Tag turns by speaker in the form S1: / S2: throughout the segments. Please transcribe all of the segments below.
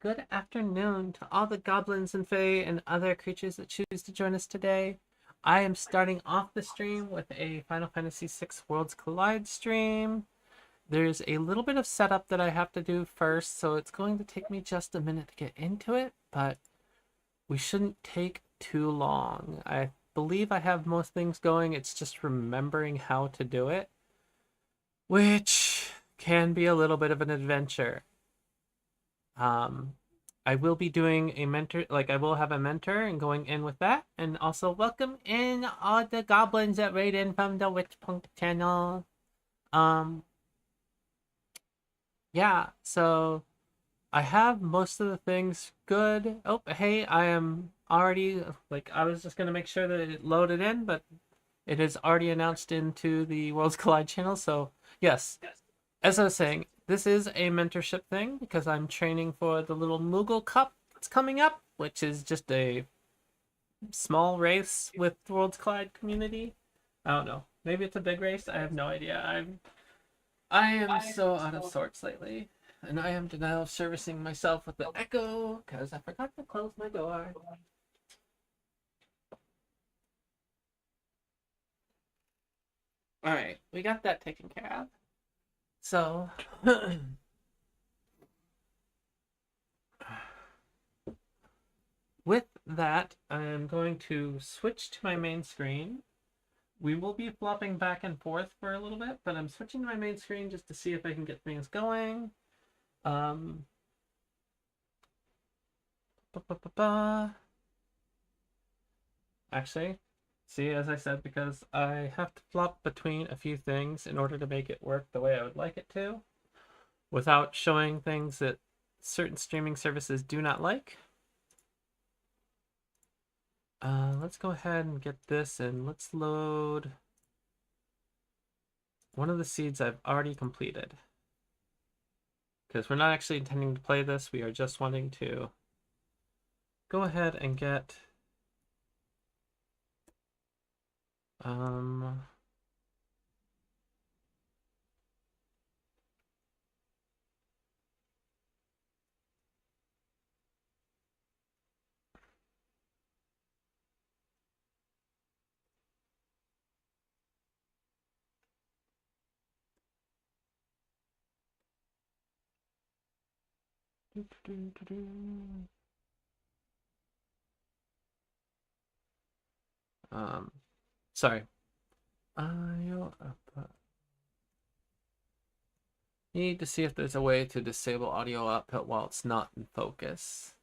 S1: good afternoon to all the goblins and fae and other creatures that choose to join us today. I am starting off the stream with a Final Fantasy VI Worlds Collide stream. There's a little bit of setup that I have to do first, so it's going to take me just a minute to get into it, but we shouldn't take too long. I believe I have most things going, it's just remembering how to do it, which can be a little bit of an adventure. I will be doing a mentor, like I will have a mentor and going in with that. And also welcome in all the goblins that raid in from the Witchpunk channel. Um, yeah, so I have most of the things good. Oh, hey, I am already, like, I was just gonna make sure that it loaded in, but it is already announced into the Worlds Collide channel. So yes, as I was saying, this is a mentorship thing because I'm training for the little Moogle Cup that's coming up, which is just a small race with the Worlds Collide community. I don't know. Maybe it's a big race. I have no idea. I am so out of sorts lately. And I am denial of servicing myself with the echo because I forgot to close my door. Alright, we got that taken care of. So with that, I'm going to switch to my main screen. We will be flopping back and forth for a little bit, but I'm switching to my main screen just to see if I can get things going. Um, Actually, see, as I said, because I have to flop between a few things in order to make it work the way I would like it to, without showing things that certain streaming services do not like. Let's go ahead and get this and let's load one of the seeds I've already completed. Because we're not actually intending to play this, we are just wanting to go ahead and get um um sorry. I'll need to see if there's a way to disable audio output while it's not in focus.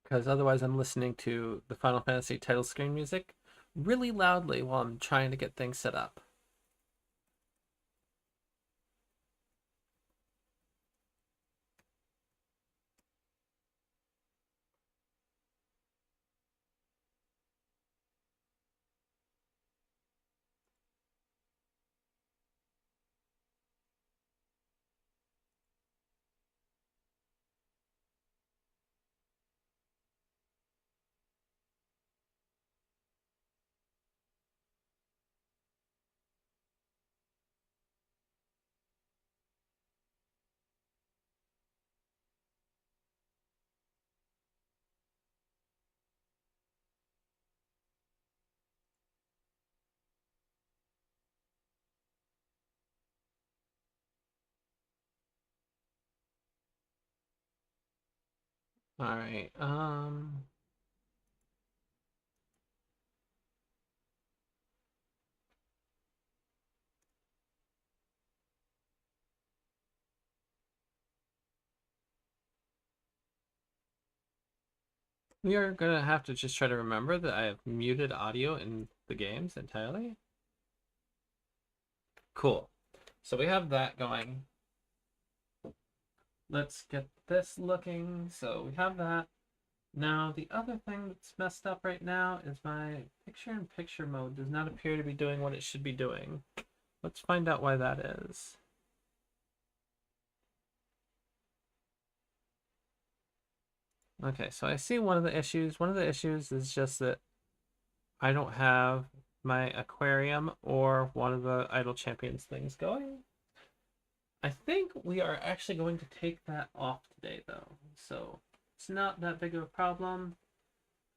S1: Because otherwise I'm listening to the Final Fantasy title screen music really loudly while I'm trying to get things set up. All right. We are gonna have to just try to remember that I have muted audio in the games entirely. Cool. So we have that going. Let's get this looking. So we have that. Now, the other thing that's messed up right now is my picture-in-picture mode does not appear to be doing what it should be doing. Let's find out why that is. Okay, so I see one of the issues. One of the issues is just that I don't have my aquarium or one of the Idle Champions things going. I think we are actually going to take that off today, though. So it's not that big of a problem.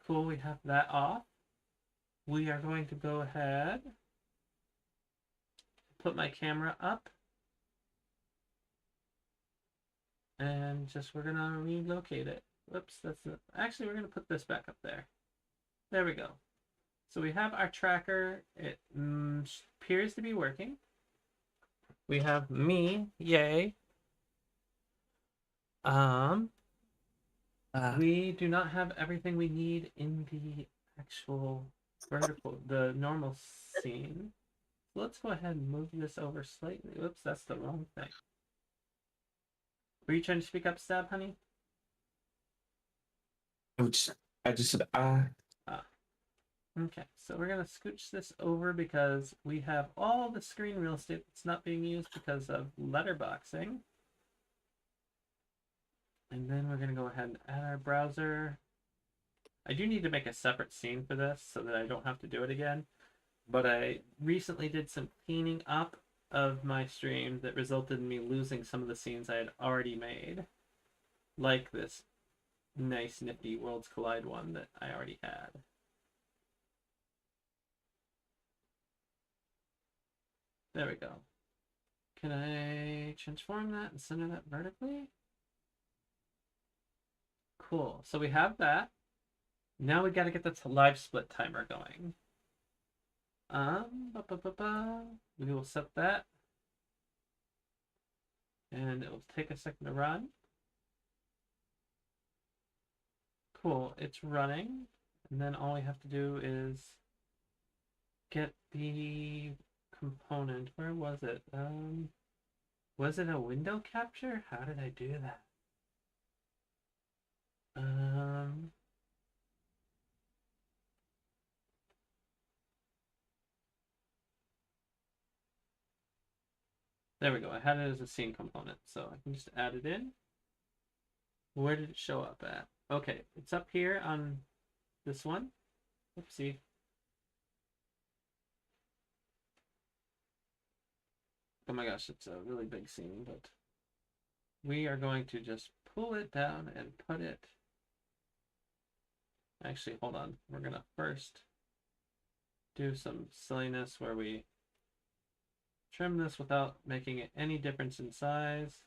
S1: Cool, we have that off. We are going to go ahead, put my camera up, and just we're gonna relocate it. Whoops, that's it. Actually, we're gonna put this back up there. There we go. So we have our tracker. It appears to be working. We have me, yay. Um, we do not have everything we need in the actual vertical, the normal scene. So let's go ahead and move this over slightly. Oops, that's the wrong thing. Were you trying to speak up, Stab, honey?
S2: I just said
S1: Ah, okay. So we're gonna scooch this over because we have all the screen real estate that's not being used because of letterboxing. And then we're gonna go ahead and add our browser. I do need to make a separate scene for this so that I don't have to do it again. But I recently did some cleaning up of my stream that resulted in me losing some of the scenes I had already made. Like this nice nifty Worlds Collide one that I already had. There we go. Can I transform that and center that vertically? Cool. So we have that. Now we got to get the live split timer going. We will set that. And it will take a second to run. Cool. It's running. And then all we have to do is get the component. Where was it? Was it a window capture? How did I do that? Um, there we go. I had it as a scene component, so I can just add it in. Where did it show up at? Okay, it's up here on this one. Oopsie. Oh my gosh, it's a really big scene, but we are going to just pull it down and put it. Actually, hold on. We're going to first do some silliness where we trim this without making it any difference in size.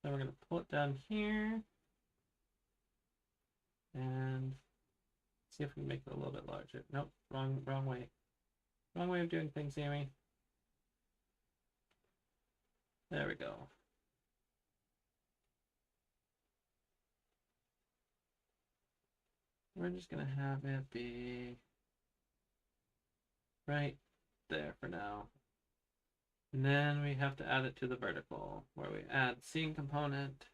S1: Then we're going to pull it down here and see if we can make it a little bit larger. Nope, wrong way. Wrong way of doing things, Amy. There we go. We're just going to have it be right there for now. And then we have to add it to the vertical where we add scene component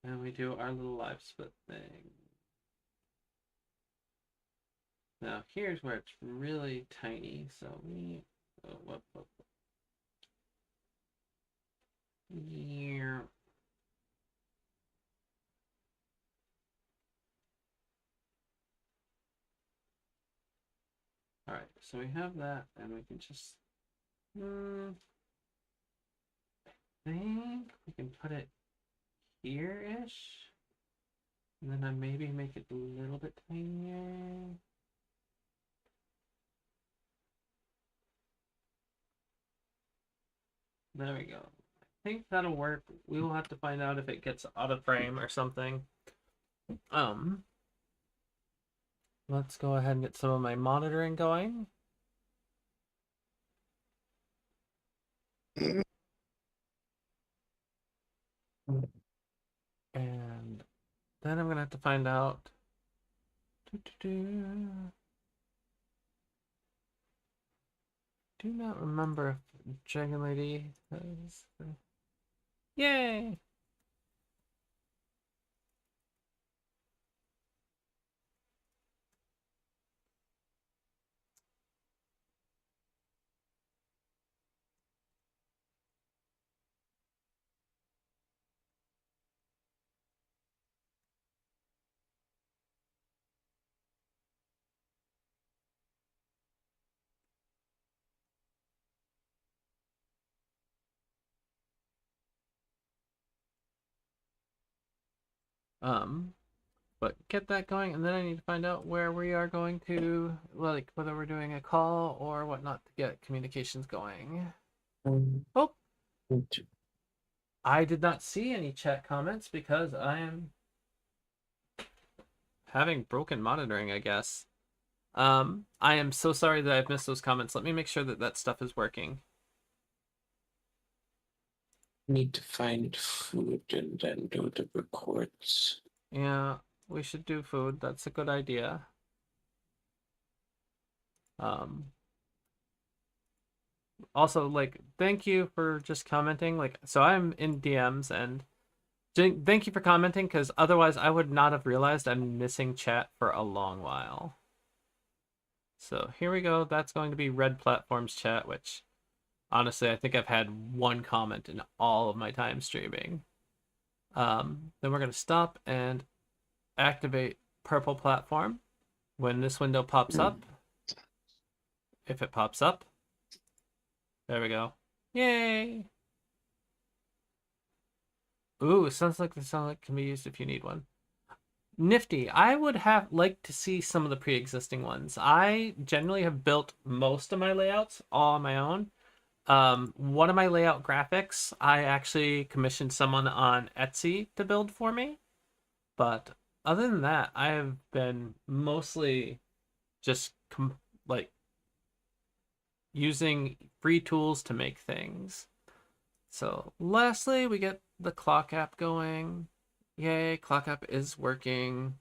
S1: and we do our little live split thing. Now here's where it's really tiny. So we, yeah. All right, so we have that and we can just, I think we can put it here-ish. And then I maybe make it a little bit tinier. There we go. I think that'll work. We will have to find out if it gets out of frame or something. Let's go ahead and get some of my monitoring going. And then I'm gonna have to find out. Do not remember if Dragon Lady has. Yay! But get that going, and then I need to find out where we are going to, like whether we're doing a call or whatnot to get communications going. Oh, I did not see any chat comments because I am having broken monitoring, I guess. I am so sorry that I've missed those comments. Let me make sure that that stuff is working.
S2: Need to find food and then do the records.
S1: Yeah, we should do food. That's a good idea. Also, like, thank you for just commenting. Like, so I'm in DMs, and thank you for commenting, because otherwise I would not have realized I'm missing chat for a long while. So here we go. That's going to be Red Platforms chat, which honestly I think I've had one comment in all of my time streaming. Then we're going to stop and activate Purple Platform when this window pops up. If it pops up. There we go. Yay! Ooh, sounds like the sound can be used if you need one. Nifty. I would have liked to see some of the pre-existing ones. I generally have built most of my layouts all on my own. One of my layout graphics, I actually commissioned someone on Etsy to build for me. But other than that, I have been mostly just like using free tools to make things. So lastly, we get the clock app going. Yay, clock app is working.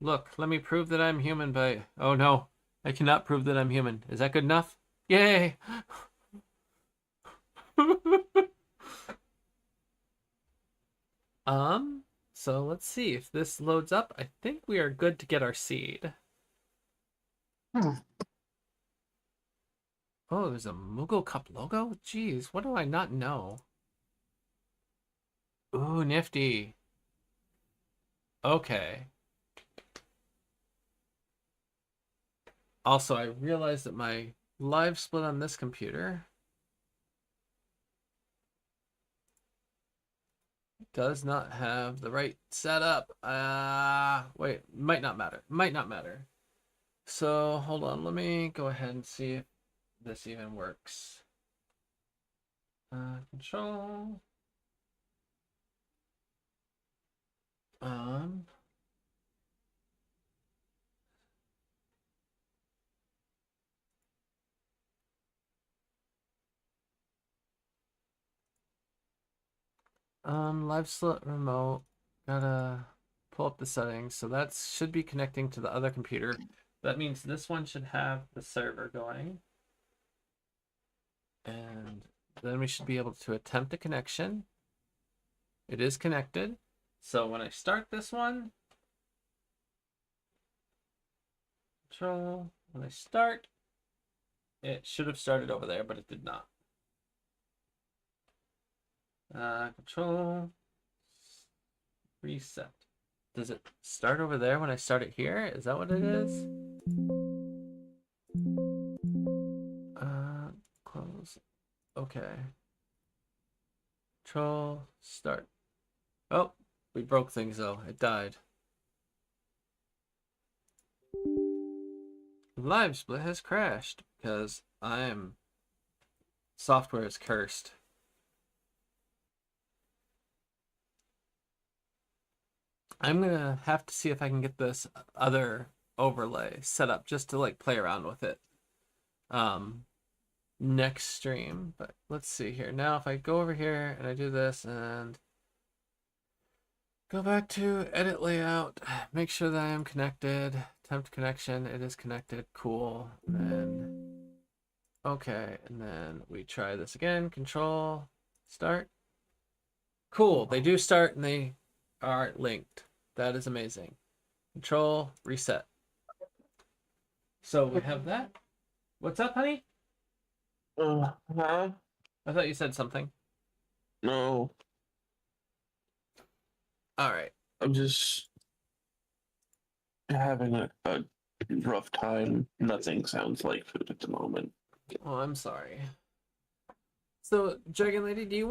S1: Look, let me prove that I'm human by... Oh no, I cannot prove that I'm human. Is that good enough? Yay! So let's see if this loads up. I think we are good to get our seed. Oh, there's a Moogle Cup logo? Jeez, what do I not know? Ooh, nifty. Okay. Also, I realized that my live split on this computer does not have the right setup. Wait, might not matter. Might not matter. So, hold on. Let me go ahead and see if this even works. Control. Live slot remote. Gotta pull up the settings. So that should be connecting to the other computer. That means this one should have the server going. And then we should be able to attempt a connection. It is connected. So when I start this one, control, when I start, it should have started over there, but it did not. Control, reset. Does it start over there when I start it here? Is that what it is? Close. Okay. Control, start. Oh, we broke things though. It died. Live split has crashed because software is cursed. I'm gonna have to see if I can get this other overlay set up just to like play around with it next stream. But let's see here. Now if I go over here and I do this and go back to edit layout, make sure that I am connected, attempt connection, it is connected, cool. And then okay, and then we try this again, control, start. Cool, they do start and they are linked. That is amazing. Control, reset. So we have that. What's up, honey?
S2: Huh?
S1: I thought you said something.
S2: No,
S1: All right.
S2: I'm just having a rough time. Nothing sounds like food at the moment.
S1: Oh, I'm sorry. So, Dragon Lady, do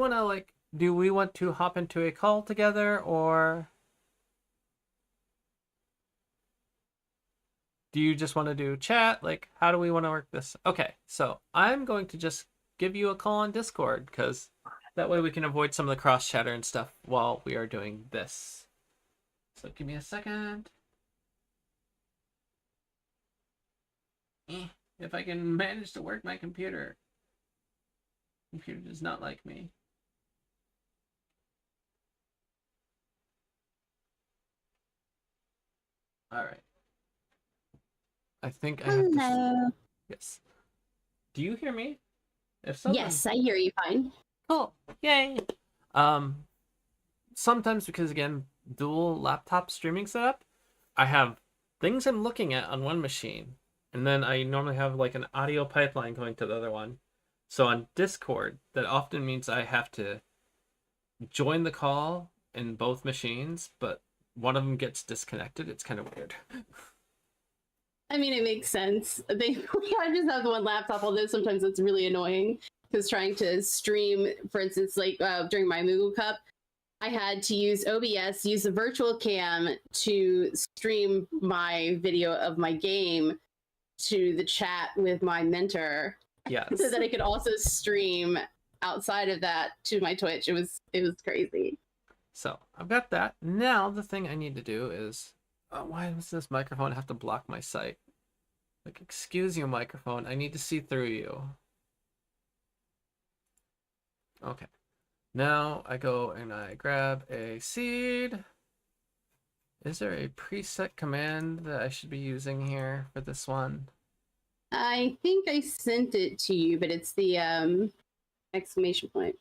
S1: we want to hop into a call together, or do you just want to do chat? Like, how do we want to work this? Okay, so I'm going to just give you a call on Discord because that way we can avoid some of the cross chatter and stuff while we are doing this. So give me a second. If I can manage to work my computer. Computer does not like me. All right. I think I have to.
S3: Hello.
S1: Yes. Do you hear me? If so, then
S3: Yes, I hear you fine.
S1: cool. Yay. Um, sometimes because again, dual laptop streaming setup, I have things I'm looking at on one machine, and then I normally have like an audio pipeline going to the other one. So on Discord, that often means I have to join the call in both machines, but one of them gets disconnected. It's kind of weird.
S3: I mean, it makes sense. I just have the one laptop, although sometimes it's really annoying because trying to stream, for instance, like during my Moogle Cup, I had to use OBS, use the virtual cam to stream my video of my game to the chat with my mentor,
S1: Yes.
S3: so that I could also stream outside of that to my Twitch. It was crazy.
S1: So I've got that. Now the thing I need to do is, why does this microphone have to block my sight? Like, excuse you, microphone. I need to see through you. Okay. Now I go and I grab a seed. Is there a preset command that I should be using here for this one?
S3: I think I sent it to you, but it's the exclamation point.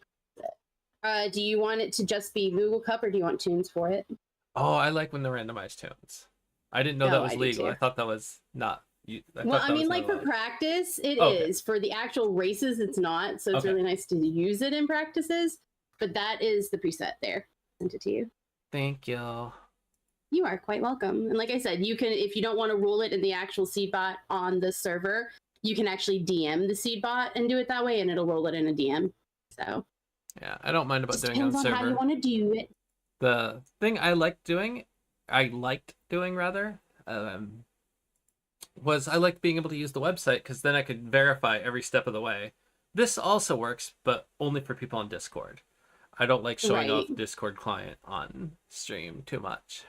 S3: Do you want it to just be Moogle Cup, or do you want tunes for it?
S1: Oh, I like when the randomized tunes. I didn't know that
S3: Oh,
S1: was
S3: I do
S1: legal.
S3: too.
S1: I thought that was not.
S3: Well, I mean, like for practice, it
S1: Okay.
S3: is. For the actual races, it's not. So it's
S1: Okay.
S3: really nice to use it in practices. But that is the preset there. Sent it to you.
S1: Thank you.
S3: You are quite welcome. And like I said, you can, if you don't want to rule it in the actual seedbot on the server, you can actually DM the seedbot and do it that way, and it'll roll it in a DM. So
S1: Yeah, I don't mind about
S3: just
S1: doing it on
S3: depends on how you
S1: server.
S3: want to do it.
S1: The thing I liked doing rather, was I liked being able to use the website because then I could verify every step of the way. This also works, but only for people on Discord. I don't like showing off
S3: Right.
S1: Discord client on stream too much.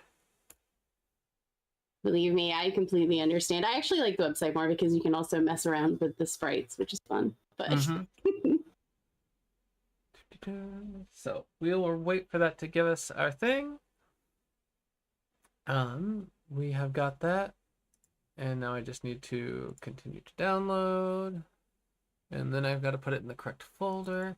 S3: Believe me, I completely understand. I actually like the website more because you can also mess around with the sprites, which is fun. But
S1: Mhm. So we will wait for that to give us our thing. We have got that. And now I just need to continue to download. And then I've got to put it in the correct folder.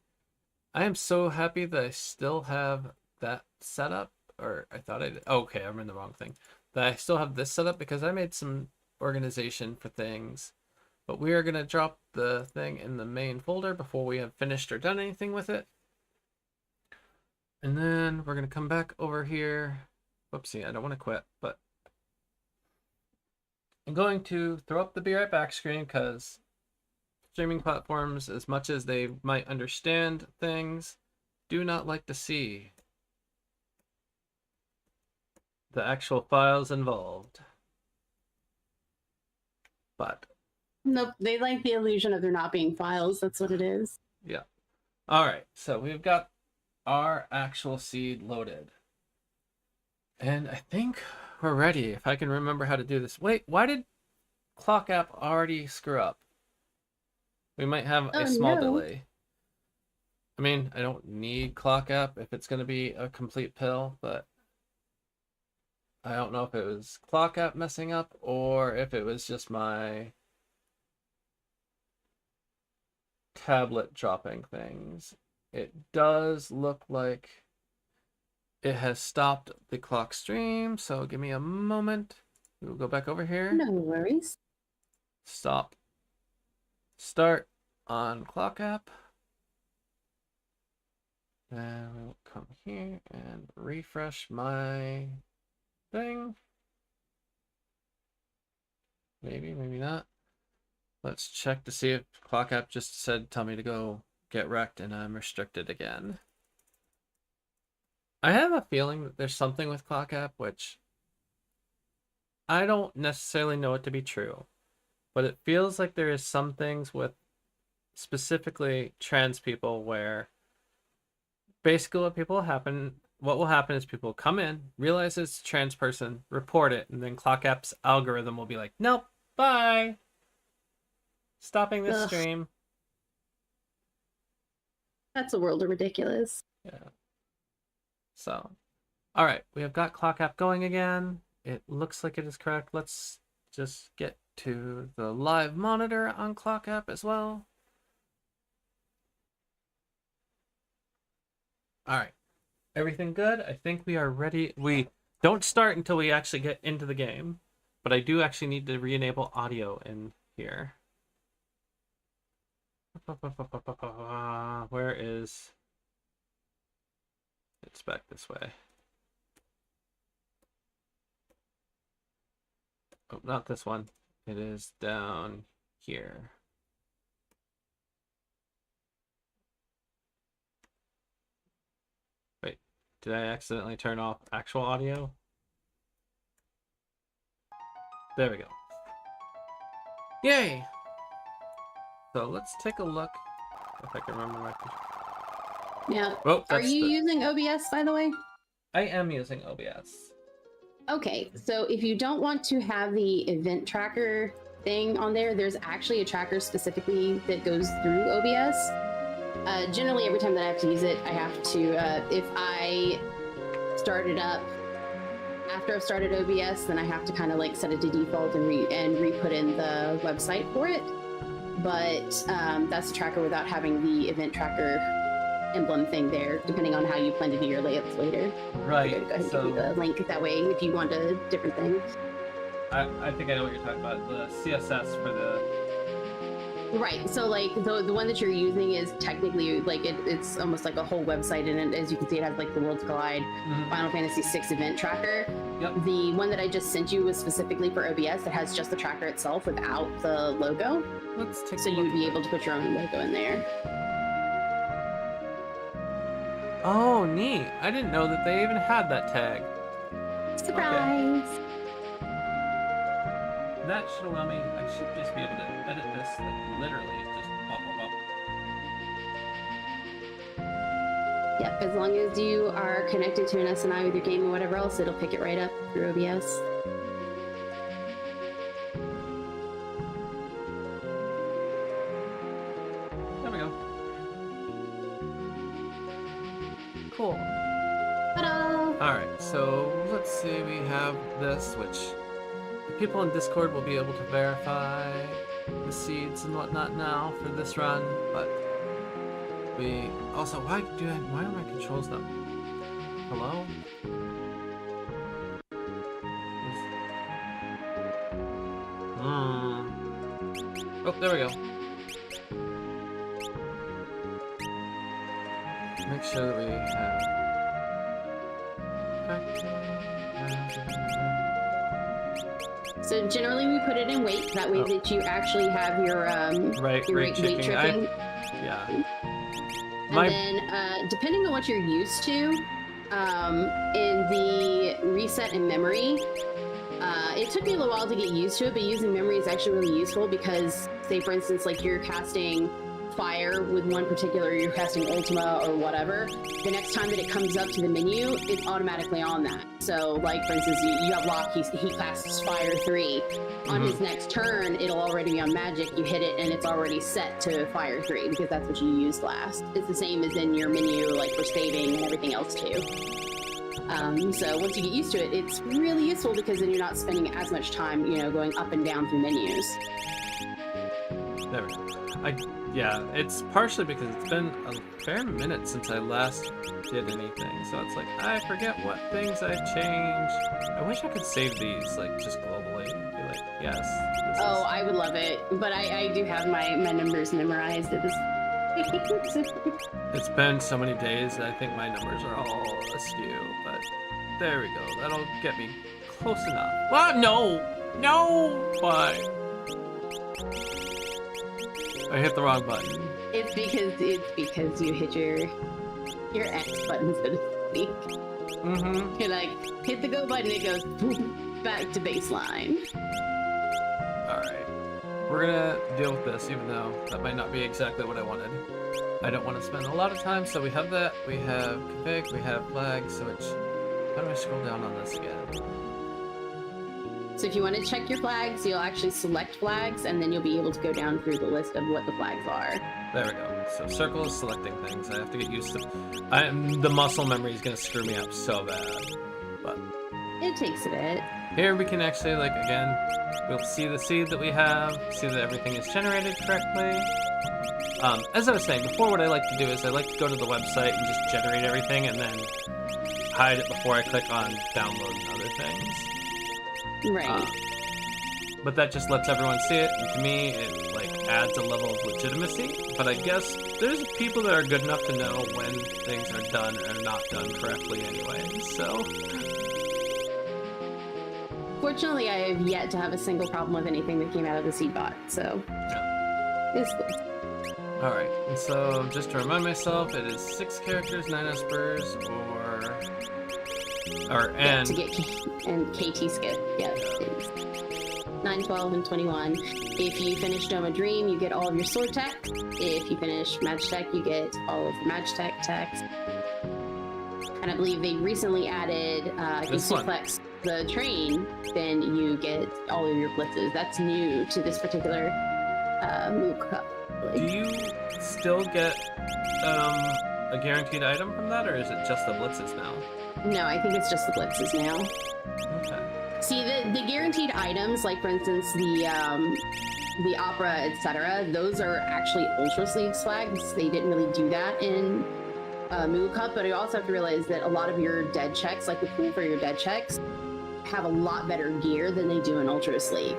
S1: I am so happy that I still have that set up. Or I thought I did. Oh, okay, I'm in the wrong thing. That I still have this set up because I made some organization for things. But we are going to drop the thing in the main folder before we have finished or done anything with it. And then we're going to come back over here. Whoopsie, I don't want to quit, but I'm going to throw up the Be Right Back screen because streaming platforms, as much as they might understand things, do not like to see the actual files involved. But
S3: nope, they like the illusion of there not being files. That's what it is.
S1: yeah. All right, so we've got our actual seed loaded. And I think we're ready, if I can remember how to do this. Wait, why did Clock App already screw up? We might have a small delay. I mean, I don't need Clock App if it's going to be a complete pill, but I don't know if it was Clock App messing up or if it was just my tablet dropping things. It does look like it has stopped the clock stream, so give me a moment. We will go back over here.
S3: No worries.
S1: Stop. Start on Clock App. Then we'll come here and refresh my thing. Maybe, maybe not. Let's check to see if Clock App just said tell me to go get wrecked and I'm restricted again. I have a feeling that there's something with Clock App which I don't necessarily know it to be true, but it feels like there is some things with specifically trans people where basically what will happen is people come in, realize it's a trans person, report it, and then ClockApp's algorithm will be like, nope, bye. Stopping this
S3: Ugh.
S1: stream.
S3: That's a world of ridiculous.
S1: Yeah. So, all right, we have got ClockApp going again. It looks like it is correct. Let's just get to the live monitor on ClockApp as well. All right, everything good? I think we are ready. We don't start until we actually get into the game, but I do actually need to re-enable audio in here. Where is... It's back this way. Oh, not this one. It is down here. Wait, did I accidentally turn off actual audio? There we go. Yay! So let's take a look if I can remember my...
S3: Yeah.
S1: Oh,
S3: Are
S1: that's
S3: you using OBS, by the way?
S1: I am using OBS.
S3: Okay, so if you don't want to have the event tracker thing on there, there's actually a tracker specifically that goes through OBS. Generally, every time that I have to use it, I have to, if I start it up after I've started OBS, then I have to kind of like set it to default and re-put in the website for it. But that's a tracker without having the event tracker emblem thing there, depending on how you plan to do your layouts later.
S1: Right.
S3: Go ahead and
S1: So
S3: give you the link that way if you want a different thing.
S1: I think I know what you're talking about. The CSS for the...
S3: Right. So like the one that you're using is technically like it's almost like a whole website, and as you can see, it has like the Worlds Collide Final Fantasy VI event tracker.
S1: Yep.
S3: The one that I just sent you was specifically for OBS. It has just the tracker itself without the logo.
S1: Let's take
S3: So
S1: a
S3: you
S1: look
S3: would be
S1: at
S3: able to put your own logo in there.
S1: Oh, neat. I didn't know that they even had that tag.
S3: Surprise!
S1: That should allow me... I should just be able to edit this, like, literally. Just pop, pop, pop.
S3: Yep, as long as you are connected to an SNI with your game or whatever else, it'll pick it right up through OBS.
S1: There we go. Cool.
S3: Ta-da!
S1: Alright, so let's see. We have this, which the people in Discord will be able to verify the seeds and whatnot now for this run, but we also... Why are my controls done? Hello? Oh, there we go. Make sure that we have...
S3: So generally we put it in weight, that way that you actually have your
S1: Right,
S3: your
S1: rate
S3: weight
S1: checking.
S3: tricking.
S1: Yeah.
S3: And then depending on what you're used to, in the reset in memory, it took me a little while to get used to it, but using memory is actually really useful because, say for instance, like you're casting fire with one particular, you're casting Ultima or whatever, the next time that it comes up to the menu, it's automatically on that. So like for instance, you have Locke, he casts fire 3. On his next turn, it'll already be on magic, you hit it and it's already set to fire 3 because that's what you used last. It's the same as in your menu, like for saving and everything else too. So once you get used to it, it's really useful because then you're not spending as much time, you know, going up and down through menus.
S1: There we go. Yeah, it's partially because it's been a fair minute since I last did anything, so it's like, I forget what things I've changed. I wish I could save these, like, just globally. Be like, yes.
S3: Oh, I would love it, but I do have my numbers memorized at this point.
S1: It's been so many days that I think my numbers are all askew, but there we go. That'll get me close enough. Well, no! No! Why? I hit the wrong button.
S3: It's because you hit your X button, so to speak.
S1: Mm-hmm.
S3: You like hit the go button, it goes boom, back to baseline.
S1: Alright. We're gonna deal with this, even though that might not be exactly what I wanted. I don't want to spend a lot of time, so we have that. We have config, we have flag, switch. How do I scroll down on this again?
S3: So if you want to check your flags, you'll actually select flags, and then you'll be able to go down through the list of what the flags are.
S1: There we go. So circle is selecting things. I have to get used to. The muscle memory is gonna screw me up so bad. But
S3: It takes a bit.
S1: here we can actually, like, again, we'll see the seed that we have, see that everything is generated correctly. As I was saying before, what I like to do is I like to go to the website and just generate everything and then hide it before I click on download and other things.
S3: Right.
S1: But that just lets everyone see it, and to me, it like adds a level of legitimacy. But I guess there's people that are good enough to know when things are done or not done correctly anyway, so...
S3: Fortunately, I have yet to have a single problem with anything that came out of the seed bot, so it's good.
S1: Alright, and so just to remind myself, it is 6 characters, 9 espers,
S3: To get and KT skip, yes. It's 9, 12, and 21. If you finish Dome of Dream, you get all of your sword tech. If you finish Magitech, you get all of the Magitech techs. And I believe they recently added, if you
S1: This one.
S3: suplex the train, then you get all of your blitzes. That's new to this particular move cup.
S1: Do you still get a guaranteed item from that, or is it just the blitzes now?
S3: No, I think it's just the blitzes now.
S1: Okay.
S3: See, the guaranteed items, like for instance the opera, etc., those are actually Ultra Sleeves flags. They didn't really do that in Moogle Cup, but you also have to realize that a lot of your dead checks, like the pool for your dead checks, have a lot better gear than they do in Ultra Sleeve.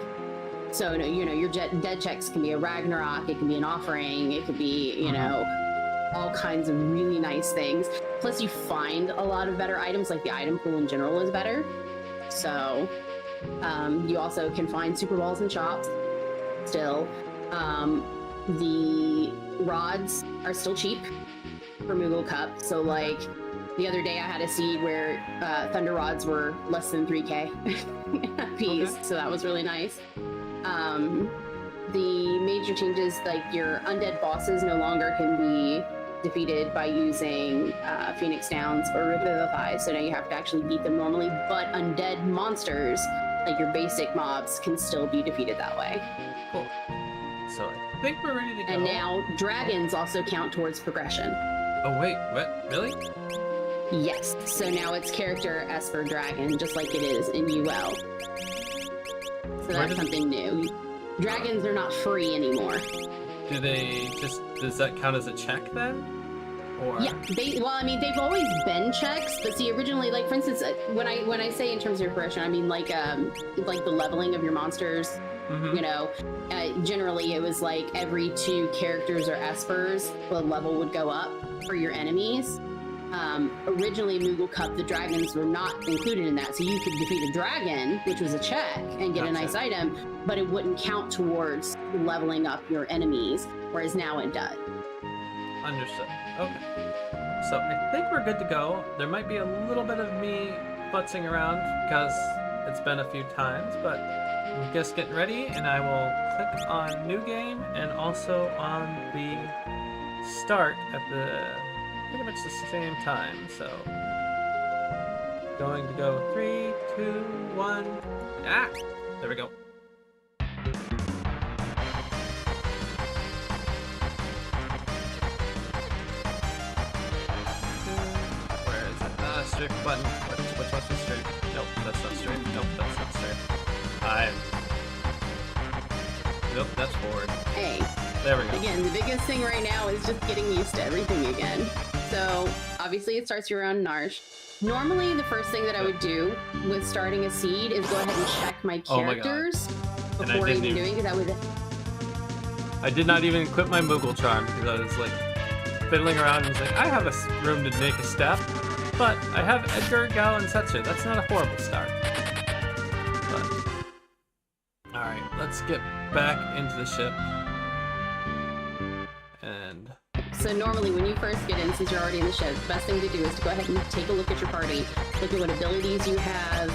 S3: So, your dead checks can be a Ragnarok, it can be an offering, it could be, all kinds of really nice things. Plus, you find a lot of better items, like the item pool in general is better. So, you also can find Super Balls and shops still. The rods are still cheap for Moogle Cup. So, like, the other day I had a seed where Thunder rods were less than 3k a piece,
S1: Okay.
S3: so that was really nice. The major changes, like your undead bosses no longer can be defeated by using Phoenix Downs or Revivify, so now you have to actually beat them normally, but undead monsters, like your basic mobs, can still be defeated that way.
S1: Cool. So I think we're ready to go.
S3: And now dragons also count towards progression.
S1: Oh wait, what? Really?
S3: Yes, so now it's character Esper Dragon, just like it is in UL. So
S1: Where
S3: that's
S1: did-
S3: something new. Dragons are not free anymore.
S1: Do they just, does that count as a check then? Or
S3: Yeah, they've always been checks, but see, originally, like for instance, when I say in terms of progression, I mean like the leveling of your monsters.
S1: Mhm.
S3: Generally it was like every 2 characters or espers, the level would go up for your enemies. Originally, Moogle Cup, the dragons were not included in that, so you could defeat a dragon, which was a check, and get a nice
S1: Gotcha.
S3: item, but it wouldn't count towards leveling up your enemies, whereas now it does.
S1: Understood. Okay. So I think we're good to go. There might be a little bit of me futzing around because it's been a few times, but I'm just getting ready, and I will click on New Game and also on the Start at the pretty much the same time. So going to go 3, 2, 1. Ah! There we go. Where is it? Strafe button. Which one's the strafe? Nope, that's not strafe. Nope, that's not strafe. Nope, that's forward.
S3: Hey,
S1: There we go.
S3: again, the biggest thing right now is just getting used to everything again. So, obviously it starts you around Narsh. Normally, the first thing that I would do with starting a seed is go ahead and check my
S1: Oh my God.
S3: characters
S1: And I
S3: before
S1: didn't
S3: even
S1: even-
S3: doing it. That would
S1: I did not even equip my Moogle charm because I was like fiddling around and was like, I have a room to make a step, but I have Edgar, Gal, and Setsu. That's not a horrible start. But alright, let's get back into the ship. And
S3: So normally when you first get in, since you're already in the ship, the best thing to do is to go ahead and take a look at your party, look at what abilities you have,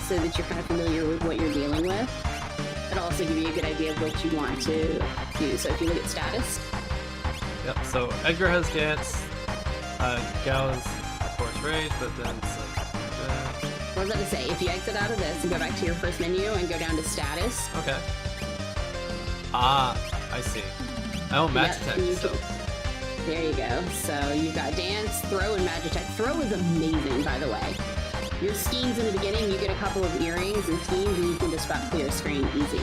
S3: so that you're kind of familiar with what you're dealing with. It'll also give you a good idea of what you want to do. So if you look at status,
S1: Yep. So Edgar has dance. Gal is of course rage, but then it's like.
S3: what was that to say? If you exit out of this and go back to your first menu and go down to status,
S1: Okay. Ah, I see. Oh, Magitech.
S3: you
S1: So
S3: there you go. So you've got dance, throw, and Magitech. Throw is amazing, by the way. Your schemes in the beginning, you get a couple of earrings and schemes, and you can just about clear a screen easy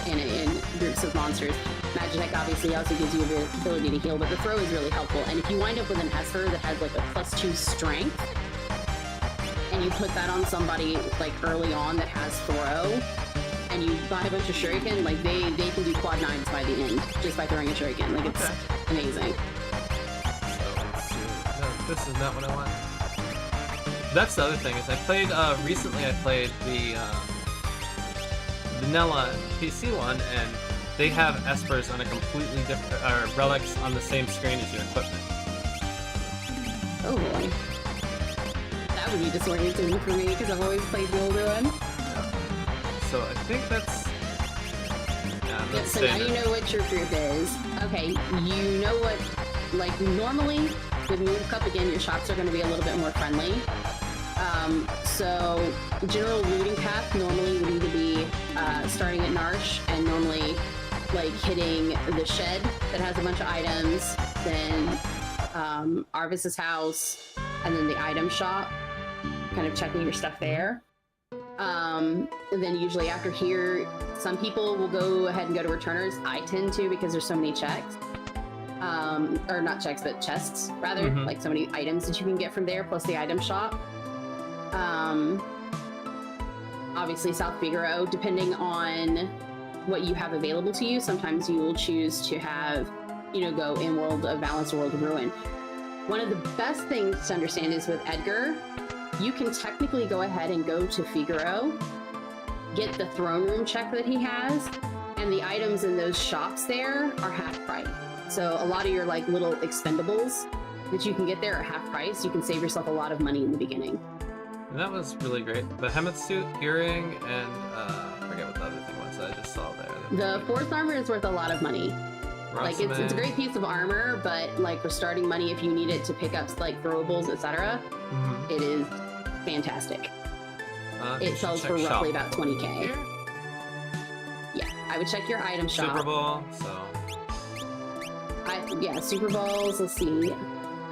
S3: in groups of monsters. Magitech obviously also gives you the ability to heal, but the throw is really helpful. And if you wind up with an Esper that has like a +2 strength, and you put that on somebody like early on that has throw, and you buy a bunch of shuriken, like they can do quad 9s by the end just by throwing a shuriken. Like it's amazing.
S1: So let's see. No, this is not what I want. That's the other thing is I played recently. I played the vanilla PC one, and they have espers on a completely different, or relics on the same screen as your equipment.
S3: Oh boy. That would be disorienting for me because I've always played the older one.
S1: So I think that's. Yeah,
S3: Yep,
S1: that's
S3: so now
S1: standard.
S3: you know what your group is. Okay, you know what, like normally with Move Cup, again, your shops are going to be a little bit more friendly. So general looting path normally would either be starting at Narsh and normally like hitting the shed that has a bunch of items, then Arvis's house, and then the item shop, kind of checking your stuff there. And then usually after here, some people will go ahead and go to returners. I tend to because there's so many checks. Or not checks, but chests, rather.
S1: Mhm.
S3: Like so many items that you can get from there, plus the item shop. Obviously South Figaro, depending on what you have available to you, sometimes you will choose to have, you know, go in World of Balance or World of Ruin. One of the best things to understand is with Edgar, you can technically go ahead and go to Figaro, get the throne room check that he has, and the items in those shops there are half price. So a lot of your like little expendables that you can get there are half price. You can save yourself a lot of money in the beginning.
S1: And that was really great. The Hemeth suit, earring, and I forget what the other thing was that I just saw there.
S3: The fourth armor is worth a lot of money. Like it's a great piece of armor, but like for starting money, if you need it to pick up like throwables, etc.,
S1: Mm-hmm.
S3: it is fantastic. It sells for roughly about 20k.
S1: Here?
S3: Yeah, I would check your item shop.
S1: Super Bowl, so.
S3: Yeah, Super Bowls. Let's see.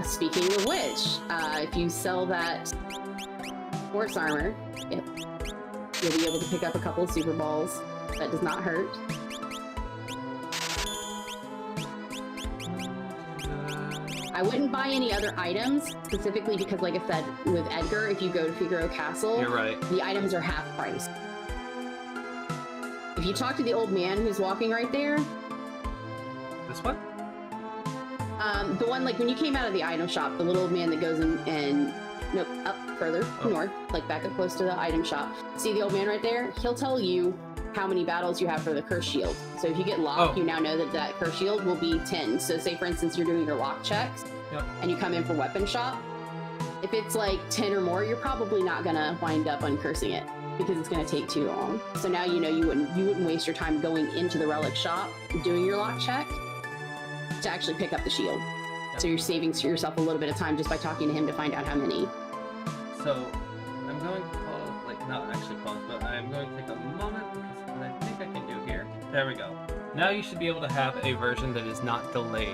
S3: Speaking of which, if you sell that horse armor, yep, you'll be able to pick up a couple of Super Bowls. That does not hurt. I wouldn't buy any other items, specifically because, like I said, with Edgar, if you go to Figaro Castle,
S1: You're right.
S3: the items are half price. If you talk to the old man who's walking right there,
S1: This one?
S3: the one like when you came out of the item shop, the little old man that goes in and nope, up further north, like back up close to the item shop. See the old man right there? He'll tell you how many battles you have for the curse shield. So if you get locked, you now know that that curse shield will be 10. So say for instance you're doing your lock checks, and you come in for weapon shop. If it's like 10 or more, you're probably not gonna wind up uncursing it because it's gonna take too long. So now you know you wouldn't waste your time going into the relic shop doing your lock check to actually pick up the shield. So you're saving yourself a little bit of time just by talking to him to find out how many.
S1: So, I'm going to pause, like, not actually pause, but I'm going to take a moment because what I think I can do here. There we go. Now you should be able to have a version that is not delayed.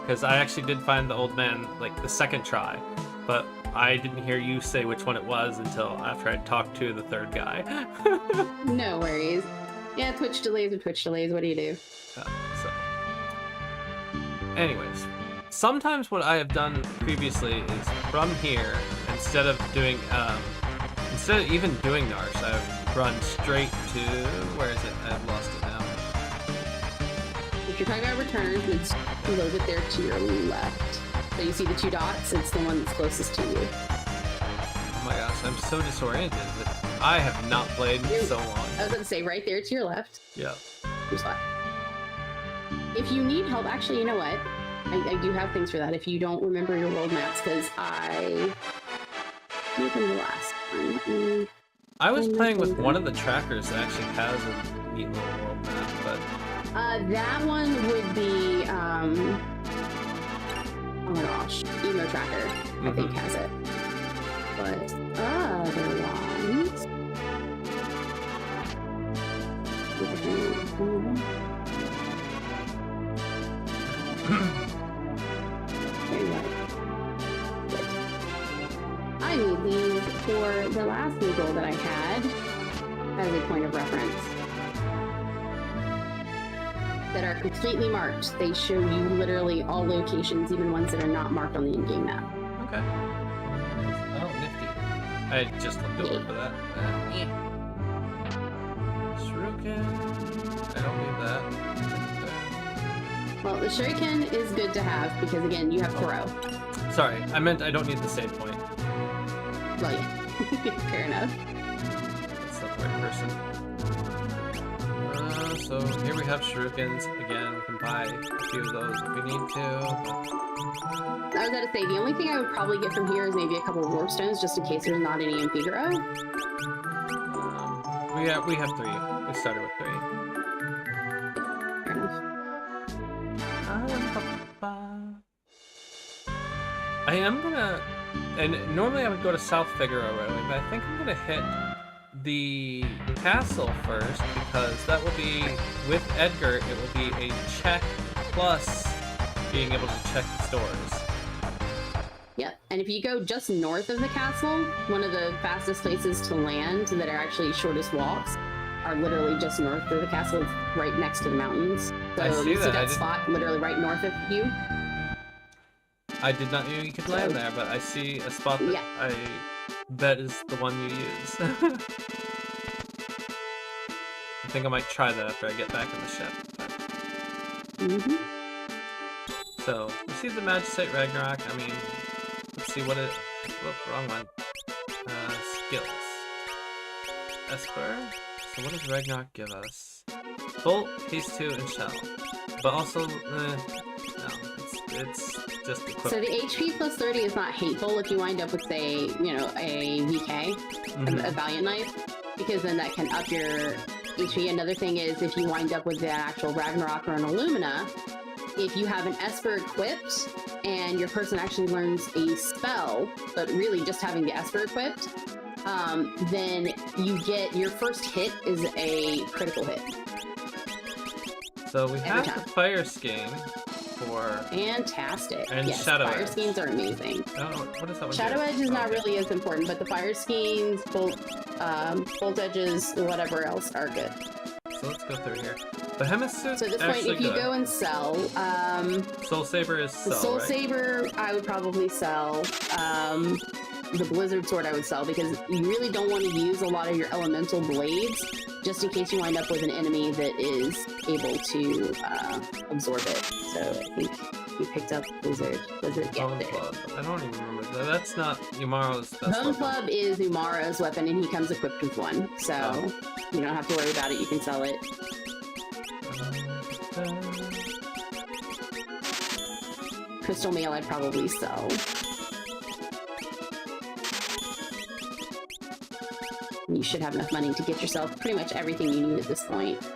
S1: Because I actually did find the old man, like, the second try. But I didn't hear you say which one it was until after I talked to the third guy.
S3: No worries. Yeah, Twitch delays are Twitch delays. What do you do?
S1: So, anyways, sometimes what I have done previously is from here, instead of even doing Narsh, I've run straight to, where is it? I've lost it now.
S3: If you're talking about returners, it's a little bit there to your left. So you see the 2 dots, it's the one that's closest to you.
S1: Oh my gosh, I'm so disoriented. I have not played in so long.
S3: I was going to say right there to your left.
S1: Yeah.
S3: Your spot. If you need help, actually, you know what? I do have things for that if you don't remember your world maps, because I... What happened the last one?
S1: I was playing with one of the trackers that actually has a neat little world map, but
S3: That one would be oh my gosh, Emo Tracker. I think has it. But other ones. I need these for the last new goal that I had as a point of reference. That are completely marked. They show you literally all locations, even ones that are not marked on the in-game map.
S1: okay. Oh, nifty. I just looked over for that. Shuriken. I don't need that.
S3: Well, the shuriken is good to have because again, you have throw.
S1: Sorry, I meant I don't need the save point.
S3: Well, yeah, fair enough.
S1: That's not the right person. So here we have shurikens. Again, we can buy a few of those if we need to.
S3: I was going to say, the only thing I would probably get from here is maybe a couple of warp stones, just in case there's not any in Figaro.
S1: We have 3. We started with 3.
S3: Fair enough.
S1: I am gonna, and normally I would go to South Figaro right away, but I think I'm gonna hit the castle first because that will be, with Edgar, it will be a check plus being able to check the stores.
S3: Yep, and if you go just north of the castle, one of the fastest places to land that are actually shortest walks are literally just north of the castle. It's right next to the mountains. So
S1: I see
S3: you see
S1: that.
S3: that spot literally right north of you?
S1: I did not know you could land there, but I see a spot that I bet is the one you use. I think I might try that after I get back in the ship.
S3: Mm-hmm.
S1: So, we see the Magicite Ragnarok. I mean, let's see what it... Whoop, wrong one. Skills. Esper. So what does Ragnarok give us? Bolt, Haste 2, and Shell. But also, no, it's just equipped.
S3: So the HP plus 30 is not hateful if you wind up with a VK, a Valiant Knife, because then that can up your HP. Another thing is if you wind up with the actual Ragnarok or an Illumina, if you have an Esper equipped and your person actually learns a spell, but really just having the Esper equipped, then you get your first hit is a critical hit.
S1: So we have the Fire Skein for...
S3: Fantastic.
S1: And
S3: yes,
S1: Shadow
S3: Fire
S1: Edge.
S3: Skeins are amazing.
S1: I don't know, what is that one?
S3: Shadow
S1: do?
S3: Edge is not
S1: okay.
S3: really as important, but the Fire Skeins, Bolt Edges, whatever else are good.
S1: So let's go through here. Behemoth Suit
S3: So at this point,
S1: actually
S3: if you
S1: good.
S3: go and sell,
S1: Soul Saber is
S3: the
S1: sell,
S3: Soul
S1: right?
S3: Saber, I would probably sell. The Blizzard Sword, I would sell, because you really don't want to use a lot of your elemental blades, just in case you wind up with an enemy that is able to absorb it. So I think you picked up Blizzard. Yeah,
S1: Bone
S3: there.
S1: Club. I don't even remember. That's not Umaro's best
S3: Bone
S1: weapon.
S3: Club is Umaro's weapon, and he comes equipped with one, so
S1: Oh.
S3: you don't have to worry about it. You can sell it. Crystal Mail, I'd probably sell. You should have enough money to get yourself pretty much everything you need at this point.
S1: So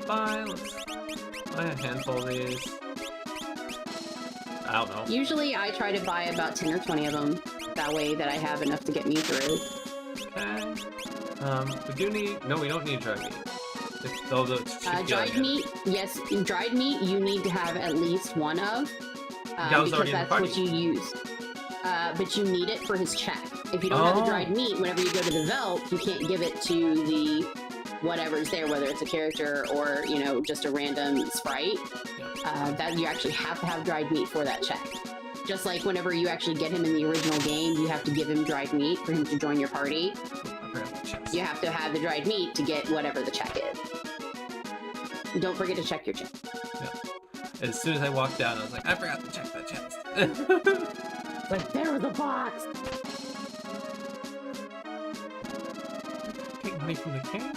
S1: buy, let's buy a handful of these. I don't know.
S3: Usually, I try to buy about 10 or 20 of them. That way that I have enough to get me through.
S1: Okay. We do need... No, we don't need dried meat. Although it's cheap
S3: Dried meat, yes, dried meat you need to have at least one of.
S1: That was
S3: because
S1: already in the
S3: that's
S1: party.
S3: what you use. But you need it for his check. If you don't have the dried meat, whenever you go to the Veldt, you can't give it to the whatever's there, whether it's a character or, you know, just a random sprite. That you actually have to have dried meat for that check. Just like whenever you actually get him in the original game, you have to give him dried meat for him to join your party. You have to have the dried meat to get whatever the check is. Don't forget to check your check.
S1: Yeah. As soon as I walked down, I was like, I forgot to check that chest.
S3: Like, there was a box!
S1: Take money from the king?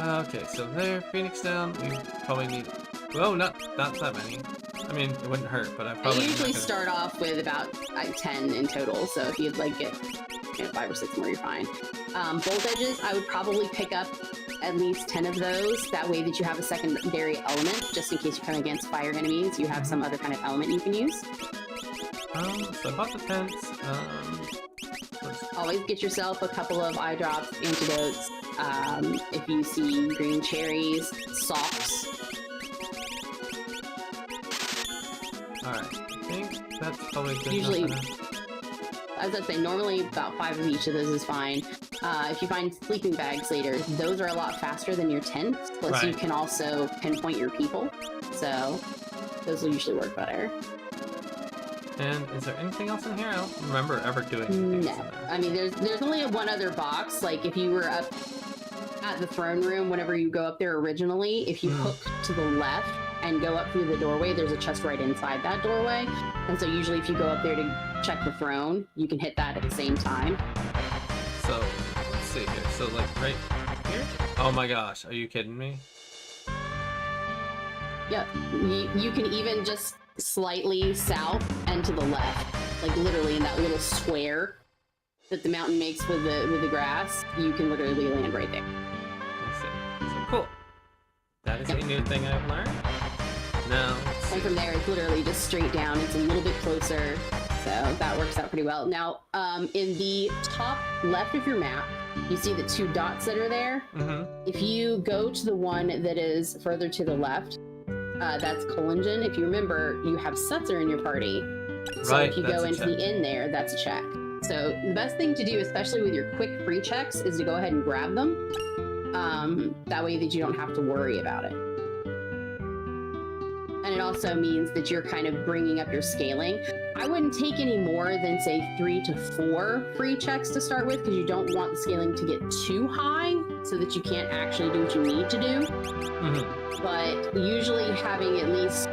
S1: Okay, so there, Phoenix down. We probably need... Oh, not that many. I mean, it wouldn't hurt, but I
S3: I
S1: probably
S3: usually start off with about 10 in total, so if you'd like get 5 or 6 more, you're fine. Bolt edges, I would probably pick up at least 10 of those. That way that you have a secondary element, just in case you come against fire enemies, you have some other kind of element you can use.
S1: So I bought the tents.
S3: Always get yourself a couple of eye drops, antidotes. If you see green cherries, socks.
S1: Alright, I think that's probably good
S3: Usually-
S1: enough for now.
S3: As I say, normally about 5 of each of those is fine. If you find sleeping bags later, those are a lot faster than your tents. Plus, you
S1: Right.
S3: can also pinpoint your people, so those will usually work better.
S1: And is there anything else in here? I don't remember ever doing anything
S3: No,
S1: else in there.
S3: I mean there's only one other box. Like if you were up at the throne room, whenever you go up there originally, if you hook to the left and go up through the doorway, there's a chest right inside that doorway. And so usually if you go up there to check the throne, you can hit that at the same time.
S1: So, let's see here. So, like, right here? Oh my gosh, are you kidding me?
S3: Yep. You can even just slightly south and to the left, like literally in that little square that the mountain makes with the grass. You can literally land right there.
S1: Let's see. So, cool. That is a new thing I've learned. Now, let's see.
S3: And from there, it's literally just straight down. It's a little bit closer, so that works out pretty well. Now, in the top left of your map, you see the 2 dots that are there. If you go to the one that is further to the left, that's Kolingen. If you remember, you have Setzer in your party. So
S1: Right,
S3: if you
S1: that's
S3: go
S1: a
S3: into
S1: check.
S3: the inn there, that's a check. So the best thing to do, especially with your quick free checks, is to go ahead and grab them. That way that you don't have to worry about it. And it also means that you're kind of bringing up your scaling. I wouldn't take any more than, say, 3 to 4 free checks to start with, because you don't want the scaling to get too high so that you can't actually do what you need to do. But usually having at least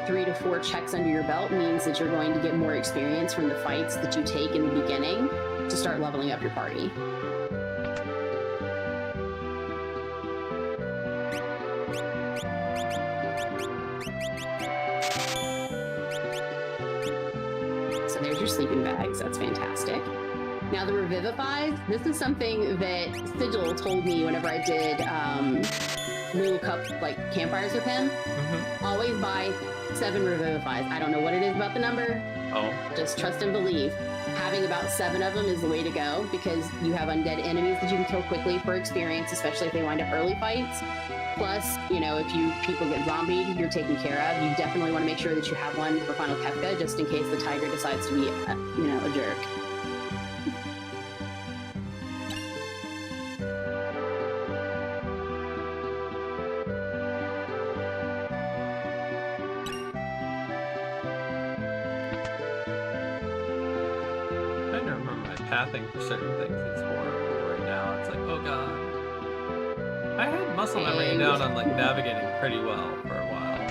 S3: 3 to 4 checks under your belt means that you're going to get more experience from the fights that you take in the beginning to start leveling up your party. So there's your sleeping bags. That's fantastic. Now the Revivifies, this is something that Sigil told me whenever I did Moogle Cup campfires with him. Always buy 7 Revivifies. I don't know what it is about the number.
S1: Oh.
S3: Just trust and believe. Having about 7 of them is the way to go, because you have undead enemies that you can kill quickly for experience, especially if they wind up early fights. Plus, if people get zombied, you're taken care of. You definitely want to make sure that you have one for Final Kefka, just in case the tiger decides to be, a jerk.
S1: I'm trying to remember my pathing for certain things. It's horrible right now. It's like, oh god. I had muscle memory down on navigating pretty well for a while.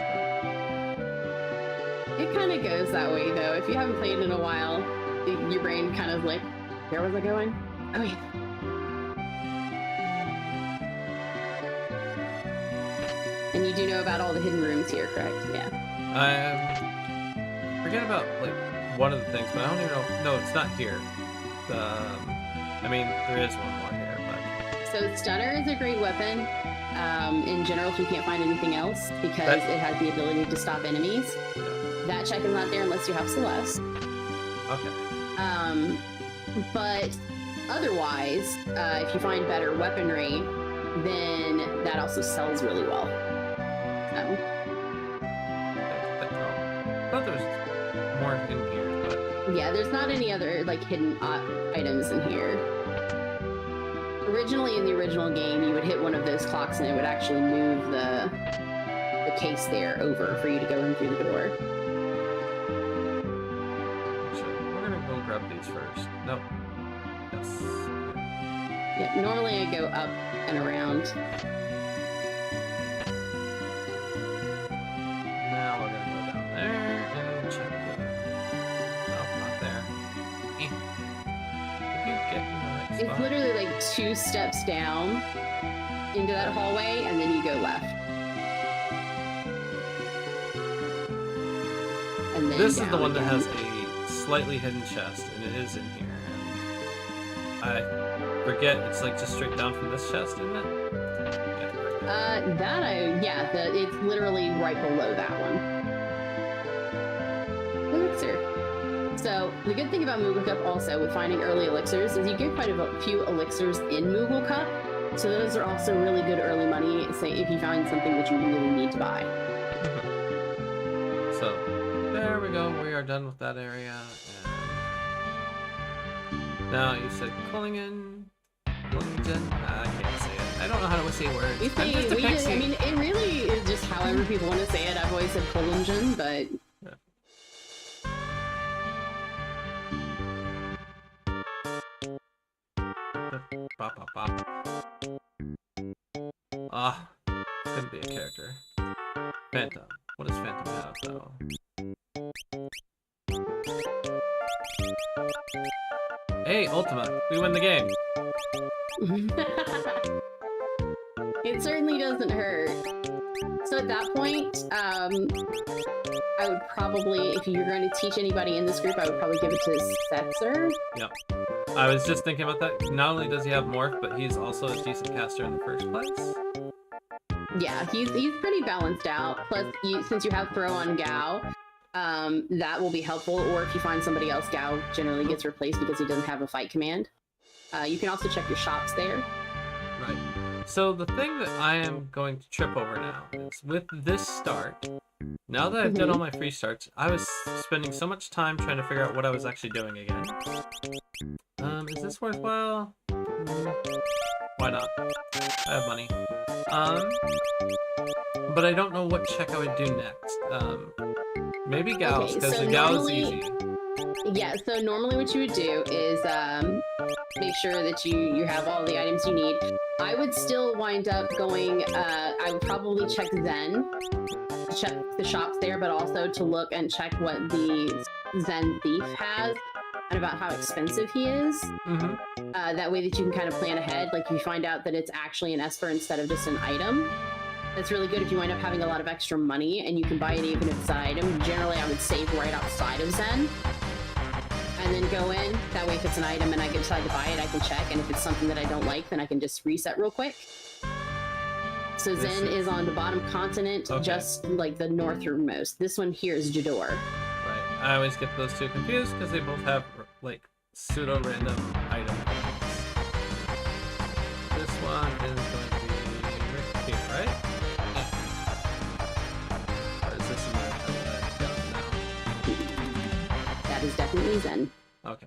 S3: It kind of goes that way, though. If you haven't played in a while, your brain kind of like, where was I going? Oh, yeah. And you do know about all the hidden rooms here, correct? Yeah.
S1: I forget about one of the things, but I don't even know. No, it's not here. I mean, there is one more here, but
S3: So Stunner is a great weapon. In general, if you can't find anything else, because it has the ability to stop enemies.
S1: yeah.
S3: That check is not there unless you have Celeste.
S1: Okay.
S3: But otherwise, if you find better weaponry, then that also sells really well. So,
S1: I thought there was more in here, but
S3: yeah, there's not any other hidden items in here. Originally, in the original game, you would hit one of those clocks and it would actually move the case there over for you to go in through the door.
S1: actually, we're gonna go grab these first. Nope. Yes.
S3: Yeah, normally I go up and around.
S1: Now we're gonna go down there and check the. Oh, not there. Eh. Did you get in the right
S3: It's
S1: spot?
S3: literally 2 steps down into that hallway, and then you go left. and then
S1: This is the
S3: down
S1: one that
S3: again.
S1: has a slightly hidden chest, and it is in here. And I forget, it's like just straight down from this chest, isn't it?
S3: It's literally right below that one. Elixir. So the good thing about Moogle Cup also with finding early elixirs is you get quite a few elixirs in Moogle Cup. So those are also really good early money, say if you find something that you really need to buy.
S1: So, there we go. We are done with that area. And now you said Cullingen. Cullingen? I can't say it. I don't know how to say words. I'm just a pixie.
S3: I mean, it really is just however people want to say it. I've always said Kullingen, but...
S1: Bop, bop, bop. Ah, couldn't be a character. Phantom. What does Phantom have, though? Hey, Ultima. We win the game.
S3: It certainly doesn't hurt. So at that point, I would probably, if you're going to teach anybody in this group, I would probably give it to Setzer.
S1: Yep. I was just thinking about that. Not only does he have Morph, but he's also a decent caster in the first place.
S3: Yeah, he's pretty balanced out. Plus, since you have Throw on Gao, that will be helpful. Or if you find somebody else, Gao generally gets replaced because he doesn't have a fight command. You can also check your shops there.
S1: Right. So the thing that I am going to trip over now is with this start, now that I've done all my free starts, I was spending so much time trying to figure out what I was actually doing again. Is this worthwhile? Why not? I have money. But I don't know what check I would do next. Maybe Gao's, because the Gao's easy.
S3: Yeah, so normally what you would do is make sure that you have all the items you need. I would still wind up going, I would probably check Zen, check the shops there, but also to look and check what the Zen Thief has and about how expensive he is. That way that you can kind of plan ahead. Like if you find out that it's actually an Esper instead of just an item. That's really good if you wind up having a lot of extra money and you can buy it even if it's an item. Generally, I would save right outside of Zen. And then go in. That way if it's an item and I decide to buy it, I can check. And if it's something that I don't like, then I can just reset real quick. So Zen is on the bottom continent, just like the northernmost. This one here is Jador.
S1: Right. I always get those two confused because they both have like pseudo-random item things. This one is going to be right here, right? Or is this another now?
S3: That is definitely Zen.
S1: Okay.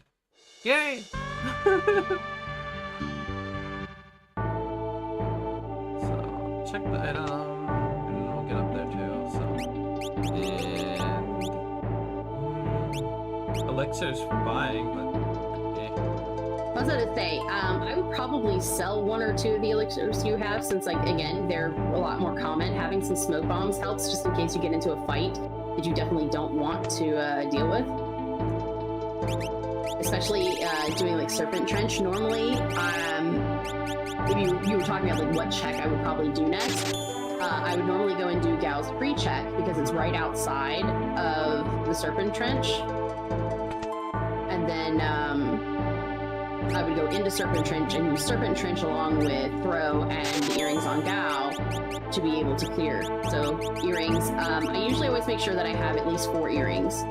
S1: Yay! So, check the item, and we'll get up there too, so. And... elixirs for buying, but...
S3: I was going to say, I would probably sell one or two of the elixirs you have, since, like, again, they're a lot more common. Having some smoke bombs helps, just in case you get into a fight that you definitely don't want to deal with. Especially doing like Serpent Trench. Normally, if you were talking about like what check I would probably do next, I would normally go and do Gao's free check because it's right outside of the Serpent Trench. And then I would go into Serpent Trench and use Serpent Trench along with Throw and the earrings on Gao to be able to clear. So earrings, I usually always make sure that I have at least 4 earrings.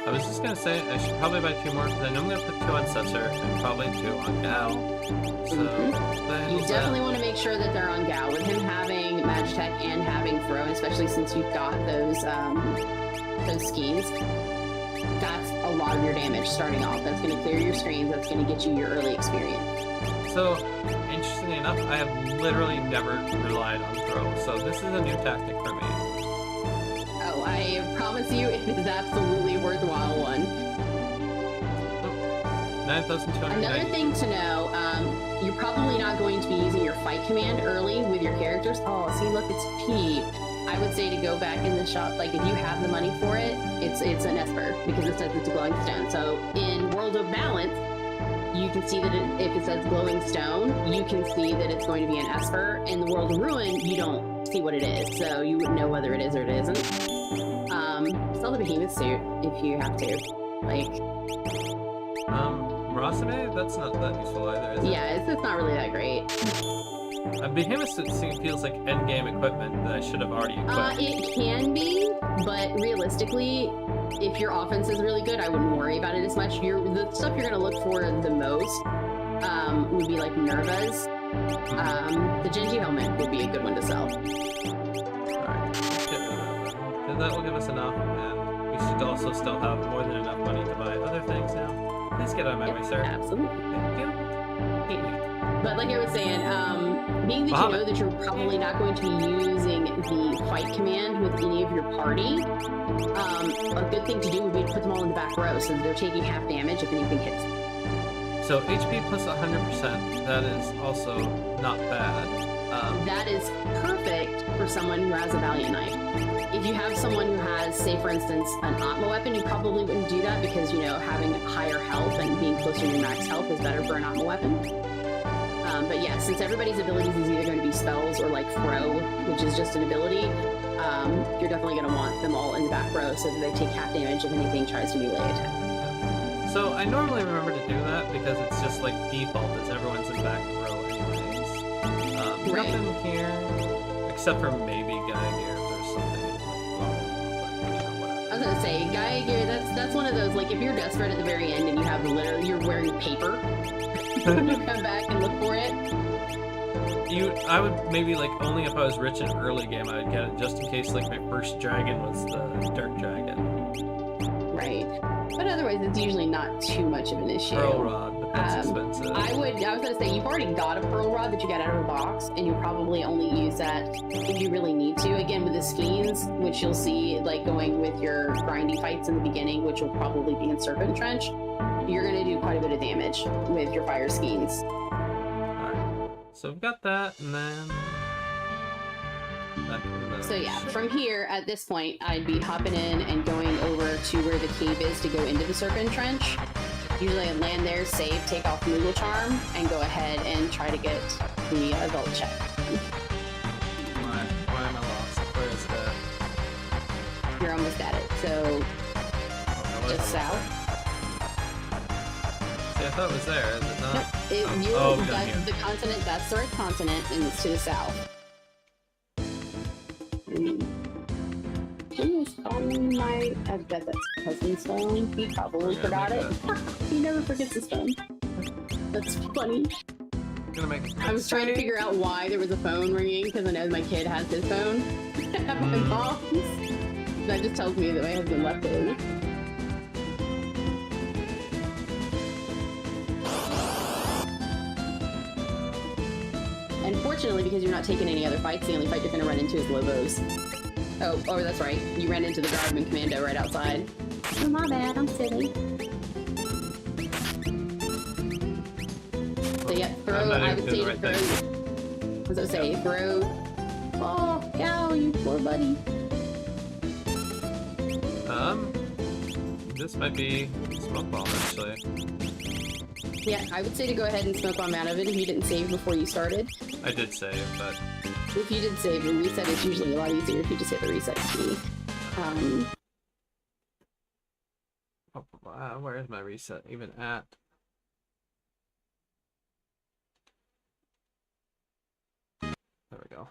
S1: I was just gonna say, I should probably buy 2 more, because I know I'm gonna put 2 on Setzer and probably 2 on Gao. So,
S3: you definitely want to make sure that they're on Gao. With him having Magitech and having Throw, and especially since you've got those skis, that's a lot of your damage starting off. That's going to clear your screens. That's going to get you your early experience.
S1: So, interestingly enough, I have literally never relied on Throw, so this is a new tactic for me.
S3: Oh, I promise you, it is absolutely a worthwhile one.
S1: 9,200.
S3: Another thing to know, you're probably not going to be using your fight command early with your characters. Oh, see, look, it's Pete. I would say to go back in the shop, like if you have the money for it, it's an Esper, because it says it's a glowing stone. So in World of Balance, you can see that if it says glowing stone, you can see that it's going to be an Esper. In the World of Ruin, you don't see what it is, so you wouldn't know whether it is or it isn't. Sell the behemoth suit if you have to. Like,
S1: Rosame? That's not that useful either, is it?
S3: yeah, it's not really that great.
S1: A behemoth suit feels like endgame equipment that I should have already equipped.
S3: It can be, but realistically, if your offense is really good, I wouldn't worry about it as much. The stuff you're gonna look for the most would be like Nervas. The Genji helmet would be a good one to sell.
S1: Alright, let's get rid of that. And that will give us enough, and we should also still have more than enough money to buy other things now. Please get out of my way, sir.
S3: Absolutely.
S1: Thank you.
S3: But like I was saying, being that you know that you're probably not going to be using the fight command with any of your party, a good thing to do would be to put them all in the back row so that they're taking half damage if anything hits them.
S1: So HP plus 100%, that is also not bad.
S3: That is perfect for someone who has a Valiant Knight. If you have someone who has, say for instance, an Atma weapon, you probably wouldn't do that because, you know, having higher health and being closer to max health is better for an Atma weapon. But yeah, since everybody's abilities is either going to be spells or like throw, which is just an ability, you're definitely going to want them all in the back row so that they take half damage if anything tries to melee attack.
S1: So I normally remember to do that because it's just like default is everyone's in back row anyways.
S3: Right.
S1: Nothing here, except for maybe Gaia Gear if there's something in
S3: I was gonna say, Gaia Gear, that's one of those, like, if you're desperate at the very end and you have literally, you're wearing paper, you come back and look for it.
S1: I would maybe, like, only if I was rich in early game, I would get it just in case, like, my first dragon was the Dirt Dragon.
S3: Right. But otherwise, it's usually not too much of an issue.
S1: Pearl Rod, but that's expensive.
S3: I was gonna say, you've already got a Pearl Rod that you got out of the box, and you probably only use that if you really need to. Again, with the Skeens, which you'll see, like, going with your grindy fights in the beginning, which will probably be in Serpent Trench, you're gonna do quite a bit of damage with your Fire Skeens.
S1: Alright, so we've got that, and then...
S3: So yeah, from here, at this point, I'd be hopping in and going over to where the cave is to go into the Serpent Trench. Usually I'd land there, save, take off Moogle Charm, and go ahead and try to get the adult check.
S1: Why am I lost? Where is that?
S3: You're almost at it, so just south.
S1: See, I thought it was there, is it not?
S3: Nope,
S1: down here.
S3: the continent, that's the right continent, and it's to the south. Who is calling my... I bet that's cousin's phone. He probably forgot it. He never forgets his phone. That's funny.
S1: Gonna make
S3: I was trying to figure out why there was a phone ringing, because I know my kid has his phone. At my mom's. That just tells me that my husband left his. Unfortunately, because you're not taking any other fights, the only fight you're going to run into is Lobos. Oh, that's right. You ran into the Guardman Commando right outside. Oh, my bad. I'm silly. So yeah, throw. I would say to throw. What was I say? Throw. Oh, cow, you poor buddy.
S1: This might be Smoke Bomb, actually.
S3: Yeah, I would say to go ahead and smoke bomb out of it if you didn't save before you started.
S1: I did save, but...
S3: If you did save and reset, it's usually a lot easier if you just hit the reset key.
S1: Where is my reset even at? There we go.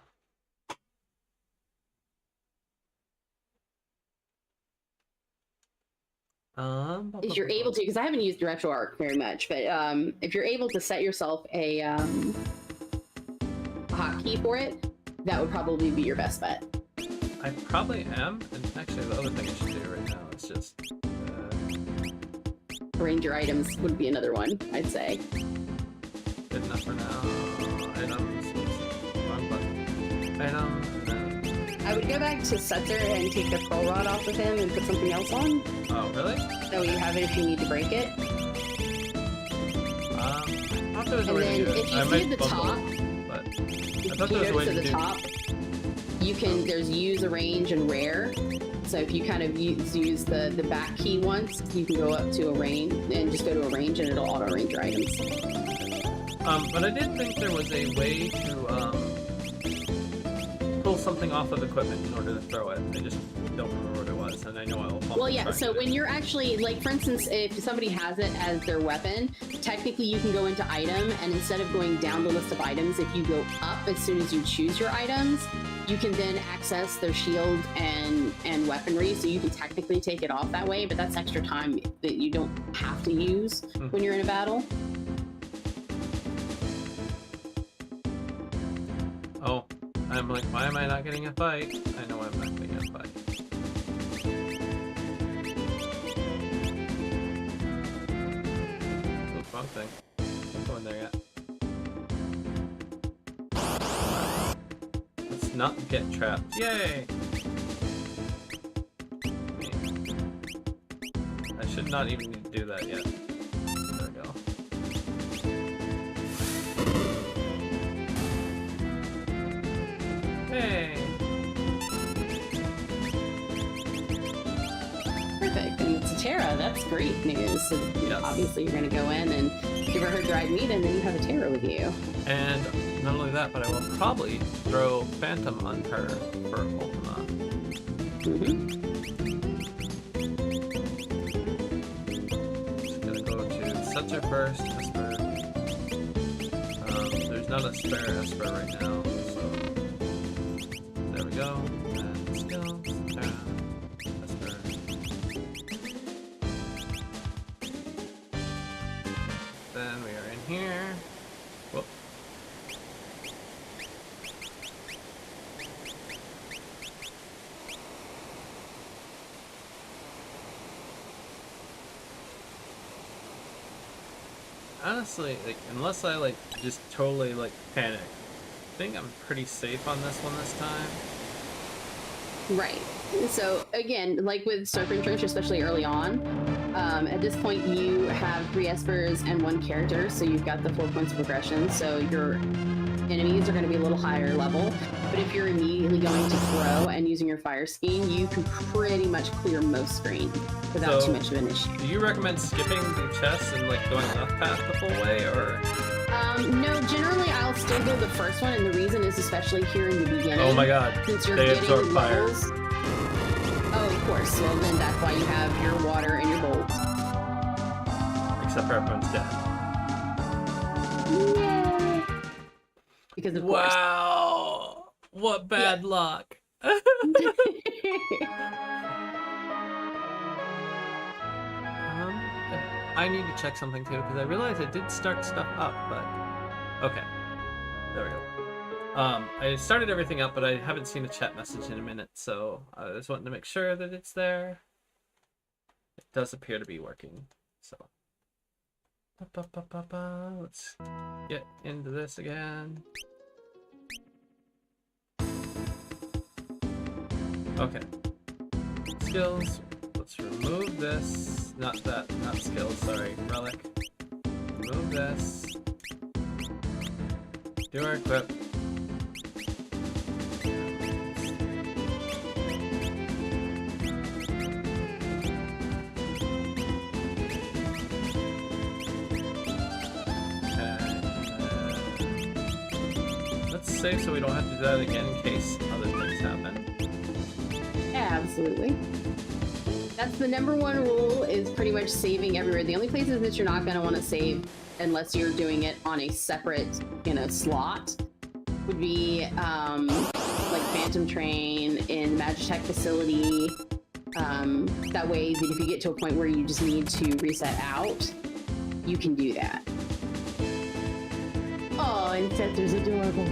S3: If you're able to, because I haven't used RetroArch very much, but if you're able to set yourself a hotkey for it, that would probably be your best bet.
S1: I probably am, and actually the other thing I should do right now is just...
S3: Arrange your items would be another one, I'd say.
S1: Good enough for now. Items. Wrong button. Item.
S3: I would go back to Setzer and take the Pearl Rod off of him and put something else on.
S1: Oh, really?
S3: So you have it if you need to break it.
S1: I thought there was a
S3: And
S1: way
S3: then
S1: to do it.
S3: if you
S1: I
S3: see
S1: might
S3: at the top,
S1: but
S3: if
S1: I thought
S3: you
S1: there was a way
S3: notice
S1: to
S3: at the
S1: do
S3: top, you can, there's use, arrange, and rare. So if you kind of use the back key once, you can go up to arrange and just go to arrange and it'll auto arrange your items.
S1: But I did think there was a way to pull something off of equipment in order to throw it. I just don't remember what it was, and I know I will.
S3: Well, yeah, so when you're actually, like, for instance, if somebody has it as their weapon, technically you can go into item, and instead of going down the list of items, if you go up as soon as you choose your items, you can then access their shield and weaponry, so you can technically take it off that way, but that's extra time that you don't have to use when you're in a battle.
S1: Oh, I'm like, why am I not getting a fight? I know I'm not getting a fight. Oops, wrong thing. Can't go in there yet. Let's not get trapped. Yay! I should not even need to do that yet. There we go. Hey!
S3: Perfect. And it's a Terra. That's great news. So
S1: Yes.
S3: obviously you're going to go in and give her dried meat, and then you have a Terra with you.
S1: And not only that, but I will probably throw Phantom on her for Ultima.
S3: Mm-hmm.
S1: Just gonna go to Setzer first, Esper. There's not a spare Esper right now, so there we go. And skills, Terra, Esper. Then we are in here. Whoop. Honestly, like, unless I like just totally like panic, I think I'm pretty safe on this one this time.
S3: Right. So again, like with Serpent Trench, especially early on, at this point you have 3 Espers and 1 character, so you've got the 4 points of progression. So your enemies are going to be a little higher level, but if you're immediately going to throw and using your fire scheme, you can pretty much clear most screen without
S1: So-
S3: too much of an issue.
S1: Do you recommend skipping the chests and like going left path the full way, or?
S3: No, generally I'll still go the first one, and the reason is especially here in the beginning.
S1: Oh my god,
S3: Since you're
S1: they
S3: getting
S1: absorb fire.
S3: levels. Oh, of course. Well, then that's why you have your water and your bolt.
S1: Except for everyone's dead.
S3: Yay! Because of course.
S1: Wow, what bad luck. I need to check something too, because I realized I did start stuff up, but okay, there we go. I started everything up, but I haven't seen a chat message in a minute, so I was wanting to make sure that it's there. It does appear to be working, so. Let's get into this again. Okay. Skills. Let's remove this. Not that. Not skills. Sorry. Relic. Remove this. Do our equip. Let's save so we don't have to do that again in case other things happen.
S3: Absolutely. That's the number one rule, is pretty much saving everywhere. The only places that you're not going to want to save unless you're doing it on a separate, slot would be like Phantom Train in Magitech facility. That way that if you get to a point where you just need to reset out, you can do that. Oh, and Setzer's adorable.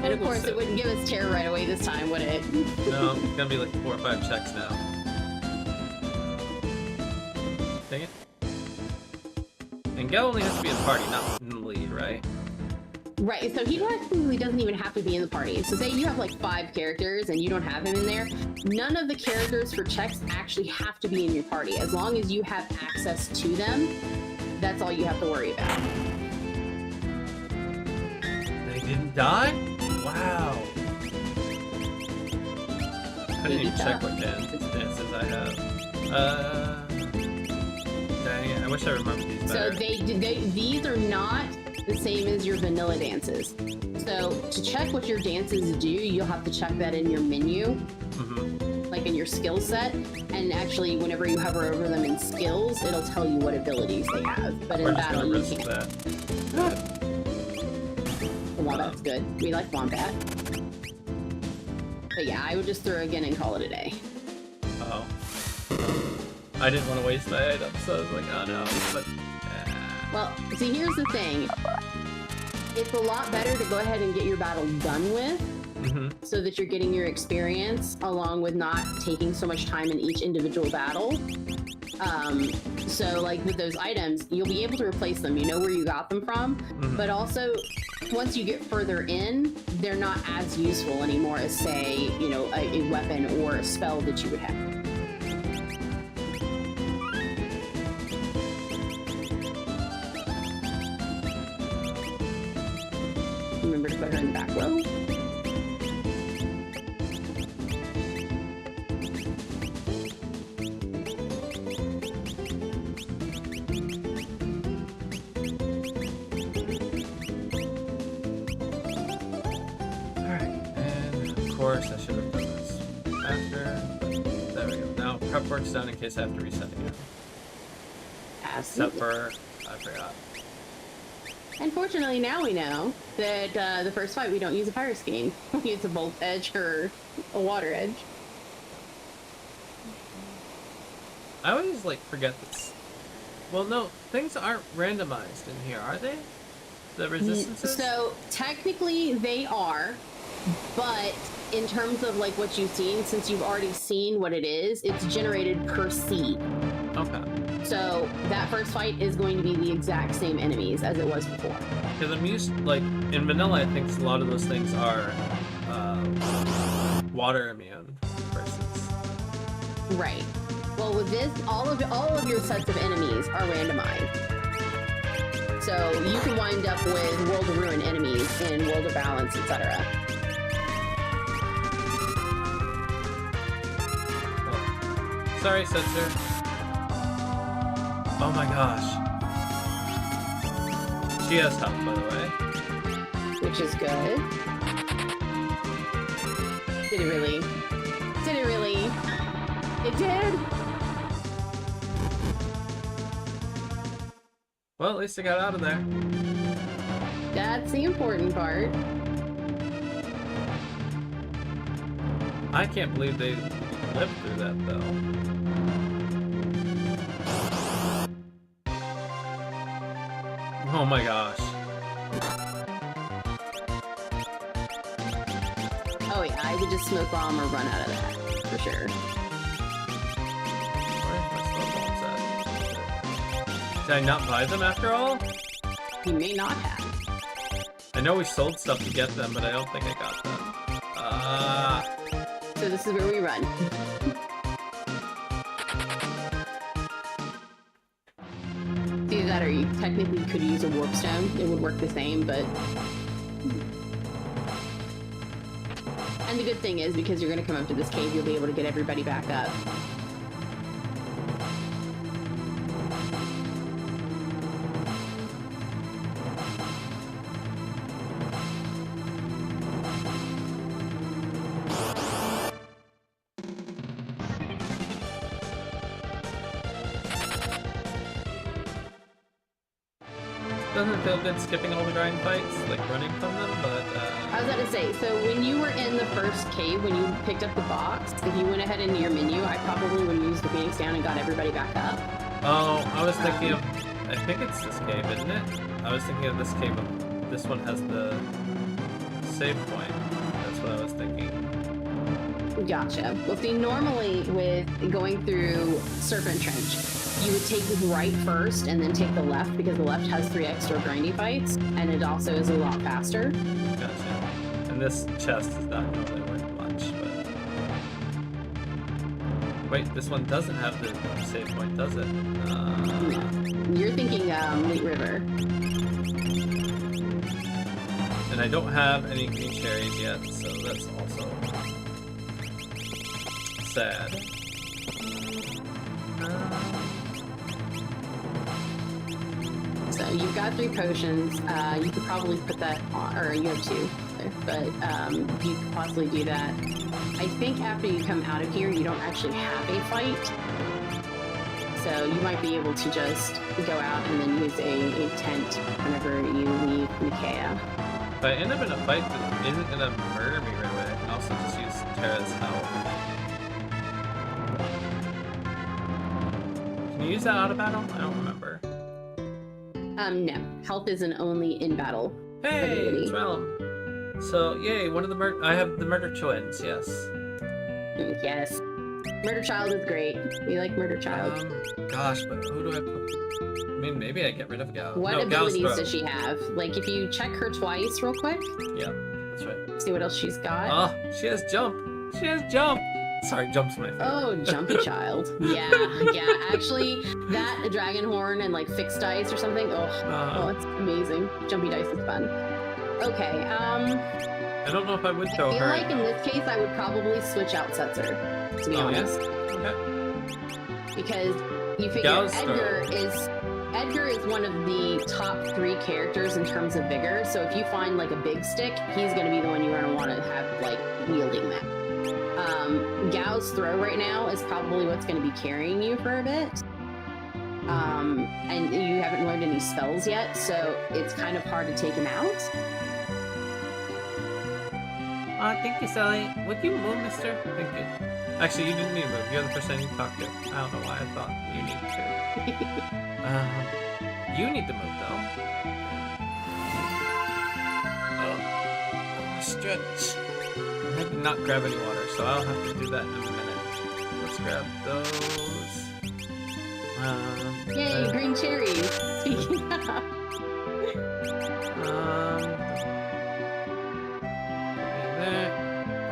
S3: And of course, it wouldn't give us terror right away this time, would it?
S1: No, it's gonna be like 4 or 5 checks now. Dang it. And Gel only has to be in the party, not in the lead, right?
S3: Right, so he actually doesn't even have to be in the party. So say you have like 5 characters and you don't have him in there, none of the characters for checks actually have to be in your party. As long as you have access to them, that's all you have to worry about.
S1: They didn't die? Wow. I didn't even check what dances I have. Dang it, I wish I remembered these
S3: So
S1: better.
S3: these are not the same as your vanilla dances. So to check what your dances do, you'll have to check that in your menu, like in your skill set. And actually, whenever you hover over them in skills, it'll tell you what abilities they have. But
S1: We're
S3: in
S1: just gonna
S3: battle, you
S1: risk
S3: can't.
S1: that.
S3: Well, that's good. We like Wombat. But yeah, I would just throw again and call it a day.
S1: Oh. I didn't want to waste my item, so I was like, oh no. But
S3: Well, see, here's the thing. It's a lot better to go ahead and get your battle done with, so that you're getting your experience along with not taking so much time in each individual battle. So like with those items, you'll be able to replace them. You know where you got them from, but also once you get further in, they're not as useful anymore as, say, you know, a weapon or a spell that you would have. Remember to put her in the back row.
S1: course, I should have done this after. But there we go. Now prep work's done in case I have to reset again. Except for, I forgot.
S3: Unfortunately, now we know that the first fight we don't use a fire scheme. We use a bolt edge or a water edge.
S1: I always like forget this. Well, no, things aren't randomized in here, are they? The resistances?
S3: So technically they are, but in terms of like what you've seen, since you've already seen what it is, it's generated per seed.
S1: Okay.
S3: So that first fight is going to be the exact same enemies as it was before.
S1: Because I'm used, like, in vanilla, I think a lot of those things are water immune, for instance.
S3: Right. Well, with this, all of your sets of enemies are randomized. So you can wind up with World of Ruin enemies in World of Balance, etc.
S1: Oh. Sorry, Sensor. Oh my gosh. She has health, by the way.
S3: Which is good. Did it really? Did it really? It did?
S1: Well, at least I got out of there.
S3: That's the important part.
S1: I can't believe they lived through that, though. Oh my gosh.
S3: Oh yeah, I would just smoke bomb or run out of that, for sure.
S1: Where's my smoke bombs at? Did I not buy them after all?
S3: You may not have.
S1: I know we sold stuff to get them, but I don't think I got them.
S3: So this is where we run. Either that or you technically could use a warp stone. It would work the same, but... And the good thing is, because you're going to come up to this cave, you'll be able to get everybody back up.
S1: Doesn't feel good skipping all the grind fights, like running from them, but
S3: I was about to say, so when you were in the first cave, when you picked up the box, if you went ahead into your menu, I probably would have used the Phoenix down and got everybody back up.
S1: oh, I was thinking of, I think it's this cave, isn't it? I was thinking of this cave, this one has the save point. That's what I was thinking.
S3: Gotcha. Well, see, normally with going through Serpent Trench, you would take the right first and then take the left because the left has 3 extra grindy fights, and it also is a lot faster.
S1: Gotcha. And this chest is not really worth much, but... Wait, this one doesn't have the save point, does it?
S3: You're thinking Lake River.
S1: And I don't have any green cherries yet, so that's also... sad.
S3: So you've got 3 potions. You could probably put that on, or you have 2 there, but you could possibly do that. I think after you come out of here, you don't actually have a fight. So you might be able to just go out and then use a tent whenever you leave Nicaea.
S1: If I end up in a fight that isn't gonna murder me right away, I can also just use Terra's health. Can you use that out of battle? I don't remember.
S3: No. Health isn't only in battle.
S1: Hey,
S3: ability.
S1: it's Realm. So, yay, one of the I have the murder twins, yes.
S3: Yes. Murder Child is great. We like Murder Child.
S1: Gosh, but who do I put? I mean, maybe I get rid of Gal.
S3: What
S1: no,
S3: abilities
S1: Gal's
S3: does she have? Like, if you check her twice real quick,
S1: Yeah, that's right.
S3: see what else she's got.
S1: Oh, she has jump. She has jump. Sorry, jump's my favorite.
S3: Oh, Jumpy Child. Yeah, yeah. Actually, that Dragon Horn and like fixed dice or something. Oh, it's amazing. Jumpy dice is fun. Okay.
S1: I don't know if I would
S3: I
S1: throw
S3: feel
S1: her.
S3: like in this case, I would probably switch out Setzer, to be
S1: Oh, yeah?
S3: honest,
S1: Okay.
S3: because you figure
S1: Gal's
S3: Edgar is one of the top 3 characters in terms of vigor. So if you find like a big stick, he's going to be the one you're going to want to have like wielding that. Gao's throw right now is probably what's going to be carrying you for a bit. And you haven't learned any spells yet, so it's kind of hard to take him out.
S1: Thank you, Sally. Would you move, mister? Thank you. Actually, you didn't need to move. You're the person I need to talk to. I don't know why I thought you needed to. You need to move, though. Oh, stretch. I did not grab any water, so I'll have to do that in a minute. Let's grab those.
S3: Yay, green cherries! Speaking of.
S1: There.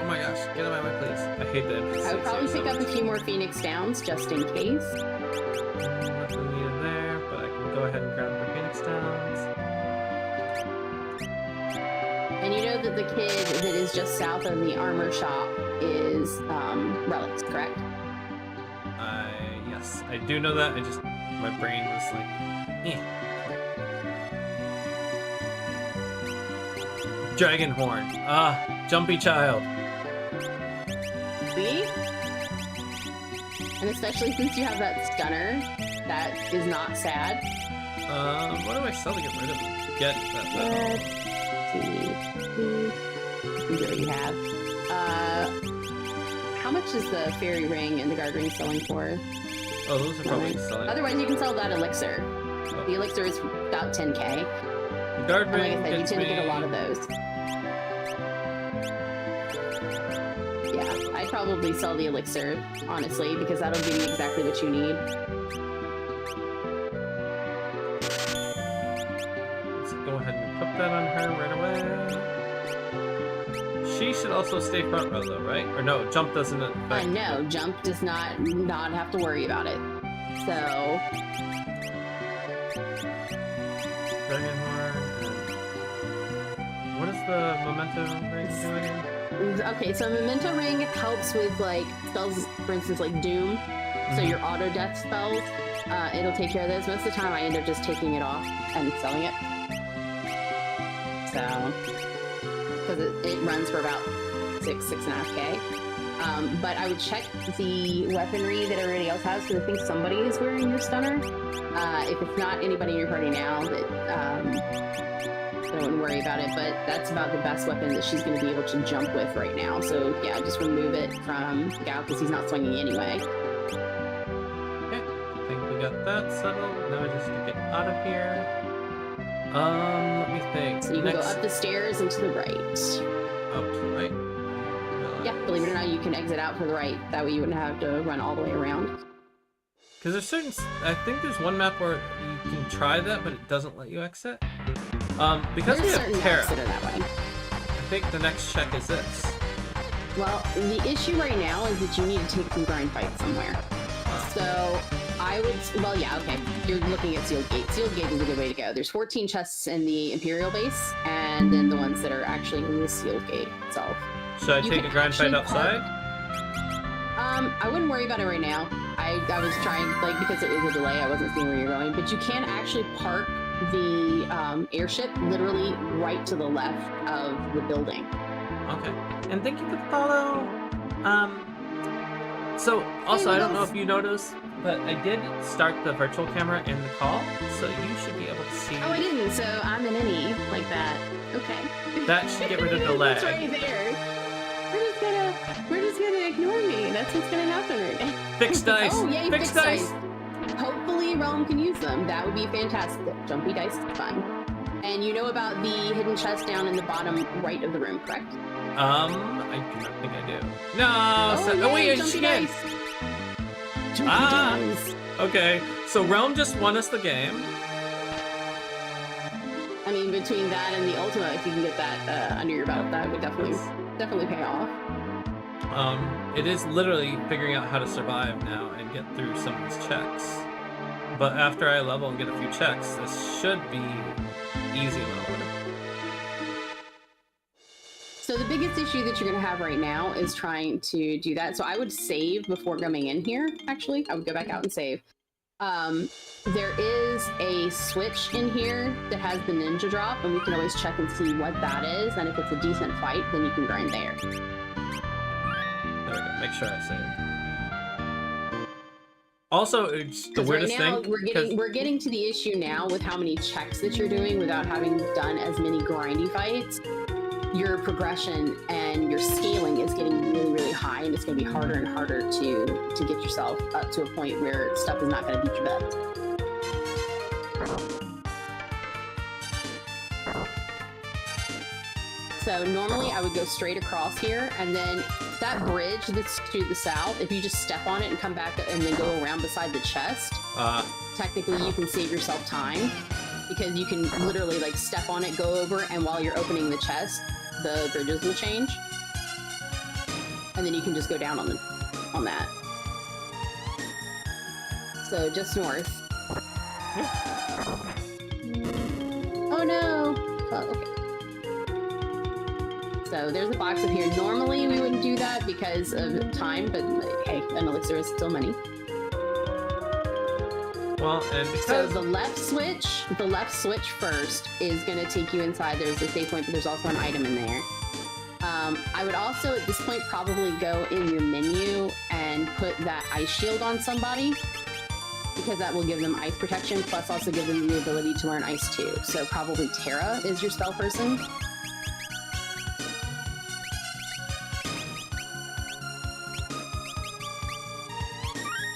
S1: Oh my gosh, get out of my way, please. I hate that.
S3: I would probably pick up a few more Phoenix Downs just in case.
S1: Nothing needed there, but I can go ahead and grab the Phoenix Downs.
S3: And you know that the kid that is just south of the armor shop is Relics, correct?
S1: Yes, I do know that. My brain was like, Dragon Horn. Jumpy Child.
S3: See? And especially since you have that stunner, that is not sad.
S1: What do I sell to get rid of it? Get that.
S3: Let's see what you have. How much is the fairy ring and the guard ring selling for?
S1: Oh, those are probably selling.
S3: Otherwise, you can sell that elixir.
S1: Oh.
S3: The elixir is about 10k.
S1: The guard
S3: And like
S1: ring
S3: I said, you
S1: gets
S3: tend to
S1: me.
S3: get a lot of those. Yeah, I'd probably sell the elixir, honestly, because that'll give you exactly what you need.
S1: Let's go ahead and put that on her right away. She should also stay front row, though, right? Or no, jump doesn't affect.
S3: No, jump does not have to worry about it. So,
S1: Dragon Horn. What is the memento ring doing?
S3: okay, so Memento Ring helps with like spells, for instance, like Doom. So your auto death spells, it'll take care of those. Most of the time, I end up just taking it off and selling it. So, because it runs for about 6.5k. But I would check the weaponry that everybody else has, because I think somebody is wearing your stunner. If it's not anybody in your party now, that I wouldn't worry about it. But that's about the best weapon that she's going to be able to jump with right now. So yeah, just remove it from Gao because he's not swinging anyway.
S1: Okay, I think we got that settled. Now I just need to get out of here. Let me think.
S3: So you can
S1: Next,
S3: go up the stairs and to the right.
S1: up to the right.
S3: Yeah, believe it or not, you can exit out for the right. That way you wouldn't have to run all the way around.
S1: Because there's certain. I think there's one map where you can try that, but it doesn't let you exit. Because
S3: There's
S1: we
S3: certain
S1: have
S3: maps
S1: Terra,
S3: that are that way.
S1: I think the next check is this.
S3: Well, the issue right now is that you need to take some grind fights somewhere. So I would, well, yeah, okay. You're looking at Sealed Gate. Sealed Gate is a good way to go. There's 14 chests in the Imperial base, and then the ones that are actually in the Sealed Gate itself.
S1: Should I
S3: You
S1: take
S3: can
S1: a grind fight
S3: actually
S1: outside?
S3: I wouldn't worry about it right now. I was trying, like, because it was a delay, I wasn't seeing where you're going. But you can actually park the airship literally right to the left of the building.
S1: Okay. And thank you for the follow. So also, I don't know if you noticed, but I did start the virtual camera in the call, so you should be able to see.
S3: Oh, I didn't, so I'm an innie like that. Okay.
S1: That should get rid of the lag.
S3: It's right there. We're just gonna ignore me. That's what's gonna happen right now.
S1: Fixed dice.
S3: Oh, yay,
S1: Fixed
S3: fixed
S1: dice.
S3: Hopefully Realm can use them. That would be fantastic. Jumpy dice is fun. And you know about the hidden chest down in the bottom right of the room, correct?
S1: I do not think I do. No.
S3: Oh,
S1: Wait,
S3: yay,
S1: she
S3: jumpy
S1: can.
S3: dice. Jumpy
S1: Ah.
S3: dice.
S1: Okay. So Realm just won us the game.
S3: I mean, between that and the Ultima, if you can get that under your belt, that would definitely pay off.
S1: It is literally figuring out how to survive now and get through some of these checks. But after I level and get a few checks, this should be easy mode.
S3: So the biggest issue that you're going to have right now is trying to do that. So I would save before coming in here, actually. I would go back out and save. There is a switch in here that has the ninja drop, and we can always check and see what that is. And if it's a decent fight, then you can grind there.
S1: There we go. Make sure I save. Also, it's the
S3: Because right
S1: weirdest
S3: now
S1: thing.
S3: we're getting to the issue now with how many checks that you're doing without having done as many grindy fights. Your progression and your scaling is getting really, really high, and it's going to be harder and harder to get yourself up to a point where stuff is not going to beat your butt. So normally I would go straight across here, and then that bridge that's to the south, if you just step on it and come back and then go around beside the chest, technically you can save yourself time, because you can literally like step on it, go over, and while you're opening the chest, the bridges will change, and then you can just go down on that. So just north. Oh no! Oh, okay. So there's a box up here. Normally we wouldn't do that because of time, but hey, an elixir is still money.
S1: Well, and
S3: So
S1: because
S3: the left switch first is going to take you inside. There's a save point, but there's also an item in there. I would also, at this point, probably go in your menu and put that ice shield on somebody, because that will give them ice protection, plus also give them the ability to learn ice too. So probably Terra is your spell person.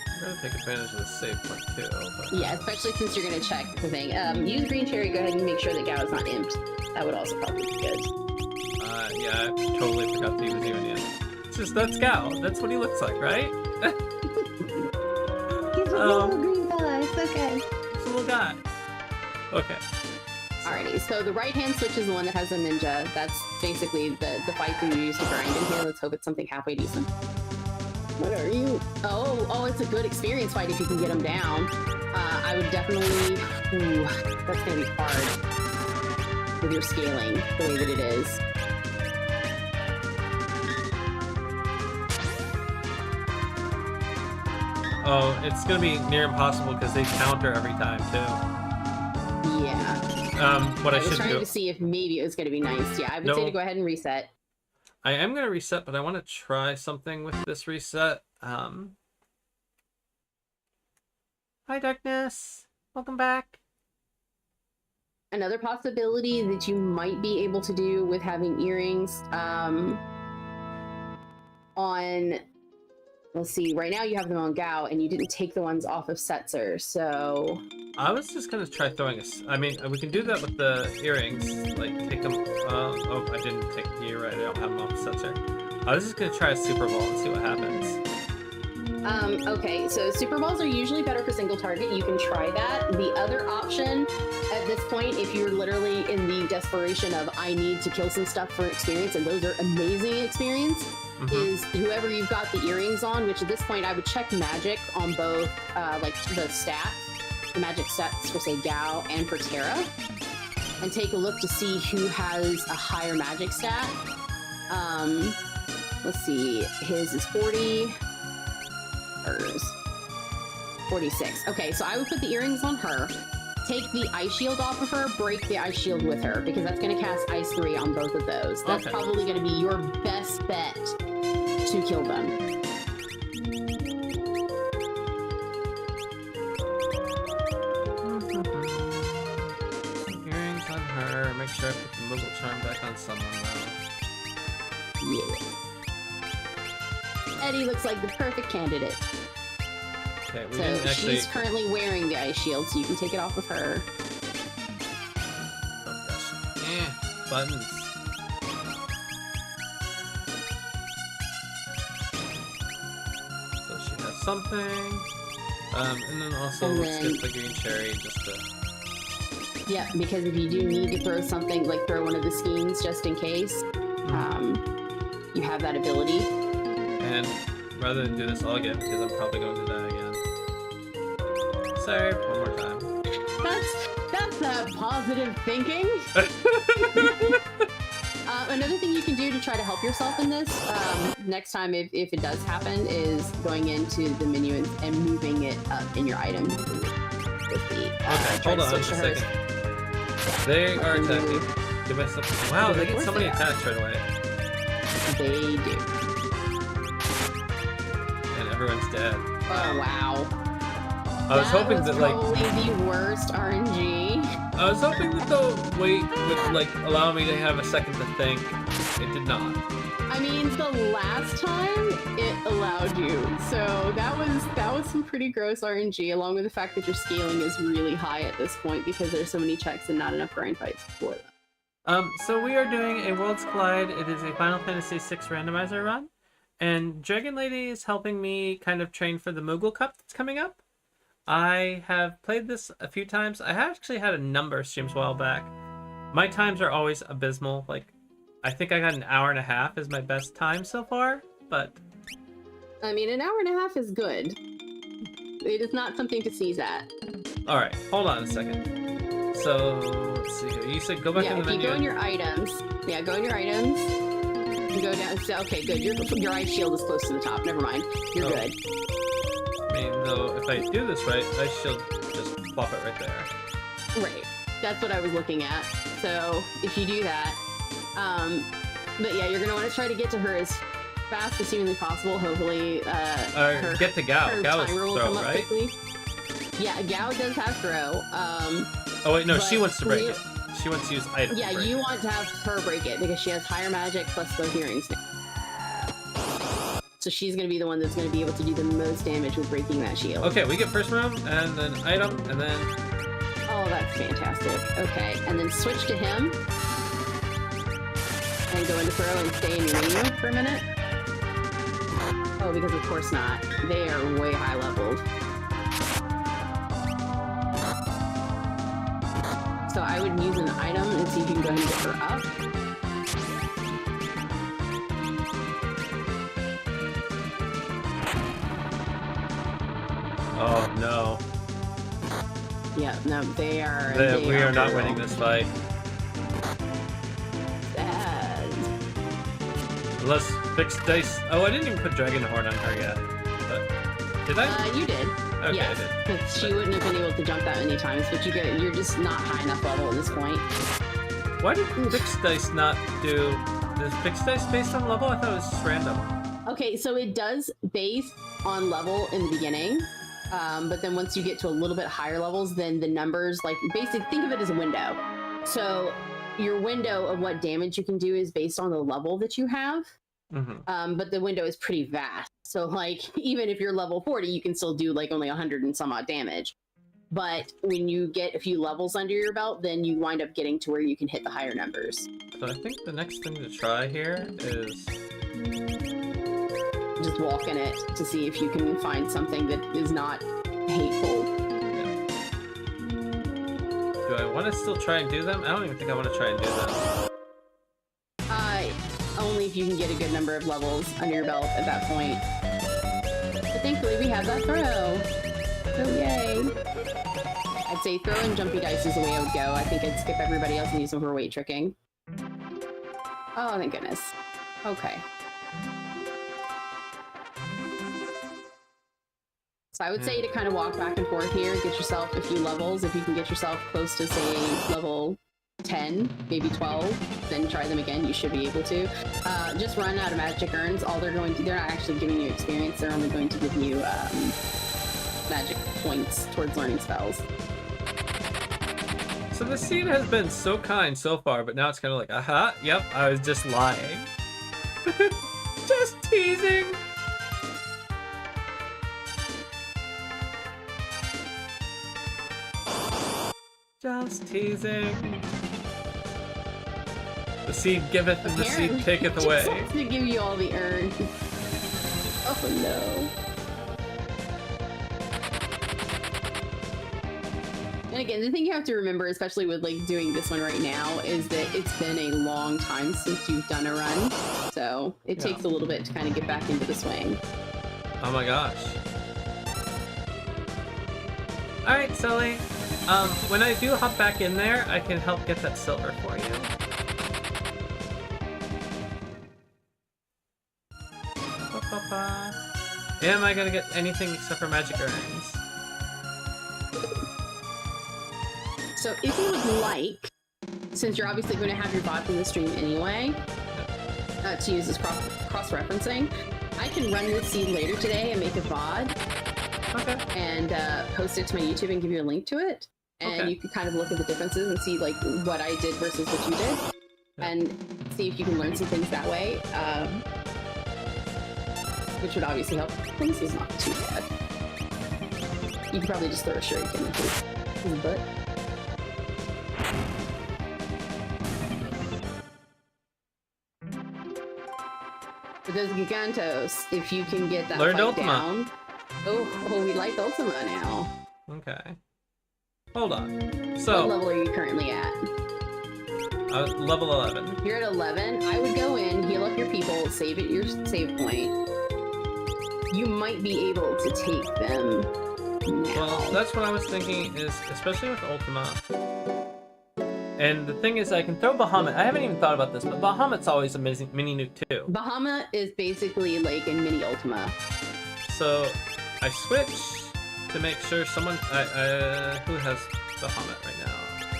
S1: I'm gonna take advantage of the save point too. But...
S3: Yeah, especially since you're going to check the thing. Use green cherry. Go ahead and make sure that Gao is not imped. That would also probably be good.
S1: Yeah, I totally forgot that he was even in. It's just, that's Gao. That's what he looks like, right?
S3: He's a little green fella. It's okay.
S1: It's a little guy. Okay.
S3: Alrighty, so the right-hand switch is the one that has the ninja. That's basically the fight that you use to grind in here. Let's hope it's something halfway decent. What are you? Oh, it's a good experience fight if you can get him down. I would definitely... Ooh, that's going to be hard with your scaling, the way that it is.
S1: Oh, it's gonna be near impossible because they counter every time too.
S3: Yeah.
S1: What I
S3: I was
S1: should
S3: trying
S1: do.
S3: to see if maybe it was going to be nice. Yeah, I would say to go ahead and reset.
S1: I am gonna reset, but I want to try something with this reset. Hi, Darkness. Welcome back.
S3: Another possibility that you might be able to do with having earrings on... Let's see, right now you have them on Gao, and you didn't take the ones off of Setzer, so...
S1: I was just gonna try throwing I mean, we can do that with the earrings. Like, take them... oh, I didn't take... You're right, I don't have them off the Setzer. I was just gonna try a Super Ball and see what happens.
S3: Okay, so Super Balls are usually better for single target. You can try that. The other option at this point, if you're literally in the desperation of, I need to kill some stuff for experience, and those are amazing experience, is whoever you've got the earrings on, which at this point I would check magic on both, like the stats, the magic stats for, say, Gao and for Terra, and take a look to see who has a higher magic stat. Let's see, his is 40, hers 46. Okay, so I would put the earrings on her, take the ice shield off of her, break the ice shield with her, because that's going to cast Ice 3 on both of those. That's
S1: Okay.
S3: probably going to be your best bet to kill them.
S1: Earrings on her. Make sure I put the Moogle charm back on someone though.
S3: Yeah. Eddie looks like the perfect candidate.
S1: Okay, we
S3: So
S1: didn't actually.
S3: she's currently wearing the ice shield, so you can take it off of her.
S1: Oh gosh. Buttons. So she has something. And then also
S3: And
S1: let's
S3: then-
S1: get the green cherry just to.
S3: Yeah, because if you do need to throw something, like throw one of the skeins just in case, you have that ability.
S1: And rather than do this all again, because I'm probably going to die again. Sorry, one more time.
S3: That's that positive thinking. Another thing you can do to try to help yourself in this, next time if it does happen, is going into the menu and moving it up in your item. With the,
S1: Okay,
S3: try
S1: hold
S3: to
S1: on
S3: switch
S1: just a
S3: to hers.
S1: second. They are attacking. Give myself. Wow, they get so many attacks right away.
S3: They do.
S1: And everyone's dead.
S3: Oh wow.
S1: I was hoping that, like.
S3: probably the worst RNG.
S1: I was hoping that the wait would, like, allow me to have a second to think. It did not.
S3: I mean, the last time it allowed you, so that was some pretty gross RNG. Along with the fact that your scaling is really high at this point because there's so many checks and not enough grind fights for them.
S1: So we are doing a Worlds Collide. It is a Final Fantasy VI randomizer run. And Dragon Lady is helping me kind of train for the Moogle Cup that's coming up. I have played this a few times. I have actually had a number of streams a while back. My times are always abysmal. Like, I think I got an hour and a half is my best time so far, but...
S3: I mean, an hour and a half is good. It is not something to sneeze at.
S1: Alright, hold on a second. So, let's see here. You said go back
S3: Yeah,
S1: to the
S3: if you
S1: menu.
S3: go in your items, go in your items, and go down. So, okay, good. Your ice shield is close to the top. Never mind. You're
S1: Oh.
S3: good.
S1: I mean, though, if I do this right, I should just plop it right there.
S3: Right. That's what I was looking at. So if you do that, but yeah, you're gonna want to try to get to her as fast as humanly possible. Hopefully, her,
S1: Get to Gao.
S3: her
S1: Gao is
S3: timer will
S1: throw,
S3: come up
S1: right?
S3: quickly. Yeah, Gao does have throw.
S1: Oh wait, no, she
S3: but
S1: wants to break
S3: we-
S1: it. She wants to use items.
S3: Yeah,
S1: to break
S3: you
S1: it.
S3: want to have her break it because she has higher magic plus both earrings. So she's gonna be the one that's gonna be able to do the most damage with breaking that shield.
S1: Okay, we get first room, and then item, and then...
S3: Oh, that's fantastic. Okay, and then switch to him. And go into throw and stay in your menu for a minute. Oh, because of course not. They are way high leveled. So I would use an item and see if you can go ahead and get her up.
S1: Oh, no.
S3: Yeah, no, they are.
S1: We are not
S3: brutal.
S1: winning this fight.
S3: Sad.
S1: Unless fixed dice... Oh, I didn't even put Dragon Horn on her yet. But... Did I?
S3: You did.
S1: Okay,
S3: Yes,
S1: I did.
S3: because she wouldn't have been able to jump that many times, but you're just not high enough level at this point.
S1: Why did fixed dice not do... Is fixed dice based on level? I thought it was just random.
S3: Okay, so it does base on level in the beginning, but then once you get to a little bit higher levels, then the numbers, like, basically, think of it as a window. So your window of what damage you can do is based on the level that you have, but the window is pretty vast. So, like, even if you're level 40, you can still do, like, only 100 and some odd damage. But when you get a few levels under your belt, then you wind up getting to where you can hit the higher numbers.
S1: So I think the next thing to try here is...
S3: Just walk in it to see if you can find something that is not hateful.
S1: Do I want to still try and do them? I don't even think I want to try and do them.
S3: Only if you can get a good number of levels under your belt at that point. But thankfully we have that throw. So yay. I'd say throw and jumpy dice is the way I would go. I think I'd skip everybody else and use them for weight tricking. Oh, thank goodness. Okay. So I would say to kind of walk back and forth here, get yourself a few levels. If you can get yourself close to, say, level 10, maybe 12, then try them again. You should be able to. Just run out of magic urns. All they're going to, they're not actually giving you experience. They're only going to give you magic points towards learning spells.
S1: So the scene has been so kind so far, but now it's kind of like, aha, yep, I was just lying. Just teasing. Just teasing. The seed giveth and the seed taketh
S3: Just
S1: away.
S3: wants to give you all the urns. Oh no. And again, the thing you have to remember, especially with like doing this one right now, is that it's been a long time since you've done a run. So it takes a little bit to kind of get back into the swing.
S1: Oh my gosh. Alright, Sully. When I do hop back in there, I can help get that silver for you. Am I gonna get anything except for magic urns?
S3: So if you would like, since you're obviously going to have your VOD from the stream anyway, to use as cross-referencing, I can run this seed later today and make a VOD.
S1: Okay.
S3: And post it to my YouTube and give you a link to it. And
S1: Okay.
S3: you can kind of look at the differences and see like what I did versus what you did.
S1: Yeah.
S3: And see if you can learn some things that way. Which would obviously help. This is not too bad. You can probably just throw a shuriken into his butt. For those Gigantos, if you can get that
S1: Learned
S3: fight
S1: Ultima.
S3: down. Oh, we like Ultima now.
S1: Okay. Hold on.
S3: What
S1: So,
S3: level are you currently at?
S1: level 11.
S3: You're at 11. I would go in, heal up your people, save at your save point. You might be able to take them now.
S1: Well, that's what I was thinking, is especially with Ultima. And the thing is, I can throw Bahamut. I haven't even thought about this, but Bahamut's always a mini nuke too.
S3: Bahamut is basically like a mini Ultima.
S1: So I switch to make sure someone. Who has Bahamut right now?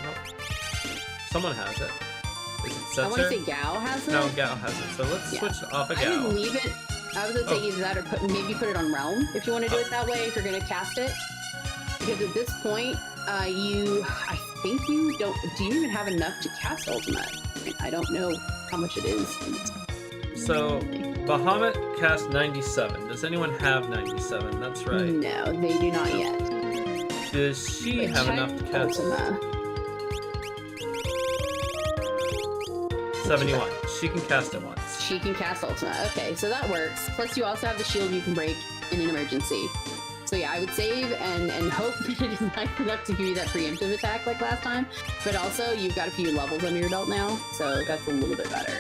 S1: Nope. Someone has it. Is it
S3: I want to
S1: Setzer?
S3: say Gao has it.
S1: No, Gao has it. So let's
S3: Yeah.
S1: switch off of
S3: I
S1: Gao.
S3: would leave it. I was gonna say either that or maybe put it on Realm if you want to do it that way. If you're gonna cast it, because at this point, I think you don't. Do you even have enough to cast Ultimate? I don't know how much it is.
S1: So Bahamut cast 97. Does anyone have 97? That's right.
S3: No, they do not yet.
S1: Does she
S3: Wait,
S1: have
S3: check
S1: enough to cast?
S3: Ultima.
S1: 71. She can cast it once.
S3: She can cast Ultima. Okay, so that works. Plus, you also have the shield you can break in an emergency. So yeah, I would save and hope that it is nice enough to give you that preemptive attack like last time. But also, you've got a few levels under your belt now, so that's a little bit better.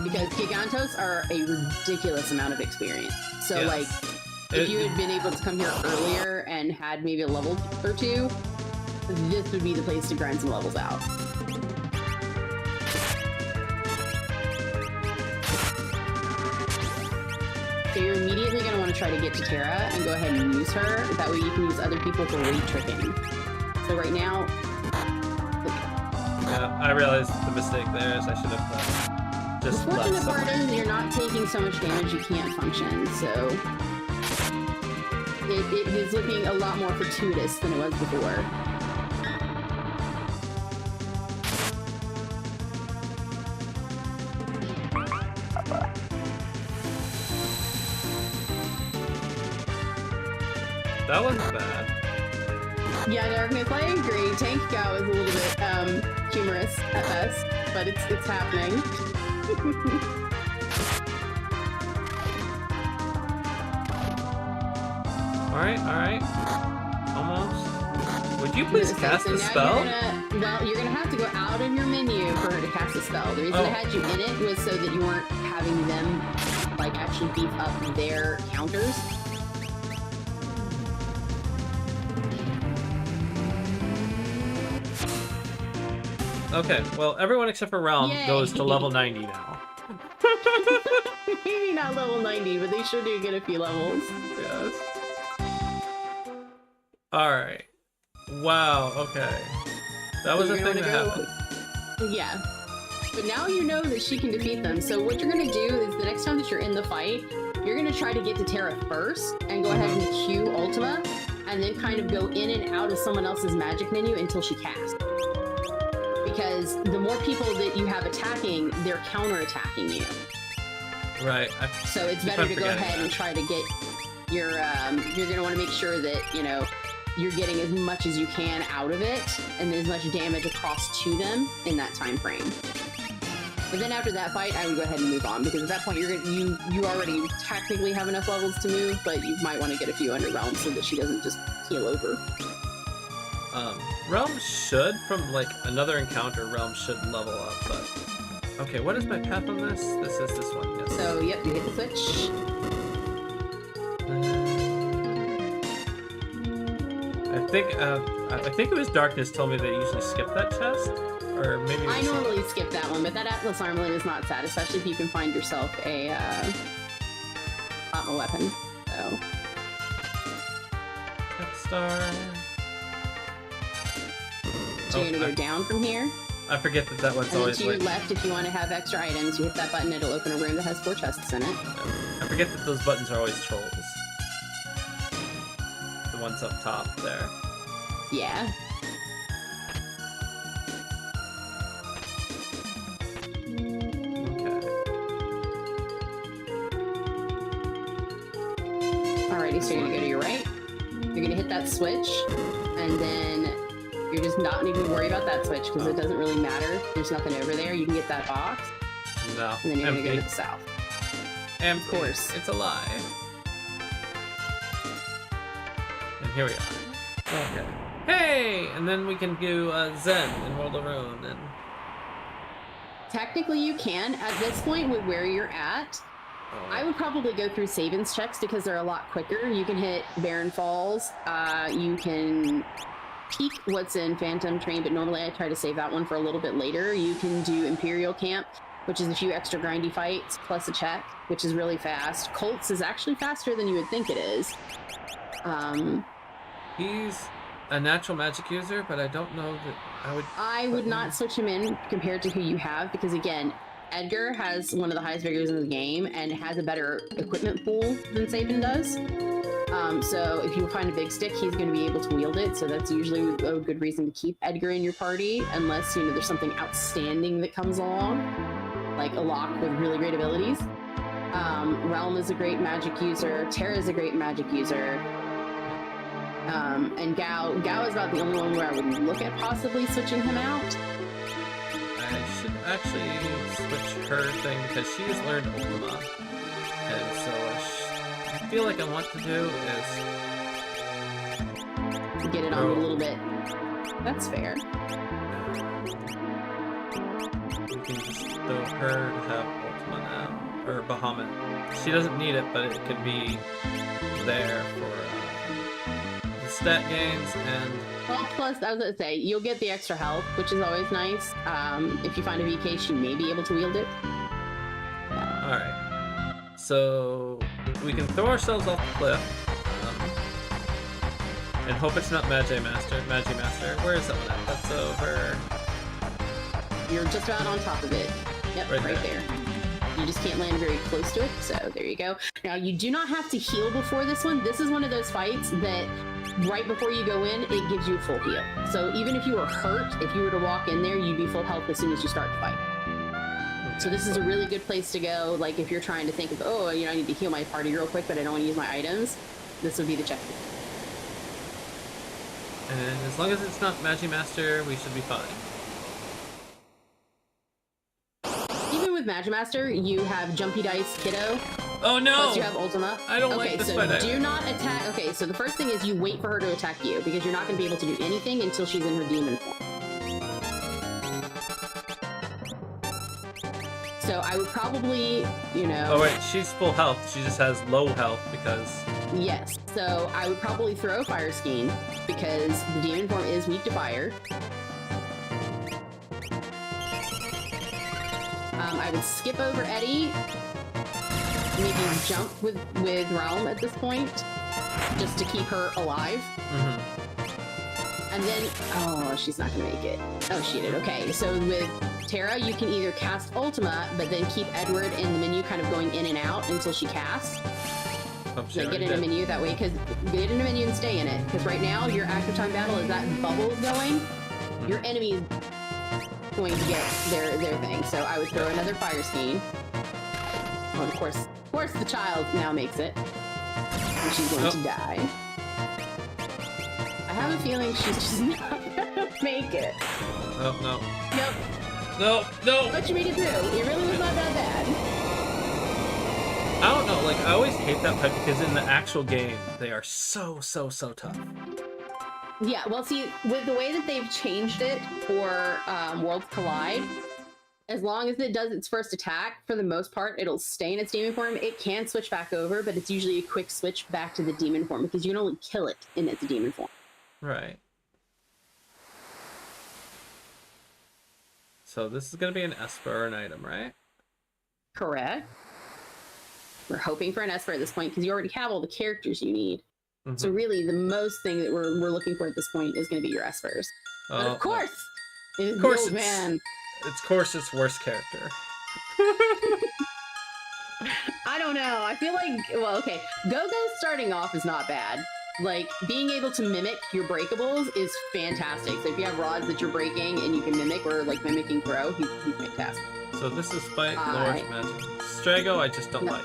S3: Because Gigantos are a ridiculous amount of experience. So
S1: Yes.
S3: like, if you had been able to come here earlier and had maybe a level or two, this would be the place to grind some levels out. So you're immediately going to want to try to get to Terra and go ahead and use her. That way you can use other people for weight tricking. So right now...
S1: Yeah, I realized the mistake there is I should have just
S3: The
S1: left
S3: fortunate part
S1: someone.
S3: is you're not taking so much damage you can't function, so... It is looking a lot more fortuitous than it was before.
S1: That wasn't bad.
S3: Yeah, Darkness, I agree. Tank Gao is a little bit humorous at best, but it's happening.
S1: Alright. Almost. Would you please cast
S3: So
S1: the
S3: now
S1: spell?
S3: you're gonna have to go out of your menu for her to cast a spell. The reason I had you in it was so that you weren't having them like actually beef up their counters.
S1: Okay, well, everyone except for Realm
S3: Yay.
S1: goes to level 90 now.
S3: Maybe not level 90, but they sure do get a few levels.
S1: Yes. Alright. Wow, okay. That was
S3: So
S1: a
S3: you're
S1: thing
S3: gonna
S1: that
S3: go-
S1: happened.
S3: Yeah. But now you know that she can defeat them. So what you're gonna do is the next time that you're in the fight, you're gonna try to get to Terra first and go ahead and cue Ultima, and then kind of go in and out of someone else's magic menu until she casts. Because the more people that you have attacking, they're counter-attacking you.
S1: Right.
S3: So it's
S1: Keep
S3: better
S1: on
S3: to go
S1: forgetting
S3: ahead
S1: that.
S3: and try to get your, you're gonna wanna make sure that, you know, you're getting as much as you can out of it and as much damage across to them in that time frame. But then after that fight, I would go ahead and move on, because at that point you already technically have enough levels to move, but you might want to get a few under realms so that she doesn't just keel over.
S1: Realm should, from like another encounter, Realm should level up, but... Okay, what is my path on this? This is this one, yes.
S3: So, yep, you hit the switch.
S1: I think it was Darkness told me they usually skip that chest, or maybe...
S3: I normally skip that one, but that Atlas Armlet is not sad, especially if you can find yourself a weapon. So,
S1: Star...
S3: so you're gonna go down from here,
S1: I forget that one's
S3: and then
S1: always
S3: to your
S1: like...
S3: left, if you want to have extra items, you hit that button, it'll open a room that has 4 chests in it.
S1: I forget that those buttons are always trolls. The ones up top there.
S3: Yeah.
S1: Okay.
S3: Alrighty, so you're gonna go to your right. You're gonna hit that switch, and then you're just not even worry about that switch because it doesn't really matter. There's nothing over there. You can get that box,
S1: No.
S3: and then you're gonna go to
S1: Empty.
S3: the south.
S1: Empty.
S3: Of course.
S1: It's a lie. And here we are. Okay. Hey! And then we can do Zen in World of Ruin. And...
S3: Technically, you can at this point with where you're at. I would probably go through Saban's checks because they're a lot quicker. You can hit Barren Falls. You can peek what's in Phantom Train, but normally I try to save that one for a little bit later. You can do Imperial Camp, which is a few extra grindy fights plus a check, which is really fast. Colts is actually faster than you would think it is.
S1: He's a natural magic user, but I don't know that
S3: I would not switch him in compared to who you have, because again, Edgar has one of the highest vigors in the game and has a better equipment pool than Saban does. So if you find a big stick, he's going to be able to wield it. So that's usually a good reason to keep Edgar in your party, unless you know there's something outstanding that comes along, like a lock with really great abilities. Realm is a great magic user. Terra is a great magic user. And Gao is about the only one where I would look at possibly switching him out.
S1: I should actually switch her thing because she has learned Ultima. And so I feel like I want to do is...
S3: Get it on a little bit. That's fair.
S1: We can just throw her to have Ultima now. Or Bahamut. She doesn't need it, but it could be there for the stat gains and...
S3: Well, plus, I was going to say, you'll get the extra health, which is always nice. If you find a VK, she may be able to wield it.
S1: Alright. So, we can throw ourselves off the cliff. And hope it's not Magi Master. Where is that one at? That's over...
S3: You're just about on top of it. Yep,
S1: Right
S3: right
S1: there.
S3: there. You just can't land very close to it, so there you go. Now, you do not have to heal before this one. This is one of those fights that right before you go in, it gives you a full heal. So even if you were hurt, if you were to walk in there, you'd be full health as soon as you start the fight. So this is a really good place to go. Like if you're trying to think of, oh, you know, I need to heal my party real quick, but I don't want to use my items. This would be the check.
S1: And as long as it's not Magi Master, we should be fine.
S3: Even with Magimaster, you have Jumpy Dice Kiddo.
S1: Oh no!
S3: Plus you have Ultima.
S1: I don't like this
S3: so
S1: fight
S3: do
S1: either.
S3: not attack. Okay, so the first thing is you wait for her to attack you, because you're not going to be able to do anything until she's in her demon form. So I would probably, you know...
S1: Oh wait, she's full health. She just has low health because...
S3: Yes, so I would probably throw Fire Skein, because the demon form is weak to fire. I would skip over Eddie, maybe jump with Realm at this point, just to keep her alive. And then, oh, she's not gonna make it. Oh, she did. Okay, so with Terra, you can either cast Ultima, but then keep Edward in the menu, kind of going in and out until she casts.
S1: Oh,
S3: So get in a menu that way, because get in a menu and stay in it. Because right now, your active time battle is that bubble going. Your enemy is going to get their thing. So I would throw another fire scheme. Oh, of course, the child now makes it, and she's going to die. I have a feeling she's just not gonna make it.
S1: Oh, no.
S3: Nope.
S1: No!
S3: But you made it through. It really was not that bad.
S1: I don't know, like, I always hate that fight because in the actual game, they are so tough.
S3: Yeah, well, see, with the way that they've changed it for Worlds Collide, as long as it does its first attack, for the most part, it'll stay in its demon form. It can switch back over, but it's usually a quick switch back to the demon form because you can only kill it in its demon form.
S1: Right. So this is going to be an Esper or an item, right?
S3: Correct. We're hoping for an Esper at this point because you already have all the characters you need. So really, the most thing that we're looking for at this point is going to be your Espers. But of course, it is the old man.
S1: Of course, it's worst character.
S3: I don't know. I feel like, well, okay, Go-Go starting off is not bad. Like, being able to mimic your breakables is fantastic. So if you have rods that you're breaking and you can mimic, or like mimicking throw, he's fantastic.
S1: So this is Fight Lord's Magic. Strago, I just don't like.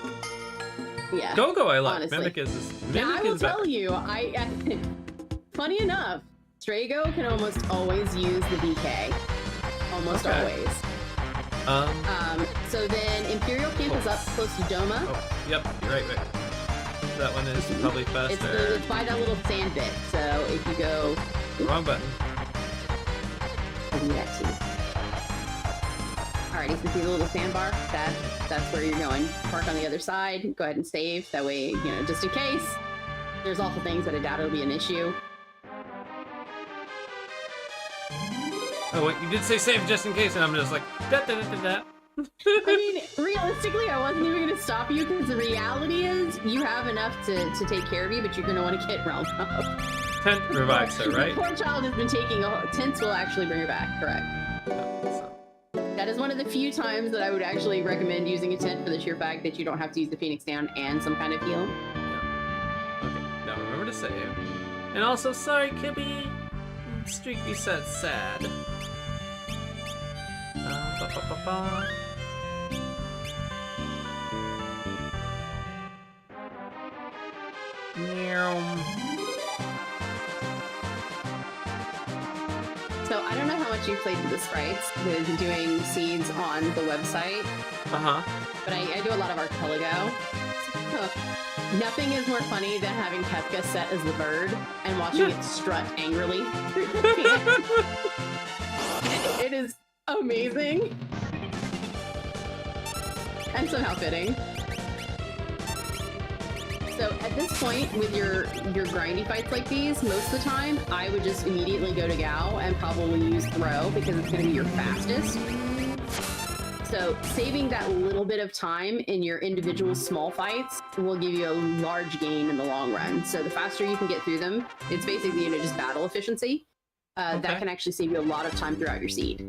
S3: Yeah.
S1: Go-Go, I like.
S3: Honestly.
S1: Mimic is
S3: Now, I will
S1: better.
S3: tell you, funny enough, Strago can almost always use the VK. Almost always. So then Imperial Camp is up close to Doma.
S1: Oh, yep, right. That one is probably faster.
S3: It's by that little sand bit. So if you go...
S1: Wrong button.
S3: I'll do that too. Alright, you can see the little sandbar. That's where you're going. Park on the other side. Go ahead and save. That way, you know, just in case. There's awful things, but I doubt it'll be an issue.
S1: Oh wait, you did say save just in case, and I'm just like, da.
S3: I mean, realistically, I wasn't even going to stop you because the reality is you have enough to take care of you, but you're going to want to get Realm up.
S1: Tent revives her, right?
S3: The poor child has been taking Tents will actually bring her back, correct. That is one of the few times that I would actually recommend using a tent for the sheer fact that you don't have to use the Phoenix down and some kind of heal.
S1: Yeah. Okay, now remember to save. And also, sorry, Kibby. Streak reset sad. Ba-ba-ba-ba.
S3: So I don't know how much you played with the sprites with doing seeds on the website, but I do a lot of archipelago. Nothing is more funny than having Kefka set as the bird and watching it strut angrily through the camp. It is amazing and somehow fitting. So at this point, with your grindy fights like these, most of the time, I would just immediately go to Gao and probably use Throw because it's going to be your fastest. So saving that little bit of time in your individual small fights will give you a large gain in the long run. So the faster you can get through them, it's basically, you know, just battle efficiency. That can actually save you a lot of time throughout your seed.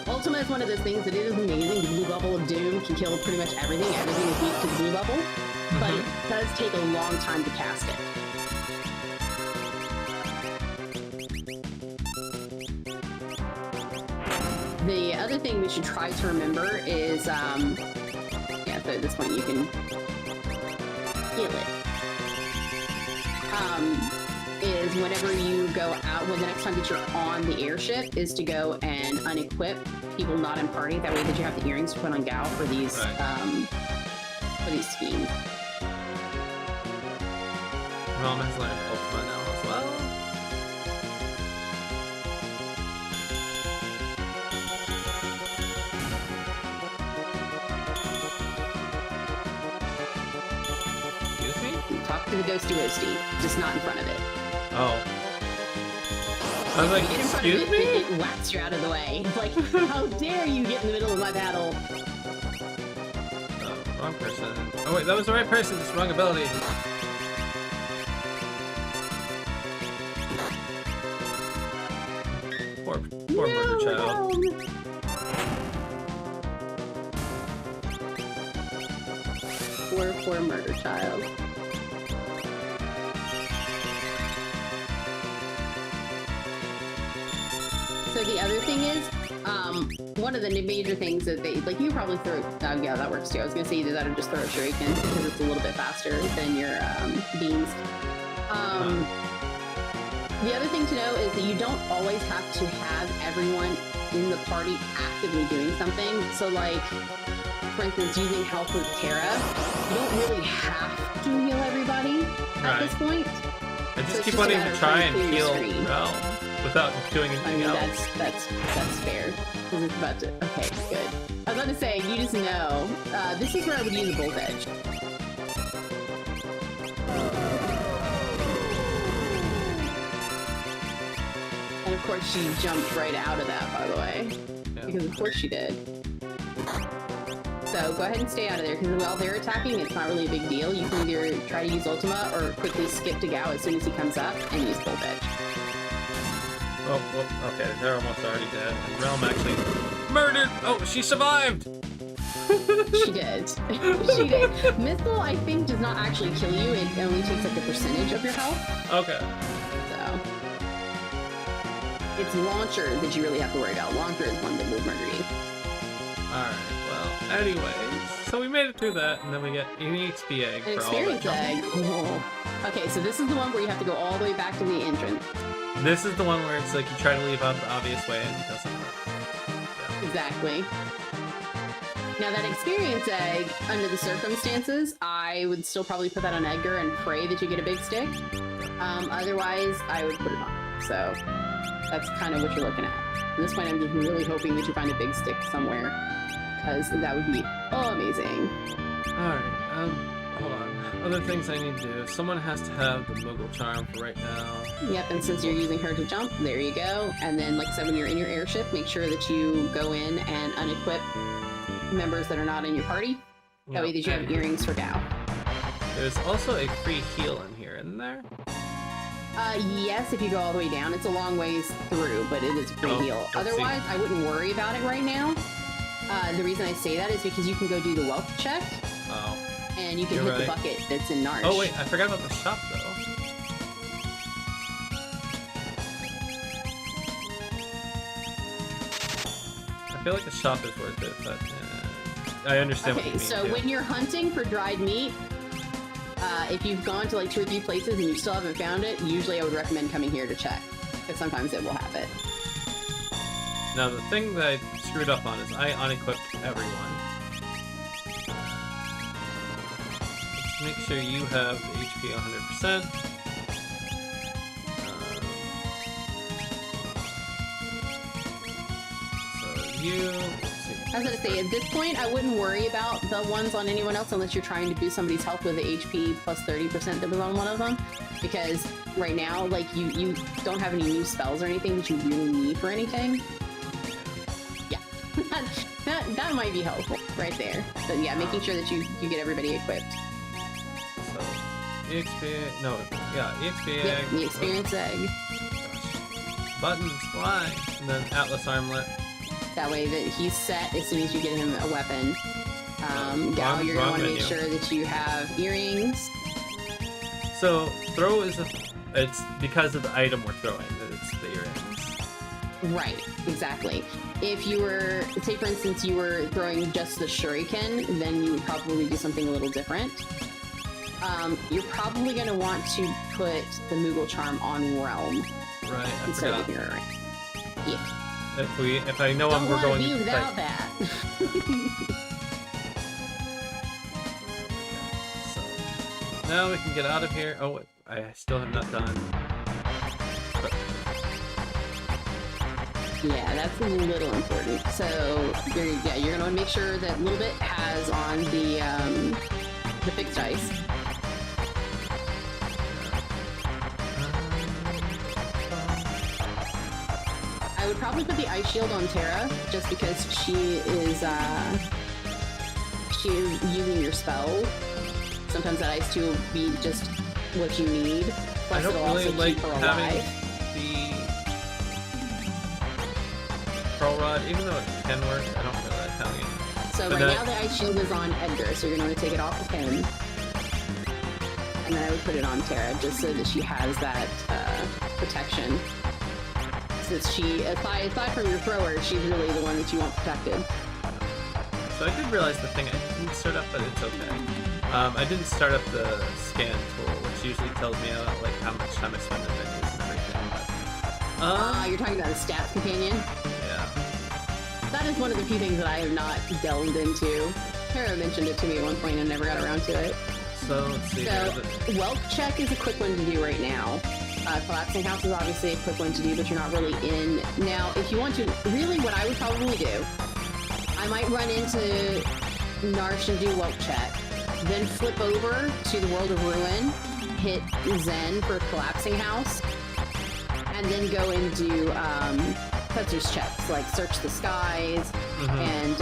S3: Ultima is one of those things that it is amazing. The blue bubble of Doom can kill pretty much everything. Everything is weak to the blue bubble, but it does take a long time to cast it. The other thing we should try to remember is, yeah, so at this point you can heal it. Is whenever you go out, when the next time that you're on the airship, is to go and unequip people not in party. That way that you have the earrings to put on Gao for these, for these schemes.
S1: Realm has learned Ultima now as well. Excuse me?
S3: Talk to the ghosty roasty, just not in front of it.
S1: Oh. I was like,
S3: Get in front of
S1: excuse
S3: it,
S1: me?
S3: it whacks you out of the way. It's like, how dare you get in the middle of my battle?
S1: Oh, wrong person. Oh wait, that was the right person, just wrong ability. Poor murder child.
S3: Poor murder child. So the other thing is, one of the major things that they, like, you probably throw, yeah, that works too. I was gonna say either that or just throw a shuriken because it's a little bit faster than your beams. The other thing to know is that you don't always have to have everyone in the party actively doing something. So like, for instance, using health with Terra, you don't really have to heal everybody at this point.
S1: I just
S3: So it's
S1: keep
S3: just a
S1: wanting
S3: matter
S1: to
S3: of
S1: try
S3: trying to
S1: and
S3: clear your
S1: heal
S3: screen.
S1: Realm without doing
S3: I
S1: anything
S3: mean,
S1: else.
S3: that's fair. Because it's about to, okay, good. I was about to say, you just know, this is where I would use a Bolt Edge. And of course she jumped right out of that, by the way.
S1: Yeah.
S3: Because of course she did. So go ahead and stay out of there, because while they're attacking, it's not really a big deal. You can either try to use Ultima or quickly skip to Gao as soon as he comes up and use Bolt Edge.
S1: Oh, well, okay, they're almost already dead. Realm actually murdered! Oh, she survived!
S3: She did. She did. Missile, I think, does not actually kill you. It only takes like a percentage of your health.
S1: Okay.
S3: So it's launcher that you really have to worry about. Launcher is one that will murder you.
S1: Alright, well, anyways. So we made it through that, and then we get an EXP egg
S3: An
S1: for all that
S3: experience
S1: jumping.
S3: egg. Oh. Okay, so this is the one where you have to go all the way back to the entrance.
S1: This is the one where it's like you try to leave out the obvious way and it doesn't work.
S3: Exactly. Now that experience egg, under the circumstances, I would still probably put that on Edgar and pray that you get a big stick. Otherwise, I would put it on. So that's kind of what you're looking at. At this point, I'm just really hoping that you find a big stick somewhere, because that would be amazing.
S1: Alright, hold on. Other things I need to do. Someone has to have the Moogle Charm for right now.
S3: Yep, and since you're using her to jump, there you go. And then, like I said, when you're in your airship, make sure that you go in and unequip members that are not in your party. That way that you have earrings for Gao.
S1: There's also a free heal in here, isn't there?
S3: Yes, if you go all the way down. It's a long ways through, but it is a free heal.
S1: let's see.
S3: Otherwise, I wouldn't worry about it right now. The reason I say that is because you can go do the wealth check,
S1: Oh.
S3: and you can
S1: You're
S3: hit
S1: right.
S3: the bucket that's in Narsh.
S1: Oh wait, I forgot about the shop though. I feel like the shop is worth it, but I understand what you
S3: Okay,
S1: mean.
S3: so
S1: too.
S3: when you're hunting for dried meat, if you've gone to like 2 or 3 places and you still haven't found it, usually I would recommend coming here to check, because sometimes it will have it.
S1: Now the thing that I screwed up on is I unequipped everyone. Let's make sure you have the HP 100%. So you. Let's see.
S3: I was gonna say, at this point, I wouldn't worry about the ones on anyone else unless you're trying to boost somebody's health with the HP plus 30% that was on one of them. Because right now, like, you don't have any new spells or anything that you really need for anything. Yeah. that might be helpful right there. So yeah, making sure that you get everybody equipped.
S1: So EXP. No, yeah, EXP
S3: Yep,
S1: egg.
S3: the experience egg.
S1: Buttons, fly, and then Atlas armlet.
S3: That way that he's set as soon as you get him a weapon. Gao,
S1: Wrong-
S3: you're
S1: wrong
S3: gonna want to make
S1: menu.
S3: sure that you have earrings.
S1: So throw is it's because of the item we're throwing that it's the earrings.
S3: Right, exactly. If you were, say for instance, you were throwing just the shuriken, then you would probably do something a little different. You're probably going to want to put the Moogle Charm on Realm
S1: Right, I
S3: instead
S1: forgot.
S3: of your ring. Yeah.
S1: If I know
S3: Don't
S1: we're
S3: want to
S1: going
S3: be
S1: to
S3: without
S1: fight.
S3: that.
S1: So now we can get out of here. Oh, wait, I still have not done.
S3: Yeah, that's a little important. So you're gonna want to make sure that Little Bit has on the fixed ice. would probably put the ice shield on Terra, just because she is using your spell. Sometimes that ice too will be just what you need. Plus,
S1: I don't
S3: it'll
S1: really
S3: also
S1: like
S3: keep her
S1: having
S3: alive.
S1: the Pearl Rod, even though it can work. I don't really like having it.
S3: So
S1: But
S3: right
S1: that-
S3: now the ice shield is on Edgar, so you're going to take it off of him. And then I would put it on Terra, just so that she has that protection. Since she, aside from your thrower, she's really the one that you want protected.
S1: So I did realize the thing I didn't start up, but it's okay. I didn't start up the scan tool, which usually tells me about like how much time I spend in menus and everything. But,
S3: You're talking about a stats companion?
S1: yeah.
S3: That is one of the few things that I have not delved into. Terra mentioned it to me at one point and never got around to it.
S1: So let's see.
S3: So,
S1: here.
S3: Wealth Check is a quick one to do right now. Collapsing House is obviously a quick one to do, but you're not really in. Now, if you want to, really what I would probably do, I might run into Narsh and do Wealth Check, then flip over to the World of Ruin, hit Zen for Collapsing House, and then go and do Fetzer's checks, like Search the Skies and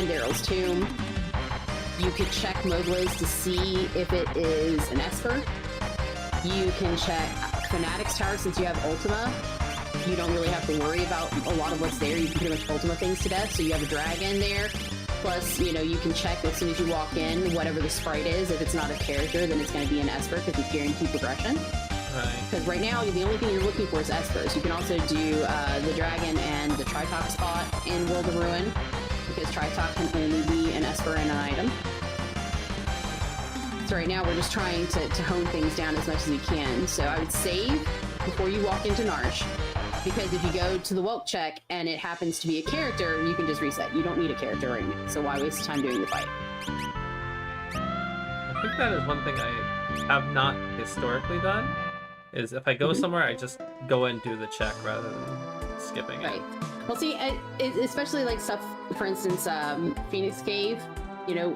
S3: Daryl's Tomb. You could check Mogla's to see if it is an Esper. You can check Fanatic's Tower since you have Ultima. You don't really have to worry about a lot of what's there. You can pretty much Ultima things to death, so you have a dragon there. Plus, you know, you can check as soon as you walk in, whatever the sprite is. If it's not a character, then it's going to be an Esper because it's guaranteed progression.
S1: Right.
S3: Because right now, the only thing you're looking for is Espers. You can also do the dragon and the Tritok spot in World of Ruin, because Tritok can only be an Esper and an item. So right now we're just trying to hone things down as much as we can. So I would save before you walk into Narsh, because if you go to the Welk check and it happens to be a character, you can just reset. You don't need a character right now, so why waste time doing the fight?
S1: I think that is one thing I have not historically done, is if I go somewhere, I just go and do the check rather than skipping
S3: Right.
S1: it.
S3: Well, see, especially like stuff, for instance, Phoenix Cave, you know,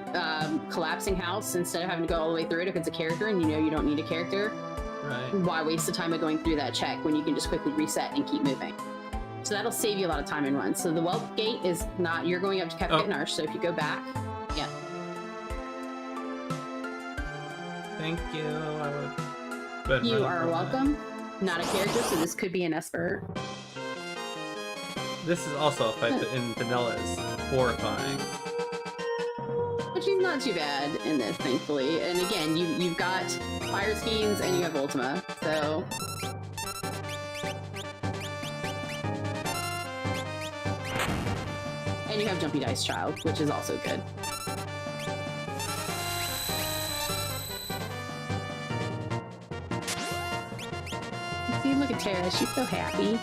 S3: Collapsing House, instead of having to go all the way through it, if it's a character and you know you don't need a character,
S1: Right.
S3: why waste the time of going through that check when you can just quickly reset and keep moving? So that'll save you a lot of time and run. So the Wealth Gate is not, you're going up to Kefka Narsh, so if you go back, yeah.
S1: Thank you. I would. But
S3: You
S1: really
S3: are
S1: love that.
S3: welcome. Not a character, so this could be an Esper.
S1: This is also a fight that in vanilla is horrifying.
S3: But she's not too bad in this, thankfully. And again, you've got Fire Schemes and you have Ultima, so... And you have Jumpy Dice Child, which is also good. See, look at Tara, she's so happy.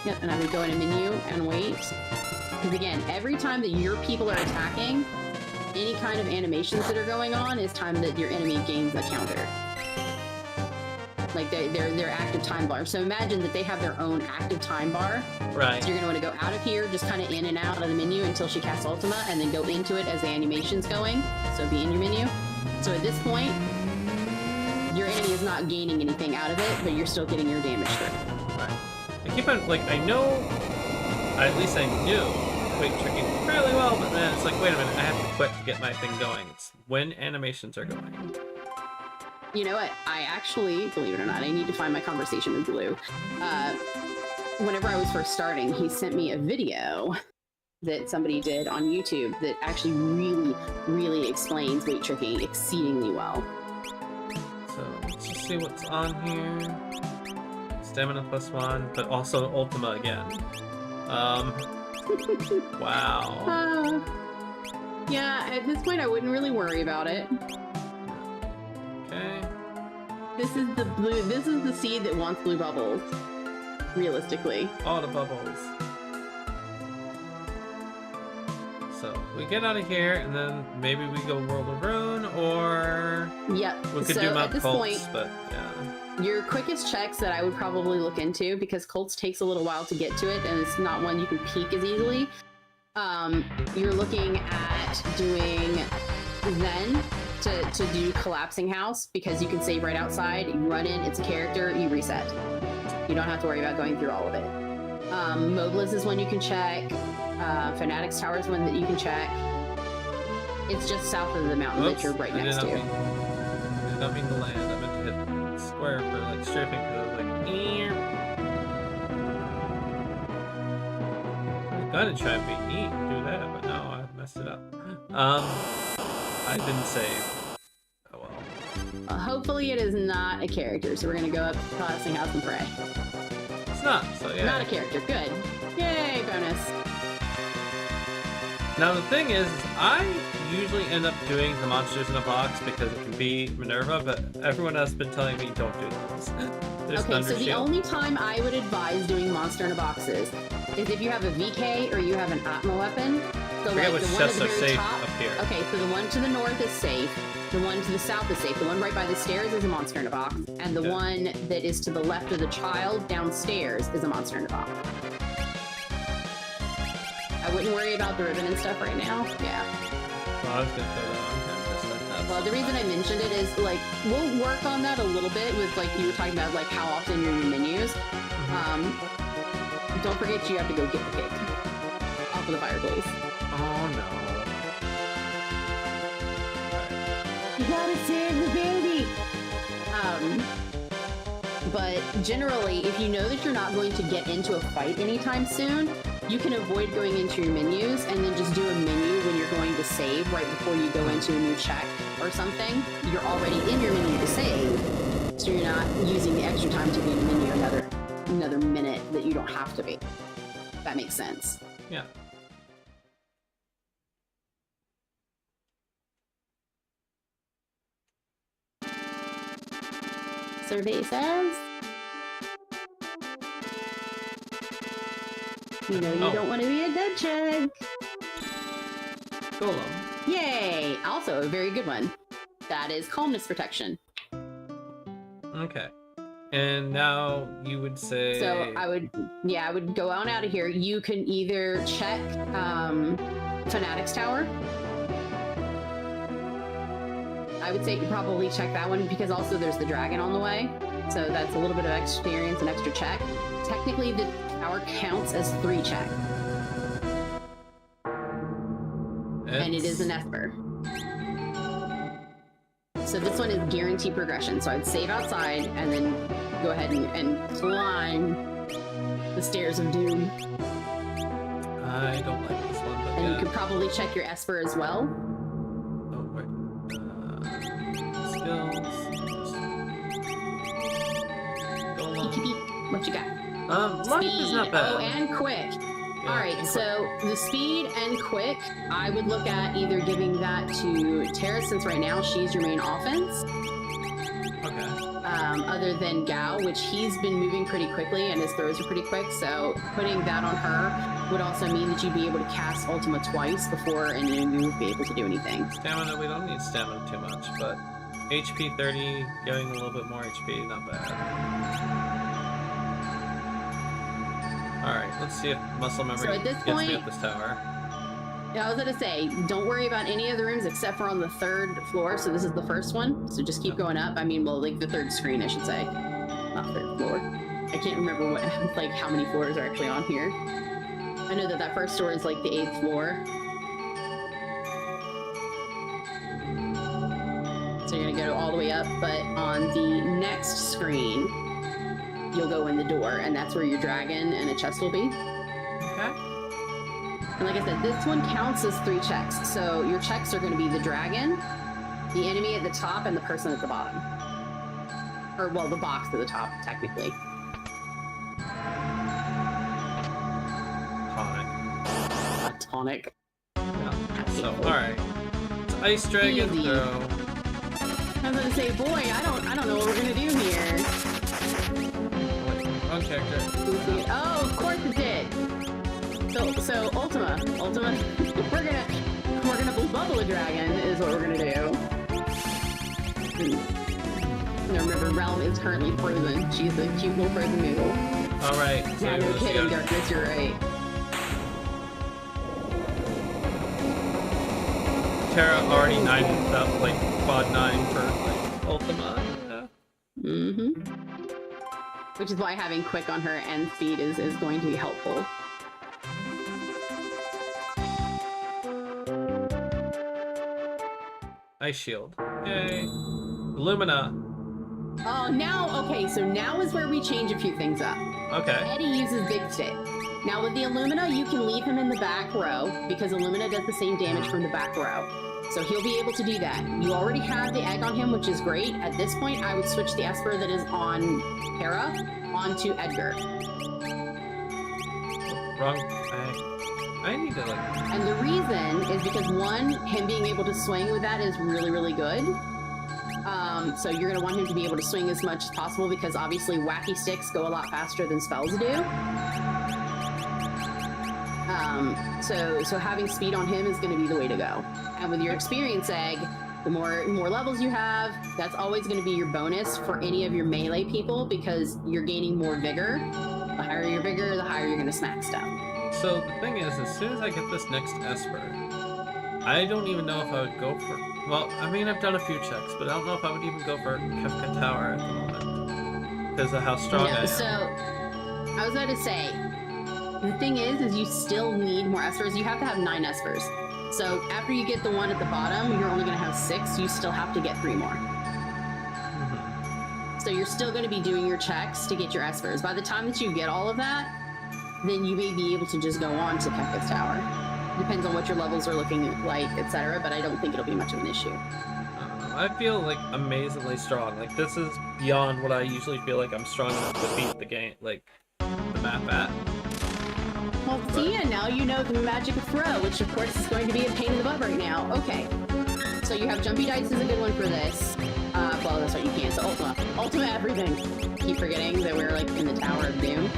S3: Yep, and I would go in a menu and wait. Because again, every time that your people are attacking, any kind of animations that are going on is time that your enemy gains a counter. Like their active time bar. So imagine that they have their own active time bar.
S1: Right.
S3: So you're gonna want to go out of here, just kind of in and out of the menu until she casts Ultima, and then go into it as the animation's going. So be in your menu. So at this point, your enemy is not gaining anything out of it, but you're still getting your damage through.
S1: Right. I keep on, like, I know, at least I knew weight tricking fairly well, but then it's like, wait a minute, I have to quit to get my thing going. It's when animations are going.
S3: You know what? I actually, believe it or not, I need to find my conversation with Blue. Whenever I was first starting, he sent me a video that somebody did on YouTube that actually really, really explains weight tricking exceedingly well.
S1: So let's just see what's on here. Stamina +1, but also Ultima again. Wow.
S3: Yeah, at this point I wouldn't really worry about it.
S1: Okay.
S3: This is the seed that wants blue bubbles. Realistically.
S1: All the bubbles. So we get out of here, and then maybe we go World of Ruin, or
S3: Yep.
S1: we could
S3: So
S1: do
S3: at
S1: Mount
S3: this
S1: Cults,
S3: point,
S1: but yeah.
S3: your quickest checks that I would probably look into, because Cults takes a little while to get to it, and it's not one you can peek as easily. You're looking at doing Zen to do collapsing house because you can save right outside. You run in, it's a character, you reset. You don't have to worry about going through all of it. Mobliz is one you can check. Fanatics Tower is one that you can check. It's just south of the mountain that you're right next to.
S1: I did not mean to land. I meant to hit square for like strafing because I was like, I'm gonna try and be neat and do that, but no, I messed it up. I didn't save. Oh well.
S3: Hopefully it is not a character, so we're gonna go up to Collapsing House and pray.
S1: It's not, so yeah.
S3: Not a character, good. Yay, bonus.
S1: Now the thing is, I usually end up doing the monsters in a box because it can be Minerva, but everyone else has been telling me don't do those. There's
S3: Okay,
S1: Thunder
S3: so the
S1: Shield.
S3: only time I would advise doing monster in a boxes is if you have a VK or you have an Atma weapon. So
S1: I forget
S3: like
S1: which
S3: the one at
S1: chests
S3: the
S1: are
S3: very
S1: safe
S3: top.
S1: up here.
S3: Okay, so the one to the north is safe. The one to the south is safe. The one right by the stairs is a monster in a box. And the
S1: Okay.
S3: one that is to the left of the child downstairs is a monster in a box. I wouldn't worry about the ribbon and stuff right now. Yeah.
S1: Well, I was gonna throw that on here just like that.
S3: Well, the reason I mentioned it is like we'll work on that a little bit with like you were talking about like how often you're in your menus. Don't forget you have to go get the cake off of the fireplace.
S1: Oh no.
S3: You gotta save the baby. But generally, if you know that you're not going to get into a fight anytime soon, you can avoid going into your menus and then just do a menu when you're going to save right before you go into a new check or something. You're already in your menu to save, so you're not using the extra time to be in the menu another minute that you don't have to be. That makes sense.
S1: Yeah.
S3: Survey says, you know you
S1: Oh.
S3: don't want to be a dead check.
S1: Golem.
S3: Yay! Also a very good one. That is calmness protection.
S1: Okay. And now you would say.
S3: So I would go on out of here. You can either check Fanatics Tower. I would say you probably check that one because also there's the dragon on the way. So that's a little bit of experience and extra check. Technically the tower counts as 3 check. And it is an Esper. So this one is guaranteed progression. So I'd save outside and then go ahead and climb the stairs of doom.
S1: I don't like this one, but
S3: And
S1: yeah.
S3: you could probably check your Esper as well.
S1: Oh, wait. Skills. Golem.
S3: What you got?
S1: Life is not bad.
S3: Oh, and quick.
S1: Yeah,
S3: All right,
S1: and
S3: so the speed and quick, I would look at either giving that to Tara, since right now she's your main offense,
S1: quick. Okay.
S3: other than Gao, which he's been moving pretty quickly and his throws are pretty quick, so putting that on her would also mean that you'd be able to cast Ultima twice before any of you would be able to do anything.
S1: Stamina, we don't need stamina too much, but HP 30, getting a little bit more HP, not bad. Alright, let's see if muscle memory
S3: So at this
S1: gets me
S3: point-
S1: up this tower.
S3: Yeah, I was gonna say, don't worry about any of the rooms except for on the 3rd floor. So this is the first one. So just keep going up. I mean, well, like the 3rd screen, I should say, not 3rd floor. I can't remember what, like, how many floors are actually on here. I know that that first floor is like the 8th floor. So you're gonna go all the way up, but on the next screen, you'll go in the door, and that's where your dragon and a chest will be.
S1: Okay.
S3: And like I said, this one counts as 3 checks. So your checks are going to be the dragon, the enemy at the top, and the person at the bottom. Or, well, the box at the top, technically.
S1: Tonic.
S3: A tonic.
S1: Yeah. So, alright. It's Ice Dragon
S3: Easy.
S1: throw.
S3: I was going to say, boy, I don't know what we're going to do here.
S1: Wrong character.
S3: Oh, of course it did. So Ultima, we're gonna bubble a dragon is what we're gonna do. Now remember, Realm is currently frozen. She's a cute little frozen noodle.
S1: Alright. So
S3: Yeah, no
S1: let's
S3: kidding,
S1: go.
S3: Darkness, you're right.
S1: Terra already 9 up, like quad 9 for like Ultima. Yeah.
S3: Which is why having quick on her and speed is going to be helpful.
S1: Ice Shield. Yay. Lumina.
S3: Oh, now, okay, so now is where we change a few things up.
S1: Okay.
S3: Eddie uses Big Stick. Now with the Illumina, you can leave him in the back row because Illumina does the same damage from the back row. So he'll be able to do that. You already have the egg on him, which is great. At this point, I would switch the Esper that is on Terra onto Edgar.
S1: Wrong. I need to like.
S3: And the reason is because one, him being able to swing with that is really, really good. So you're going to want him to be able to swing as much as possible because obviously wacky sticks go a lot faster than spells do. So having speed on him is going to be the way to go. And with your experience egg, the more levels you have, that's always going to be your bonus for any of your melee people because you're gaining more vigor. The higher your vigor, the higher you're going to smack stuff.
S1: So the thing is, as soon as I get this next Esper, I don't even know if I would go for. Well, I mean, I've done a few checks, but I don't know if I would even go for Kefka Tower at the moment because of how strong I am.
S3: So I was about to say, the thing is you still need more Espers. You have to have 9 Espers. So after you get the one at the bottom, you're only going to have 6. You still have to get 3 more. So you're still going to be doing your checks to get your Espers. By the time that you get all of that, then you may be able to just go on to Kefka's Tower. Depends on what your levels are looking like, etc. But I don't think it'll be much of an issue.
S1: I feel like amazingly strong. Like this is beyond what I usually feel like I'm strong enough to beat the game, like the map at.
S3: Well, see, and now you know the magic of throw, which of course is going to be a pain in the butt right now. Okay, so you have Jumpy Dice is a good one for this. Well, that's what you can. So Ultima everything. Keep forgetting that we're like in the Tower of Doom.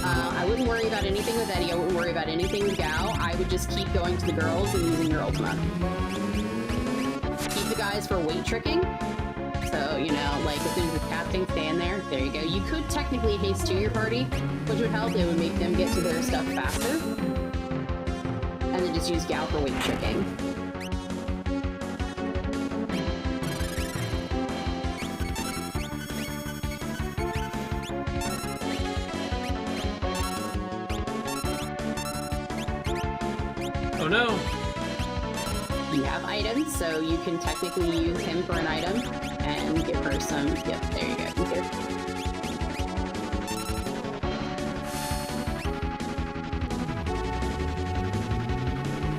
S3: I wouldn't worry about anything with Eddie. I wouldn't worry about anything with Gao. I would just keep going to the girls and using your Ultima. Keep the guys for weight tricking. So, you know, like as soon as it's casting, stand there. There you go. You could technically haste to your party, which would help. It would make them get to their stuff faster. And then just use Gao for weight tricking.
S1: Oh no!
S3: You have items, so you can technically use him for an item and give her some. Yep, there you go. Here.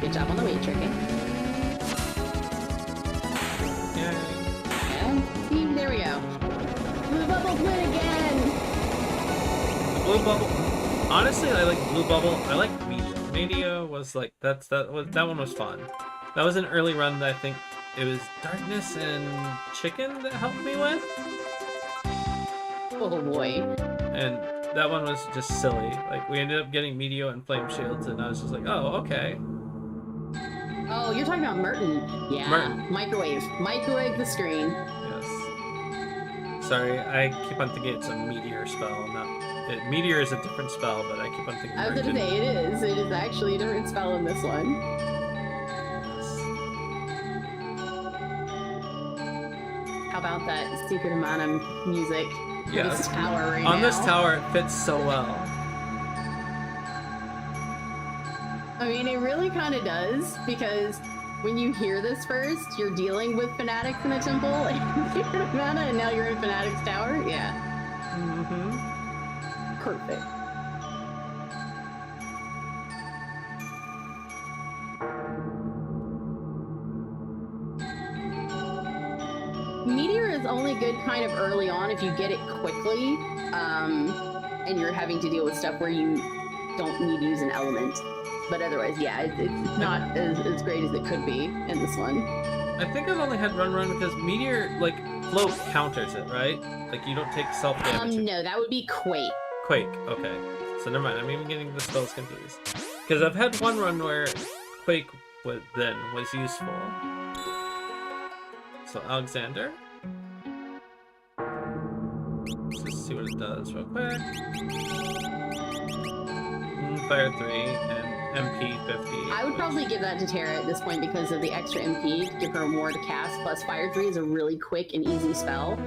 S3: Good job on the weight tricking.
S1: Yay.
S3: And see, there we go. Blue Bubble win again!
S1: The Blue Bubble. Honestly, I like Blue Bubble. I like Meteor. Meteor was like that one was fun. That was an early run that I think it was Darkness and Chicken that helped me with.
S3: Oh boy.
S1: And that one was just silly. Like we ended up getting Meteor and Flame Shields, and I was just like, oh, okay.
S3: Oh, you're talking about Merton. Yeah.
S1: Merton.
S3: Microwave the screen.
S1: Yes. Sorry, I keep on thinking it's a Meteor spell, not. Meteor is a different spell, but I keep on thinking.
S3: I was gonna say it is. It is actually a different spell in this one. How about that secret amount of music for
S1: Yes.
S3: this tower right now?
S1: On this tower, it fits so well.
S3: I mean, it really kind of does, because when you hear this first, you're dealing with fanatics in a temple, and secret amount, and now you're in Fanatic's Tower? Yeah.
S1: Mm-hmm.
S3: Perfect. Meteor is only good kind of early on if you get it quickly, and you're having to deal with stuff where you don't need to use an element. But otherwise, yeah, it's not as great as it could be in this one.
S1: I think I've only had Run because Meteor, like, float counters it, right? Like, you don't take self-damage.
S3: No, that would be Quake.
S1: Quake, okay. So never mind, I'm even getting the spells confused. Because I've had one run where Quake was useful. So Alexander. Let's just see what it does real quick. Fire 3, and MP 50.
S3: I would probably give that to Terra at this point because of the extra MP to give her more to cast. Plus, Fire 3 is a really quick and easy spell.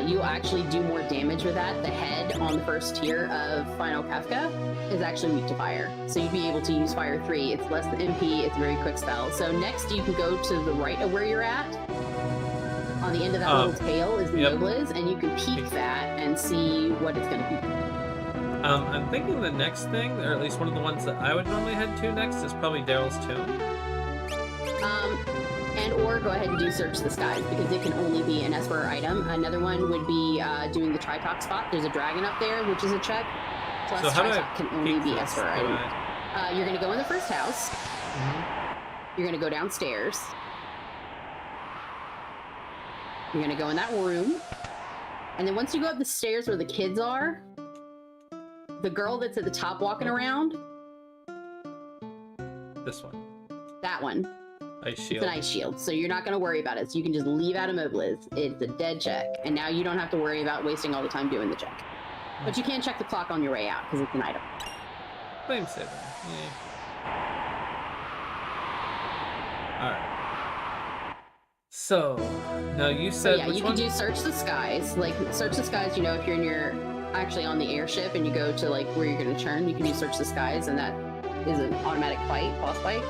S3: You actually do more damage with that. The head on the first tier of Final Kafka is actually weak to fire. So you'd be able to use Fire 3. It's less than MP, it's a very quick spell. So next you can go to the right of where you're at. On the end of that little tail is the Nobliz, and you can peek that and see what it's going to be.
S1: I'm thinking the next thing, or at least one of the ones that I would normally head to next, is probably Daryl's Tomb.
S3: And or go ahead and do Search the Skies, because it can only be an Esper item. Another one would be doing the Tritok spot. There's a dragon up there, which is a check. Plus
S1: So how do I
S3: Tritok can only
S1: peek
S3: be
S1: this?
S3: Esper
S1: Do
S3: item.
S1: I-
S3: You're going to go in the first house. You're going to go downstairs. You're going to go in that room. And then once you go up the stairs where the kids are, the girl that's at the top walking around,
S1: This one.
S3: that one.
S1: Ice
S3: It's
S1: Shield.
S3: an ice shield, so you're not going to worry about it. So you can just leave out Immobiliz. It's a dead check, and now you don't have to worry about wasting all the time doing the check. But you can check the clock on your way out because it's an item.
S1: Flame Saber. Yeah. Alright. So, now you
S3: So
S1: said
S3: yeah,
S1: which
S3: you
S1: one?
S3: can do Search the Skies. Like Search the Skies, you know, if you're in your actually on the airship and you go to like where you're going to turn, you can do Search the Skies, and that is an automatic fight, boss fight,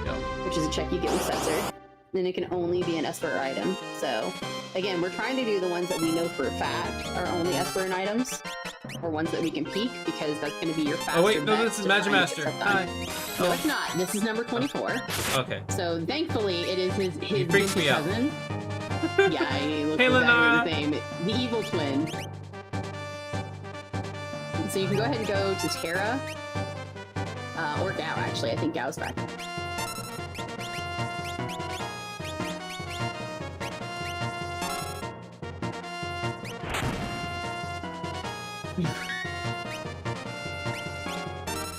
S1: Yep.
S3: which is a check you get with Setzer. Then it can only be an Esper item. So again, we're trying to do the ones that we know for a fact are only Esper items, or ones that we can peek, because that's going to be your faster
S1: Oh wait, no,
S3: bet
S1: this is
S3: to try and get
S1: Magimaster.
S3: stuff done.
S1: Hi.
S3: No, it's not. This is number 24.
S1: Okay.
S3: So thankfully, it is his
S1: freaks
S3: big
S1: me out.
S3: cousin. Yeah, he looks
S1: Hey,
S3: exactly
S1: Lenara.
S3: the same. The evil twin. So you can go ahead and go to Terra. Or Gao, actually. I think Gao's back.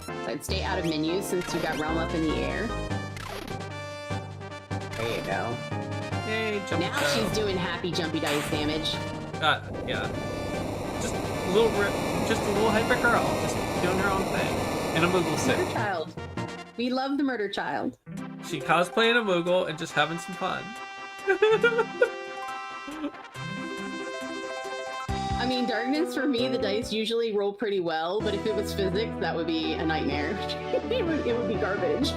S3: So I'd stay out of menus since you got Realm up in the air. There you go.
S1: Yay, jump
S3: Now she's doing happy jumpy dice damage.
S1: yeah. Just a little hyper girl, just doing her own thing. And a Moogle
S3: Murder
S1: sit.
S3: child. We love the murder child.
S1: She cosplaying a Moogle and just having some fun.
S3: I mean, darkness for me, the dice usually roll pretty well, but if it was physics, that would be a nightmare. it would be garbage.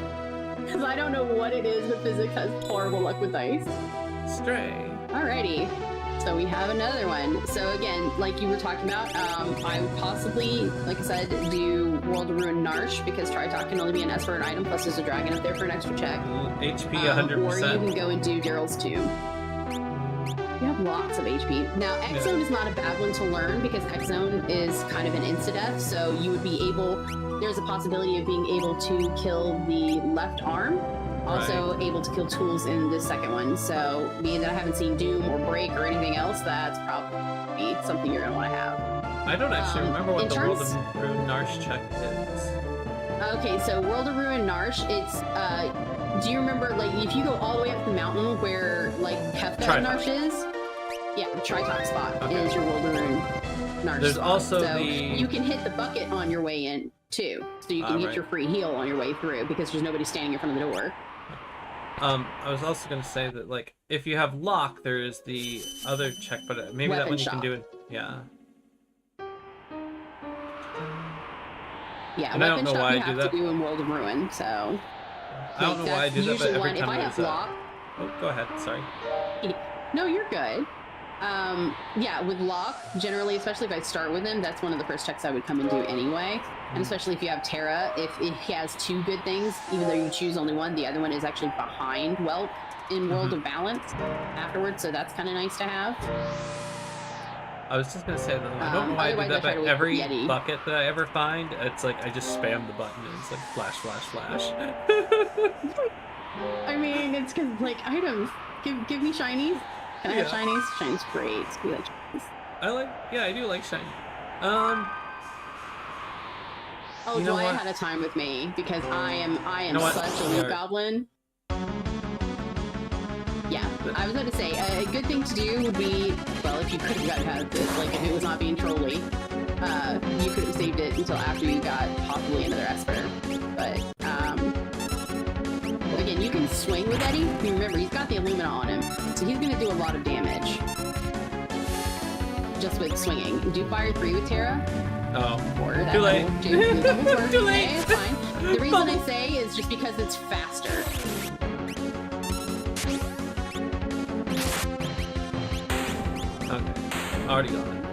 S3: Because I don't know what it is, but physics has horrible luck with dice.
S1: Stray.
S3: Alrighty. So we have another one. So again, like you were talking about, I would possibly, like I said, do World of Ruin Narsh, because Tritok can only be an Esper an item, plus there's a dragon up there for an extra check.
S1: HP
S3: Or you
S1: 100%.
S3: can go and do Daryl's Tomb. You have lots of HP. Now, X-Zone is not a bad one to learn, because X-Zone is kind of an insta-death, so you would be able, there's a possibility of being able to kill the left arm, also able to kill tools in the second one. So, being that I haven't seen Doom or Break or anything else, that's probably something you're going to want to have.
S1: I don't actually remember what
S3: in
S1: the World
S3: terms-
S1: of Ruin Narsh check is.
S3: Okay, so World of Ruin Narsh, it's, do you remember, like, if you go all the way up the mountain where, like, Kefka
S1: Tritok.
S3: Narsh is? Yeah, Tritok spot
S1: Okay.
S3: is your World of Ruin Narsh
S1: There's
S3: spot.
S1: also
S3: so
S1: the-
S3: you can hit the bucket on your way in, too. So you can get
S1: right.
S3: your free heal on your way through, because there's nobody standing in front of the door.
S1: I was also going to say that, like, if you have lock, there is the other check, but maybe that
S3: Weapon
S1: one you can
S3: shop.
S1: do it. Yeah.
S3: Yeah,
S1: And I don't
S3: Weapon
S1: know
S3: Shop
S1: why
S3: you
S1: I do
S3: have
S1: that.
S3: to do in World of Ruin, so...
S1: I don't know why I
S3: that's
S1: do that, but
S3: usually
S1: every
S3: one. If
S1: time
S3: I
S1: there's
S3: have
S1: a...
S3: lock...
S1: Oh, go ahead. Sorry.
S3: No, you're good. Yeah, with Locke, generally, especially if I start with him, that's one of the first checks I would come and do anyway. And especially if you have Terra, if he has two good things, even though you choose only one, the other one is actually behind Whelp in World of Balance afterwards, so that's kind of nice to have.
S1: I was just gonna say that I don't know why I do
S3: otherwise I
S1: that,
S3: try to
S1: but
S3: wait for
S1: every
S3: Yeti.
S1: bucket that I ever find, it's like I just spam the button and it's like flash, flash, flash.
S3: I mean, it's because, like, items. Give me shinies. Can I have
S1: Yeah.
S3: shinies? Shinies, great. We like shinies.
S1: I do like shiny.
S3: Oh,
S1: You know
S3: Dwyer
S1: what?
S3: had a time with me because I am
S1: know what?
S3: such a
S1: Yeah.
S3: loot goblin. Yeah, I was going to say a good thing to do would be, well, if you could have had this, like if it was not being trolly, you could have saved it until after you got possibly another Esper. But swing with Eddie, remember, he's got the Illumina on him, so he's going to do a lot of damage. Just with swinging. Do Fire 3 with Terra.
S1: Oh.
S3: Or that
S1: Too late.
S3: double work.
S1: Too late.
S3: Okay, it's fine. The reason I say is just because it's faster.
S1: Okay. Already gone.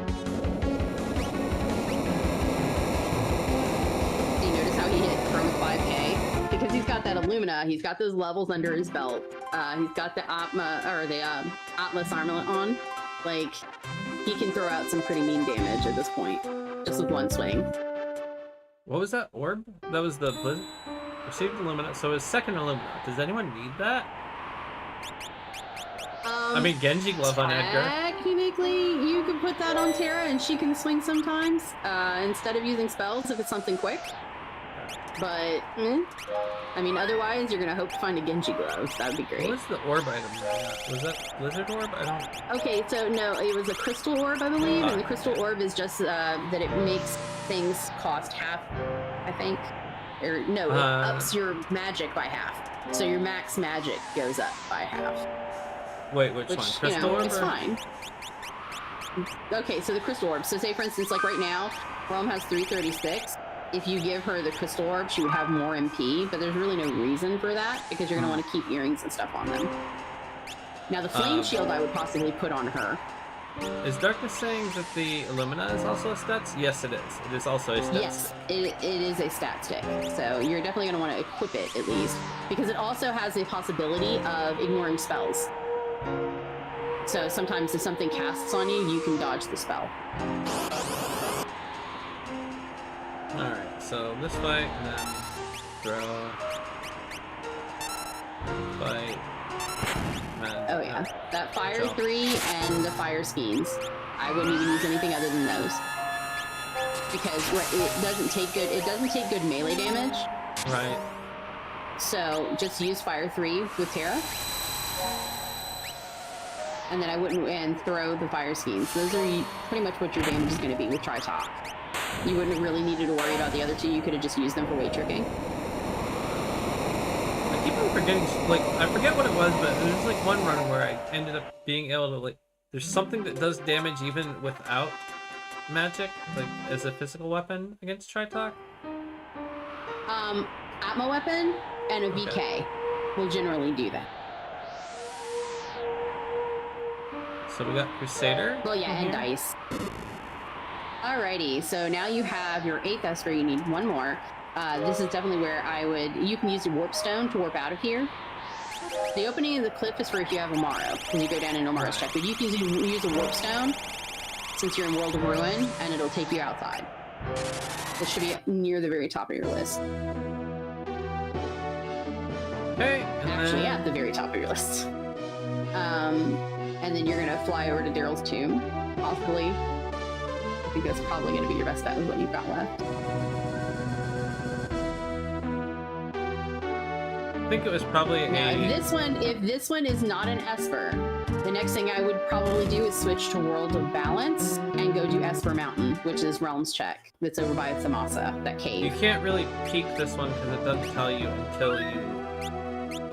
S3: Do you notice how he hit from 5k? Because he's got that Illumina, he's got those levels under his belt. He's got the Atlas armlet on. Like, he can throw out some pretty mean damage at this point, just with one swing.
S1: What was that orb? That was the Blizzard. Received Illumina. So his second Illumina. Does anyone need that? I mean, Genji Glove on Edgar.
S3: Technically, you could put that on Terra and she can swing sometimes, instead of using spells if it's something quick. But, I mean, otherwise, you're gonna hope to find a Genji Glove. That would be great.
S1: What was the orb item? Was that Blizzard Orb? I don't...
S3: Okay, so no, it was a crystal orb, I believe, and the crystal orb is just that it makes things cost half, I think. Or no, it ups your magic by half. So your max magic goes up by half.
S1: Wait, which one? Crystal Orb?
S3: It's fine. Okay, so the crystal orb. So say, for instance, like right now, Rome has 336. If you give her the crystal orb, she would have more MP, but there's really no reason for that because you're going to want to keep earrings and stuff on them. Now, the flame shield I would possibly put on her.
S1: Is Darkness saying that the Illumina is also a stats? Yes, it is. It is also a stats.
S3: Yes, it is a stat stick. So you're definitely going to want to equip it at least because it also has the possibility of ignoring spells. So sometimes if something casts on you, you can dodge the spell.
S1: Alright, so this fight, and then throw. Fight. And
S3: Oh yeah, that fire
S1: jump.
S3: 3 and the fire schemes. I wouldn't even use anything other than those because it doesn't take good. It doesn't take good melee damage.
S1: Right.
S3: So just use fire 3 with Terra, and then I wouldn't and throw the fire schemes. Those are pretty much what your damage is going to be with Tritalk. You wouldn't have really needed to worry about the other two. You could have just used them for weight tricking.
S1: I keep on forgetting, like, I forget what it was, but there's like one run where I ended up being able to, like, there's something that does damage even without magic, like, as a physical weapon against Tritalk.
S3: Atma weapon and a VK will generally do that.
S1: So we got Crusader.
S3: Well, yeah, and dice. Alrighty, so now you have your 8th Esper, you need one more. This is definitely where you can use your Warp Stone to warp out of here. The opening of the cliff is for if you have Omaro, because you go down in Omaro's check, but you can use a Warp Stone, since you're in World of Ruin, and it'll take you outside. This should be near the very top of your list.
S1: Okay, and
S3: Actually,
S1: then...
S3: at the very top of your list. And then you're gonna fly over to Daryl's tomb, possibly. I think that's probably going to be your best bet with what you've got left.
S1: I think it was probably
S3: Now, if this one is not an Esper, the next thing I would probably do is switch to World of Balance and go do Esper Mountain, which is Realm's Check. That's over by Thamasa, that cave.
S1: You can't really peek this one because it doesn't tell you until you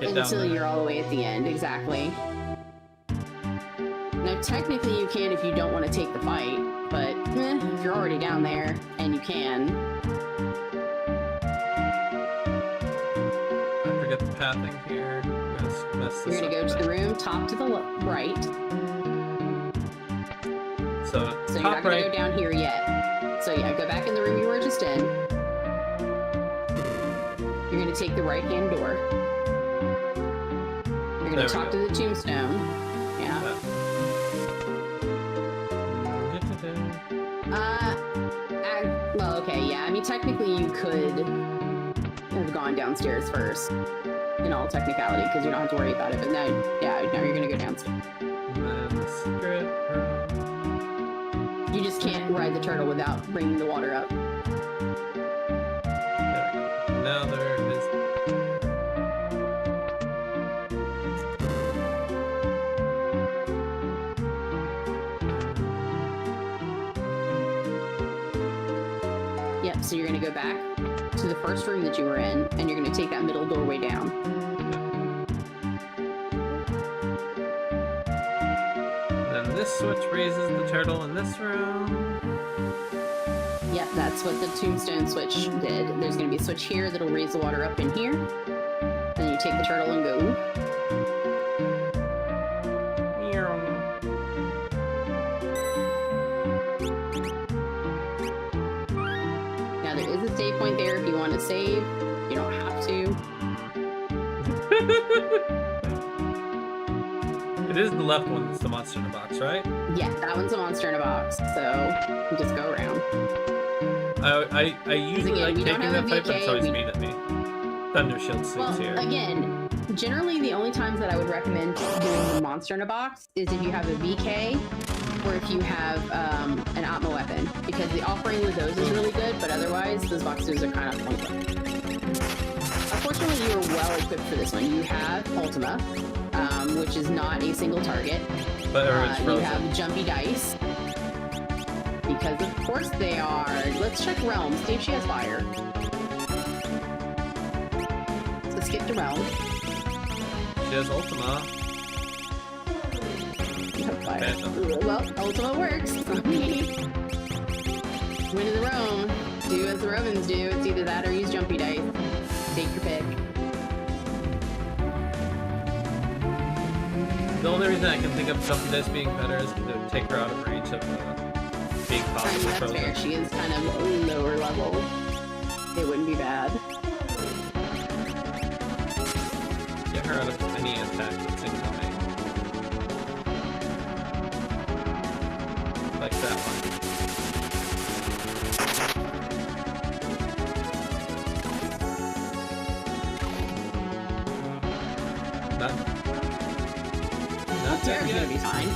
S1: get down
S3: Until
S1: there.
S3: you're all the way at the end, exactly. Now, technically you can if you don't want to take the fight, but if you're already down there and you can.
S1: I forget the pathing here.
S3: You're gonna go to the room, top to the right.
S1: So
S3: you're
S1: top
S3: not gonna
S1: right.
S3: go down here yet. So yeah, go back in the room you were just in. You're gonna take the right-hand door. You're gonna
S1: There we
S3: talk
S1: go.
S3: to the tombstone. Yeah. Well, okay, yeah. I mean, technically you could have gone downstairs first, in all technicality, because you don't have to worry about it. But now, yeah, now you're gonna go downstairs.
S1: And then the secret room.
S3: You just can't ride the turtle without bringing the water up.
S1: There we go. Now there is.
S3: Yep, so you're gonna go back to the first room that you were in, and you're gonna take that middle doorway down.
S1: this switch raises the turtle in this room.
S3: Yep, that's what the tombstone switch did. There's going to be a switch here that'll raise the water up in here. Then you take the turtle and go. Now there is a save point there if you want to save. You don't have to.
S1: It is the left one that's the monster in a box, right?
S3: Yeah, that one's a monster in a box, so you just go around.
S1: I usually
S3: again,
S1: like
S3: we don't
S1: taking
S3: have
S1: that
S3: a
S1: fight, but it's
S3: VK,
S1: always
S3: we-
S1: mean at me. Thunder Shield sits
S3: Well,
S1: here.
S3: again, generally the only times that I would recommend doing the monster in a box is if you have a VK or if you have an Atma weapon, because the offering with those is really good, but otherwise those boxes are kind of pointless. Unfortunately, you are well equipped for this one. You have Ultima, which is not a single target.
S1: But everyone's
S3: You
S1: frozen.
S3: have Jumpy Dice, because of course they are. Let's check Realms. See if she has fire. So skip to Realms.
S1: She has Ultima.
S3: You have fire.
S1: Phantom.
S3: Well, Ultima works. Win in the Rome. Do as the Romans do. It's either that or use Jumpy Dice. Take your pick.
S1: The only reason I can think of Jumpy Dice being better is because it would take her out of range of being
S3: I mean,
S1: possibly
S3: that's
S1: frozen.
S3: fair. She is kind of lower level. It wouldn't be bad.
S1: Get her out of any attack that's incoming. Like that one. Not
S3: Tara's
S1: dead
S3: gonna be
S1: yet.
S3: fine.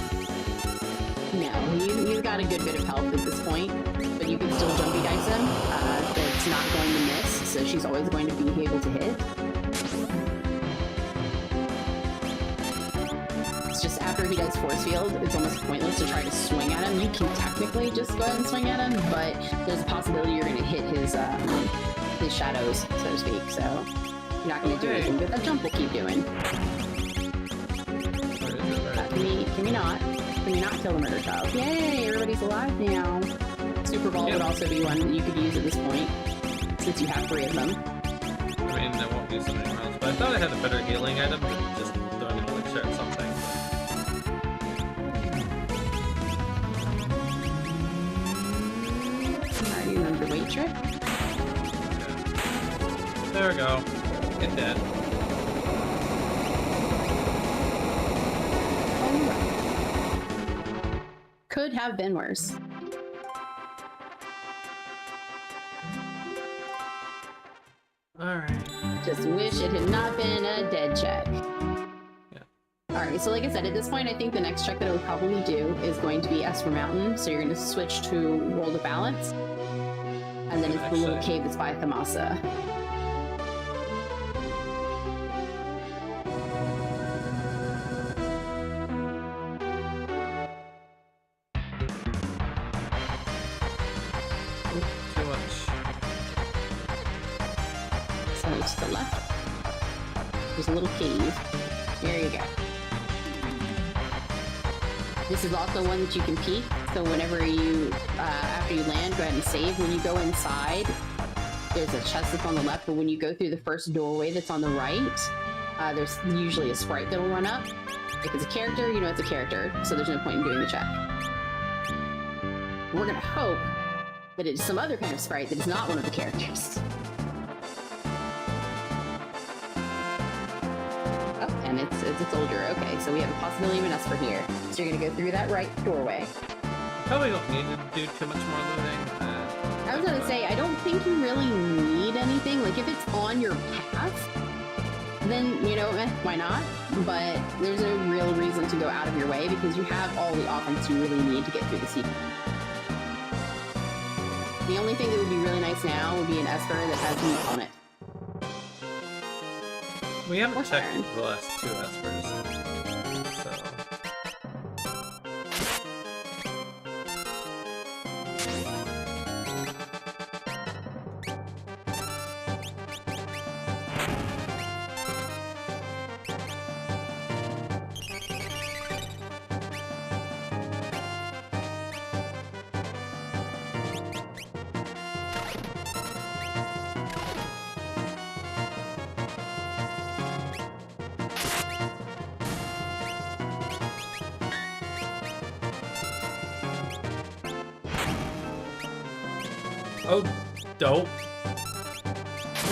S3: No, you've got a good bit of health at this point, but you can still Jumpy Dice him. It's not going to miss, so she's always going to be able to hit. It's just after he does Force Field, it's almost pointless to try to swing at him. You can technically just go ahead and swing at him, but there's a possibility you're going to hit his shadows, so to speak, so you're not going to do
S1: Okay.
S3: anything, but that jump will keep doing.
S1: Or is it right?
S3: Can we not? Can we not kill the murder child? Yay, everybody's alive now. Super Ball
S1: Yep.
S3: would also be one that you could use at this point, since you have 3 of them.
S1: I mean, I won't use them anywhere else, but I thought I had a better healing item than just throwing an elixir at something.
S3: Alright, you remember the weight trick?
S1: Okay. There we go. Get dead.
S3: Could have been worse.
S1: Alright.
S3: Just wish it had not been a dead check.
S1: Yeah.
S3: Alright, so like I said, at this point, I think the next check that I would probably do is going to be Esper Mountain. So you're going to switch to Roll to Balance. And then it's the little
S1: Actually-
S3: cave that's by Thamasa.
S1: Too much.
S3: So to the left. There's a little cave. There you go. This is also one that you can peek. So whenever you, after you land, go ahead and save. When you go inside, there's a chest that's on the left, but when you go through the first doorway that's on the right, there's usually a sprite that'll run up. If it's a character, you know it's a character, so there's no point in doing the check. We're gonna hope that it's some other kind of sprite that is not one of the characters. Oh, and it's a soldier. Okay, so we have a possibility of an Esper here. So you're gonna go through that right doorway.
S1: Probably don't need to do too much more looting.
S3: I was gonna say, I don't think you really need anything. Like, if it's on your path, then, you know, why not? But there's a real reason to go out of your way because you have all the offense you really need to get through the sequence. The only thing that would be really nice now would be an Esper that has meat on it.
S1: We haven't
S3: Or
S1: checked
S3: Siren.
S1: the last 2 Espers. So. Oh, dope.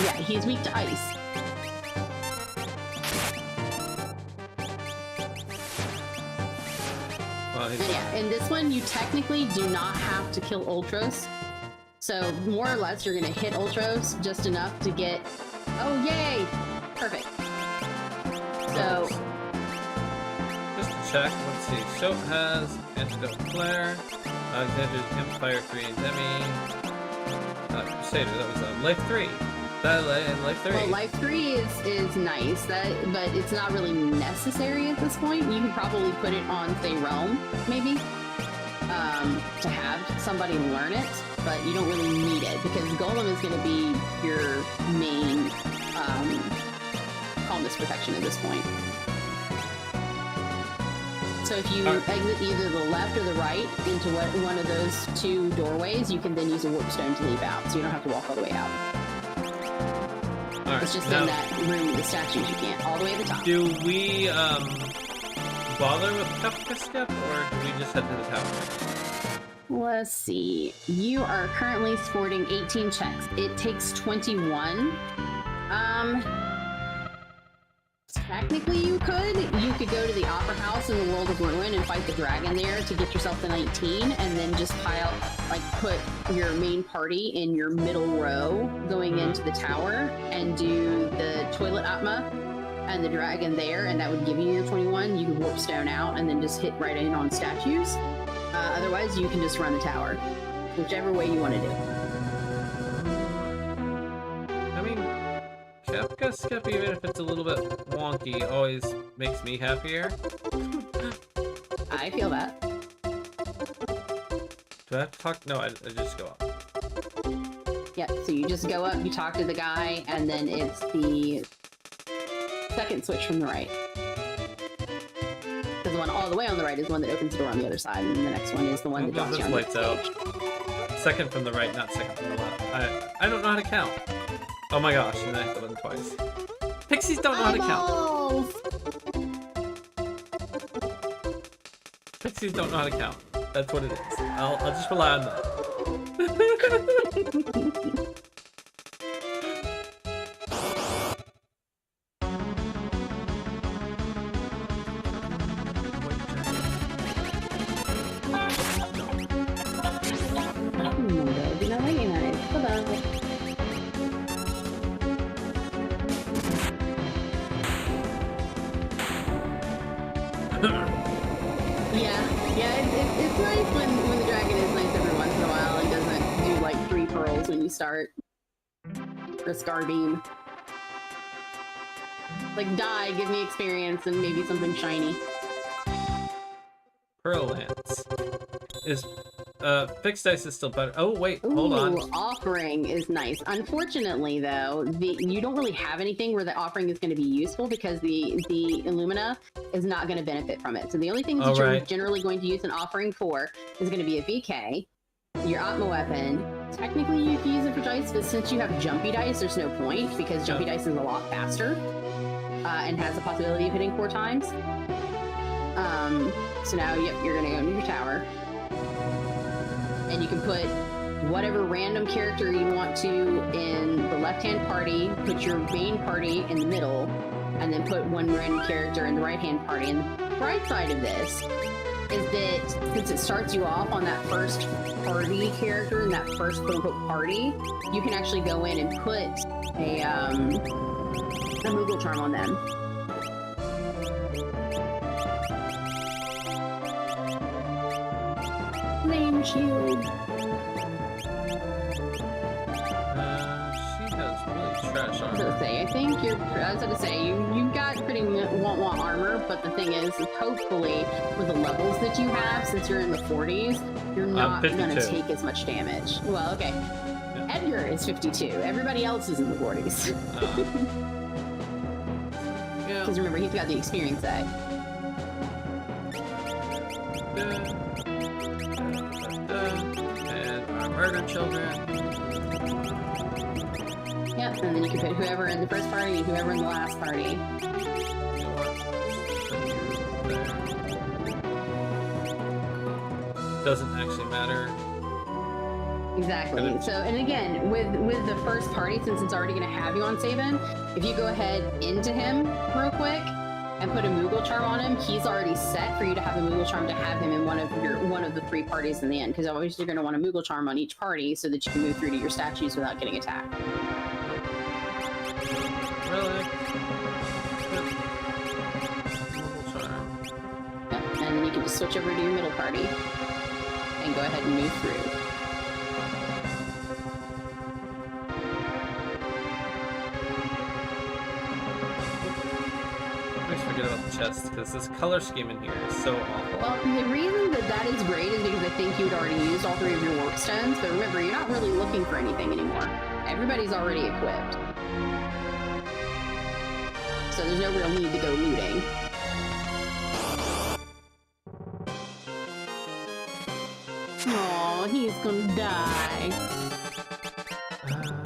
S3: Yeah, he's weak to ice.
S1: Well, he's
S3: And yeah, in this one, you technically do not have to kill Ultros. So more or less, you're gonna hit Ultros just enough to get. Oh yay! Perfect. So
S1: just to check, let's see. Shoat has Antidote Flare, Alexander's Campfire 3 Demi, Crusader, that was Life 3. Life 3.
S3: well, Life 3 is nice, but it's not really necessary at this point. You can probably put it on, say, Realm, maybe, to have somebody learn it, but you don't really need it because Golem is going to be your main calmness protection at this point. So if you exit either the left or the right into one of those two doorways, you can then use a warp stone to leave out, so you don't have to walk all the way out.
S1: Alright,
S3: It's just
S1: now,
S3: in that room with the statues you can't, all the way at the top.
S1: do we bother with Kafka Step, or do we just head to the tower?
S3: Let's see. You are currently sporting 18 checks. It takes 21. Technically you could. You could go to the Opera House in the World of Ruin and fight the dragon there to get yourself to 19, and then just put your main party in your middle row going into the tower and do the Toilet Atma and the dragon there, and that would give you your 21. You could warp stone out and then just hit right in on statues. Otherwise, you can just run the tower, whichever way you want to do.
S1: I mean, Kafka Step, even if it's a little bit wonky, always makes me happier.
S3: I feel that.
S1: Do I have to talk? No, I just go up.
S3: Yep, so you just go up, you talk to the guy, and then it's the second switch from the right. Because the one all the way on the right is the one that opens the door on the other side, and the next one is the one that drops you on the
S1: lights out.
S3: stage.
S1: Second from the right, not second from the left. I don't know how to count. Oh my gosh, and I hit the button twice. Pixies don't know how to count.
S3: Eyeballs!
S1: Pixies don't know how to count. That's what it is. I'll just rely on that.
S3: Do not recognize. Bye-bye. It's nice when the dragon is nice every once in a while and doesn't do like 3 pearls when you start. Or Scarbeam. Like, die, give me experience, and maybe something shiny.
S1: Pearl Lance. Is fixed dice is still better. Oh wait, hold on.
S3: Ooh, offering is nice. Unfortunately, though, you don't really have anything where the offering is going to be useful because the Illumina is not going to benefit from it. So the only things that you're generally going to use an offering for is going to be a VK, your Atma weapon. Technically, you can use it for dice, but since you have jumpy dice, there's no point because jumpy dice is a lot faster and has the possibility of hitting 4 times. So now, yep, you're going to go into your tower. And you can put whatever random character you want to in the left-hand party, put your main party in the middle, and then put one random character in the right-hand party. And the bright side of this is that since it starts you off on that first party character in that first quote-unquote party, you can actually go in and put a Moogle Charm on them. Flame shield.
S1: She has really trash
S3: I was
S1: armor.
S3: gonna say, I think I was gonna say, you got pretty want armor, but the thing is hopefully with the levels that you have, since you're in the 40s, you're not gonna take as much damage. Well, okay. Yeah. Edgar is 52. Everybody else is in the 40s. Because remember, he's got the experience side.
S1: And our murder children.
S3: Yep, and then you can put whoever in the first party and whoever in the last party.
S1: Doesn't actually matter.
S3: Exactly. So, and again, with the first party, since it's already going to have you on Saban, if you go ahead into him real quick and put a Moogle charm on him, he's already set for you to have a Moogle charm to have him in one of the 3 parties in the end. Because obviously you're going to want a Moogle charm on each party so that you can move through to your statues without getting attacked.
S1: Really? Moogle charm.
S3: Yep. And then you can just switch over to your middle party and go ahead and move through.
S1: Forget about the chest because this color scheme in here is so awful.
S3: Well, the reason that is great is because I think you had already used all 3 of your warp stones, but remember, you're not really looking for anything anymore. Everybody's already equipped. So there's no real need to go looting. Oh, he's gonna die.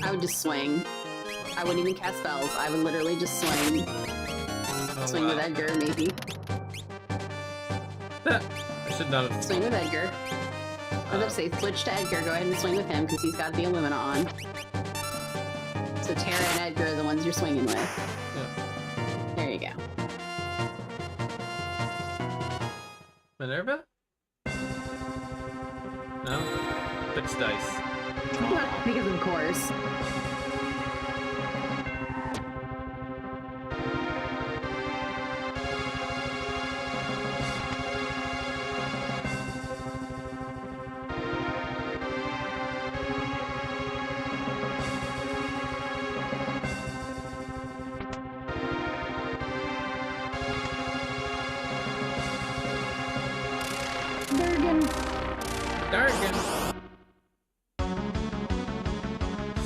S3: I would just swing. I wouldn't even cast spells. I would literally just swing. Swing with Edgar, maybe.
S1: I should not have.
S3: Swing with Edgar. I was about to say, switch to Edgar. Go ahead and swing with him because he's got the Illumina on. So Tara and Edgar are the ones you're swinging with.
S1: Yeah.
S3: There you go.
S1: Minerva? No? Fixed dice.
S3: Because of course.
S1: Dargan.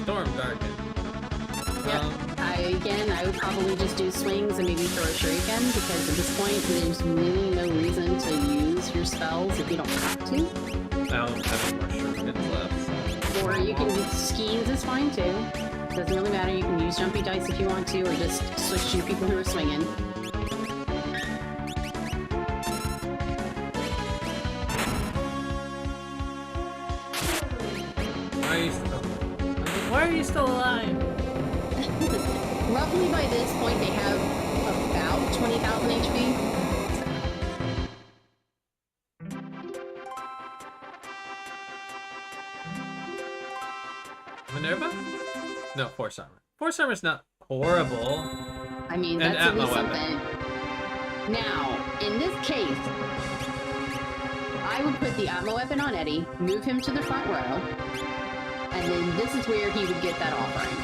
S1: Storm Dargan.
S3: Yep. I would probably just do swings and maybe throw a shuriken because at this point there's really no reason to use your spells if you don't have to.
S1: Now I'm having more shurikens left.
S3: Or you can do skis is fine too. Doesn't really matter. You can use jumpy dice if you want to, or just switch to people who are swinging.
S1: Why are you still alive?
S3: Roughly by this point, they have about 20,000 HP.
S1: Minerva? No, Force Armor. Force Armor's not horrible.
S3: I mean,
S1: And
S3: that's at least
S1: Atma
S3: something. Now, in this case, I would put the Atma weapon on Eddie, move him to the front row, and then this is where he would get that offering.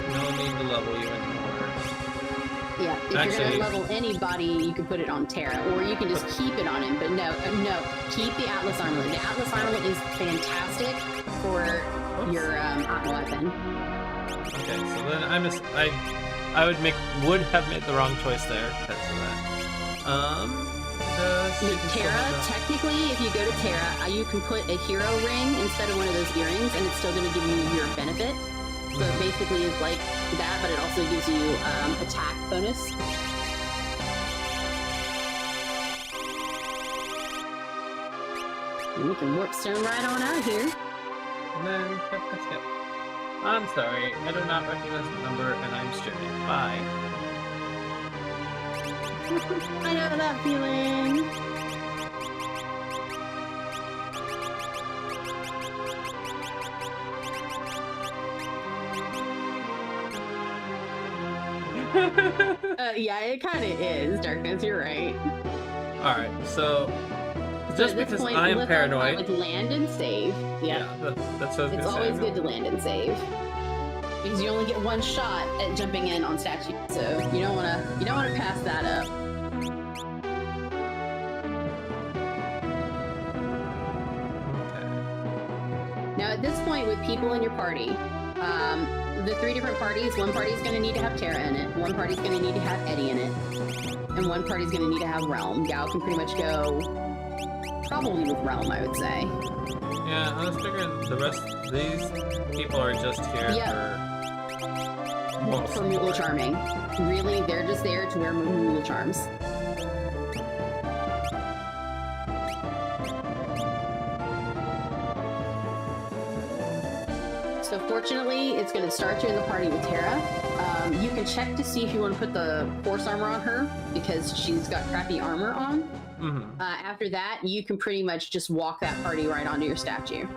S1: No need to level you anymore.
S3: Yeah, if you're gonna level anybody, you can put it on Terra, or you can just keep it on him. But no, keep the Atlas Armlet. The Atlas Armlet is fantastic for your Atma weapon.
S1: Okay, so then I would have made the wrong choice there because of that.
S3: Terra, technically, if you go to Terra, you can put a hero ring instead of one of those earrings, and it's still going to give you your benefit. So it basically is like that, but it also gives you attack bonus. And we can warp stone right on out of here.
S1: And then skip. I'm sorry, I do not recognize the number, and I'm streaming. Bye.
S3: I know that feeling. Yeah, it kind of is, Darkness, you're right.
S1: Alright, so just
S3: at this
S1: because
S3: point,
S1: I am
S3: look
S1: paranoid.
S3: Like land and save.
S1: Yeah, that's what I was
S3: It's
S1: gonna
S3: always
S1: say.
S3: good to land and save. Because you only get one shot at jumping in on statues, so you don't wanna pass that up.
S1: Okay.
S3: Now at this point with people in your party, the 3 different parties, one party's gonna need to have Terra in it, one party's gonna need to have Eddie in it, and one party's gonna need to have Realm. Gal can pretty much go probably with Realm, I would say.
S1: Yeah, I was figuring the rest of these people are just here
S3: For Moogle Charming. Really, they're just there to wear Moogle Charms. So fortunately, it's going to start you in the party with Terra. You can check to see if you want to put the force armor on her because she's got crappy armor on.
S1: Mm-hmm.
S3: After that, you can pretty much just walk that party right onto your statue.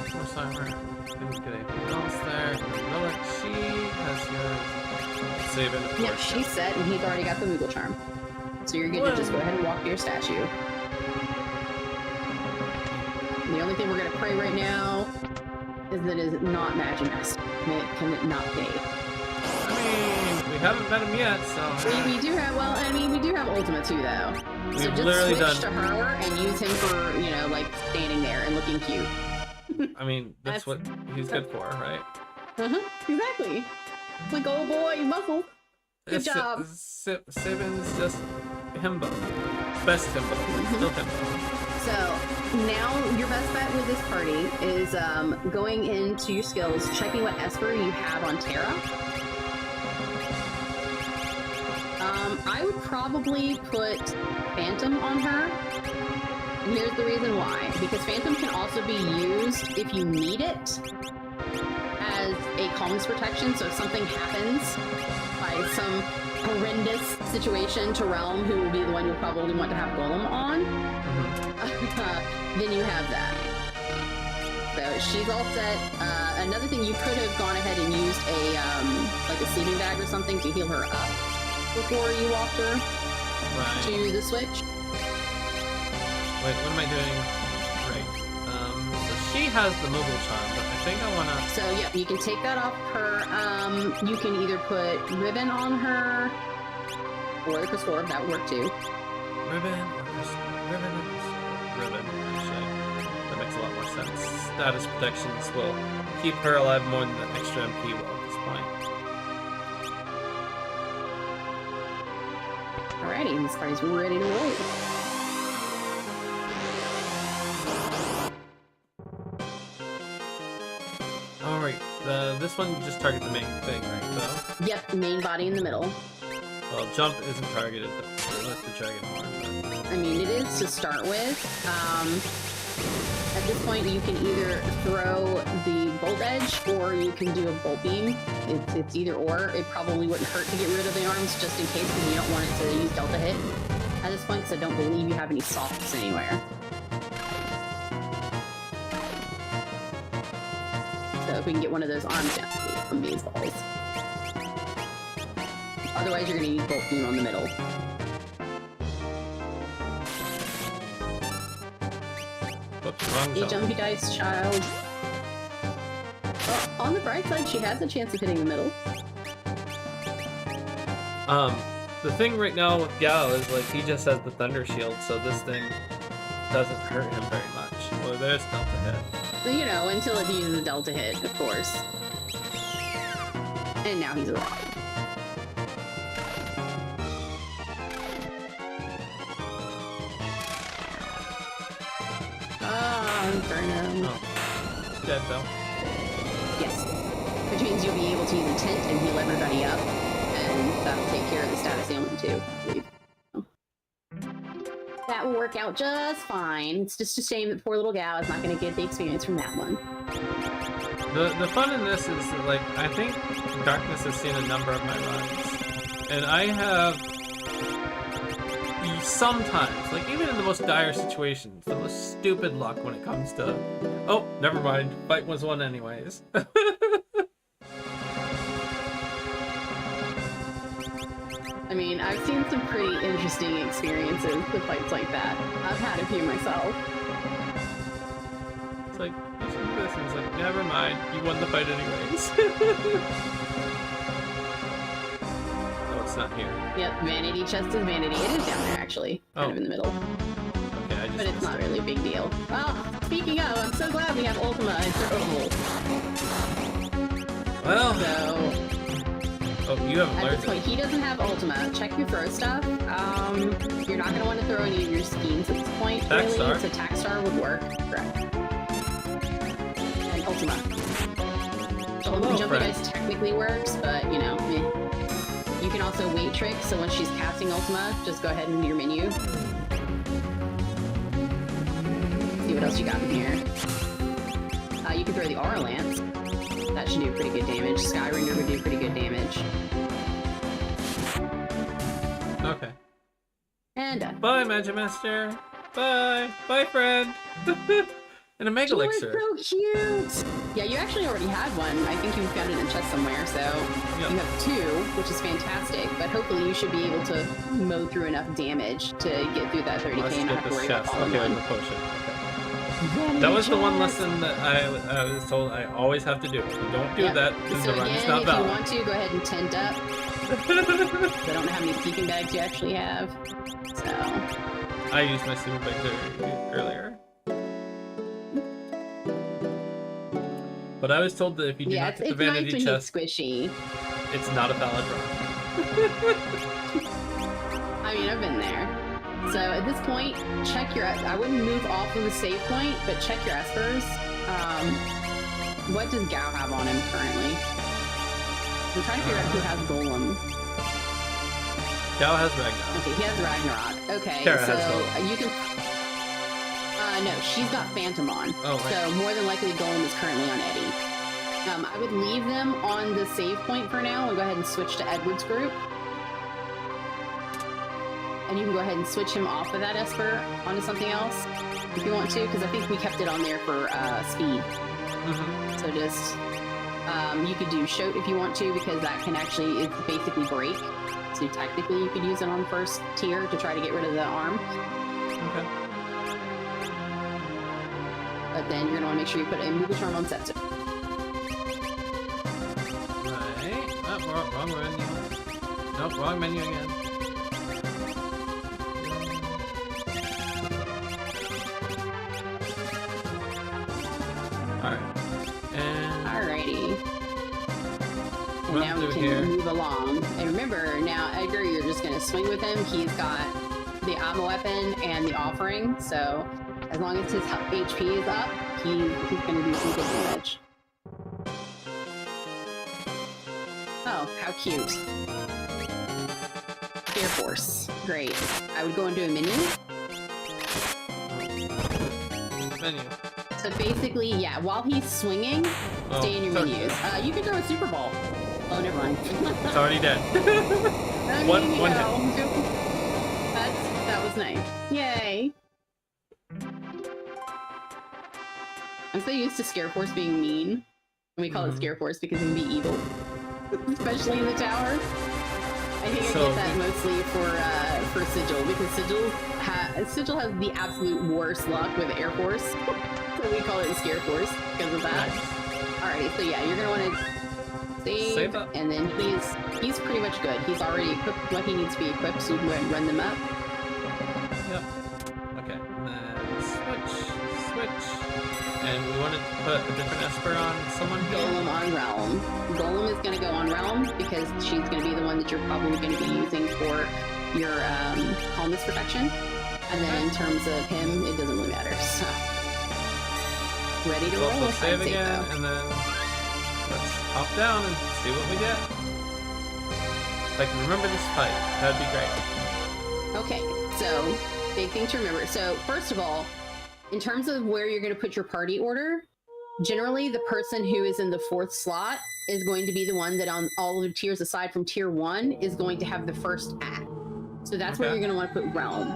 S1: Force armor. Didn't get anything else there. Lilith, she has yours. Save it, of course.
S3: Yep, she's set, and he's already got the Moogle charm. So you're good to just go ahead and walk to your statue. The only thing we're going to pray right now is that it is not Magimask. Can it not be?
S1: I mean, we haven't met him yet, so...
S3: We do have, well, I mean, we do have Ultima too, though. So
S1: We've
S3: just
S1: literally
S3: switch
S1: done-
S3: to her and use him for, you know, like, standing there and looking cute.
S1: I mean, that's what he's good for, right?
S3: Uh-huh, exactly. It's like, oh boy, muscle. Good job.
S1: Sabin's just himbo. Best himbo. Still himbo.
S3: So now your best bet with this party is going into your skills, checking what Esper you have on Terra. I would probably put Phantom on her. And here's the reason why. Because Phantom can also be used if you need it as a calmness protection. So if something happens by some horrendous situation to Realm, who will be the one you'll probably want to have Golem on, then you have that. So she's all set. Another thing, you could have gone ahead and used a like a sleeping bag or something to heal her up before you walked her to the switch.
S1: Wait, what am I doing? Right. So she has the Moogle charm, but I think I wanna...
S3: So yeah, you can take that off her. You can either put Ribbon on her or the Crystal Orb, that would work too.
S1: Ribbon, actually. That makes a lot more sense. Status protections will keep her alive more than the extra MP will at this point.
S3: Alrighty, this party's ready to roll.
S1: Alright, this one just targets the main thing, right? So,
S3: Yep, main body in the middle.
S1: well, jump isn't targeted, but let the dragon more.
S3: I mean, it is to start with. At this point, you can either throw the bolt edge or you can do a bolt beam. It's either or. It probably wouldn't hurt to get rid of the arms just in case because you don't want it to use delta hit at this point, because I don't believe you have any softs anywhere. So if we can get one of those arms down from these balls. Otherwise, you're going to use bolt beam on the middle.
S1: Whoops, wrong
S3: A
S1: zone.
S3: jumpy dice, child. Well, on the bright side, she has a chance of hitting the middle.
S1: The thing right now with Gao is, like, he just has the Thunder Shield, so this thing doesn't hurt him very much. Well, there's Delta hit.
S3: So, you know, until it uses a delta hit, of course. And now he's alive. Ah, Inferno.
S1: Oh. Dead, though.
S3: Yes. Which means you'll be able to use a tent and heal everybody up. And that'll take care of the status ailment too, I believe. That will work out just fine. It's just a shame that poor little gal is not going to get the experience from that one.
S1: The fun in this is that, like, I think Darkness has seen a number of my runs, and I have sometimes, like, even in the most dire situations, the most stupid luck when it comes to, oh, never mind, fight was won anyways.
S3: I mean, I've seen some pretty interesting experiences with fights like that. I've had a few myself.
S1: It's like, you should do this, and it's like, never mind, you won the fight anyways. Oh, it's not here.
S3: Yep, vanity chest is vanity. It is down there, actually. Kind of in the middle.
S1: Okay, I just
S3: But it's not really a big deal. Well, speaking of, I'm so glad we have Ultima and Throwable.
S1: Well,
S3: So,
S1: oh, you haven't
S3: at
S1: learned
S3: this point, he doesn't have Ultima. Check your throw stuff. You're not going to want to throw any of your schemes at this point,
S1: Tax
S3: really.
S1: Star.
S3: So Tax Star would work. Correct. And Ultima.
S1: Hello,
S3: Jumpy
S1: friend.
S3: Dice technically works, but, you know, meh. You can also wait trick, so once she's casting Ultima, just go ahead and do your menu. what else you got in here. You can throw the Aura Lance. That should do pretty good damage. Skyringer would do pretty good damage.
S1: Okay.
S3: And done.
S1: Bye, Magimaster. Bye. Bye, friend. And a Mega
S3: You are
S1: Elixir.
S3: so cute! Yeah, you actually already had one. I think you've got it in a chest somewhere, so
S1: Yep.
S3: you have 2, which is fantastic. But hopefully you should be able to mow through enough damage to get through that 30k
S1: Let's
S3: and not
S1: get
S3: have to
S1: this
S3: worry about
S1: chest.
S3: falling
S1: Okay,
S3: one.
S1: the potion. Okay.
S3: Vanity
S1: That was the one
S3: chest.
S1: lesson that I was told I always have to do. If you don't do
S3: Yep.
S1: that, then
S3: So
S1: the run is
S3: again,
S1: not
S3: if you
S1: valid.
S3: want to, go ahead and tent up. I don't know how many sleeping bags you actually have. So,
S1: I used my super bag earlier. But I was told that if you do
S3: yeah,
S1: not
S3: it's,
S1: get the
S3: it's nice
S1: vanity
S3: when
S1: chest,
S3: he's squishy.
S1: it's not a valid run.
S3: I mean, I've been there. So at this point, check your. I wouldn't move off of the save point, but check your espers. What does Gao have on him currently? I'm trying to figure out who has Golem.
S1: Gao has Ragnar.
S3: Okay, he has Ragnarok. Okay,
S1: Kara
S3: so
S1: has Golem.
S3: you can. No, she's got Phantom on.
S1: Oh, right.
S3: So more than likely, Golem is currently on Eddie. I would leave them on the save point for now and go ahead and switch to Edward's group. And you can go ahead and switch him off of that Esper onto something else if you want to, because I think we kept it on there for speed.
S1: Mm-hmm.
S3: So just, you could do Shoat if you want to, because that can actually, it's basically break. So technically you could use it on first tier to try to get rid of the arm.
S1: Okay.
S3: But then you're going to want to make sure you put a Moogle Charm on Setsu.
S1: Right. Oh, wrong menu. Nope, wrong menu again. Alright. And
S3: Alrighty. And
S1: Run
S3: now we
S1: through
S3: can
S1: here.
S3: move along. And remember, now Edgar, you're just going to swing with him. He's got the ammo weapon and the offering, so as long as his HP is up, he's going to do some good damage. Oh, how cute. Air Force. Great. I would go into a menu.
S1: menu.
S3: So basically, yeah, while he's swinging,
S1: Oh,
S3: stay in your
S1: it's already
S3: menus.
S1: dead.
S3: You can throw a Super Ball. Oh, never mind.
S1: It's already dead.
S3: One
S1: one
S3: That was nice. Yay. I'm so used to Scare Force being mean. And we call it
S1: Mhm.
S3: Scare Force because it can be evil. Especially in the tower. I think
S1: So
S3: I get that mostly for Sigil, because Sigil has the absolute worst luck with Air Force. So we call it Scare Force because of that.
S1: Nice.
S3: Alrighty, so yeah, you're gonna want to save,
S1: up.
S3: and then he's pretty much good. He's already equipped what he needs to be equipped, so you can go ahead and run them up.
S1: Yep. Okay. And then switch. And we wanted to put a different Esper on someone here.
S3: Golem on Realm. Golem is gonna go on Realm because she's gonna be the one that you're probably gonna be using for your calmness protection. And then in terms of him, it doesn't really matter. So ready to
S1: We'll
S3: roll.
S1: also save
S3: I'd say
S1: again,
S3: so.
S1: and then let's hop down and see what we get. If I can remember this fight, that'd be great.
S3: Okay, so big thing to remember. So first of all, in terms of where you're going to put your party order, generally the person who is in the 4th slot is going to be the one that on all of the tiers aside from tier 1 is going to have the first act. So that's where
S1: Okay.
S3: you're going to want to put Realm.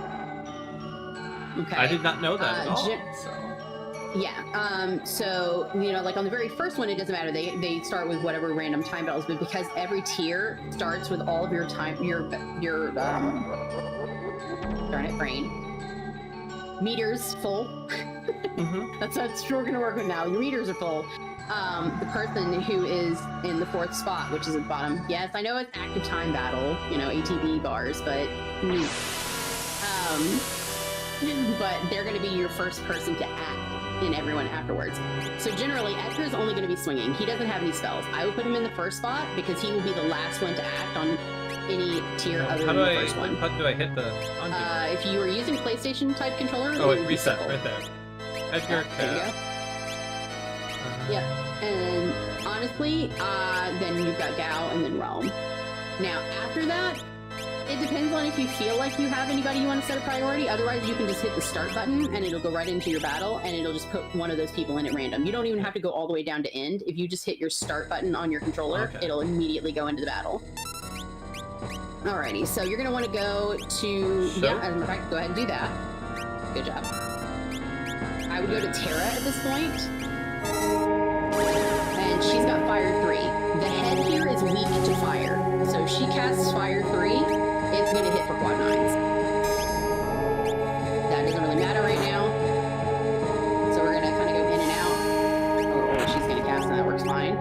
S3: Okay.
S1: I did not know that at all.
S3: gen-
S1: So
S3: Yeah, so, you know, like on the very first one, it doesn't matter. They start with whatever random time battles, but because every tier starts with all of your time, darn it, brain. Meters full.
S1: Mhm.
S3: That's what we're gonna work with now. Your meters are full. The person who is in the 4th spot, which is at the bottom. Yes, I know it's active time battle, you know, ATB bars, but but they're going to be your first person to act in everyone afterwards. So generally, Edgar is only going to be swinging. He doesn't have any spells. I would put him in the 1st spot because he will be the last one to act on any tier other
S1: how
S3: than
S1: do
S3: the
S1: I
S3: 1st one.
S1: how do I hit the undo?
S3: If you were using PlayStation type controller,
S1: Oh,
S3: it
S1: it
S3: would be
S1: reset
S3: circle.
S1: right there. Edgar
S3: There you go.
S1: Cat.
S3: Yep. And honestly, then you've got Gao and then Realm. Now, after that, It depends on if you feel like you have anybody you want to set a priority. Otherwise, you can just hit the start button and it'll go right into your battle and it'll just put one of those people in at random. You don't even have to go all the way down to end. If you just hit your start button on your controller,
S1: Okay.
S3: it'll immediately go into the battle. Alrighty, so you're going to want to go to...
S1: Sure.
S3: Yeah, as a matter of fact, go ahead and do that. Good job. I would go to Terra at this point. And she's got Fire 3. The head here is weak to fire. So if she casts Fire 3, it's going to hit for quad 9s. That doesn't really matter right now. So we're going to kind of go in and out. Or she's going to cast and that works fine.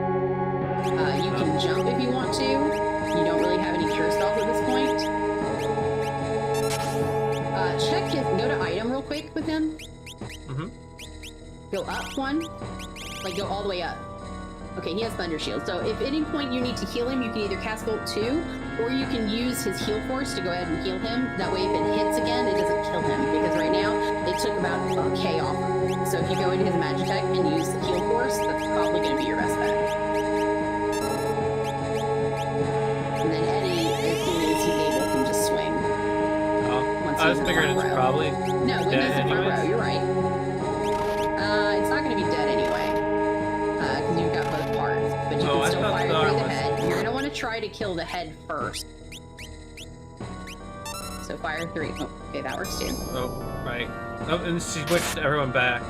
S3: You can jump if you want to. You don't really have any cure spells at this point. Go to item real quick with him.
S1: Mm-hmm.
S3: Go up one. Like, go all the way up. Okay, he has Thunder Shield. So if at any point you need to heal him, you can either cast Bolt 2, or you can use his heal force to go ahead and heal him. That way if it hits again, it doesn't kill him. Because right now, it took about K off. So if you go into his Magitech and use the heal force, that's probably going to be your best bet. And then Eddie, as soon as he's able, can just swing.
S1: Oh,
S3: Once
S1: I was
S3: he's in
S1: figuring
S3: front
S1: it's
S3: row.
S1: probably
S3: No, when
S1: dead
S3: he's in front
S1: anyways.
S3: row, you're right. It's not going to be dead anyway. Because you've got both parts. But you
S1: Oh,
S3: can
S1: I
S3: still
S1: thought
S3: fire
S1: the
S3: through
S1: arm
S3: the
S1: was-
S3: head. You're going to want to try to kill the head first. So fire 3. Oh, okay, that works too.
S1: Oh, right. Oh, and she switched everyone back.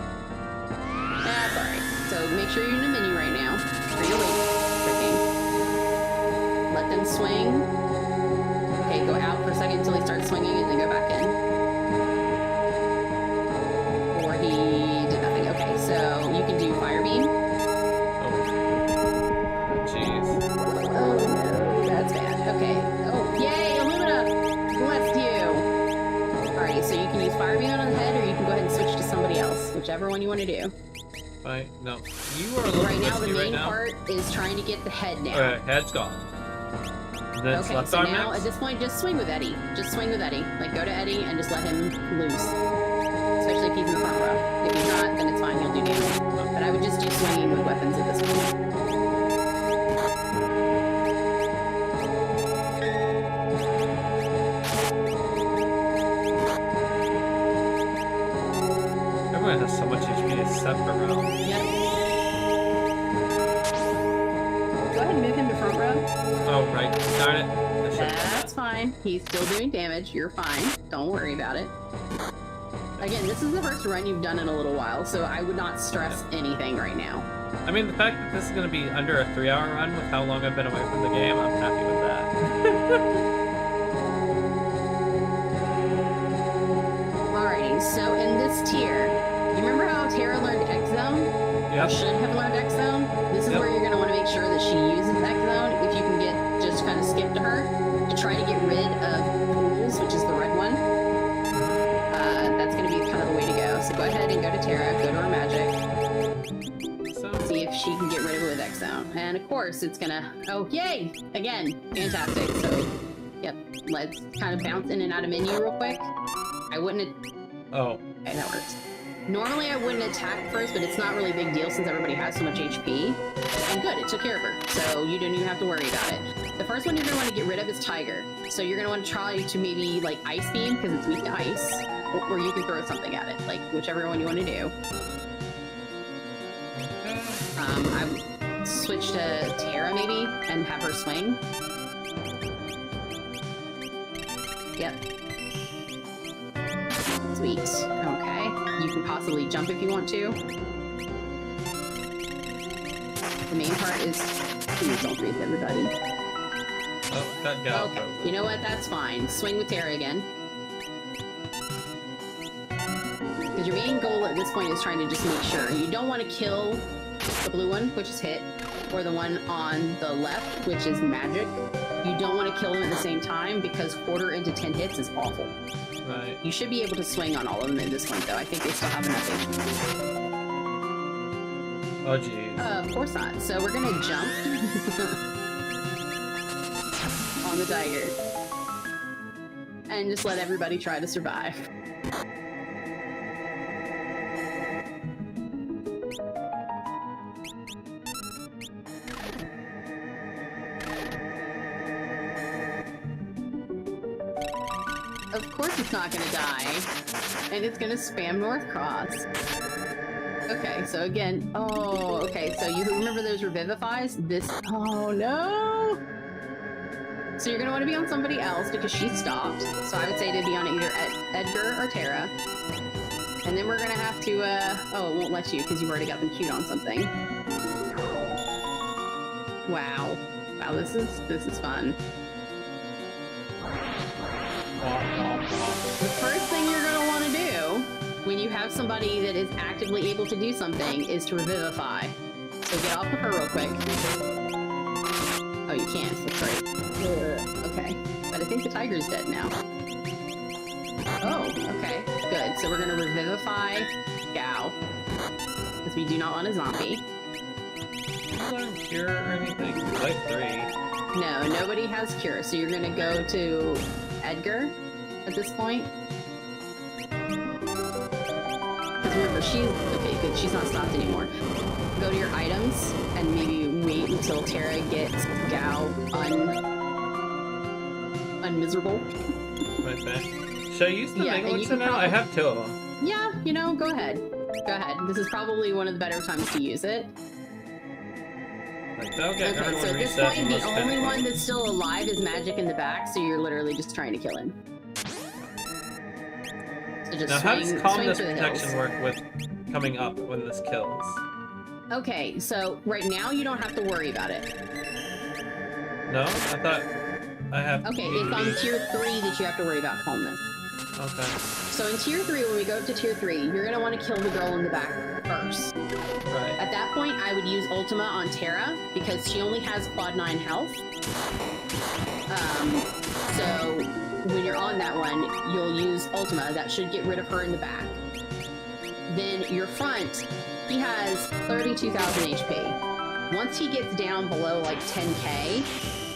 S3: That's alright. So make sure you're in the menu right now. Or you're waiting. Let them swing. Okay, go out for a second until he starts swinging and then go back in. Or he did nothing. Okay, so you can do Fire Beam.
S1: Oh, jeez.
S3: Oh no, that's bad. Okay. Oh, yay, Illumina! Blessed you! Alrighty, so you can use Fire Beam on the head, or you can go ahead and switch to somebody else, whichever one you want to do.
S1: Right. No, you are a little
S3: Right now, the
S1: risky right
S3: main
S1: now.
S3: part is trying to get the head down.
S1: Alright, head's gone. And then it's
S3: Okay,
S1: left
S3: so
S1: arm
S3: now
S1: next.
S3: at this point, just swing with Eddie. Just swing with Eddie. Like, go to Eddie and just let him loose. Especially if he's in the front row. If he's not, then it's fine, he'll do damage. But I would just do swinging with weapons at this point.
S1: Everyone has so much HP except for Ralph.
S3: Yep. Go ahead and move him to front row.
S1: Oh, right. Darn it. I should've done
S3: That's fine. He's still doing damage. You're fine. Don't worry about it. Again, this is the first run you've done in a little while, so I would not stress anything right now.
S1: that. I mean, the fact that this is going to be under a 3-hour run with how long I've been away from the game, I'm happy with that.
S3: Alrighty, so in this tier, you remember how Terra learned X Zone?
S1: Yep.
S3: Should have learned X Zone. This is
S1: Yep.
S3: where you're going to want to make sure that she uses X Zone. If you can get just kind of skip to her to try to get rid of pools, which is the red one. That's going to be kind of the way to go. So go ahead and go to Terra, go to her magic,
S1: So,
S3: see if she can get rid of it with X Zone. And of course, it's gonna. Oh, yay! Again, fantastic. So, yep. Let's kind of bounce in and out of menu real quick. I wouldn't.
S1: oh,
S3: Okay, that works. Normally I wouldn't attack first, but it's not really a big deal since everybody has so much HP. And good, it took care of her, so you didn't even have to worry about it. The first one you're going to want to get rid of is Tiger. So you're going to want to try to maybe like Ice Beam, because it's weak to ice. Or you can throw something at it, like whichever one you want to do. I would switch to Terra maybe, and have her swing. Yep. Sweet. Okay. You can possibly jump if you want to. The main part is... Please don't freeze everybody.
S1: oh, that gal.
S3: Okay. You know what? That's fine. Swing with Terra again. Because your main goal at this point is trying to just make sure. You don't want to kill the blue one, which is hit, or the one on the left, which is magic. You don't want to kill them at the same time because quarter into 10 hits is awful.
S1: Right.
S3: You should be able to swing on all of them at this point, though. I think they still have enough HP.
S1: Oh, jeez.
S3: Of course not. So we're gonna jump on the tiger and just let everybody try to survive. course it's not gonna die. And it's gonna spam North Cross. Okay, so again, oh, okay, so you remember those revivifies? Oh no! So you're gonna want to be on somebody else because she stopped. So I would say to be on either Edgar or Tara. And then we're gonna have to, oh, it won't let you because you've already got them queued on something. Wow. Wow, this is fun. The first thing you're gonna want to do when you have somebody that is actively able to do something is to revivify. So get off of her real quick. Oh, you can't. That's right. Okay. But I think the tiger's dead now. Oh, okay. Good. So we're gonna revivify Gao. Because we do not want a zombie.
S1: Learn cure or anything? Like 3.
S3: No, nobody has cure. So you're gonna go to Edgar at this point. Because remember, okay, good. She's not stopped anymore. Go to your items and maybe wait until Tara gets Gao unmiserable.
S1: Right back. Should I use the
S3: Yeah, and you
S1: Megalixer
S3: can
S1: now? I have 2 of them.
S3: Yeah, you know, go ahead. Go ahead. This is probably one of the better times to use it.
S1: Like, that'll get
S3: Okay,
S1: everyone
S3: so at this
S1: reset
S3: point,
S1: and
S3: the
S1: let's
S3: only
S1: finish.
S3: one that's still alive is Magic in the back, so you're literally just trying to kill him. So just
S1: Now, how does
S3: swing
S1: calmness
S3: through the
S1: protection
S3: hills.
S1: work with coming up when this kills?
S3: Okay, so right now you don't have to worry about it.
S1: No? I thought I have...
S3: Okay, it's on tier 3 that you have to worry about calmness.
S1: Okay.
S3: So in tier 3, when we go up to tier 3, you're going to want to kill the girl in the back first.
S1: Right.
S3: At that point, I would use Ultima on Tara, because she only has quad 9 health. So when you're on that one, you'll use Ultima. That should get rid of her in the back. Then your front, he has 32,000 HP. Once he gets down below like 10k,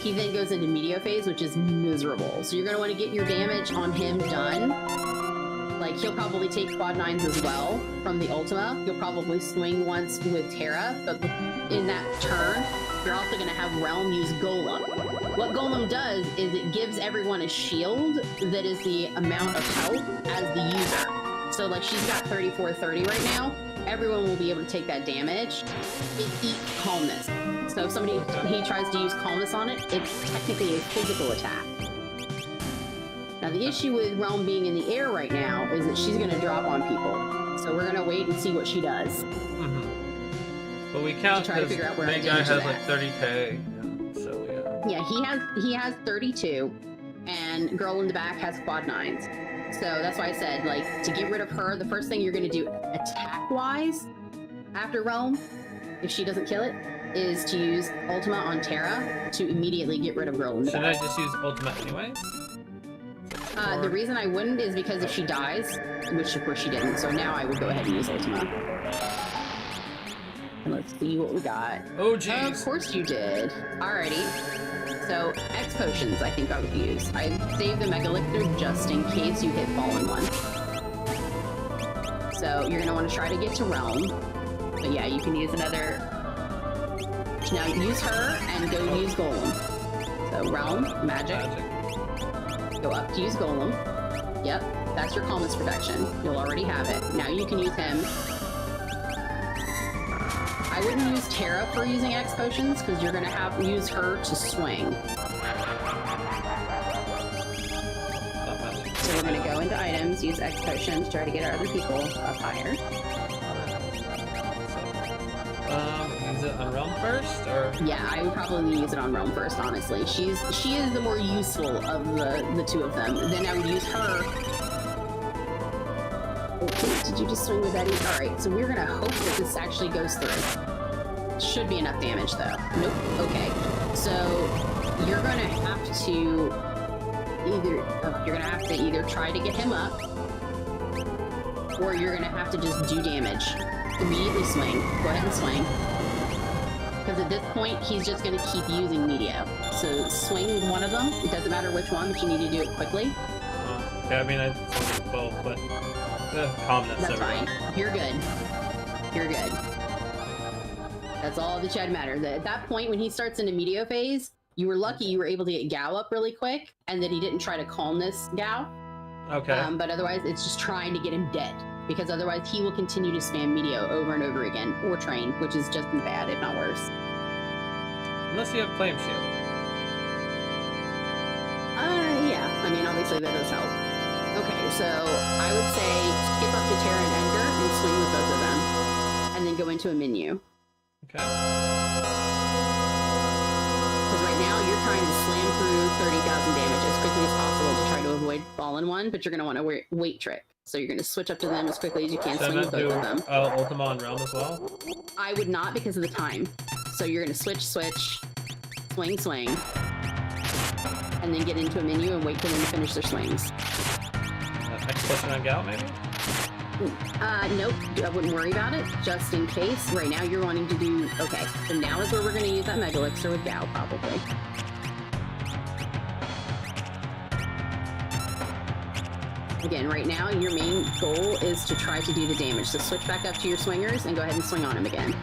S3: he then goes into Meteor phase, which is miserable. So you're going to want to get your damage on him done. Like, he'll probably take quad 9s as well from the Ultima. You'll probably swing once with Tara, but in that turn, you're also going to have Realm use Golem. What Golem does is it gives everyone a shield that is the amount of health as the user. So, like, she's got 3430 right now. Everyone will be able to take that damage. It eats calmness. So if somebody he tries to use calmness on it, it's technically a physical attack. Now the issue with Realm being in the air right now is that she's going to drop on people. So we're going to wait and see what she does.
S1: Mm-hmm. But we count
S3: To try to
S1: because
S3: figure out where
S1: main
S3: the
S1: guy
S3: damage
S1: has
S3: is
S1: like
S3: at.
S1: 30k. Yeah, so yeah.
S3: Yeah, he has 32, and girl in the back has quad 9s. So that's why I said, like, to get rid of her, the first thing you're going to do attack-wise after Realm, if she doesn't kill it, is to use Ultima on Tara to immediately get rid of girl in the
S1: Shouldn't I
S3: back.
S1: just use ultimate anyways?
S3: The reason I wouldn't is because if she dies, which of course she didn't, so now I would go ahead and use Ultima. And let's see what we got.
S1: Oh
S3: Of
S1: jeez.
S3: course you did. Alrighty. So, X potions I think I would use. I saved the Mega Elixir just in case you hit Fallen One. So, you're going to want to try to get to Realm. But yeah, you can use another... Now, use her and go use Golem. So, Realm, Magic. Go up to use Golem. Yep, that's your calmness protection. You'll already have it. Now you can use him. I wouldn't use Tara for using X potions because you're gonna have to use her to swing.
S1: Not much.
S3: So we're gonna go into items, use X potions, try to get our other people up higher.
S1: Use it on realm first, or
S3: Yeah, I would probably use it on Realm first, honestly. She is the more useful of the two of them. Then I would use her. Okay, did you just swing with Eddie? Alright, so we're gonna hope that this actually goes through. Should be enough damage though. Nope. Okay. So you're gonna have to either try to get him up, or you're gonna have to just do damage. Immediately swing. Go ahead and swing. Because at this point, he's just going to keep using Meteo. So swing one of them. It doesn't matter which one, but you need to do it quickly.
S1: yeah, I mean I both, but calmness.
S3: That's
S1: everyone.
S3: fine. You're good. You're good. That's all that should matter. At that point, when he starts into Meteo phase, you were lucky you were able to get Gao up really quick, and that he didn't try to calmness Gao.
S1: Okay.
S3: But otherwise, it's just trying to get him dead. Because otherwise, he will continue to spam Meteo over and over again. Or Train, which is just as bad, if not worse.
S1: Unless you have Flame Shield.
S3: Yeah. I mean, obviously that does help. Okay, so I would say skip up to Terra and Edgar and swing with both of them. And then go into a menu.
S1: Okay.
S3: Because right now you're trying to slam through 30,000 damage as quickly as possible to try to avoid All-in-One, but you're going to want to wait trick. So you're going to switch up to them as quickly as you can,
S1: Should I
S3: swing with
S1: not do
S3: both of them.
S1: Ultima on Realm as well?
S3: I would not because of the time. So you're going to switch, swing, and then get into a menu and wait for them to finish their swings.
S1: Expulsion on Gout, maybe?
S3: Nope, I wouldn't worry about it, just in case. Right now you're wanting to do... Okay, so now is where we're going to use that Mega Elixir with Gao, probably. Again, right now your main goal is to try to do the damage. So switch back up to your swingers and go ahead and swing on him again.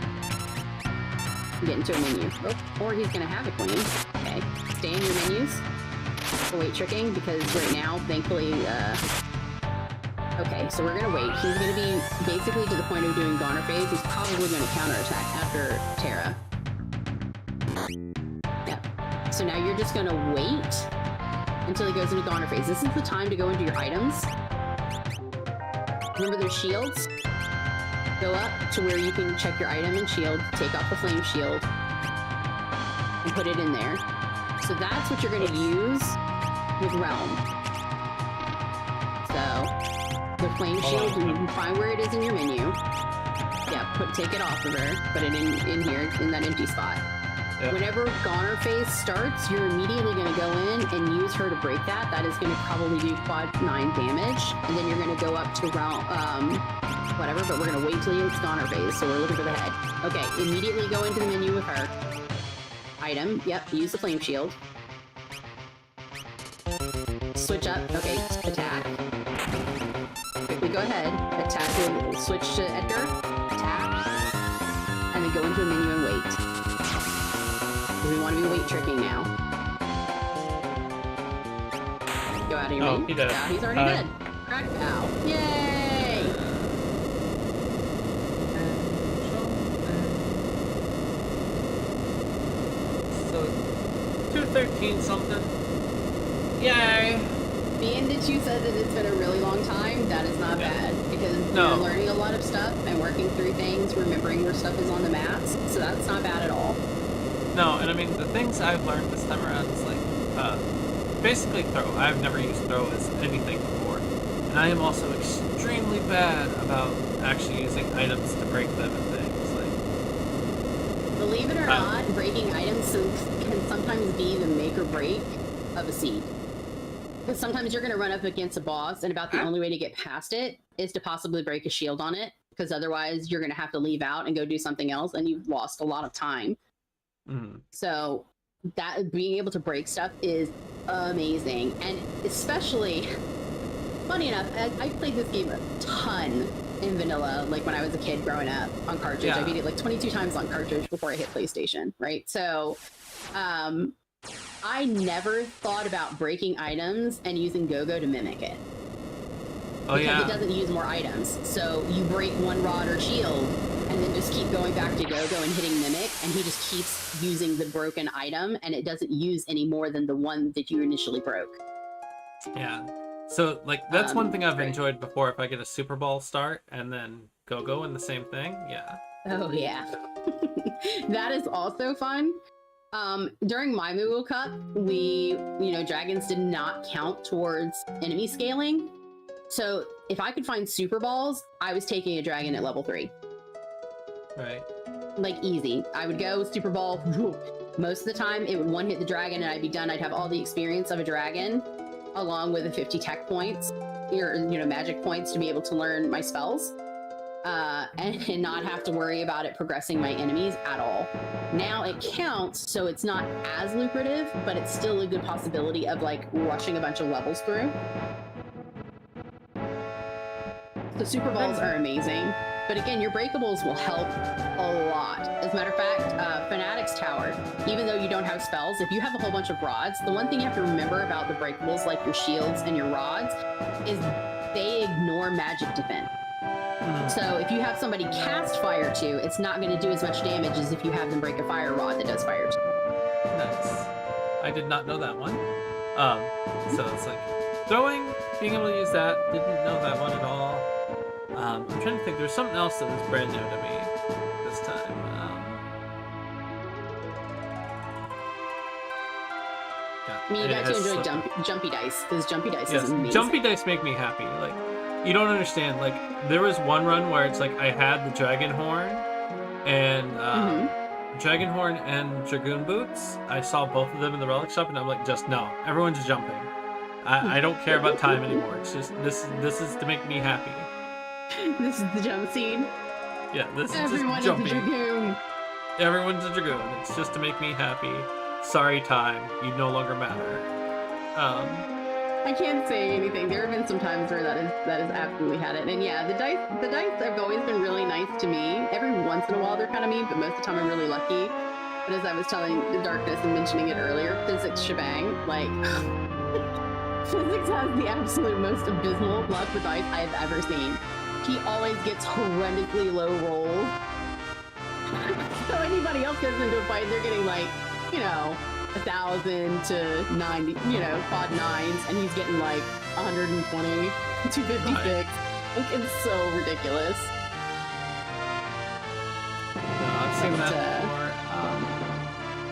S3: Get into a menu. Oh, or he's going to have a queen. Okay, stay in your menus for wait tricking, because right now, thankfully... Okay, so we're gonna wait. He's gonna be basically to the point of doing Goner phase. He's probably gonna counterattack after Terra. Yep. So now you're just gonna wait until he goes into Goner phase. This is the time to go into your items. Remember there's shields? Go up to where you can check your item and shield, take off the flame shield, and put it in there. So that's what you're gonna use with Realm. So... the flame shield, and you can find where it is in your menu. Yeah, take it off of her, put it in here, in that empty spot.
S1: Yep.
S3: Whenever Goner phase starts, you're immediately going to go in and use her to break that. That is going to probably do quad 9 damage, and then you're going to go up to round, whatever, but we're going to wait till it's Goner phase, so we're looking for the head. Okay, immediately go into the menu with her. Item, yep, use the flame shield. Switch up, okay, attack. Quickly go ahead, attack, switch to Edgar, attack, and then go into a menu and wait. We want to be wait tricking now. Go out of your menu.
S1: He did.
S3: Yeah, he's already dead. Crack Ow. Yay!
S1: So, 213 something. Yay!
S3: Being that you said that it's been a really long time, that is not bad, because you're learning a lot of stuff and working through things, remembering where stuff is on the maps, so that's not bad at all.
S1: No, and I mean, the things I've learned this time around is like, basically throw. I've never used throw as anything before. And I am also extremely bad about actually using items to break them and things. Like,
S3: believe it or not, breaking items can sometimes be the make or break of a seed. Because sometimes you're going to run up against a boss, and about the only way to get past it is to possibly break a shield on it, because otherwise you're going to have to leave out and go do something else, and you've lost a lot of time. So that being able to break stuff is amazing, and especially, funny enough, I played this game a ton in vanilla, like when I was a kid growing up on cartridge. I beat it like 22 times on cartridge before I hit PlayStation, right? So, I never thought about breaking items and using Go-Go to mimic it. Because it doesn't use more items. So you break one rod or shield, and then just keep going back to Go-Go and hitting Mimic, and he just keeps using the broken item, and it doesn't use any more than the one that you initially broke.
S1: Yeah. So, like, that's one thing I've enjoyed before. If I get a Super Ball start and then Go-Go in the same thing, yeah.
S3: Oh, yeah. That is also fun. During my Moogle Cup, dragons did not count towards enemy scaling. So if I could find Super Balls, I was taking a dragon at level 3.
S1: Right.
S3: Like, easy. I would go Super Ball. Most of the time, it would one-hit the dragon and I'd be done. I'd have all the experience of a dragon, along with the 50 tech points, or, magic points to be able to learn my spells. And not have to worry about it progressing my enemies at all. Now it counts, so it's not as lucrative, but it's still a good possibility of, like, rushing a bunch of levels through. So super balls are amazing, but again, your breakables will help a lot. As a matter of fact, Fanatic's Tower, even though you don't have spells, if you have a whole bunch of rods, the one thing you have to remember about the breakables, like your shields and your rods, is they ignore magic defense. So if you have somebody cast fire too, it's not going to do as much damage as if you have them break a fire rod that does fire too.
S1: Nice. I did not know that one. So it's like throwing, being able to use that. Didn't know that one at all. I'm trying to think. There's something else that was brand new to me this time.
S3: I mean, you got to enjoy jumpy dice, because jumpy dice
S1: Yes,
S3: is amazing.
S1: jumpy dice make me happy. Like, you don't understand. Like, there was one run where it's like I had the dragon horn and dragon horn and dragoon boots. I saw both of them in the relic shop, and I'm like, just no. Everyone's jumping. I don't care about time anymore. It's just this is to make me happy.
S3: This is the jump scene.
S1: Yeah, this is
S3: Everyone
S1: just
S3: is a
S1: jumping.
S3: dragoon.
S1: Everyone's a dragoon. It's just to make me happy. Sorry, time. You no longer matter.
S3: I can't say anything. There have been some times where that is absolutely had it. And yeah, the dice have always been really nice to me. Every once in a while they're kind of mean, but most of the time I'm really lucky. But as I was telling the darkness and mentioning it earlier, physics shebang, like physics has the absolute most abysmal luck with dice I've ever seen. He always gets horrendously low rolls. So anybody else goes into a fight, they're getting like, 1,000 to 90, quad nines, and he's getting like 120, 256. Like, it's so ridiculous.
S1: No, I've seen that before.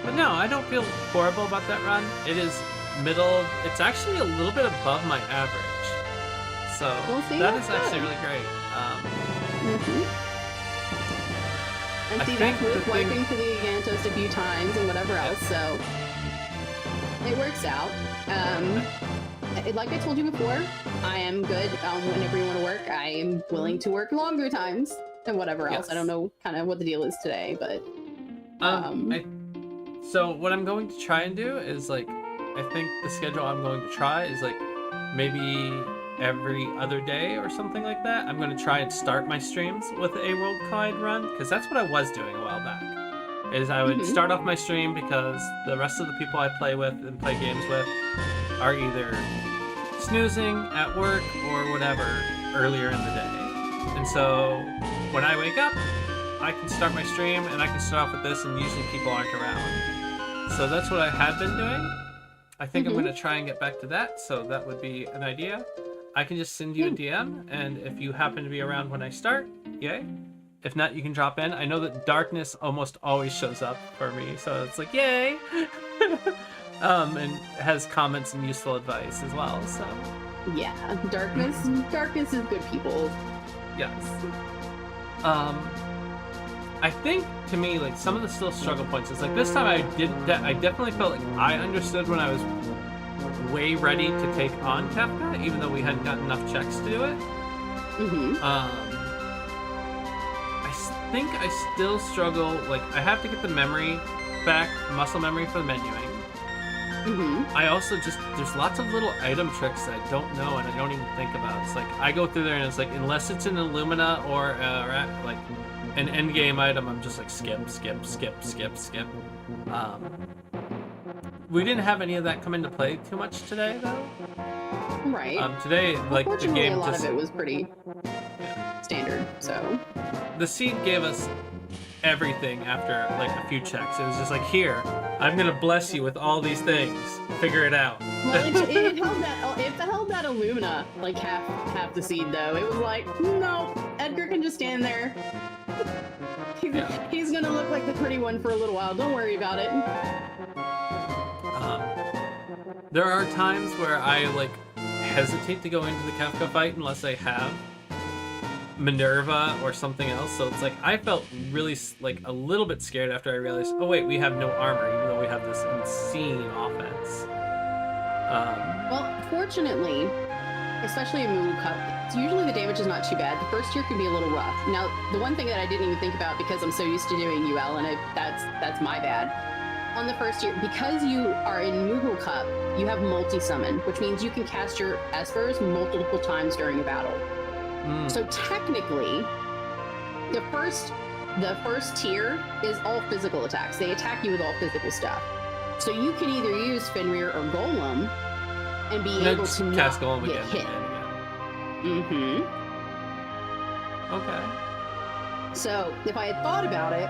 S1: But no, I don't feel horrible about that run. It is middle. It's actually a little bit above my average. So
S3: We'll see,
S1: that
S3: that's
S1: is actually
S3: good.
S1: really great.
S3: And
S1: I
S3: see,
S1: think
S3: that's with
S1: the thing-
S3: wiping to the Agantos a few times and whatever else, so it works out. Like I told you before, I am good whenever you want to work. I am willing to work longer times and whatever else.
S1: Yes.
S3: I don't know kind of what the deal is today, but
S1: So what I'm going to try and do is like, I think the schedule I'm going to try is like maybe every other day or something like that. I'm going to try and start my streams with a World Collide run, because that's what I was doing a while back. Is I would start off my stream because the rest of the people I play with and play games with are either snoozing at work or whatever earlier in the day. And so when I wake up, I can start my stream and I can start off with this, and usually people aren't around. So that's what I have been doing. I think I'm going to try and get back to that, so that would be an idea. I can just send you a DM, and if you happen to be around when I start, yay. If not, you can drop in. I know that Darkness almost always shows up for me, so it's like, yay! And has comments and useful advice as well, so
S3: yeah, darkness is good people.
S1: yes. I think, to me, like, some of the still struggle points is, like, this time I definitely felt like I understood when I was way ready to take on Kefka, even though we hadn't gotten enough checks to do it. I think I still struggle, like, I have to get the memory back, muscle memory for the menuing. I also there's lots of little item tricks that I don't know and I don't even think about. It's like, I go through there and it's like, unless it's an Illumina or like an endgame item, I'm just like, skip. We didn't have any of that come into play too much today, though.
S3: Right.
S1: Today, like, the
S3: Fortunately,
S1: game
S3: a lot
S1: just...
S3: of it was pretty standard, so...
S1: The seed gave us everything after, like, a few checks. It was just like, here, I'm gonna bless you with all these things. Figure it out.
S3: Well, it held that Illumina, like, half the seed, though. It was like, no, Edgar can just stand there. He's gonna look like the pretty one for a little while. Don't worry about it.
S1: There are times where I, like, hesitate to go into the Kefka fight unless I have Minerva or something else. So it's like, I felt really, like, a little bit scared after I realized, oh wait, we have no armor, even though we have this insane offense.
S3: Well, fortunately, especially in Moogle Cup, usually the damage is not too bad. The first tier can be a little rough. Now, the one thing that I didn't even think about, because I'm so used to doing UL, and that's my bad. On the first tier, because you are in Moogle Cup, you have multi-summon, which means you can cast your Espers multiple times during a battle. So technically, the first tier is all physical attacks. They attack you with all physical stuff. So you can either use Fenrir or Golem and be able to not
S1: cast Golem
S3: get
S1: again.
S3: hit.
S1: And again.
S3: Mm-hmm.
S1: Okay.
S3: So if I had thought about it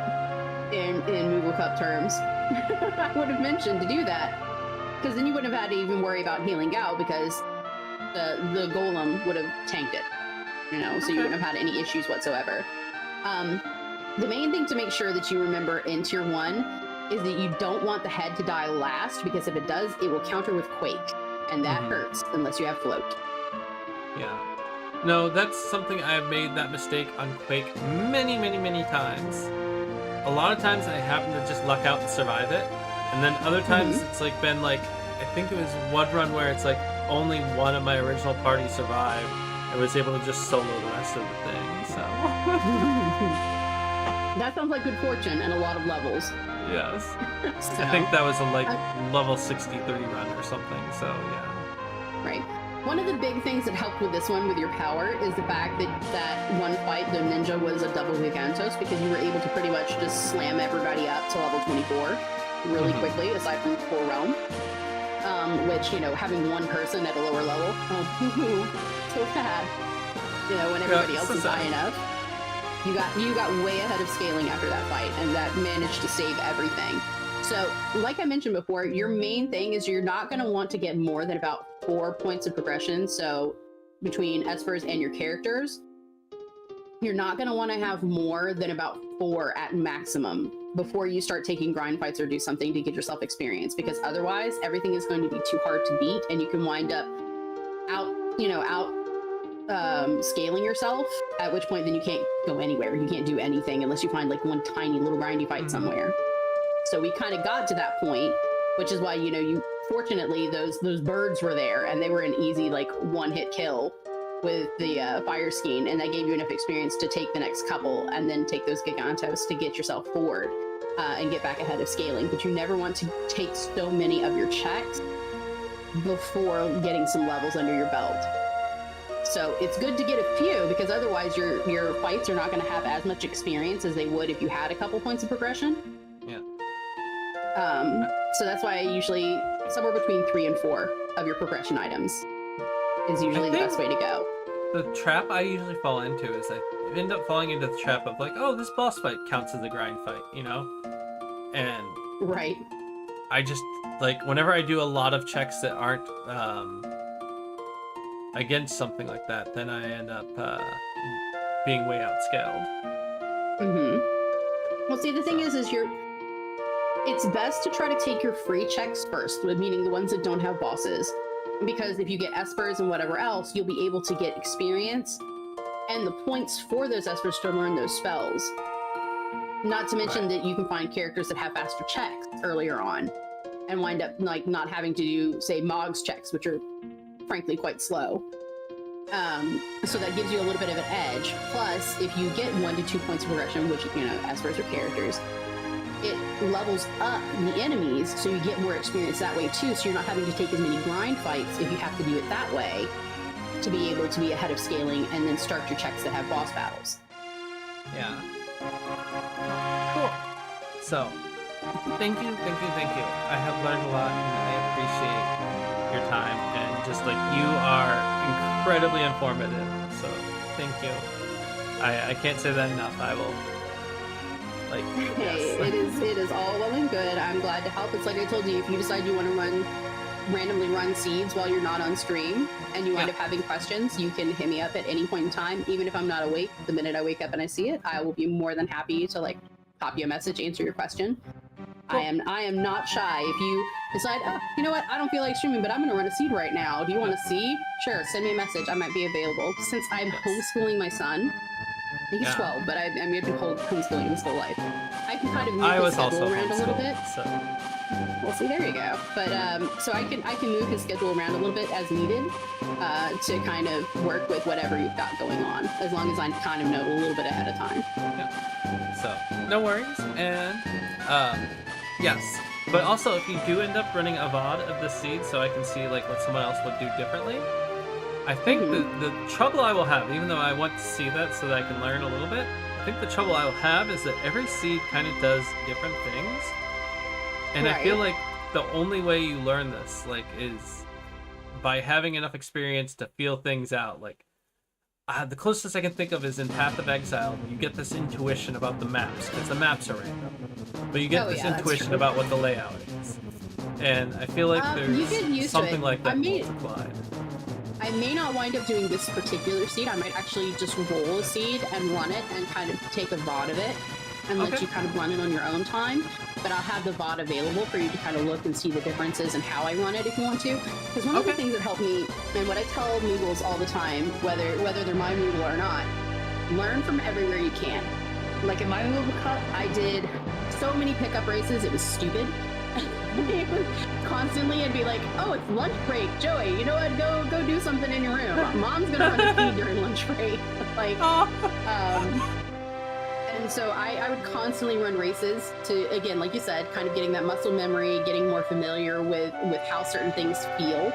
S3: in Moogle Cup terms, I would have mentioned to do that. Because then you wouldn't have had to even worry about healing out because the Golem would have tanked it. So you
S1: Okay.
S3: wouldn't have had any issues whatsoever. The main thing to make sure that you remember in tier 1 is that you don't want the head to die last, because if it does, it will counter with Quake, and that
S1: Mhm.
S3: hurts unless you have Float.
S1: Yeah. No, that's something I've made that mistake on Quake many, many, many times. A lot of times I happen to just luck out and survive it, and then other times it's like been like, I think it was one run where it's like only one of my original party survived. I was able to just solo the rest of the thing. So
S3: That sounds like good fortune and a lot of levels.
S1: yes,
S3: So,
S1: I think that was a like level 63 run or something. So yeah.
S3: right. One of the big things that helped with this one, with your power, is the fact that one fight, the ninja was a double Gigantos, because you were able to pretty much just slam everybody up to level 24 really
S1: Mhm.
S3: quickly, aside from Full Realm. Which, having one person at a lower level, so sad. When everybody else
S1: so
S3: is
S1: sad.
S3: high enough. You got way ahead of scaling after that fight, and that managed to save everything. So, like I mentioned before, your main thing is you're not going to want to get more than about 4 points of progression. So, between Espers and your characters, you're not going to want to have more than about 4 at maximum before you start taking grind fights or do something to get yourself experience, because otherwise everything is going to be too hard to beat, and you can wind up out scaling yourself, at which point then you can't go anywhere. You can't do anything unless you find like one tiny little grindy fight somewhere. So we kind of got to that point, which is why you fortunately those birds were there, and they were an easy like one-hit kill with the fire skein, and that gave you enough experience to take the next couple and then take those Gigantos to get yourself forward and get back ahead of scaling. But you never want to take so many of your checks before getting some levels under your belt. So it's good to get a few, because otherwise your fights are not going to have as much experience as they would if you had a couple points of progression.
S1: Yeah.
S3: So that's why I usually somewhere between 3 and 4 of your progression items is usually the best way to go.
S1: The trap I usually fall into is I end up falling into the trap of like, oh, this boss fight counts as a grind fight, and
S3: Right.
S1: I just like whenever I do a lot of checks that aren't against something like that, then I end up being way outscaled.
S3: Well, see, the thing is it's best to try to take your free checks first, meaning the ones that don't have bosses, because if you get Espers and whatever else, you'll be able to get experience and the points for those Espers to learn those spells. Not to mention that you can find characters that have faster checks earlier on and wind up like not having to do, say, Mog's checks, which are frankly quite slow. So that gives you a little bit of an edge. Plus, if you get 1 to 2 points of progression, which, Espers are characters, it levels up the enemies, so you get more experience that way too, so you're not having to take as many grind fights if you have to do it that way to be able to be ahead of scaling and then start your checks that have boss battles.
S1: Yeah. Cool. So, thank you. I have learned a lot, and I appreciate your time, and just like you are incredibly informative. So, thank you. I can't say that enough. I will. Like,
S3: Hey,
S1: yes.
S3: it is all well and good. I'm glad to help. It's like I told you, if you decide you want to randomly run seeds while you're not on stream and you end up having questions, you can hit me up at any point in time. Even if I'm not awake, the minute I wake up and I see it, I will be more than happy to like pop you a message, answer your question.
S1: Cool.
S3: I am not shy. If you decide, oh, you know what, I don't feel like streaming, but I'm going to run a seed right now. Do you want to see? Sure, send me a message. I might be available. Since I'm homeschooling my son, he's 12, but I'm going to be homeschooling his whole life. I can kind of move his schedule around a little bit.
S1: So.
S3: Well, see, there you go. But so I can move his schedule around a little bit as needed to kind of work with whatever you've got going on, as long as I kind of know a little bit ahead of time.
S1: So, no worries. And, yes. But also, if you do end up running a VOD of the seed, so I can see like what someone else would do differently, I think the trouble I will have, even though I want to see that so that I can learn a little bit, I think the trouble I will have is that every seed kind of does different things. And I feel
S3: Right.
S1: like the only way you learn this, like, is by having enough experience to feel things out. Like, the closest I can think of is in Path of Exile. You get this intuition about the maps, because the maps are random. But you get
S3: Oh,
S1: this
S3: yeah, that's
S1: intuition
S3: true.
S1: about what the layout is. And I feel like
S3: You get
S1: there's
S3: used to
S1: something
S3: it.
S1: like
S3: I
S1: that
S3: mean-
S1: multiplied.
S3: I may not wind up doing this particular seed. I might actually just roll a seed and run it and kind of take a VOD of it and let
S1: Okay.
S3: you kind of run it on your own time. But I'll have the VOD available for you to kind of look and see the differences and how I run it if you want to. Because one of the
S1: Okay.
S3: things that helped me, and what I tell Moogles all the time, whether they're my Moogle or not, learn from everywhere you can. Like in my Moogle Cup, I did so many pickup races, it was stupid. It was constantly I'd be like, oh, it's lunch break, Joey, you know what, go do something in your room. Mom's gonna run a feed during lunch break. Like and so I would constantly run races to, again, like you said, kind of getting that muscle memory, getting more familiar with how certain things feel.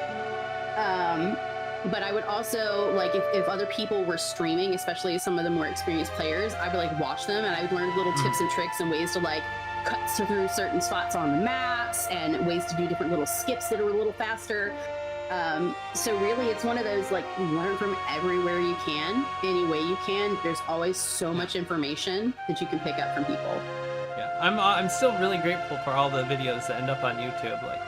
S3: But I would also, like, if other people were streaming, especially some of the more experienced players, I would like watch them and I would learn little tips and tricks and ways to like cut through certain spots on the maps and ways to do different little skips that are a little faster. So really it's one of those, like, learn from everywhere you can, any way you can. There's always so much information that you can pick up from people.
S1: Yeah, I'm still really grateful for all the videos that end up on YouTube. Like,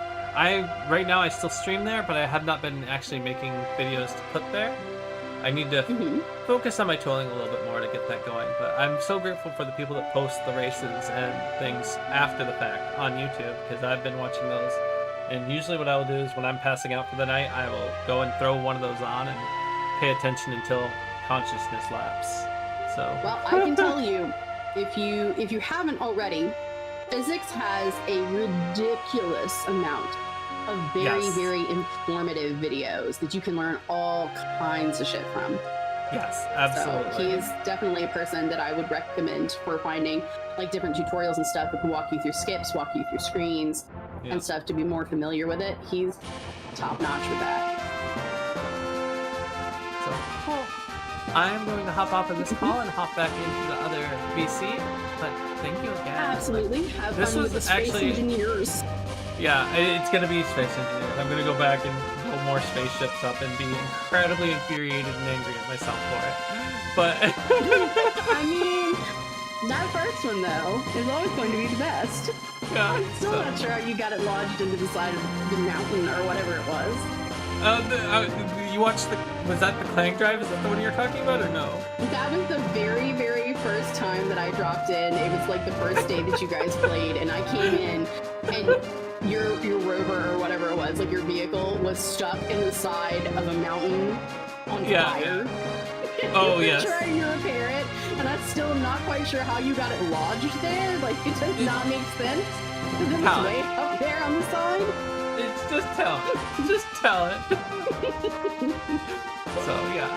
S1: right now I still stream there, but I have not been actually making videos to put there. I need to
S3: Mhm.
S1: focus on my tooling a little bit more to get that going. But I'm so grateful for the people that post the races and things after the fact on YouTube, because I've been watching those. And usually what I will do is when I'm passing out for the night, I will go and throw one of those on and pay attention until consciousness lapse. So
S3: Well, I can tell you, if you haven't already, physics has a ridiculous amount of very,
S1: Yes.
S3: very informative videos that you can learn all kinds of shit from.
S1: yes,
S3: So
S1: absolutely.
S3: he is definitely a person that I would recommend for finding like different tutorials and stuff that can walk you through skips, walk you through screens
S1: Yeah.
S3: and stuff to be more familiar with it. He's top notch with that.
S1: So cool. I'm going to hop off of this call and hop back into the other VC. But thank you again.
S3: Absolutely. Have
S1: This
S3: fun
S1: was
S3: with the space
S1: actually-
S3: engineers.
S1: Yeah, it's gonna be space engineers. I'm gonna go back and blow more spaceships up and be incredibly infuriated and angry at myself for it. But
S3: I mean, that first one though is always going to be the best.
S1: yeah,
S3: I'm still
S1: so,
S3: not sure how you got it lodged into the side of the mountain or whatever it was.
S1: you watched was that the Clang Drive? Is that the one you're talking about or no?
S3: That was the very, very first time that I dropped in. It was like the first day that you guys played, and I came in, and your rover or whatever it was, like your vehicle, was stuck in the side of a mountain on
S1: Yeah.
S3: fire.
S1: Oh,
S3: You were
S1: yes.
S3: trying to repair it, and I'm still not quite sure how you got it lodged there. Like, it does not make sense. Because it was
S1: How?
S3: way up there on the side.
S1: It's just tell it. Just tell it. So yeah.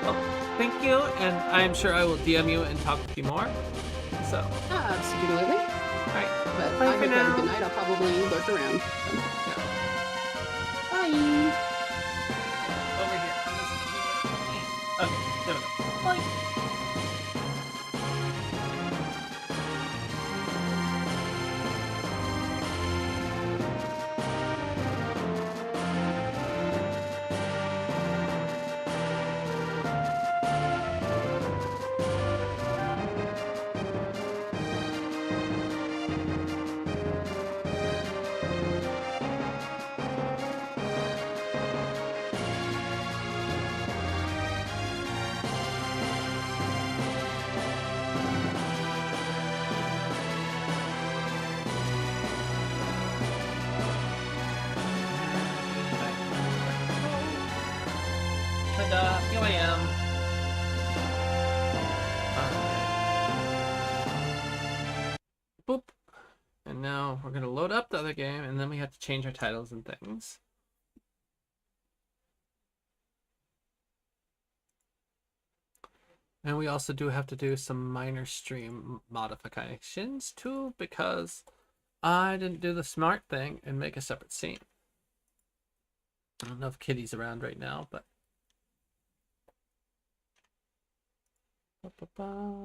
S1: Well, thank you, and I'm sure I will DM you and talk with you more. So,
S3: Absolutely.
S1: alright.
S3: But
S1: Bye
S3: I
S1: for
S3: hope you have
S1: now.
S3: a good night. I'll probably lurk around.
S1: Yeah.
S3: Bye.
S1: Over here. Okay, there we go. Bye. Ta-da, here I am. Alright. Boop. And now we're gonna load up the other game, and then we have to change our titles and things. And we also do have to do some minor stream modifications too, because I didn't do the smart thing and make a separate scene. I don't know if Kitty's around right now, but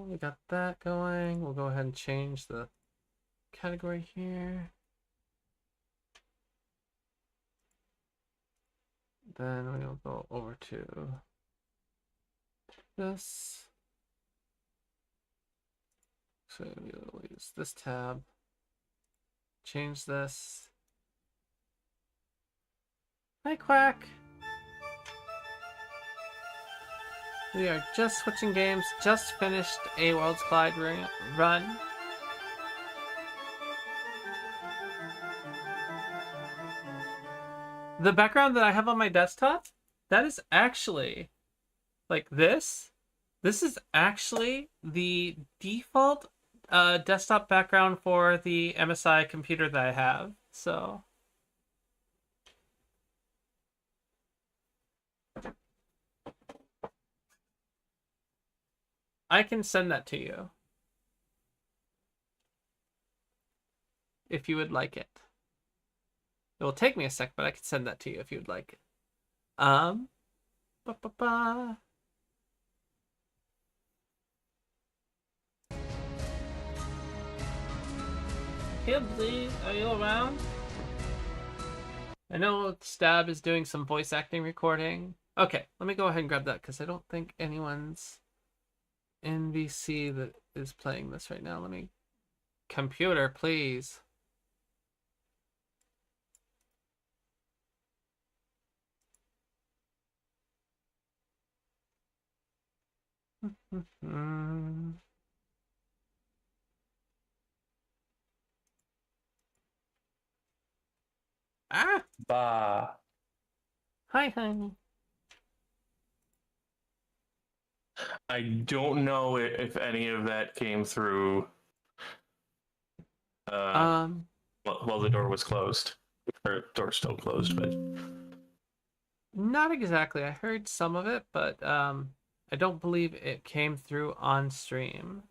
S1: We got that going. We'll go ahead and change the category here. Then we'll go over to this. So we'll use this tab. Change this. Hi, Quack. We are just switching games. Just finished a Worlds Collide run. The background that I have on my desktop, that is actually like this. This is actually the default desktop background for the MSI computer that I have. So I can send that to you if you would like it. It will take me a sec, but I can send that to you if you would like it. Ba -ba -ba. Hibbsy, are you around? I know Stab is doing some voice acting recording. Okay, let me go ahead and grab that because I don't think anyone's NVC that is playing this right now. Let me... Computer, please. Ah!
S4: Bah.
S1: Hi, honey.
S4: I don't know if any of that came through while the door was closed. Or door's still closed, but
S1: Not exactly. I heard some of it, but I don't believe it came through on stream.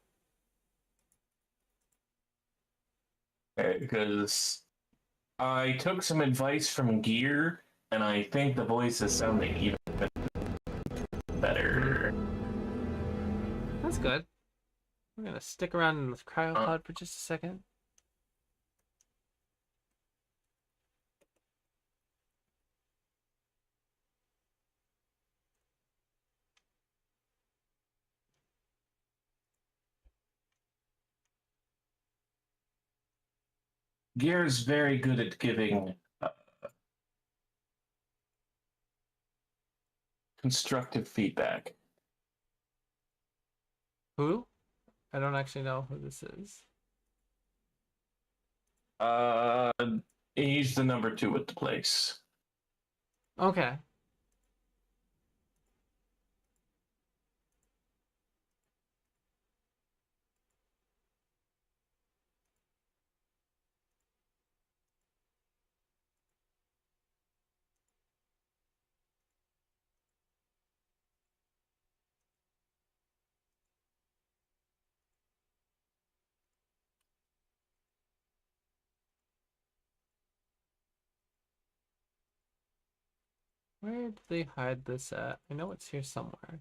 S4: because I took some advice from Gear, and I think the voice is sounding even better.
S1: That's good. We're gonna stick around in this cryopod for just a second.
S4: Gear is very good at giving constructive feedback.
S1: Who? I don't actually know who this is.
S4: He's the number 2 at the place.
S1: Okay. Where did they hide this at? I know it's here somewhere.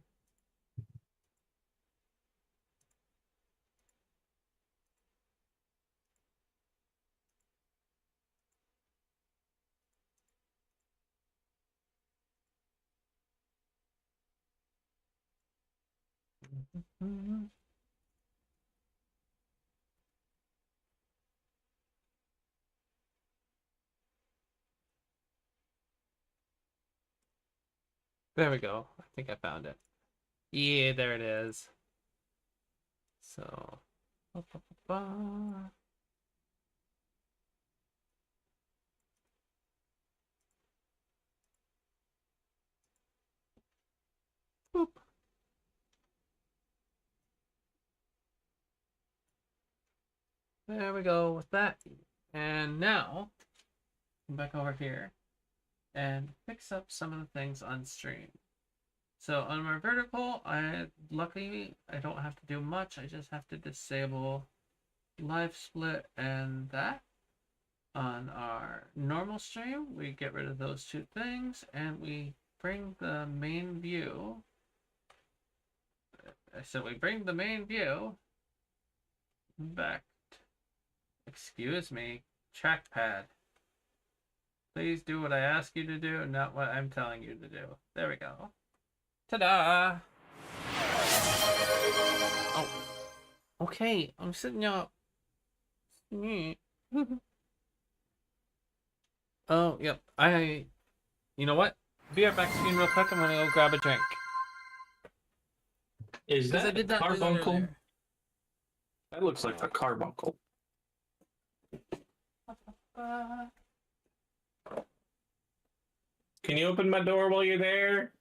S1: There we go. I think I found it. Yeah, there it is. So, ba, ba, ba, ba. Boop. There we go with that. And now, come back over here and fix up some of the things on stream. So on my vertical, luckily I don't have to do much. I just have to disable live split and that. On our normal stream, we get rid of those two things and we bring the main view So we bring the main view back. Excuse me, trackpad. Please do what I ask you to do, not what I'm telling you to do. There we go. Ta-da! Oh. Okay, I'm sitting up. Oh, yep. You know what? Be right back screen real quick. I'm gonna go grab a drink.
S4: Is
S1: 'Cause I
S4: that
S1: did not do that
S4: carbuncle?
S1: earlier.
S4: That looks like a carbuncle. Can you open my door while you're there?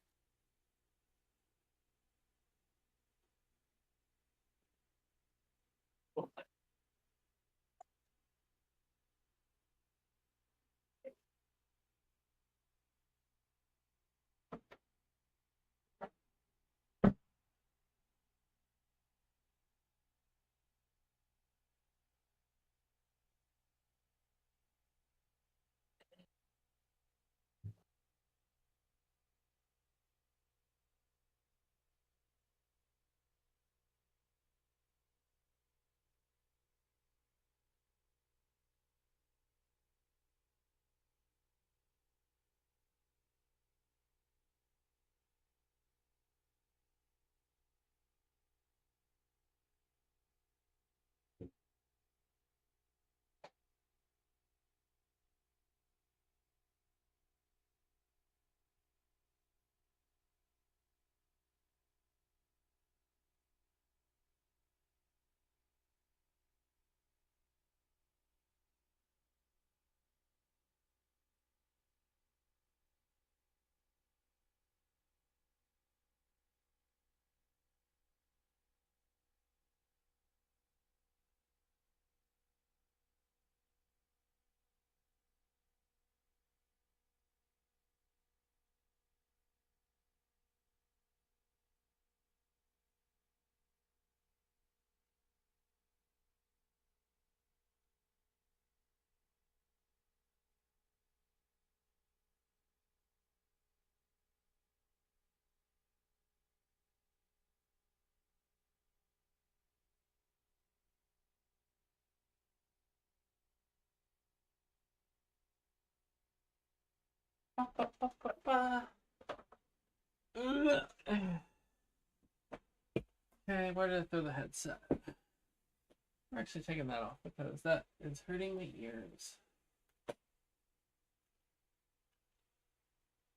S1: Okay, where did I throw the headset? I'm actually taking that off because that is hurting my ears.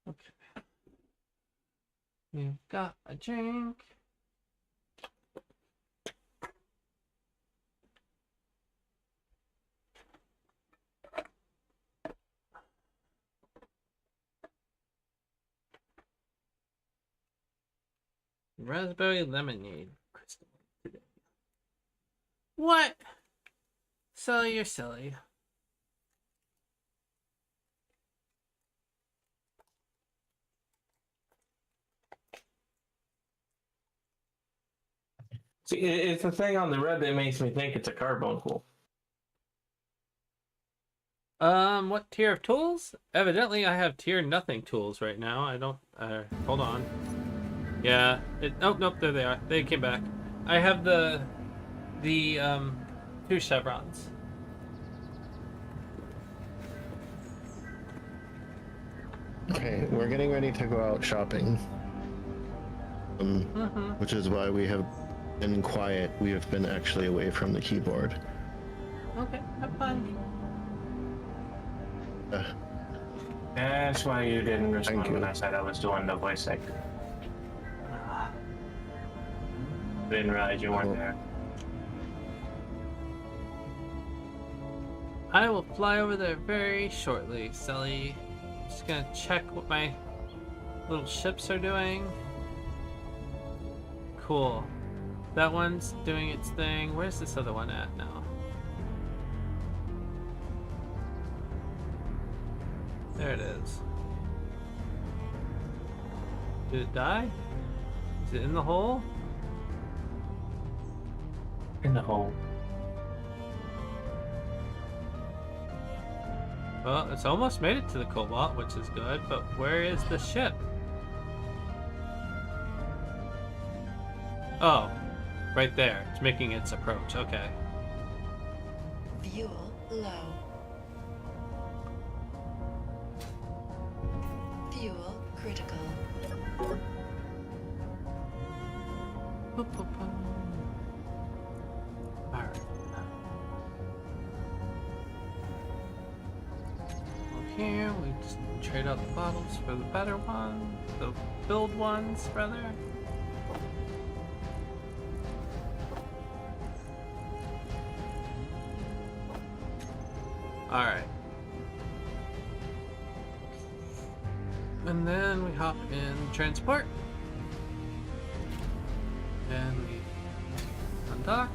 S1: Okay. We've got a drink. Raspberry lemonade crystal today. What? So you're silly.
S4: See, it's the thing on the red that makes me think it's a carbuncle.
S1: What tier of tools? Evidently, I have tier nothing tools right now. I don't. Hold on. Yeah. Oh, nope. There they are. They came back. I have the 2 chevrons.
S5: Okay, we're getting ready to go out shopping. Which is why we have been quiet. We have been actually away from the keyboard.
S1: Okay, have fun.
S4: That's why you didn't respond
S5: you.
S4: when I said I was doing the voice actor. Didn't realize you weren't there.
S1: I will fly over there very shortly, Sully. Just gonna check what my little ships are doing. Cool. That one's doing its thing. Where's this other one at now? There it is. Did it die? Is it in the hole?
S4: In the hole.
S1: Well, it's almost made it to the Cobalt, which is good, but where is the ship? Oh, right there. It's making its approach. Okay.
S6: Fuel low. Fuel critical.
S1: Boop, boop, boop. Alright. Well, here we just trade out the bottles for the better one, the filled ones, rather. Alright. And then we hop in transport. And we undock.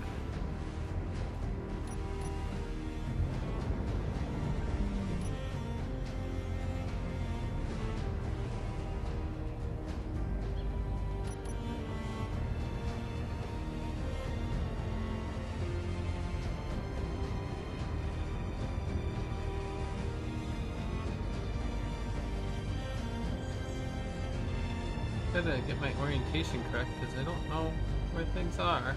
S1: Gotta get my orientation correct because I don't know where things are.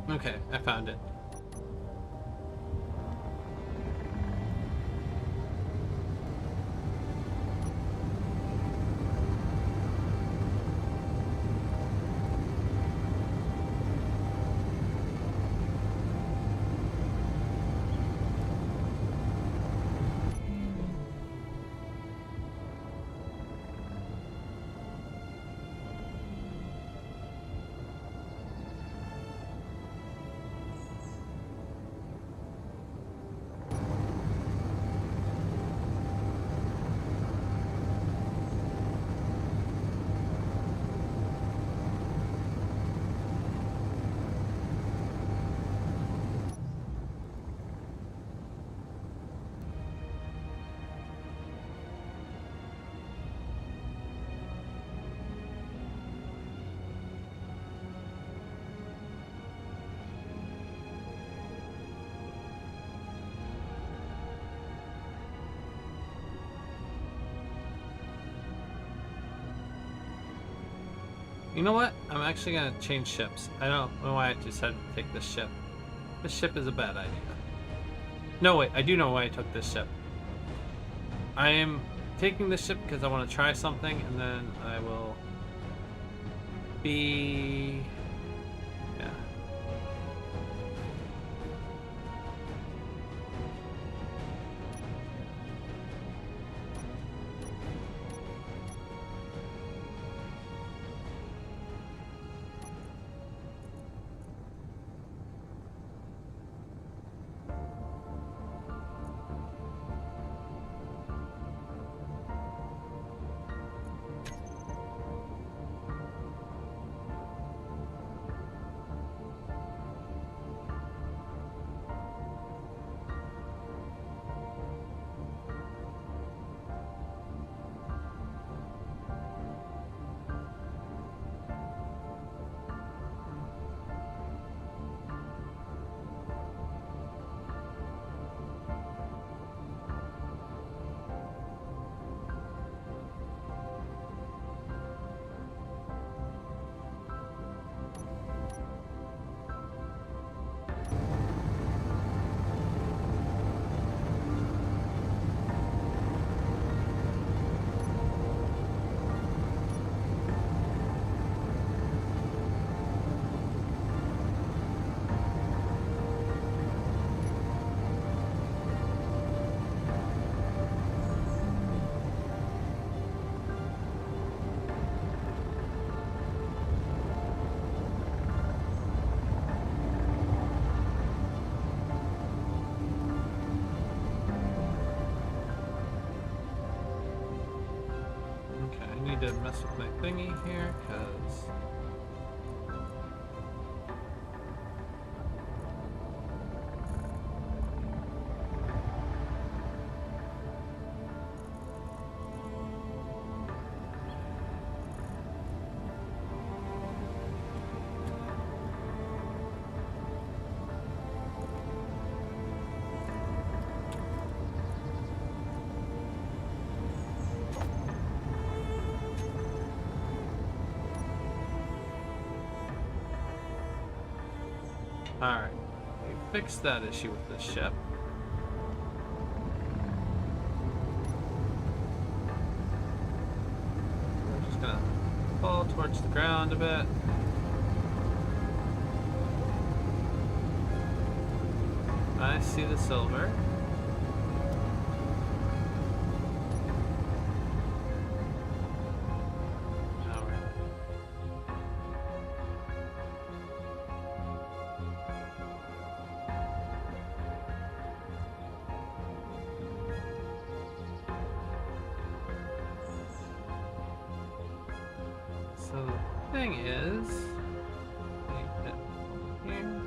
S1: Okay, I found it. You know what? I'm actually gonna change ships. I don't know why I just had to take this ship. This ship is a bad idea. No, wait, I do know why I took this ship. I am taking this ship because I want to try something, and then I will be... yeah. To mess with my thingy here, because Alright. We fixed that issue with this ship. We're just gonna fall towards the ground a bit. I see the silver. So the thing is, here.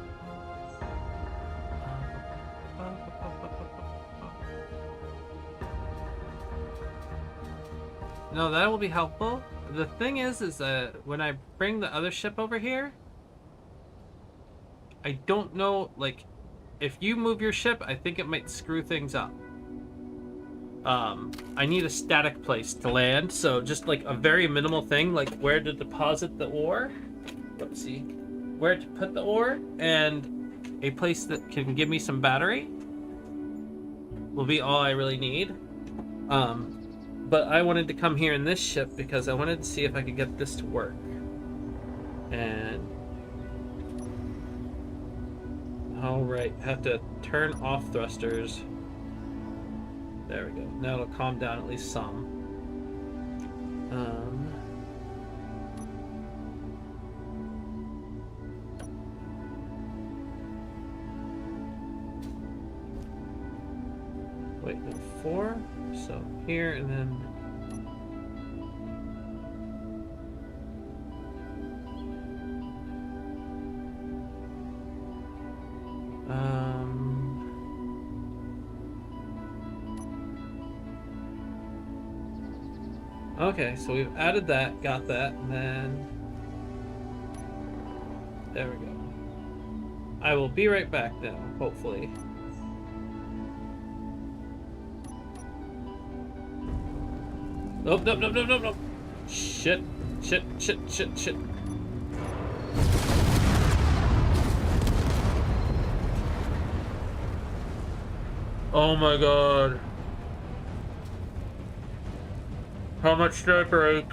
S1: No, that will be helpful. The thing is that when I bring the other ship over here, I don't know, like, if you move your ship, I think it might screw things up. I need a static place to land, so just like a very minimal thing, like where to deposit the ore. Let's see. Where to put the ore, and a place that can give me some battery will be all I really need. But I wanted to come here in this ship because I wanted to see if I could get this to work. And alright, have to turn off thrusters. There we go. Now it'll calm down at least some. Wait, no, 4. So here and then. Okay, so we've added that, got that, and then there we go. I will be right back now, hopefully. Nope, nope, nope, nope, nope, nope. Shit, shit, shit, shit, shit. Oh my god. How much did I break?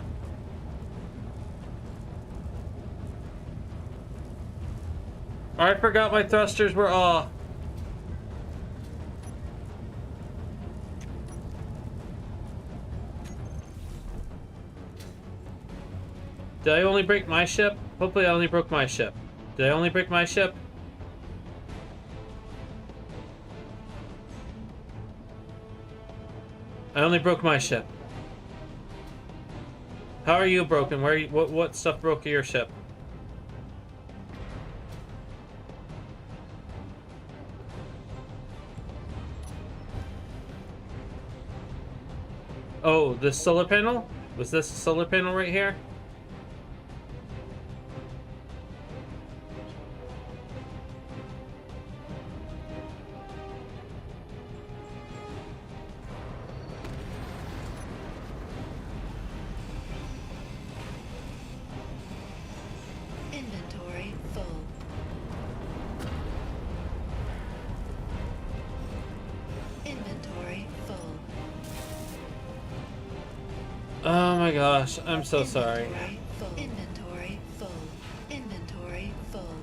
S1: I forgot my thrusters were off. Did I only break my ship? Hopefully I only broke my ship. Did I only break my ship? I only broke my ship. How are you broken? Where? What stuff broke your ship? Oh, this solar panel? Was this a solar panel right here?
S6: Inventory full. Inventory full.
S1: Oh my gosh, I'm so sorry.
S6: Inventory full. Inventory full. Inventory full.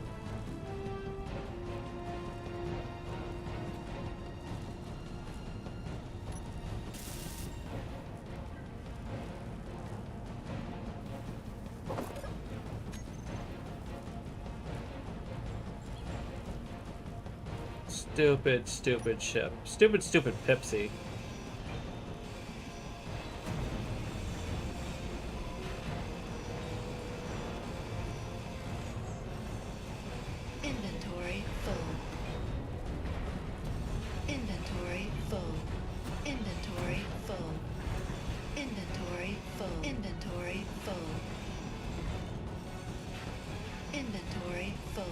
S1: Stupid, stupid ship. Stupid, stupid Pipsy.
S6: Inventory full. Inventory full. Inventory full. Inventory full. Inventory full. Inventory full.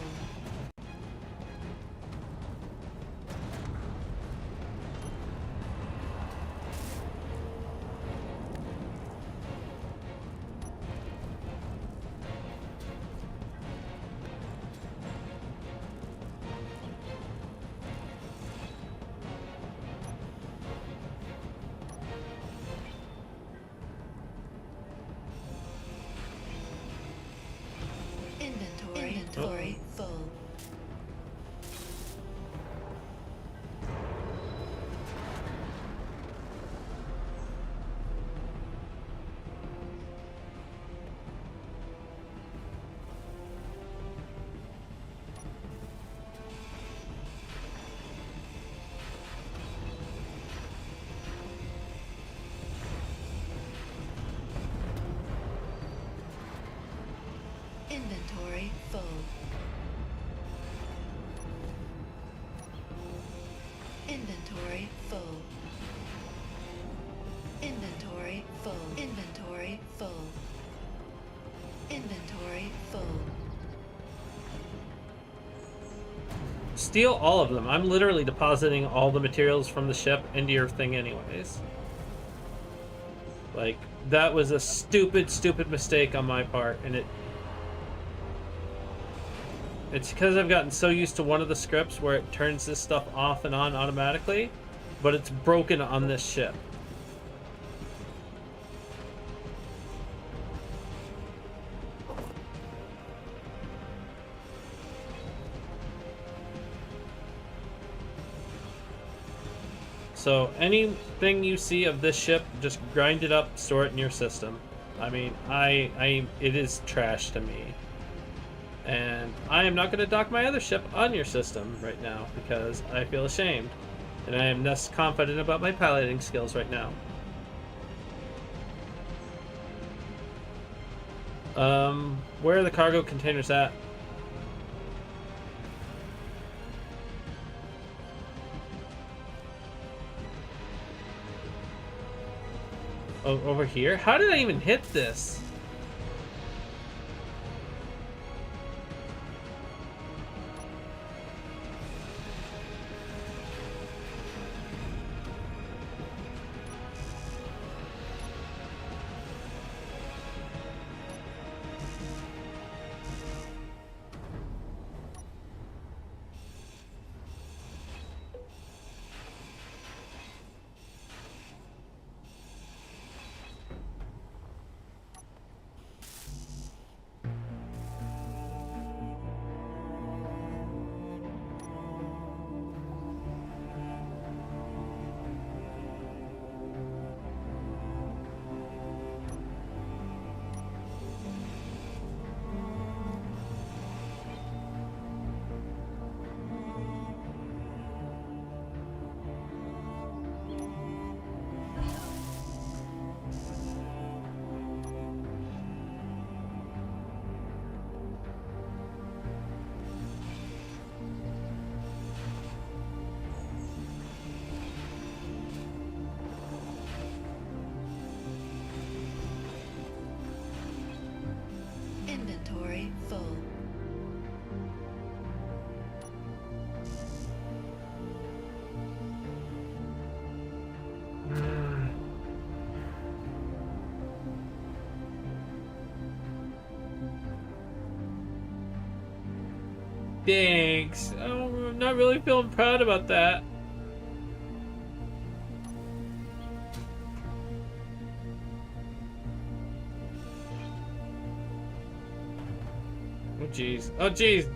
S6: full. Inventory full. Inventory full. Inventory full. Inventory full.
S1: Steal all of them. I'm literally depositing all the materials from the ship into your thing anyways. Like, that was a stupid, stupid mistake on my part, and it's because I've gotten so used to one of the scripts where it turns this stuff off and on automatically, but it's broken on this ship. So anything you see of this ship, just grind it up, store it in your system. I mean, it is trash to me. And I am not going to dock my other ship on your system right now because I feel ashamed. And I am less confident about my piloting skills right now. Where are the cargo containers at? Oh, over here? How did I even hit this?
S6: Inventory full.
S1: Thanks. I'm not really feeling proud about that. Oh jeez. Oh jeez.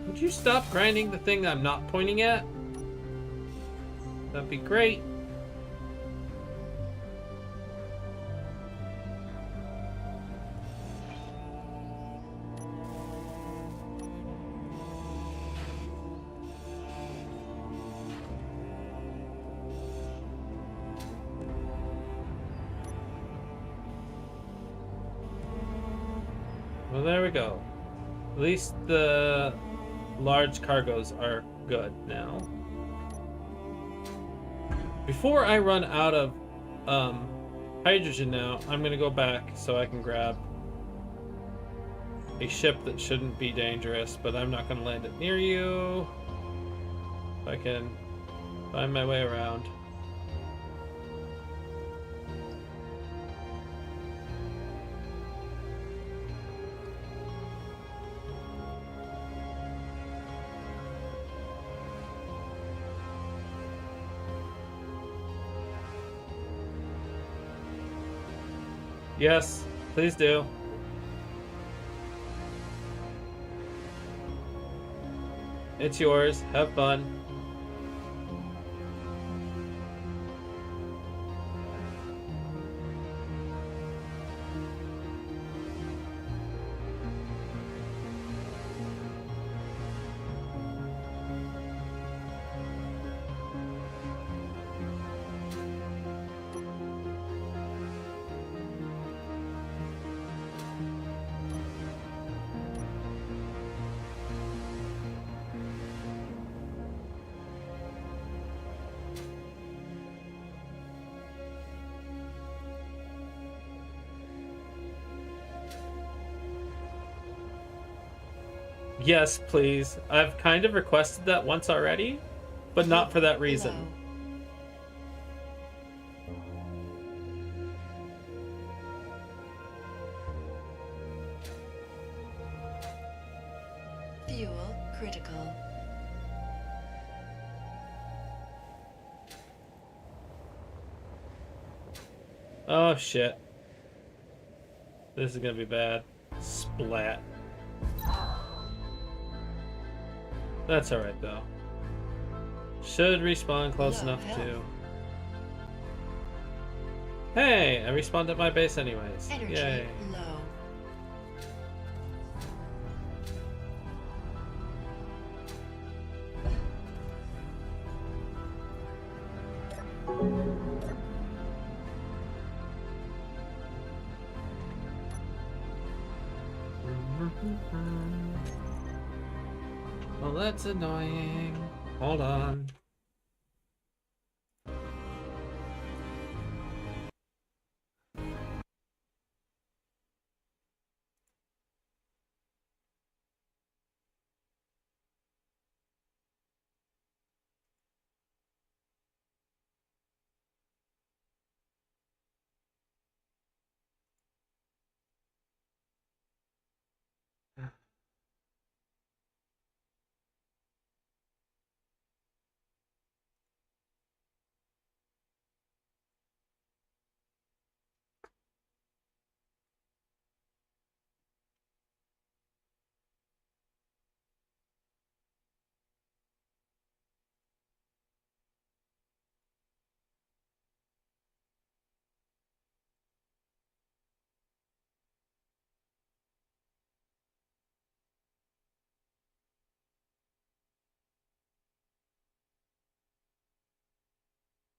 S1: Would you stop grinding the thing that I'm not pointing at? That'd be great. Well, there we go. At least the large cargoes are good now. Before I run out of hydrogen now, I'm gonna go back so I can grab a ship that shouldn't be dangerous, but I'm not gonna land it near you. If I can find my way around. Yes, please do. It's yours. Have fun. Yes, please. I've kind of requested that once already, but not for that reason.
S6: Low. Fuel critical.
S1: Oh shit. This is gonna be bad. Splat. That's alright though. Should respawn close
S6: Low
S1: enough
S6: health.
S1: to. Hey, I respawned at my base anyways.
S6: Energy
S1: Yay.
S6: low.
S1: Well, that's annoying. Hold on.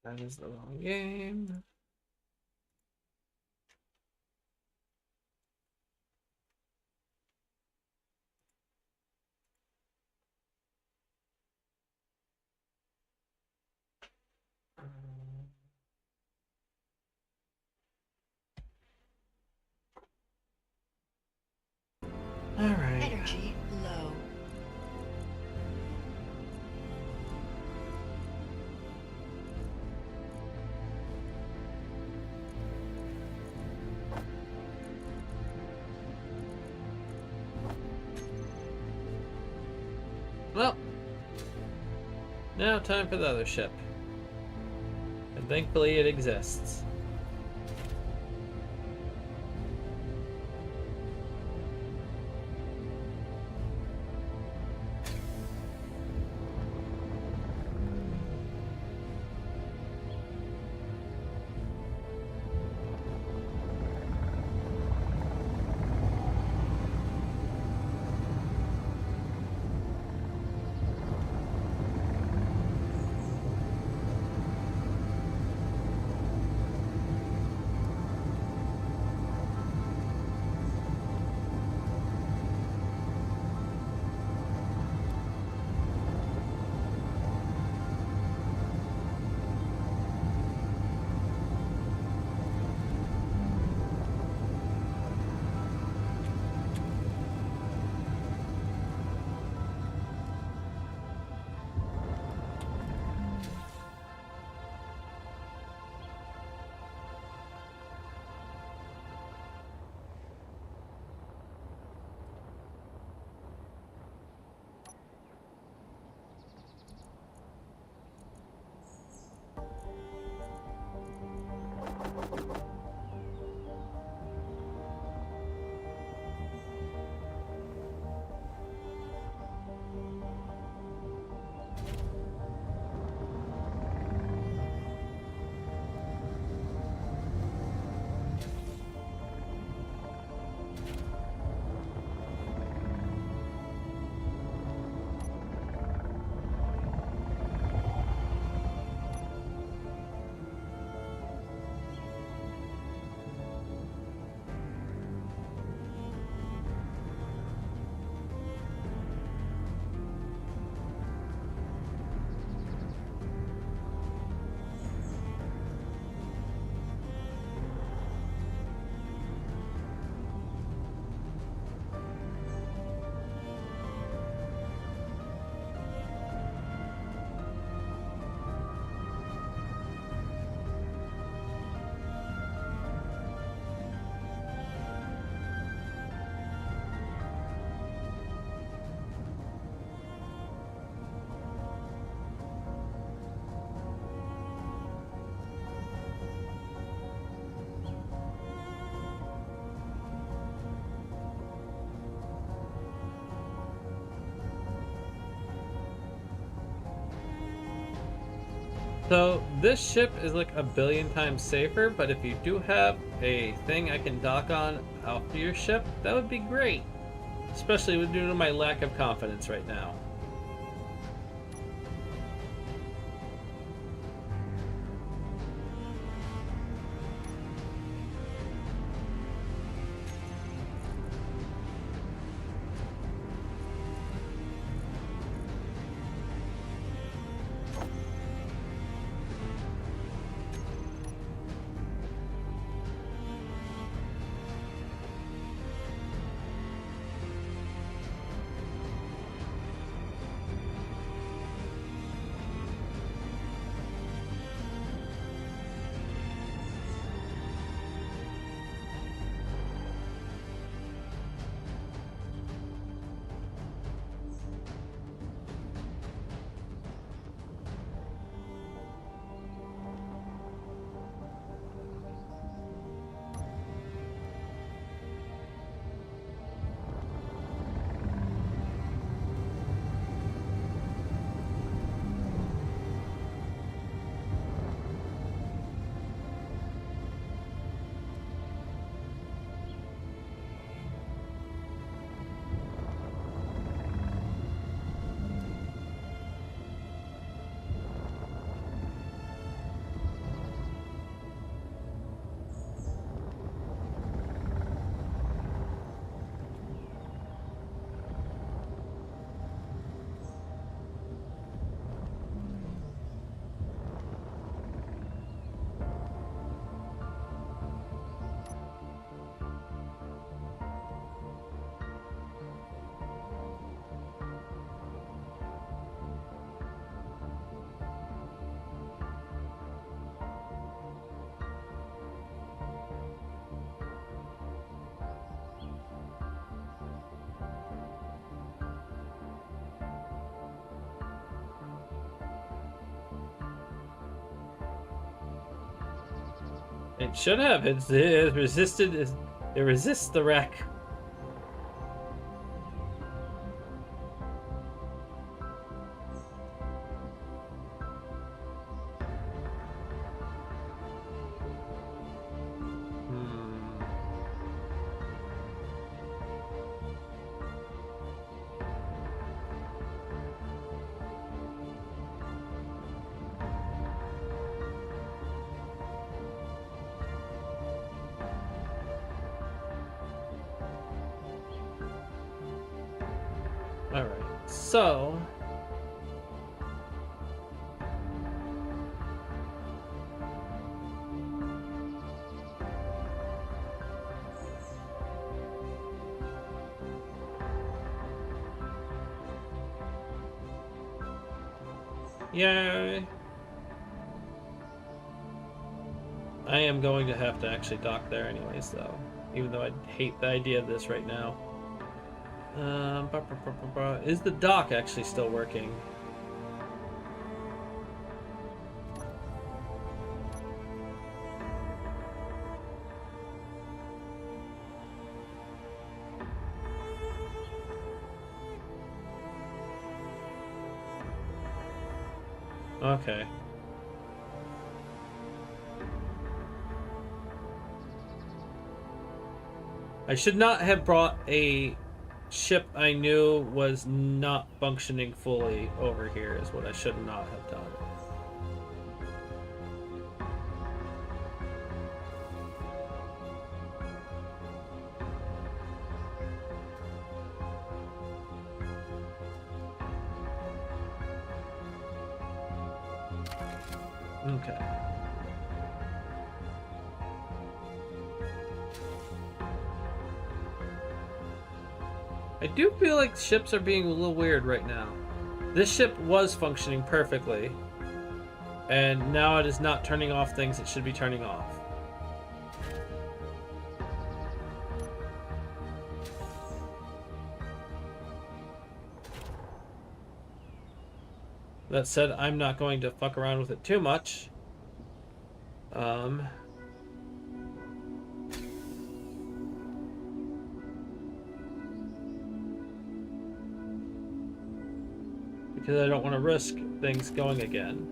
S1: That is the wrong game. Alright.
S6: Energy low.
S1: Well, now time for the other ship. And thankfully it exists. So this ship is like a billion times safer, but if you do have a thing I can dock on off your ship, that would be great. Especially due to my lack of confidence right now. It should have. It resisted. It resists the wreck. All right. So. Yay. I am going to have to actually dock there anyways, though. Even though I hate the idea of this right now. Is the dock actually still working? Okay. I should not have brought a ship I knew was not functioning fully over here is what I should not have done. Okay. I do feel like ships are being a little weird right now. This ship was functioning perfectly, and now it is not turning off things it should be turning off. That said, I'm not going to fuck around with it too much. Because I don't want to risk things going again.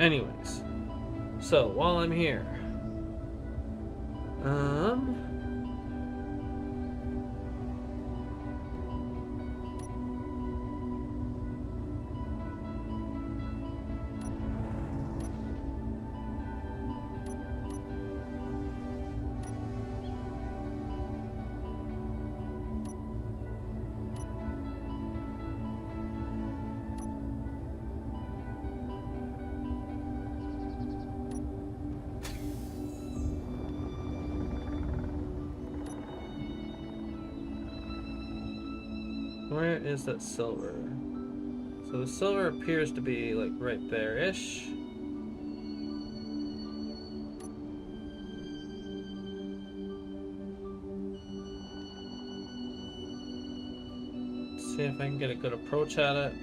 S1: Anyways, so while I'm here, where is that silver? So the silver appears to be like right there-ish. See if I can get a good approach at it.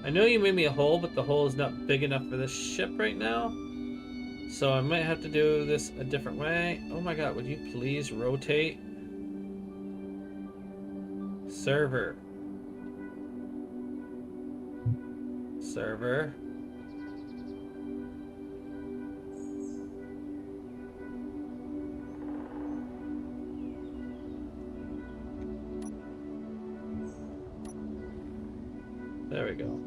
S1: I know you made me a hole, but the hole is not big enough for this ship right now. So I might have to do this a different way. Oh my god, would you please rotate? Server. Server. There we go.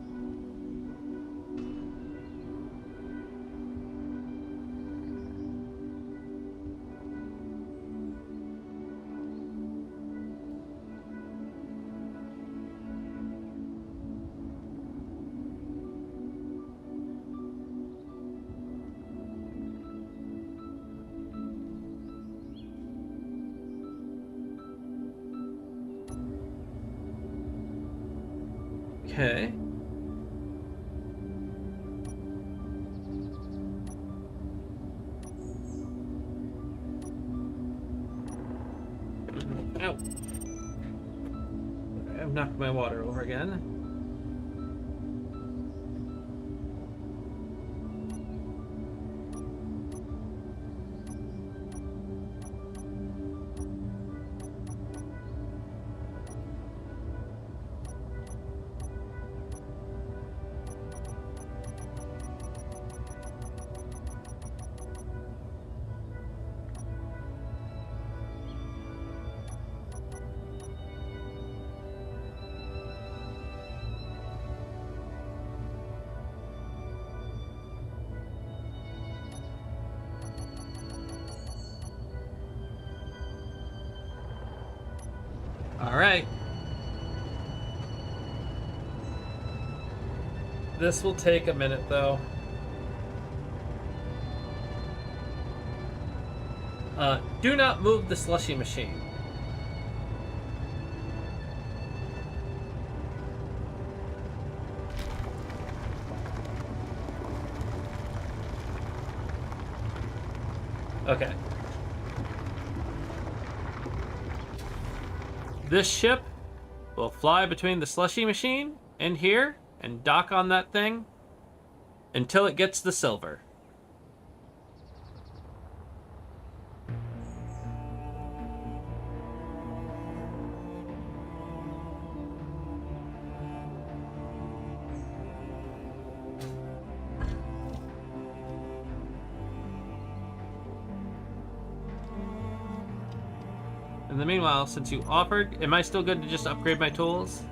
S1: Okay. Ow. I've knocked my water over again. All right. This will take a minute, though. Do not move the slushy machine. Okay. This ship will fly between the slushy machine and here and dock on that thing until it gets the silver. In the meanwhile, since you offered, am I still good to just upgrade my tools?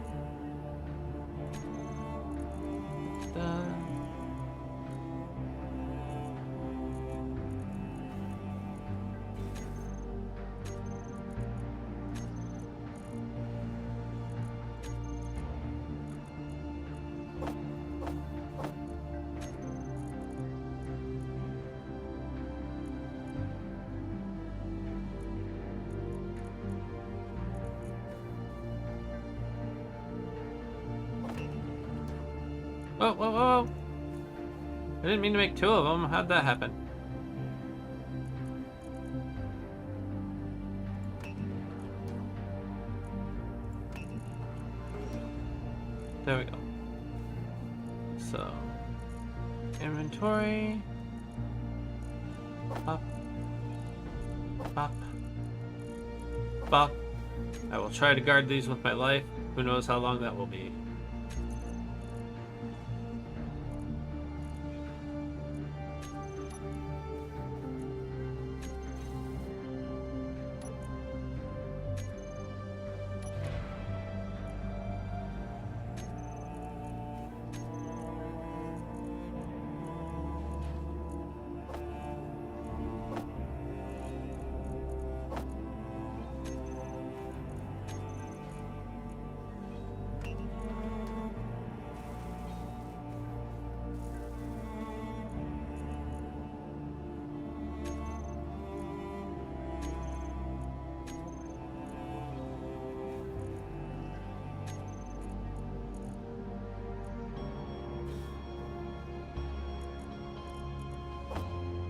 S1: Whoa, whoa, whoa. I didn't mean to make two of them. How'd that happen? There we go. So, inventory. Up. Up. Up. I will try to guard these with my life. Who knows how long that will be.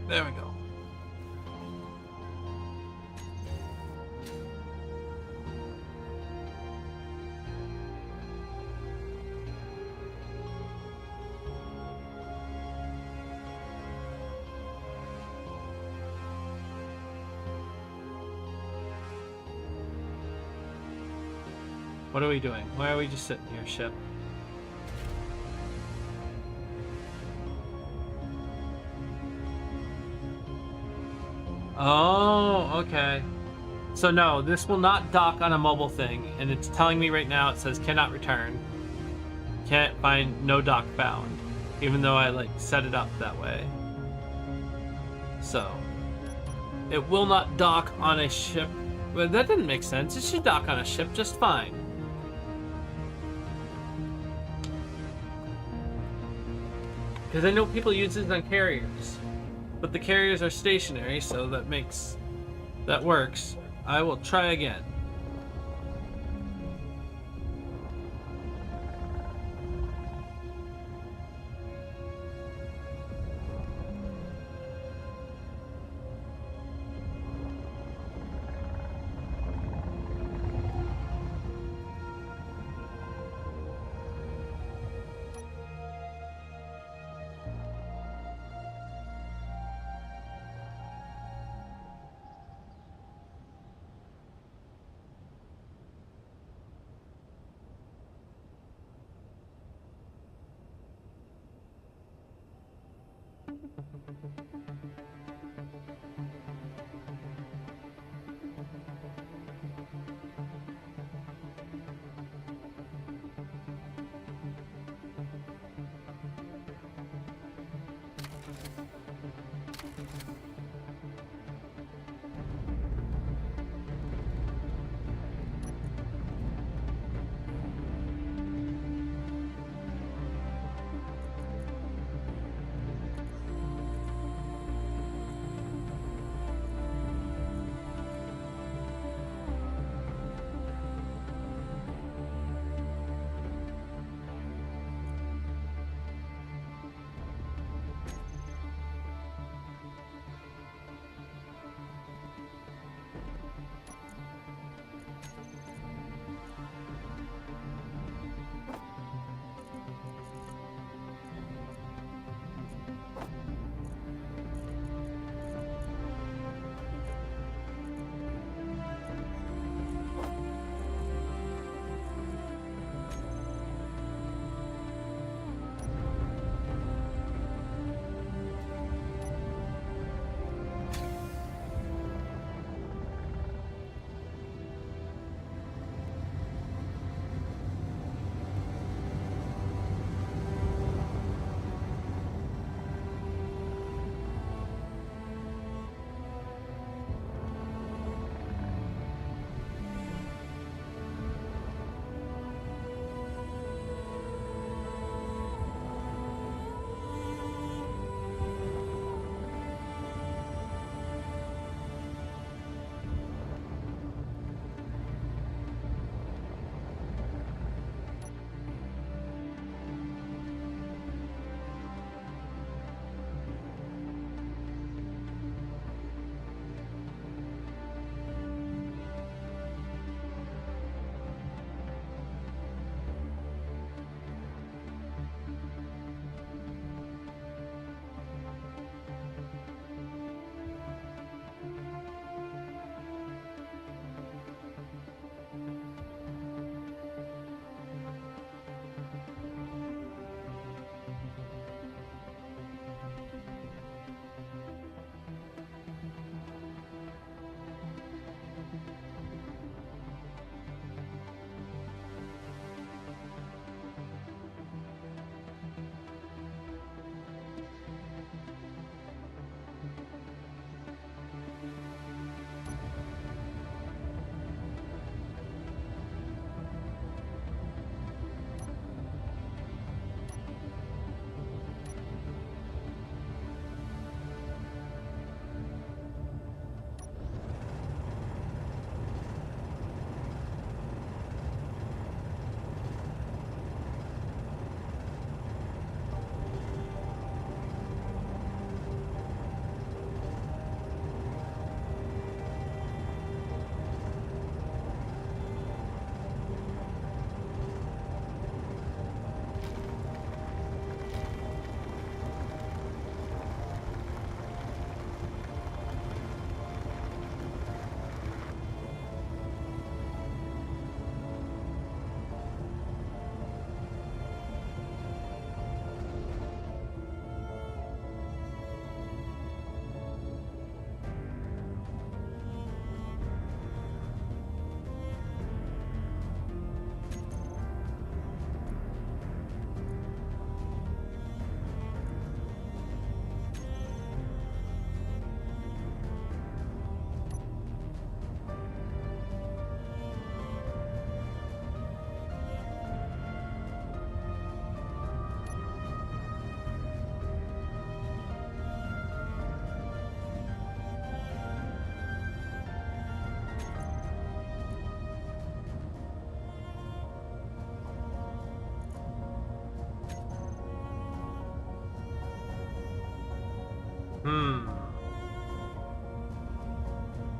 S1: There we go. What are we doing? Why are we just sitting here, ship? Oh, okay. So no, this will not dock on a mobile thing, and it's telling me right now it says cannot return. Can't find, no dock found. Even though I like set it up that way. So it will not dock on a ship. Well, that didn't make sense. It should dock on a ship just fine. Because I know people use this on carriers. But the carriers are stationary, so that works. I will try again.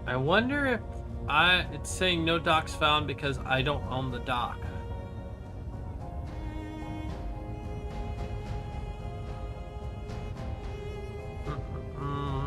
S1: I wonder if it's saying no docks found because I don't own the dock. Hmm.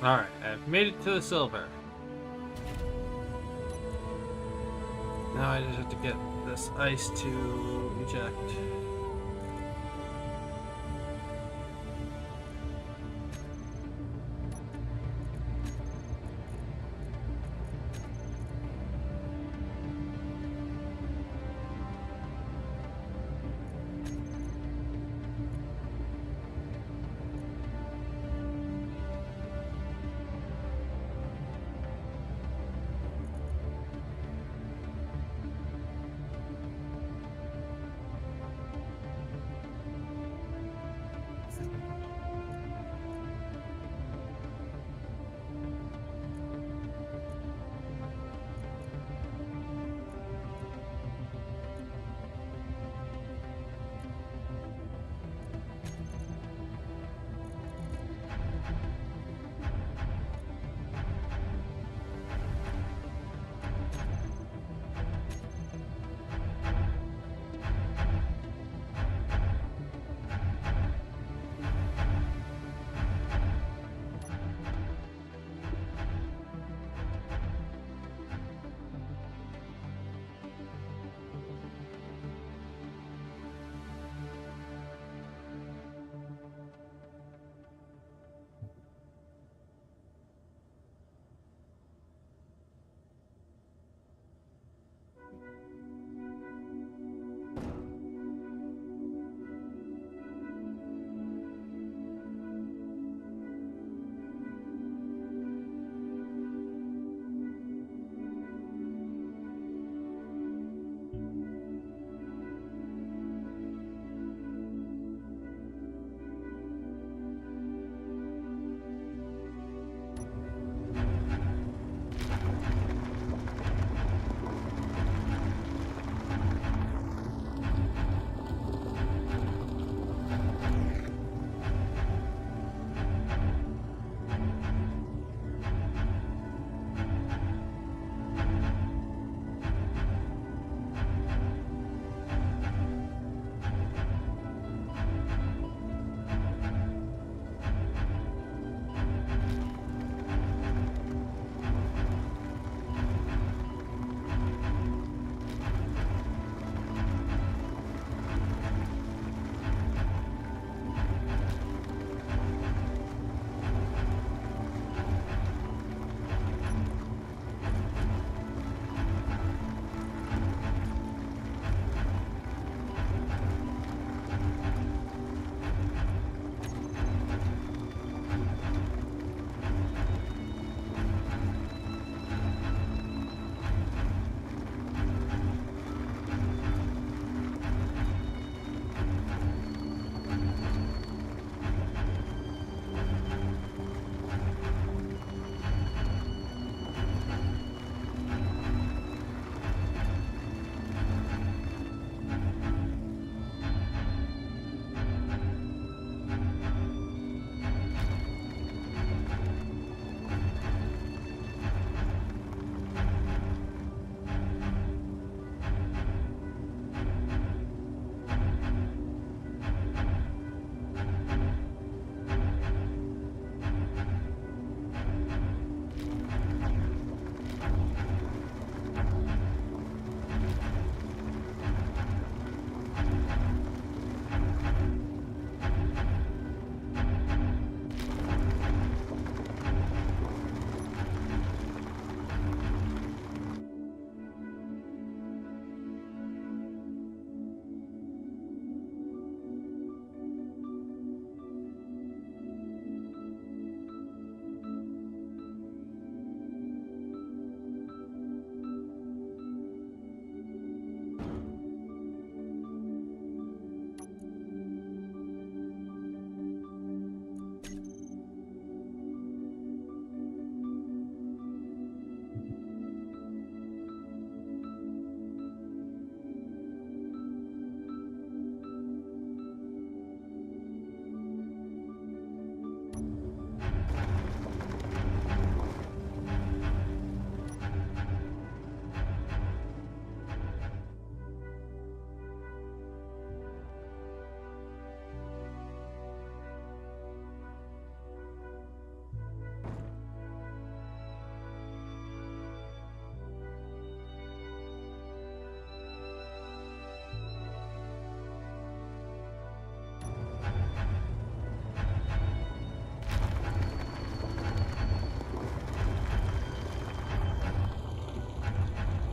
S1: Alright, I've made it to the silver. Now I just have to get this ice to eject.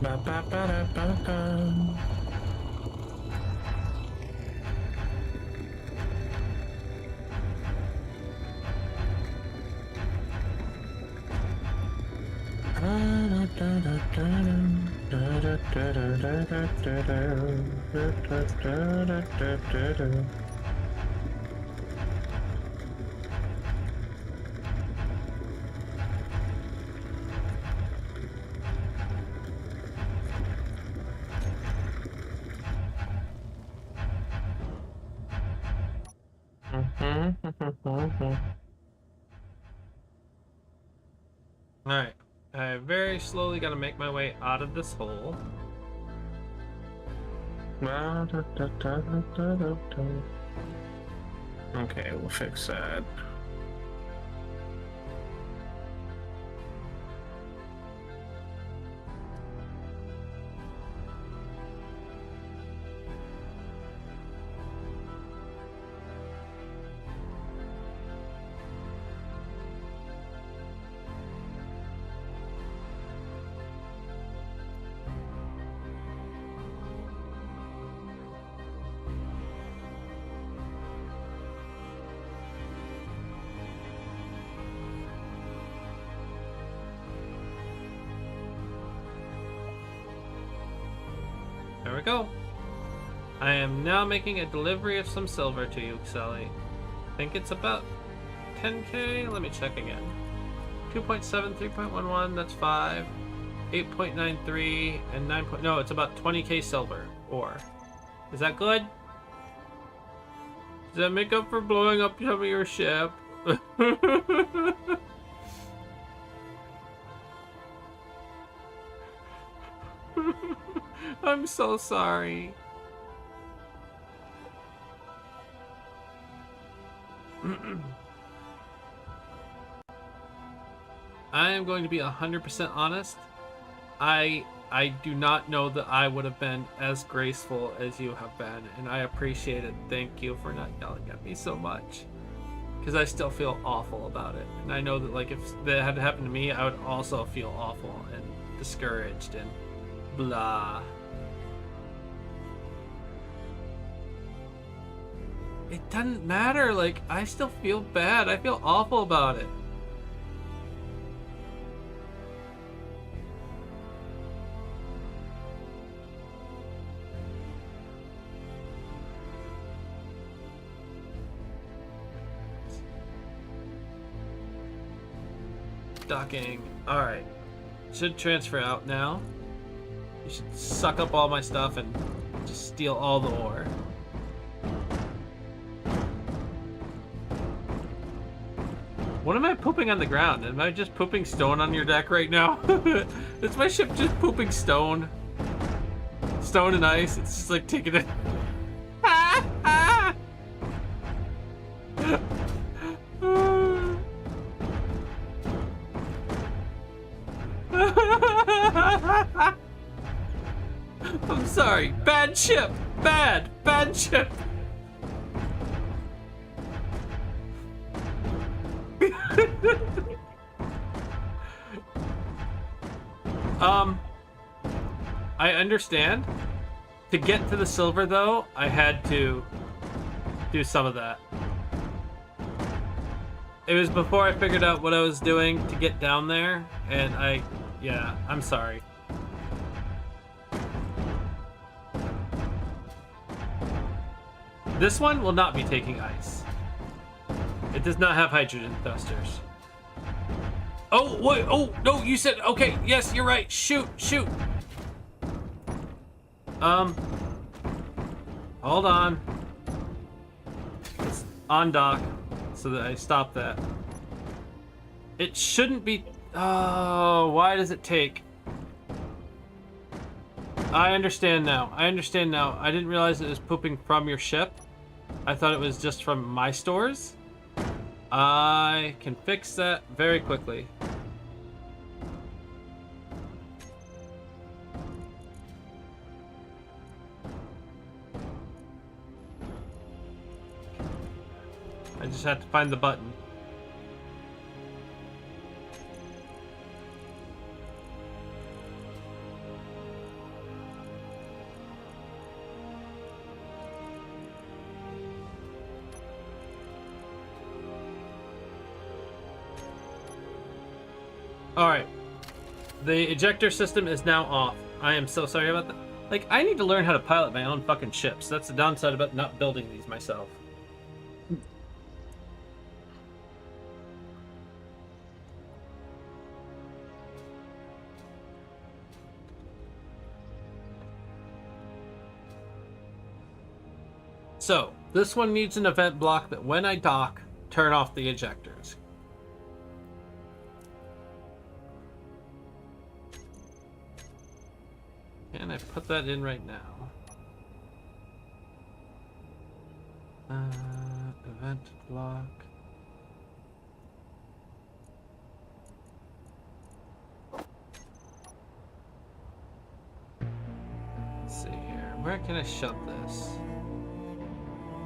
S2: Ba, ba, ba, da, ba, ba.
S1: Alright. I very slowly gotta make my way out of this hole.
S2: Okay, we'll fix that.
S1: There we go. I am now making a delivery of some silver to you, Sally. I think it's about 10k. Let me check again. 2.7, 3.11, that's 5. 8.93 and 9. No, it's about 20k silver ore. Is that good? Does that make up for blowing up some of your ship? I'm so sorry. I am going to be 100% honest. I do not know that I would have been as graceful as you have been, and I appreciate it. Thank you for not yelling at me so much, because I still feel awful about it. And I know that, like, if that had happened to me, I would also feel awful and discouraged and blah. It doesn't matter. Like, I still feel bad. I feel awful about it. Docking. Alright. Should transfer out now. You should suck up all my stuff and just steal all the ore. What am I pooping on the ground? Am I just pooping stone on your deck right now? Is my ship just pooping stone? Stone and ice? It's just like taking it. I'm sorry. Bad ship. Bad ship. I understand. To get to the silver, though, I had to do some of that. It was before I figured out what I was doing to get down there, and yeah, I'm sorry. This one will not be taking ice. It does not have hydrogen thrusters. Oh, wait, oh, no, you said, okay, yes, you're right, shoot. Hold on. It's on dock, so that I stop that. It shouldn't be, oh, why does it take? I understand now, I didn't realize it was pooping from your ship. I thought it was just from my stores. I can fix that very quickly. I just have to find the button. Alright. The ejector system is now off. I am so sorry about that. Like, I need to learn how to pilot my own fucking ships. That's the downside about not building these myself. So, this one needs an event block that when I dock, turn off the ejectors. Can I put that in right now? Event block. Let's see here. Where can I shove this?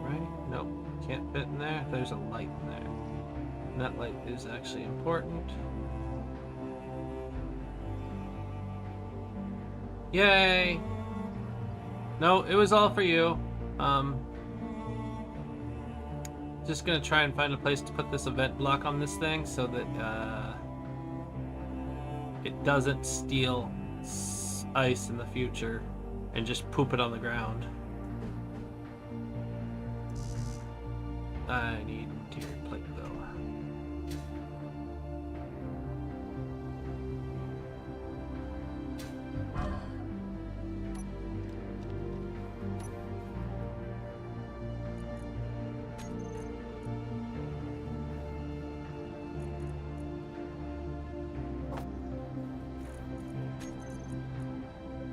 S1: Right? Nope. Can't fit in there. There's a light in there. And that light is actually important. Yay! No, it was all for you. Just gonna try and find a place to put this event block on this thing so that it doesn't steal ice in the future and just poop it on the ground. I need interior plate though.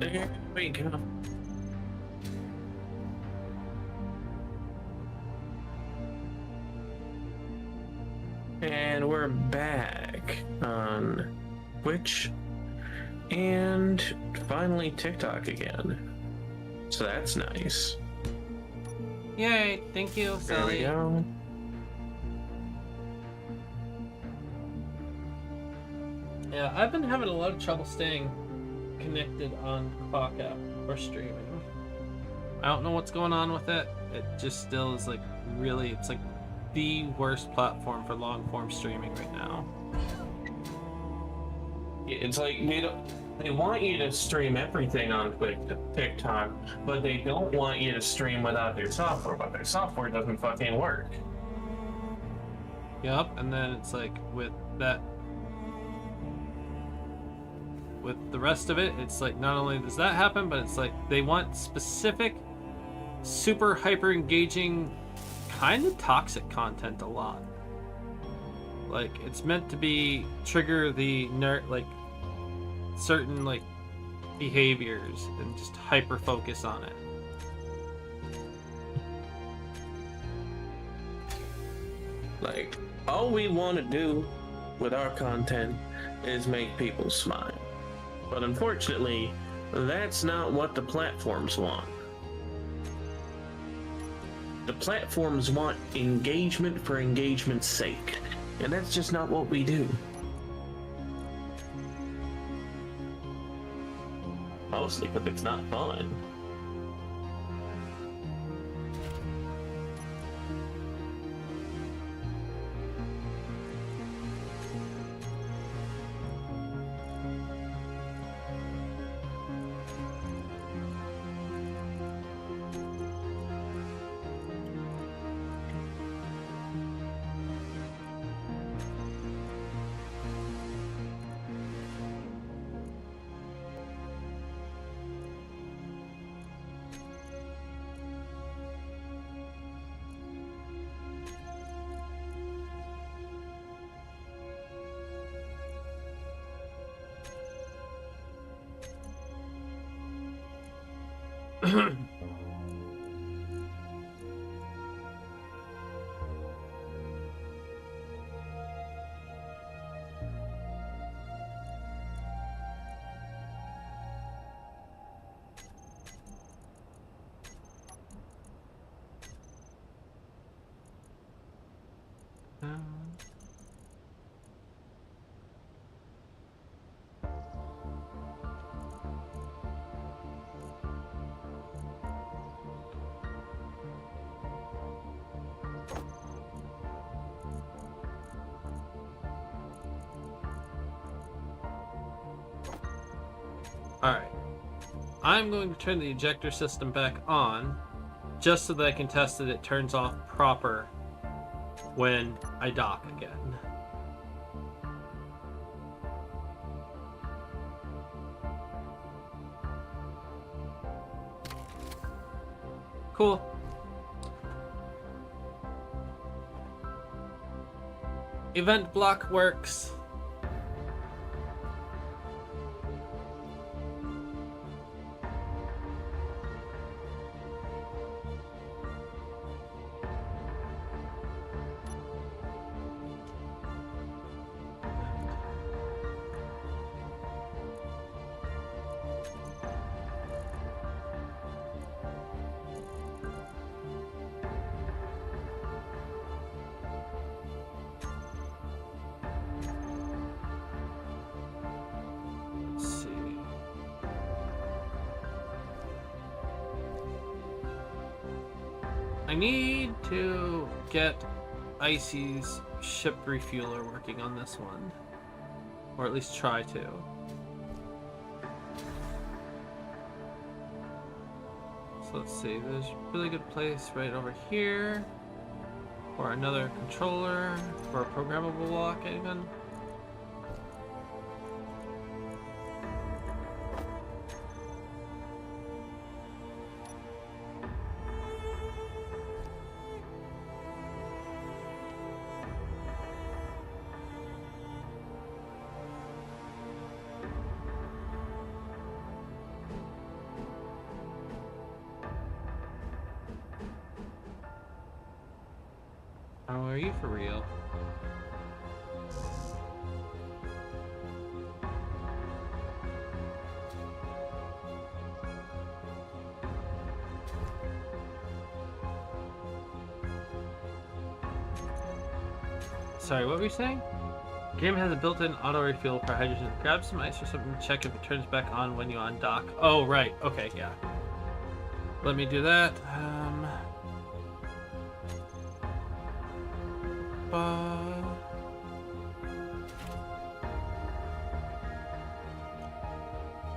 S2: There we go. And we're back on Twitch and finally TikTok again. So that's nice.
S1: Yay! Thank you,
S2: There we
S1: Sally.
S2: go.
S1: Yeah, I've been having a lot of trouble staying connected on Clock app or streaming. I don't know what's going on with it. It just still is like really, it's like the worst platform for long form streaming right now.
S4: It's like they want you to stream everything on TikTok, but they don't want you to stream without their software, but their software doesn't fucking work.
S1: Yep, and then it's like with that, with the rest of it, it's like not only does that happen, but it's like they want specific, super hyper engaging, kind of toxic content a lot. Like it's meant to be trigger the like certain like behaviors and just hyper focus on it.
S2: Like, all we want to do with our content is make people smile. But unfortunately, that's not what the platforms want. The platforms want engagement for engagement's sake, and that's just not what we do. Mostly because it's not fun.
S1: I'm going to turn the ejector system back on, just so that I can test that it turns off proper when I dock again. Cool. Event block works. I need to get Icy's ship refueler working on this one. Or at least try to. So let's see, there's a really good place right over here. For another controller, for a programmable block even. How are you for real? Sorry, what were you saying? Game has a built-in auto refuel for hydrogen. Grab some ice or something to check if it turns back on when you undock. Oh, right. Okay, yeah. Let me do that.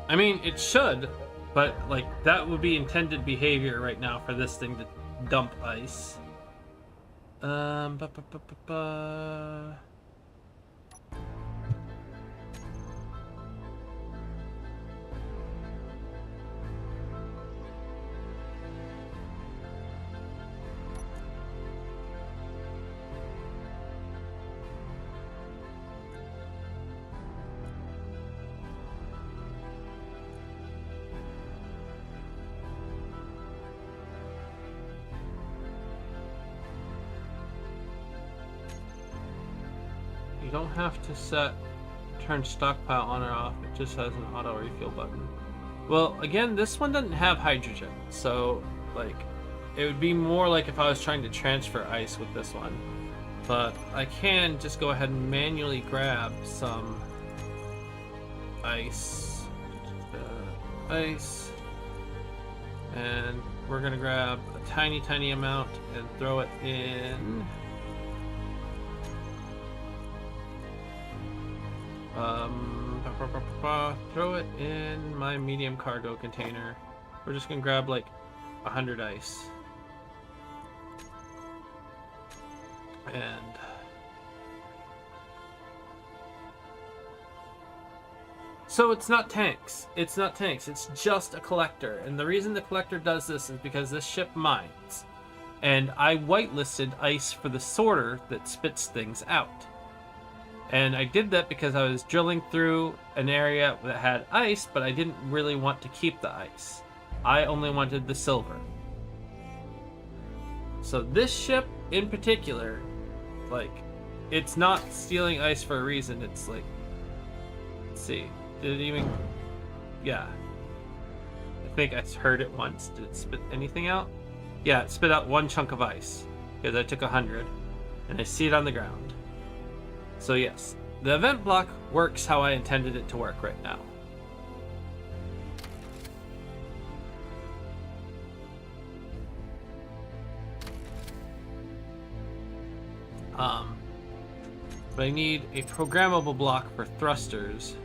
S1: I mean, it should, but like that would be intended behavior right now for this thing to dump ice. You don't have to turn stockpile on or off, it just has an auto refuel button. Well, again, this one doesn't have hydrogen, so like it would be more like if I was trying to transfer ice with this one. But I can just go ahead and manually grab some ice. Ice. And we're gonna grab a tiny amount and throw it in. Throw it in my medium cargo container. We're just gonna grab like 100 ice. And so it's not tanks. It's not tanks. It's just a collector. And the reason the collector does this is because this ship mines. And I whitelisted ice for the sorter that spits things out. And I did that because I was drilling through an area that had ice, but I didn't really want to keep the ice. I only wanted the silver. So this ship in particular, like, it's not stealing ice for a reason. It's like, let's see, did it even, yeah. I think I heard it once. Did it spit anything out? Yeah, it spit out one chunk of ice because I took 100 and I see it on the ground. So yes, the event block works how I intended it to work right now. But I need a programmable block for thrusters.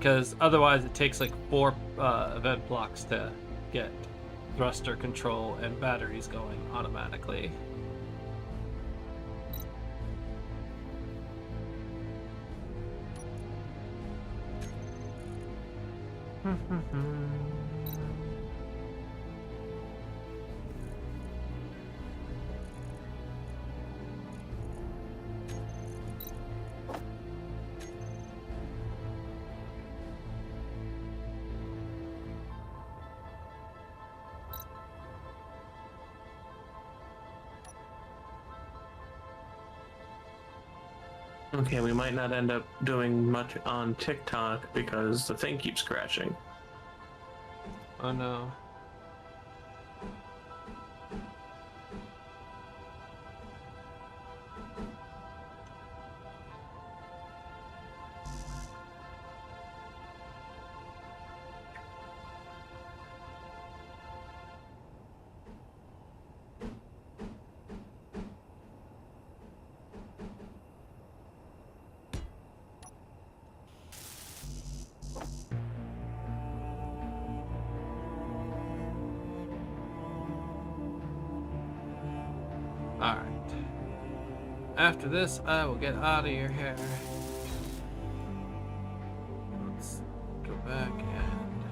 S1: because otherwise it takes like 4 event blocks to get thruster control and batteries going automatically.
S2: Okay, we might not end up doing much on TikTok because the thing keeps crashing.
S1: Oh no. Alright. After this, I will get out of your hair. Let's go back and...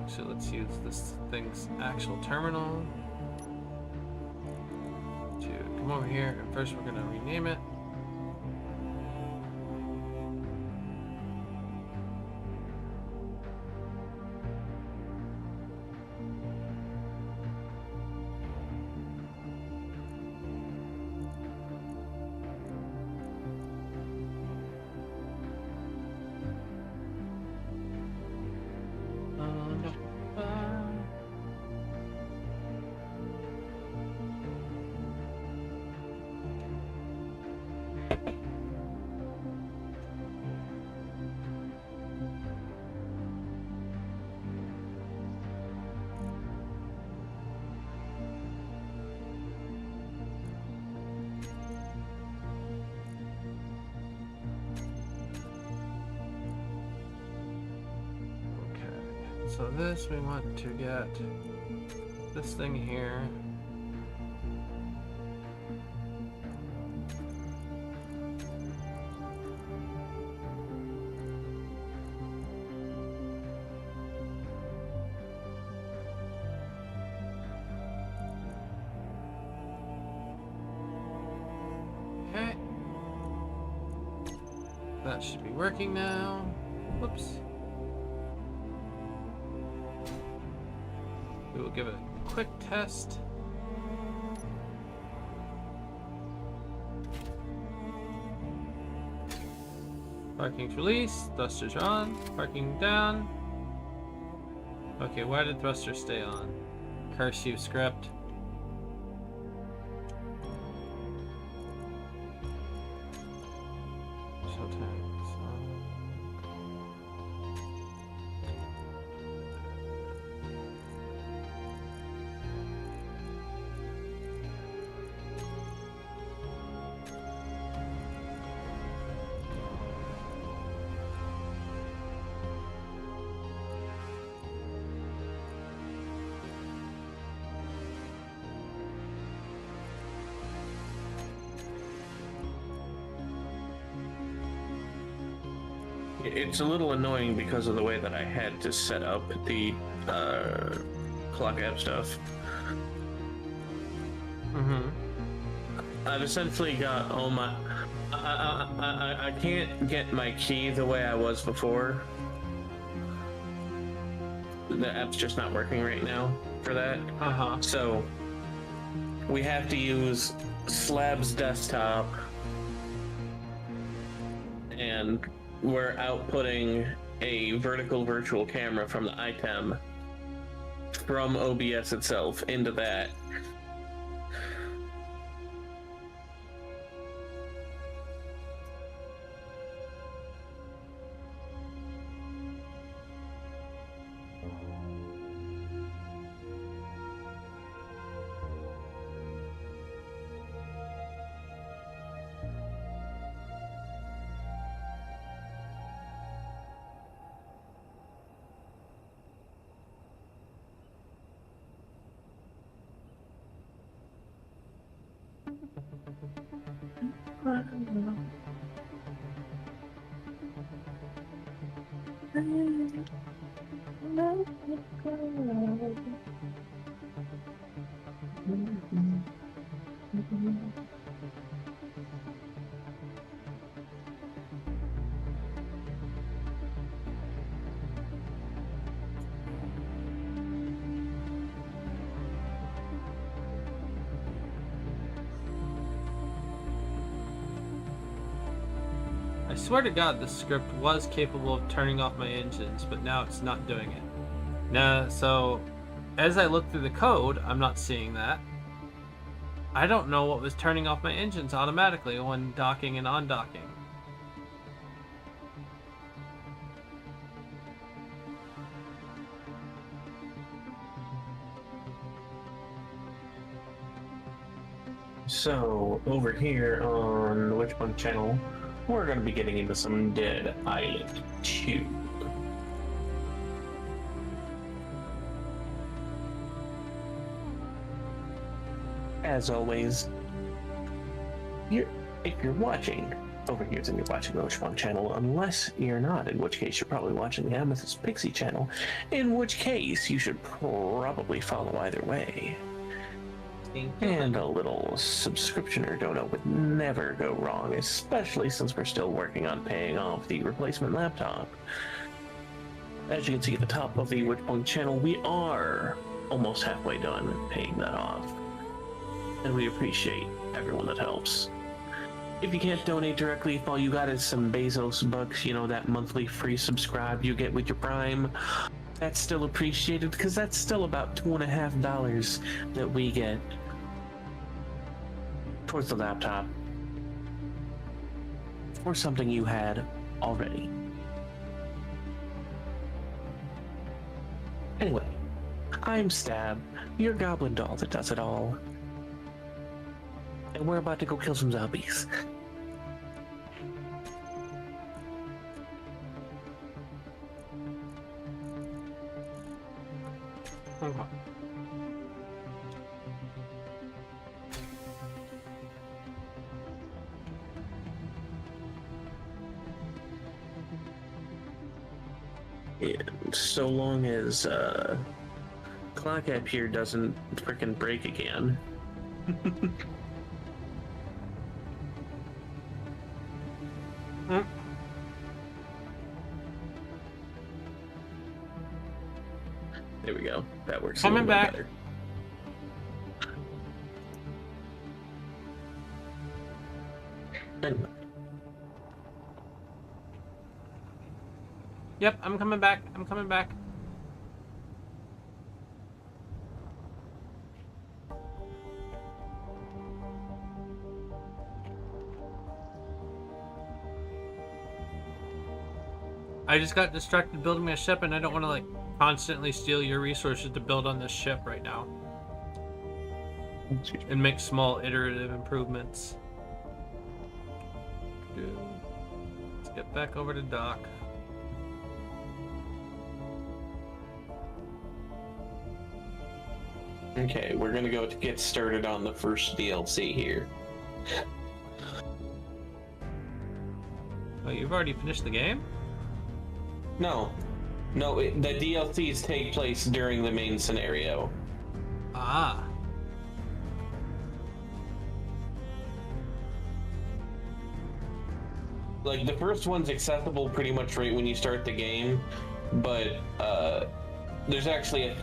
S1: Actually, let's use this thing's actual terminal to come over here. And first, we're going to rename it. So this, we want to get this thing here. Okay. That should be working now. Whoops. We will give it a quick test. Parking's released, thrusters are on, parking down. Okay, why did thruster stay on? Curse you, script. Showtime's on.
S2: It's a little annoying because of the way that I had to set up the clock app stuff. I've essentially got all my... I can't get my key the way I was before. The app's just not working right now for that. So we have to use Slab's desktop, and we're outputting a vertical virtual camera from the item from OBS itself into that.
S1: I swear to God, the script was capable of turning off my engines, but now it's not doing it. Now, so as I look through the code, I'm not seeing that. I don't know what was turning off my engines automatically when docking and undocking.
S4: So, over here on the Witchpunk channel, we're going to be getting into some Dead Island 2. As always, if you're watching over here, then you're watching the Witchpunk channel, unless you're not, in which case you're probably watching the Amethyst Pixie channel, in which case you should probably follow either way. And a little subscription or dono would never go wrong, especially since we're still working on paying off the replacement laptop. As you can see at the top of the Witchpunk channel, we are almost halfway done paying that off. And we appreciate everyone that helps. If you can't donate directly, if all you got is some Bezos bucks, you know, that monthly free subscribe you get with your Prime, that's still appreciated, because that's still about $2.50 that we get towards the laptop for something you had already. Anyway, I'm Stab, your goblin doll that does it all. And we're about to go kill some zombies.
S1: Okay.
S2: And so long as Clock App here doesn't frickin' break again. There we go. That works.
S1: Coming
S2: a little
S1: back.
S2: bit better. Anyway.
S1: Yep, I'm coming back. I'm coming back. I just got distracted building my ship, and I don't want to, like, constantly steal your resources to build on this ship right now. And make small iterative improvements. Let's get back over to dock.
S4: Okay, we're gonna go to get started on the first DLC here.
S1: Oh, you've already finished the game?
S4: No, the DLCs take place during the main scenario.
S1: Ah.
S4: Like, the first one's accessible pretty much right when you start the game, but there's actually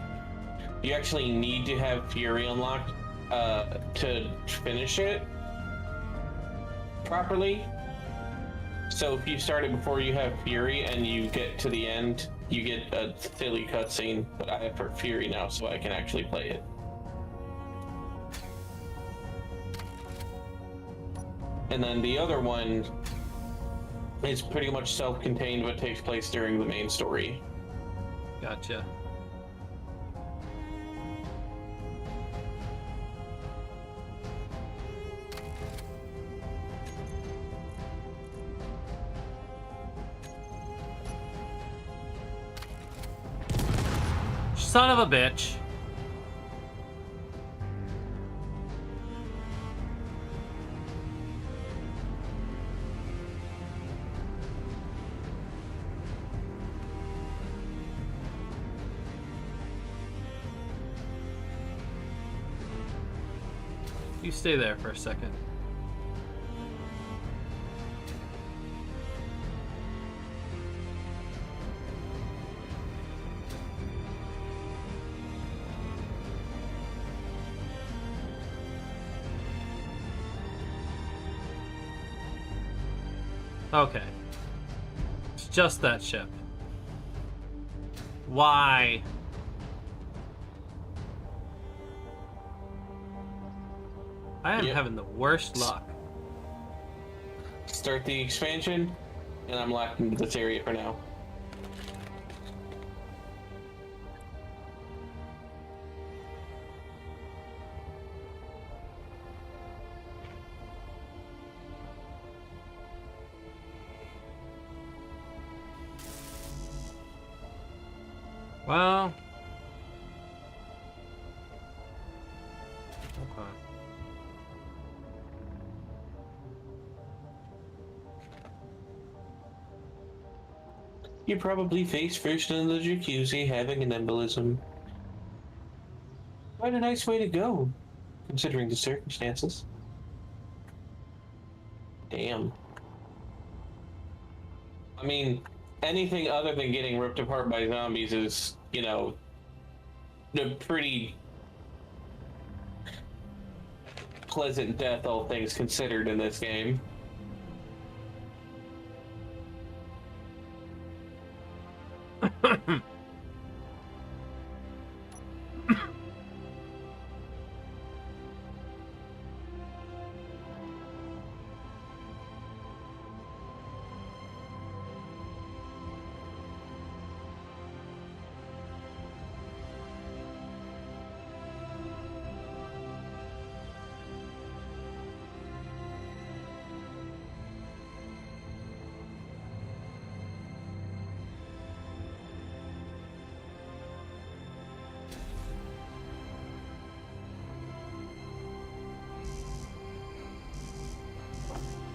S4: you actually need to have Fury unlocked to finish it properly. So if you start it before you have Fury and you get to the end, you get a silly cutscene, but I have for Fury now, so I can actually play it. And then the other one is pretty much self-contained, but takes place during the main story.
S1: Gotcha. Son of a bitch. You stay there for a second. Okay. It's just that ship. Why? I am
S2: Yep.
S1: having the worst luck.
S2: Start the expansion, and I'm locked into this area for now.
S1: Well. Okay.
S2: You probably face first in the jacuzzi having an embolism. Quite a nice way to go, considering the circumstances. Damn. I mean, anything other than getting ripped apart by zombies is, you know, a pretty pleasant death, all things considered, in this game.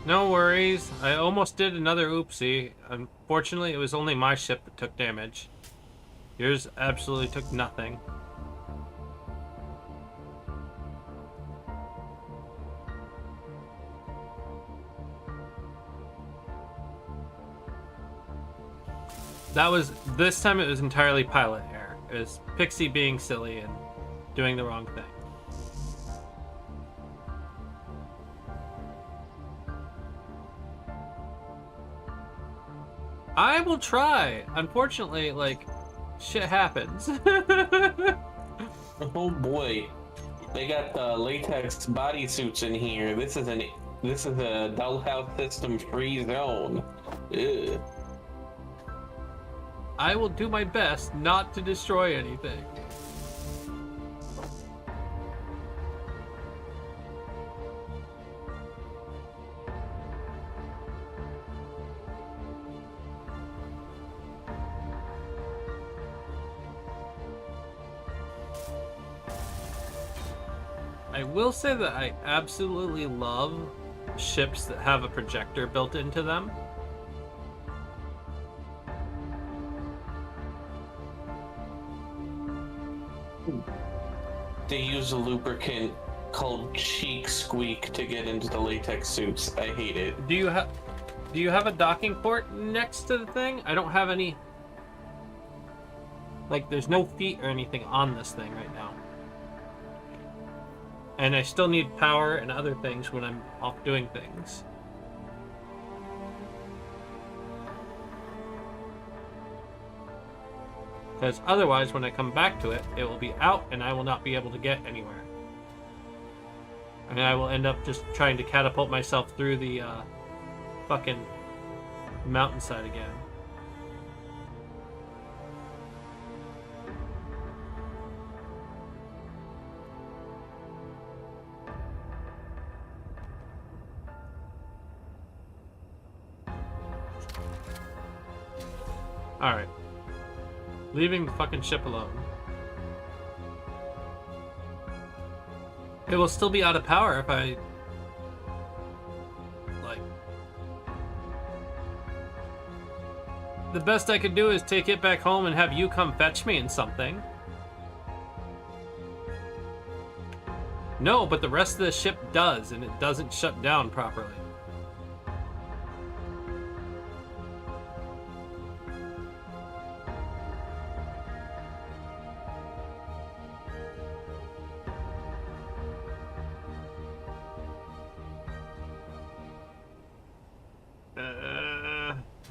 S1: No worries. I almost did another oopsie. Unfortunately, it was only my ship that took damage. Yours absolutely took nothing. This time it was entirely pilot error. It was Pixie being silly and doing the wrong thing. I will try. Unfortunately, like, shit happens.
S2: Oh boy, they got the latex bodysuits in here. This is a dollhouse system free zone. Ugh.
S1: I will do my best not to destroy anything. I will say that I absolutely love ships that have a projector built into them.
S2: They use a lubricant called Cheek Squeak to get into the latex suits. I hate it.
S1: Do you have a docking port next to the thing? I don't have any. Like, there's no feet or anything on this thing right now. And I still need power and other things when I'm off doing things. Because otherwise, when I come back to it, it will be out and I will not be able to get anywhere. And I will end up just trying to catapult myself through the fucking mountainside again. Alright. Leaving the fucking ship alone. It will still be out of power if I... like... The best I could do is take it back home and have you come fetch me in something. No, but the rest of the ship does, and it doesn't shut down properly.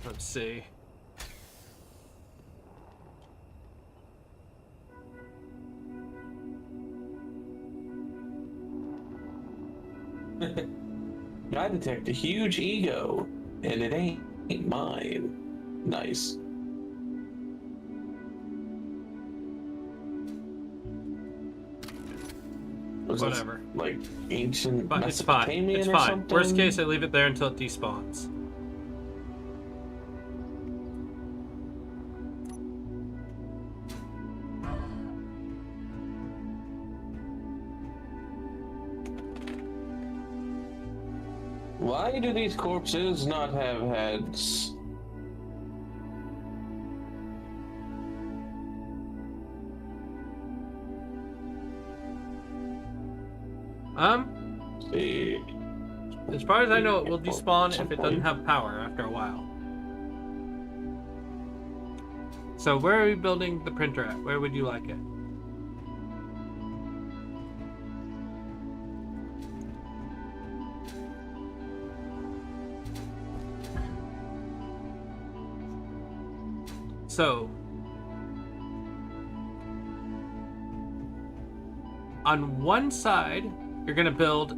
S1: Let's see.
S4: I detect a huge ego, and it ain't mine. Nice. Was this,
S1: Whatever.
S4: like ancient
S1: But it's fine.
S4: Mesopotamian
S1: It's
S4: or
S1: fine.
S4: something?
S1: Worst case, I leave it there until it despawns.
S4: Why do these corpses not have heads? See.
S1: As far as I know, it will despawn if it doesn't have power after a while. So where are we building the printer at? Where would you like it? So, on one side, you're going to build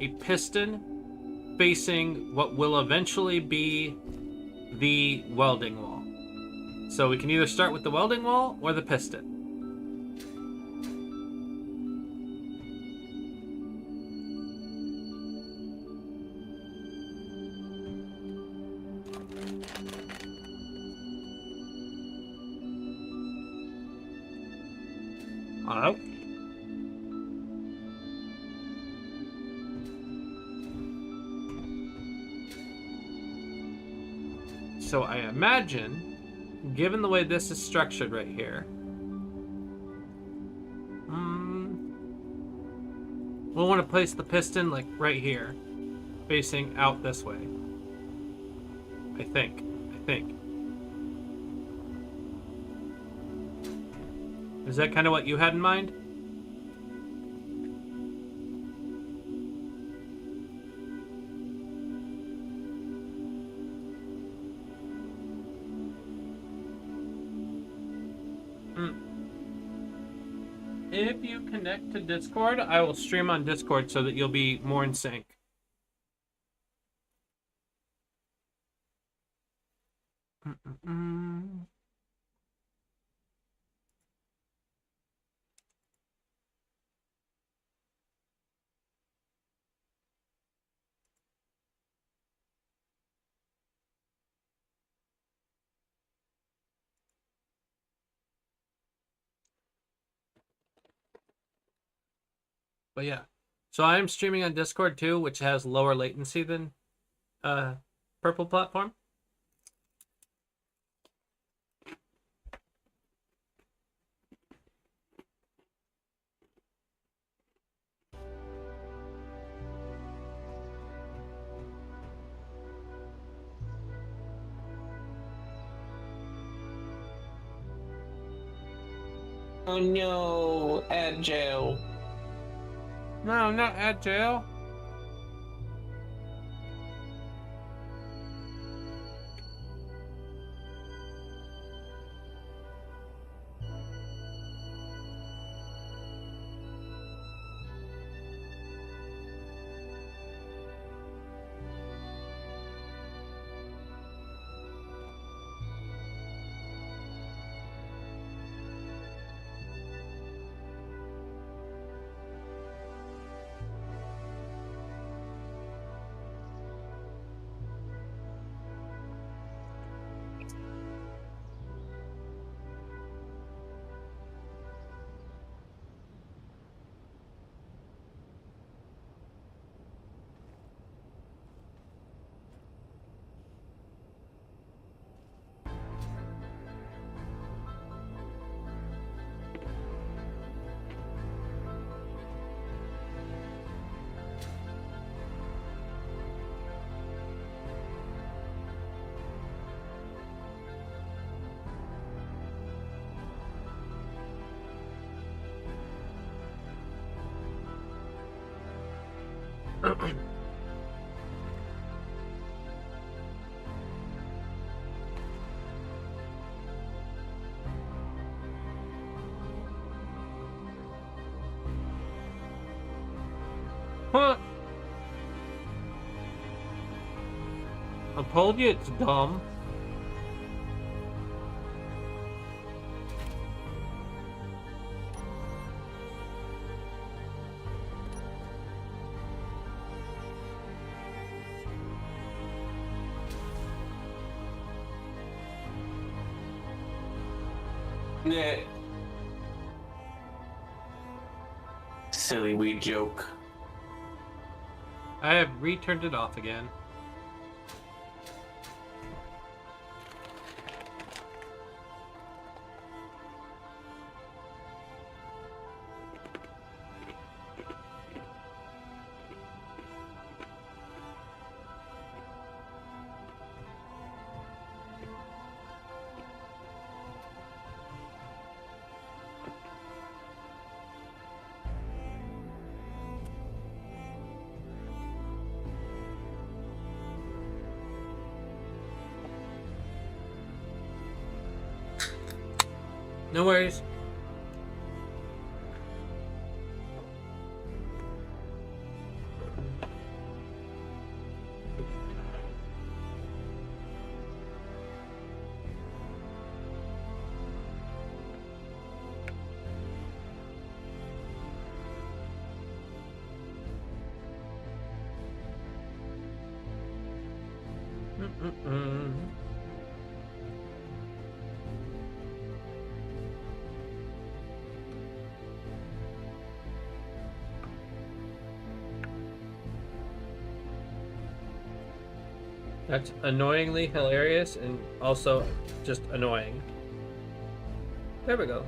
S1: a piston facing what will eventually be the welding wall. So we can either start with the welding wall or the piston. Hello? So I imagine, given the way this is structured right here, we'll want to place the piston like right here, facing out this way. I think. Is that kind of what you had in mind? If you connect to Discord, I will stream on Discord so that you'll be more in sync. But yeah, so I am streaming on Discord too, which has lower latency than Purple Platform.
S4: Oh no, Agile.
S1: No, not at jail. Huh. I told you it's dumb.
S2: Yeah. Silly wee joke.
S1: I have returned it off again. No worries. Mm-mm-mm. That's annoyingly hilarious and also just annoying. There we go.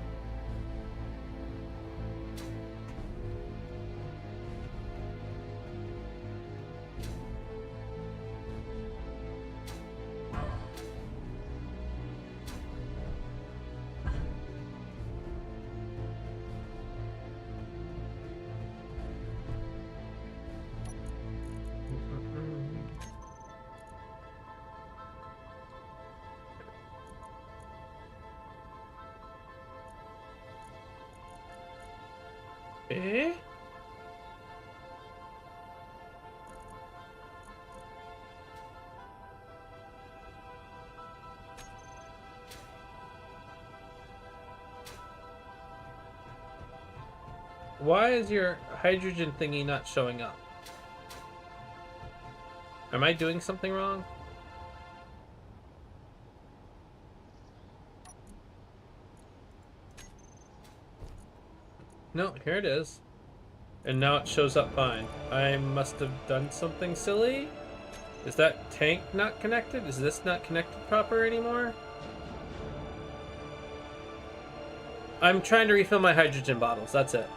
S1: Eh? Why is your hydrogen thingy not showing up? Am I doing something wrong? No, here it is. And now it shows up fine. I must have done something silly? Is that tank not connected? Is this not connected proper anymore? I'm trying to refill my hydrogen bottles, that's it.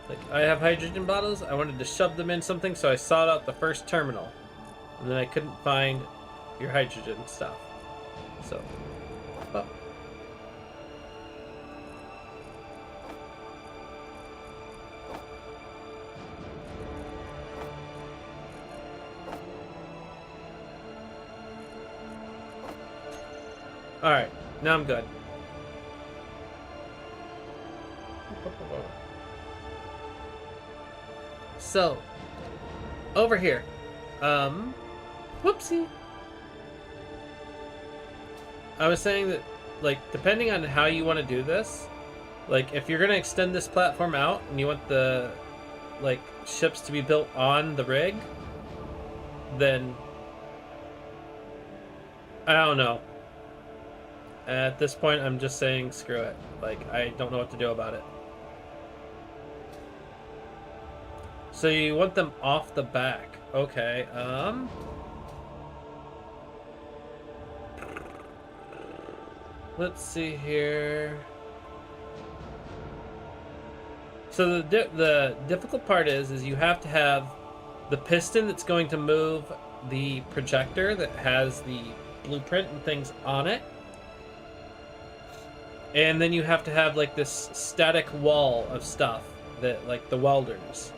S1: Like, I have hydrogen bottles, I wanted to shove them in something, so I sought out the first terminal. And then I couldn't find your hydrogen stuff. So, oh. Alright, now I'm good. So, over here. Whoopsie. I was saying that, like, depending on how you want to do this, like, if you're going to extend this platform out and you want the, like, ships to be built on the rig, then I don't know. At this point, I'm just saying screw it. Like, I don't know what to do about it. So you want them off the back. Okay, let's see here. So the difficult part is you have to have the piston that's going to move the projector that has the blueprint and things on it. And then you have to have like this static wall of stuff that, like, the welders.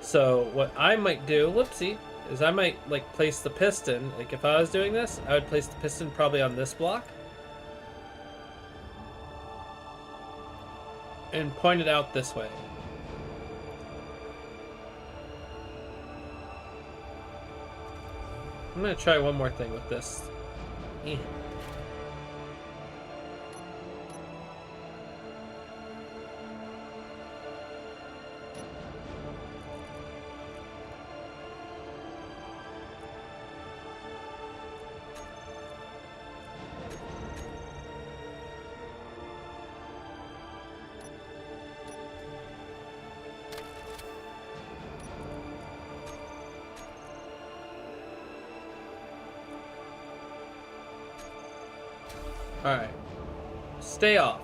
S1: So what I might do, whoopsie, is I might like place the piston. Like if I was doing this, I would place the piston probably on this block and point it out this way. I'm gonna try one more thing with this. Eh. Alright. Stay off.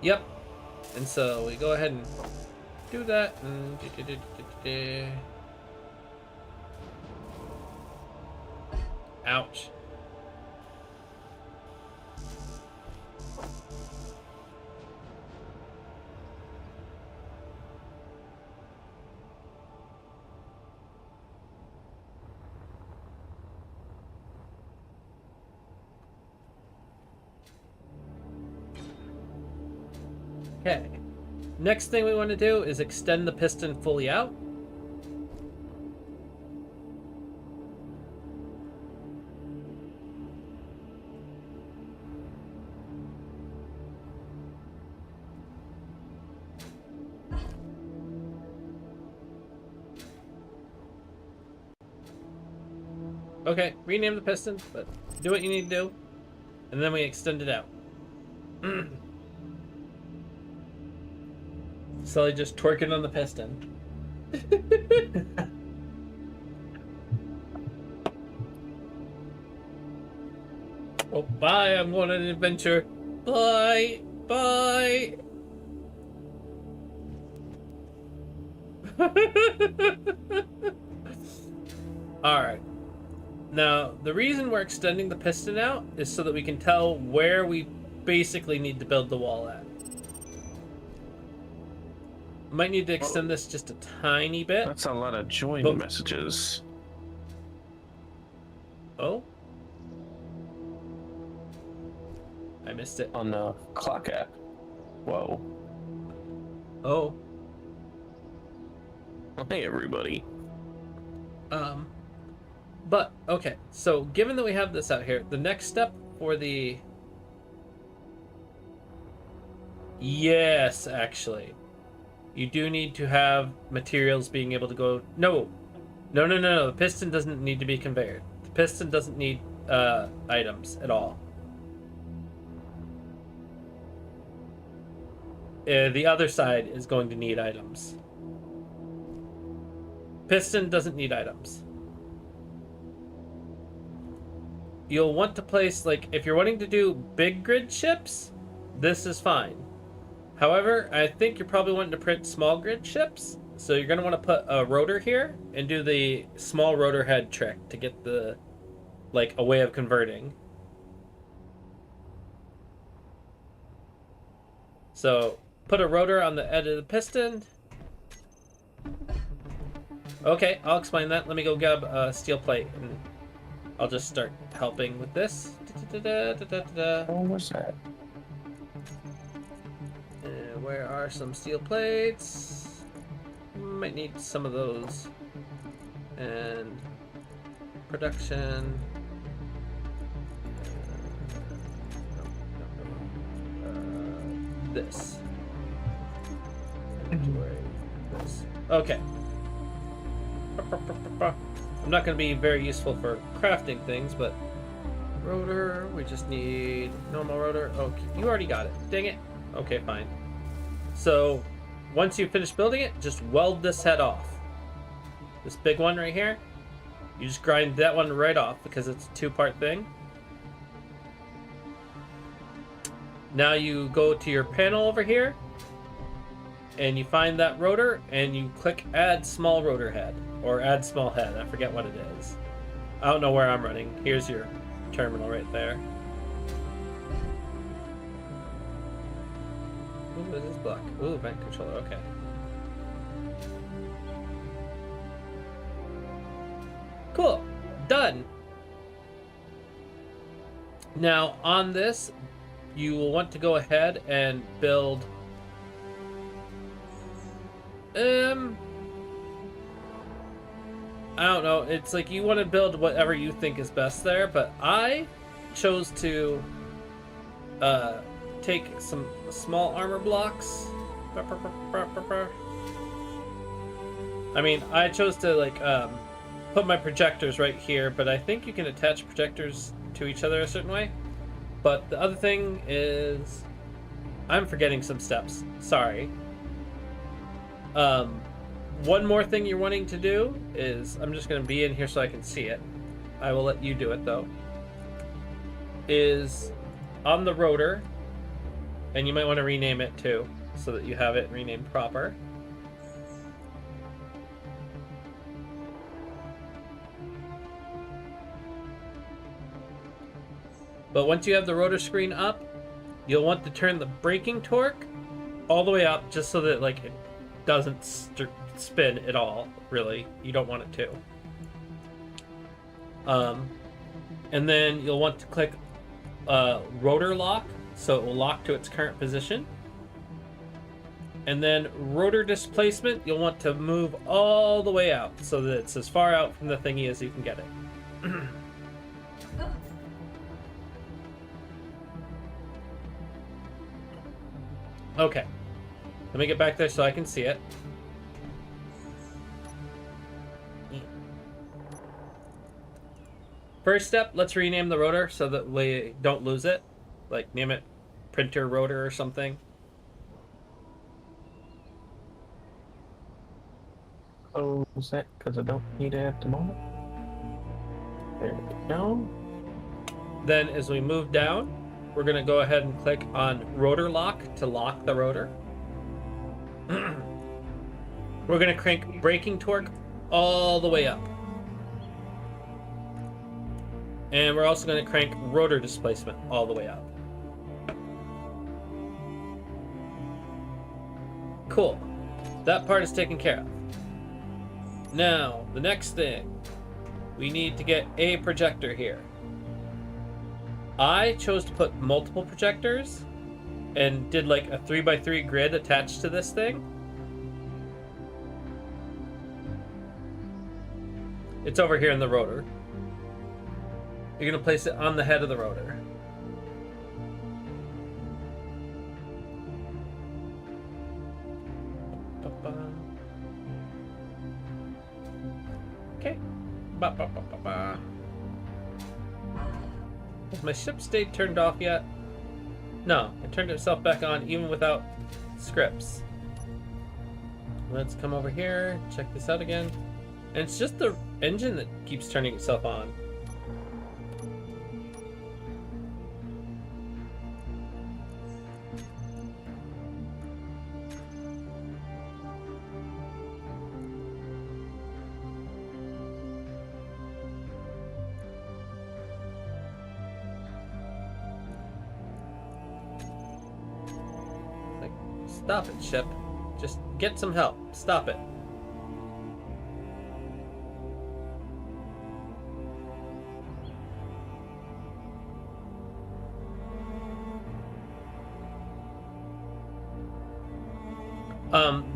S1: Yep. And so we go ahead and do that. And ouch. Okay. Next thing we want to do is extend the piston fully out. Okay, rename the piston, but do what you need to do. And then we extend it out. Slowly just twerking on the piston. Oh, bye. I'm going on an adventure. Bye. Bye. Alright. Now, the reason we're extending the piston out is so that we can tell where we basically need to build the wall at. Might need to extend this just a tiny bit.
S2: That's a lot of join
S1: But-
S2: messages.
S1: Oh? I missed it.
S2: On the clock app. Whoa.
S1: Oh.
S2: Hey, everybody.
S1: But, okay. So, given that we have this out here, the next step for the... Yes, actually. You do need to have materials being able to go... No. No. The piston doesn't need to be conveyed. The piston doesn't need items at all. The other side is going to need items. Piston doesn't need items. You'll want to place, like, if you're wanting to do big grid ships, this is fine. However, I think you're probably wanting to print small grid ships, so you're going to want to put a rotor here and do the small rotor head trick to get the, like, a way of converting. So, put a rotor on the edge of the piston. Okay, I'll explain that. Let me go grab a steel plate and I'll just start helping with this.
S2: What was that?
S1: Where are some steel plates? Might need some of those. And production. This. This. Okay. I'm not going to be very useful for crafting things, but rotor, we just need normal rotor. Okay, you already got it. Dang it. Okay, fine. So, once you finish building it, just weld this head off. This big one right here, you just grind that one right off because it's a two-part thing. Now you go to your panel over here, and you find that rotor, and you click Add Small Rotor Head, or Add Small Head. I forget what it is. I don't know where I'm running. Here's your terminal right there. What is this block? Ooh, vent controller. Okay. Cool. Done. Now, on this, you will want to go ahead and build... I don't know. It's like you want to build whatever you think is best there, but I chose to take some small armor blocks. I mean, I chose to like put my projectors right here, but I think you can attach projectors to each other a certain way. But the other thing is, I'm forgetting some steps. Sorry. One more thing you're wanting to do is, I'm just going to be in here so I can see it. I will let you do it though. Is on the rotor, and you might want to rename it too, so that you have it renamed proper. But once you have the rotor screen up, you'll want to turn the braking torque all the way up, just so that like it doesn't spin at all. Really, you don't want it to. And then you'll want to click rotor lock, so it will lock to its current position. And then rotor displacement, you'll want to move all the way out, so that it's as far out from the thingy as you can get it. Okay, let me get back there so I can see it. First step, let's rename the rotor so that we don't lose it. Like, name it printer rotor or something.
S4: Close that because I don't need it at the moment. There we go.
S1: Then as we move down, we're going to go ahead and click on rotor lock to lock the rotor. We're going to crank braking torque all the way up. And we're also going to crank rotor displacement all the way up. Cool. That part is taken care of. Now, the next thing. We need to get a projector here. I chose to put multiple projectors and did like a 3x3 grid attached to this thing. It's over here in the rotor. You're going to place it on the head of the rotor. Okay. Has my ship stayed turned off yet? No, it turned itself back on even without scripts. Let's come over here, check this out again. And it's just the engine that keeps turning itself on. Stop it, ship. Just get some help. Stop it.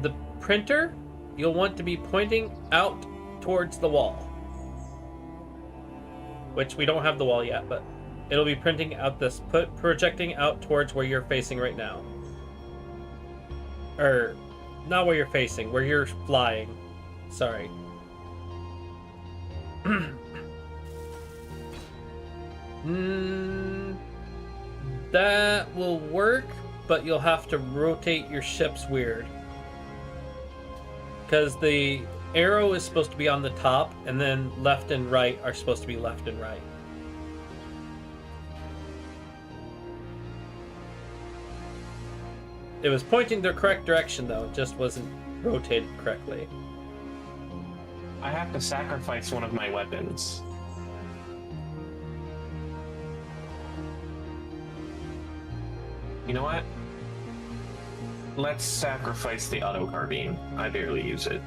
S1: The printer, you'll want to be pointing out towards the wall. Which we don't have the wall yet, but it'll be printing out this, projecting out towards where you're facing right now. Or, not where you're facing, where you're flying. Sorry. That will work, but you'll have to rotate your ships weird. Because the arrow is supposed to be on the top, and then left and right are supposed to be left and right. It was pointing the correct direction, though. It just wasn't rotated correctly.
S4: I have to sacrifice one of my weapons. You know what? let's sacrifice the auto carbine. I barely use it.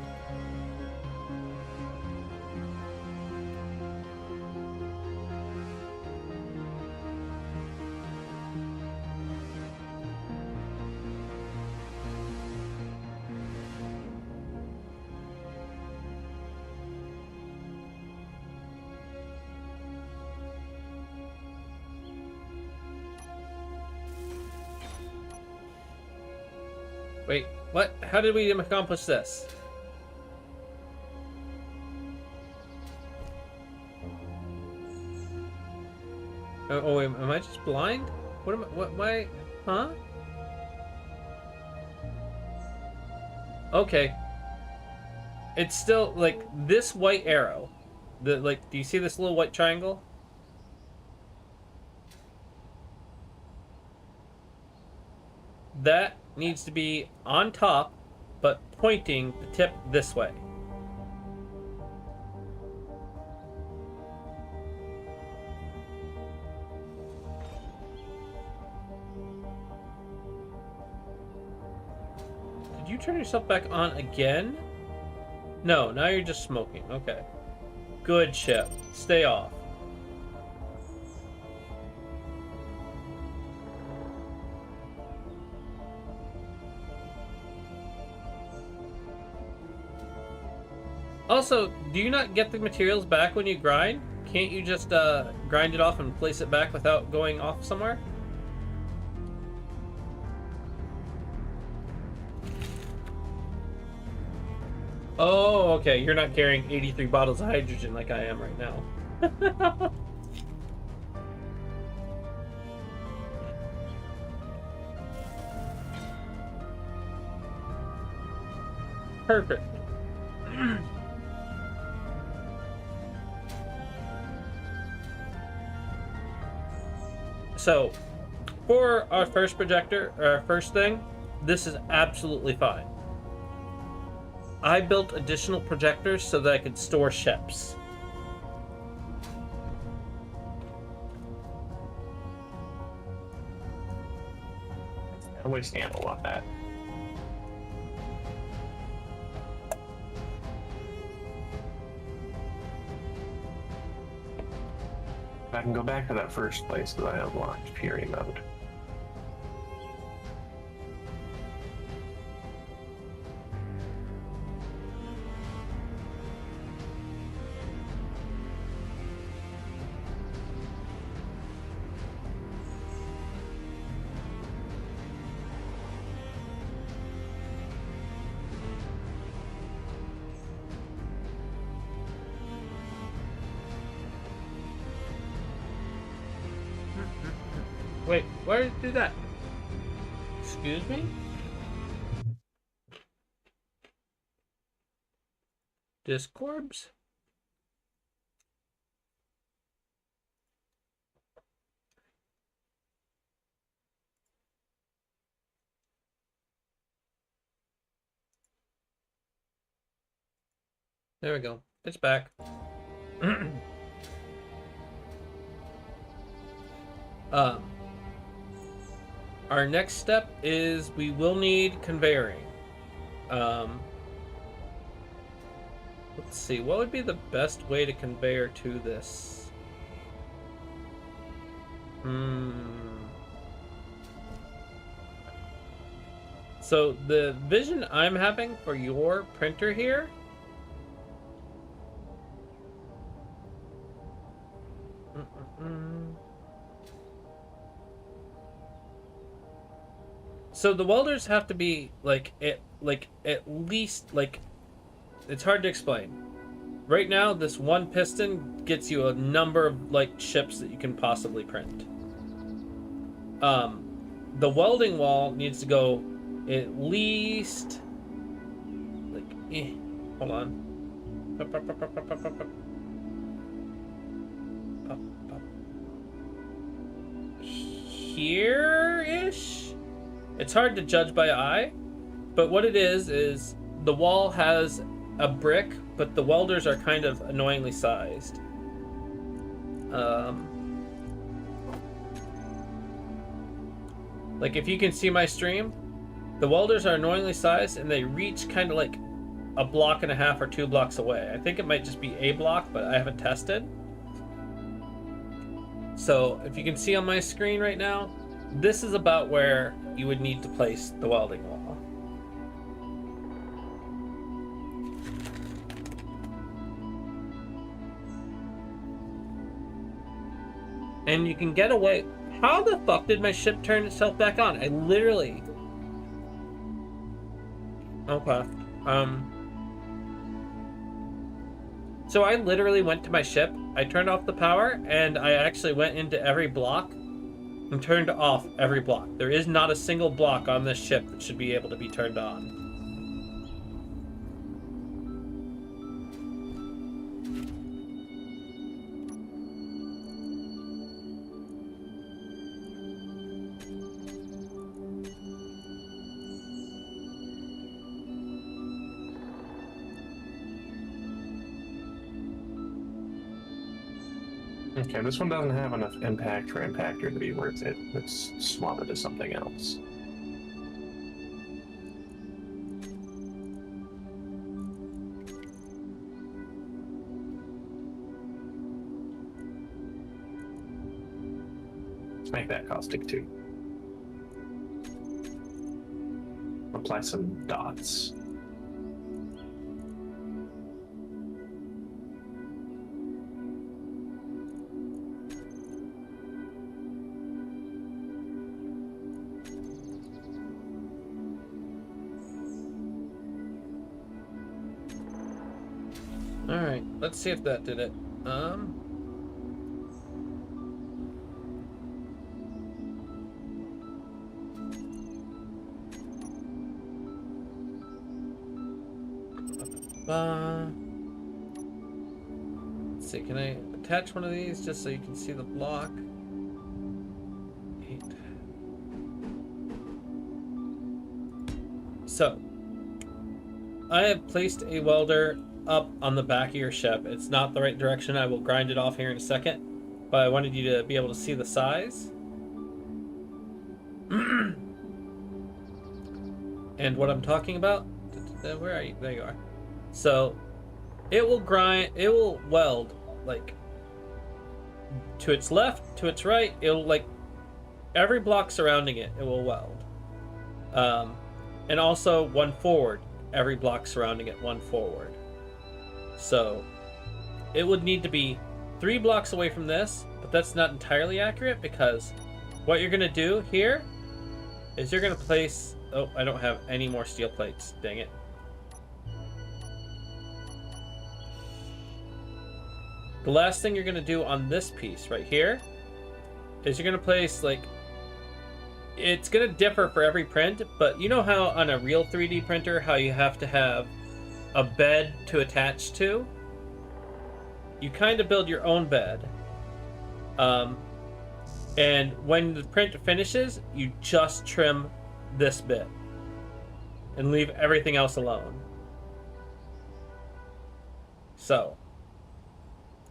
S1: Wait, what? How did we accomplish this? Oh, wait, am I just blind? What am I, what, why, huh? Okay. It's still, like, this white arrow. Do you see this little white triangle? That needs to be on top, but pointing the tip this way. Did you turn yourself back on again? No, now you're just smoking. Okay. Good ship. Stay off. Also, do you not get the materials back when you grind? Can't you just grind it off and place it back without going off somewhere? Oh, okay. You're not carrying 83 bottles of hydrogen like I am right now. Perfect. So, for our first projector, or our first thing, this is absolutely fine. I built additional projectors so that I could store ships.
S4: I'm wasting ammo on that. I can go back to that first place that I unlocked Fury mode.
S1: Wait, why did it do that? Excuse me? Discorbs? There we go. It's back. Our next step is we will need conveying. Let's see, what would be the best way to conveyor to this? So the vision I'm having for your printer here So the welders have to be at least it's hard to explain. Right now, this one piston gets you a number of ships that you can possibly print. The welding wall needs to go at least hold on. Here-ish? It's hard to judge by eye, but what it is the wall has a brick, but the welders are kind of annoyingly sized. If you can see my stream, The welders are annoyingly sized, and they reach kind of like a block and a half or 2 blocks away. I think it might just be a block, but I haven't tested. So if you can see on my screen right now, this is about where you would need to place the welding wall. And you can get away. How the fuck did my ship turn itself back on? I literally... Okay. So I literally went to my ship, I turned off the power, and I actually went into every block and turned off every block. There is not a single block on this ship that should be able to be turned on.
S4: Okay, this one doesn't have enough impact for impactor to be worth it. Let's swap it to something else. Let's make that caustic too. Apply some dots.
S1: Alright, let's see if that did it. Let's see, can I attach one of these just so you can see the block? 8. So, I have placed a welder up on the back of your ship. It's not the right direction. I will grind it off here in a second, but I wanted you to be able to see the size. And what I'm talking about, where are you? There you are. So it will weld like to its left, to its right. It'll like every block surrounding it will weld, and also one forward. Every block surrounding it, one forward. So it would need to be 3 blocks away from this, but that's not entirely accurate, because what you're gonna do here is you're gonna place... Oh, I don't have any more steel plates. Dang it. The last thing you're gonna do on this piece right here is you're gonna place, like, it's gonna differ for every print, but you know how on a real 3D printer, how you have to have a bed to attach to? You kind of build your own bed. And when the print finishes, you just trim this bit and leave everything else alone. So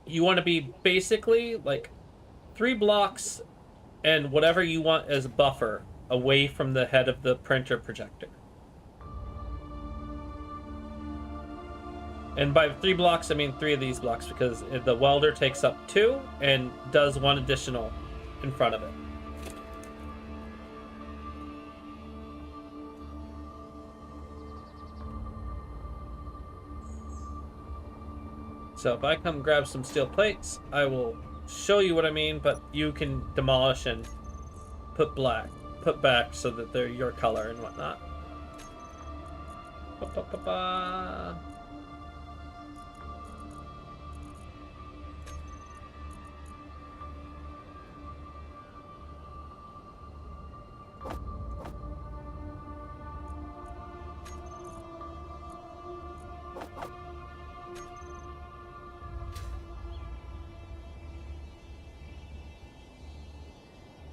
S1: you want to be basically like 3 blocks and whatever you want as a buffer away from the head of the printer projector. And by 3 blocks, I mean 3 of these blocks, because the welder takes up 2 and does 1 additional in front of it. So if I come grab some steel plates, I will show you what I mean, but you can demolish and put back so that they're your color and whatnot. Ba-ba-ba-ba.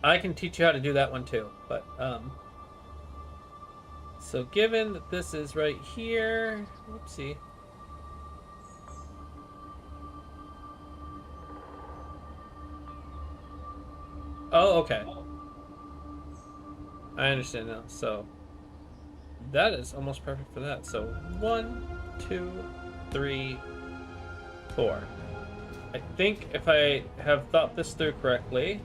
S1: I can teach you how to do that one too, but so given that this is right here, whoopsie. Oh, okay. I understand now. So that is almost perfect for that. So 1, 2, 3, 4. I think if I have thought this through correctly,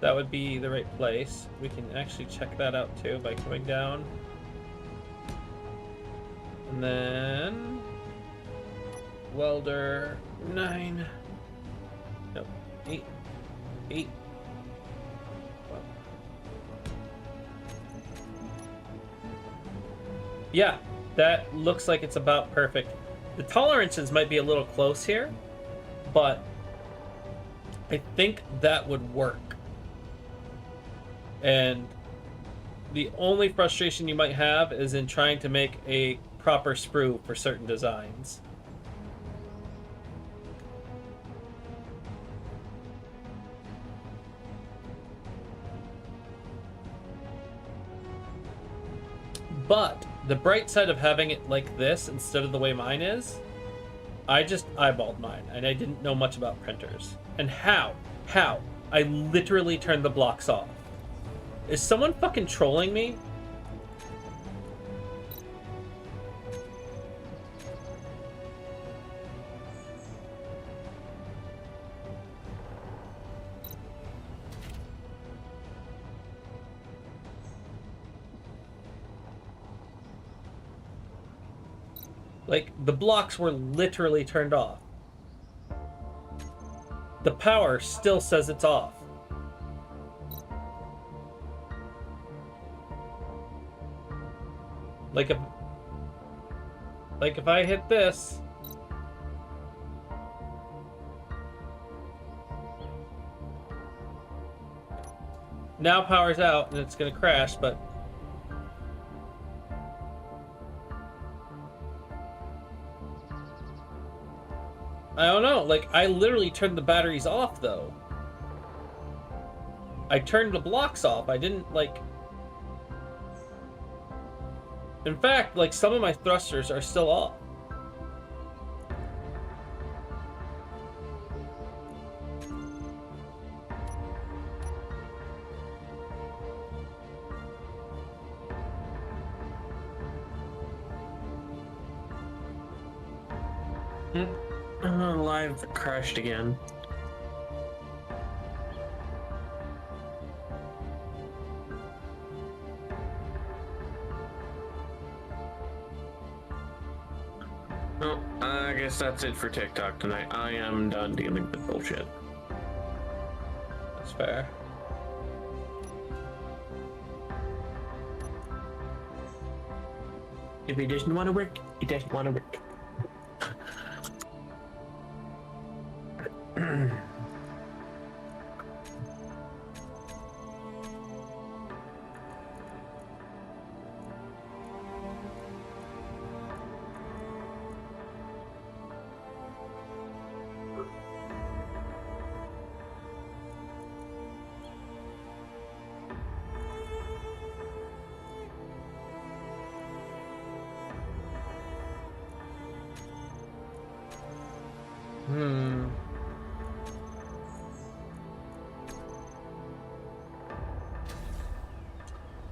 S1: that would be the right place. We can actually check that out too by coming down. And then welder 9. Nope. 8. 8. Yeah, that looks like it's about perfect. The tolerances might be a little close here, but I think that would work. And the only frustration you might have is in trying to make a proper sprue for certain designs. But the bright side of having it like this instead of the way mine is, I just eyeballed mine and I didn't know much about printers. And how? I literally turned the blocks off. Is someone fucking trolling me? Like, the blocks were literally turned off. The power still says it's off. Like if I hit this, now power's out and it's gonna crash, but I don't know, like, I literally turned the batteries off, though. I turned the blocks off, I didn't, like... In fact, like, some of my thrusters are still off.
S2: Live crashed again. Well, I guess that's it for TikTok tonight. I am done dealing with bullshit.
S1: That's fair.
S2: If it doesn't want to work, it doesn't want to work.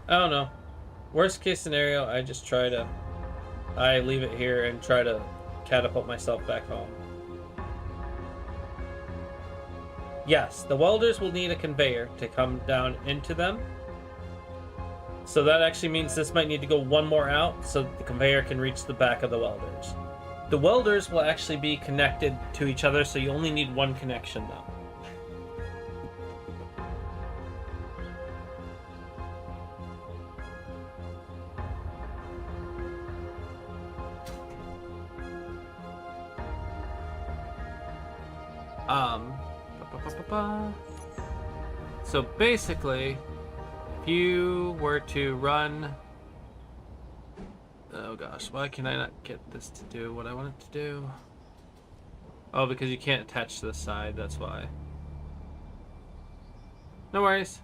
S1: I don't know. Worst case scenario, I leave it here and try to catapult myself back home. Yes, the welders will need a conveyor to come down into them. So that actually means this might need to go one more out so the conveyor can reach the back of the welders. The welders will actually be connected to each other, so you only need one connection though. So basically, if you were to run... Oh gosh, why can I not get this to do what I want it to do? Oh, because you can't attach to the side, that's why. No worries.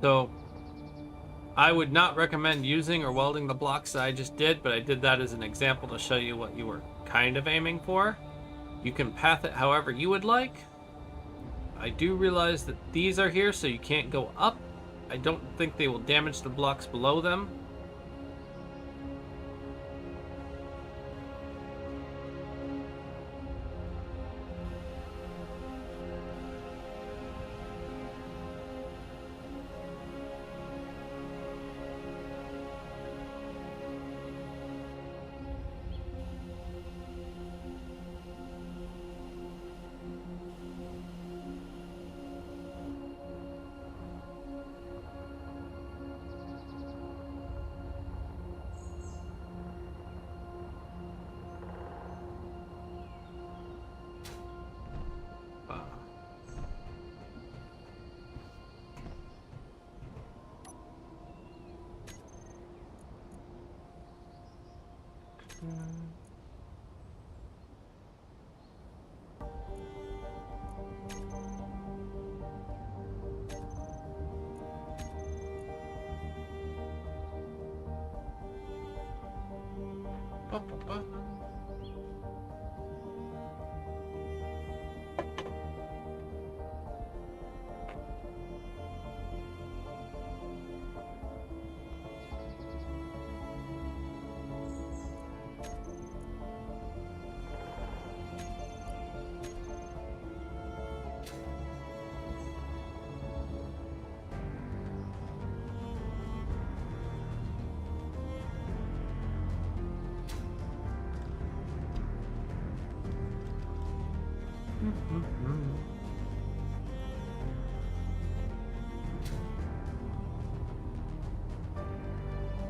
S1: So I would not recommend using or welding the blocks that I just did, but I did that as an example to show you what you were kind of aiming for. You can path it however you would like. I do realize that these are here, so you can't go up. I don't think they will damage the blocks below them.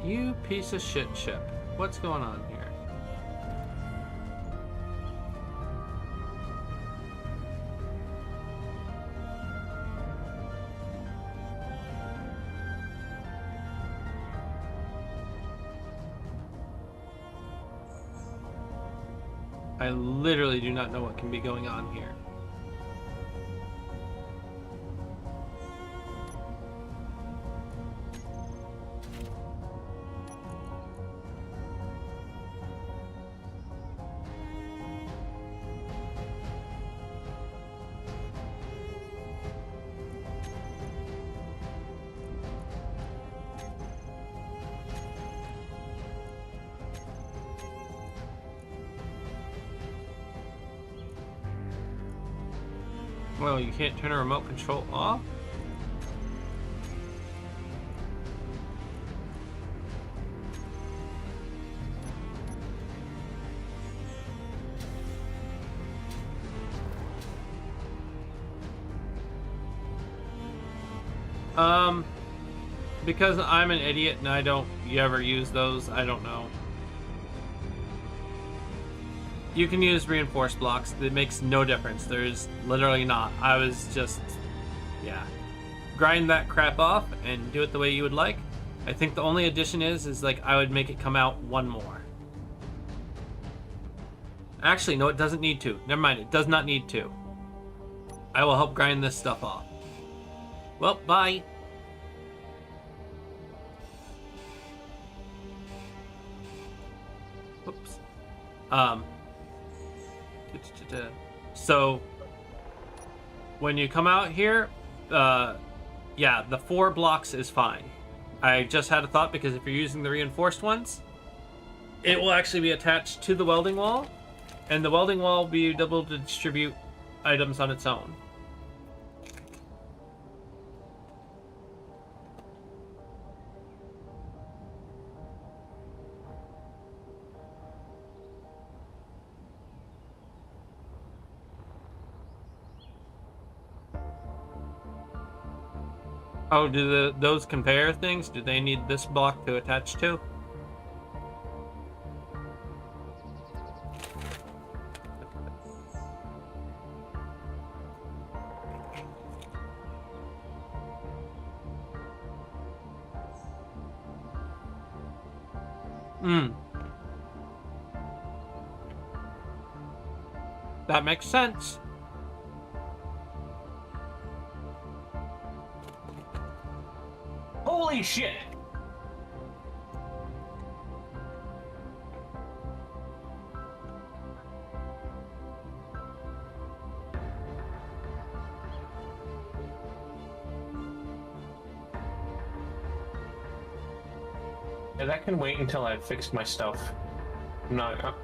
S1: You piece of shit ship. What's going on here? I literally do not know what can be going on here. Well, you can't turn a remote control off? Because I'm an idiot and I don't ever use those, I don't know. You can use reinforced blocks. It makes no difference. There's literally not. I was just, yeah. Grind that crap off and do it the way you would like. I think the only addition is like I would make it come out one more. Actually, no, it doesn't need to. Never mind, it does not need to. I will help grind this stuff off. Well, bye. Whoops. So when you come out here, yeah, the 4 blocks is fine. I just had a thought because if you're using the reinforced ones, it will actually be attached to the welding wall, and the welding wall will be able to distribute items on its own. Oh, do those conveyor things, do they need this block to attach to? That makes sense.
S4: Holy shit! Yeah, that can wait until I've fixed my stuff. I'm not.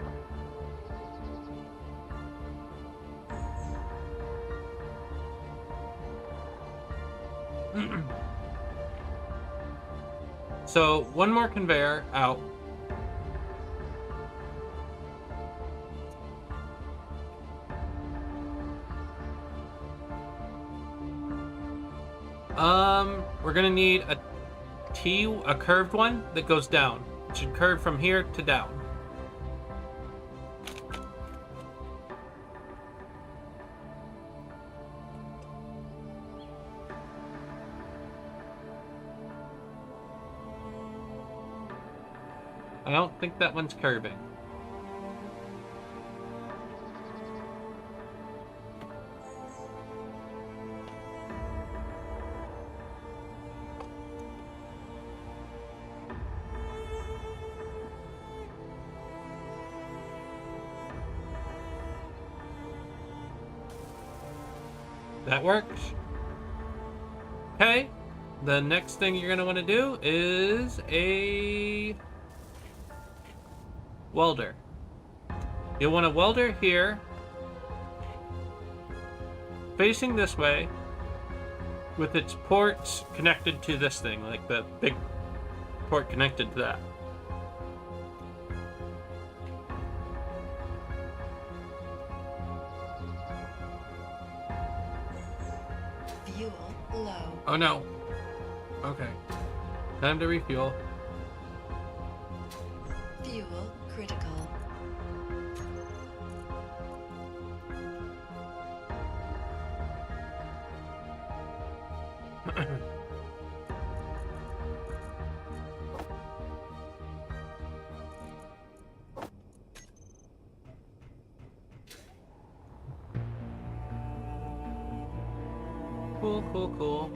S1: So one more conveyor out. We're gonna need a curved one that goes down. It should curve from here to down. I don't think that one's curving. That works. Okay. The next thing you're going to want to do is a welder. You'll want a welder here, facing this way, with its ports connected to this thing, like the big port connected to that.
S6: Fuel low.
S1: Oh no. Okay. Time to refuel.
S6: Fuel critical.
S1: Cool, cool, cool.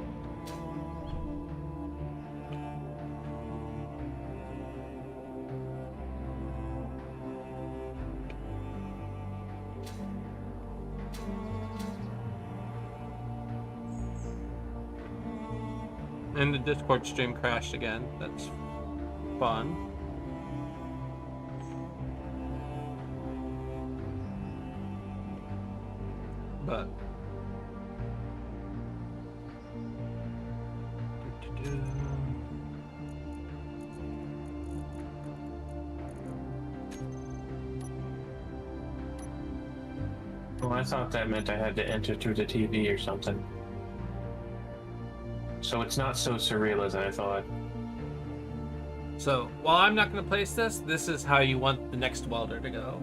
S1: And the Discord stream crashed again. That's fun. But
S4: Well, I thought that meant I had to enter through the TV or something. So it's not so surreal as I thought.
S1: So, while I'm not going to place this, this is how you want the next welder to go.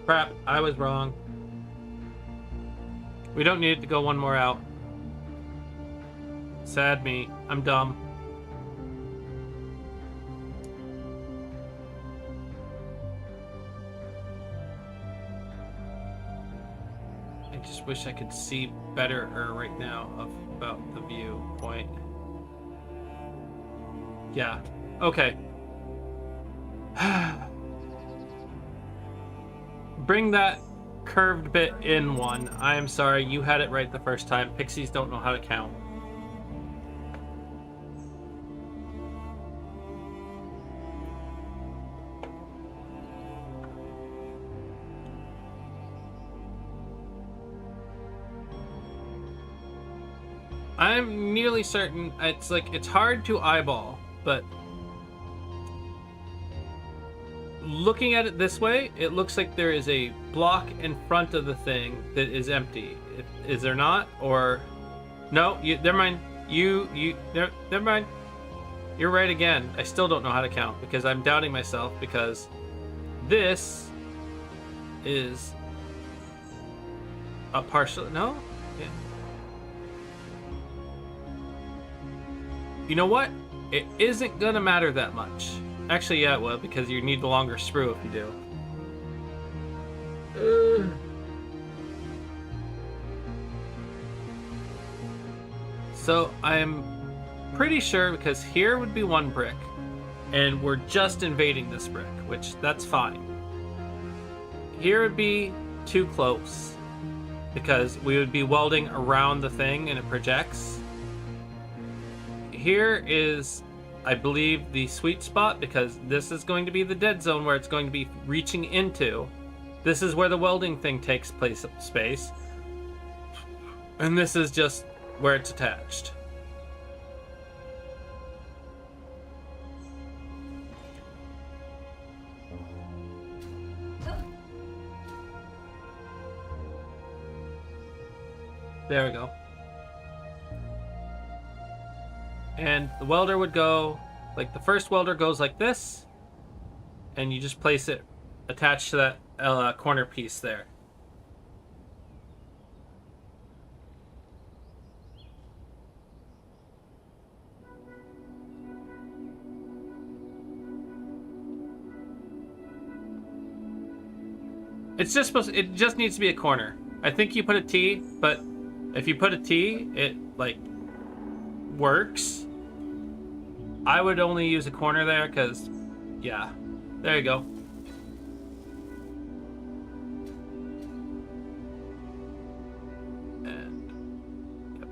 S1: Crap, I was wrong. We don't need it to go one more out. Sad me. I'm dumb. I just wish I could see better right now about the viewpoint. Yeah. Okay. Bring that curved bit in one. I am sorry, you had it right the first time. Pixies don't know how to count. I'm nearly certain it's hard to eyeball, but looking at it this way, it looks like there is a block in front of the thing that is empty. Is there not? Or no? Never mind. Never mind. You're right again. I still don't know how to count because I'm doubting myself because this is A partial, no? Yeah. You know what? It isn't gonna matter that much. Actually, yeah, it will, because you need the longer sprue if you do. So I'm pretty sure, because here would be 1 brick, and we're just invading this brick, which that's fine. Here would be too close, because we would be welding around the thing and it projects. Here is, I believe, the sweet spot, because this is going to be the dead zone where it's going to be reaching into. This is where the welding thing takes place of space. And this is just where it's attached. There we go. And the welder would go, like the first welder goes like this, and you just place it attached to that corner piece there. It's just supposed to, it just needs to be a corner. I think you put a T, but if you put a T, it like works. I would only use a corner there because, yeah, there you go. And, yep.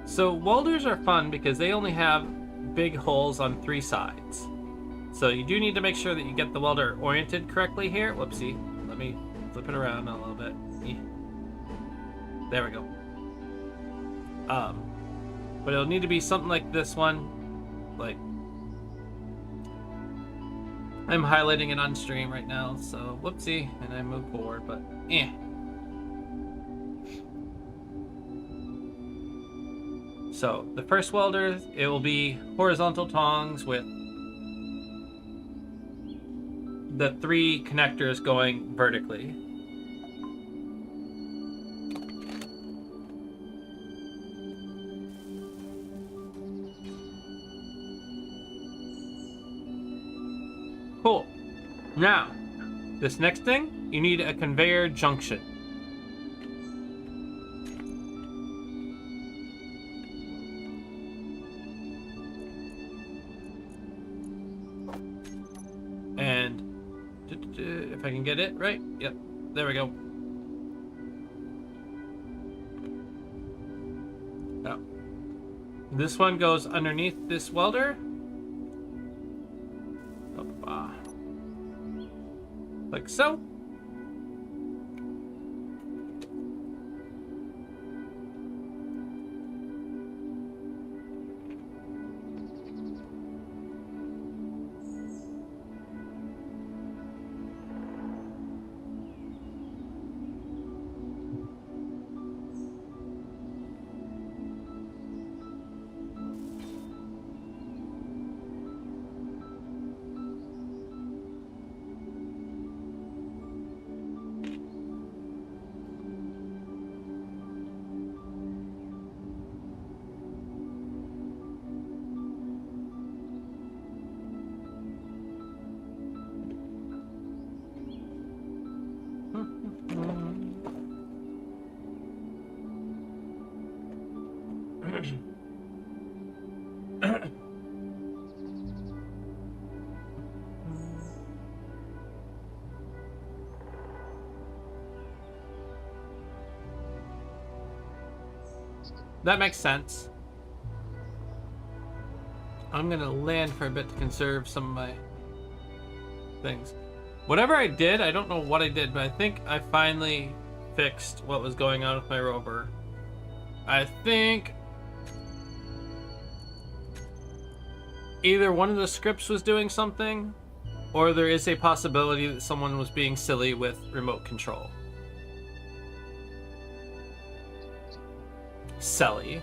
S1: So welders are fun because they only have big holes on 3 sides. So you do need to make sure that you get the welder oriented correctly here. Whoopsie. Let me flip it around a little bit. There we go. But it'll need to be something like this one. Like, I'm highlighting it on stream right now, so whoopsie, and I move forward, but So the first welder, it will be horizontal tongs with the 3 connectors going vertically. Cool. Now, this next thing, you need a conveyor junction. And if I can get it right, yep, there we go. Now, this one goes underneath this welder. Like so. That makes sense. I'm gonna land for a bit to conserve some of my things. Whatever I did, I don't know what I did, but I think I finally fixed what was going on with my rover. I think either one of the scripts was doing something, or there is a possibility that someone was being silly with remote control. Selly.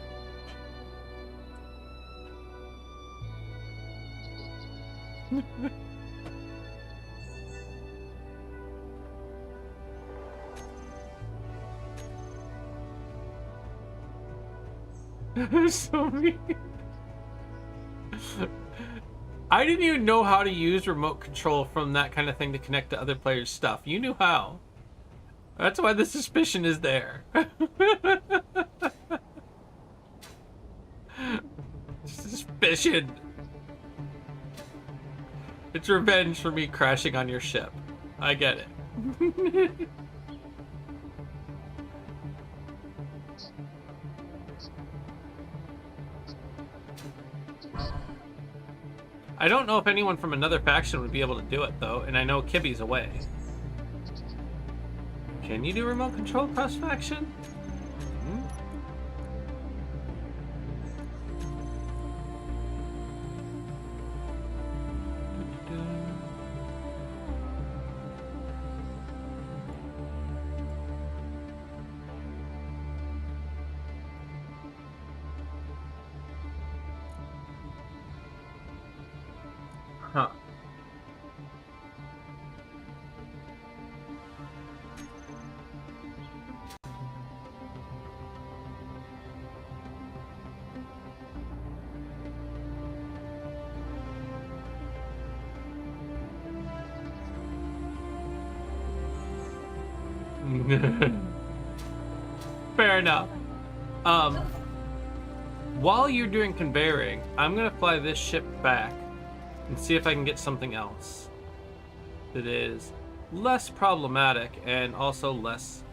S1: So mean. I didn't even know how to use remote control from that kind of thing to connect to other players' stuff. You knew how. That's why the suspicion is there. Suspicion. It's revenge for me crashing on your ship. I get it. I don't know if anyone from another faction would be able to do it, though, and I know Kibby's away. Can you do remote control cross-faction? Huh. Fair enough. While you're doing conveying, I'm gonna fly this ship back and see if I can get something else that is less problematic and also less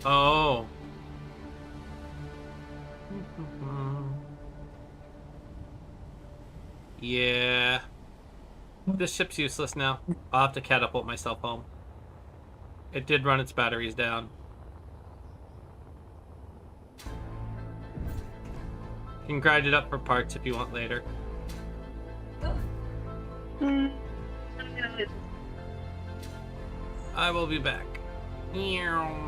S1: Oh. Yeah. This ship's useless now. I'll have to catapult myself home. It did run its batteries down. You can grind it up for parts if you want later. I will be back. Meow.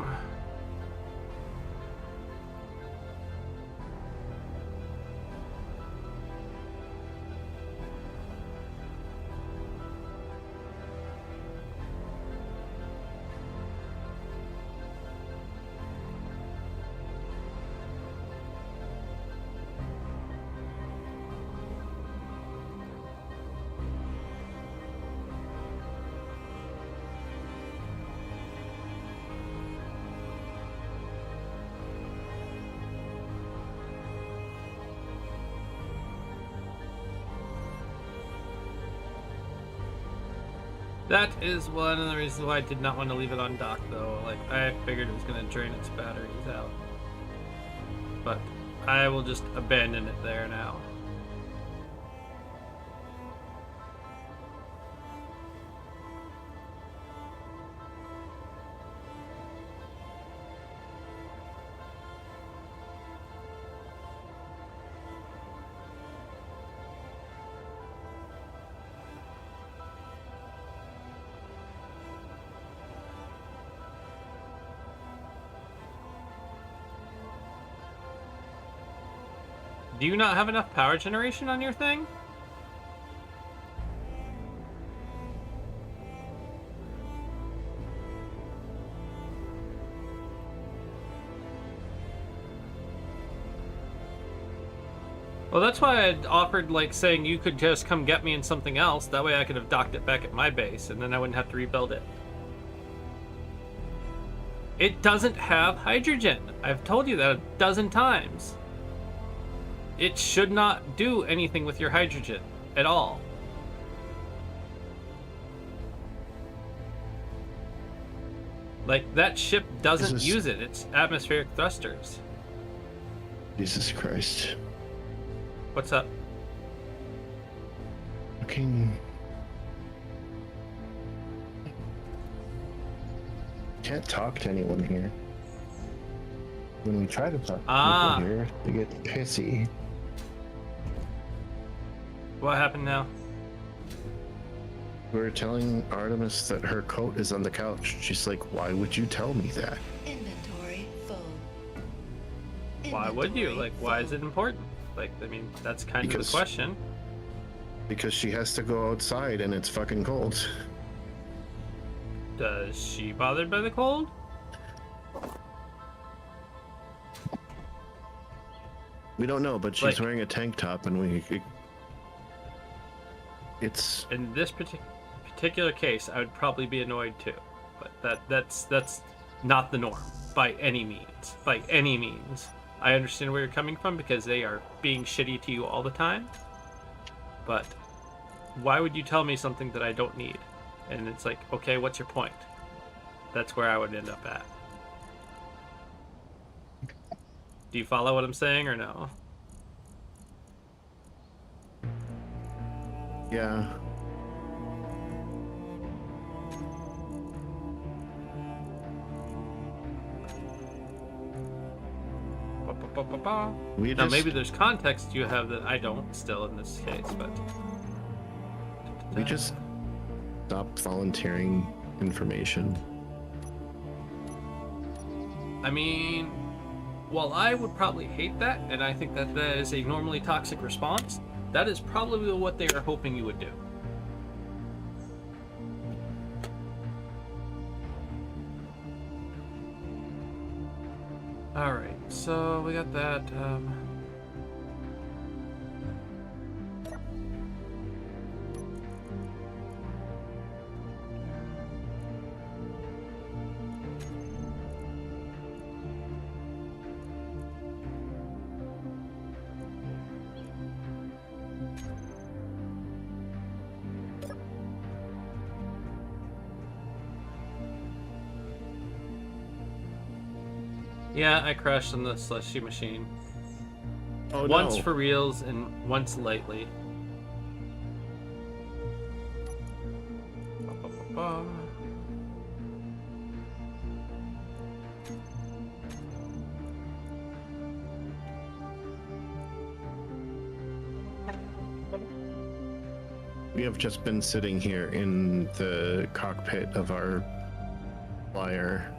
S1: That is one of the reasons why I did not want to leave it on dock, though. Like, I figured it was going to drain its batteries out. But I will just abandon it there now. Do you not have enough power generation on your thing? Well, that's why I offered, like, saying you could just come get me in something else. That way I could have docked it back at my base, and then I wouldn't have to rebuild it. It doesn't have hydrogen. I've told you that a dozen times. It should not do anything with your hydrogen at all. Like, that ship doesn't
S5: Jesus.
S1: use it. It's atmospheric thrusters.
S5: Jesus Christ.
S1: What's up?
S5: Fucking. Can't talk to anyone here. When we try to talk to
S1: Ah.
S5: people here, they get pissy.
S1: What happened now?
S5: We were telling Artemis that her coat is on the couch. She's like, why would you tell me that?
S6: Inventory full.
S1: Why would you?
S6: Inventory
S1: Like, why is
S6: full.
S1: it important? Like, I mean, that's kind of
S5: Because-
S1: the question.
S5: Because she has to go outside and it's fucking cold.
S1: Does she bothered by the cold?
S5: We don't know, but she's
S1: Like-
S5: wearing a tank top and it's
S1: In this particular case, I would probably be annoyed too. But that's not the norm by any means. By any means. I understand where you're coming from because they are being shitty to you all the time. But why would you tell me something that I don't need? And it's like, okay, what's your point? That's where I would end up at. Do you follow what I'm saying or no?
S5: yeah.
S1: Ba-ba-ba-ba-ba.
S5: We
S1: Now
S5: just
S1: maybe there's context you have that I don't still in this case, but
S5: we just stopped volunteering information.
S1: I mean, while I would probably hate that, and I think that that is a normally toxic response, that is probably what they are hoping you would do. Alright, so we got that. Yeah, I crashed on the slushy machine.
S5: Oh
S1: Once
S5: no.
S1: for reals and once lately. Ba-ba-ba-ba.
S5: We have just been sitting here in the cockpit of our flyer.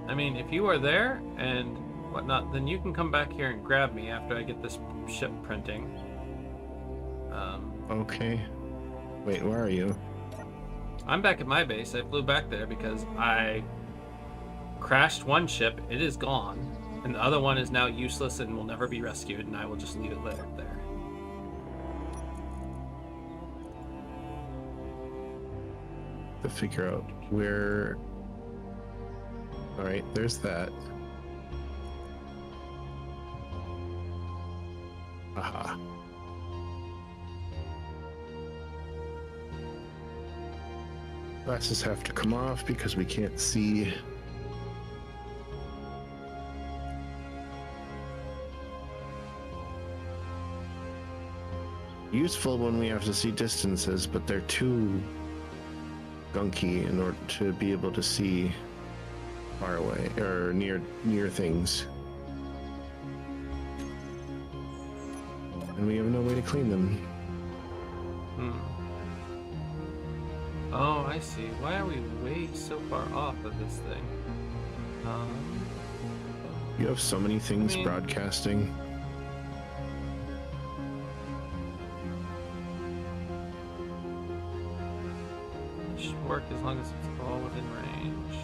S1: I mean, if you are there and whatnot, then you can come back here and grab me after I get this ship printing.
S5: Okay. Wait, where are you?
S1: I'm back at my base. I flew back there because I crashed one ship. It is gone. And the other one is now useless and will never be rescued, and I will just leave it there.
S5: To figure out where. Alright, there's that. Aha. Glasses have to come off because we can't see. useful when we have to see distances, but they're too gunky in order to be able to see far away or near things. And we have no way to clean them.
S1: Oh, I see. Why are we way so far off of this thing?
S5: You have so many things broadcasting.
S1: It should work as long as it's all within range.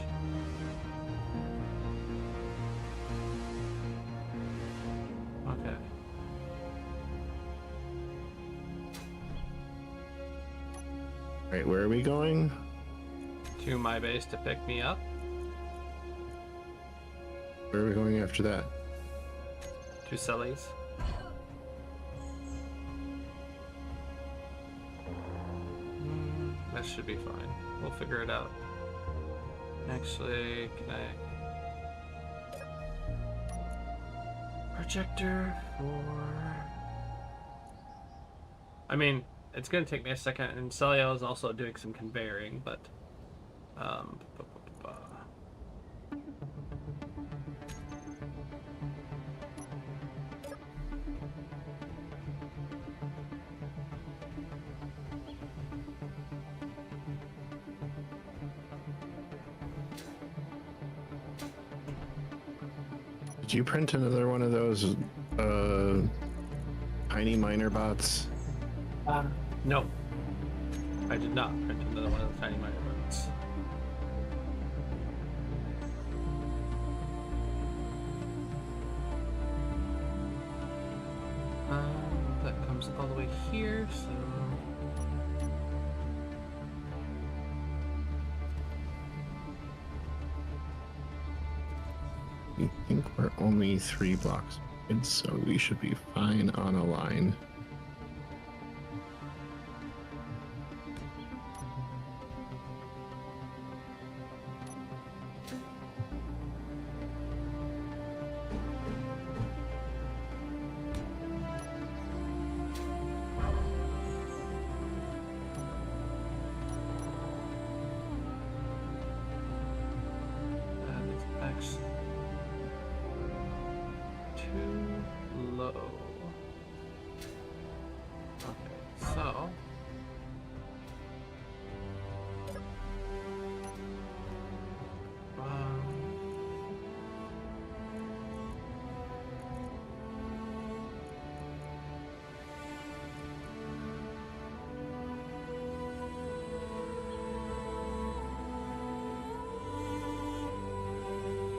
S1: Okay.
S5: Right, where are we going?
S1: To my base to pick me up.
S5: Where are we going after that?
S1: To Sully's. That should be fine. We'll figure it out. Actually, can I... Projector for... I mean, it's gonna take me a second, and Celio is also doing some conveying, but...
S5: Did you print another one of those tiny miner bots?
S1: No. I did not print another one of the tiny miner boats. That comes all the way here, so...
S5: I think we're only 3 blocks in, so we should be fine on a line.
S1: Too low. Okay, so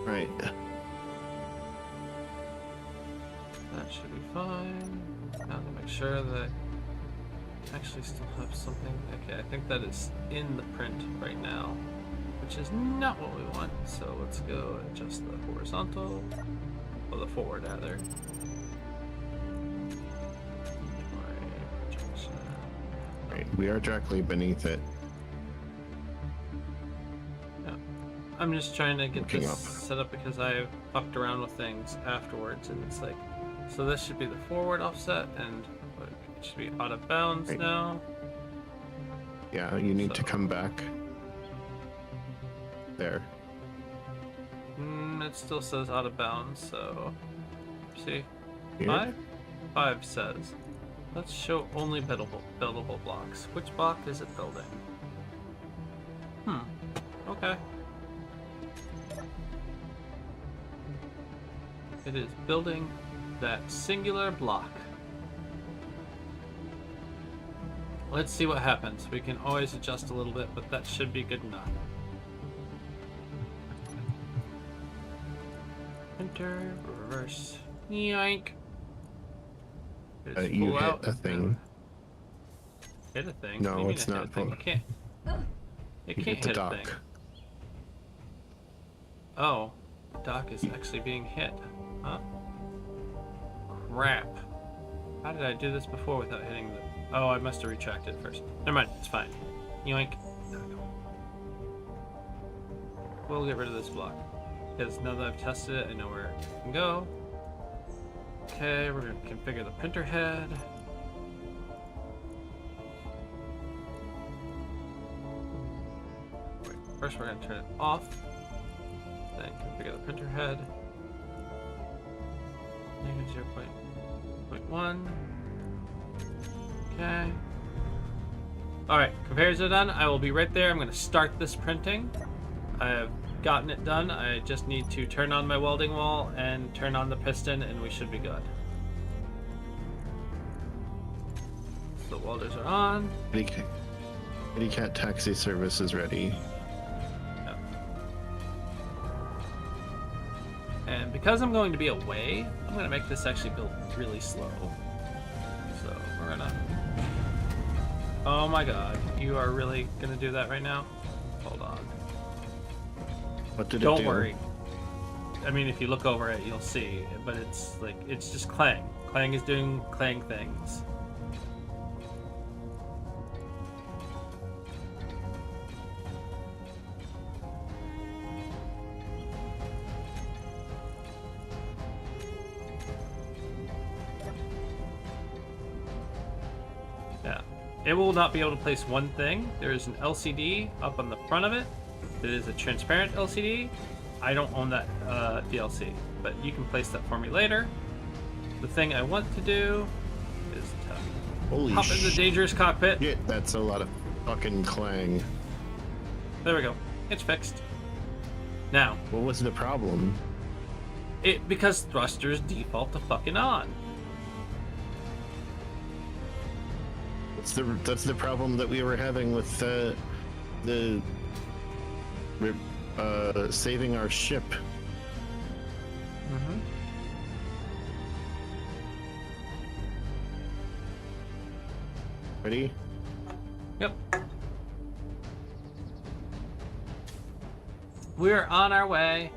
S5: Right.
S1: that should be fine. Now to make sure that I actually still have something. Okay, I think that is in the print right now, which is not what we want. So let's go adjust the horizontal, or the forward rather.
S5: Right. We are directly beneath it.
S1: I'm just trying to get
S5: Looking
S1: this
S5: up.
S1: set up because I fucked around with things afterwards, and it's like, so this should be the forward offset, and it should be out of bounds
S5: Right.
S1: now.
S5: Yeah, you need to
S1: So-
S5: come back. There.
S1: It still says out of bounds, so see,
S5: Here?
S1: 5 says, let's show only buildable blocks. Which block is it building? Okay. It is building that singular block. Let's see what happens. We can always adjust a little bit, but that should be good enough. Enter, reverse, yoink. Just
S5: You
S1: pull
S5: hit
S1: out
S5: a thing.
S1: Hit a thing?
S5: No,
S1: What do you mean
S5: it's
S1: I hit
S5: not
S1: a thing?
S5: pull-
S1: You can't. You
S5: You
S1: can't
S5: hit the
S1: hit a
S5: dock.
S1: thing. Oh, dock is actually being hit. Huh? Crap. How did I do this before without hitting the... Oh, I must have retracted first. Never mind, it's fine. Yoink. There we go. We'll get rid of this block. Because now that I've tested it, I know where it can go. Okay, we're going to configure the printer head. First, we're going to turn it off. Then configure the printer head. Negative 0.1. Okay. Alright, conveyors are done. I will be right there. I'm going to start this printing. I have gotten it done. I just need to turn on my welding wall and turn on the piston, and we should be good. So the welders are on.
S5: Kitty Cat taxi service is ready.
S1: And because I'm going to be away, I'm going to make this actually build really slow. So we're going to... Oh my god, you are really going to do that right now? Hold on.
S5: What did it
S1: Don't
S5: do?
S1: worry. I mean, if you look over it, you'll see. But it's like, it's just Clang. Clang is doing Clang things. Yeah. It will not be able to place one thing. There is an LCD up on the front of it. It is a transparent LCD. I don't own that DLC, but you can place that for me later. The thing I want to do is to
S5: Holy
S1: hop in the dangerous cockpit.
S5: shit, that's a lot of fucking Clang.
S1: There we go. It's fixed. Now,
S5: What was the problem?
S1: because thrusters default to fucking on.
S5: That's the problem that we were having with saving our ship.
S1: Mm-hmm.
S5: Ready?
S1: Yep. We're on our way.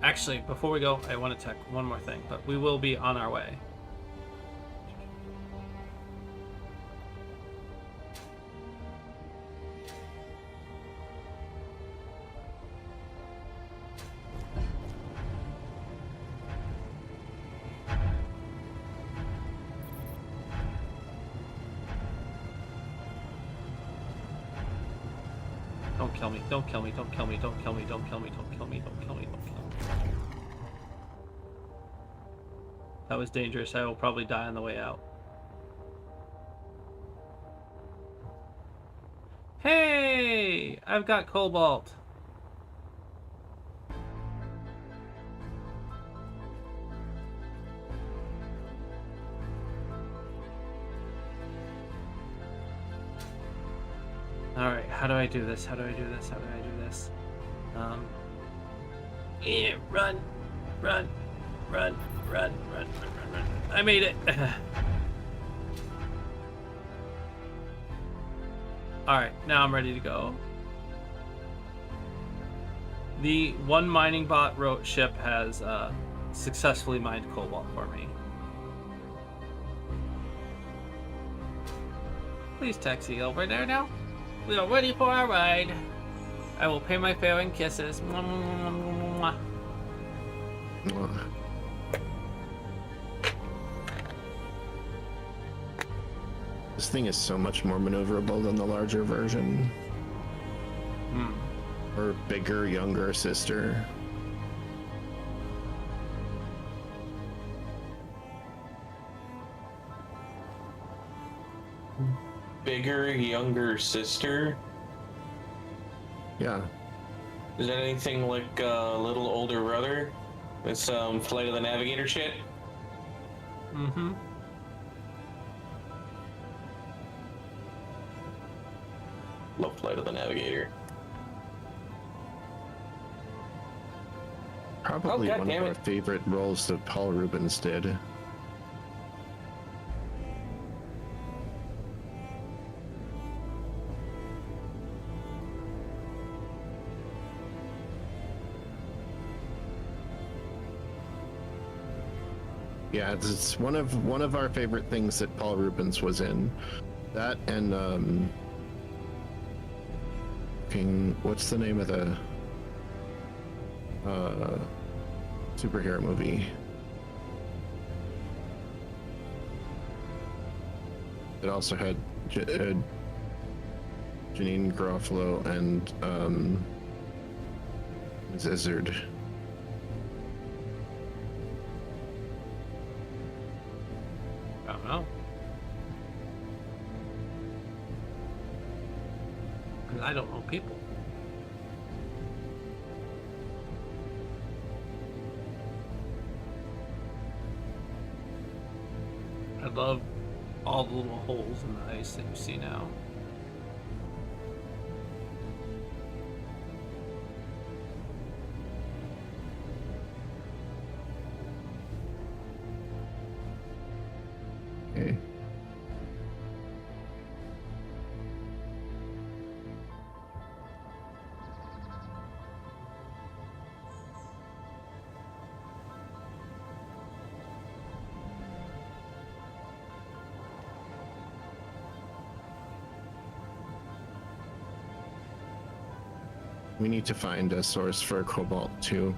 S1: Actually, before we go, I want to check one more thing, but we will be on our way. Don't kill me, don't kill me, don't kill me, don't kill me, don't kill me, don't kill me, don't kill me, don't kill me. That was dangerous. I will probably die on the way out. Hey! I've got cobalt. Alright, how do I do this? How do I do this? How do I do this? Yeah, run, run, run, run, run, run, run, run. I made it. Alright, now I'm ready to go. The one mining bot ship has successfully mined cobalt for me. Please taxi over there now. We are ready for our ride. I will pay my fare and kisses. Mwah, mwah, mwah, mwah, mwah.
S5: This thing is so much more maneuverable than the larger version. Or bigger, younger sister.
S2: Bigger, younger sister?
S5: Yeah.
S2: Is that anything like a little older brother? It's Flight of the Navigator shit?
S1: Mm-hmm.
S2: Love Flight of the Navigator.
S5: Probably
S2: God
S5: one of
S2: damn
S5: our
S2: it.
S5: favorite roles that Paul Rubens did. Yeah, it's one of our favorite things that Paul Rubens was in. That and what's the name of the superhero movie? It also had Janine Garofalo and Zizard.
S1: I don't know. 'Cause I don't know people. I love all the little holes in the ice that you see now.
S5: Okay. We need to find a source for cobalt too.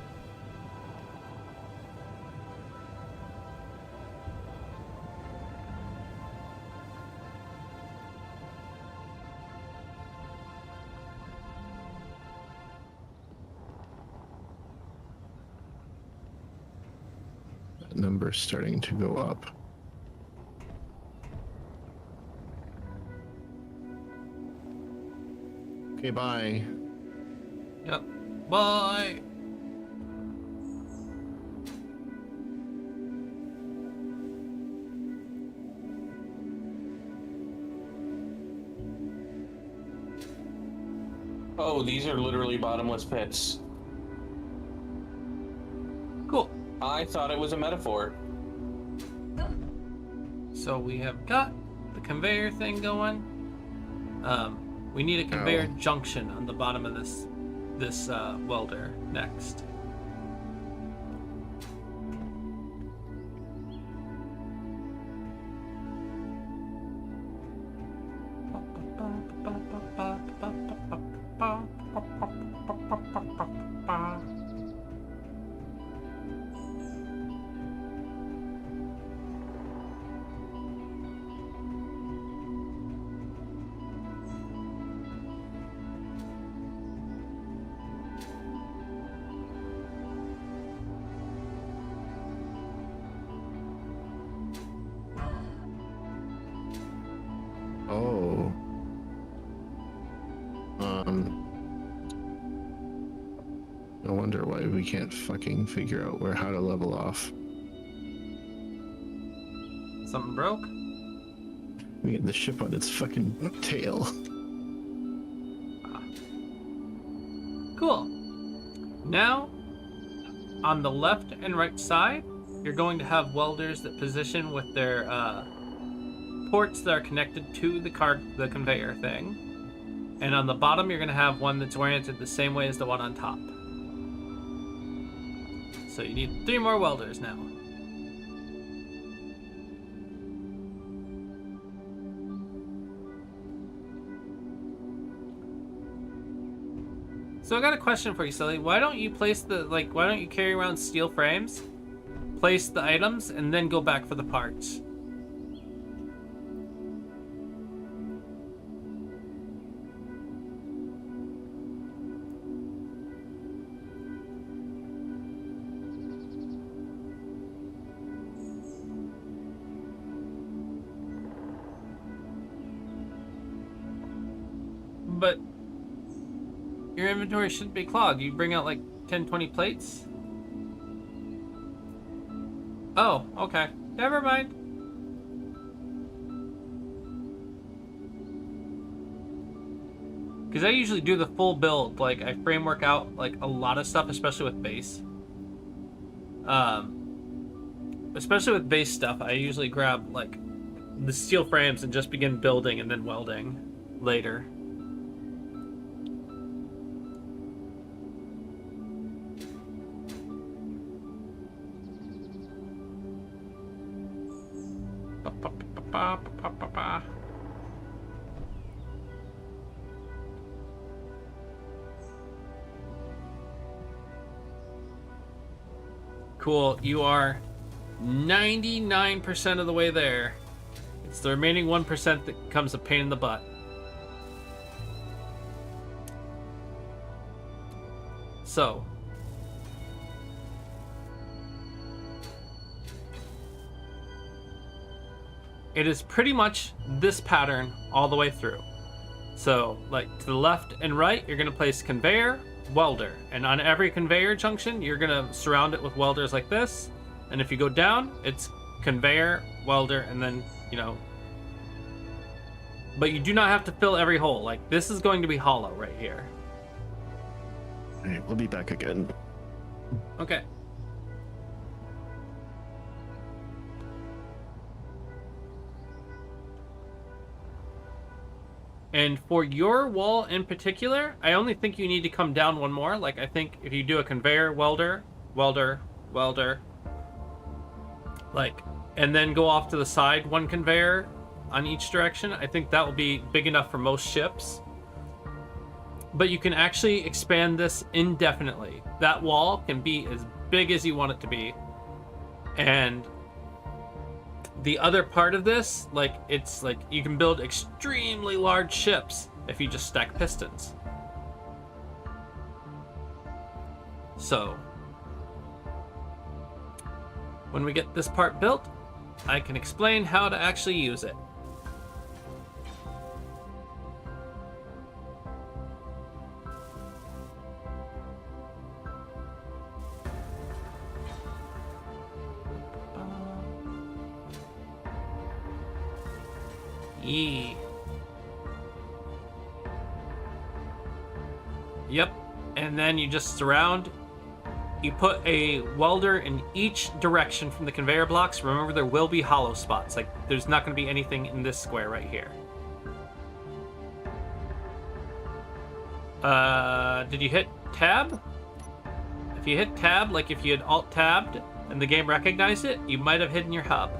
S5: That number's starting to go up. Okay, bye.
S1: Yep. Bye.
S2: Oh, these are literally bottomless pits.
S1: Cool.
S2: I thought it was a metaphor.
S1: So we have got the conveyor thing going. We need a conveyor junction on the bottom of this welder next.
S5: Oh. No wonder why we can't fucking figure out how to level off.
S1: Something broke?
S5: We get the ship on its fucking tail.
S1: Cool. Now, on the left and right side, you're going to have welders that position with their ports that are connected to the conveyor thing. And on the bottom, you're going to have one that's oriented the same way as the one on top. So you need 3 more welders now. So I got a question for you, Silly. Why don't you why don't you carry around steel frames, place the items, and then go back for the parts? But your inventory shouldn't be clogged. You bring out like 10, 20 plates? Oh, okay. Never mind. Because I usually do the full build. Like, I framework out like a lot of stuff, especially with base. Especially with base stuff, I usually grab like the steel frames and just begin building and then welding later. Cool, you are 99% of the way there. It's the remaining 1% that becomes a pain in the butt. So it is pretty much this pattern all the way through. So, like, to the left and right, you're going to place conveyor, welder. And on every conveyor junction, you're going to surround it with welders like this. And if you go down, it's conveyor, welder, and then, you know. But you do not have to fill every hole. Like, this is going to be hollow right here.
S5: All right, we'll be back again.
S1: Okay. And for your wall in particular, I only think you need to come down one more. Like, I think if you do a conveyor, welder, welder, welder, like, and then go off to the side one conveyor on each direction, I think that will be big enough for most ships. But you can actually expand this indefinitely. That wall can be as big as you want it to be. And the other part of this, like, it's like you can build extremely large ships if you just stack pistons. So when we get this part built, I can explain how to actually use it. Yee. Yep. And then you just surround. You put a welder in each direction from the conveyor blocks. Remember, there will be hollow spots. Like, there's not going to be anything in this square right here. Did you hit tab? If you hit tab, like if you had alt-tabbed and the game recognized it, you might have hidden your hub.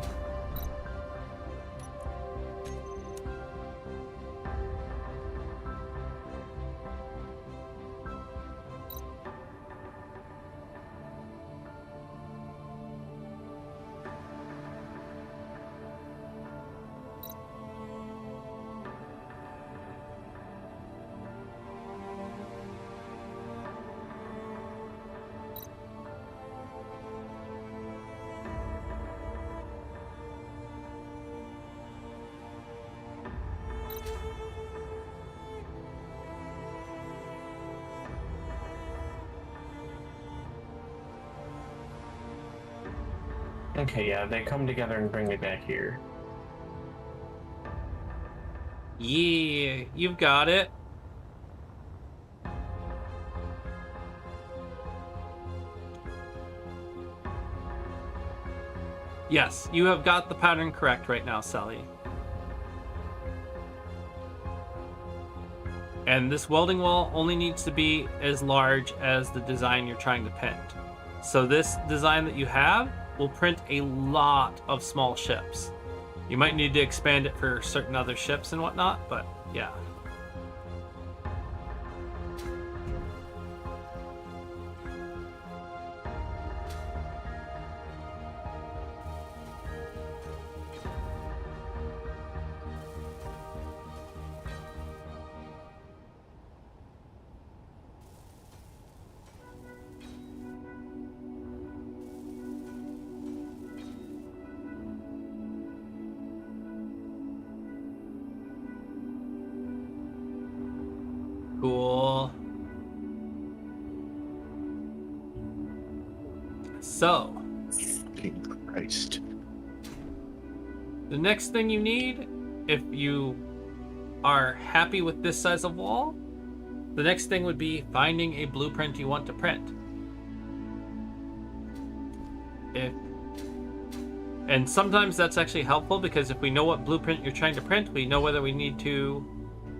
S4: Okay, yeah, they come together and bring me back here.
S1: Yeah, you've got it. Yes, you have got the pattern correct right now, Sally. And this welding wall only needs to be as large as the design you're trying to print. So this design that you have will print a lot of small ships. You might need to expand it for certain other ships and whatnot, but yeah. Cool. So,
S5: Fucking Christ.
S1: the next thing you need, if you are happy with this size of wall, the next thing would be finding a blueprint you want to print. And sometimes that's actually helpful, because if we know what blueprint you're trying to print, we know whether we need to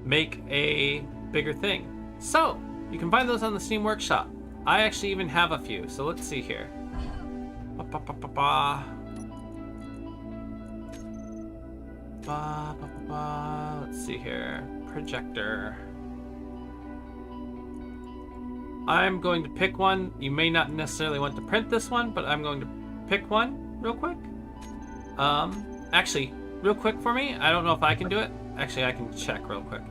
S1: make a bigger thing. So, you can find those on the Steam Workshop. I actually even have a few, so let's see here. Let's see here. Projector. I'm going to pick one. You may not necessarily want to print this one, but I'm going to pick one real quick. Actually, real quick for me, I don't know if I can do it. Actually, I can check real quick.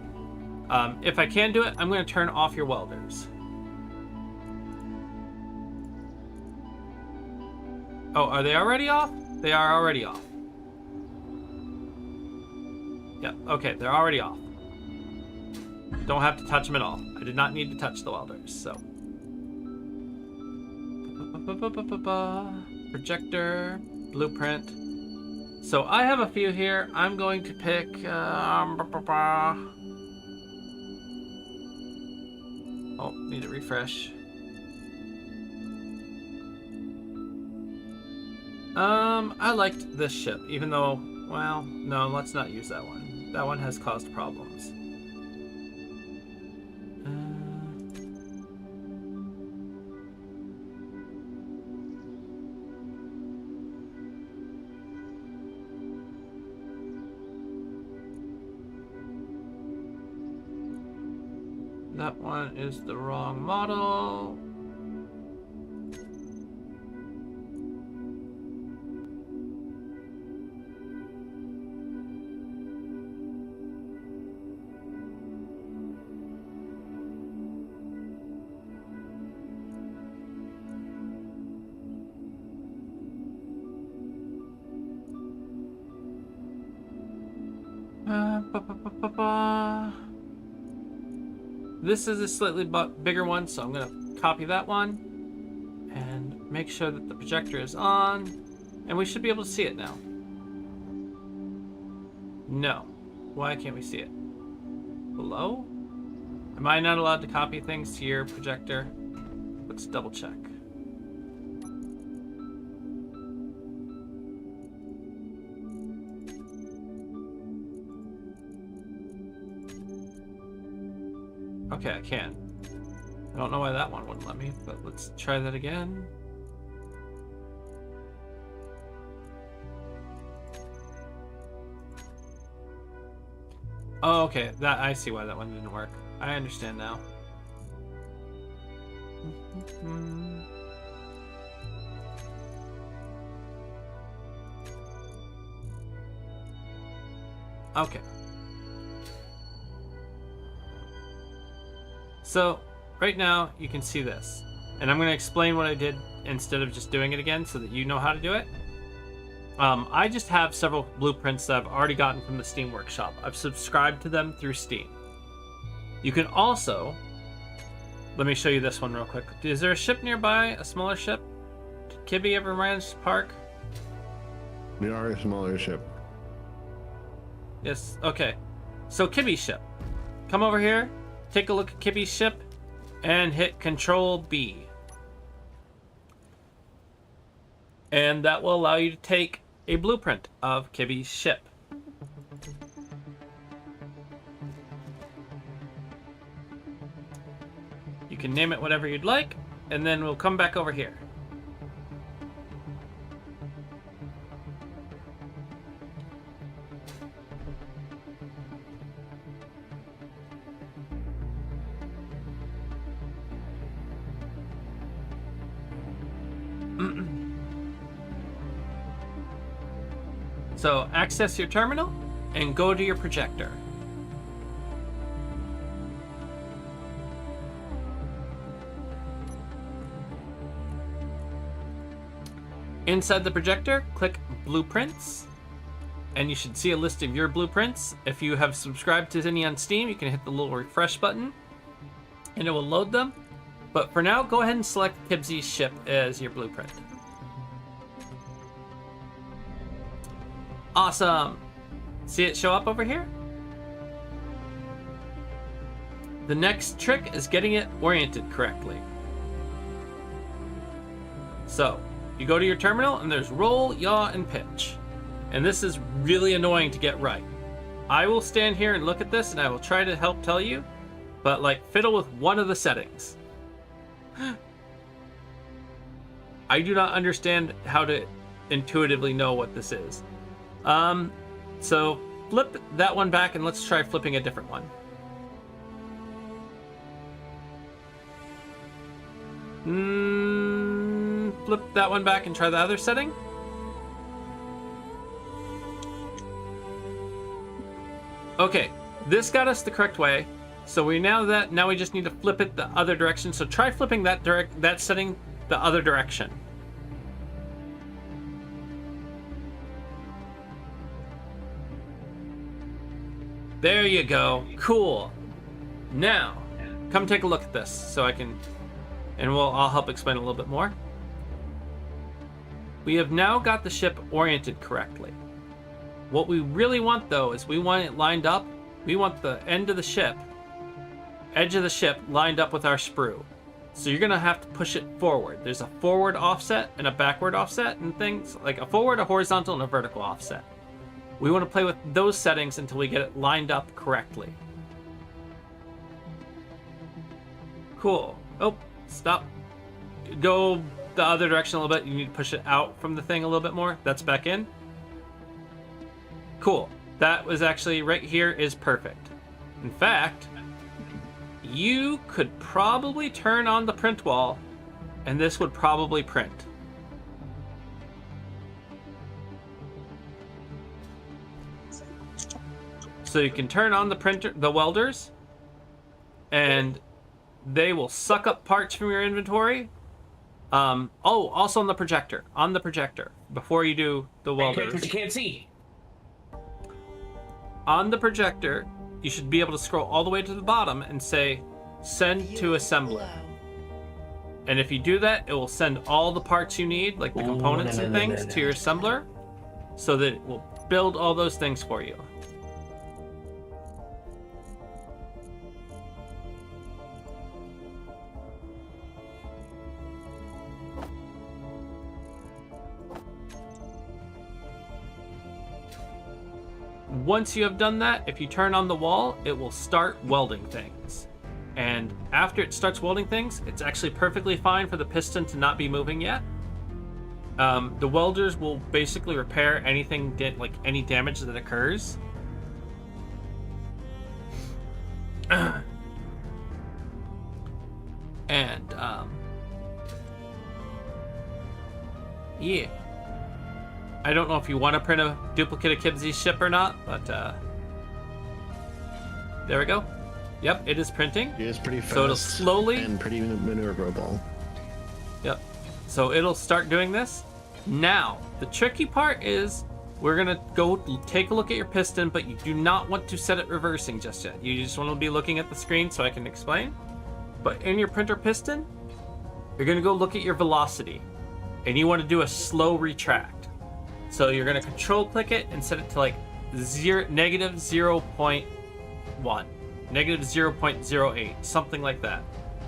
S1: If I can do it, I'm going to turn off your welders. Oh, are they already off? They are already off. Yeah, okay, they're already off. Don't have to touch them at all. I did not need to touch the welders, so. Projector, blueprint. So I have a few here. I'm going to pick. Oh, need to refresh. I liked this ship, even though, well, no, let's not use that one. That one has caused problems. That one is the wrong model. This is a slightly bigger one, so I'm going to copy that one and make sure that the projector is on, and we should be able to see it now. No. Why can't we see it? Below? Am I not allowed to copy things to your projector? Let's double check. Okay, I can. I don't know why that one wouldn't let me, but let's try that again. Oh, okay. That I see why that one didn't work. I understand now. Okay. So, right now, you can see this. And I'm going to explain what I did instead of just doing it again so that you know how to do it. I just have several blueprints that I've already gotten from the Steam Workshop. I've subscribed to them through Steam. You can also... Let me show you this one real quick. Is there a ship nearby? A smaller ship? Did Kibby ever manage to park?
S5: We are a smaller ship.
S1: Yes, okay. So, Kibby's ship. Come over here. Take a look at Kibby's ship and hit Control B. And that will allow you to take a blueprint of Kibby's ship. You can name it whatever you'd like, and then we'll come back over here. So access your terminal and go to your projector. Inside the projector, click Blueprints, and you should see a list of your blueprints. If you have subscribed to any on Steam, you can hit the little refresh button, and it will load them. But for now, go ahead and select Kibsy's ship as your blueprint. Awesome! See it show up over here? The next trick is getting it oriented correctly. So, you go to your terminal and there's roll, yaw, and pitch. And this is really annoying to get right. I will stand here and look at this and I will try to help tell you, but like fiddle with one of the settings. I do not understand how to intuitively know what this is. So flip that one back and let's try flipping a different one. Flip that one back and try the other setting. Okay, this got us the correct way. So we now we just need to flip it the other direction. So try flipping that setting the other direction. There you go. Cool. Now, come take a look at this so I can, and I'll help explain a little bit more. We have now got the ship oriented correctly. What we really want though is we want it lined up. We want the end of the ship, edge of the ship lined up with our sprue. So you're gonna have to push it forward. There's a forward offset and a backward offset and things like a forward, a horizontal, and a vertical offset. We want to play with those settings until we get it lined up correctly. Cool. Oh, stop. Go the other direction a little bit. You need to push it out from the thing a little bit more. That's back in. Cool. That was actually right here is perfect. In fact, you could probably turn on the print wall and this would probably print. So you can turn on the printer, the welders, and they will suck up parts from your inventory. Also on the projector. On the projector. Before you do the welders.
S4: What you can't see.
S1: On the projector, you should be able to scroll all the way to the bottom and say, send to
S6: Fuel
S1: assembler.
S6: low.
S1: And if you do that, it will send all the parts you need, like the components and things, to your assembler, so that it will build all those things for you. Once you have done that, if you turn on the wall, it will start welding things. And after it starts welding things, it's actually perfectly fine for the piston to not be moving yet. The welders will basically repair anything, like any damage that occurs. And, yeah. I don't know if you want to print a duplicate of Kibsy's ship or not, but there we go. Yep, it is printing.
S5: It is pretty fast.
S1: So it'll slowly
S5: and pretty maneuverable.
S1: Yep. So it'll start doing this. Now, the tricky part is we're gonna go take a look at your piston, but you do not want to set it reversing just yet. You just want to be looking at the screen so I can explain. But in your printer piston, you're gonna go look at your velocity, and you want to do a slow retract. So you're gonna control click it and set it to like negative 0.1, negative 0.08, something like that.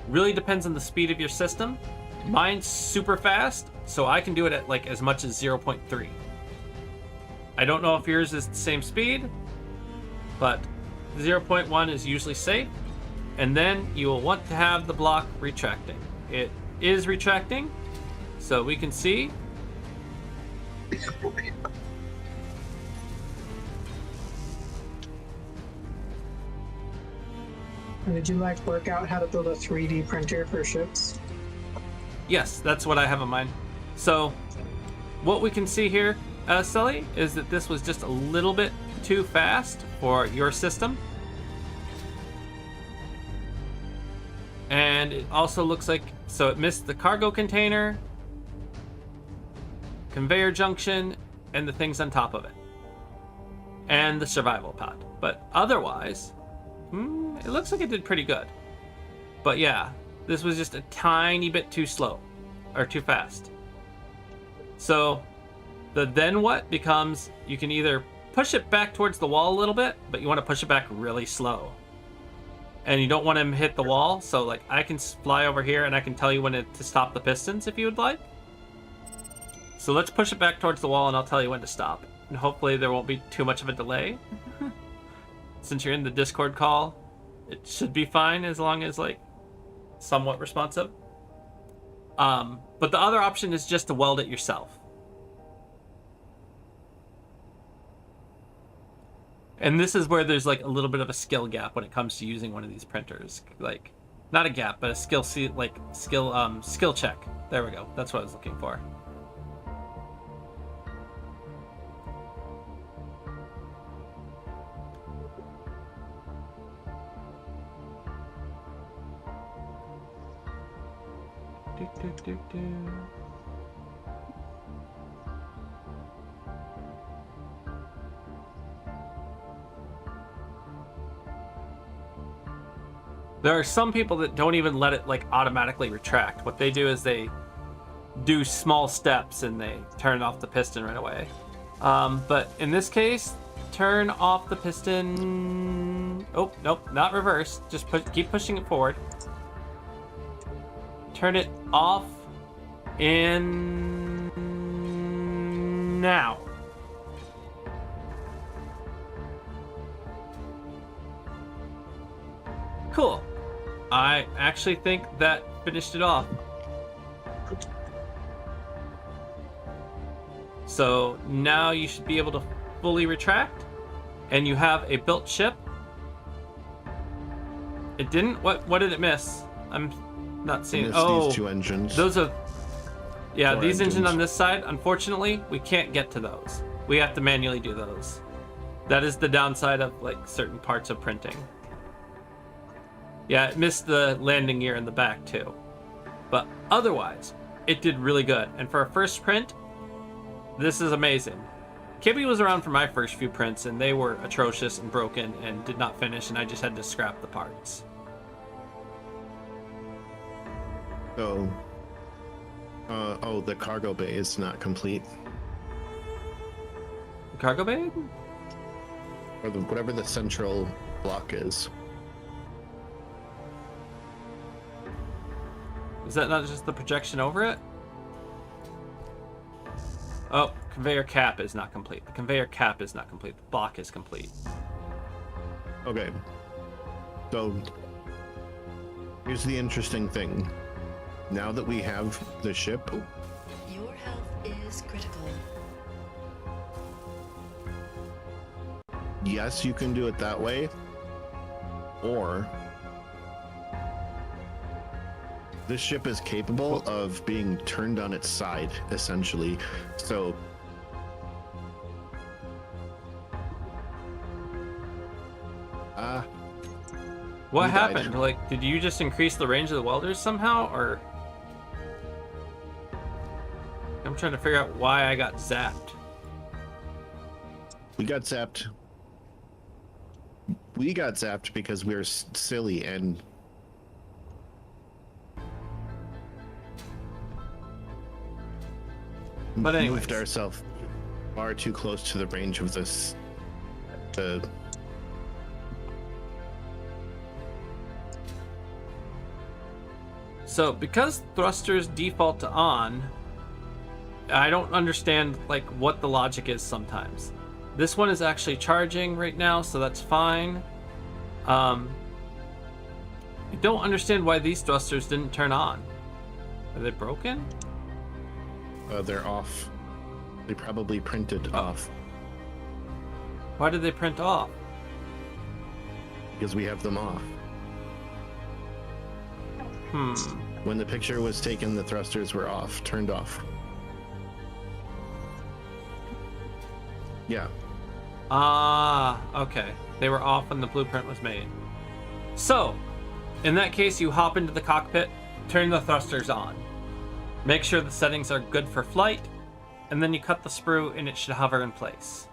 S1: Really depends on the speed of your system. Mine's super fast, so I can do it at like as much as 0.3. I don't know if yours is the same speed, but 0.1 is usually safe. And then you will want to have the block retracting. It is retracting, so we can see.
S7: And did you like work out how to build a 3D printer for ships?
S1: Yes, that's what I have in mind. So, what we can see here, Sully, is that this was just a little bit too fast for your system. And it also looks like, so it missed the cargo container, conveyor junction, and the things on top of it. And the survival pod. But otherwise, it looks like it did pretty good. But yeah, this was just a tiny bit too slow, or too fast. So, the then what becomes, you can either push it back towards the wall a little bit, but you want to push it back really slow. And you don't want him to hit the wall, so like I can fly over here and I can tell you when to stop the pistons if you would like. So let's push it back towards the wall and I'll tell you when to stop. And hopefully there won't be too much of a delay. Since you're in the Discord call, it should be fine as long as like somewhat responsive. But the other option is just to weld it yourself. And this is where there's like a little bit of a skill gap when it comes to using one of these printers. Like, not a gap, but a skill check. There we go. That's what I was looking for. There are some people that don't even let it like automatically retract. What they do is they do small steps and they turn off the piston right away. But in this case, turn off the piston. Oh, nope, not reverse. Just keep pushing it forward. Turn it off in now. Cool. I actually think that finished it off. So now you should be able to fully retract, and you have a built ship. It didn't? What did it miss? I'm not seeing.
S5: Missed
S1: Oh,
S5: these two engines.
S1: those are. Yeah,
S5: Four
S1: these engines
S5: engines.
S1: on this side. Unfortunately, we can't get to those. We have to manually do those. That is the downside of like certain parts of printing. Yeah, it missed the landing gear in the back too. But otherwise, it did really good. And for a first print, this is amazing. Kibby was around for my first few prints, and they were atrocious and broken and did not finish, and I just had to scrap the parts.
S5: So, oh, the cargo bay is not complete.
S1: Cargo bay?
S5: Or whatever the central block is.
S1: Is that not just the projection over it? Oh, conveyor cap is not complete. The conveyor cap is not complete. The block is complete.
S5: Okay. So, here's the interesting thing. Now that we have the ship,
S6: Your health is critical.
S5: yes, you can do it that way. Or this ship is capable of being turned on its side, essentially. So
S1: What
S5: He died.
S1: happened? Like, did you just increase the range of the welders somehow, or? I'm trying to figure out why I got zapped.
S5: we got zapped. We got zapped because we were silly and
S1: But anyways.
S5: moved ourselves far too close to the range of this.
S1: So, because thrusters default to on, I don't understand like what the logic is sometimes. This one is actually charging right now, so that's fine. I don't understand why these thrusters didn't turn on. Are they broken?
S5: They're off. They probably printed off
S1: Why did they print off?
S5: because we have them off. When the picture was taken, the thrusters were off, turned off. Yeah.
S1: Ah, okay. They were off when the blueprint was made. So, in that case, you hop into the cockpit, turn the thrusters on. Make sure the settings are good for flight, and then you cut the sprue and it should hover in place.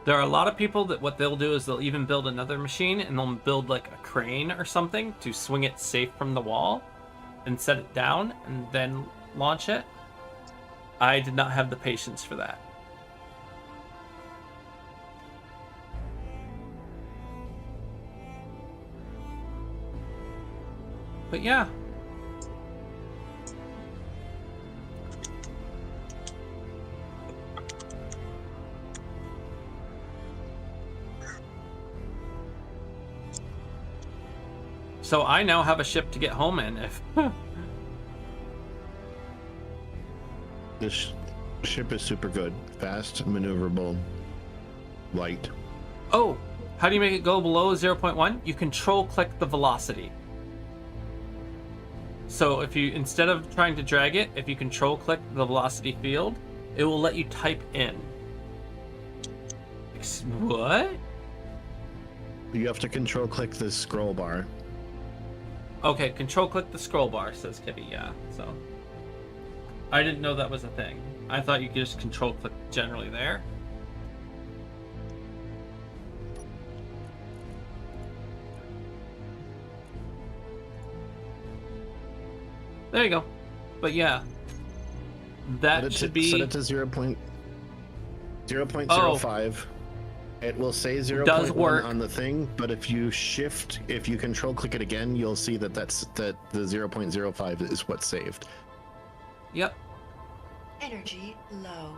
S1: There are a lot of people that what they'll do is they'll even build another machine and they'll build like a crane or something to swing it safe from the wall and set it down and then launch it. I did not have the patience for that. But yeah. So I now have a ship to get home in if
S5: This ship is super good. Fast, maneuverable, light.
S1: Oh, how do you make it go below 0.1? You control click the velocity. So if you, instead of trying to drag it, if you control click the velocity field, it will let you type in. What?
S5: You have to control click the scroll bar.
S1: Okay, control click the scroll bar, says Kitty, yeah. So I didn't know that was a thing. I thought you could just control click generally there. There you go. But yeah. That should be
S5: set it to 0.05. It will say
S1: Does
S5: 0.1
S1: work.
S5: on the thing, but if you control click it again, you'll see that the 0.05 is what's saved.
S1: Yep.
S6: Energy low.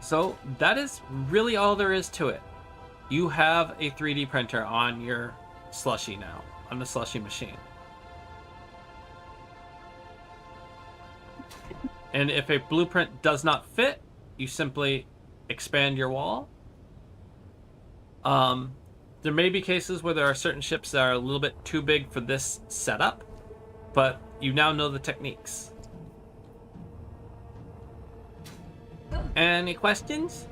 S1: So that is really all there is to it. You have a 3D printer on your slushy now, on the slushy machine. And if a blueprint does not fit, you simply expand your wall. There may be cases where there are certain ships that are a little bit too big for this setup, but you now know the techniques. Any questions?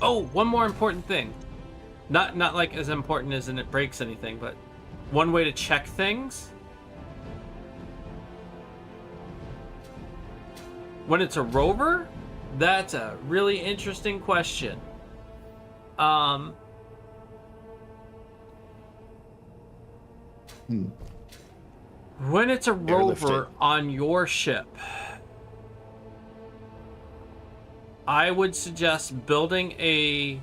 S1: Oh, one more important thing. Not like as important as in it breaks anything, but one way to check things. When it's a rover, that's a really interesting question. When it's a rover on your ship, I would suggest building a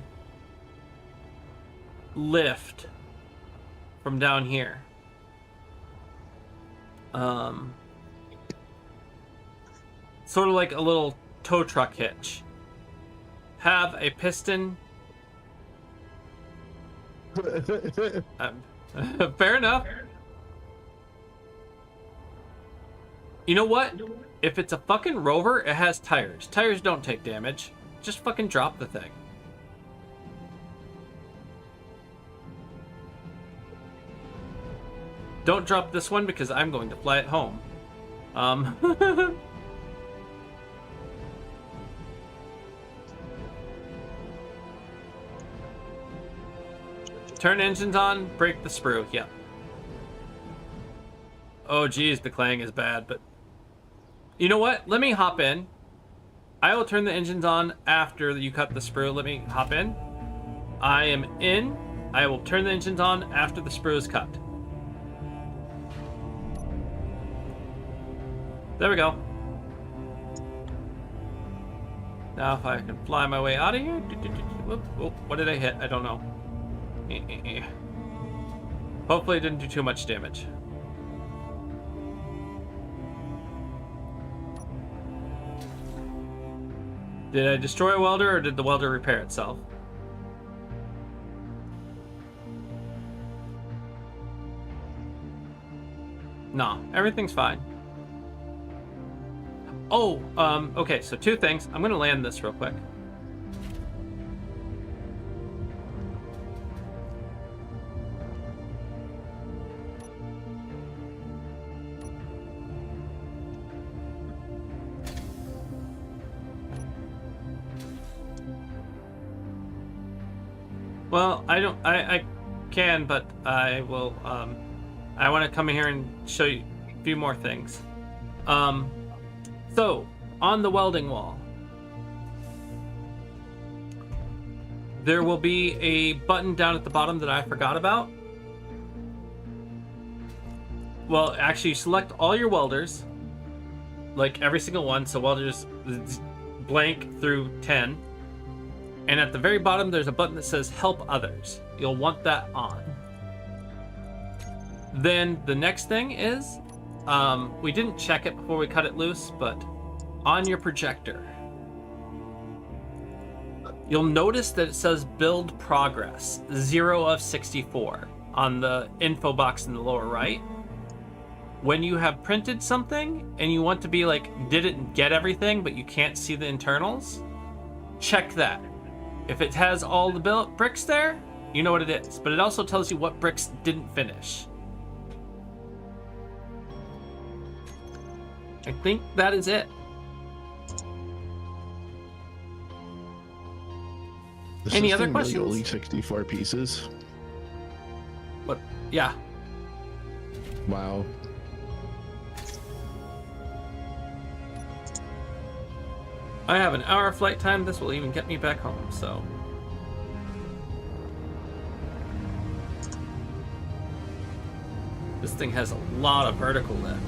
S1: lift from down here. Sort of like a little tow truck hitch. Have a piston. Fair enough. You know what? If it's a fucking rover, it has tires. Tires don't take damage. Just fucking drop the thing. Don't drop this one because I'm going to fly it home. Turn engines on, break the sprue. Yep. Oh geez, the clang is bad, but you know what? Let me hop in. I will turn the engines on after you cut the sprue. Let me hop in. I am in. I will turn the engines on after the sprue is cut. There we go. Now if I can fly my way out of here. Whoop, whoop, what did I hit? I don't know. Hopefully it didn't do too much damage. Did I destroy a welder or did the welder repair itself? No, everything's fine. Oh, okay, so two things. I'm gonna land this real quick. Well, I can, but I will, I want to come in here and show you a few more things. So, on the welding wall, there will be a button down at the bottom that I forgot about. Well, actually, you select all your welders, like every single one, so welders blank through 10. And at the very bottom, there's a button that says Help Others. You'll want that on. Then the next thing is, we didn't check it before we cut it loose, but on your projector, you'll notice that it says build progress, 0 of 64 on the info box in the lower right. When you have printed something and you want to be like, didn't get everything, but you can't see the internals, check that. If it has all the bricks there, you know what it is, but it also tells you what bricks didn't finish. I think that is it.
S5: Does
S1: Any
S5: this
S1: other
S5: thing really
S1: questions?
S5: only 64 pieces.
S1: But yeah,
S5: Wow.
S1: I have an hour flight time. This will even get me back home, so. This thing has a lot of vertical lift.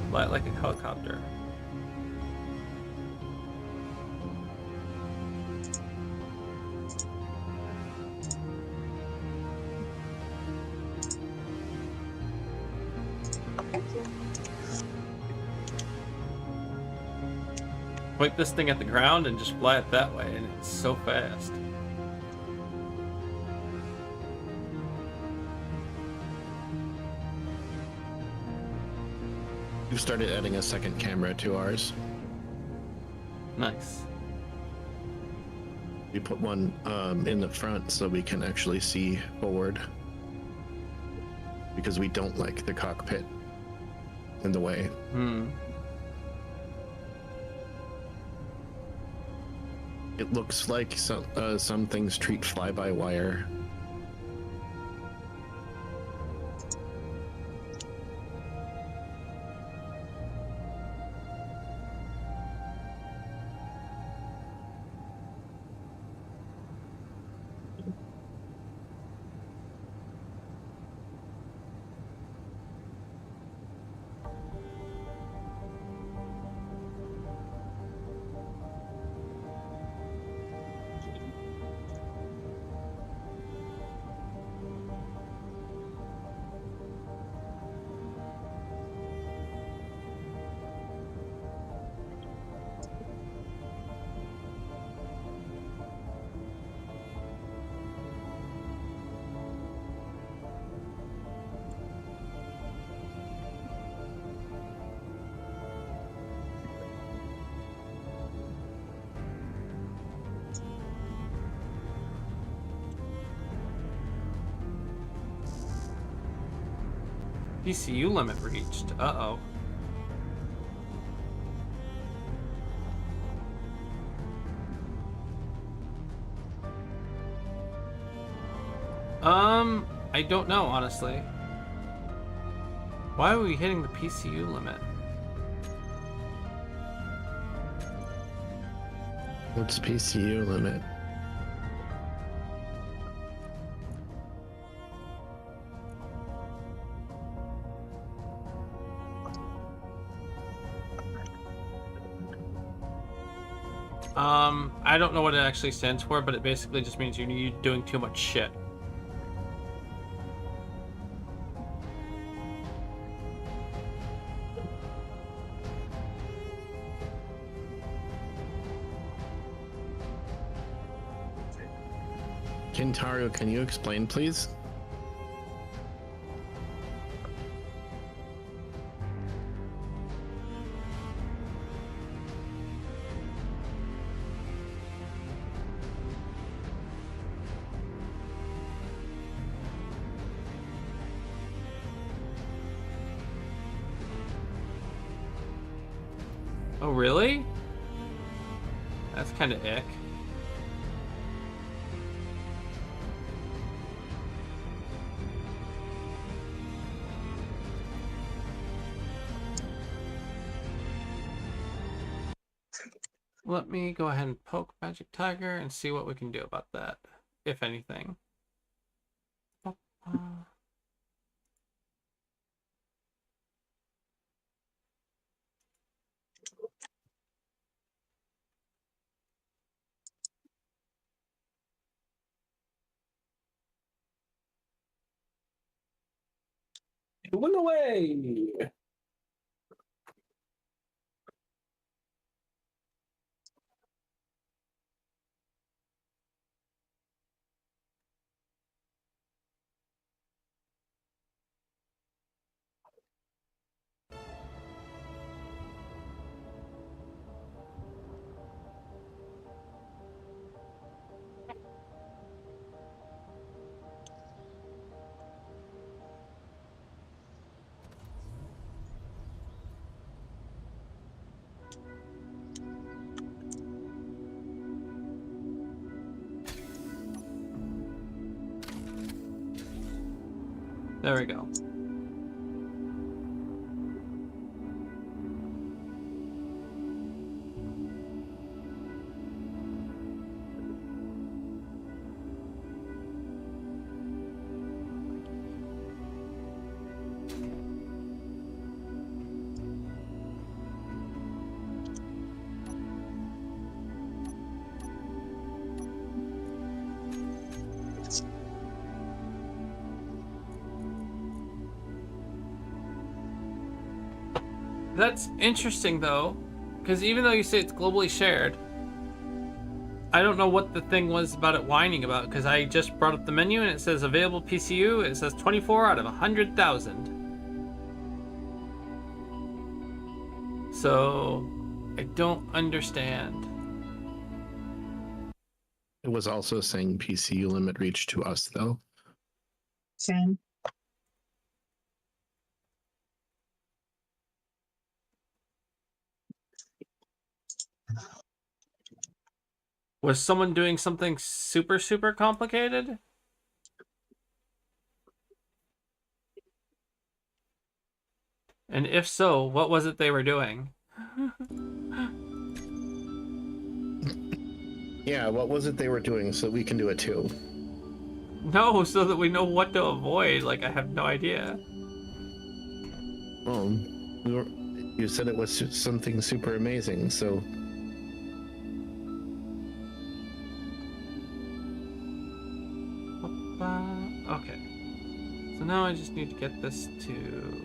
S1: Fly it like a helicopter. Point this thing at the ground and just fly it that way, and it's so fast.
S5: We've started adding a second camera to ours.
S1: Nice.
S5: We put one in the front so we can actually see forward. Because we don't like the cockpit in the way. It looks like some things treat fly-by-wire.
S1: PCU limit reached. Uh-oh. I don't know, honestly. Why are we hitting the PCU limit?
S5: What's PCU limit?
S1: I don't know what it actually stands for, but it basically just means you're doing too much shit.
S5: Kintaro, can you explain, please?
S1: Oh, really? That's kind of ick. Let me go ahead and poke Magic Tiger and see what we can do about that, if anything.
S2: Went away.
S1: There we go. That's interesting though, because even though you say it's globally shared, I don't know what the thing was about it whining about, because I just brought up the menu and it says available PCU, it says 24 out of 100,000. So, I don't understand.
S5: It was also saying PCU limit reached to us, though.
S7: Same.
S1: Was someone doing something super, super complicated? And if so, what was it they were doing?
S5: Yeah, what was it they were doing so we can do it too?
S1: No, so that we know what to avoid. Like, I have no idea.
S5: Well, you said it was something super amazing, so
S1: Okay. So now I just need to get this to...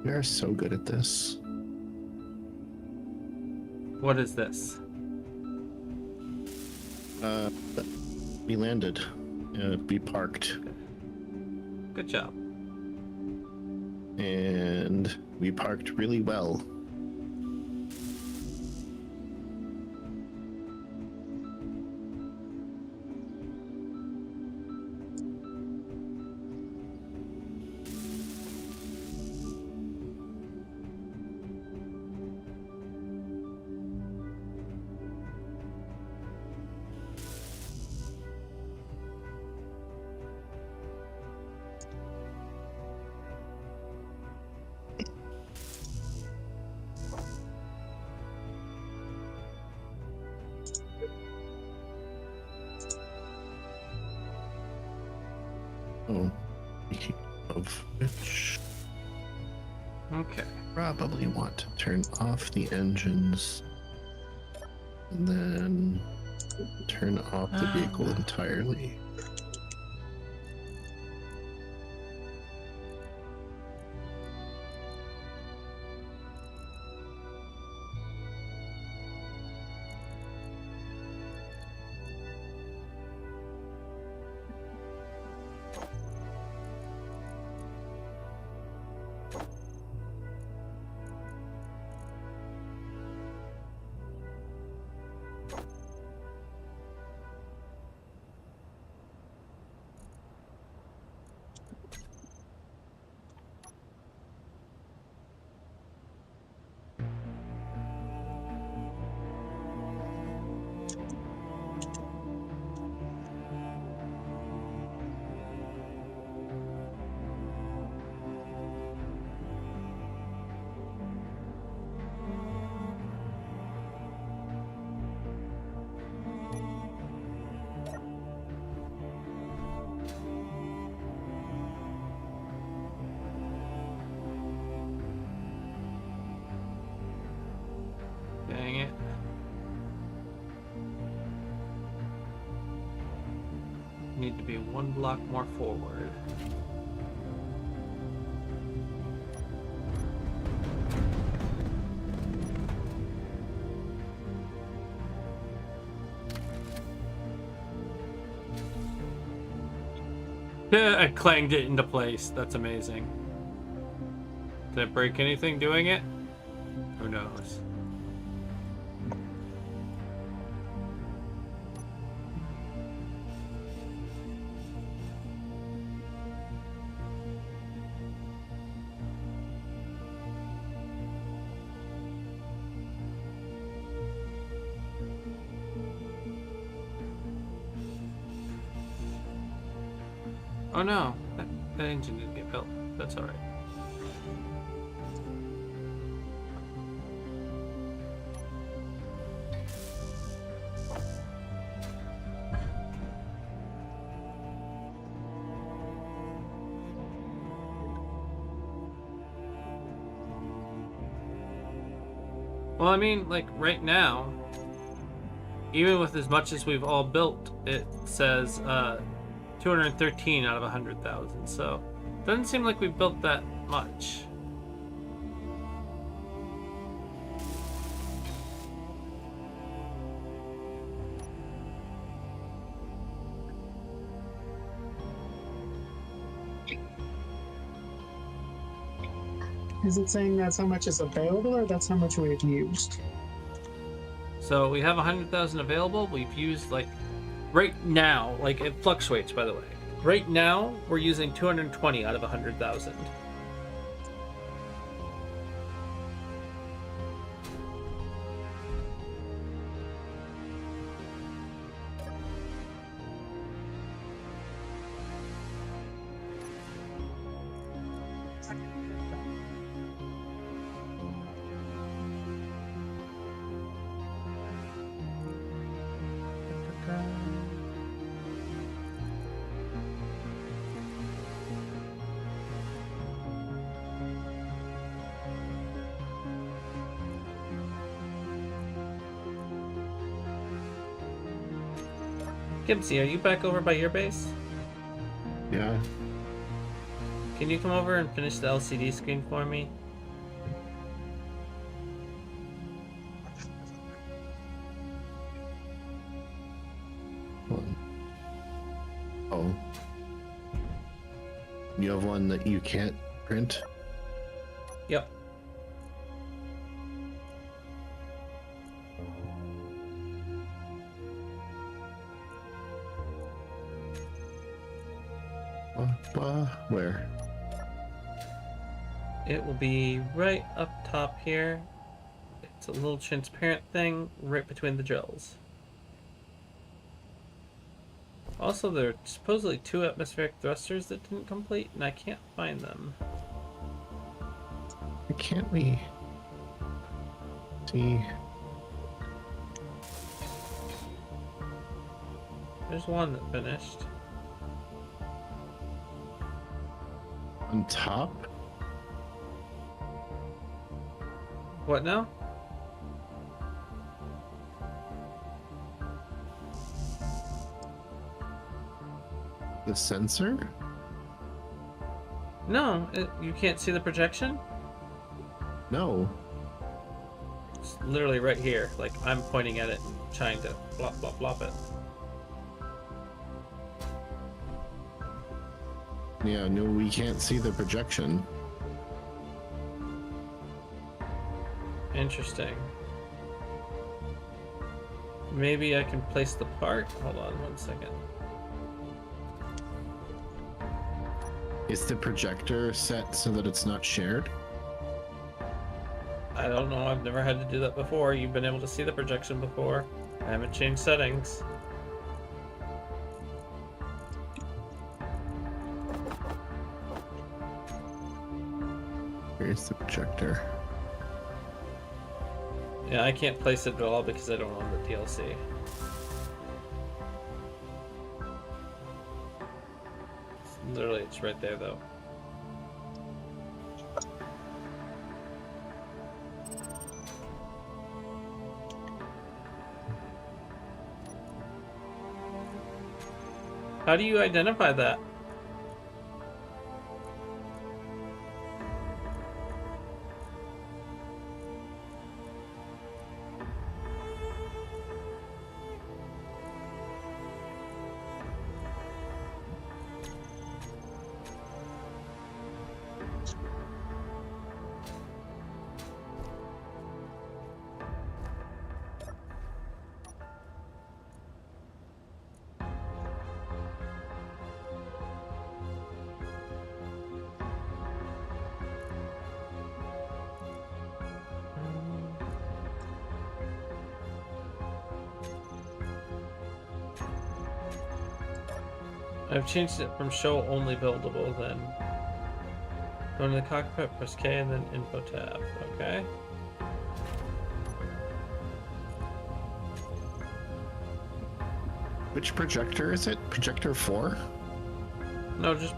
S5: we are so good at this.
S1: What is this?
S5: We landed. We parked.
S1: Good job.
S5: And we parked really well. Oh, speaking of which,
S1: Okay.
S5: probably want to turn off the engines and then turn off the vehicle entirely.
S1: need to be one block more forward. I clanged it into place. That's amazing. Did it break anything doing it? Who knows? Oh no, that engine didn't get built. That's alright. Well, I mean, like, right now, even with as much as we've all built, it says 213 out of 100,000, so doesn't seem like we've built that much.
S7: Is it saying that's how much is available, or that's how much we've used?
S1: So we have 100,000 available. We've used, like, right now, like, it fluctuates, by the way. Right now, we're using 220 out of 100,000. Gibbsy, are you back over by your base?
S5: Yeah.
S1: Can you come over and finish the LCD screen for me?
S5: One. Oh. You have one that you can't print?
S1: Yep.
S5: Where?
S1: It will be right up top here. It's a little transparent thing right between the drills. Also, there are supposedly 2 atmospheric thrusters that didn't complete, and I can't find them.
S5: Can't we see?
S1: There's one that finished.
S5: On top?
S1: What now?
S5: The sensor?
S1: No, you can't see the projection?
S5: No.
S1: It's literally right here. Like, I'm pointing at it and trying to blop, blop, blop it.
S5: Yeah, no, we can't see the projection.
S1: Interesting. Maybe I can place the part? Hold on 1 second.
S5: Is the projector set so that it's not shared?
S1: I don't know, I've never had to do that before. You've been able to see the projection before. I haven't changed settings.
S5: Here's the projector.
S1: Yeah, I can't place it at all because I don't own the DLC. Literally, it's right there though. How do you identify that? I've changed it from show only buildable then. Go to the cockpit, press K, and then info tab. Okay.
S5: Which projector is it? Projector 4?
S1: No, just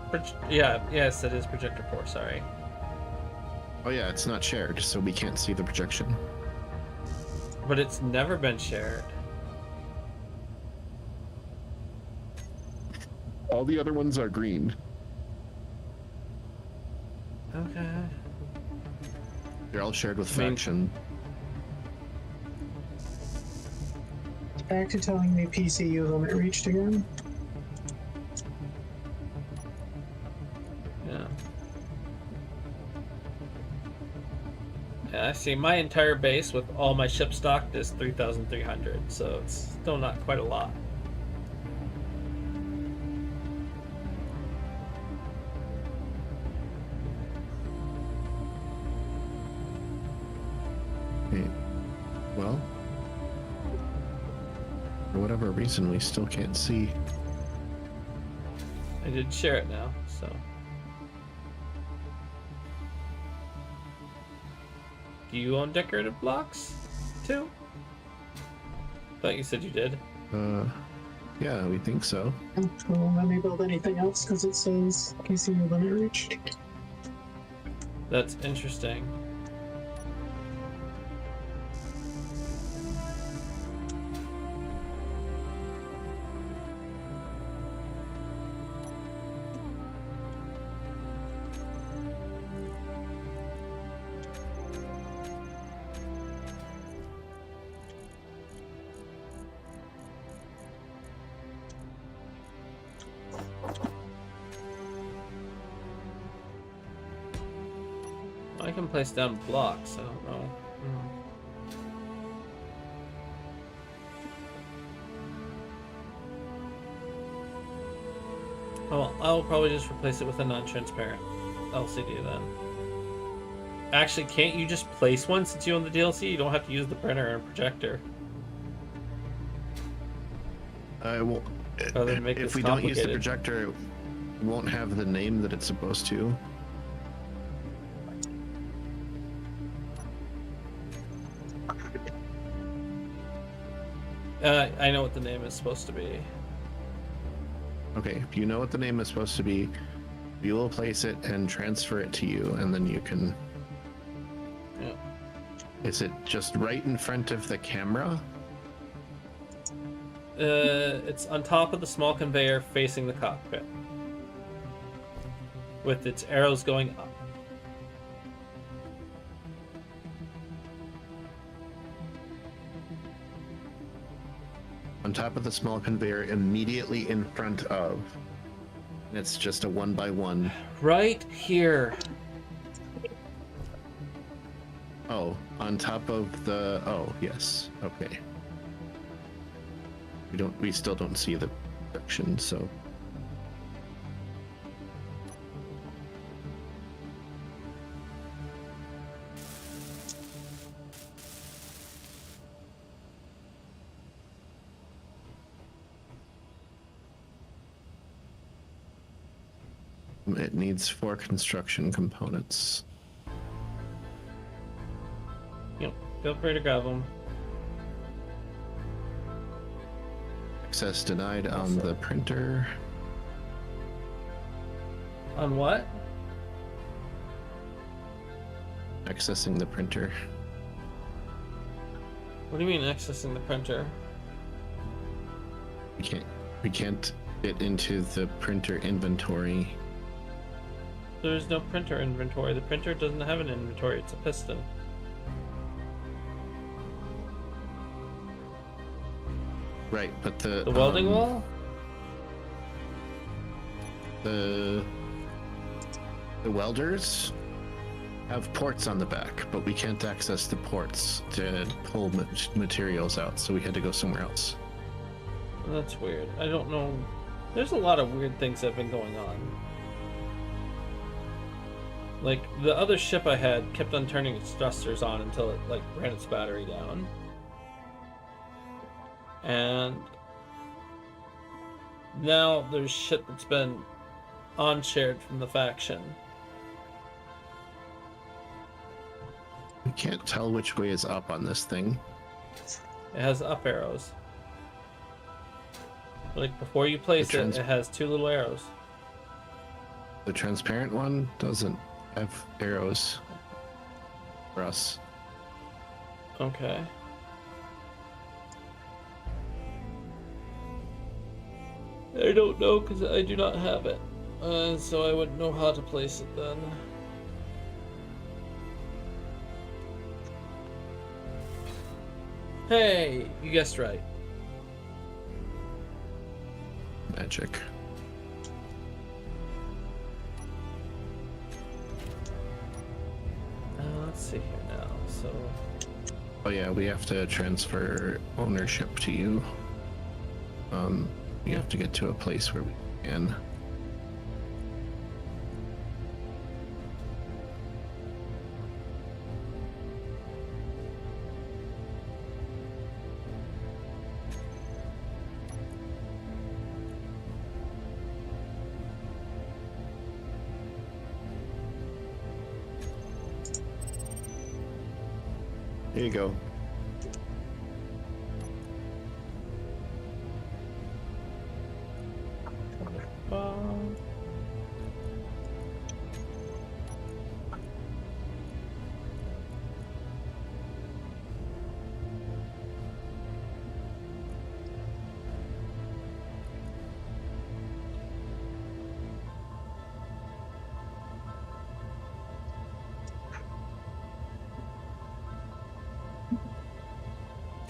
S1: yeah, yes, it is projector 4. Sorry.
S5: Oh yeah, it's not shared, so we can't see the projection.
S1: But it's never been shared.
S5: All the other ones are green.
S1: Okay.
S5: They're all shared with
S1: I mean-
S5: faction.
S7: Back to telling me PCU limit reached again.
S1: Yeah. Yeah, I see. My entire base with all my ship stocked is 3,300, so it's still not quite a lot.
S5: Okay. Well, for whatever reason, we still can't see.
S1: I did share it now, so. Do you own decorative blocks too? Thought you said you did.
S5: Yeah, we think so.
S7: It won't let me build anything else because it says PCU limit reached.
S1: That's interesting. I can place down blocks, I don't know. Oh, well, I'll probably just replace it with a non-transparent LCD then. Actually, can't you just place one since you own the DLC? You don't have to use the printer and projector.
S5: Well,
S1: Rather than make
S5: if
S1: this
S5: we don't use the
S1: complicated.
S5: projector, it won't have the name that it's supposed to.
S1: I know what the name is supposed to be.
S5: Okay, if you know what the name is supposed to be, we will place it and transfer it to you, and then you can.
S1: Yeah.
S5: Is it just right in front of the camera?
S1: It's on top of the small conveyor facing the cockpit, with its arrows going up.
S5: On top of the small conveyor, immediately in front of. And it's just a 1x1.
S1: Right here.
S5: Oh, on top of the. Oh, yes. Okay. We still don't see the section, so. It needs 4 construction components.
S1: Yep. Feel free to grab them.
S5: Access denied on the printer.
S1: On what?
S5: Accessing the printer.
S1: What do you mean accessing the printer?
S5: We can't it into the printer inventory.
S1: There's no printer inventory. The printer doesn't have an inventory. It's a piston.
S5: Right, but the
S1: welding wall?
S5: The welders have ports on the back, but we can't access the ports to pull materials out, so we had to go somewhere else.
S1: That's weird. I don't know. There's a lot of weird things that have been going on. Like, the other ship I had kept on turning its thrusters on until it, like, ran its battery down. And now there's shit that's been on-shared from the faction.
S5: We can't tell which way is up on this thing.
S1: It has up arrows. Like, before you place it, it has 2 little arrows.
S5: The transparent one doesn't have arrows for us.
S1: Okay. I don't know because I do not have it. So I wouldn't know how to place it then. Hey, you guessed right.
S5: Magic.
S1: Let's see here now. So,
S5: Oh yeah, we have to transfer ownership to you. We have to get to a place where we can. Here you go.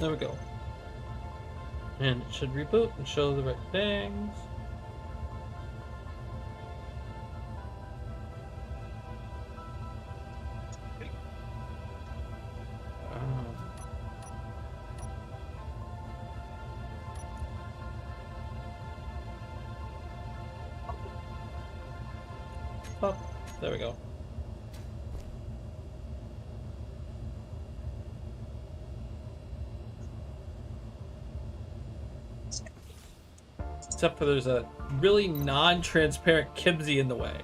S1: there we go. And it should reboot and show the right things. Oh, there we go. Except for there's a really non-transparent Kibsy in the way.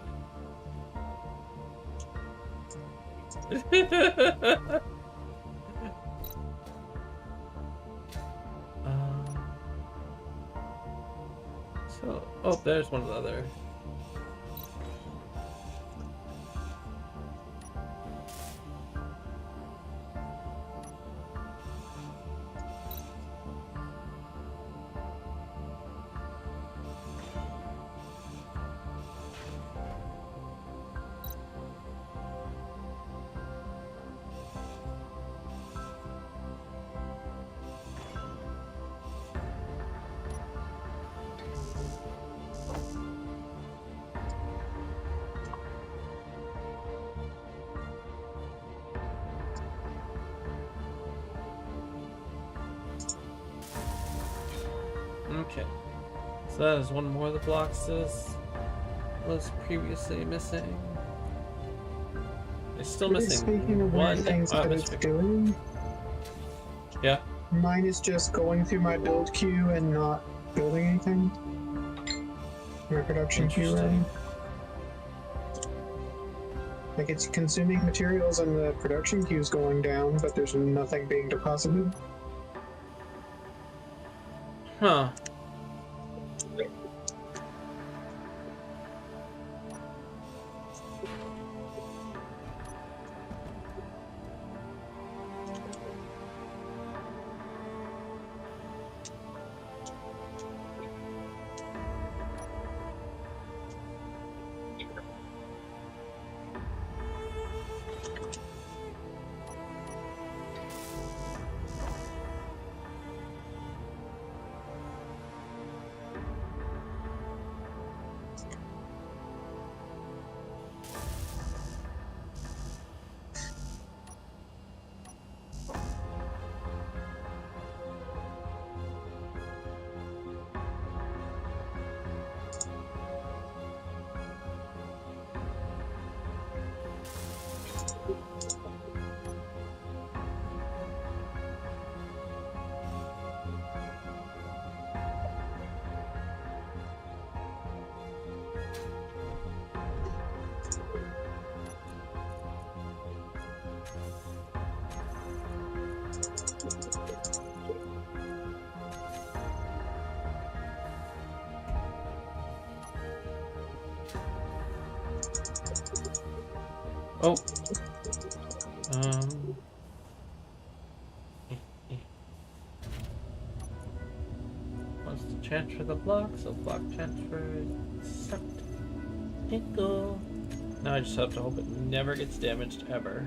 S1: Oh, there's one of the other. Okay, so that is one more of the blocks this was previously missing. It's still missing
S7: Speaking of
S1: one.
S7: weird things that it's doing,
S1: Yeah.
S7: mine is just going through my build queue and not building anything. My production queue, right?
S1: Interesting.
S7: Like it's consuming materials and the production queue is going down, but there's nothing being deposited.
S1: Huh. Oh. Wants to transfer the block, so block transfer accept. Tickle. Now I just have to hope it never gets damaged ever.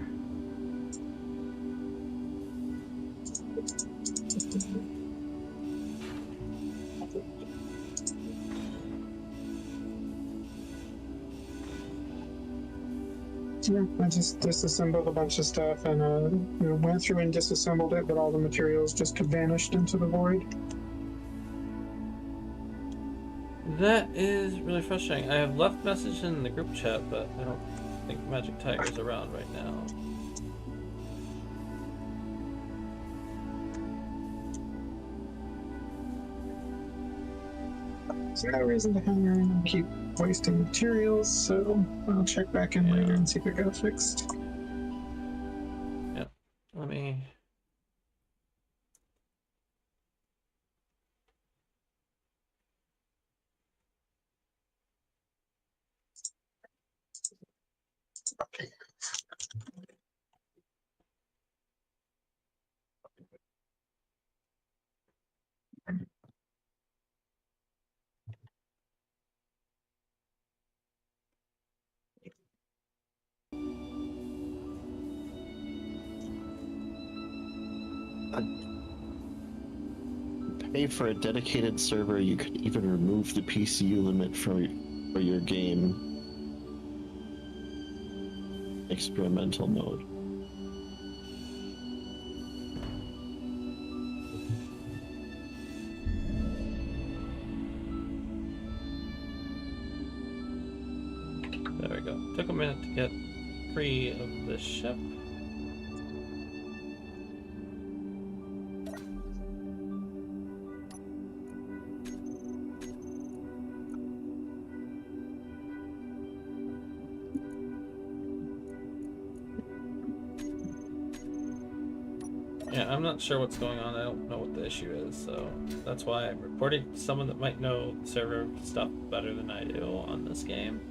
S7: Yeah, I just disassembled a bunch of stuff and went through and disassembled it, but all the materials just vanished into the void.
S1: That is really frustrating. I have left message in the group chat, but I don't think Magic Tiger's around right now.
S7: There's no reason to hang around and keep wasting materials, so I'll check back in later and see if it got fixed.
S1: Yep. Let me.
S5: Pay for a dedicated server. You could even remove the PCU limit for your game. Experimental mode.
S1: There we go. Took a minute to get free of the ship. Yeah, I'm not sure what's going on. I don't know what the issue is, so that's why I'm reporting to someone that might know server stuff better than I do on this game.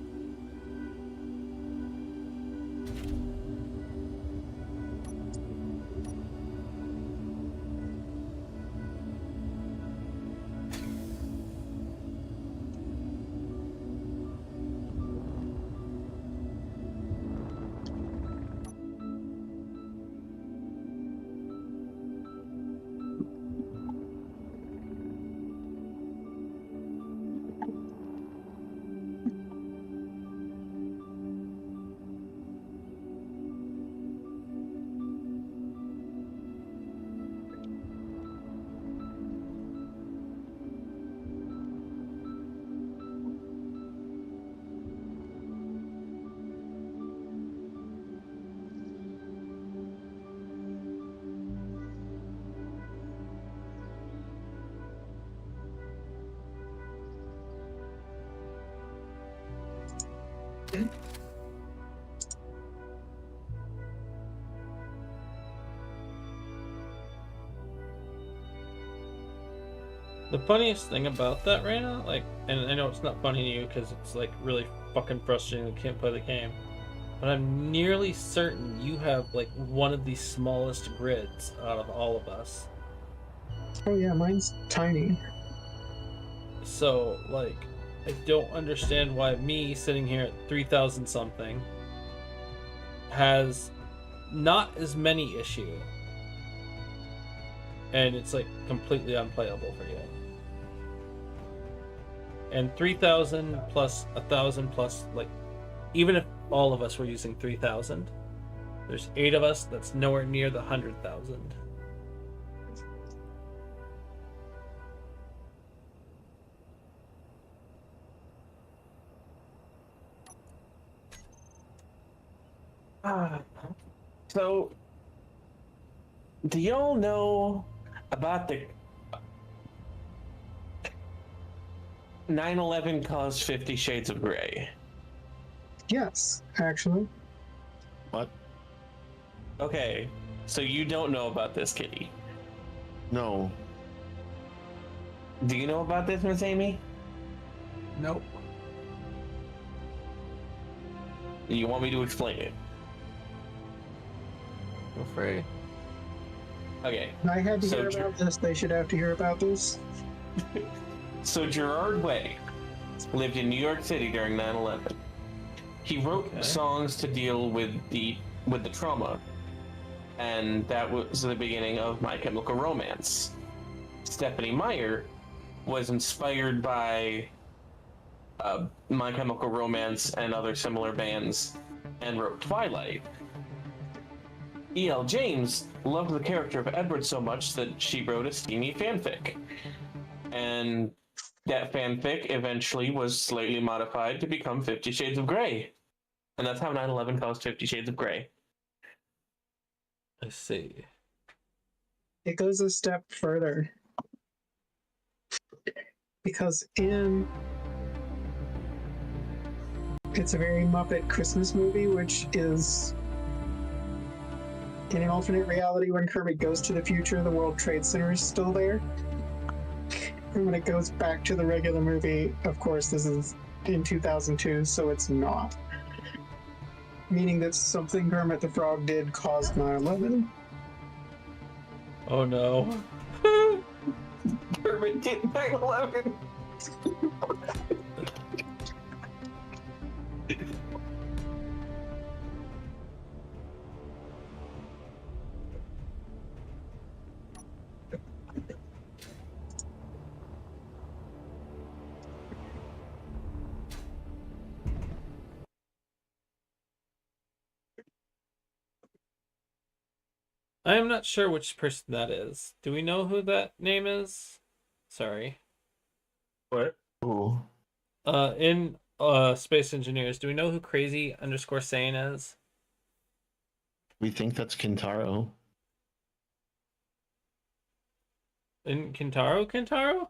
S1: The funniest thing about that, Raina, like, and I know it's not funny to you because it's like really fucking frustrating you can't play the game, but I'm nearly certain you have like one of the smallest grids out of all of us.
S7: Oh yeah, mine's tiny.
S1: So, like, I don't understand why me sitting here at 3,000 something has not as many issue, and it's like completely unplayable for you. And 3,000 plus 1,000 plus, like, even if all of us were using 3,000, there's 8 of us. That's nowhere near the 100,000.
S2: So, do y'all know about the 9/11 caused 50 Shades of Grey?
S7: Yes, actually.
S5: What?
S2: Okay, so you don't know about this, Kitty.
S5: No.
S2: Do you know about this, Miss Amy?
S1: Nope.
S2: You want me to explain it?
S1: Feel free.
S2: Okay,
S7: I had to
S2: So
S7: hear
S2: Ger-
S7: about this. They should have to hear about this.
S2: so Gerard Way lived in New York City during 9/11. He wrote
S1: Okay.
S2: songs to deal with the trauma, and that was the beginning of My Chemical Romance. Stephanie Meyer was inspired by My Chemical Romance and other similar bands, and wrote Twilight. E.L. James loved the character of Edward so much that she wrote a steamy fanfic, and that fanfic eventually was slightly modified to become 50 Shades of Grey. And that's how 9/11 caused 50 Shades of Grey.
S1: I see.
S7: It goes a step further. Because in It's a Very Muppet Christmas Movie, which is in an alternate reality when Kermit goes to the future, the World Trade Center is still there. And when it goes back to the regular movie, of course, this is in 2002, so it's not. Meaning that something Kermit the Frog did caused 9/11.
S1: Oh no.
S2: Kermit did 9/11.
S1: I am not sure which person that is. Do we know who that name is? Sorry.
S2: What?
S5: Ooh.
S1: In Space Engineers, do we know who Crazy_Sane is?
S5: We think that's Kintaro.
S1: In Kintaro?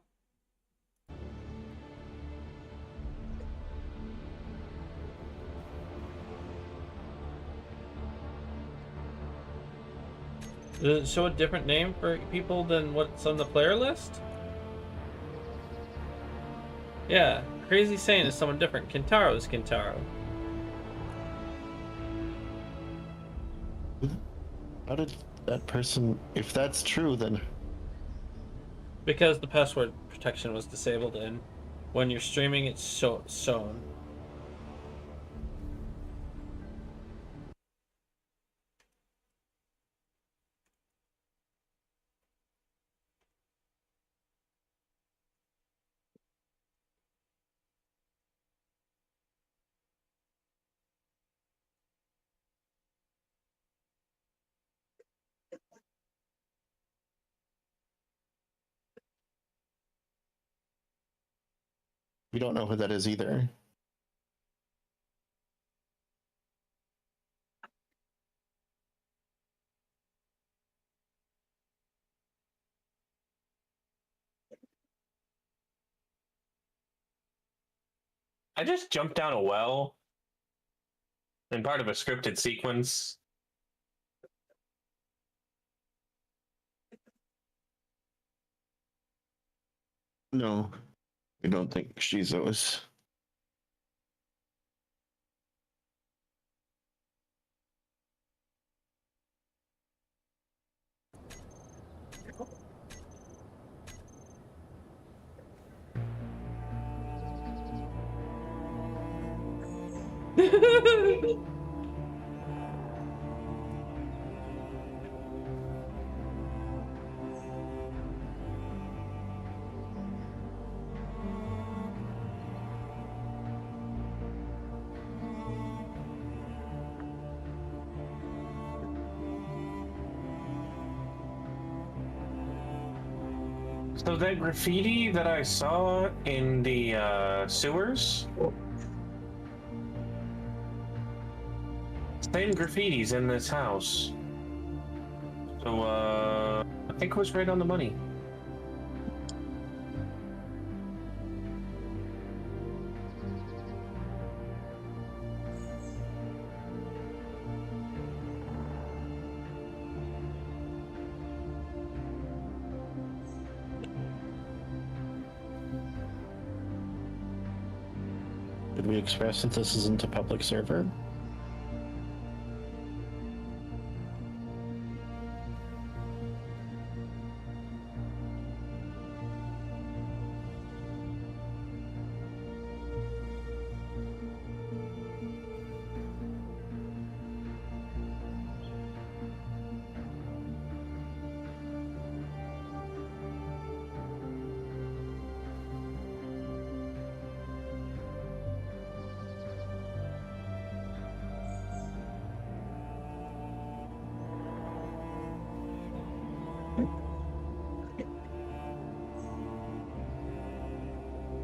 S1: Does it show a different name for people than what's on the player list? Yeah, Crazy Sane is someone different. Kintaro is Kintaro.
S5: How did that person... If that's true, then...
S1: Because the password protection was disabled and when you're streaming it's shown.
S5: We don't know who that is either.
S2: I just jumped down a well in part of a scripted sequence.
S5: No. We don't think Shizo is.
S2: So that graffiti that I saw in the sewers, same graffiti's in this house. So I think it was right on the money.
S5: Did we express that this isn't a public server?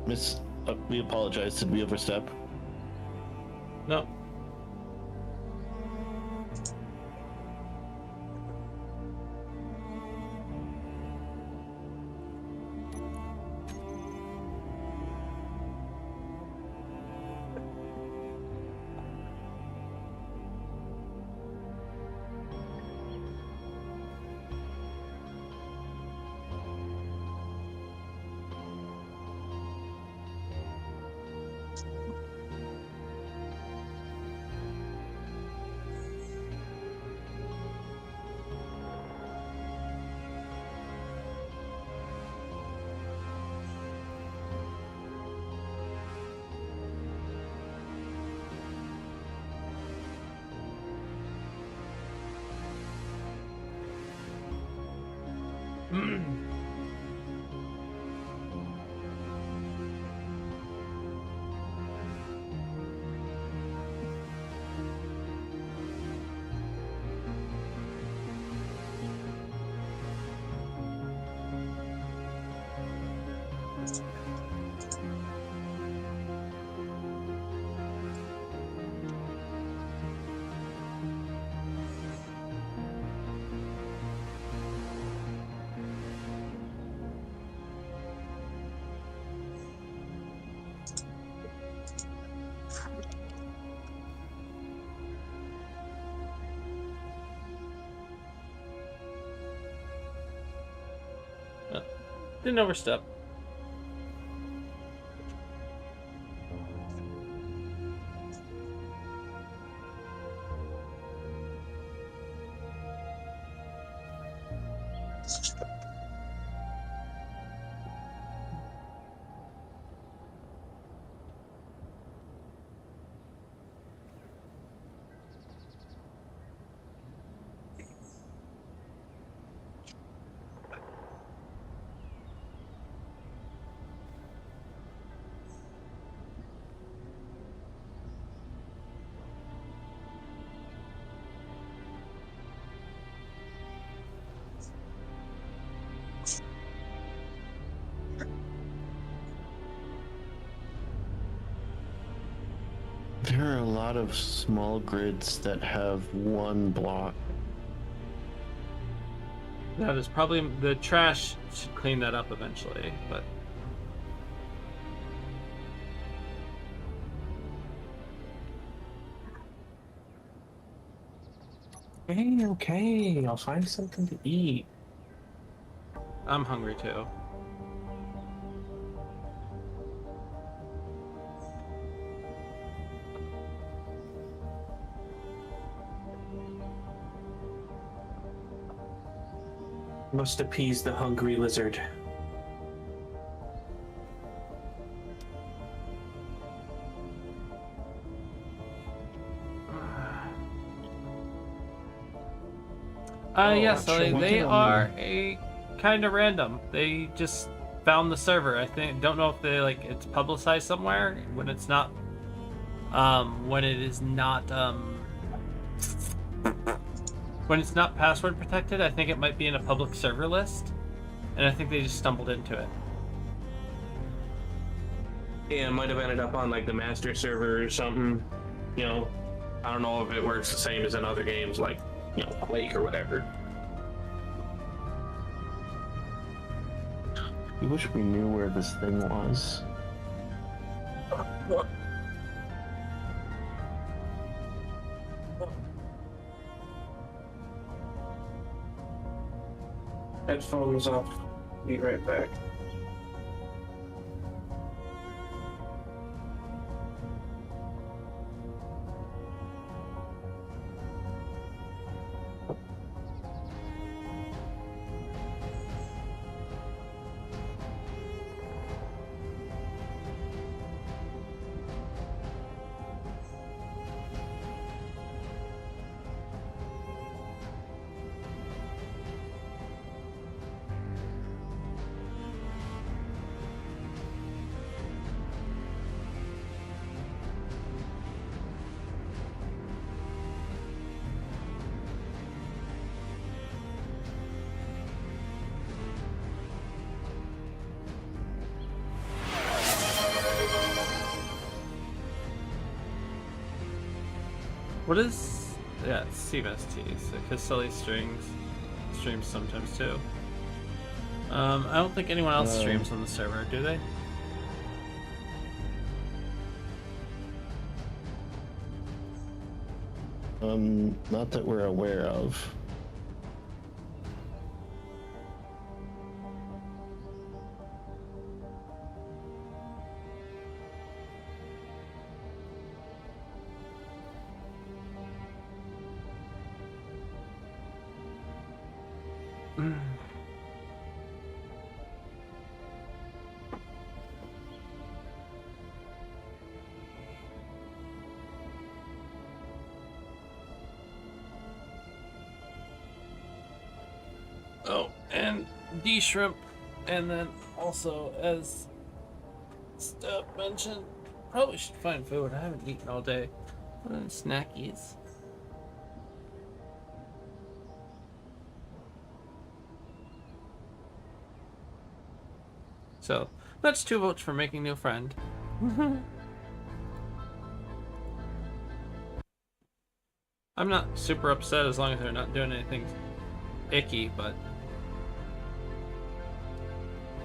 S5: Miss, we apologize. Did we overstep?
S1: No. Didn't overstep.
S5: There are a lot of small grids that have one block.
S1: That is probably the trash should clean that up eventually, but
S4: Okay, okay. I'll find something to eat.
S1: I'm hungry too.
S2: Must appease the hungry lizard.
S1: Yeah,
S4: not
S1: so
S4: sure what
S1: they
S4: to do.
S1: are a kind of random. They just found the server. I think don't know if they like it's publicized somewhere when it's not when it is not when it's not password protected. I think it might be in a public server list, and I think they just stumbled into it.
S2: Yeah, it might have ended up on like the master server or something. You know, I don't know if it works the same as in other games like, you know, Quake or whatever.
S5: I wish we knew where this thing was.
S2: Headphones off. Be right back.
S1: What is... Yeah, it's CMST, so Caselli streams sometimes too. I don't think anyone else streams on the server, do they?
S5: Not that we're aware of.
S1: Oh, and D-shrimp, and then also, as Steph mentioned, probably should find food. I haven't eaten all day. Snackies. So, that's 2 votes for making new friend. I'm not super upset as long as they're not doing anything icky, but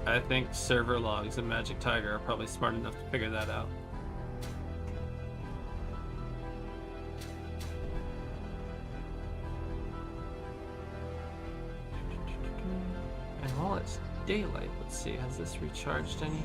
S1: I think server logs and Magic Tiger are probably smart enough to figure that out. And while it's daylight, let's see, has this recharged any?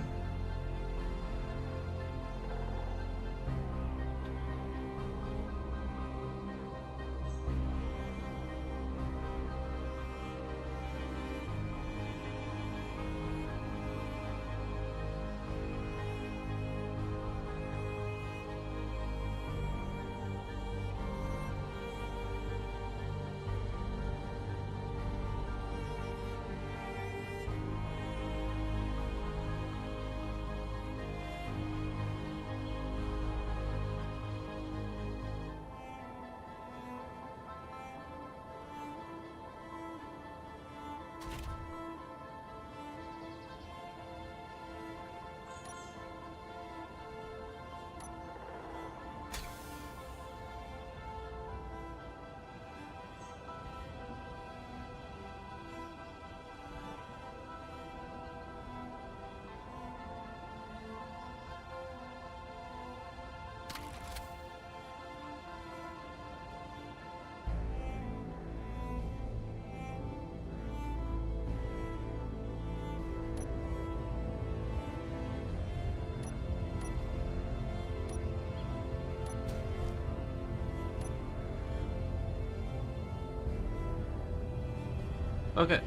S1: Okay.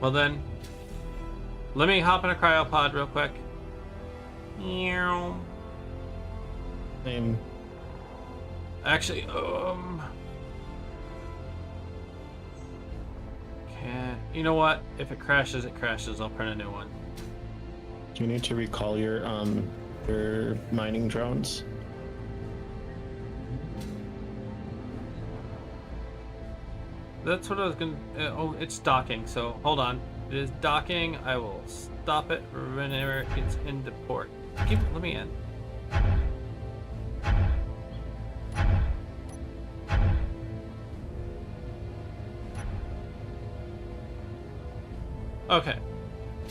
S1: Well then, let me hop in a cryopod real quick.
S5: Same.
S1: Actually, can't. You know what? If it crashes, it crashes. I'll print a new one.
S5: Do you need to recall your mining drones?
S1: That's what I was gonna. Oh, it's docking. So hold on. It is docking. I will stop it whenever it gets into port. Let me in. Okay,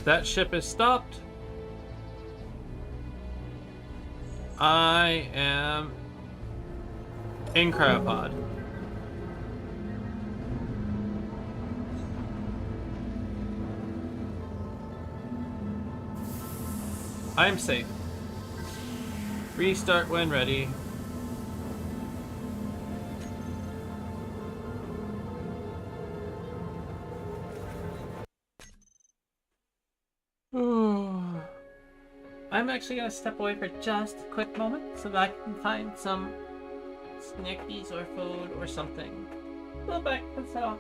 S1: that ship is stopped. I am in cryopod. I'm safe. Restart when ready. I'm actually gonna step away for just a quick moment so that I can find some snackies or food or something. Go back, that's all.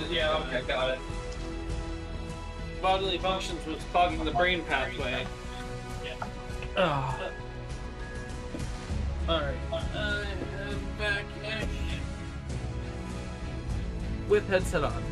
S1: Yeah, okay, got it. Bodily functions was clogging the brain pathway. Alright, I am back with headset on.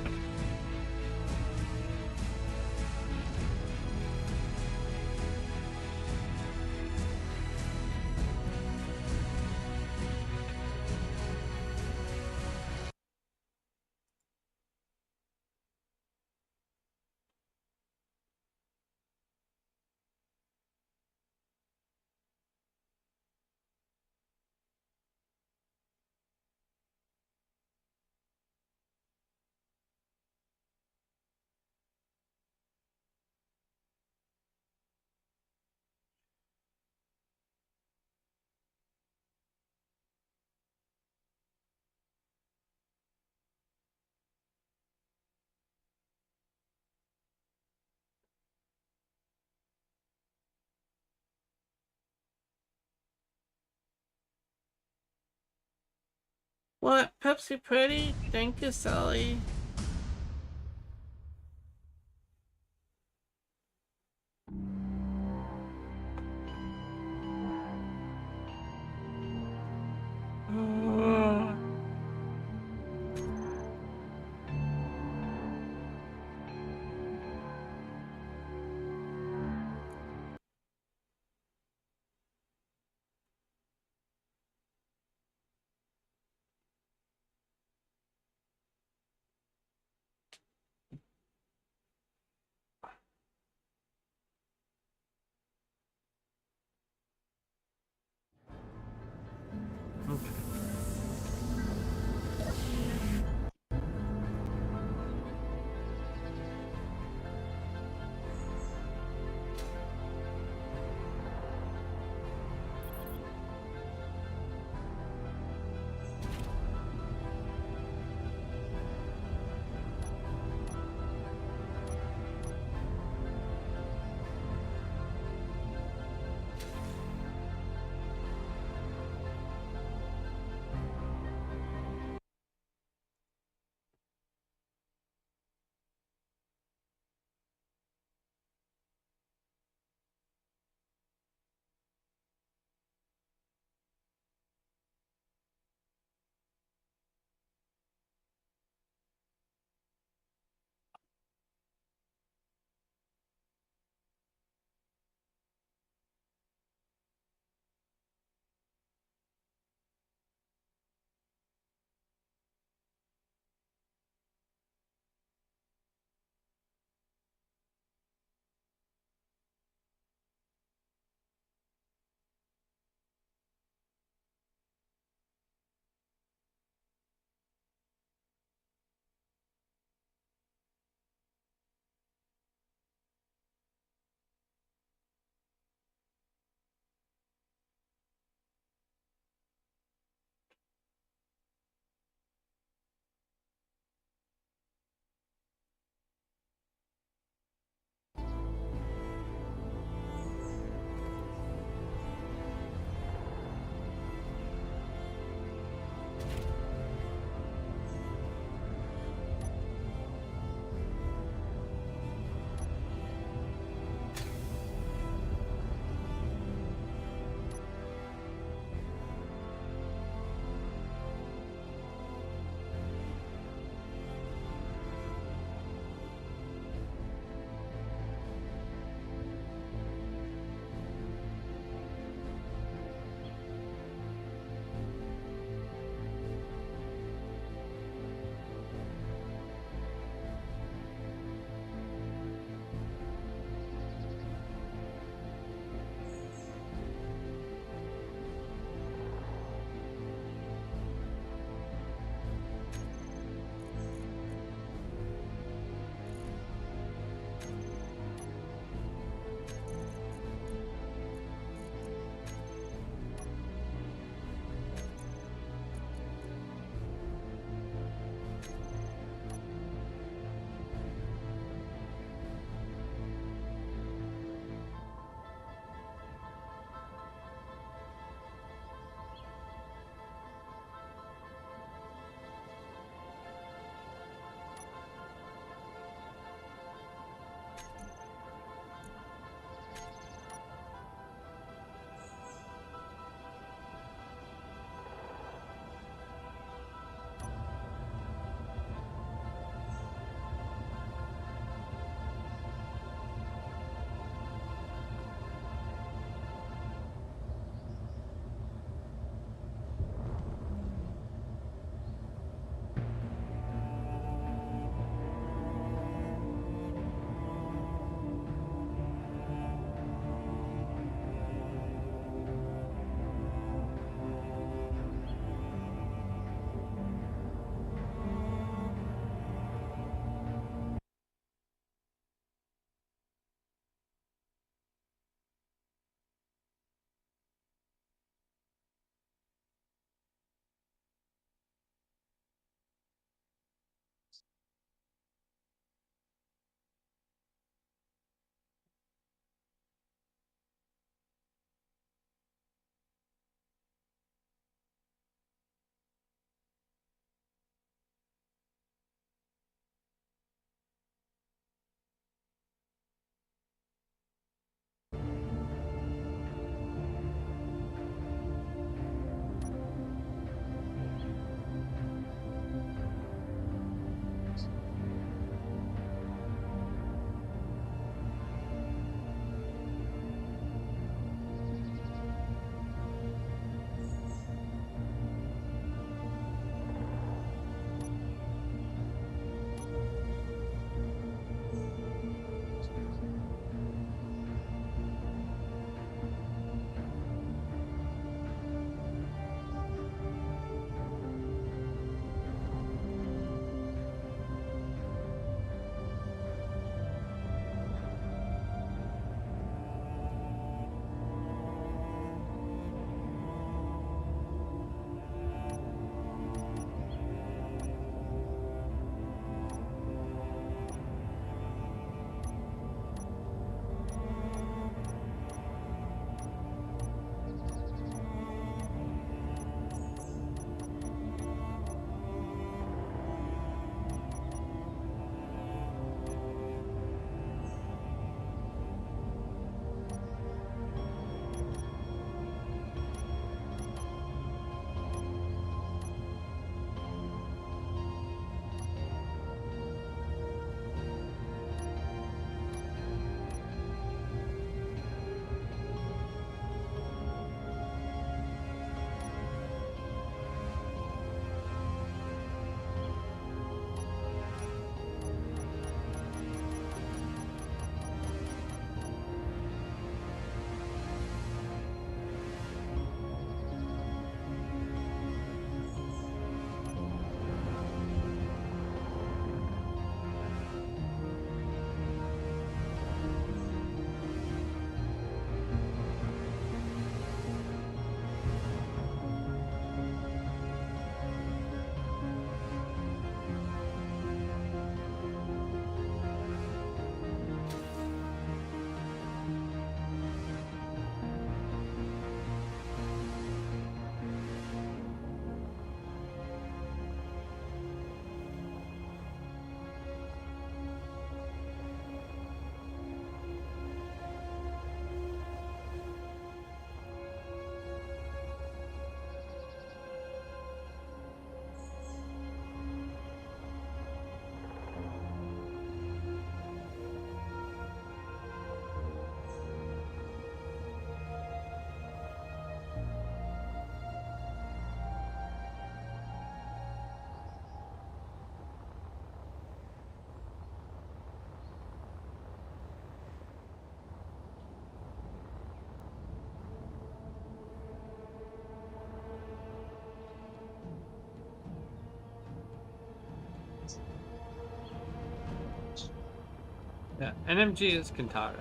S1: What? Pepsi pretty? Thank you, Sally. Yeah, NMG is Kintaro.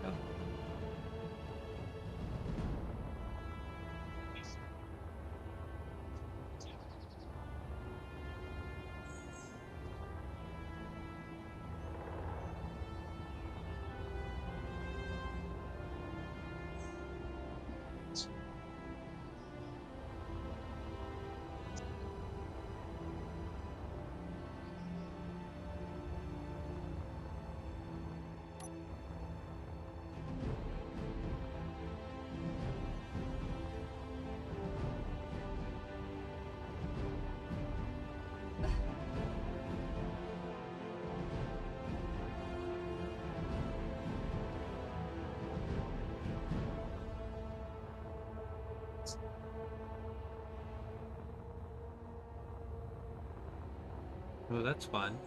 S1: Oh, that's fun.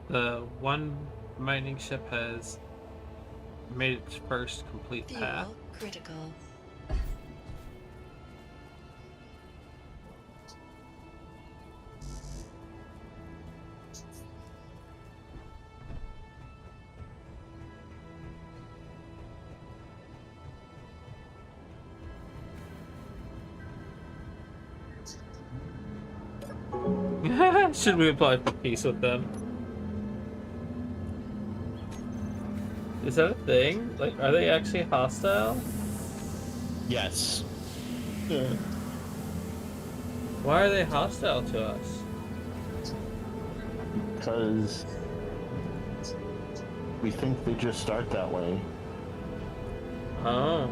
S1: The one mining ship has made its first complete path.
S6: Fuel critical.
S1: Should we apply for peace with them? Is that a thing? Like, are they actually hostile?
S5: Yes.
S1: Why are they hostile to us?
S5: Because we think they just start that way.
S1: Oh.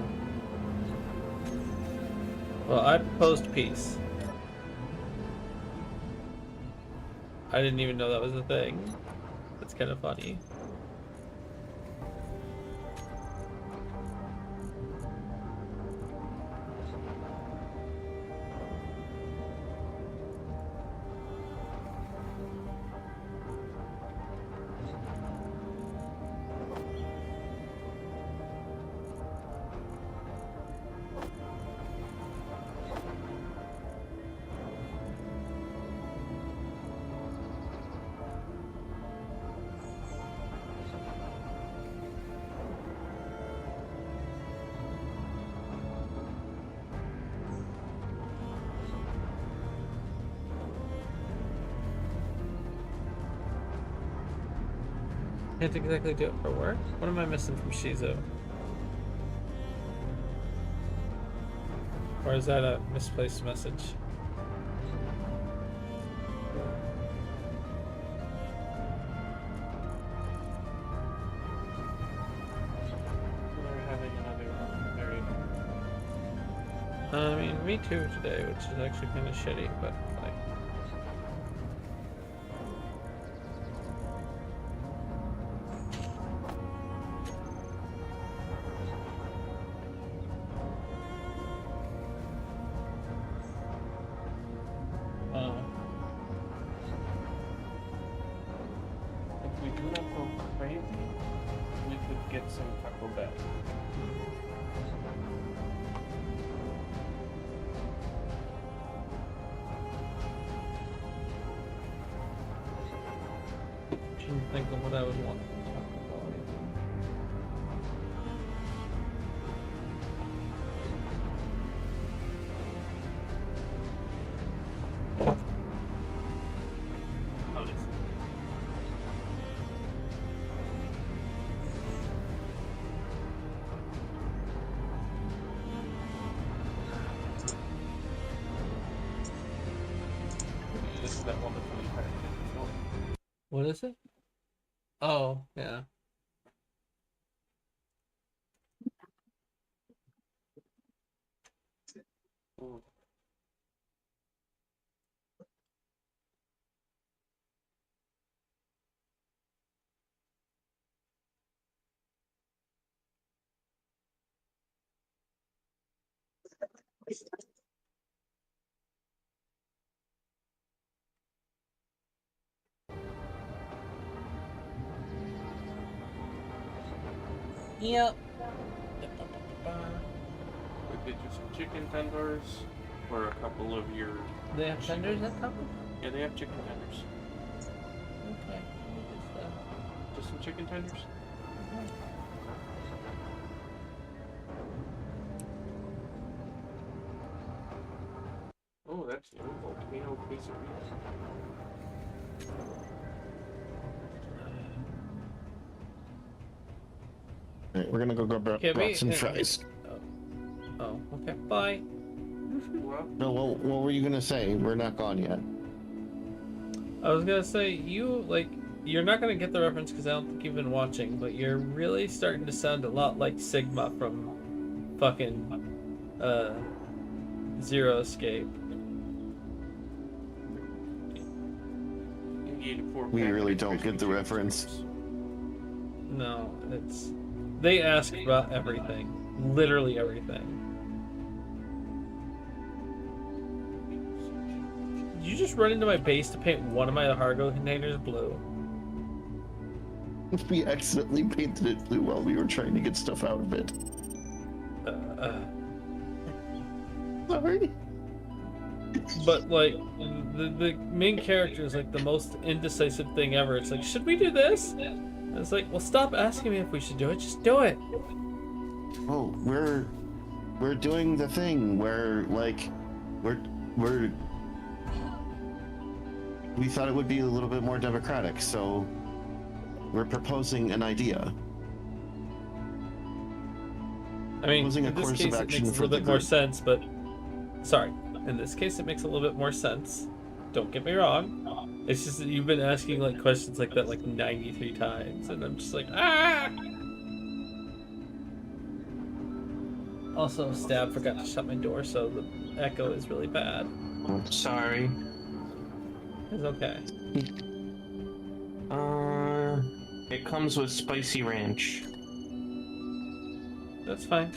S1: Well, I proposed peace. I didn't even know that was a thing. That's kind of funny. Can't exactly do it for work. What am I missing from Shizu? Or is that a misplaced message?
S2: They're having another very.
S1: I mean, me too today, which is actually kind of shitty, but like.
S2: If we do not go crazy, we could get some Taco Bell.
S1: Trying to think of what I would want from Taco Bell.
S2: Oh, this. This is that one that's really hard.
S1: What is it? Oh, yeah. Yep.
S2: We could do some chicken tenders or a couple of your.
S1: They have tenders at Taco?
S2: Yeah, they have chicken tenders.
S1: Okay. Good stuff.
S2: Just some chicken tenders.
S1: Oh, that's new. Volcano pizzeria.
S5: All right, we're gonna go grab
S1: Can we-
S5: some fries.
S1: Oh, okay. Bye.
S5: No, well, what were you gonna say? We're not gone yet.
S1: I was gonna say, you're not gonna get the reference because I don't think you've been watching, but you're really starting to sound a lot like Sigma from fucking Zero Escape.
S5: We really don't get the reference.
S1: No, they ask about everything, literally everything. Did you just run into my base to paint one of my cargo containers blue?
S5: We accidentally painted it blue while we were trying to get stuff out of it. Sorry.
S1: But like, the main character is like the most indecisive thing ever. It's like, should we do this? And it's like, well, stop asking me if we should do it. Just do it.
S5: Oh, we're doing the thing where like we thought it would be a little bit more democratic, so we're proposing an idea.
S1: I mean,
S5: Proposing a
S1: in this
S5: course
S1: case,
S5: of
S1: it
S5: action
S1: makes a
S5: for
S1: little
S5: the
S1: bit more
S5: group.
S1: sense, but sorry. In this case, it makes a little bit more sense. Don't get me wrong. It's just that you've been asking like questions like that like 93 times, and I'm just like, ah. Also, Stab forgot to shut my door, so the echo is really bad.
S2: Sorry.
S1: It's okay.
S2: It comes with spicy ranch.
S1: That's fine.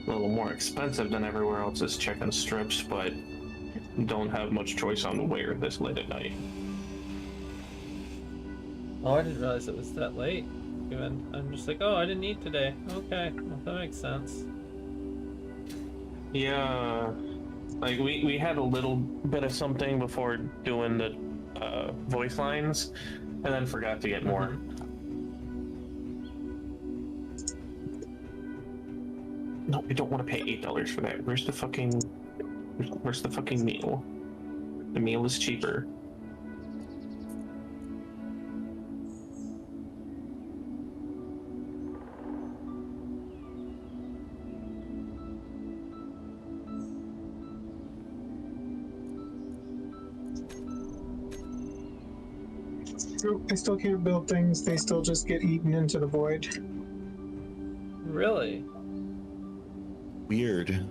S2: A little more expensive than everywhere else's chicken strips, but don't have much choice on where this late at night.
S1: Oh, I didn't realize it was that late. Even I'm just like, oh, I didn't eat today. Okay, well, that makes sense.
S2: Yeah, like we had a little bit of something before doing the voice lines, and then forgot to get more. No, I don't want to pay $8 for that. Where's the fucking meal? The meal is cheaper.
S7: Nope, I still can't build things. They still just get eaten into the void.
S1: Really?
S5: Weird.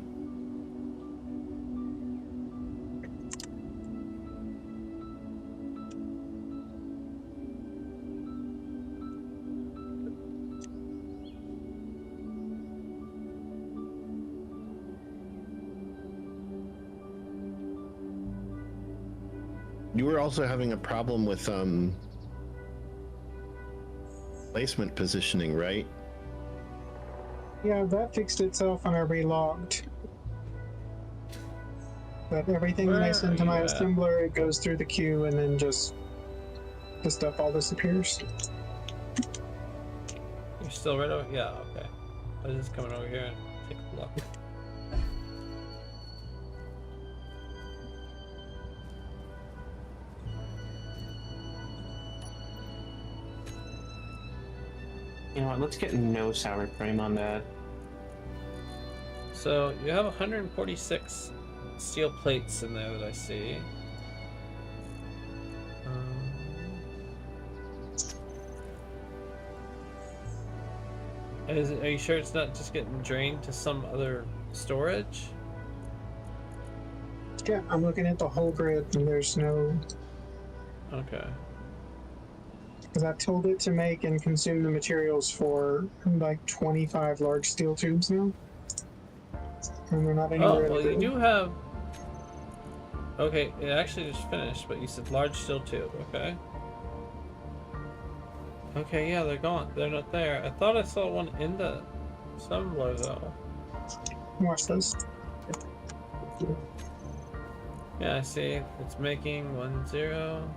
S5: You were also having a problem with placement positioning, right?
S7: Yeah, that fixed itself when I relogged. But everything that I
S1: Where
S7: send to
S1: are
S7: my
S1: you at?
S7: assembler, it goes through the queue and then just the stuff all disappears.
S1: You're still right over? Yeah, okay. I was just coming over here and take a look.
S2: You know what? Let's get no sour cream on that.
S1: So you have 146 steel plates in there that I see. Are you sure it's not just getting drained to some other storage?
S7: Yeah, I'm looking at the whole grid and there's no...
S1: Okay.
S7: Because I've told it to make and consume the materials for like 25 large steel tubes now. And they're not
S1: Oh,
S7: anywhere in
S1: well,
S7: the
S1: you
S7: grid.
S1: do have. Okay, it actually just finished, but you said large steel tube. Okay. Okay, yeah, they're gone. They're not there. I thought I saw one in the assembler though.
S7: Watch this.
S1: Yeah, I see. It's making 1-0.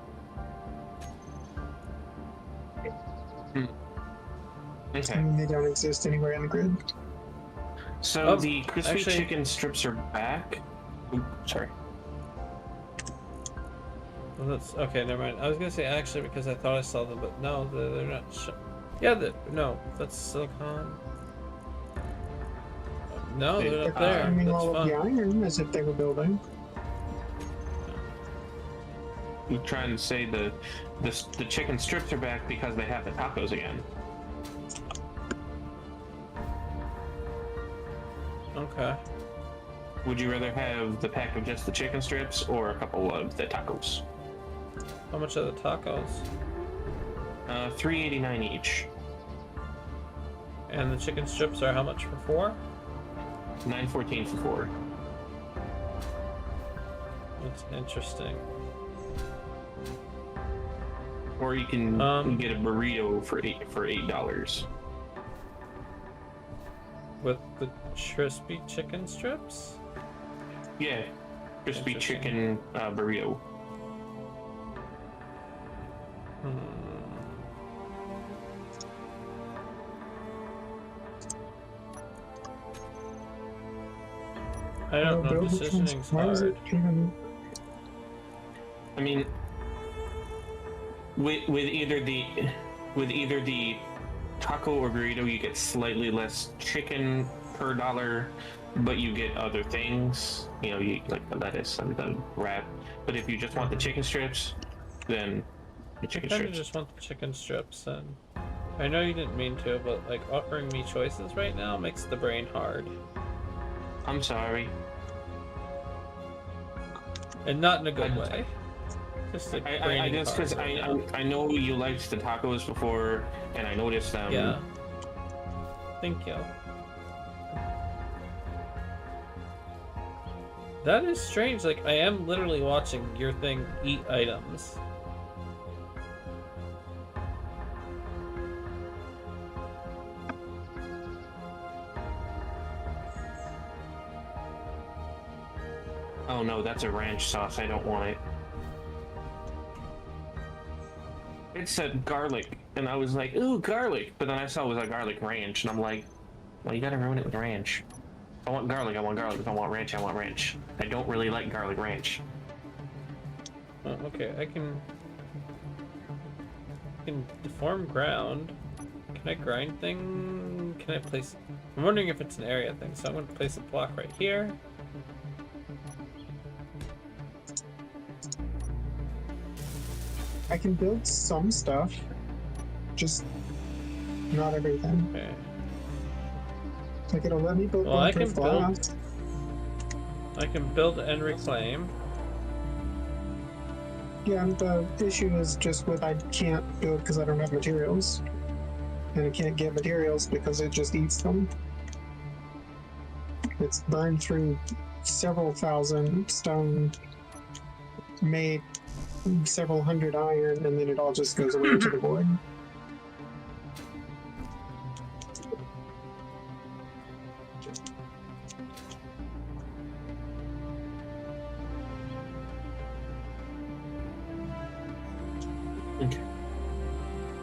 S4: Okay.
S7: I mean, they don't exist anywhere in the grid.
S4: So
S1: Oh,
S4: the crispy
S1: actually-
S4: chicken strips are back. Oop, sorry.
S1: Well, that's okay. Never mind. I was gonna say actually because I thought I saw them, but no, they're not. Yeah, no, that's silicon. No, they're
S7: They're
S1: not there.
S7: consuming
S1: That's
S7: all of the
S1: fun.
S7: iron as if they were building.
S4: I'm trying to say the chicken strips are back because they have the tacos again.
S1: Okay.
S4: Would you rather have the pack of just the chicken strips or a couple of the tacos?
S1: How much are the tacos?
S4: $3.89 each.
S1: And the chicken strips are how much for 4?
S4: $9.14 for 4.
S1: That's interesting.
S4: Or you can get a burrito for $8.
S1: With the crispy chicken strips?
S4: Yeah, crispy
S1: Interesting.
S4: chicken burrito.
S1: I don't know.
S7: Build which ones-
S1: Decisioning's
S7: why is
S1: hard.
S7: it even?
S4: I mean, with either the taco or burrito, you get slightly less chicken per dollar, but you get other things. You know, you like the lettuce and the wrap. But if you just want the chicken strips, then the chicken
S1: I kinda
S4: strips.
S1: just want the chicken strips, and I know you didn't mean to, but like offering me choices right now makes the brain hard,
S4: I'm sorry.
S1: and not in a good
S4: I-
S1: way. Just like
S4: I just because I know you liked the tacos before, and I noticed them.
S1: Yeah. Thank you. That is strange. Like I am literally watching your thing eat items.
S4: Oh no, that's a ranch sauce. I don't want it. It said garlic, and I was like, ooh, garlic. But then I saw it was a garlic ranch, and I'm like, well, you gotta ruin it with ranch. If I want garlic, I want garlic. If I want ranch, I want ranch. I don't really like garlic ranch.
S1: Oh, okay, I can deform ground. Can I grind thing? Can I place? I'm wondering if it's an area thing. So I'm going to place a block right here.
S7: I can build some stuff, just not everything.
S1: Okay.
S7: Like it'll let me build
S1: Well, I
S7: bulletproof
S1: can build-
S7: glass.
S1: I can build and reclaim.
S7: Yeah, and the issue is just with I can't build because I don't have materials, and I can't get materials because it just eats them. It's burned through several thousand stone, made several hundred iron, and then it all just goes away to the void.
S4: Okay.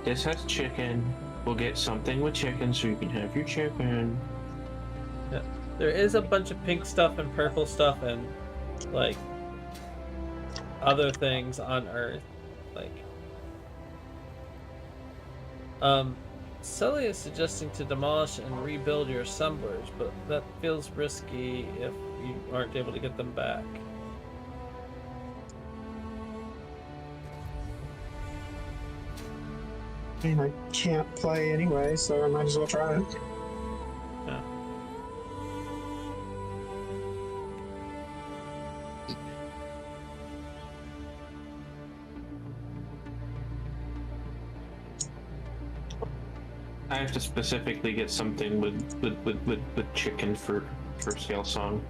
S4: This has chicken. We'll get something with chicken so you can have your chicken.
S1: There is a bunch of pink stuff and purple stuff and like other things on Earth. Like Sully is suggesting to demolish and rebuild your assemblers, but that feels risky if you aren't able to get them back.
S7: I mean, I can't play anyway, so I might as well try it.
S1: Yeah.
S4: I have to specifically get something with chicken for Scale Song.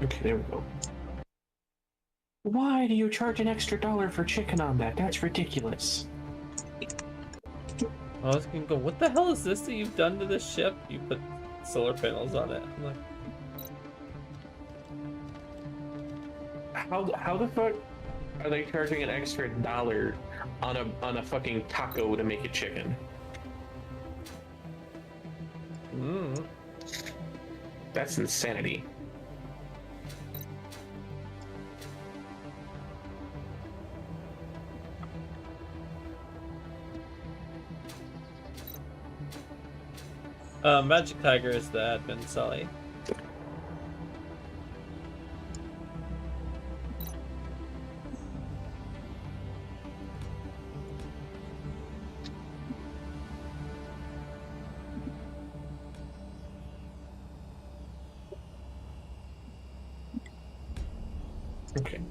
S4: Okay, there we go. Why do you charge an extra $1 for chicken on that? That's ridiculous.
S1: I was gonna go, what the hell is this that you've done to this ship? You put solar panels on it. I'm like,
S2: How the fuck are they charging an extra $1 on a fucking taco to make it chicken? That's insanity.
S1: Magic Tiger is the admin, Sully.
S2: Okay.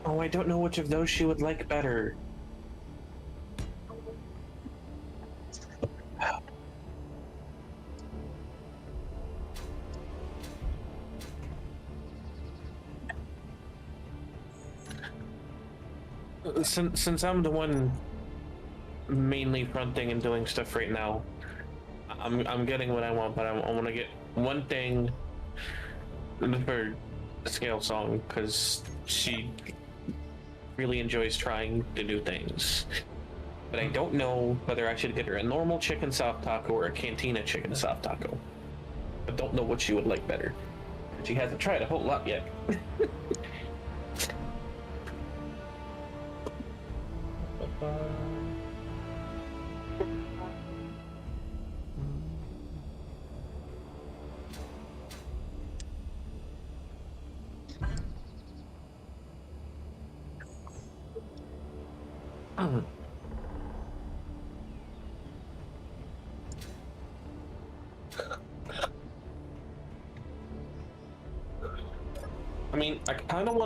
S2: Oh, I don't know which of those she would like better. Since I'm the one mainly fronting and doing stuff right now, I'm getting what I want, but I want to get one thing for Scale Song because she really enjoys trying to do things. But I don't know whether I should get her a normal chicken soft taco or a cantina chicken soft taco. I don't know what she would like better. She hasn't tried a whole lot yet. I mean, I kind of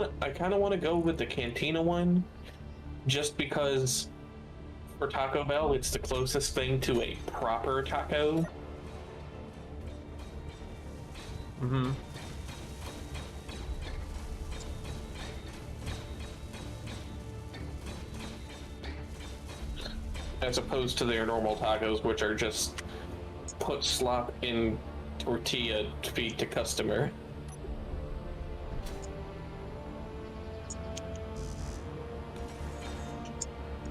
S2: want to go with the cantina one, just because for Taco Bell, it's the closest thing to a proper taco.
S1: Mm-hmm.
S2: As opposed to their normal tacos, which are just put slop in tortilla to feed to customer.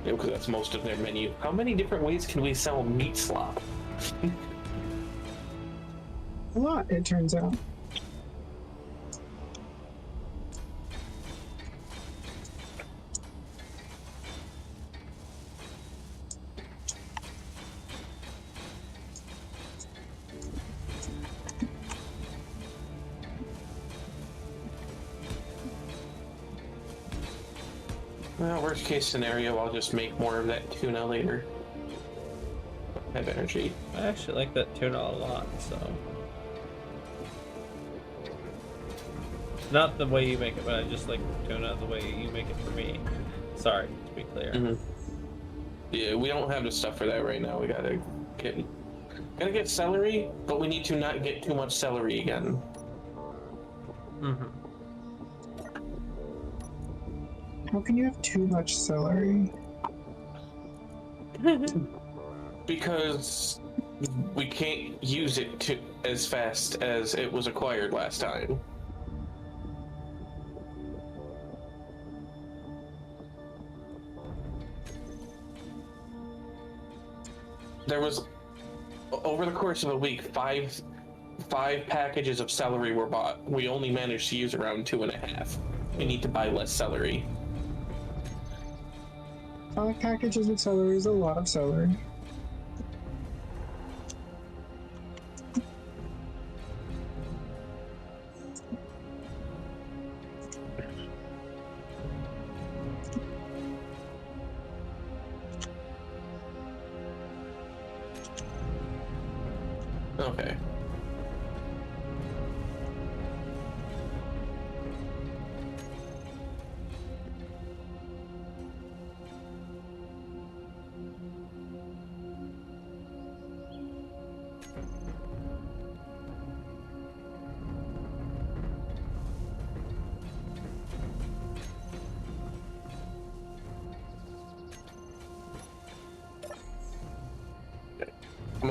S2: Yeah, because that's most of their menu. How many different ways can we sell meat slop?
S7: A lot, it turns out.
S2: Well, worst case scenario, I'll just make more of that tuna later. Have energy.
S1: I actually like that tuna a lot, so. Not the way you make it, but I just like tuna the way you make it for me. Sorry, to be clear.
S2: Mm-hmm. Yeah, we don't have the stuff for that right now. We gotta get celery, but we need to not get too much celery again.
S1: Mm-hmm.
S7: How can you have too much celery?
S2: Because we can't use it as fast as it was acquired last time. There was, over the course of a week, five packages of celery were bought. We only managed to use around 2.5. We need to buy less celery.
S7: 5 packages of celery is a lot of celery.
S2: Okay.
S4: I'm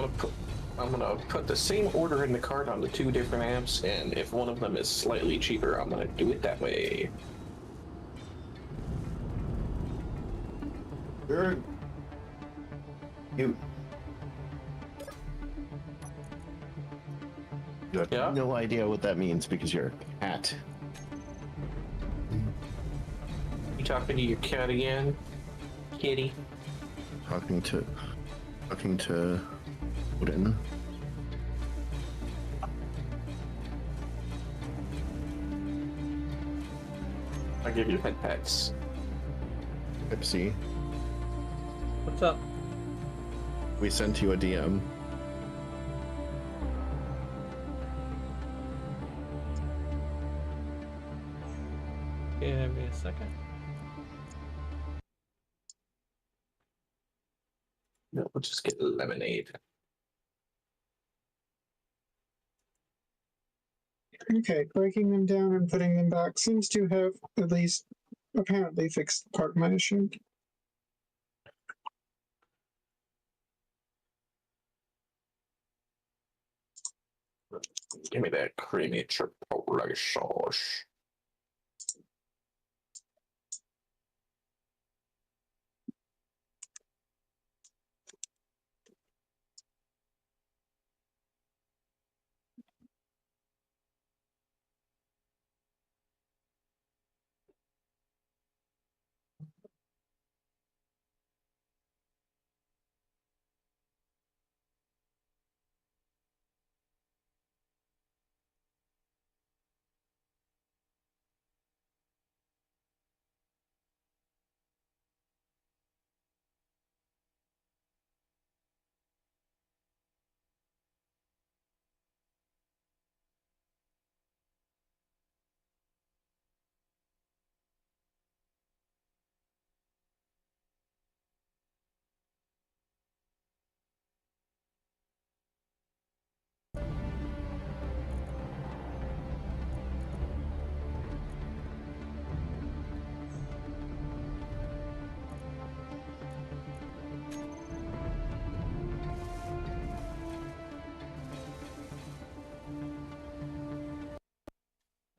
S4: gonna put the same order in the cart on the two different apps, and if one of them is slightly cheaper, I'm gonna do it that way.
S5: You. You have
S4: Yeah?
S5: no idea what that means because you're a cat.
S4: You talking to your cat again, kitty?
S5: Talking to Odin.
S4: I give you pet pets.
S5: Pepsi.
S1: What's up?
S5: We sent you a DM.
S1: Give me a second.
S4: No, we'll just get lemonade.
S7: Okay, breaking them down and putting them back seems to have at least apparently fixed part of my issue.
S4: Give me that creamy chipotle sauce.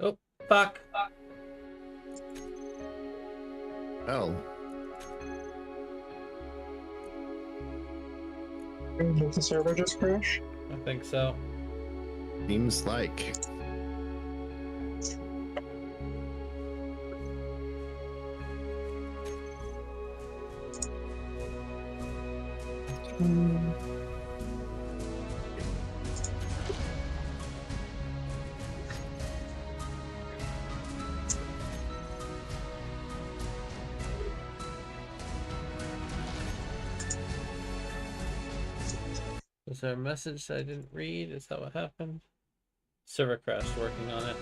S1: Oh, fuck.
S5: Oh,
S7: Did the server just crash?
S1: I think so.
S5: seems like.
S1: Was there a message I didn't read? Is that what happened? Server crashed working on it.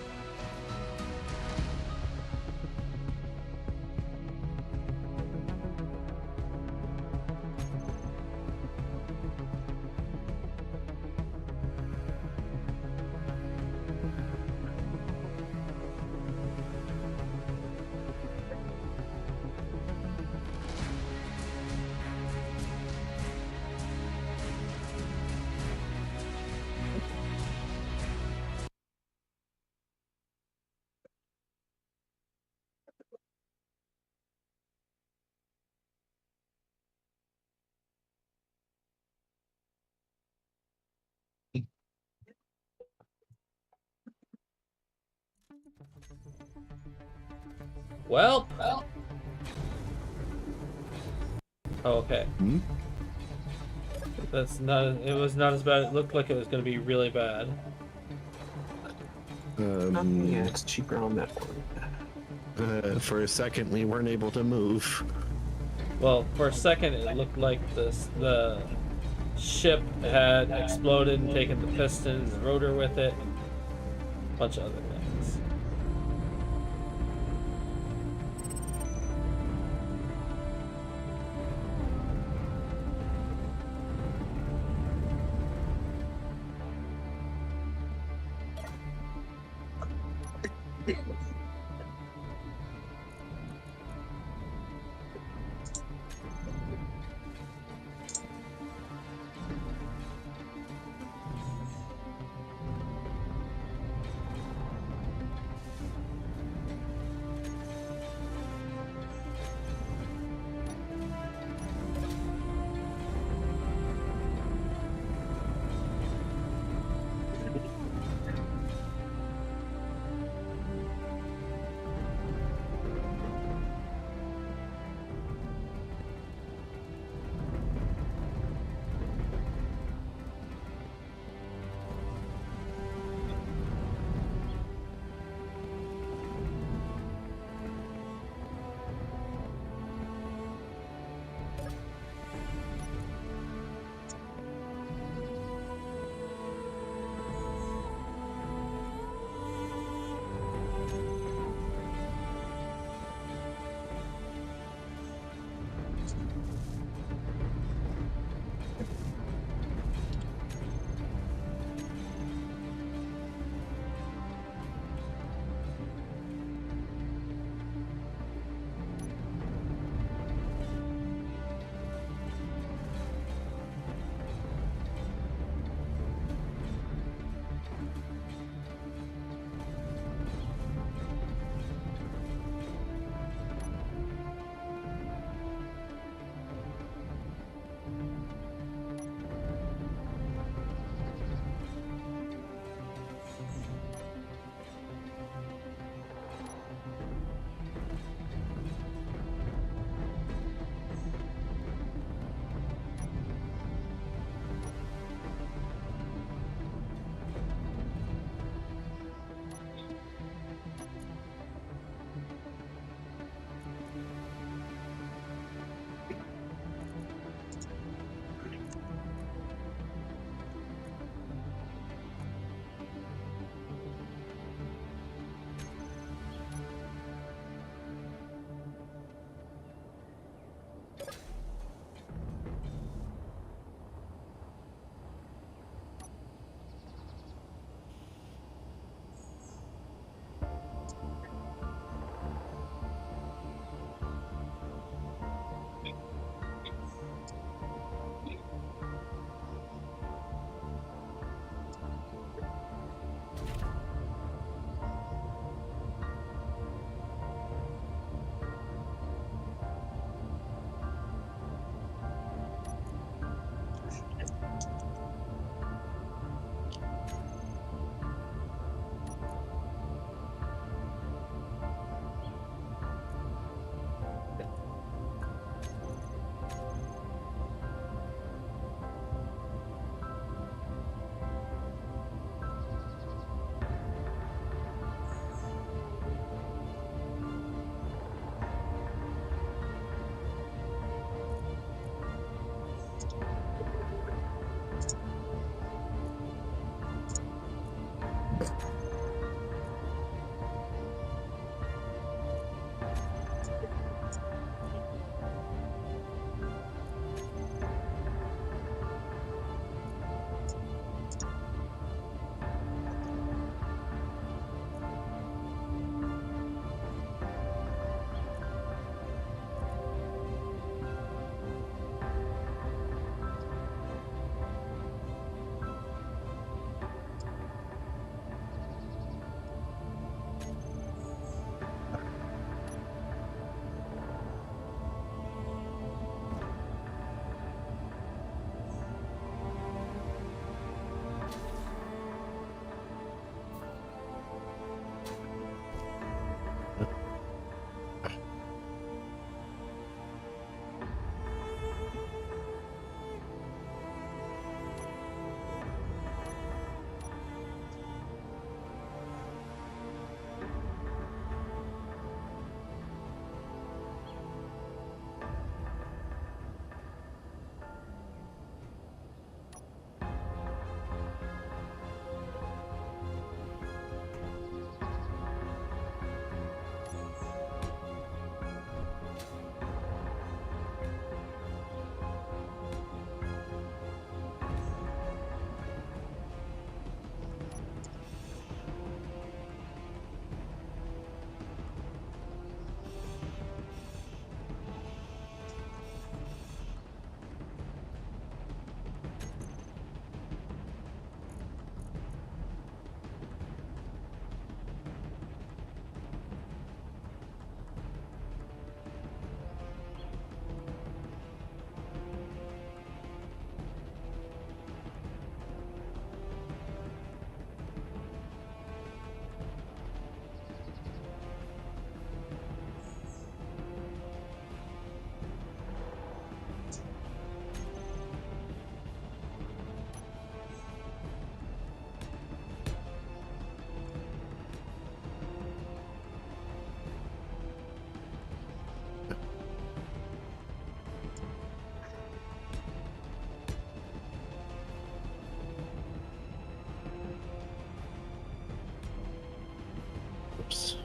S1: Well. Oh, okay.
S5: Hmm?
S1: That's not. It was not as bad. It looked like it was going to be really bad.
S4: Yeah, it's cheaper on that one.
S5: For a second, we weren't able to move.
S1: Well, for a second, it looked like the ship had exploded and taken the pistons, the rotor with it, a bunch of other things.
S5: maps.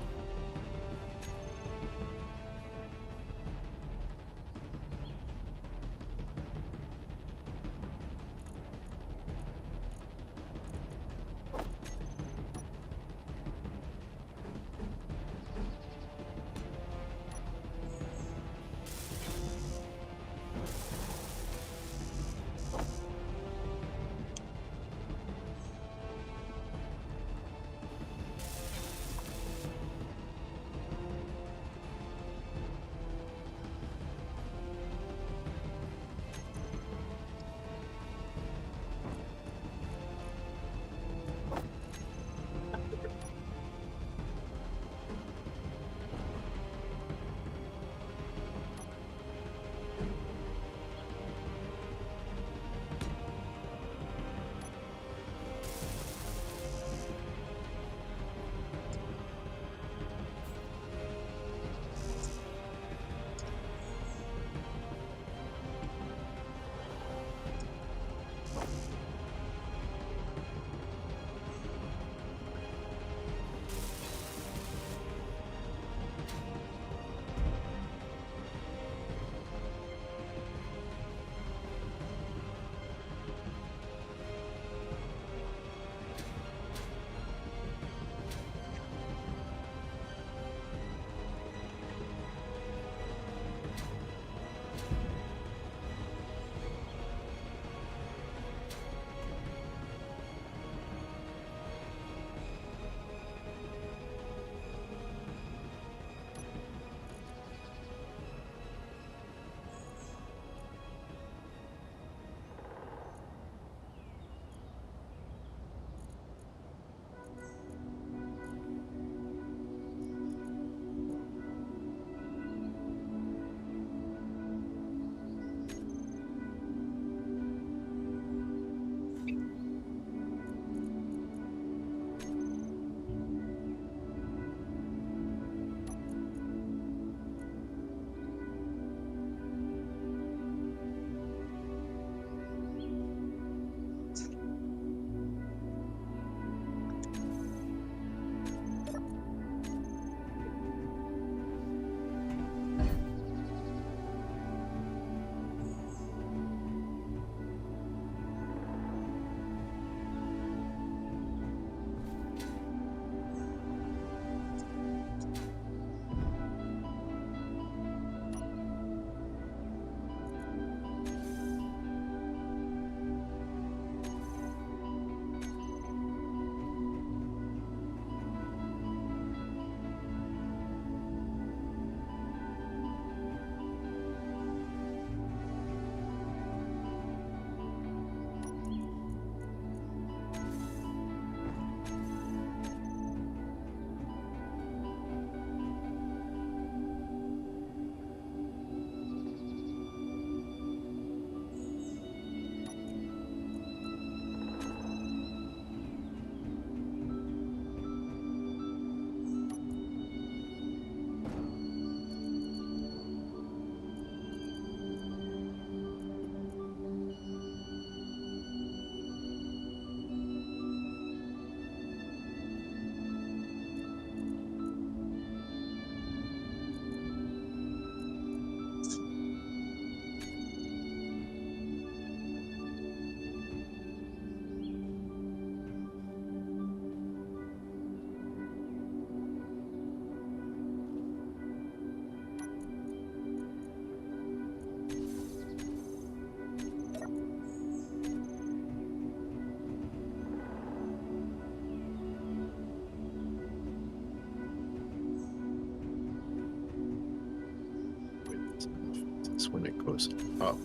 S5: It's when it goes up.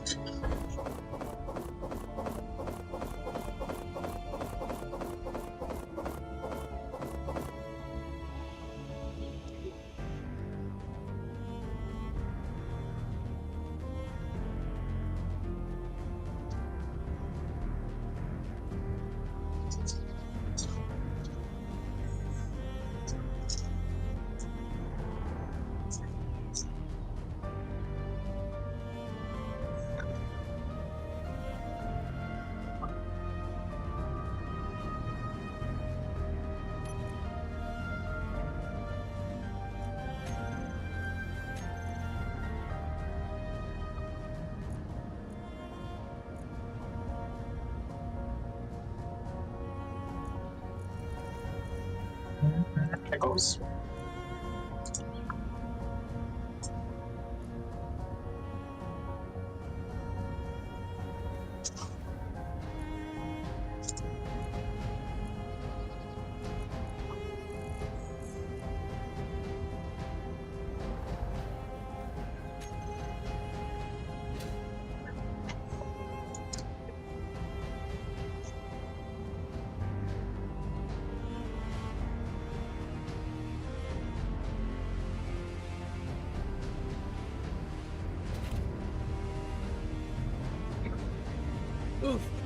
S7: It goes.
S1: Oof.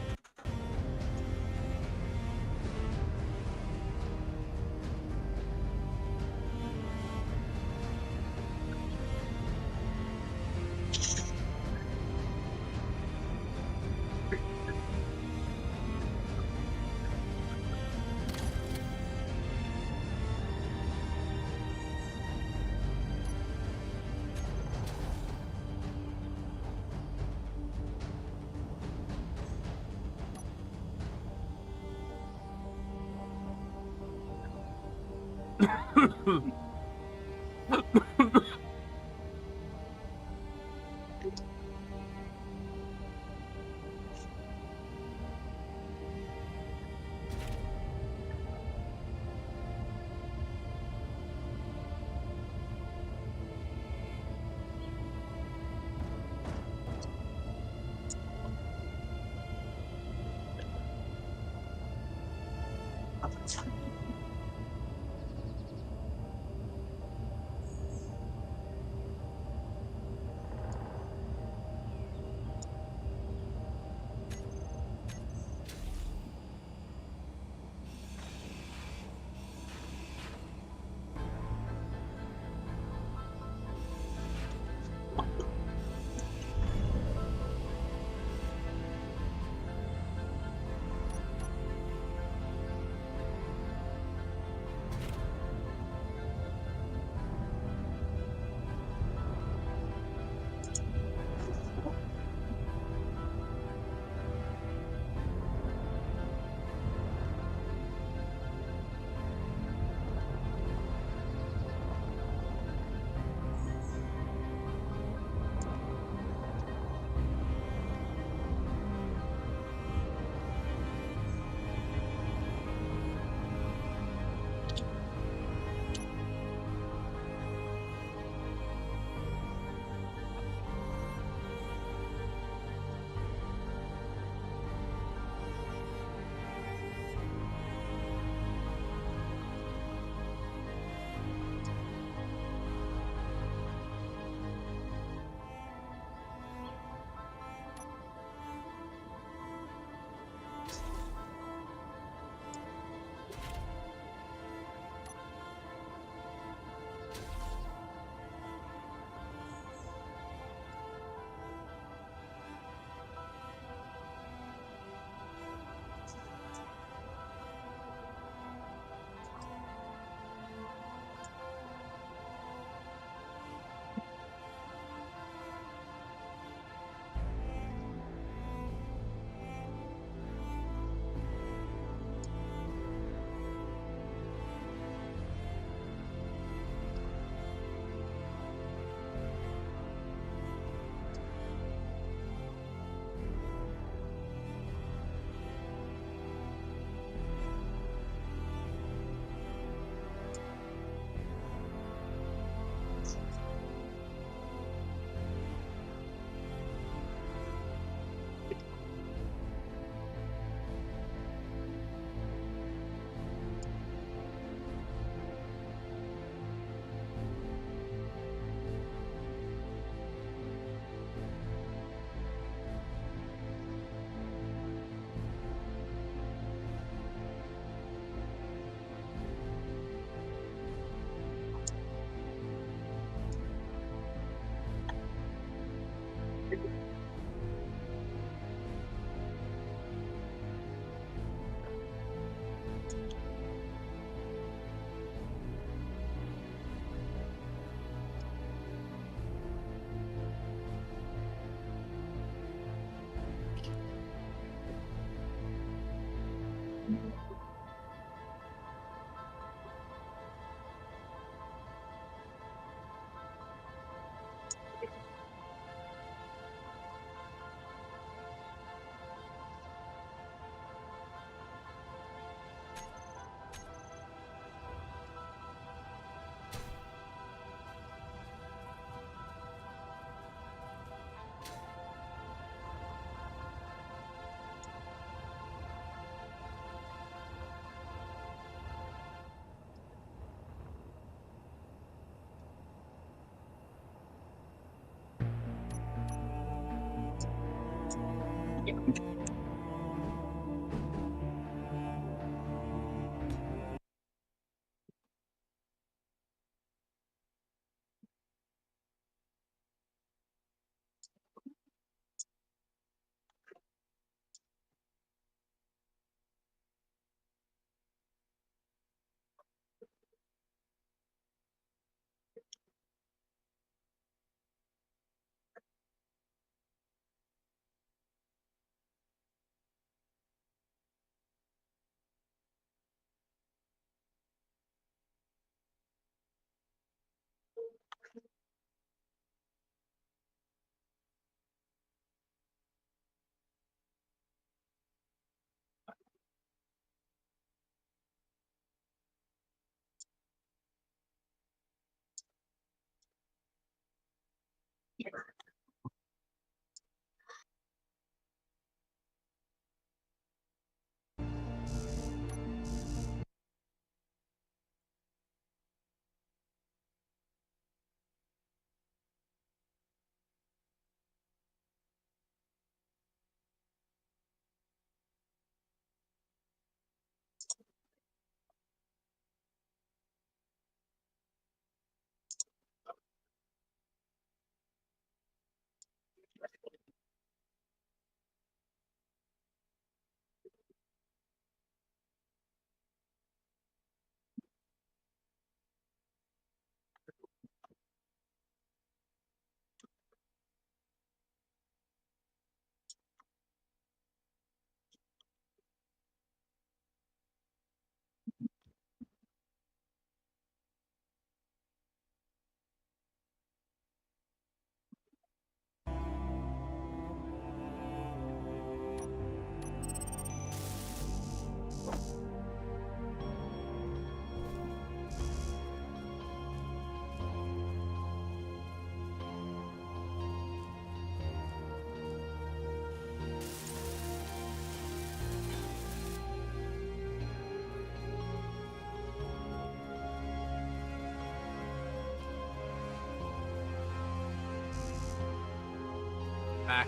S1: Back.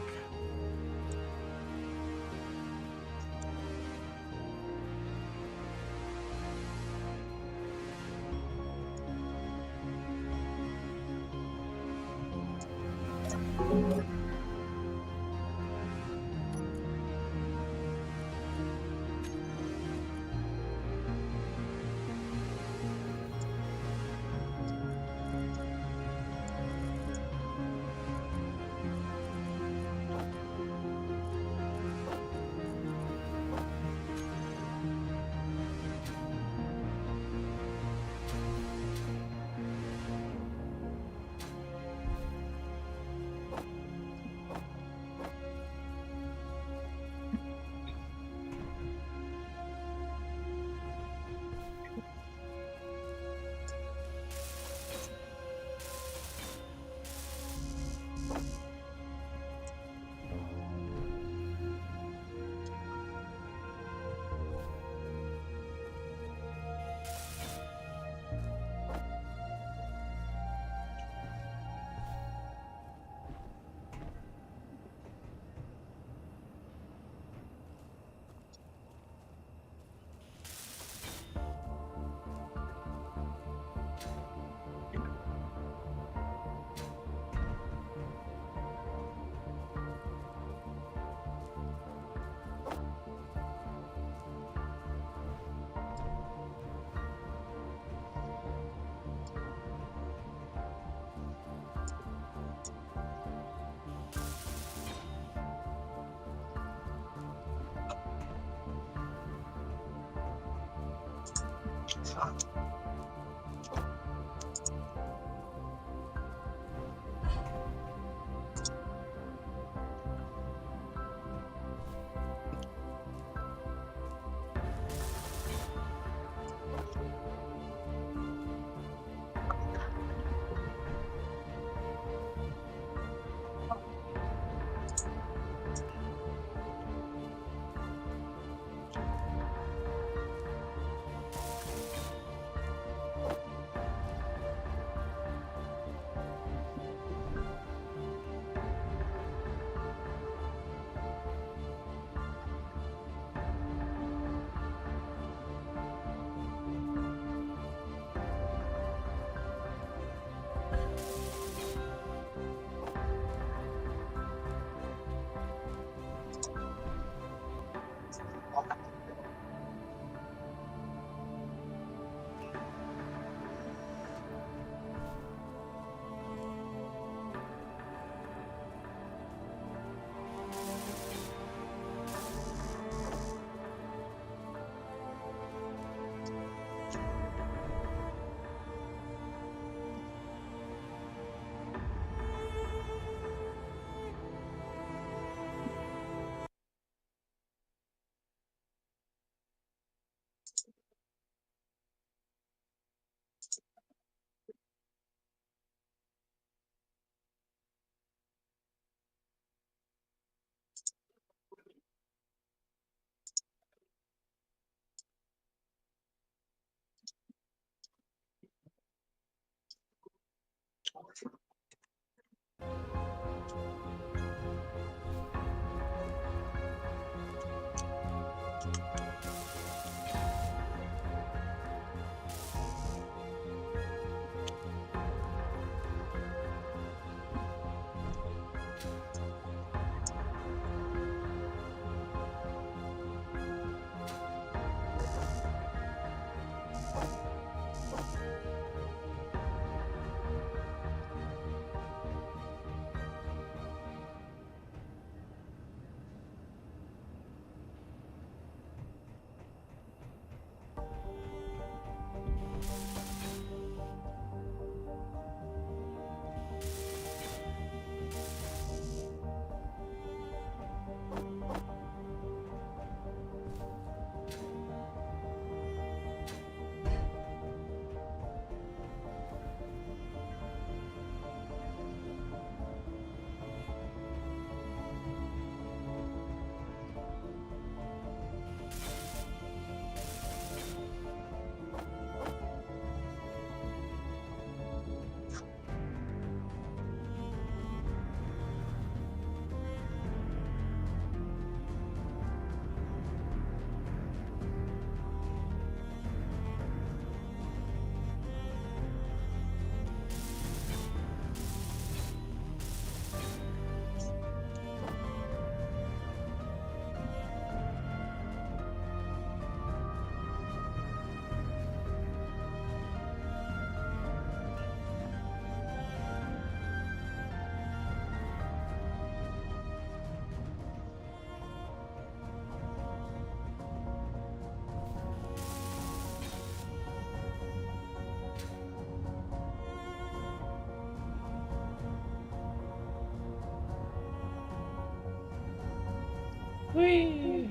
S1: Whee!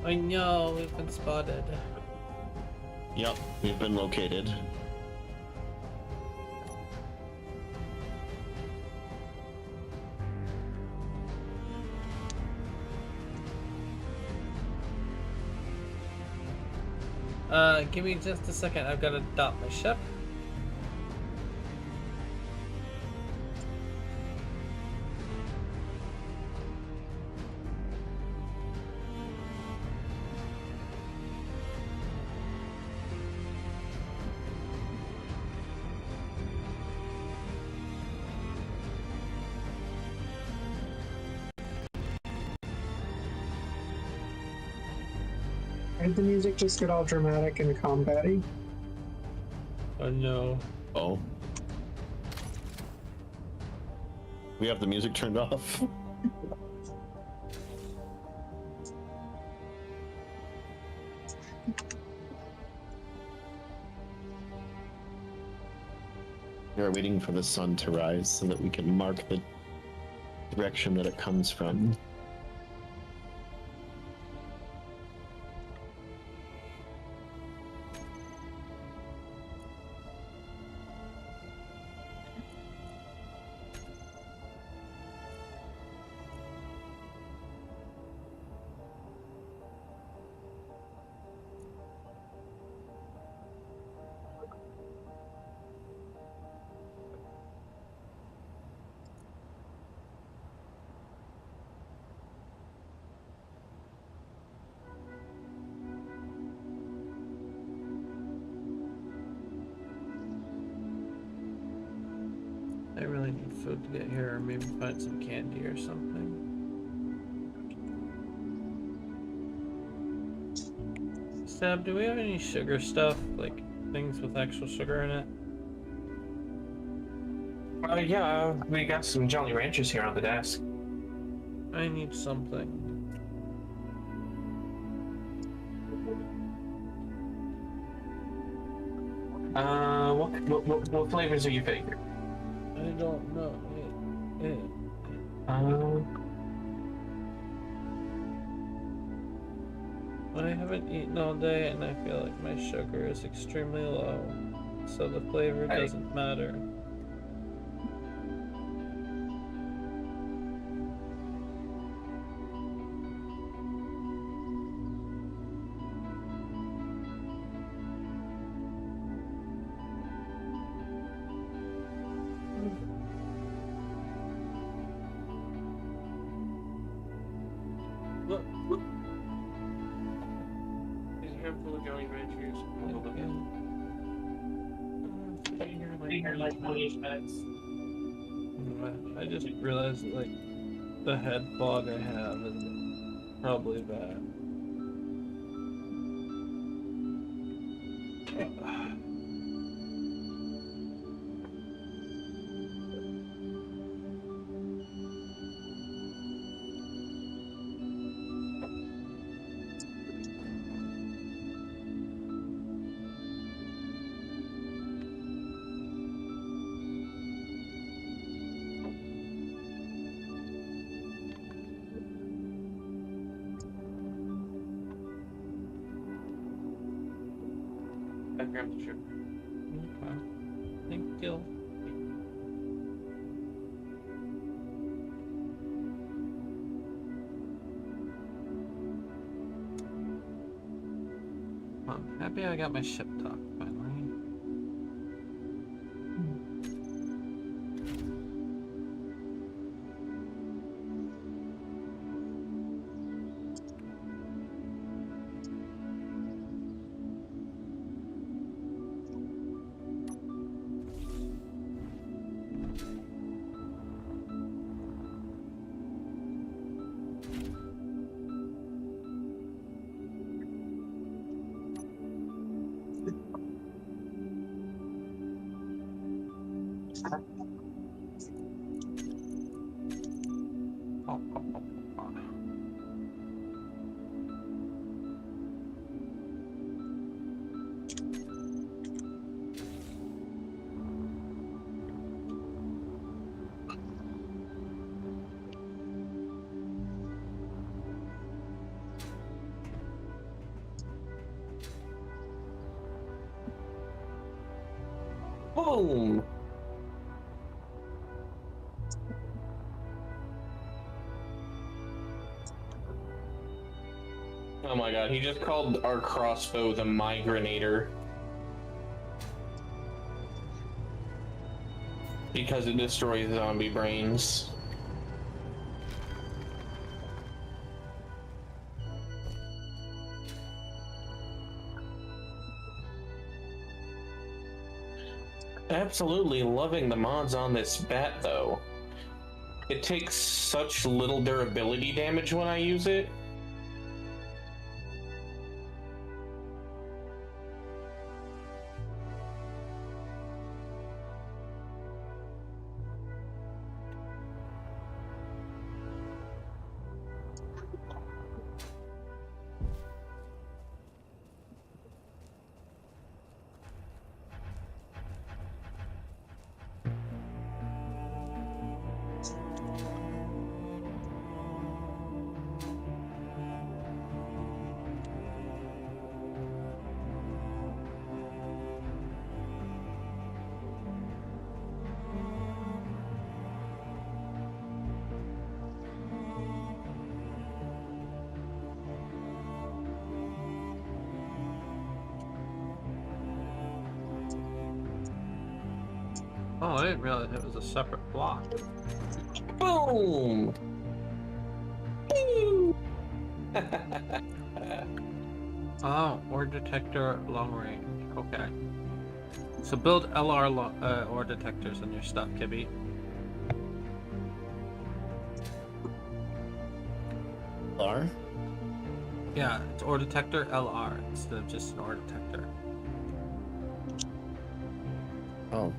S1: I know, we've been spotted.
S5: Yep, we've been located.
S1: Give me just a second. I've got to dock my ship.
S7: Why did the music just get all dramatic and combat-y?
S1: Oh no.
S5: Oh. We have the music turned off. We are waiting for the sun to rise so that we can mark the direction that it comes from.
S1: I really need food to get here, or maybe find some candy or something. Stab, do we have any sugar stuff? Like things with actual sugar in it?
S4: Yeah, we got some Jolly Ranchers here on the desk.
S1: I need something.
S4: What flavors are you favorite?
S1: I don't know. I haven't eaten all day and I feel like my sugar is extremely low, so the flavor doesn't matter.
S2: handful of Jolly Ranchers.
S1: I just realized like the head fog I have is probably bad.
S2: I grabbed the sugar.
S1: Okay. Thank you. I'm happy I got my ship talk finally.
S2: Boom! Oh my god, he just called our crossbow the Migranator. Because it destroys zombie brains. Absolutely loving the mods on this bat though. It takes such little durability damage when I use it.
S1: Oh, I didn't realize it was a separate block.
S2: Boom!
S1: Oh, ore detector long range. Okay. So build LR ore detectors in your stuff, Kibby.
S5: R?
S1: Yeah, it's ore detector LR instead of just an ore detector.
S5: Oh.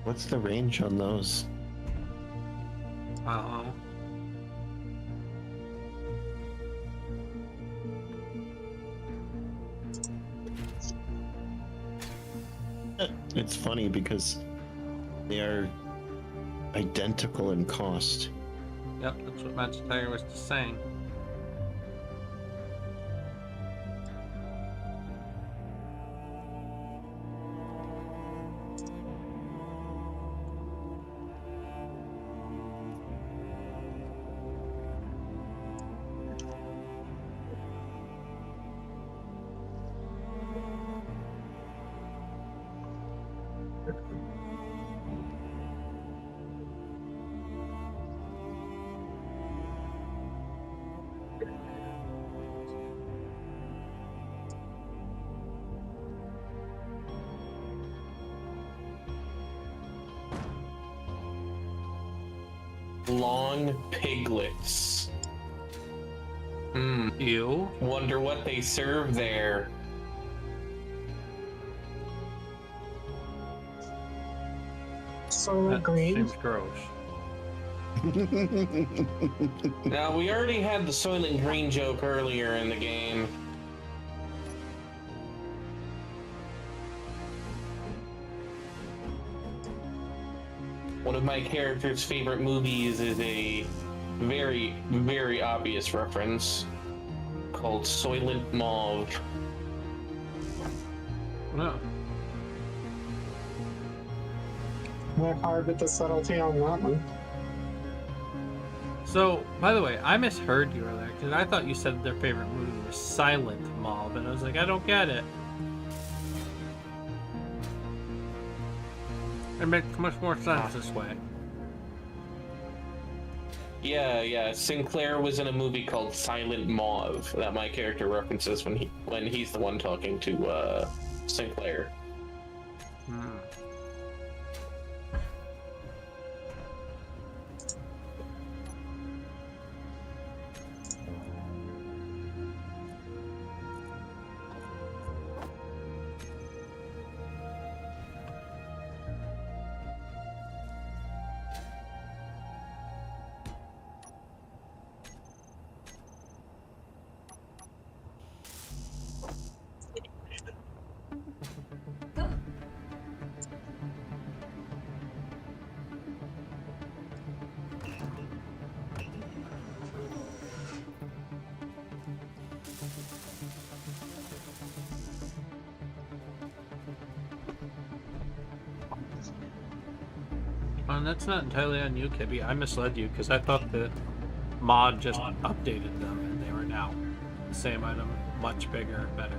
S5: What's the range on those?
S1: Uh-oh.
S5: It's funny because they are identical in cost.
S1: Yep, that's what Magic Tiger was just saying.
S2: Long piglets. Hmm.
S1: Ew.
S2: Wonder what they serve there.
S7: So
S1: That
S7: green.
S1: seems gross.
S2: Now, we already had the Soylent Green joke earlier in the game. One of my character's favorite movies is a very, very obvious reference called Soylent Mauve.
S1: No.
S7: Went hard with the subtlety on that one.
S1: So, by the way, I misheard you earlier because I thought you said their favorite movie was Silent Mob, and I was like, I don't get it. It makes much more sense this way.
S2: Yeah. Sinclair was in a movie called Silent Mauve that my character references when he's the one talking to Sinclair.
S1: Hmm. And that's not entirely on you, Kibby. I misled you because I thought that Mod just updated them and they were now the same item, much bigger, better.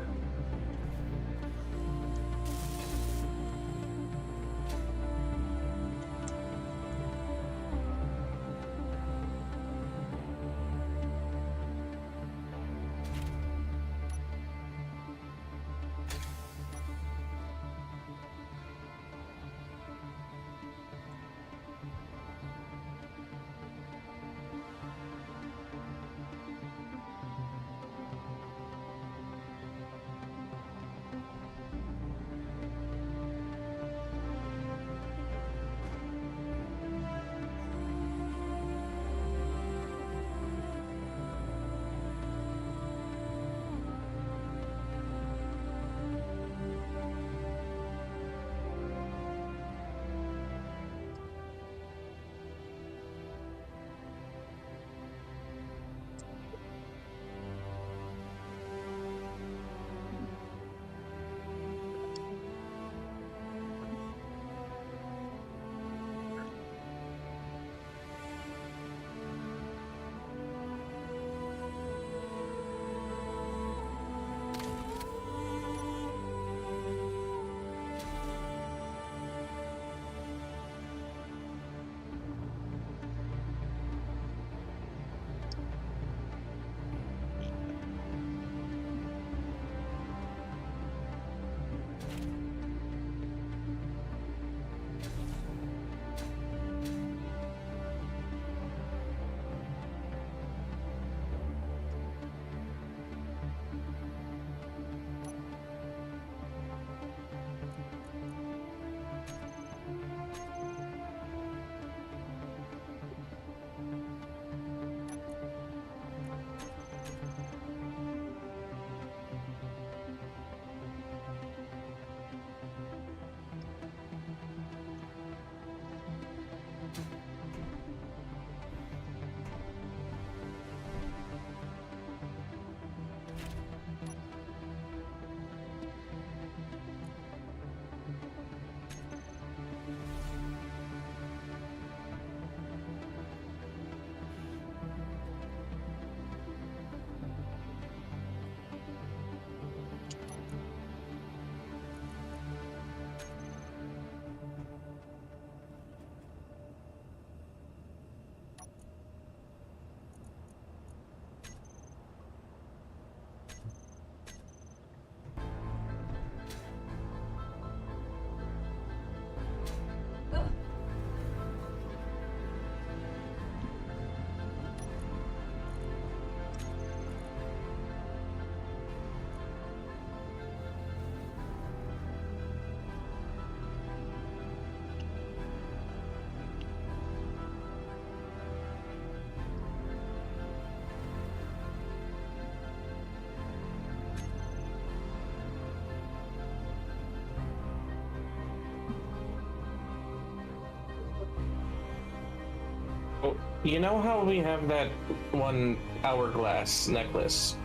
S2: You know how we have that one hourglass necklace?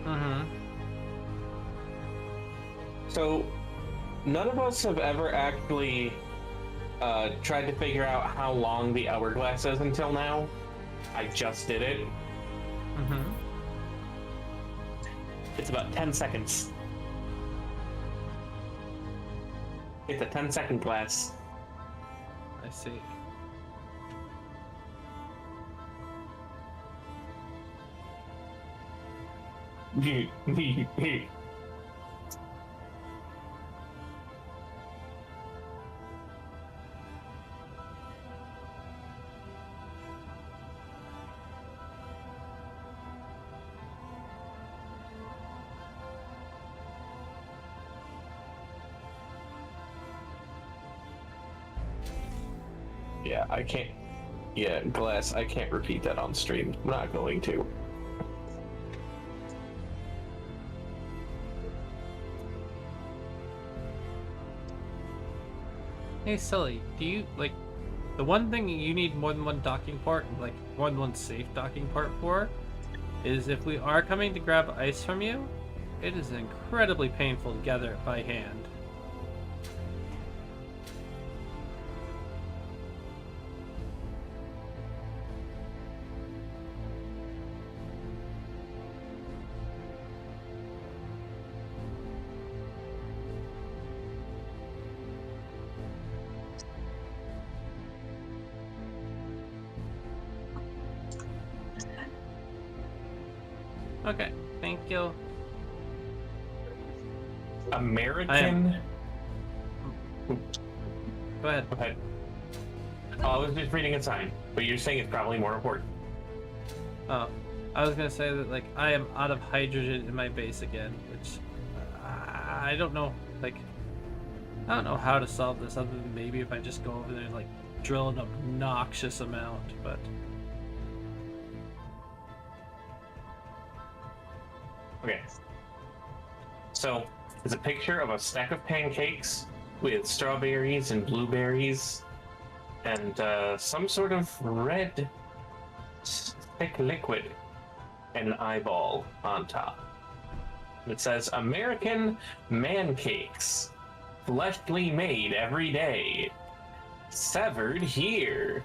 S1: Mm-hmm.
S2: So, none of us have ever actually tried to figure out how long the hourglass is until now. I just did it.
S1: Mm-hmm.
S4: It's about 10 seconds. It's a 10-second glass.
S1: I see.
S2: Yeah, I can't. Yeah, glass. I can't repeat that on stream. I'm not going to.
S1: Hey, Sully, do you, like, the one thing you need more than one docking port, like, more than one safe docking port for, is if we are coming to grab ice from you, it is incredibly painful to gather it by hand. Okay, thank you.
S2: American.
S1: Go ahead.
S4: Okay. Oh, I was just reading a sign, but you're saying it's probably more important.
S1: Oh, I was gonna say that, like, I am out of hydrogen in my base again, which I don't know, like, I don't know how to solve this other than maybe if I just go over there and, like, drill an obnoxious amount, but
S4: Okay. So, it's a picture of a stack of pancakes with strawberries and blueberries and some sort of red thick liquid and an eyeball on top. It says American man cakes, fleshly made every day, severed here.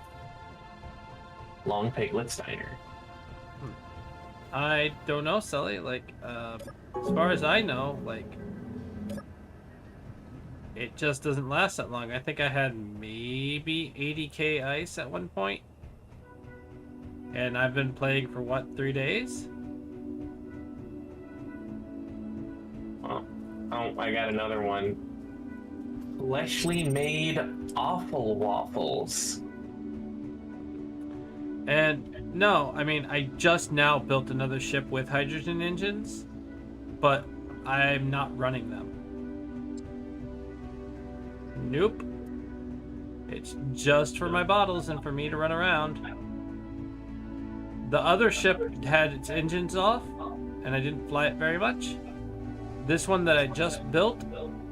S4: Long Piglet's Diner.
S1: I don't know, Sully. Like, as far as I know, like, it just doesn't last that long. I think I had maybe 80k ice at one point, and I've been playing for what, 3 days?
S4: Oh, I got another one. Fleshly made awful waffles.
S1: And no, I mean, I just now built another ship with hydrogen engines, but I'm not running them. Nope. It's just for my bottles and for me to run around. The other ship had its engines off, and I didn't fly it very much. This one that I just built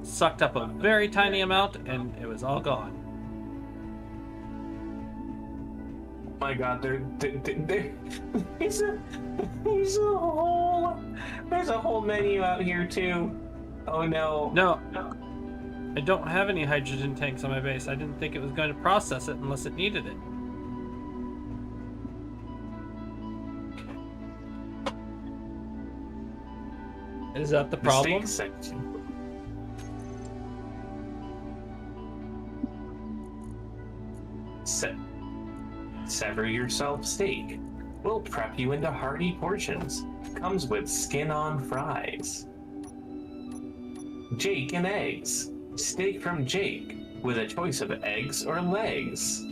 S1: sucked up a very tiny amount, and it was all gone.
S4: My God, there's a whole menu out here too. Oh no.
S1: No, I don't have any hydrogen tanks on my base. I didn't think it was going to process it unless it needed it. Is that the problem?
S4: Mistake section. Sever yourself steak. We'll prep you into hearty portions. Comes with skin-on fries. Jake and eggs. Steak from Jake, with a choice of eggs or legs.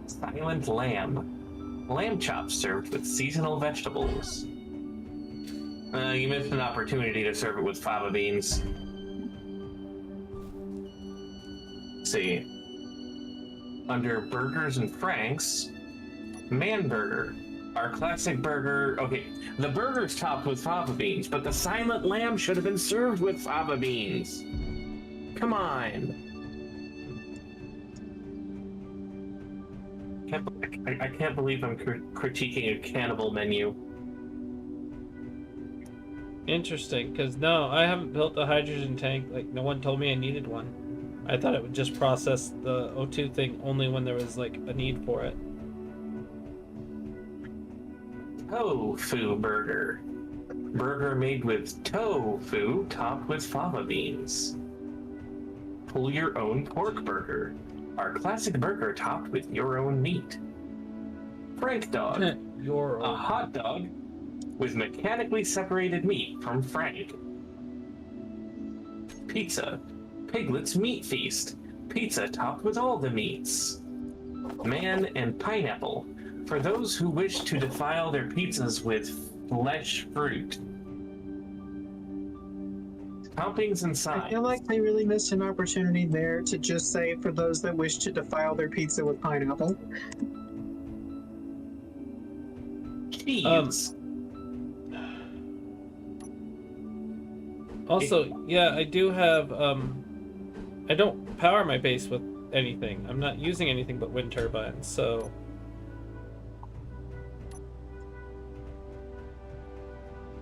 S4: Silent lamb. Lamb chops served with seasonal vegetables. You missed an opportunity to serve it with fava beans. Let's see. Under burgers and franks, Man Burger. Our classic burger. Okay, the burger's topped with fava beans, but the silent lamb should have been served with fava beans. Come on. I can't believe I'm critiquing a cannibal menu.
S1: Interesting, because no, I haven't built a hydrogen tank. Like, no one told me I needed one. I thought it would just process the O2 thing only when there was, like, a need for it.
S4: Tofu burger. Burger made with tofu topped with fava beans. Pull your own pork burger. Our classic burger topped with your own meat. Frank dog.
S1: Your
S4: A hot dog with mechanically separated meat from Frank. Pizza. Piglet's Meat Feast. Pizza topped with all the meats. Man and pineapple. For those who wish to defile their pizzas with flesh fruit. Toppings and
S7: I
S4: sides.
S7: feel like they really missed an opportunity there to just say for those that wish to defile their pizza with pineapple.
S4: Cheese.
S1: Also, yeah, I do have, I don't power my base with anything. I'm not using anything but wind turbines, so...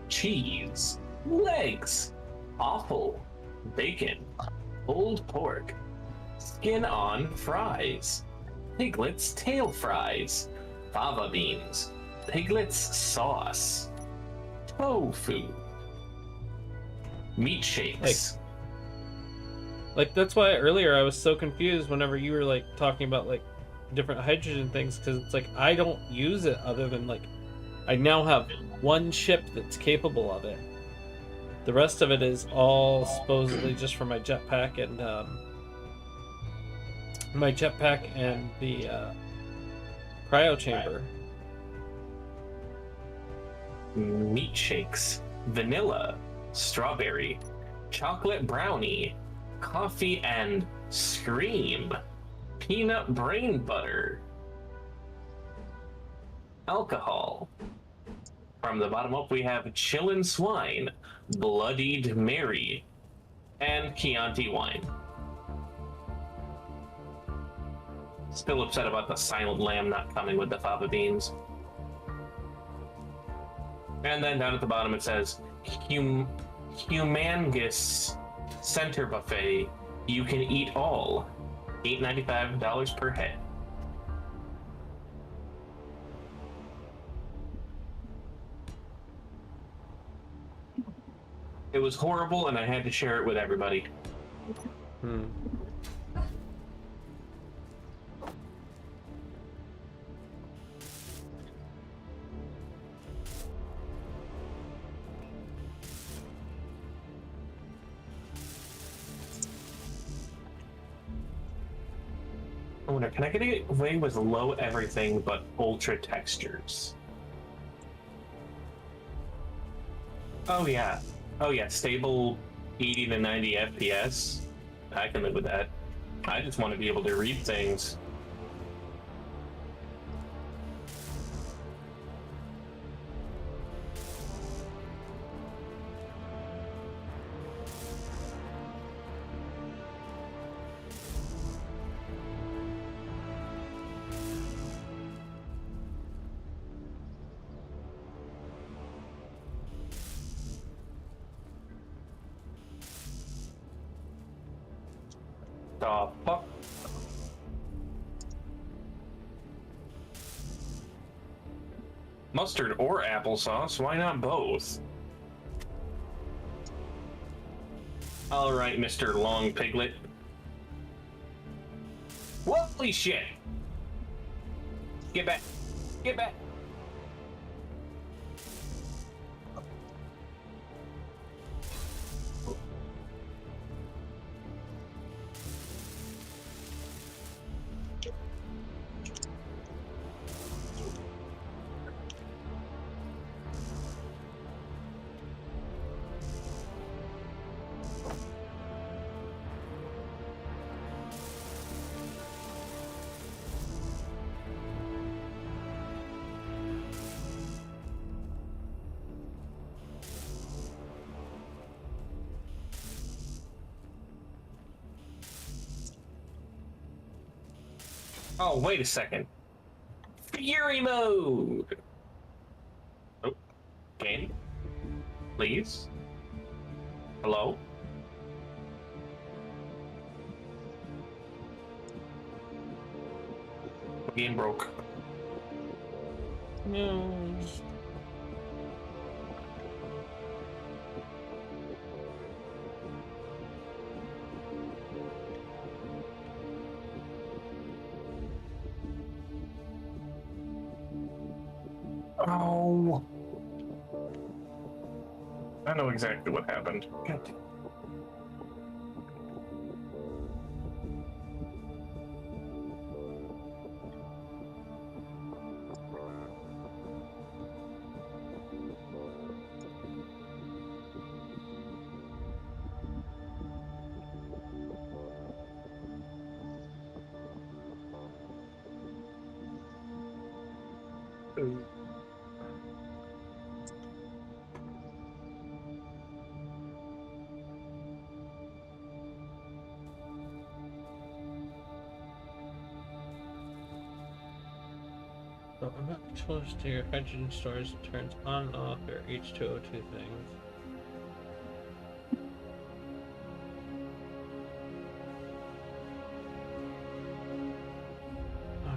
S4: Cheese. Legs. Offal. Bacon. Pulled pork. Skin on fries. Piglet's tail fries. Fava beans. Piglet's sauce. Tofu. Meat shakes.
S1: Like, that's why earlier I was so confused whenever you were, like, talking about, like, different hydrogen things, because it's like, I don't use it other than, like, I now have one ship that's capable of it. The rest of it is all supposedly just for my jetpack and, the, cryo chamber.
S4: Meat shakes. Vanilla. Strawberry. Chocolate brownie. Coffee and scream. Peanut brain butter. Alcohol. From the bottom up, we have Chillin' Swine, Bloodied Mary, and Chianti wine. Still upset about the Silent Lamb not coming with the fava beans. And then down at the bottom it says, Humongous Center Buffet. You can eat all. $8.95 per head. It was horrible, and I had to share it with everybody. I wonder, can I get away with low everything but ultra textures? Oh yeah, stable 80 to 90 FPS. I can live with that. I just want to be able to read things. The fuck? Mustard or applesauce? Why not both? All right, Mr. Long Piglet. Holy shit! Get back! Get back! Oh, wait a second. Fury mode! Oh, game? Please? Hello? Game broke.
S2: No.
S4: Oh! I know exactly what happened. God damn.
S1: So I'm not close to your hydrogen stores turns on and off your H2O2 things.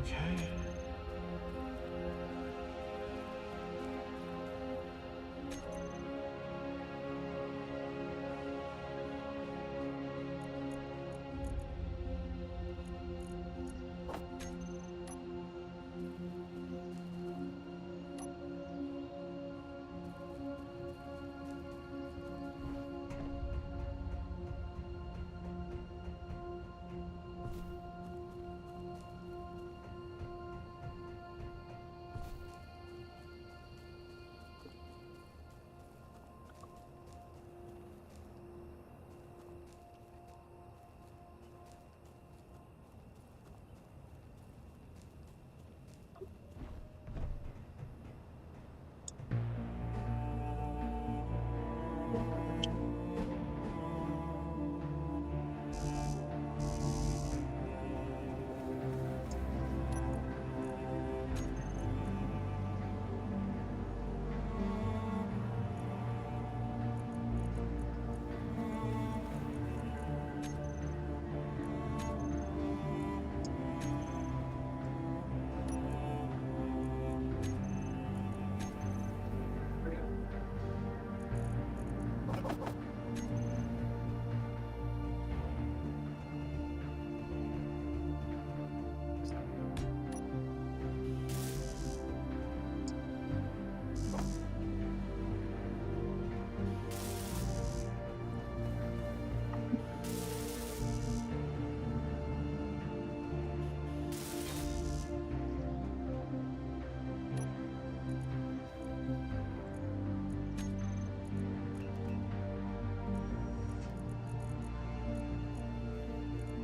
S1: Okay.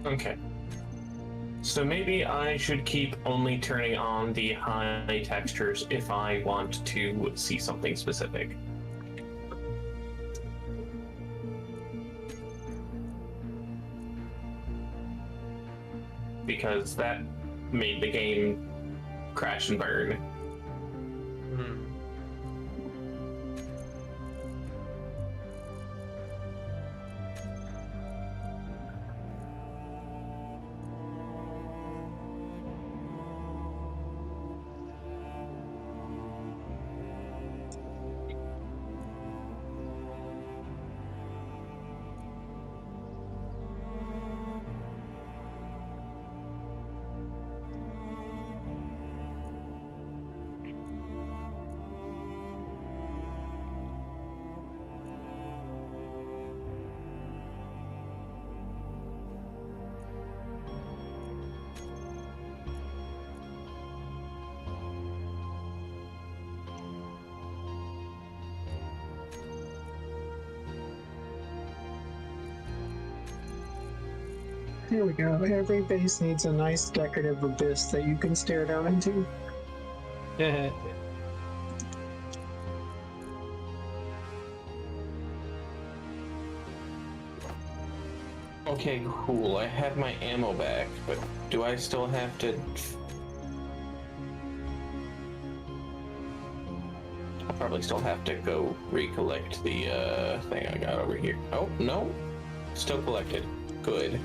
S4: Okay. So maybe I should keep only turning on the high textures if I want to see something specific. Because that made the game crash and burn.
S1: Hmm.
S7: Here we go. Every base needs a nice decorative abyss that you can stare down into.
S4: Okay, cool. I have my ammo back, but do I still have to... probably still have to go recollect the thing I got over here. Oh, no. Still collected. Good.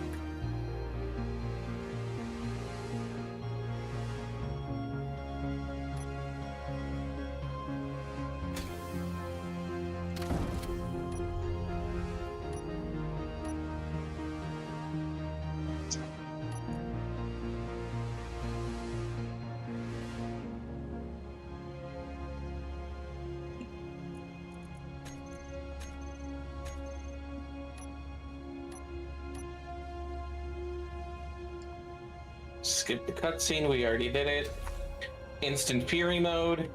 S4: Skip the cutscene, we already did it. Instant Fury mode.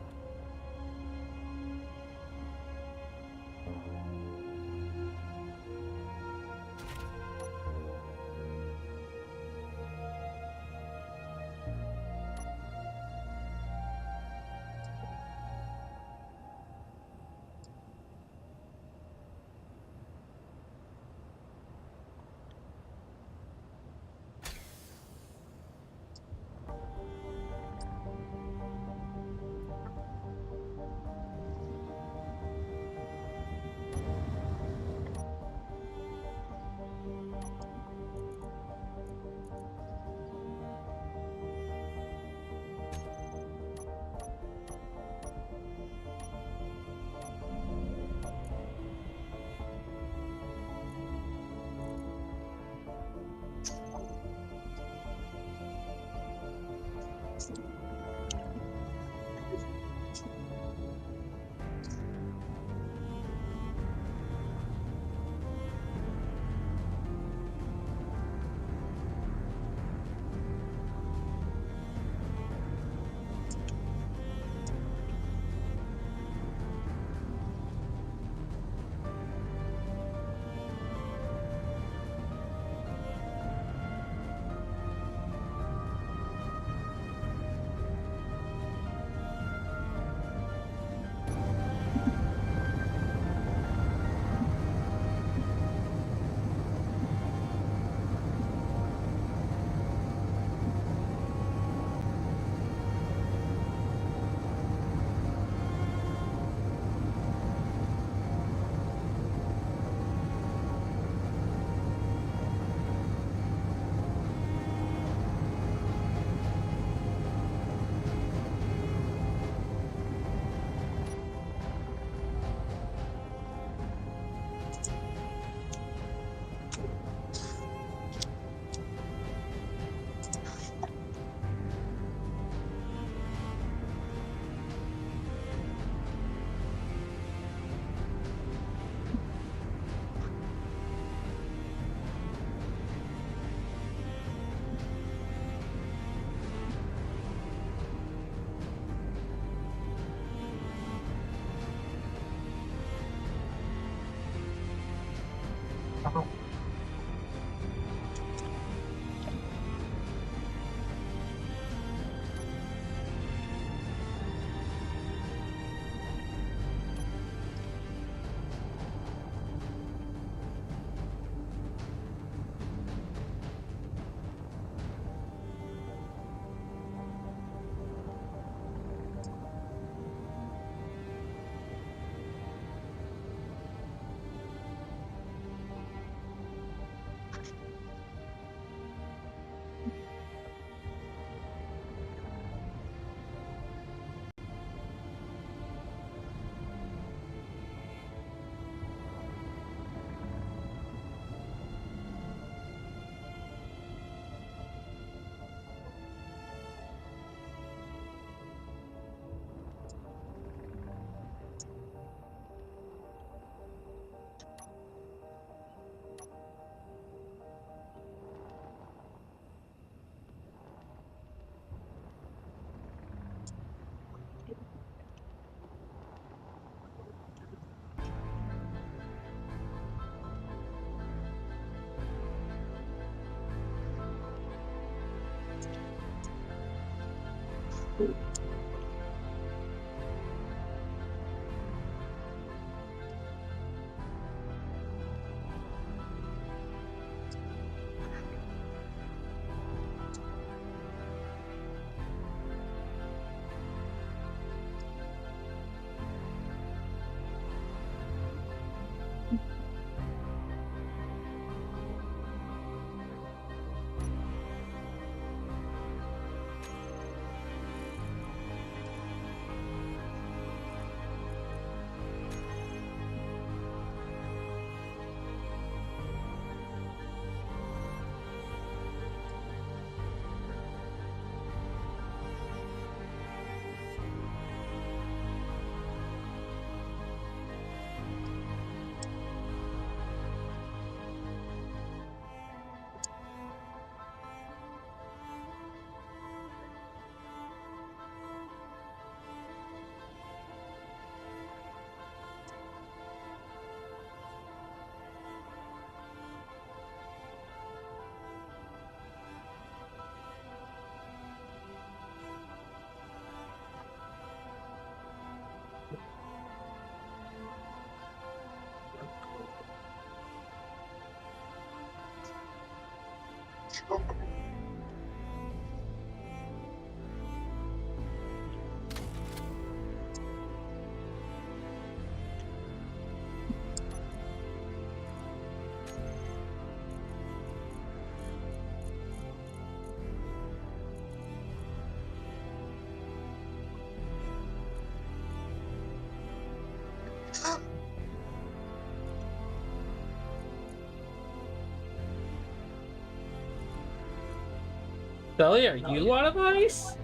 S1: Belly, are you out of ice?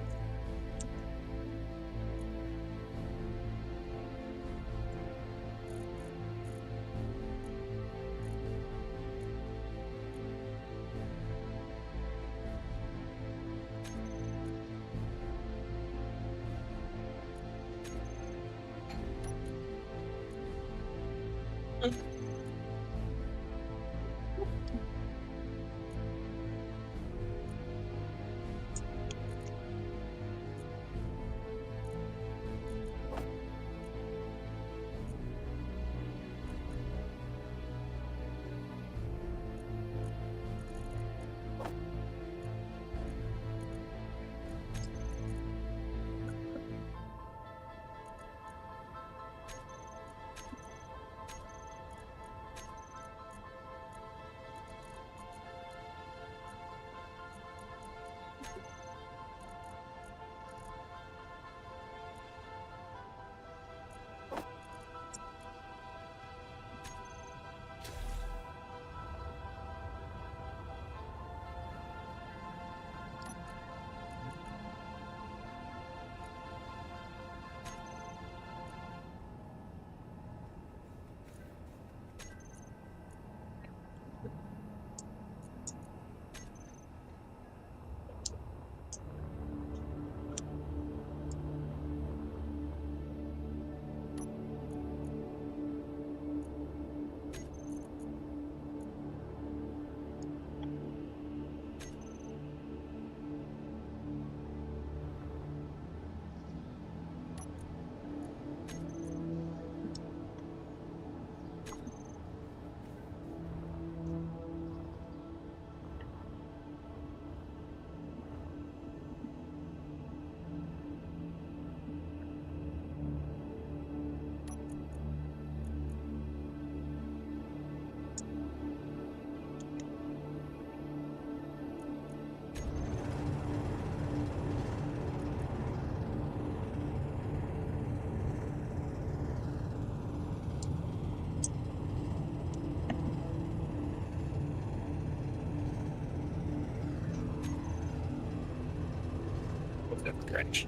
S4: Grinch.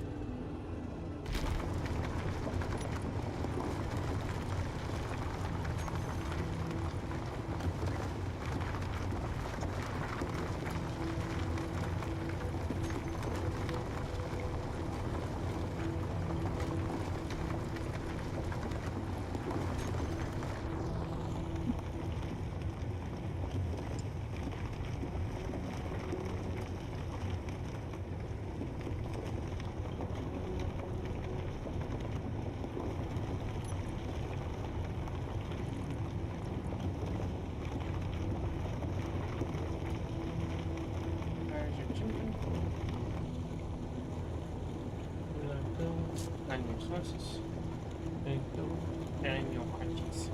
S2: And your sauces. And your crunchies.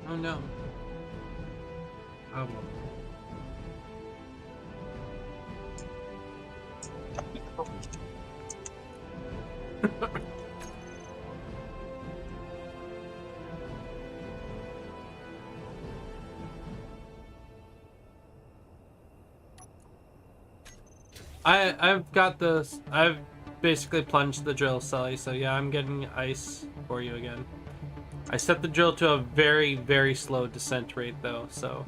S1: Oh no. Oh well. I've got this. I've basically plunged the drill, Sully. So yeah, I'm getting ice for you again. I set the drill to a very, very slow descent rate though, so.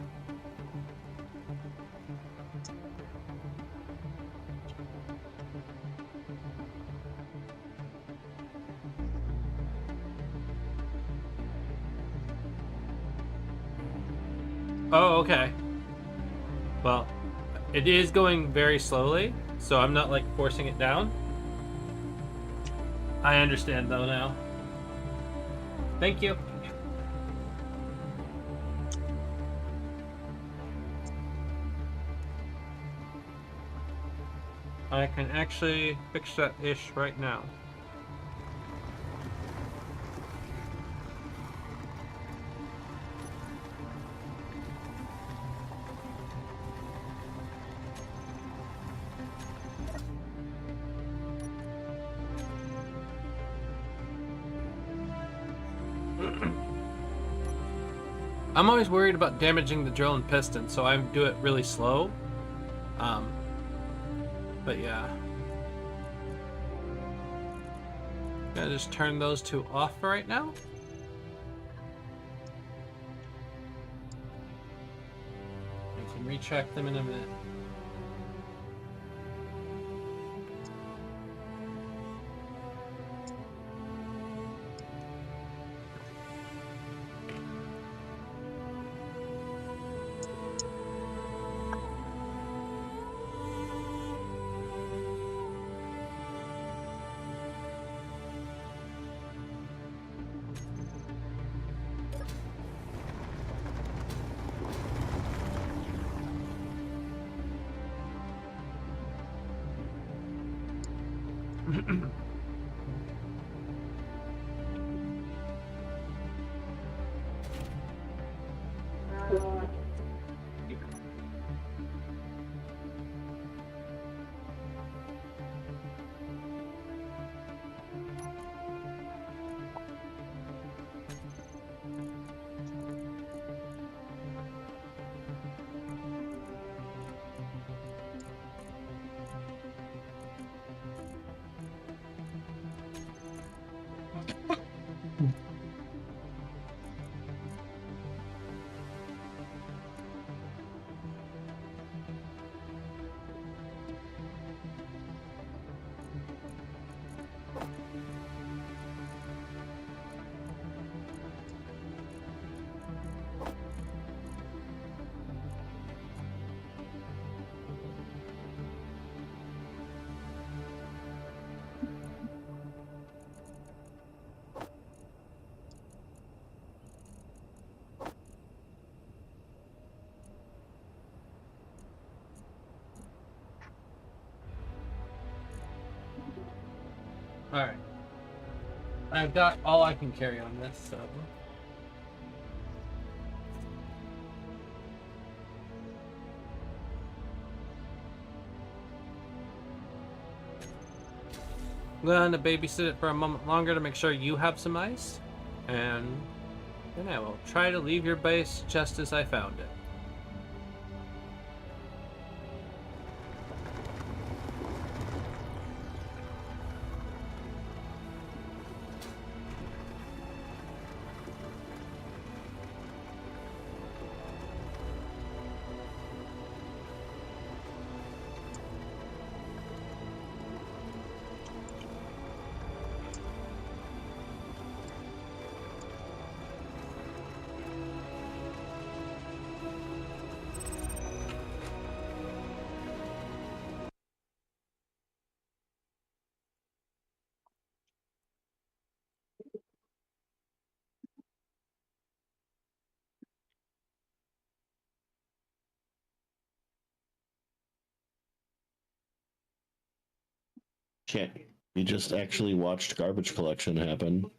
S1: Oh, okay. Well, it is going very slowly, so I'm not like forcing it down. I understand though now. Thank you. I can actually fix that ish right now. I'm always worried about damaging the drill and piston, so I do it really slow. But yeah. Gonna just turn those two off for right now. I can retract them in a minute. Alright. I've got all I can carry on this, so. I'm going to babysit it for a moment longer to make sure you have some ice. And then I will try to leave your base just as I found it.
S5: Shit. We just actually watched garbage collection happen.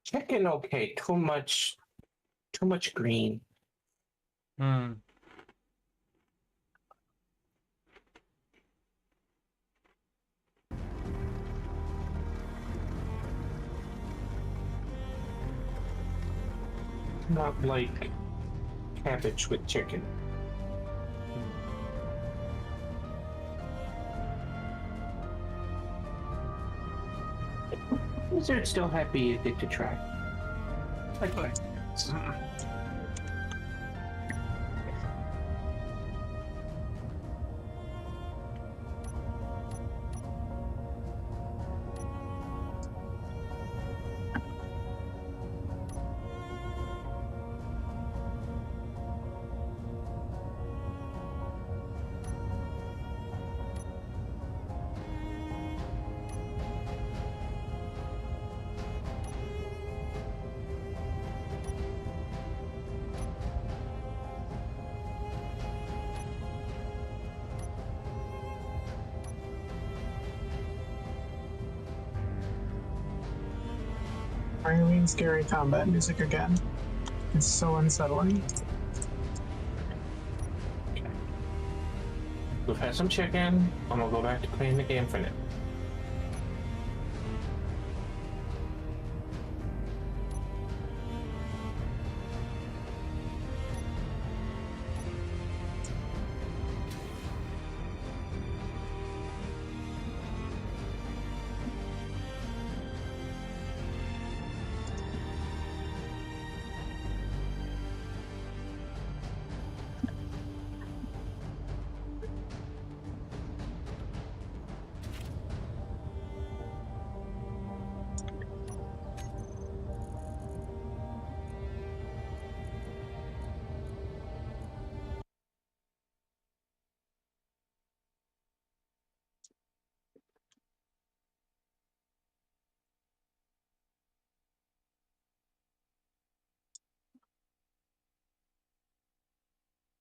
S4: Chicken, okay. Too much green.
S1: Hmm.
S4: Not like cabbage with chicken. Wizard still happy addicted to try. Like what?
S7: Really scary combat music again. It's so unsettling.
S4: We've had some chicken. I'm gonna go back to playing the game for now.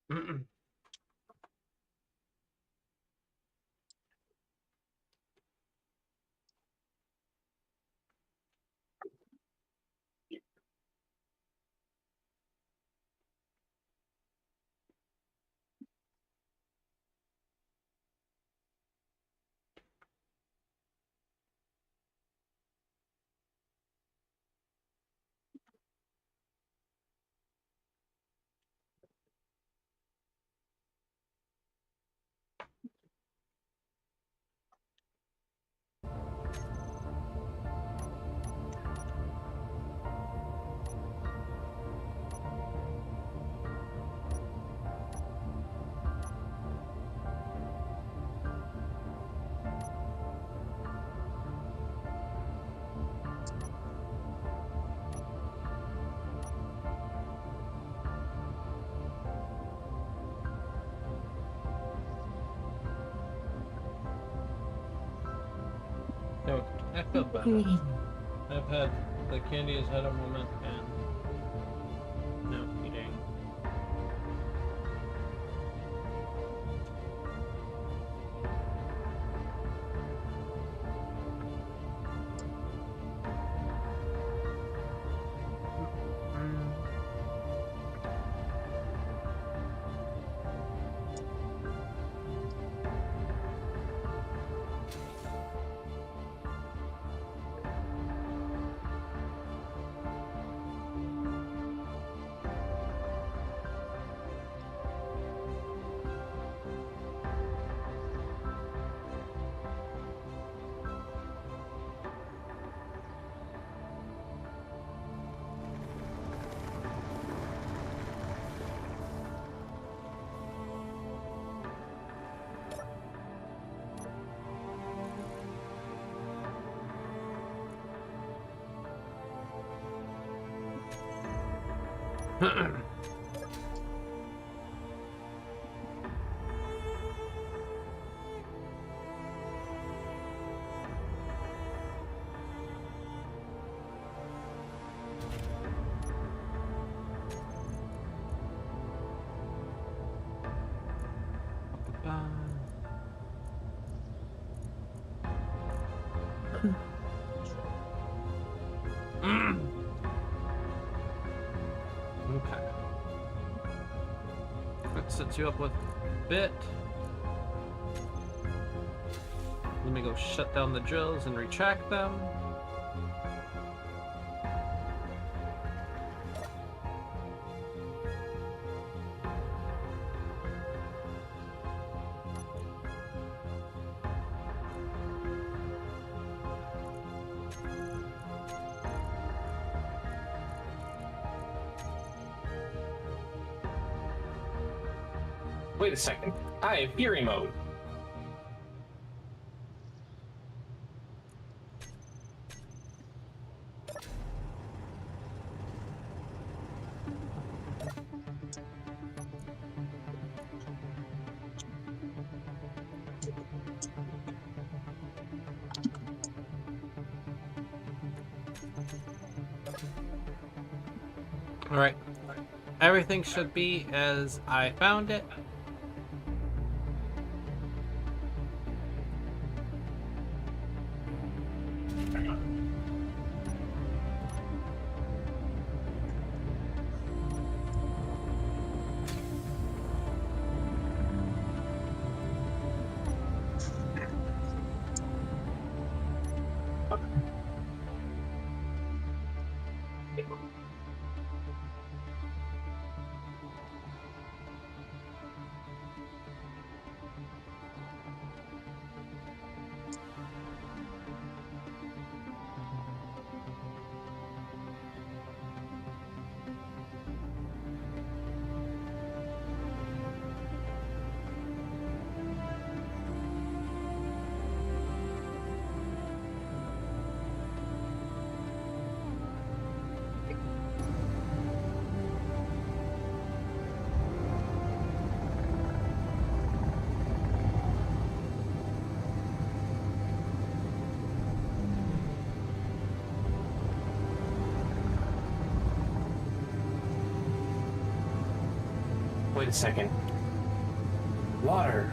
S1: Mm-mm. No, I feel better. I've had the candy has had a moment, and no eating. Okay. Let's set you up with bit. Let me go shut down the drills and retract them.
S8: Wait a second. I have Fury mode.
S1: All right. Everything should be as I found it.
S8: Wait a second. Water.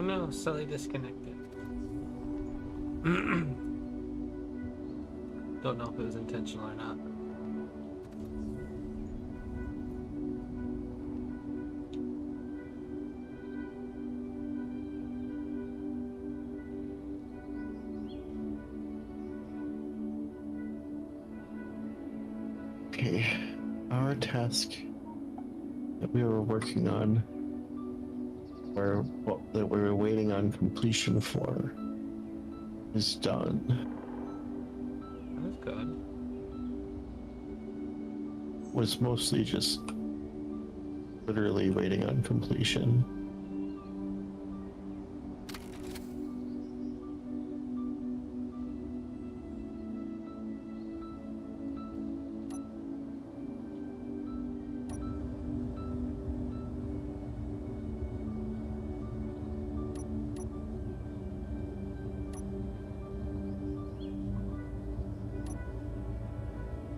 S1: no, Sully disconnected. Don't know if it was intentional or not.
S5: Okay, our task that we were working on, or well, that we were waiting on completion for, is done.
S1: That's good.
S5: Was mostly just literally waiting on completion.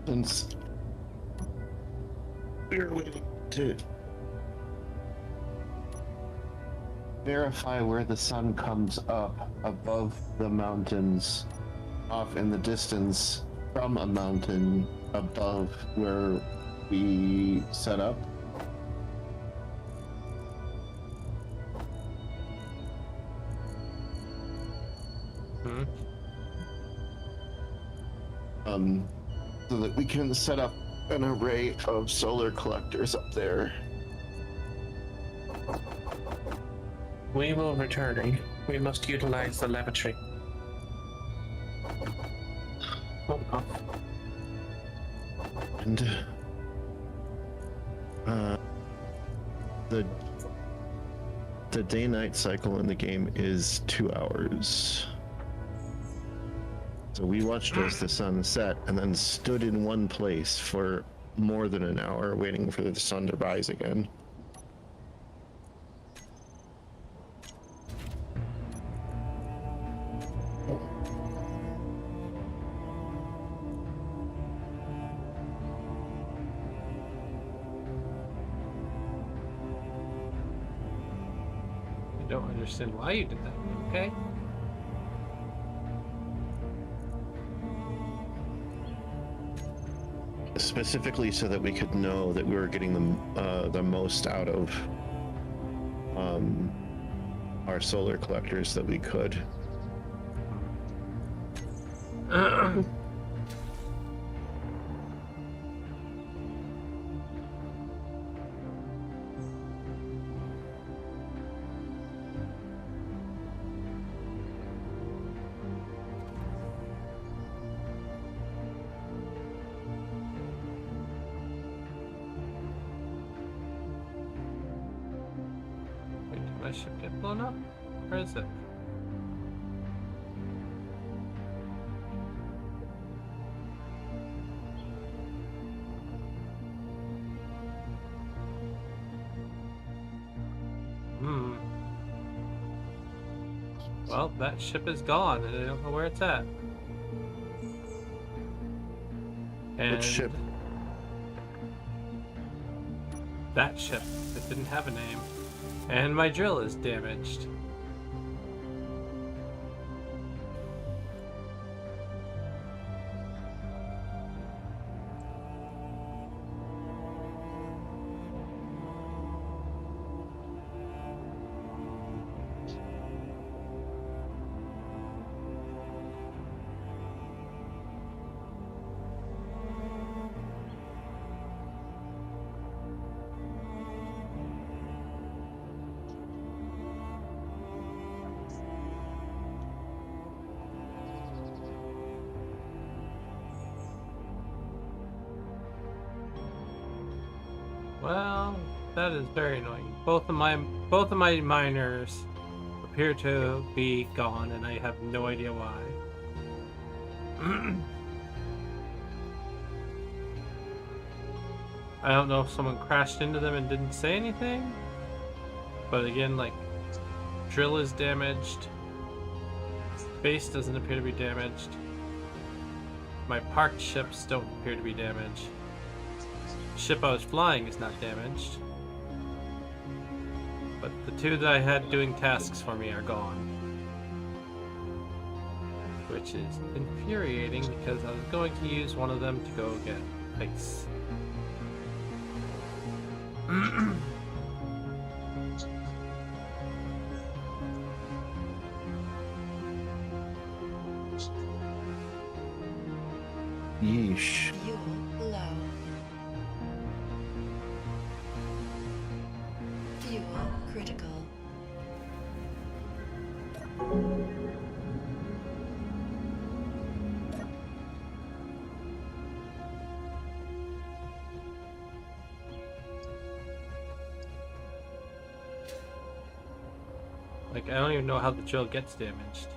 S5: Since we're waiting to verify where the sun comes up above the mountains, off in the distance from a mountain above where we set up.
S1: Hmm.
S5: So that we can set up an array of solar collectors up there.
S2: We will return. We must utilize the lavatory. Hold on.
S5: And the day-night cycle in the game is 2 hours. So we watched as the sun set and then stood in one place for more than an hour waiting for the sun to rise again.
S1: I don't understand why you did that, okay?
S5: Specifically so that we could know that we were getting the most out of our solar collectors that we could.
S1: Wait, did my ship get blown up? Where is it? Well, that ship is gone, and I don't know where it's at. And
S5: Which ship?
S1: that ship that didn't have a name. And my drill is damaged. Well, that is very annoying. Both of my miners appear to be gone, and I have no idea why. I don't know if someone crashed into them and didn't say anything, but again, like, drill is damaged. Base doesn't appear to be damaged. My parked ships don't appear to be damaged. The ship I was flying is not damaged. But the two that I had doing tasks for me are gone. Which is infuriating because I was going to use one of them to go get ice.
S5: Yeesh.
S6: Fuel low. Fuel critical.
S1: Like, I don't even know how the drill gets damaged.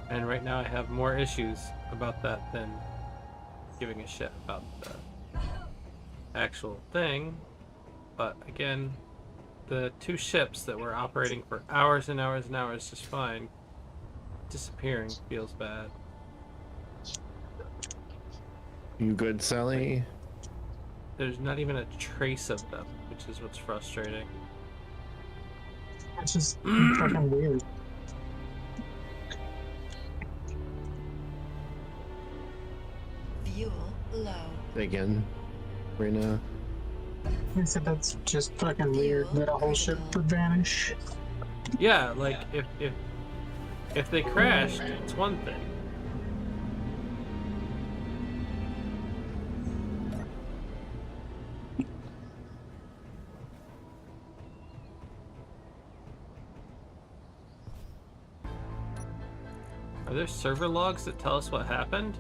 S1: And right now I have more issues about that than giving a shit about the actual thing. But again, the two ships that were operating for hours and hours and hours just fine, disappearing feels bad.
S5: You good, Sally?
S1: There's not even a trace of them, which is what's frustrating.
S7: It's just fucking weird.
S6: Fuel low.
S5: Again, Rena.
S7: I said that's just fucking weird that a whole ship would vanish.
S1: Yeah, like if they crashed, it's one thing. Are there server logs that tell us what happened?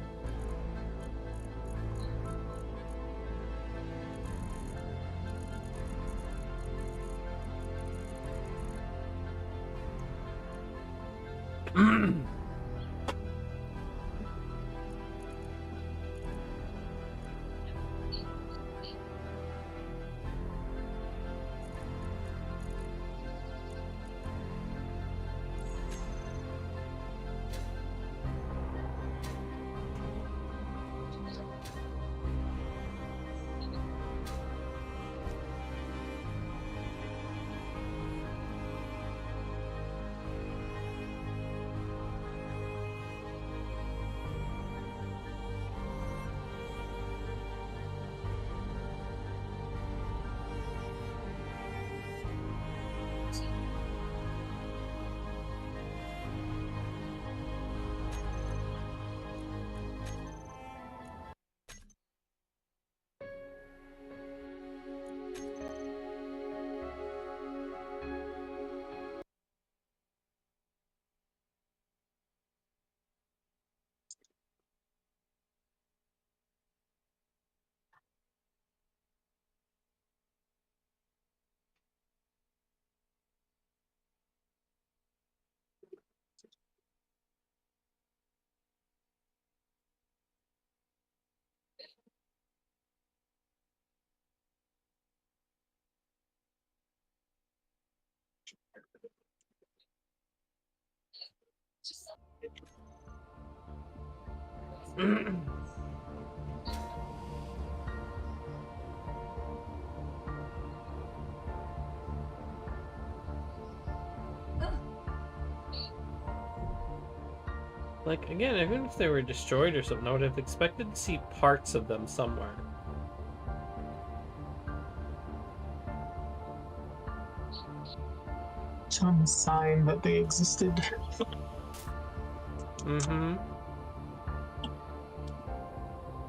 S1: Like, again, even if they were destroyed or something, I would have expected to see parts of them somewhere.
S7: Some sign that they existed.
S1: Mm-hmm.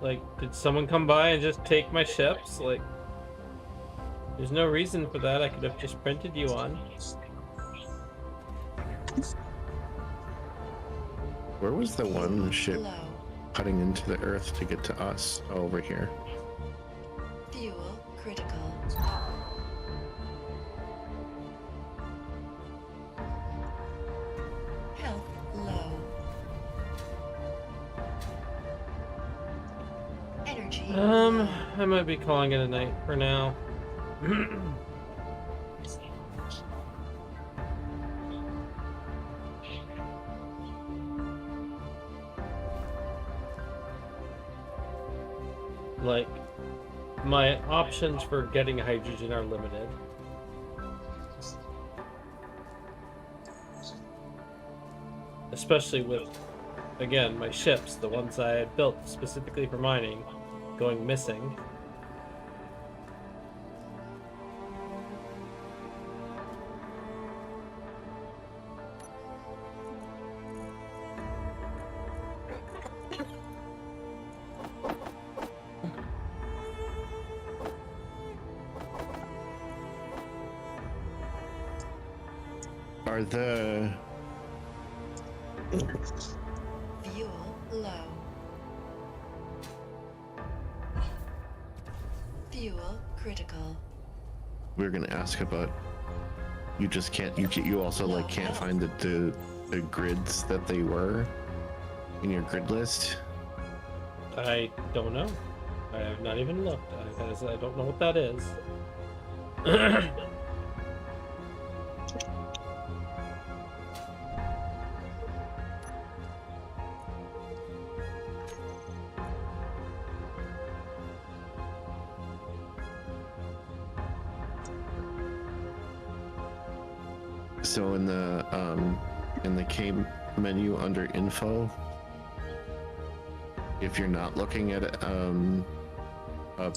S1: Like, did someone come by and just take my ships? Like, there's no reason for that. I could have just printed you on.
S5: Where was the one ship
S6: Low.
S5: cutting into the earth to get to us? Oh, over here.
S6: Fuel critical. Health low. Energy.
S1: I might be calling it a night for now. like, my options for getting hydrogen are limited. Especially with, again, my ships, the ones I had built specifically for mining, going missing.
S5: Are the
S6: Fuel low. Fuel critical.
S5: we're gonna ask about? You just can't. You also like can't find the grids that they were in your grid list.
S1: I don't know. I have not even looked. I don't know what that is.
S5: So in the K menu under info, if you're not looking at a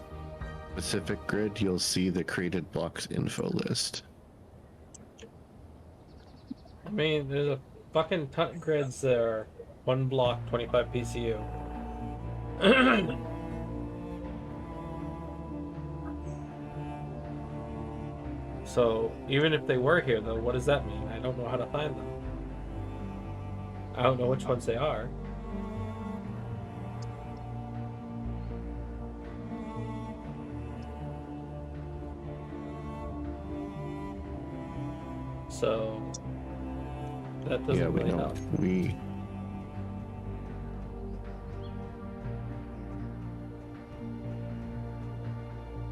S5: specific grid, you'll see the created blocks info list.
S1: I mean, there's a fucking ton of grids there. One block, 25 PCU. So, even if they were here, though, what does that mean? I don't know how to find them. I don't know which ones they are. So, that doesn't
S5: Yeah, we
S1: really
S5: know.
S1: help.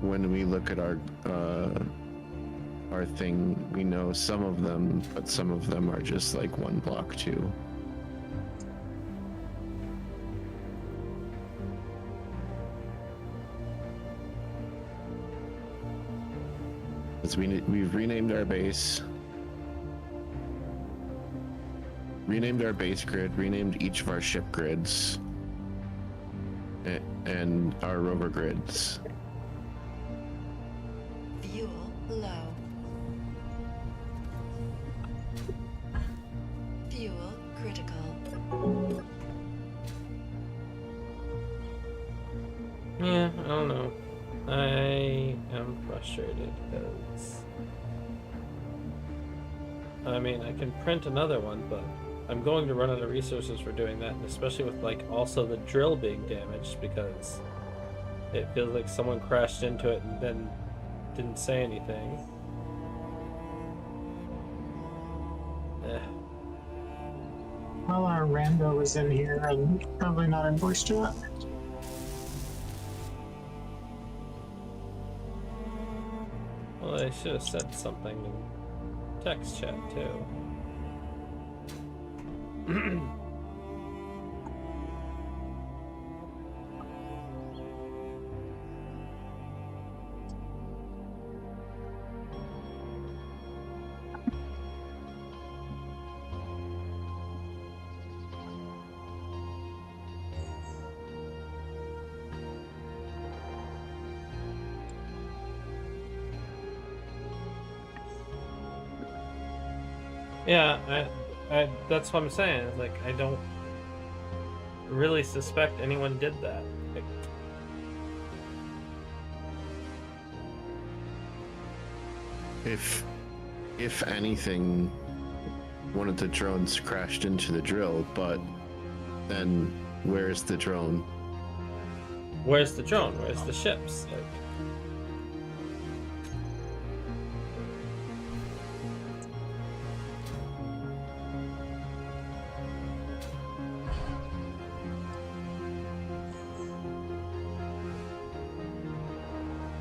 S5: When we look at our thing, we know some of them, but some of them are just like one block too. Because we've renamed our base. Renamed our base grid, renamed each of our ship grids, and our rover grids.
S6: Fuel low. Fuel critical.
S1: Yeah, I don't know. I am frustrated because... I mean, I can print another one, but I'm going to run out of resources for doing that, and especially with, like, also the drill being damaged, because it feels like someone crashed into it and then didn't say anything. Eh.
S7: Well, our rando is in here and probably not in voice chat.
S1: Well, I should have said something in text chat, too. Yeah, that's what I'm saying. Like, I don't really suspect anyone did that. Like,
S5: If anything, one of the drones crashed into the drill, but then where's the drone?
S1: where's the drone? Where's the ships?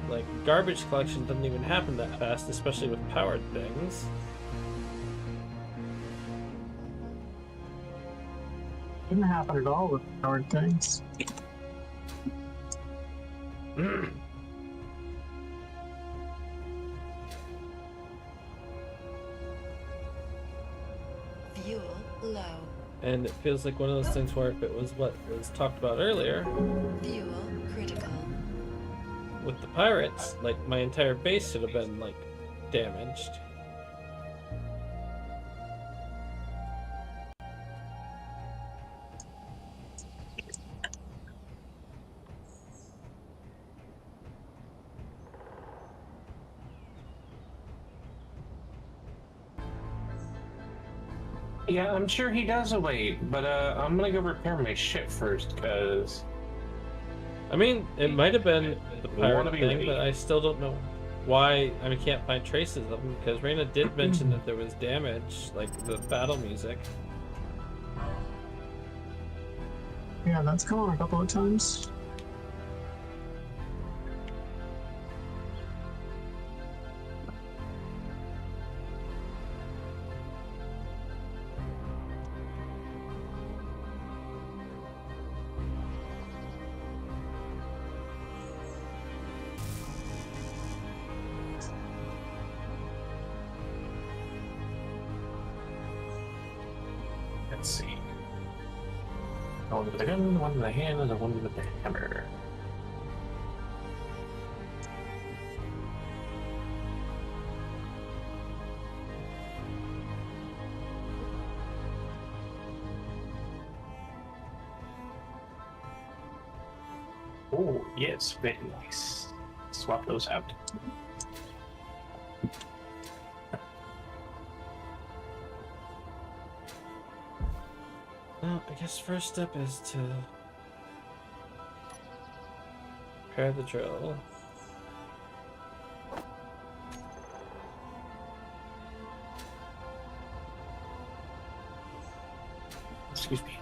S1: Like, garbage collection doesn't even happen that fast, especially with powered things.
S7: Didn't happen at all with powered things.
S6: Fuel low.
S1: And it feels like one of those things where if it was what was talked about earlier
S6: Fuel critical.
S1: with the pirates, like my entire base should have been like damaged.
S8: Yeah, I'm sure he does await, but I'm gonna go repair my ship first, because
S1: I mean, it might have been the
S8: We wanna
S1: pirate
S8: be
S1: thing,
S8: ready.
S1: but I still don't know why. I mean, can't find traces of them because Reyna did mention that there was damage, like the battle music.
S7: Yeah, that's come on a couple of times.
S8: let's see. One with the gun, one with the hand, and the one with the hammer. Oh, yes, very nice. Swap those out.
S1: Well, I guess first step is to repair the drill.
S8: Excuse me.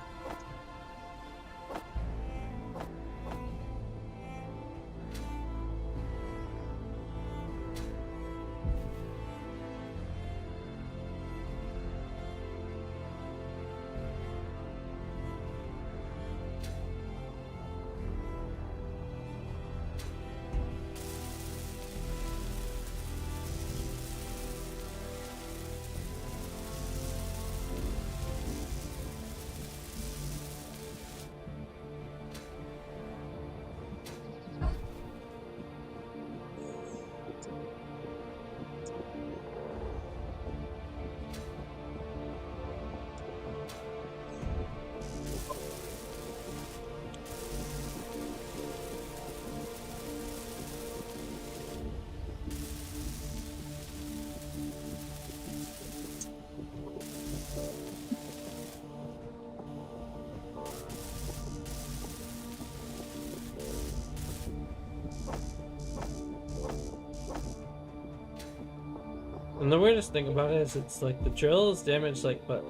S1: And the weirdest thing about it is it's like the drill is damaged like but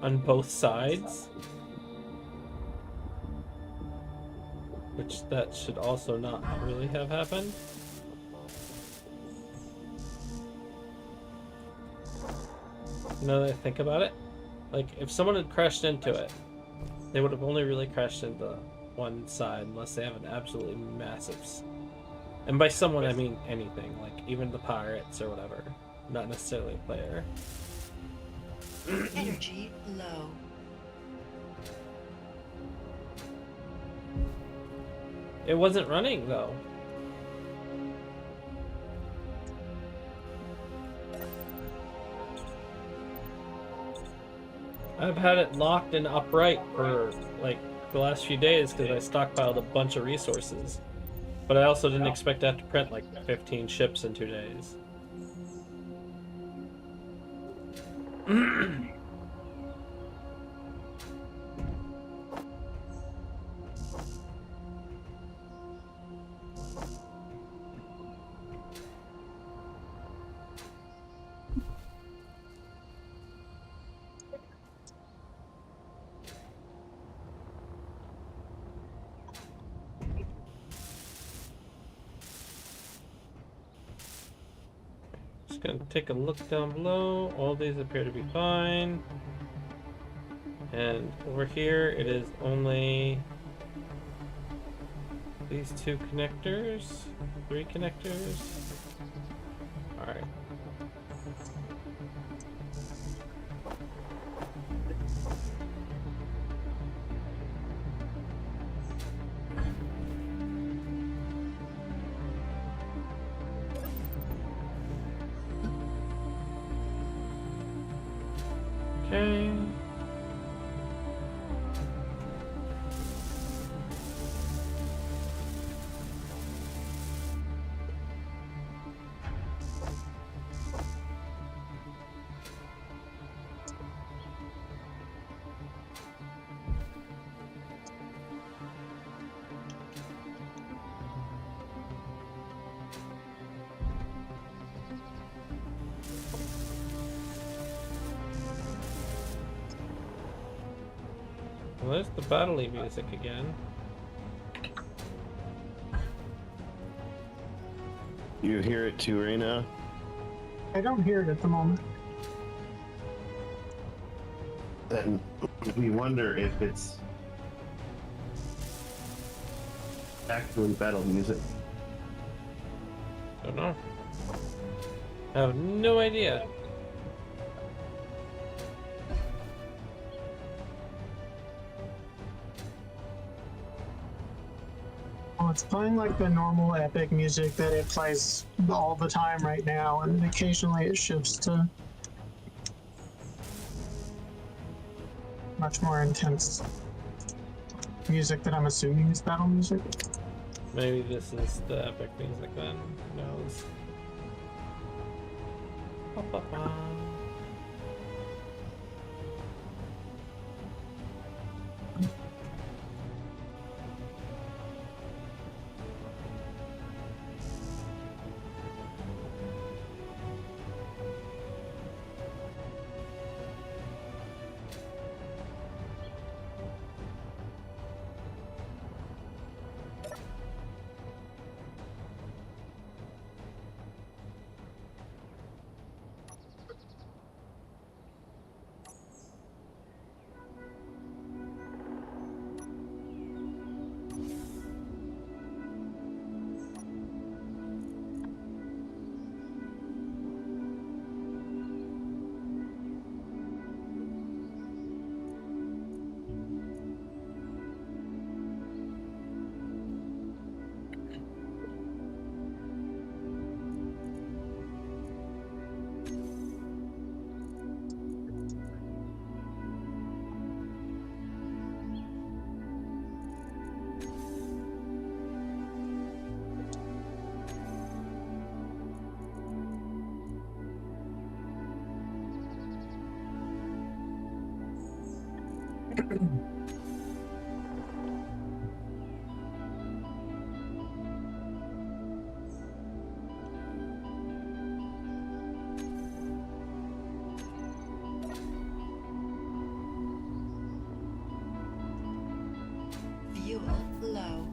S1: on both sides. Which that should also not really have happened. Now that I think about it, like if someone had crashed into it, they would have only really crashed into one side unless they have an absolutely massive and by someone I mean anything, like even the pirates or whatever. Not necessarily a player.
S6: Energy low.
S1: It wasn't running though. I've had it locked and upright for like the last few days because I stockpiled a bunch of resources. But I also didn't expect to have to print like 15 ships in 2 days. Just gonna take a look down below. All these appear to be fine. And over here it is only these 2 connectors, 3 connectors. Alright. Okay. Well, there's the battle-y music again.
S5: You hear it too, Reina?
S7: I don't hear it at the moment.
S5: Then we wonder if it's actually battle music.
S1: Don't know. I have no idea.
S7: Well, it's playing like the normal epic music that it plays all the time right now, and occasionally it shifts to much more intense music that I'm assuming is battle music.
S1: Maybe this is the epic music then. Who knows? Ba-ba-ba.
S6: Fuel low.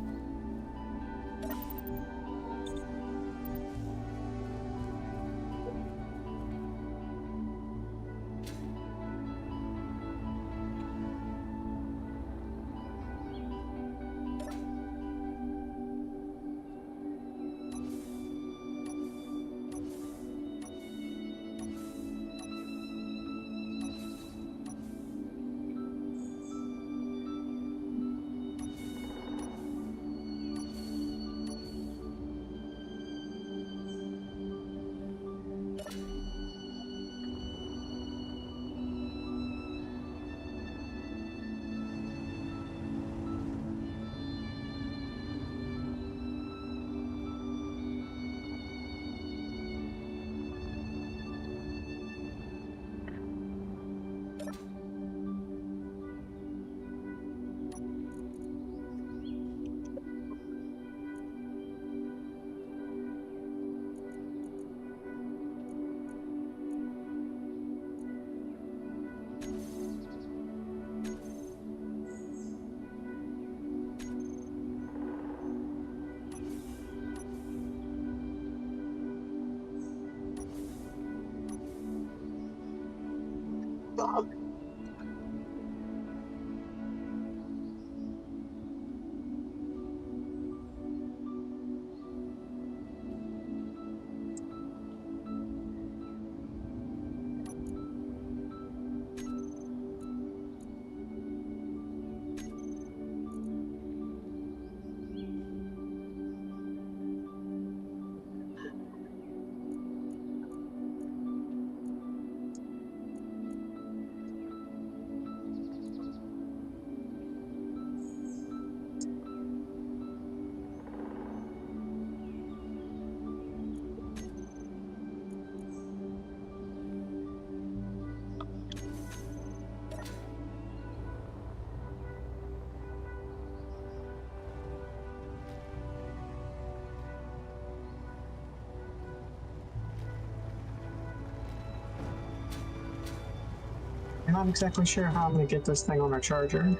S7: I'm not exactly sure how I'm going to get this thing on a charger.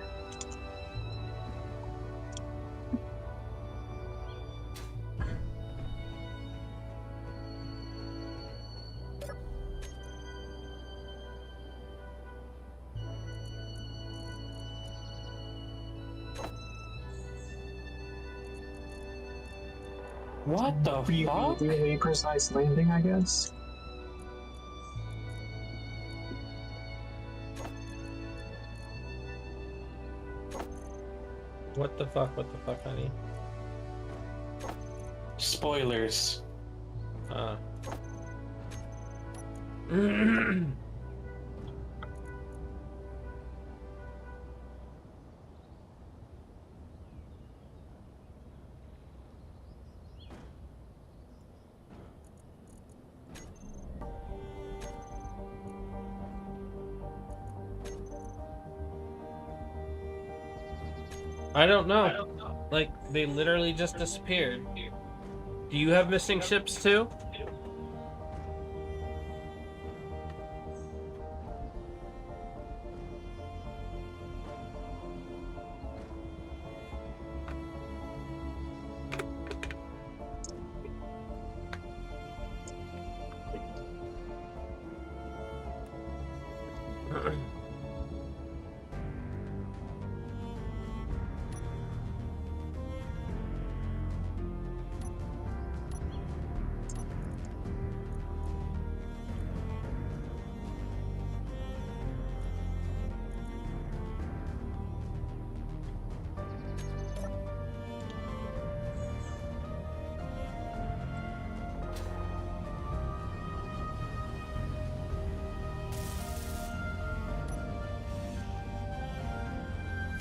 S2: What the fuck?
S7: Really precise landing, I guess.
S1: What the fuck, honey?
S2: Spoilers.
S1: I don't know. Like, they literally just disappeared. Do you have missing ships too?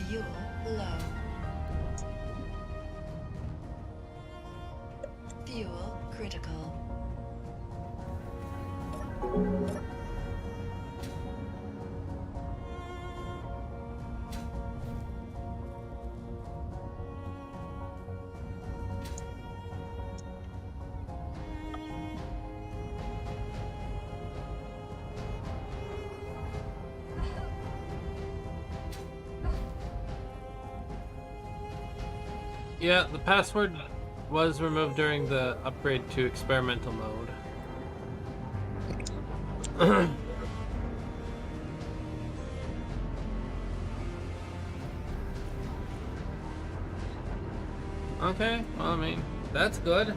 S6: Fuel low. Fuel critical.
S1: Yeah, the password was removed during the upgrade to experimental mode. Okay, well, I mean, that's good.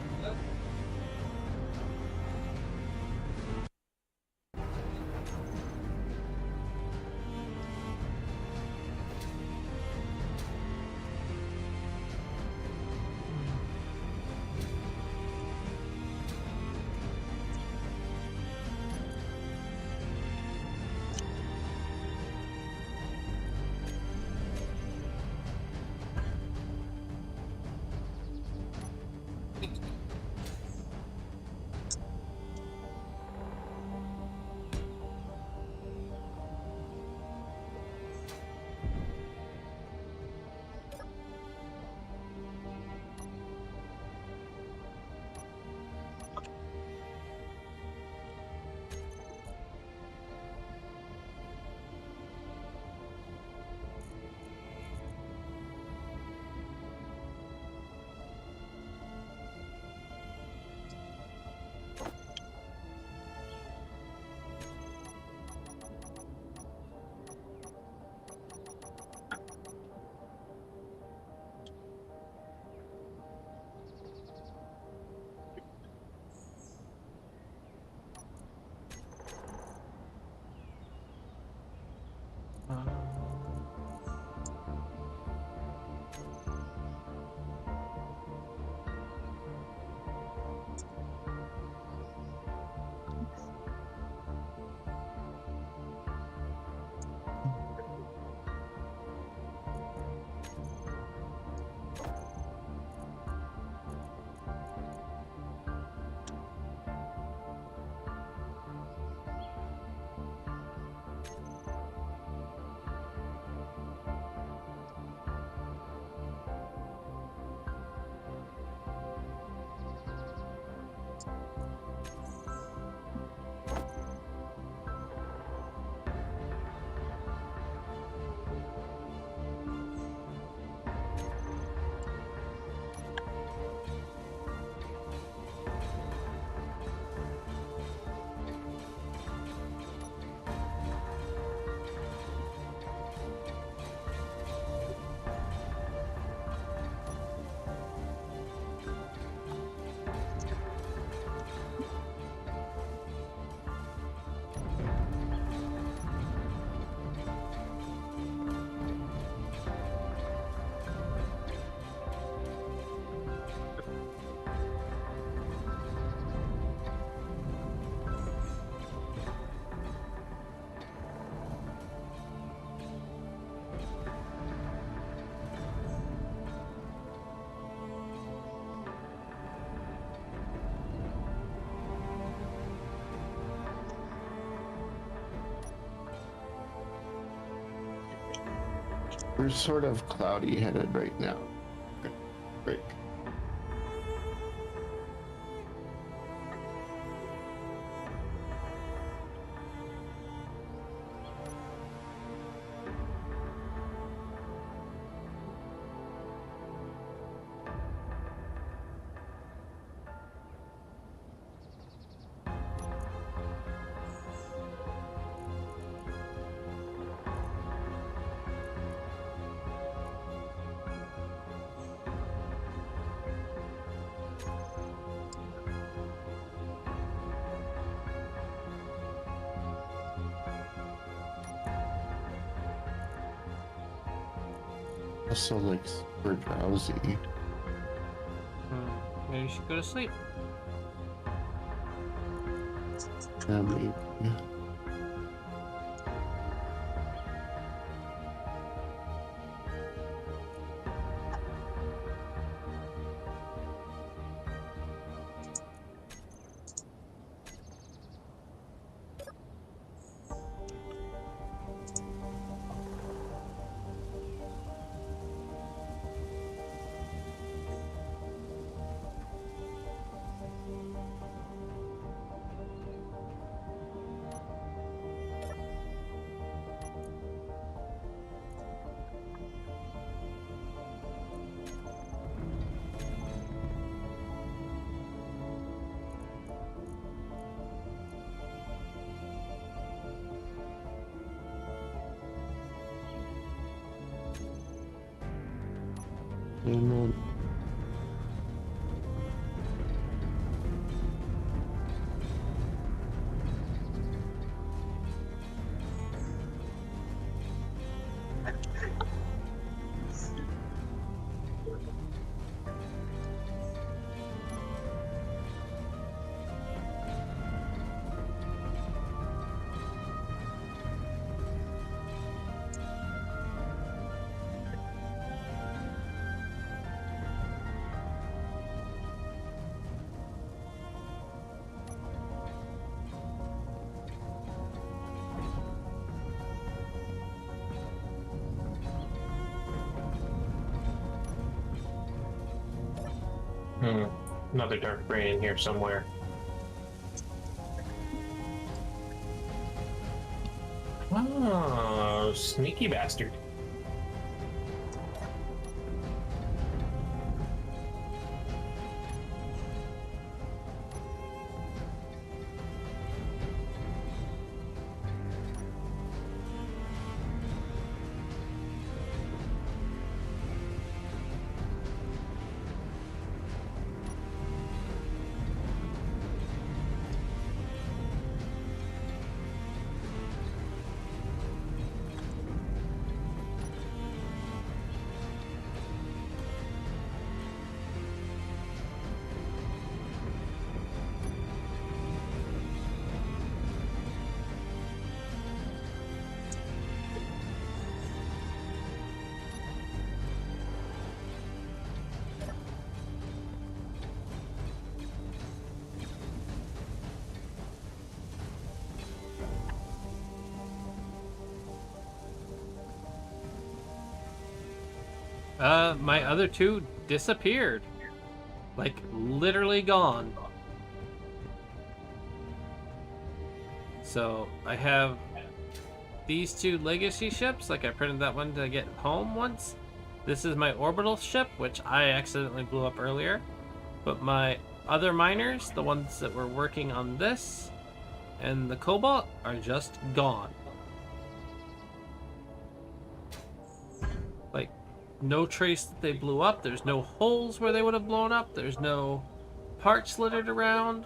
S5: We're sort of cloudy headed right now. Break. Also, like, super drowsy.
S1: Maybe you should go to sleep.
S5: Yeah, maybe. Amen.
S8: Another dark brain in here somewhere. Oh, sneaky bastard.
S1: My other two disappeared. Like, literally gone. So, I have these two legacy ships. Like, I printed that one to get home once. This is my orbital ship, which I accidentally blew up earlier. But my other miners, the ones that were working on this, and the Cobalt, are just gone. Like, no trace that they blew up. There's no holes where they would have blown up. There's no parts littered around.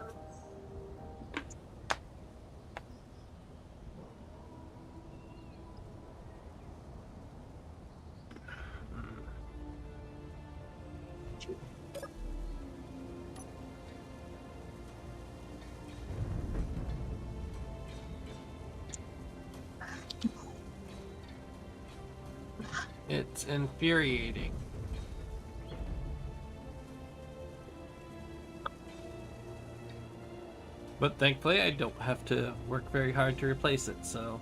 S1: It's infuriating. But thankfully, I don't have to work very hard to replace it, so...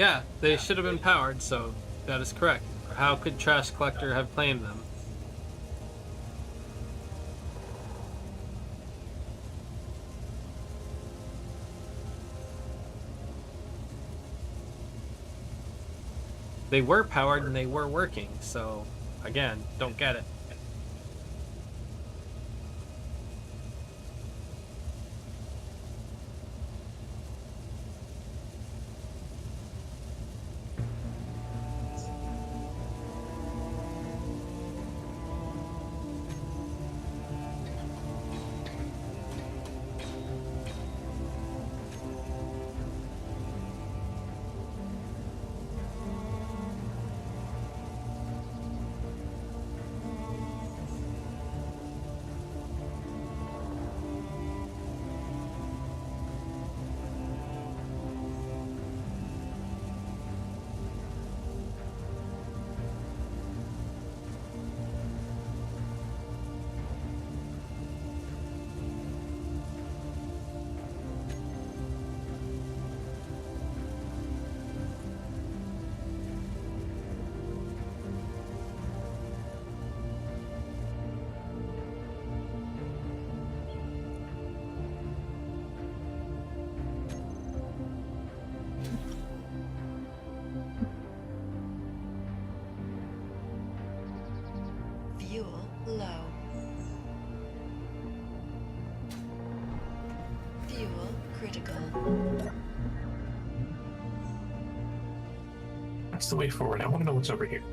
S1: Yeah, they should have been powered, so that is correct. How could Trash Collector have claimed them? They were powered and they were working, so again, don't get it.
S6: Fuel low. Fuel critical.
S8: That's the way forward. I want to know what's over here.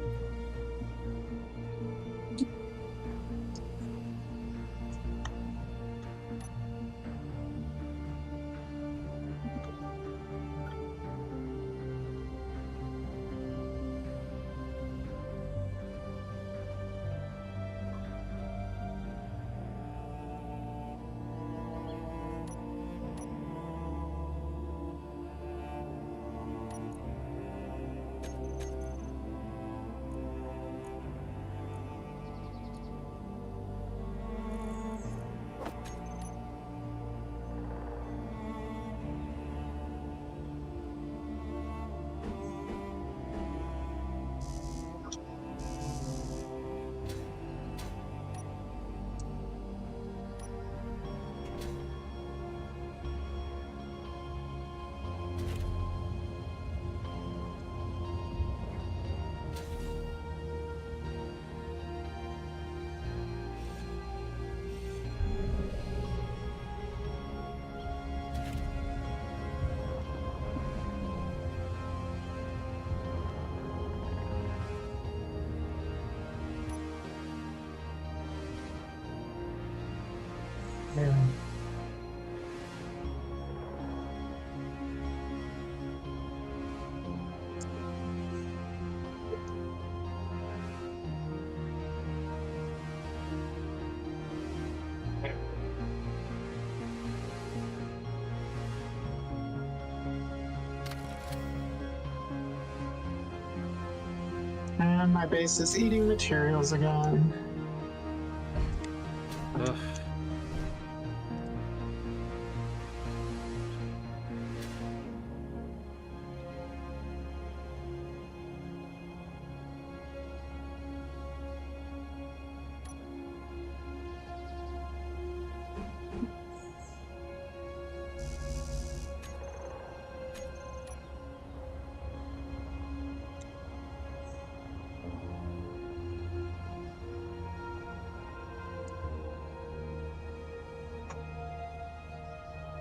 S7: And my base is eating materials again.
S1: Ugh.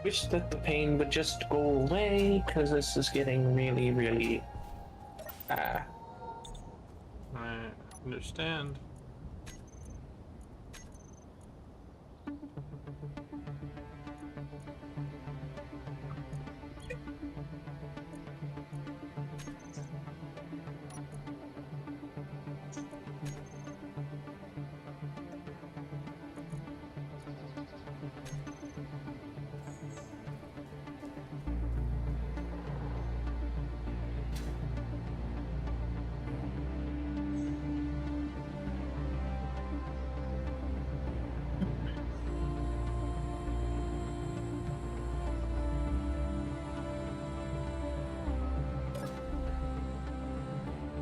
S4: Wish that the pain would just go away, because this is getting really, really.
S1: I understand.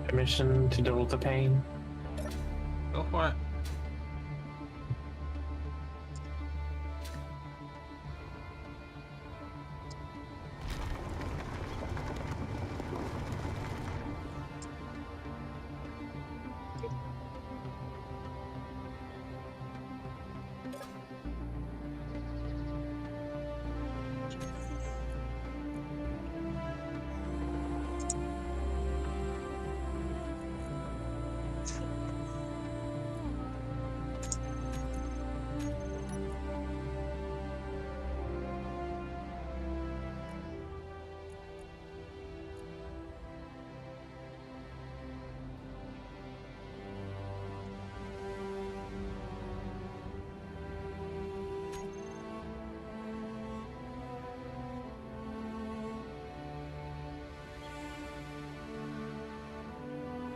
S8: permission to dull the pain?
S1: Go for it.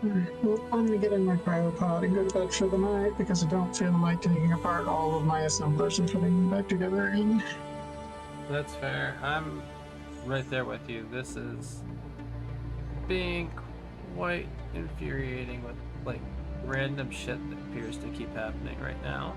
S7: Alright, well, I'm gonna get in my cryopod and go to bed for the night because I don't feel like taking apart all of my assemblers and putting them back together again.
S1: That's fair. I'm right there with you. This is being quite infuriating with like random shit that appears to keep happening right now.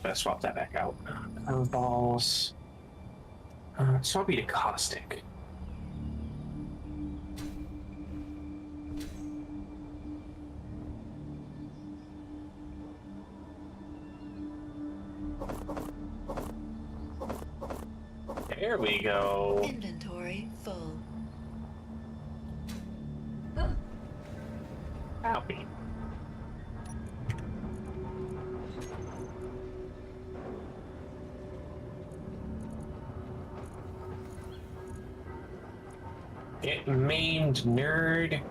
S8: Better swap that back out. Balls. Swap me to caustic. There we go.
S6: Inventory full.
S8: Happy. Get maimed, nerd.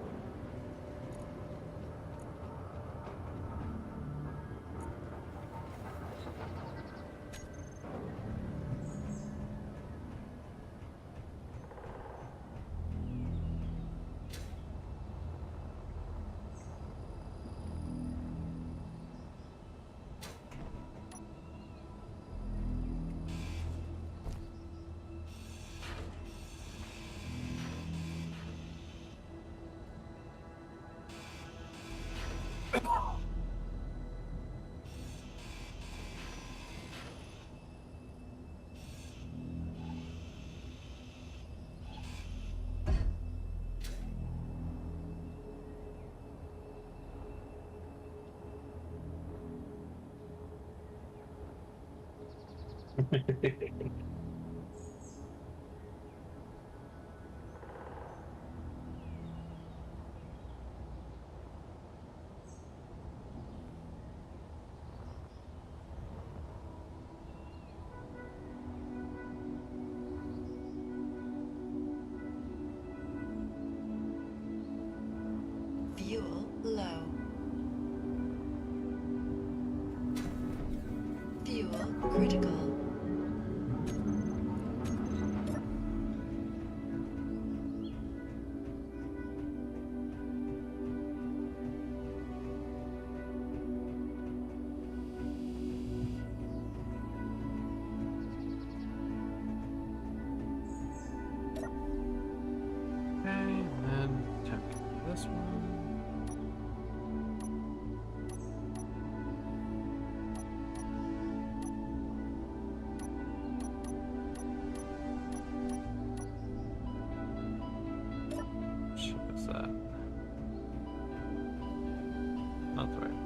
S6: Fuel low. Fuel critical.
S1: this one. Shit is that? Not the right one.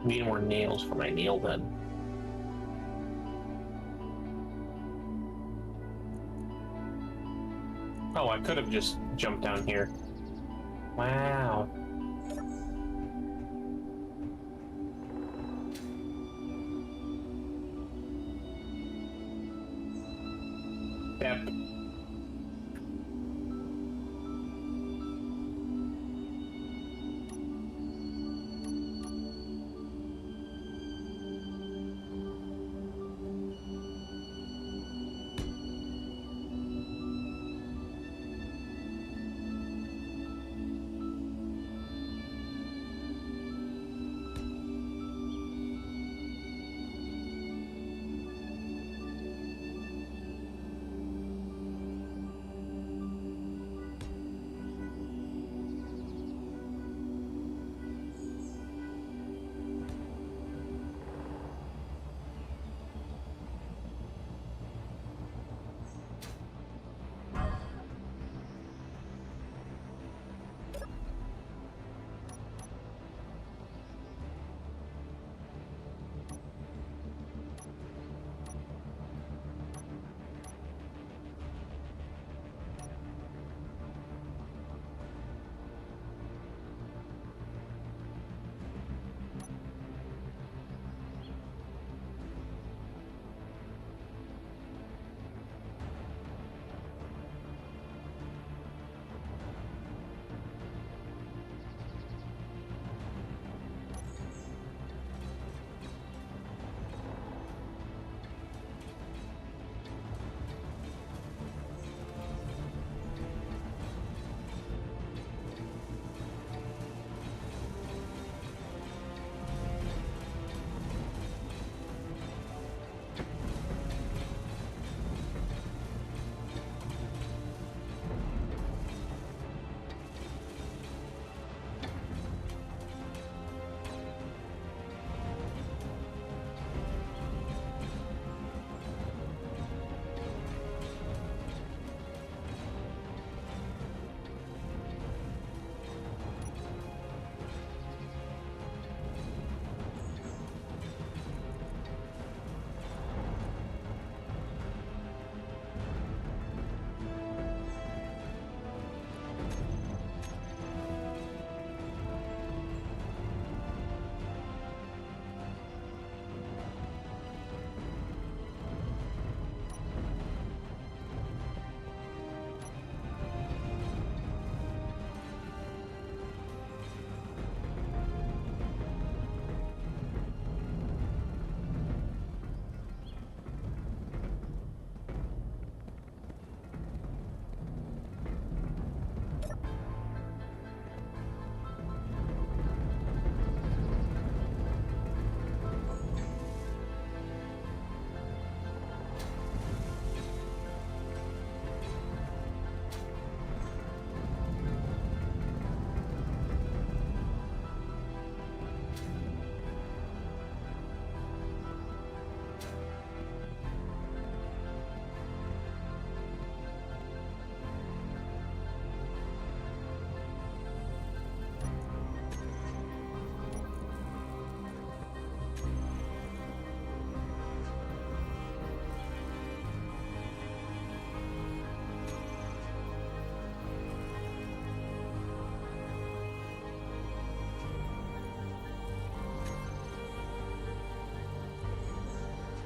S4: Need more nails for my nail bed. Oh, I could have just jumped down here. Wow. Yep.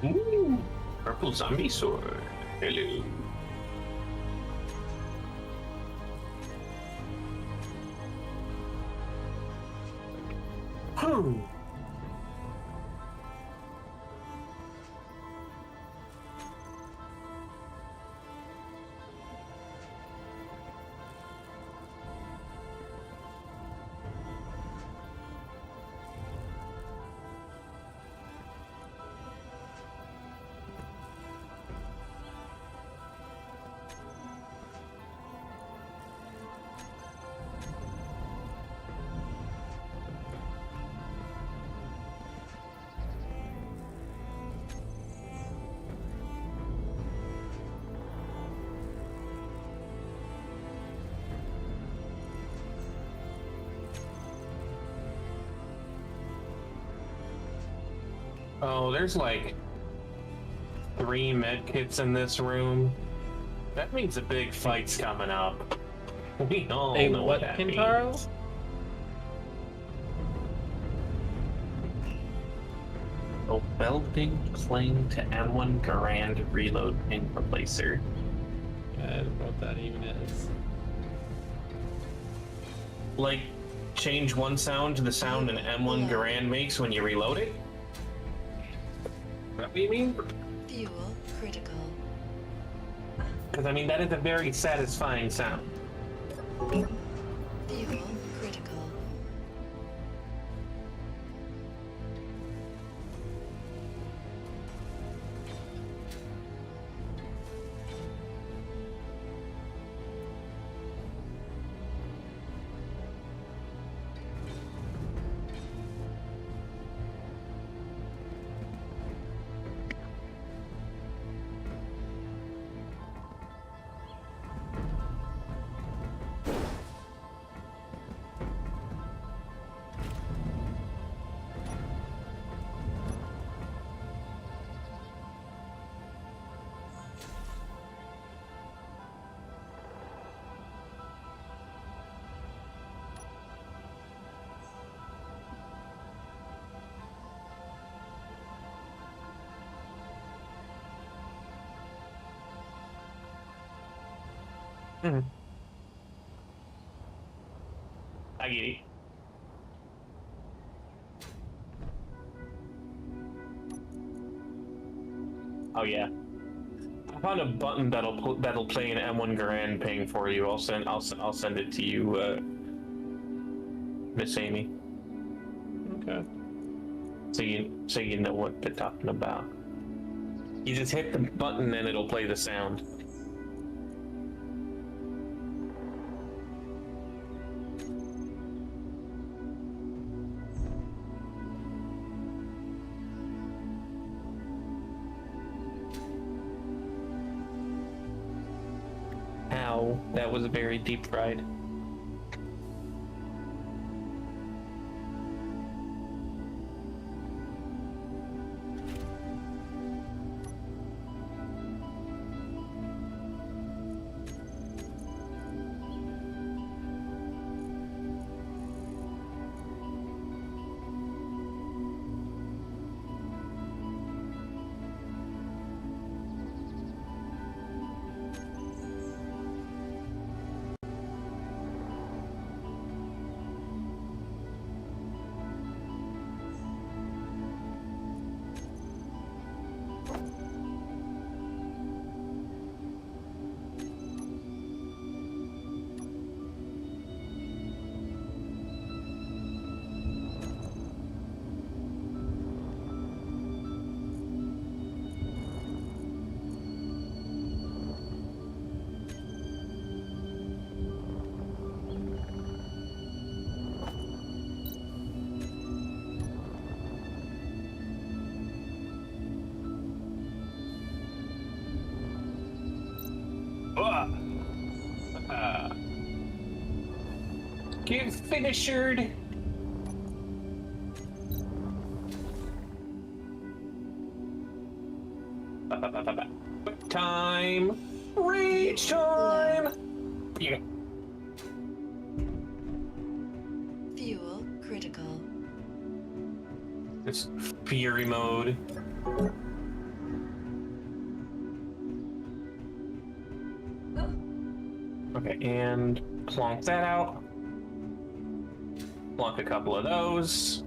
S4: Ooh, purple zombie sword. Hello. Oh.
S2: Oh, there's like 3 med kits in this room. That means a big fight's coming up. We all
S1: A
S2: know
S1: what,
S2: what that
S1: Kintaro?
S2: means. Oh, weld ping playing to M1 Garand reload ping replacer.
S1: I don't know what that even is.
S2: Like, change one sound to the sound an M1 Garand makes when you reload it? Is that what you mean?
S6: Fuel critical.
S2: Because, I mean, that is a very satisfying sound.
S6: Fuel critical.
S2: I get it. Oh yeah. I found a button that'll play an M1 Garand ping for you. I'll send it to you, Miss Amy.
S1: Okay.
S2: So you know what they're talking about. You just hit the button and it'll play the sound. Ow, that was very deep fried. Get finished. Time. Reach time. Yeah.
S6: Fuel critical.
S2: It's fury mode. Okay, and plonk that out. Plonk a couple of those.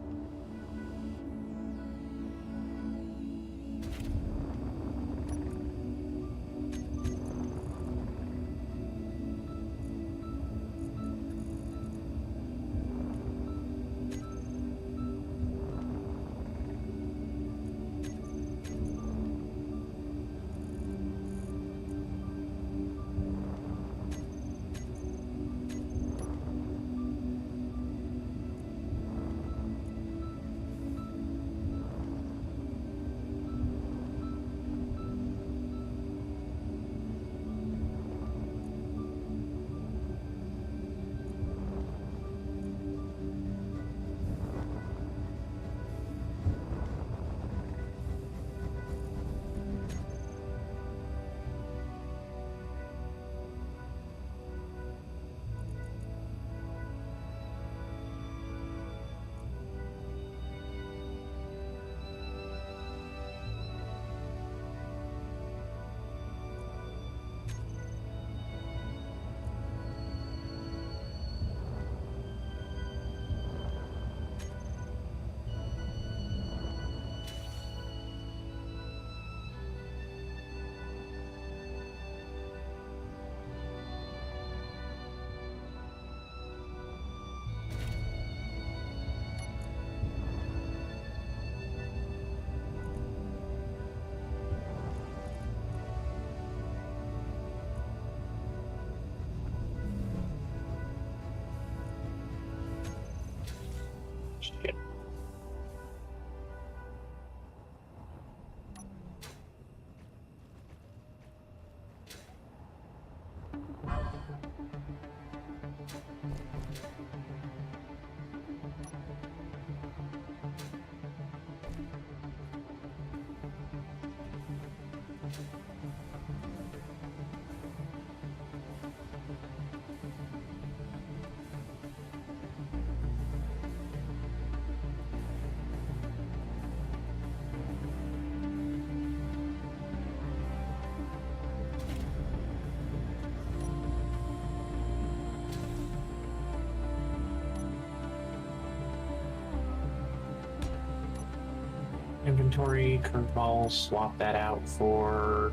S8: inventory, curveball, swap that out for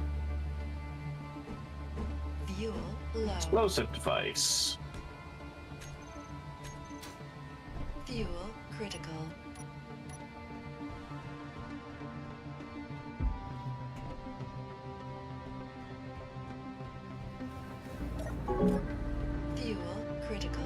S6: Fuel low.
S8: explosive device.
S6: Fuel critical. Fuel critical.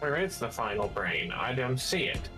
S8: Where is the final brain? I don't see it.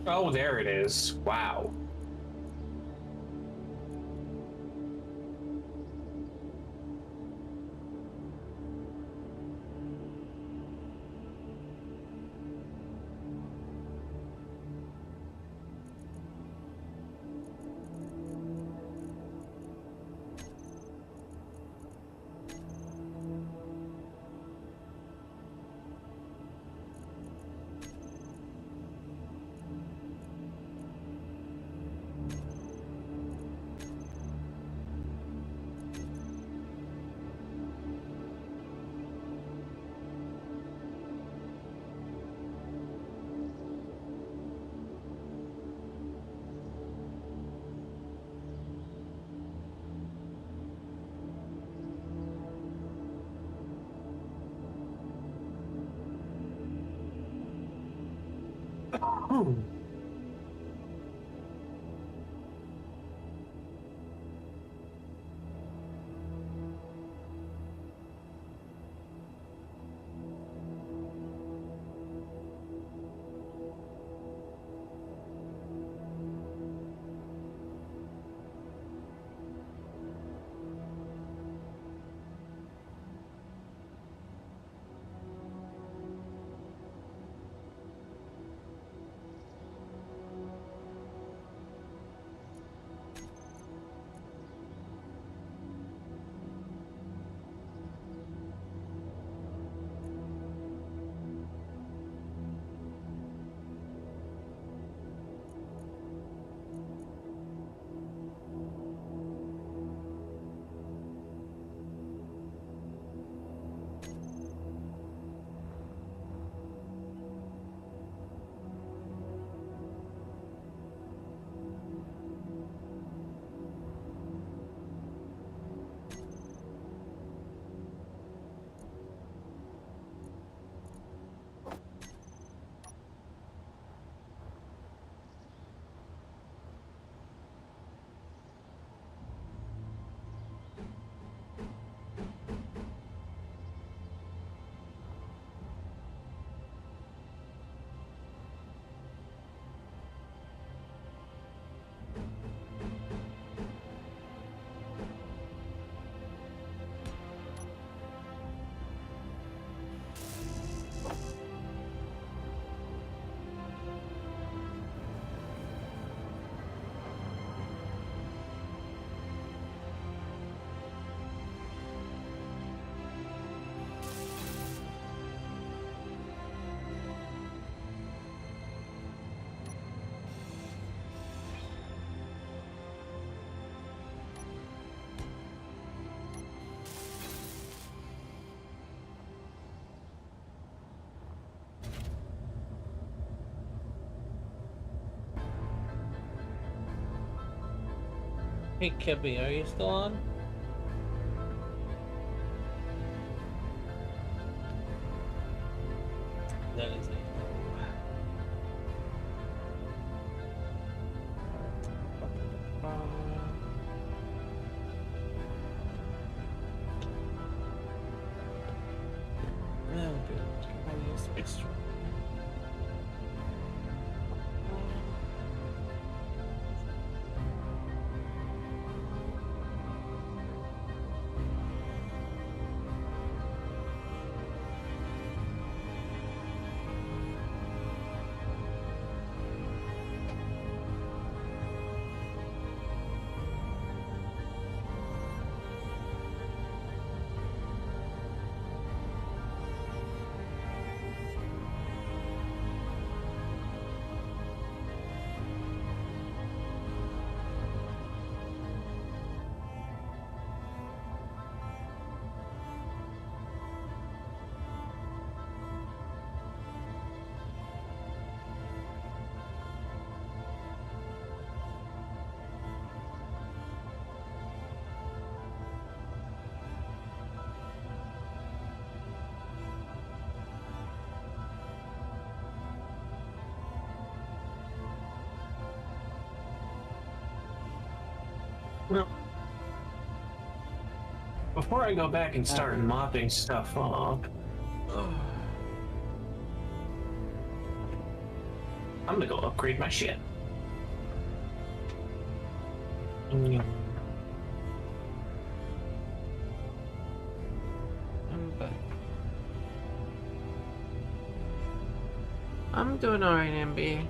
S8: Oh, there it is. Wow. Hmm.
S1: Hey, Kippy, are you still on? That is it. Oh, good. I use space.
S4: Well, before I go back and start mopping stuff up, I'm gonna go upgrade my shit.
S1: I'm back. I'm doing alright, MB.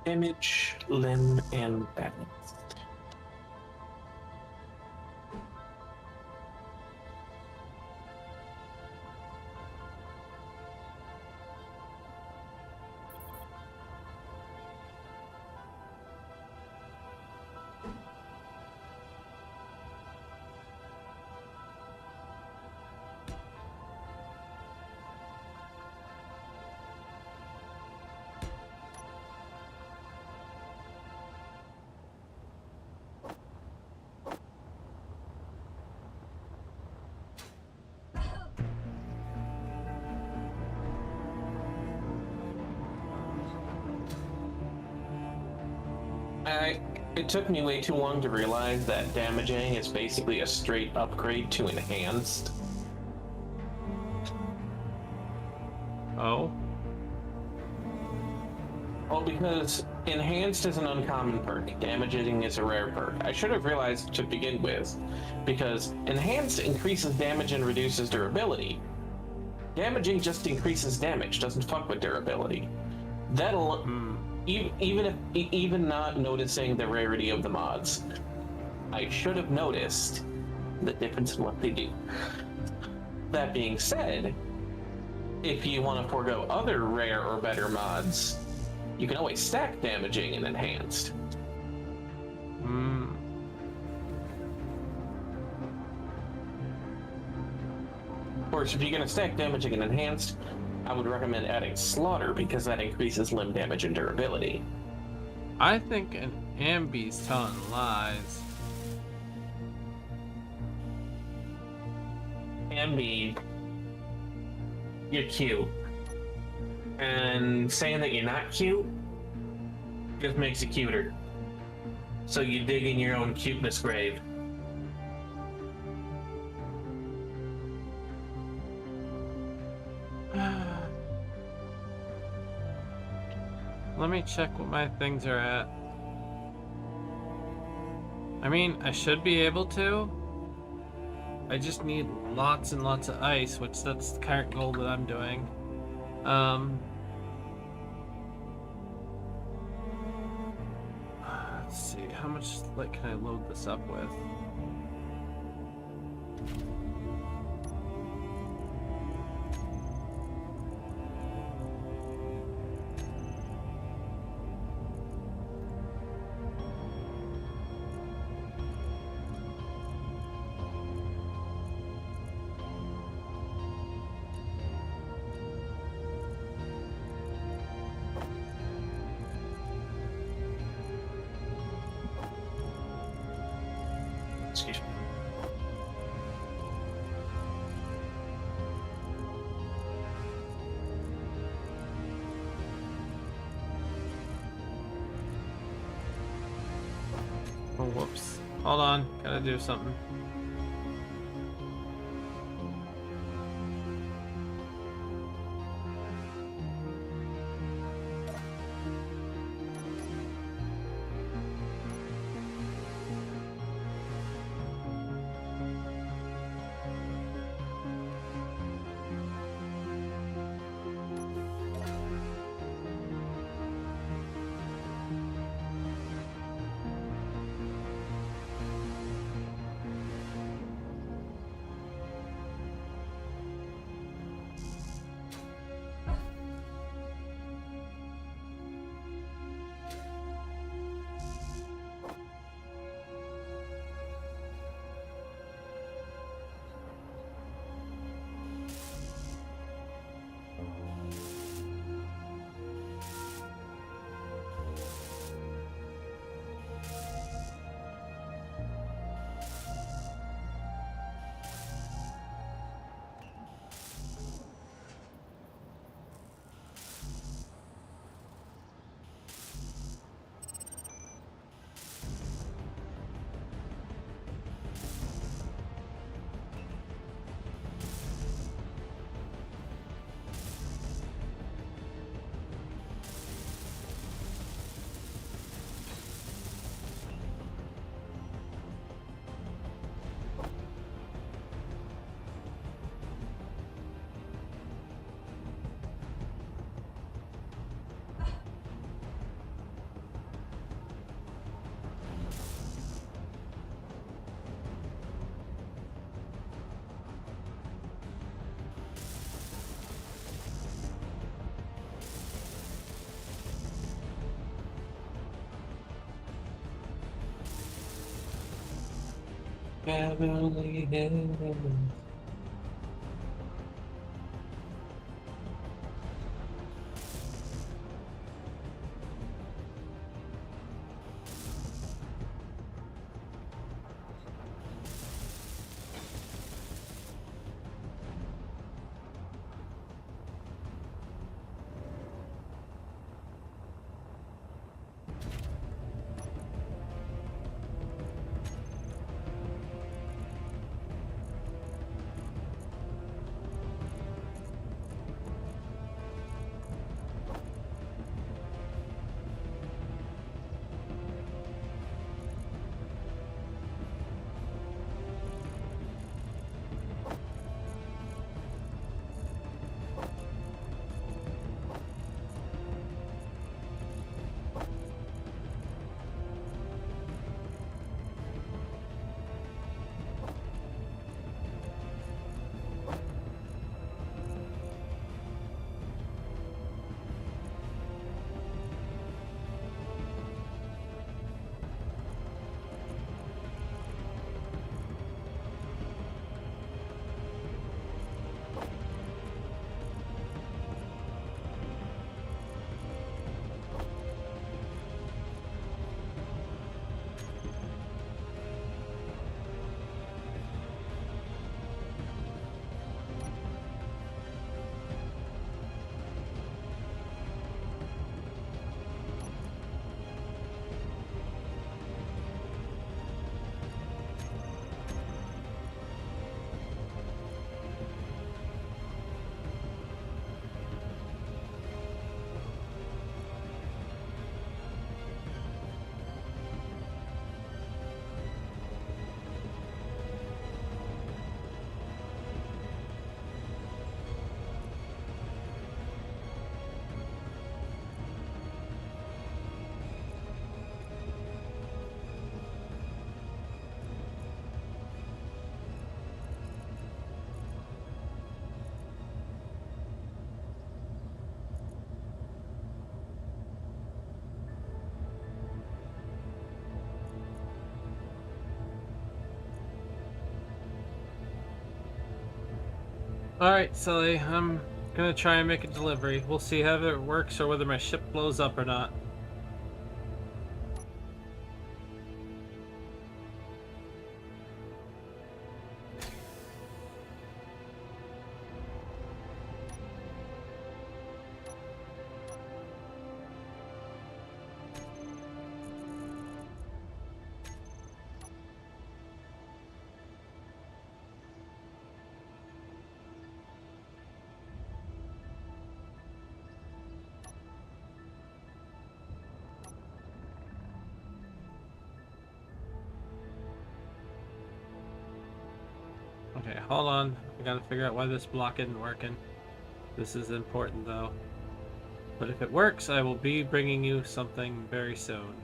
S4: Damage, limb, and balance. It took me way too long to realize that damaging is basically a straight upgrade to enhanced.
S1: Oh?
S4: Well, because enhanced is an uncommon perk, damaging is a rare perk. I should have realized to begin with, because enhanced increases damage and reduces durability. Damaging just increases damage, doesn't fuck with durability. That'll... Even not noticing the rarity of the mods, I should have noticed the difference in what they do. That being said, if you want to forego other rare or better mods, you can always stack damaging and enhanced. Of course, if you're going to stack damaging and enhanced, I would recommend adding Slaughter because that increases limb damage and durability.
S1: I think an Ambi's telling lies.
S4: Ambi, you're cute. And saying that you're not cute just makes you cuter. So you dig in your own cuteness grave.
S1: Let me check what my things are at. I mean, I should be able to. I just need lots and lots of ice, which that's the current goal that I'm doing. Let's see, how much like can I load this up with?
S8: Excuse me.
S1: Oh, whoops. Hold on, gotta do something.
S8: Beverly Hills.
S1: Alright, Sully, I'm gonna try and make a delivery. We'll see how it works or whether my ship blows up or not. Okay, hold on. I gotta figure out why this block isn't working. This is important though. But if it works, I will be bringing you something very soon.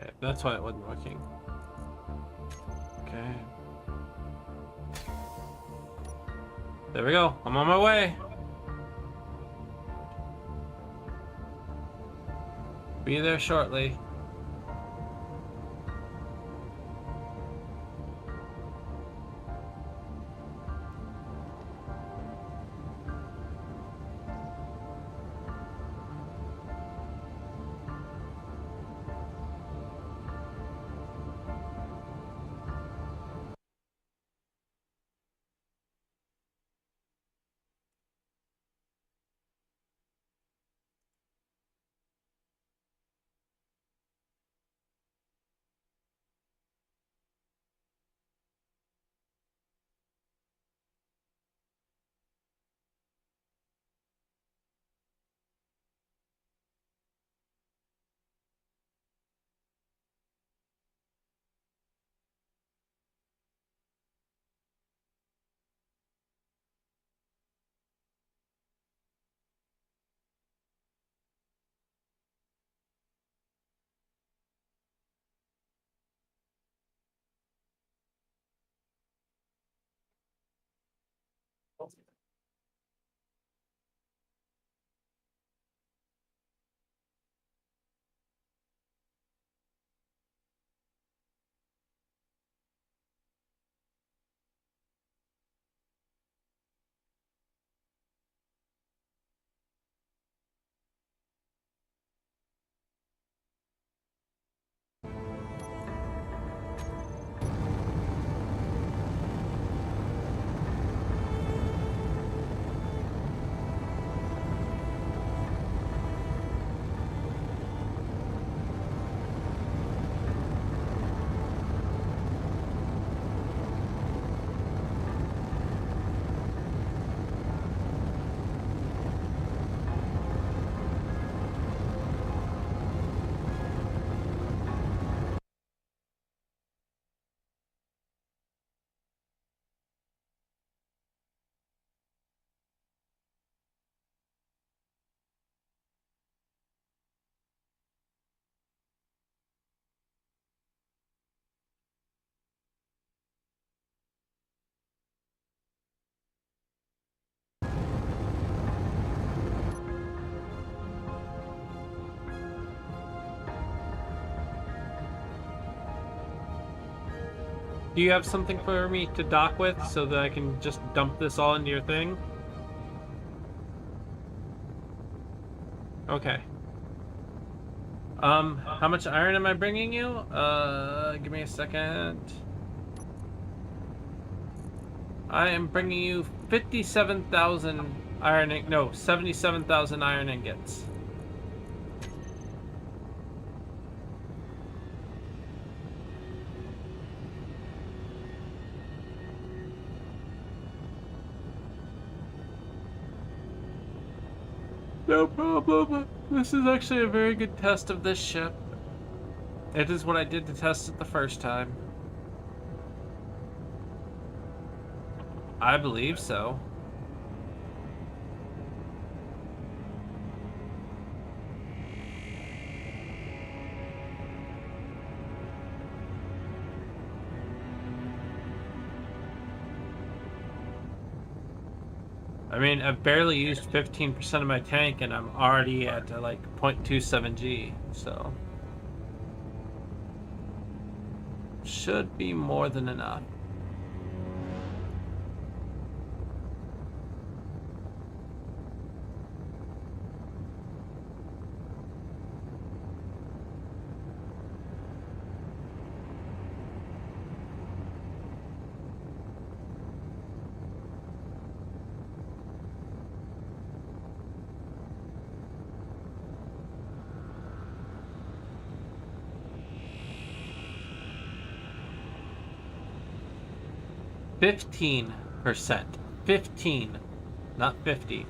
S1: Okay, that's why it wasn't working. Okay. There we go. I'm on my way. Be there shortly. Do you have something for me to dock with so that I can just dump this all into your thing? Okay. How much iron am I bringing you? Give me a second. I am bringing you 57,000 iron, no, 77,000 iron ingots. No problem. This is actually a very good test of this ship. It is what I did to test it the first time. I believe so. I mean, I've barely used 15% of my tank and I'm already at like 0.27 G, so should be more than enough. $15%. 15, not 50.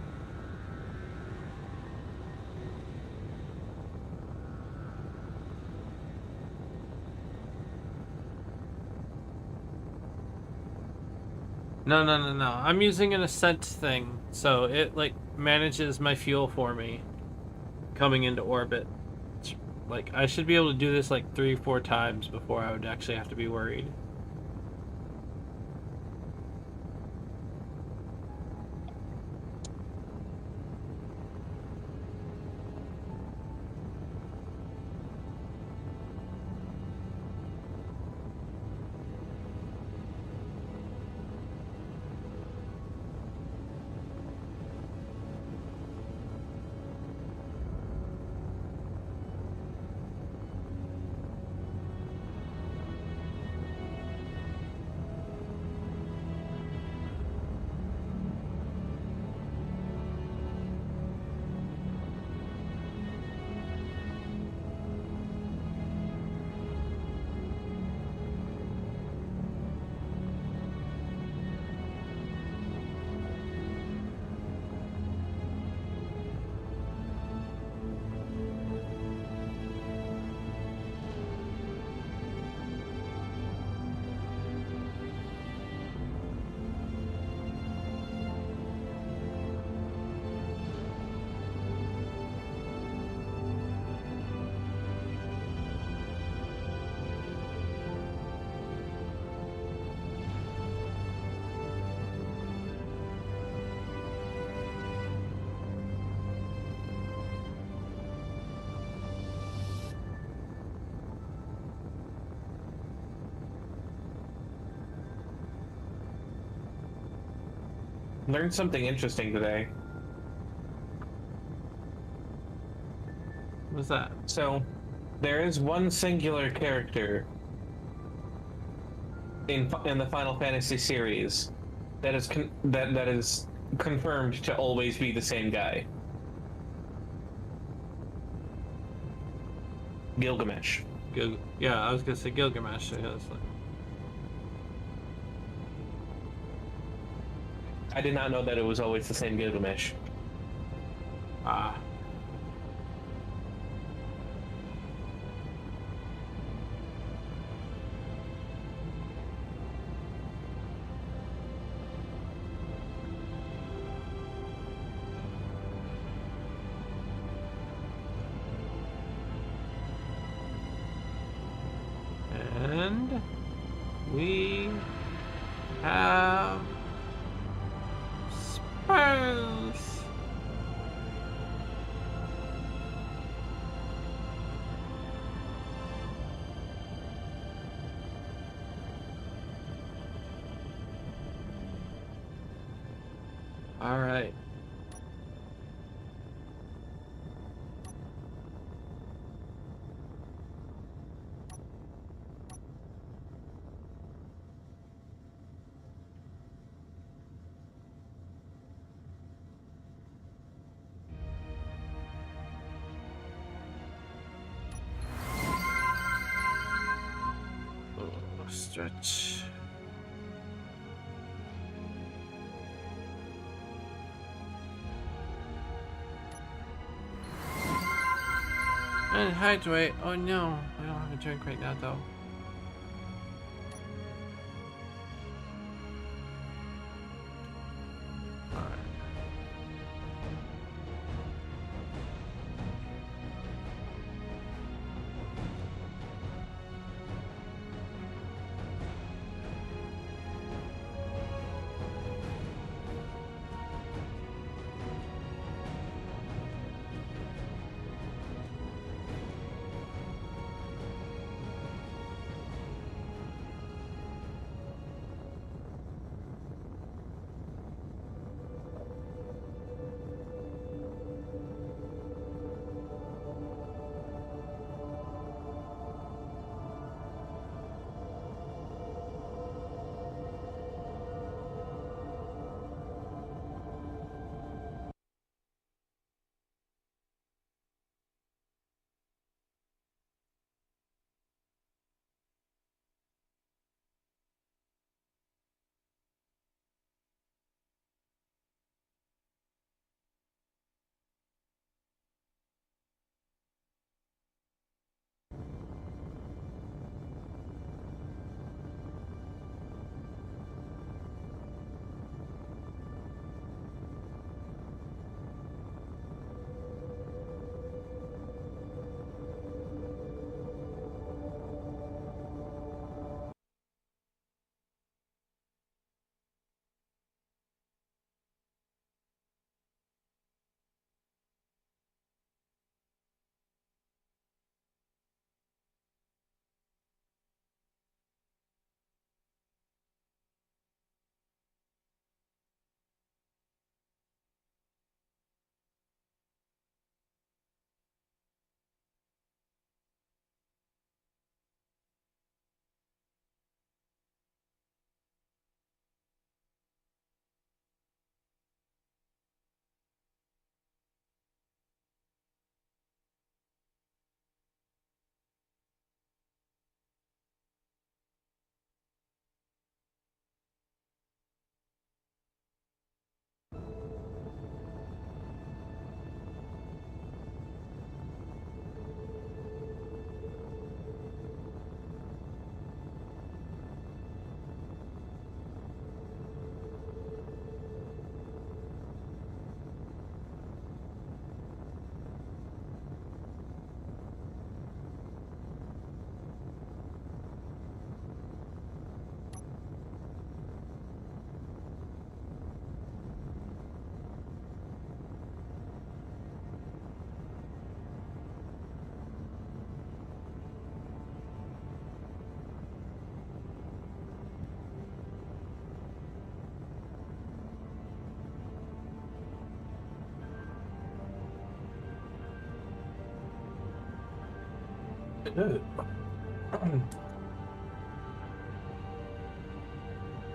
S1: No. I'm using an Ascent thing, so it like manages my fuel for me coming into orbit. It's, like I should be able to do this like 3-4 times before I would actually have to be worried.
S2: Learned something interesting today.
S1: What's that?
S2: So, there is one singular character in the Final Fantasy series that is that is confirmed to always be the same guy. Gilgamesh.
S1: Yeah, I was gonna say Gilgamesh. Because, like,
S2: I did not know that it was always the same Gilgamesh.
S1: ah. And we have Spurs. All right. Stretch. can't hydrate. Oh no, I don't have a drink right now though. Alright.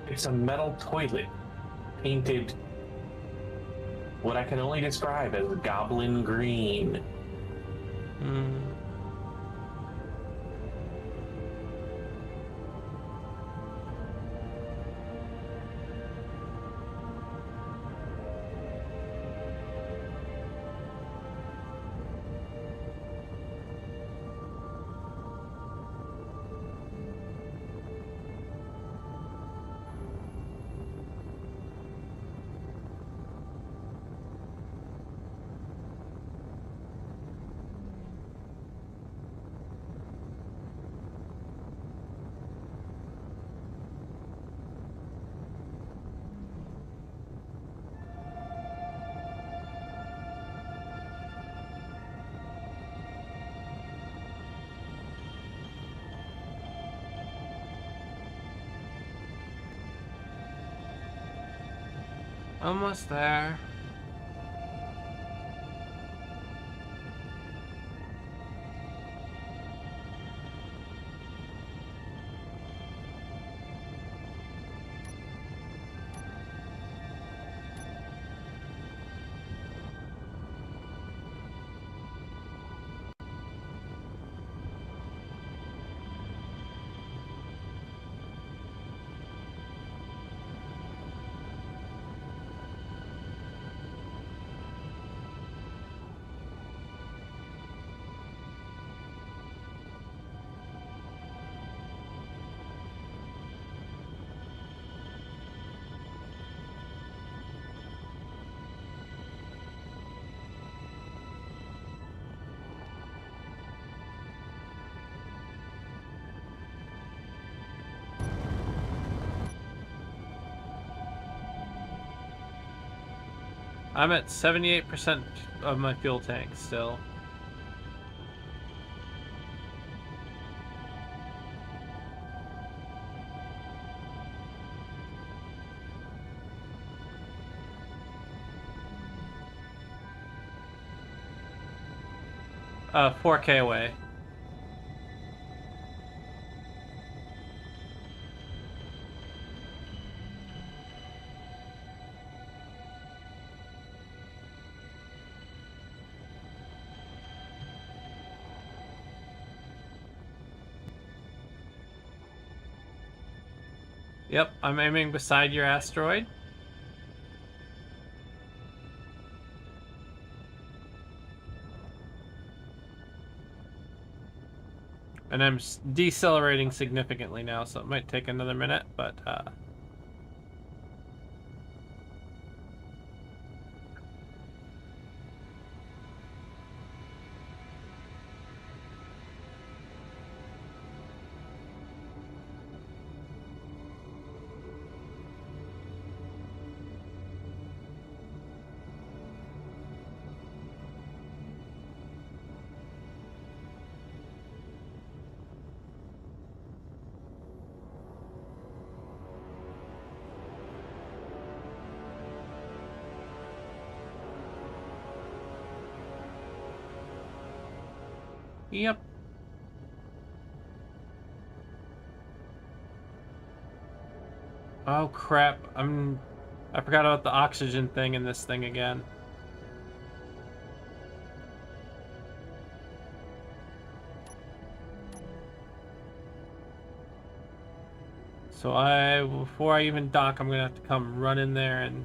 S8: It's a metal toilet painted what I can only describe as goblin green.
S1: Hmm. Almost there. I'm at 78% of my fuel tank still. Uh, 4K away. Yep, I'm aiming beside your asteroid. And I'm decelerating significantly now, so it might take another minute, but yep. Oh crap, I forgot about the oxygen thing in this thing again. So before I even dock, I'm gonna have to come run in there and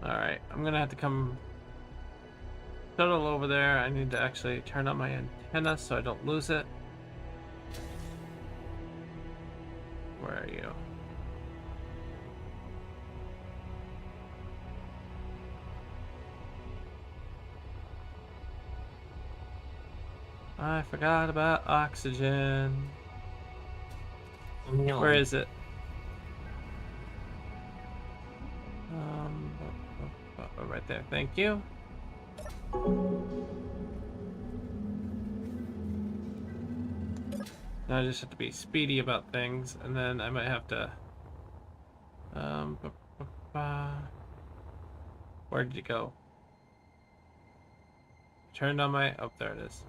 S1: alright, I'm gonna have to come shuttle over there. I need to actually turn on my antenna so I don't lose it. Where are you? I forgot about oxygen.
S8: No.
S1: Where is it? Right there. Thank you. Now I just have to be speedy about things, and then I might have to. Where did you go? Turned on my. Oh, there it is.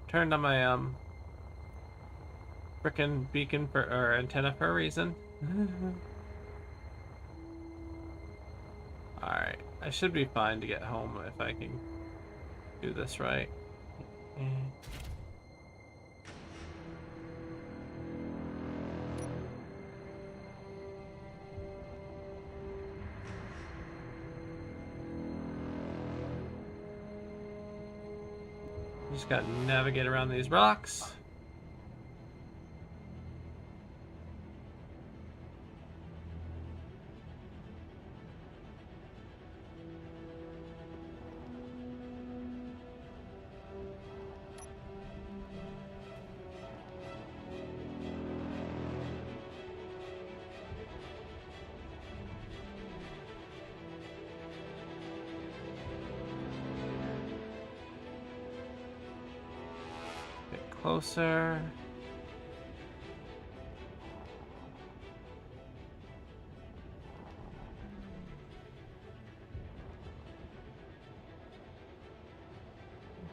S1: Turned on my frickin' beacon or antenna for a reason. Alright, I should be fine to get home if I can do this right. Just gotta navigate around these rocks. Get closer.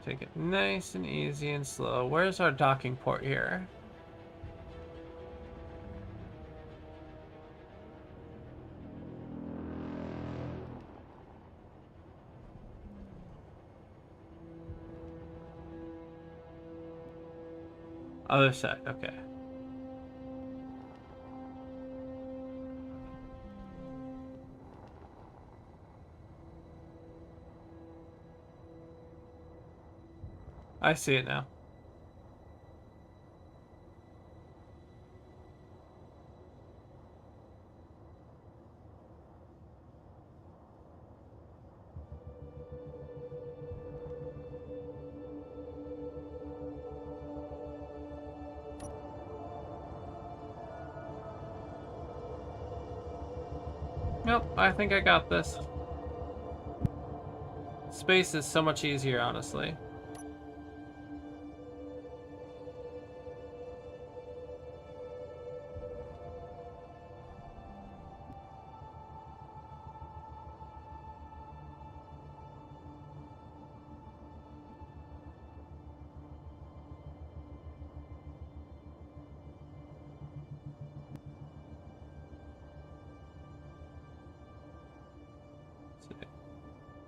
S1: Take it nice and easy and slow. Where's our docking port here? Other side, okay. I see it now. Nope, I think I got this. Space is so much easier, honestly.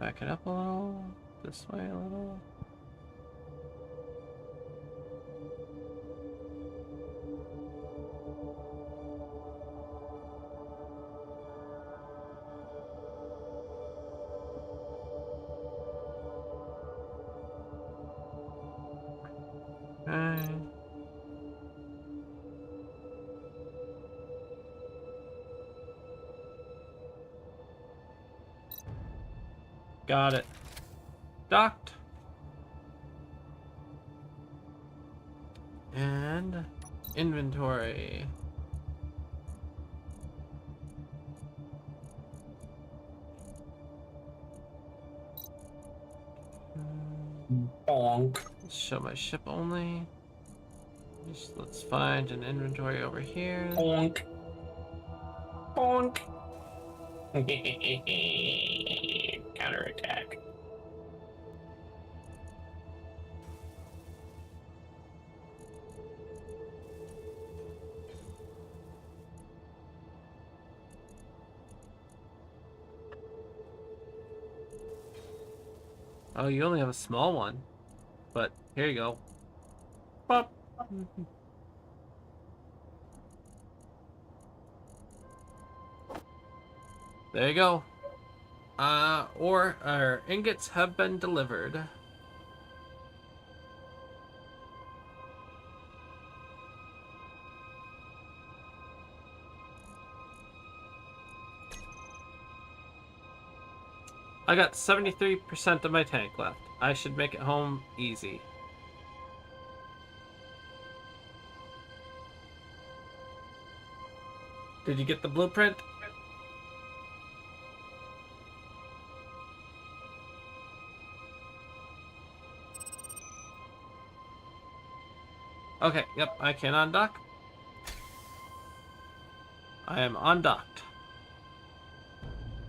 S1: Back it up a little. This way a little. Okay. Got it. Docked. And inventory.
S8: Bonk.
S1: Show my ship only. Just let's find an inventory over here.
S8: Bonk. Bonk. Counterattack.
S1: Oh, you only have a small one. But here you go. Pop. There you go. Or our ingots have been delivered. I got 73% of my tank left. I should make it home easy. Did you get the blueprint? Okay, yep, I can undock. I am undocked.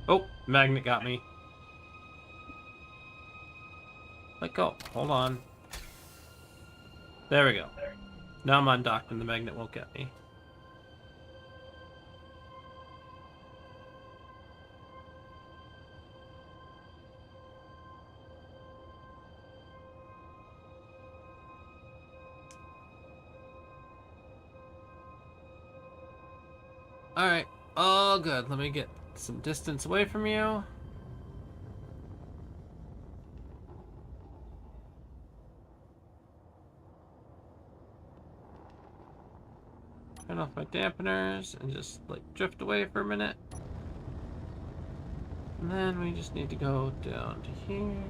S1: Oh, magnet got me. Let go. Hold on. There we go. Now I'm undocked and the magnet won't get me. Alright, all good. Let me get some distance away from you. Turn off my dampeners and just like drift away for a minute. And then we just need to go down to here.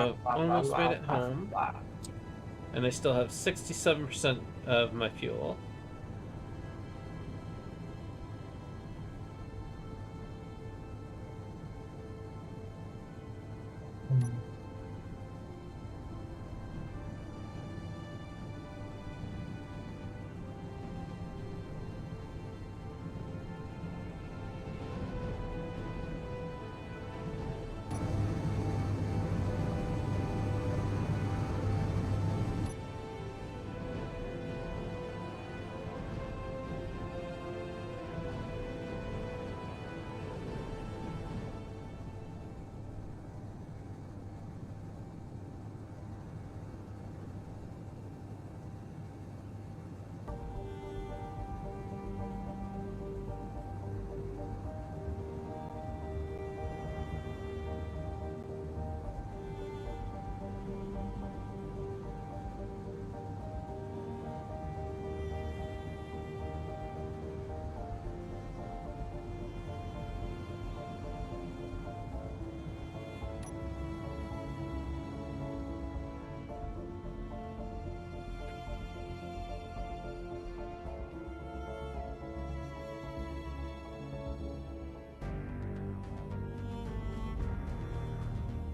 S1: So I've almost made it home. And I still have 67% of my fuel.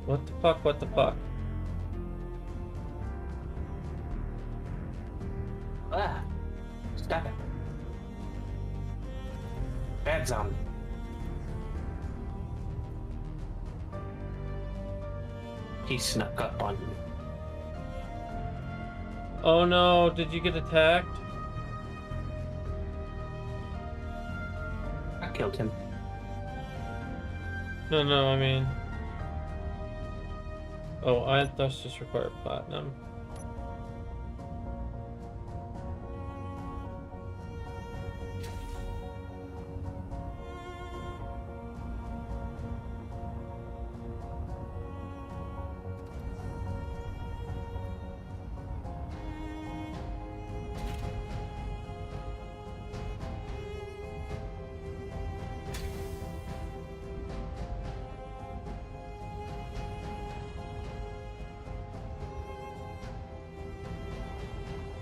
S1: What the fuck, what the fuck?
S8: Ah! Stop it. Bad zombie. He snuck up on me.
S1: Oh no, did you get attacked?
S8: I killed him.
S1: No, I mean... Oh, I thought just required platinum.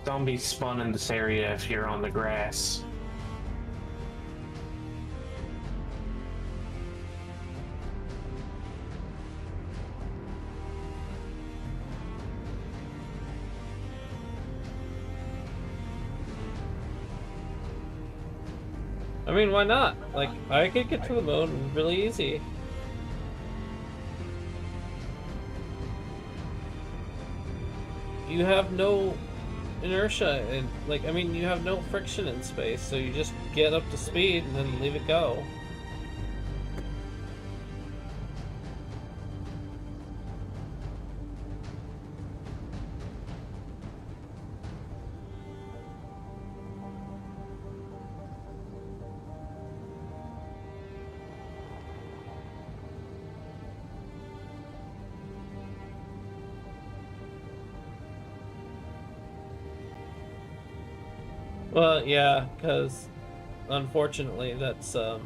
S8: Zombies spawn in this area if you're on the grass.
S1: I mean, why not? Like, I could get to the moon really easy. You have no inertia, and like, I mean, you have no friction in space, so you just get up to speed and then leave it go. Well, yeah, because unfortunately that's yeah,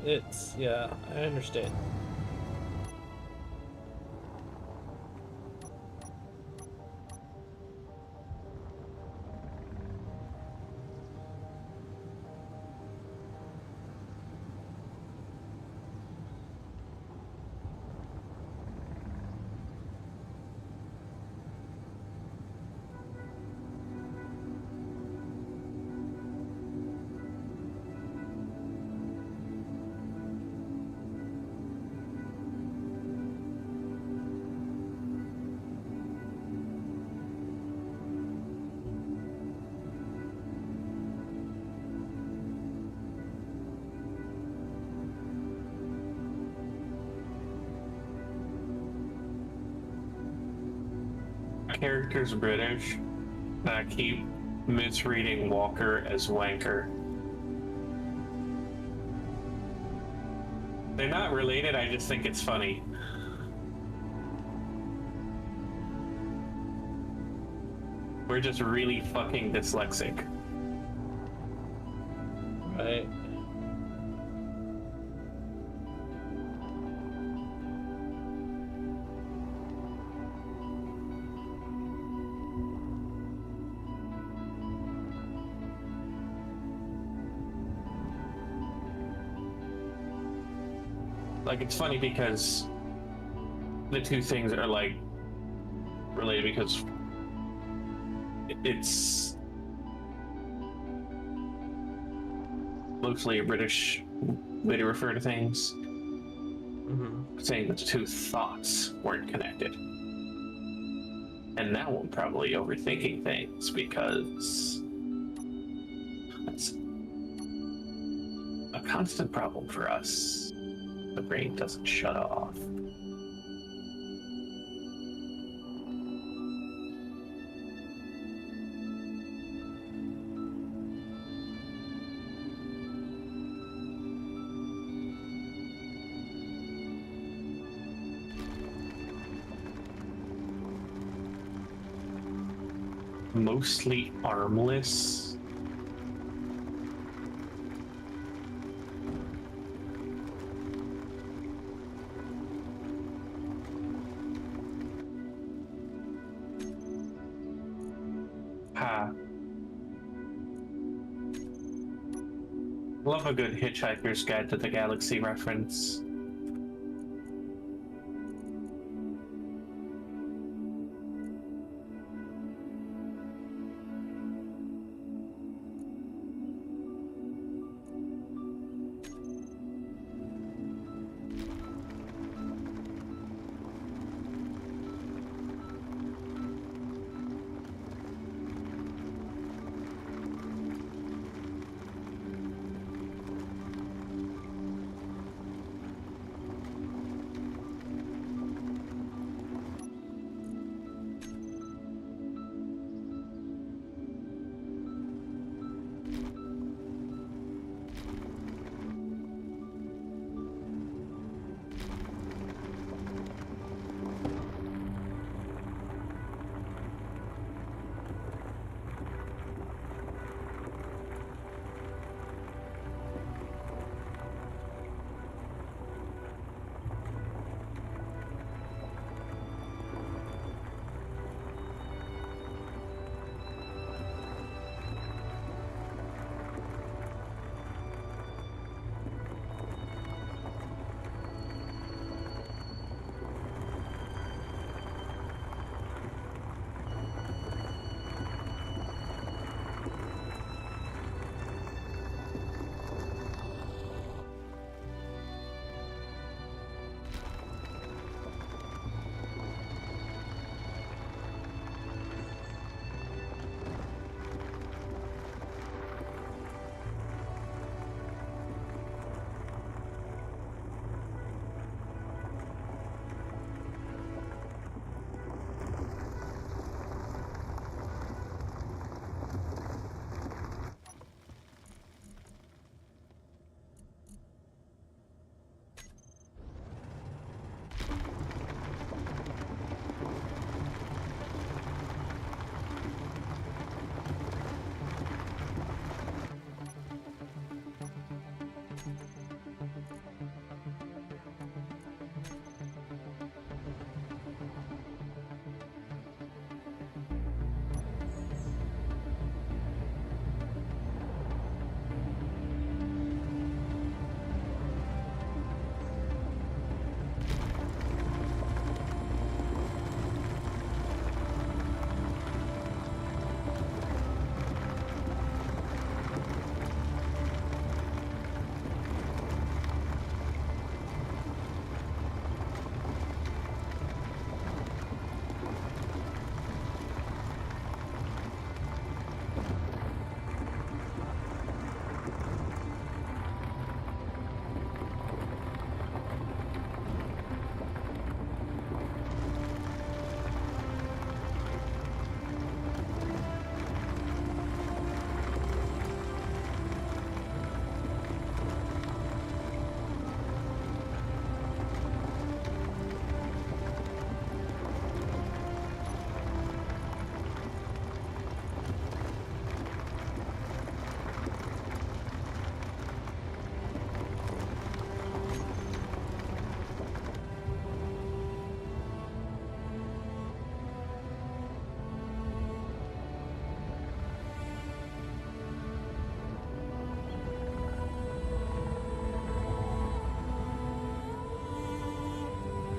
S1: it's, yeah, I understand.
S8: Character's British. I keep misreading Walker as Wanker. They're not related, I just think it's funny. We're just really fucking dyslexic.
S1: Right.
S8: Like, it's funny because the two things are like related because it's mostly a British way to refer to things, saying that the two thoughts weren't connected. And now I'm probably overthinking things because that's a constant problem for us. The brain doesn't shut off. Mostly armless. Ha. Love a good Hitchhiker's Guide to the Galaxy reference.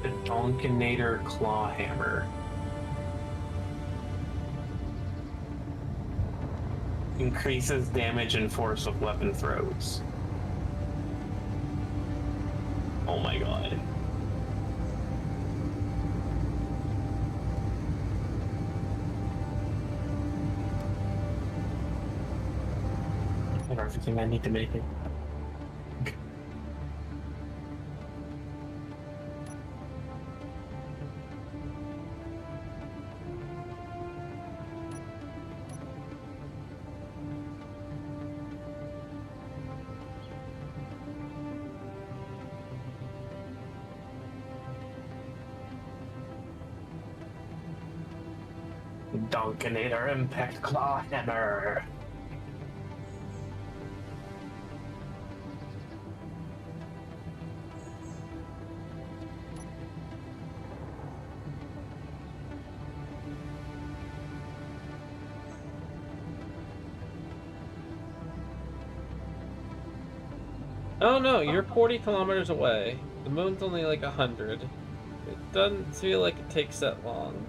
S8: The Donkinator Clawhammer. Increases damage and force of weapon throws. Oh my god. I have everything I need to make it. Donkinator Impact Clawhammer.
S1: Oh no, you're 40 kilometers away. The moon's only like 100. It doesn't feel like it takes that long.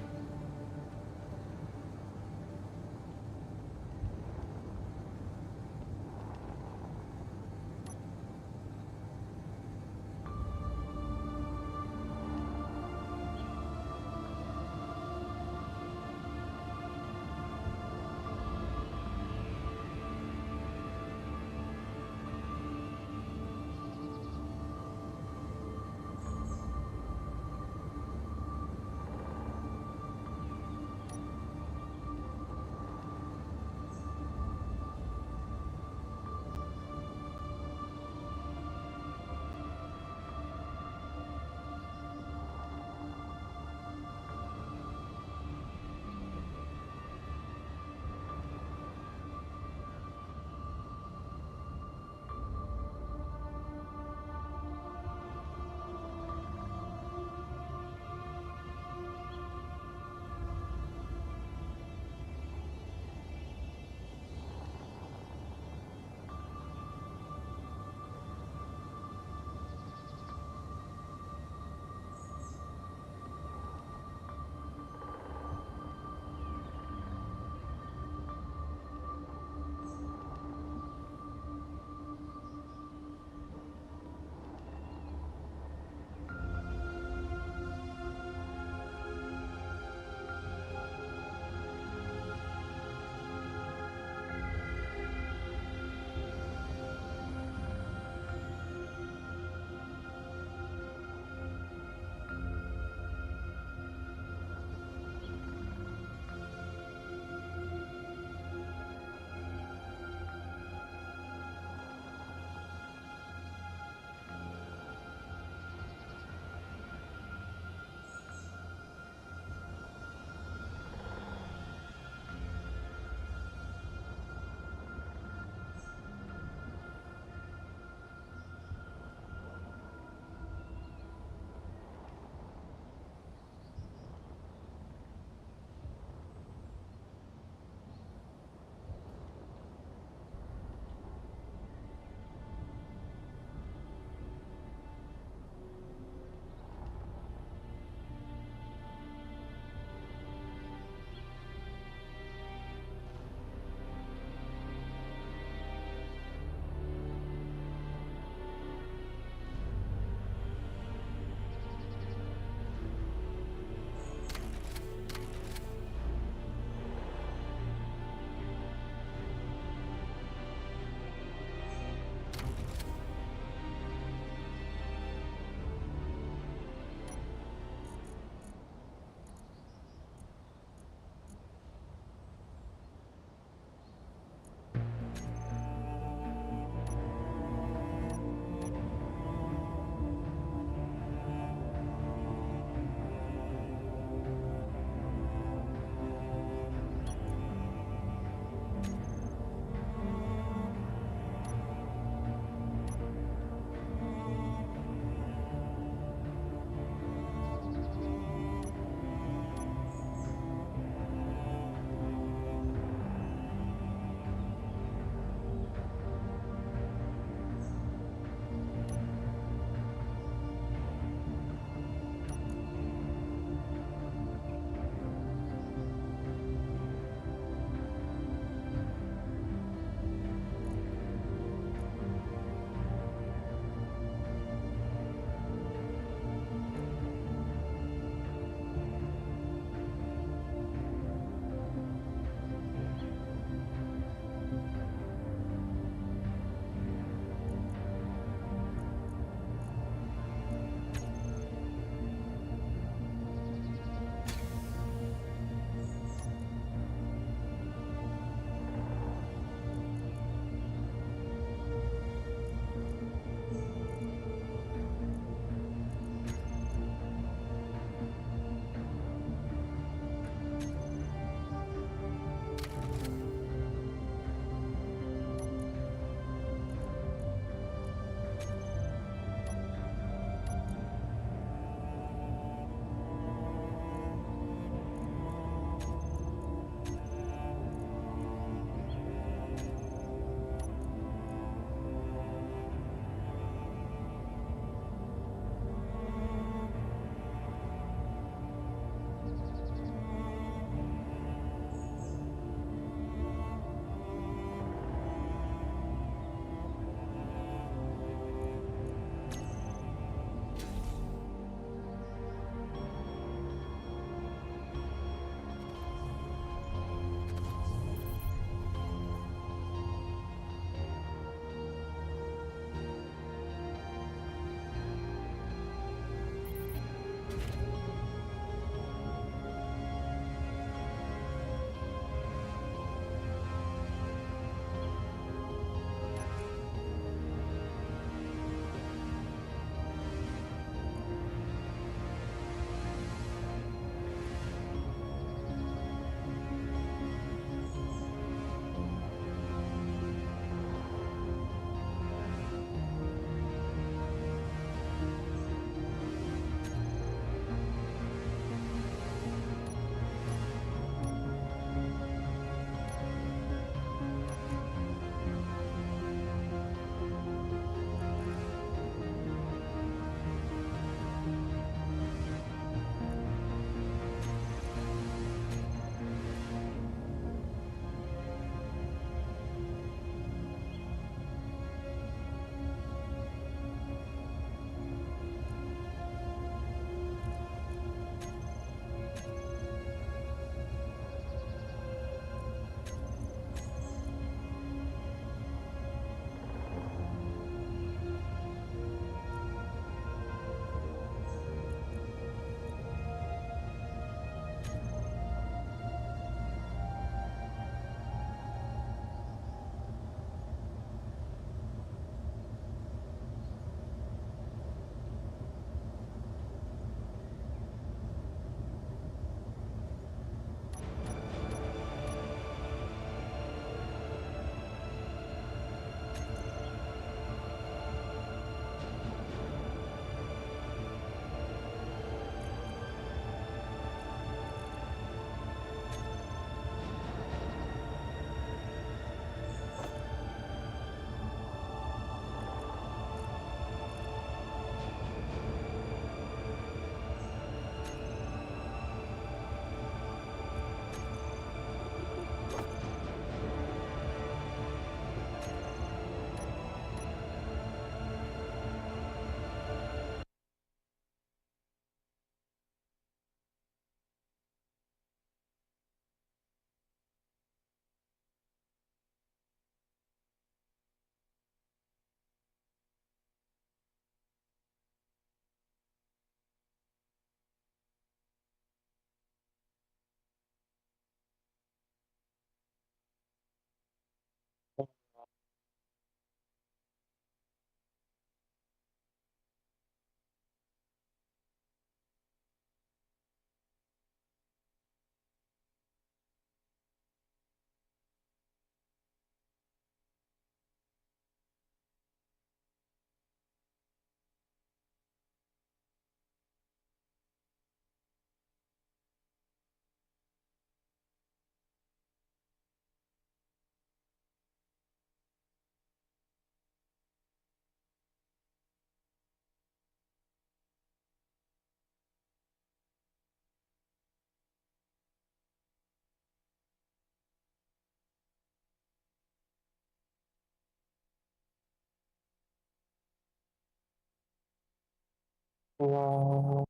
S8: Wow.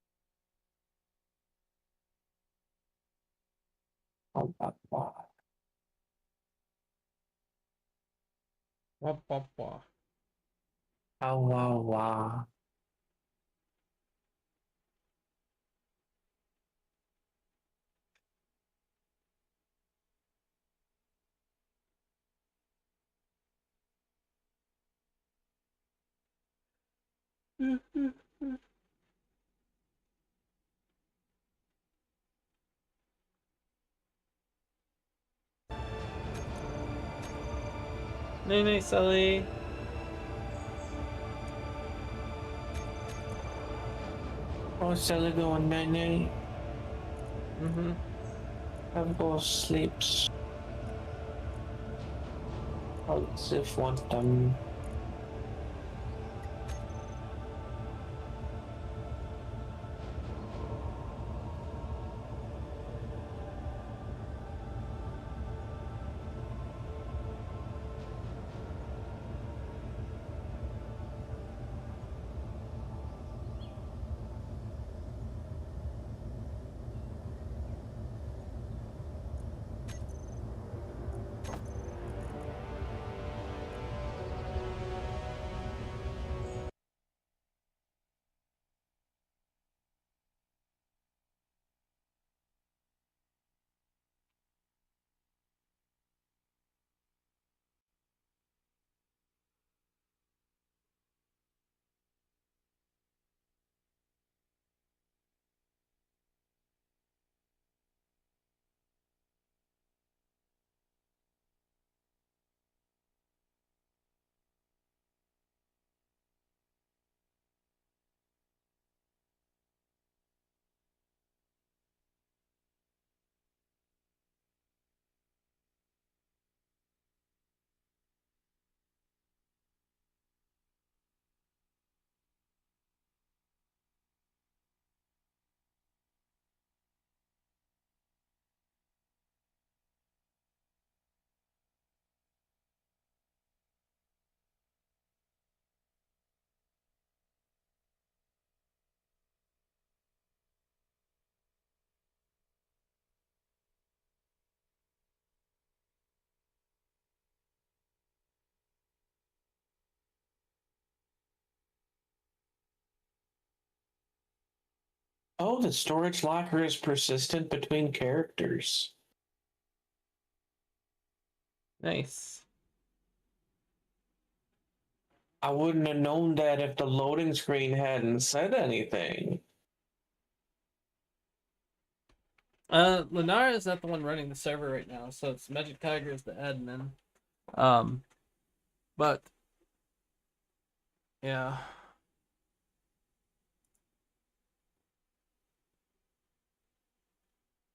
S1: Wah, wah, wah.
S8: Wow.
S1: Nay, nay, Sully.
S8: Oh, Sally going night night.
S1: Mm-hmm.
S8: Have a go sleep. As if one them. Oh, the storage locker is persistent between characters.
S1: Nice.
S8: I wouldn't have known that if the loading screen hadn't said anything.
S1: Lenara is not the one running the server right now, so it's Magic Tiger is the admin. But yeah.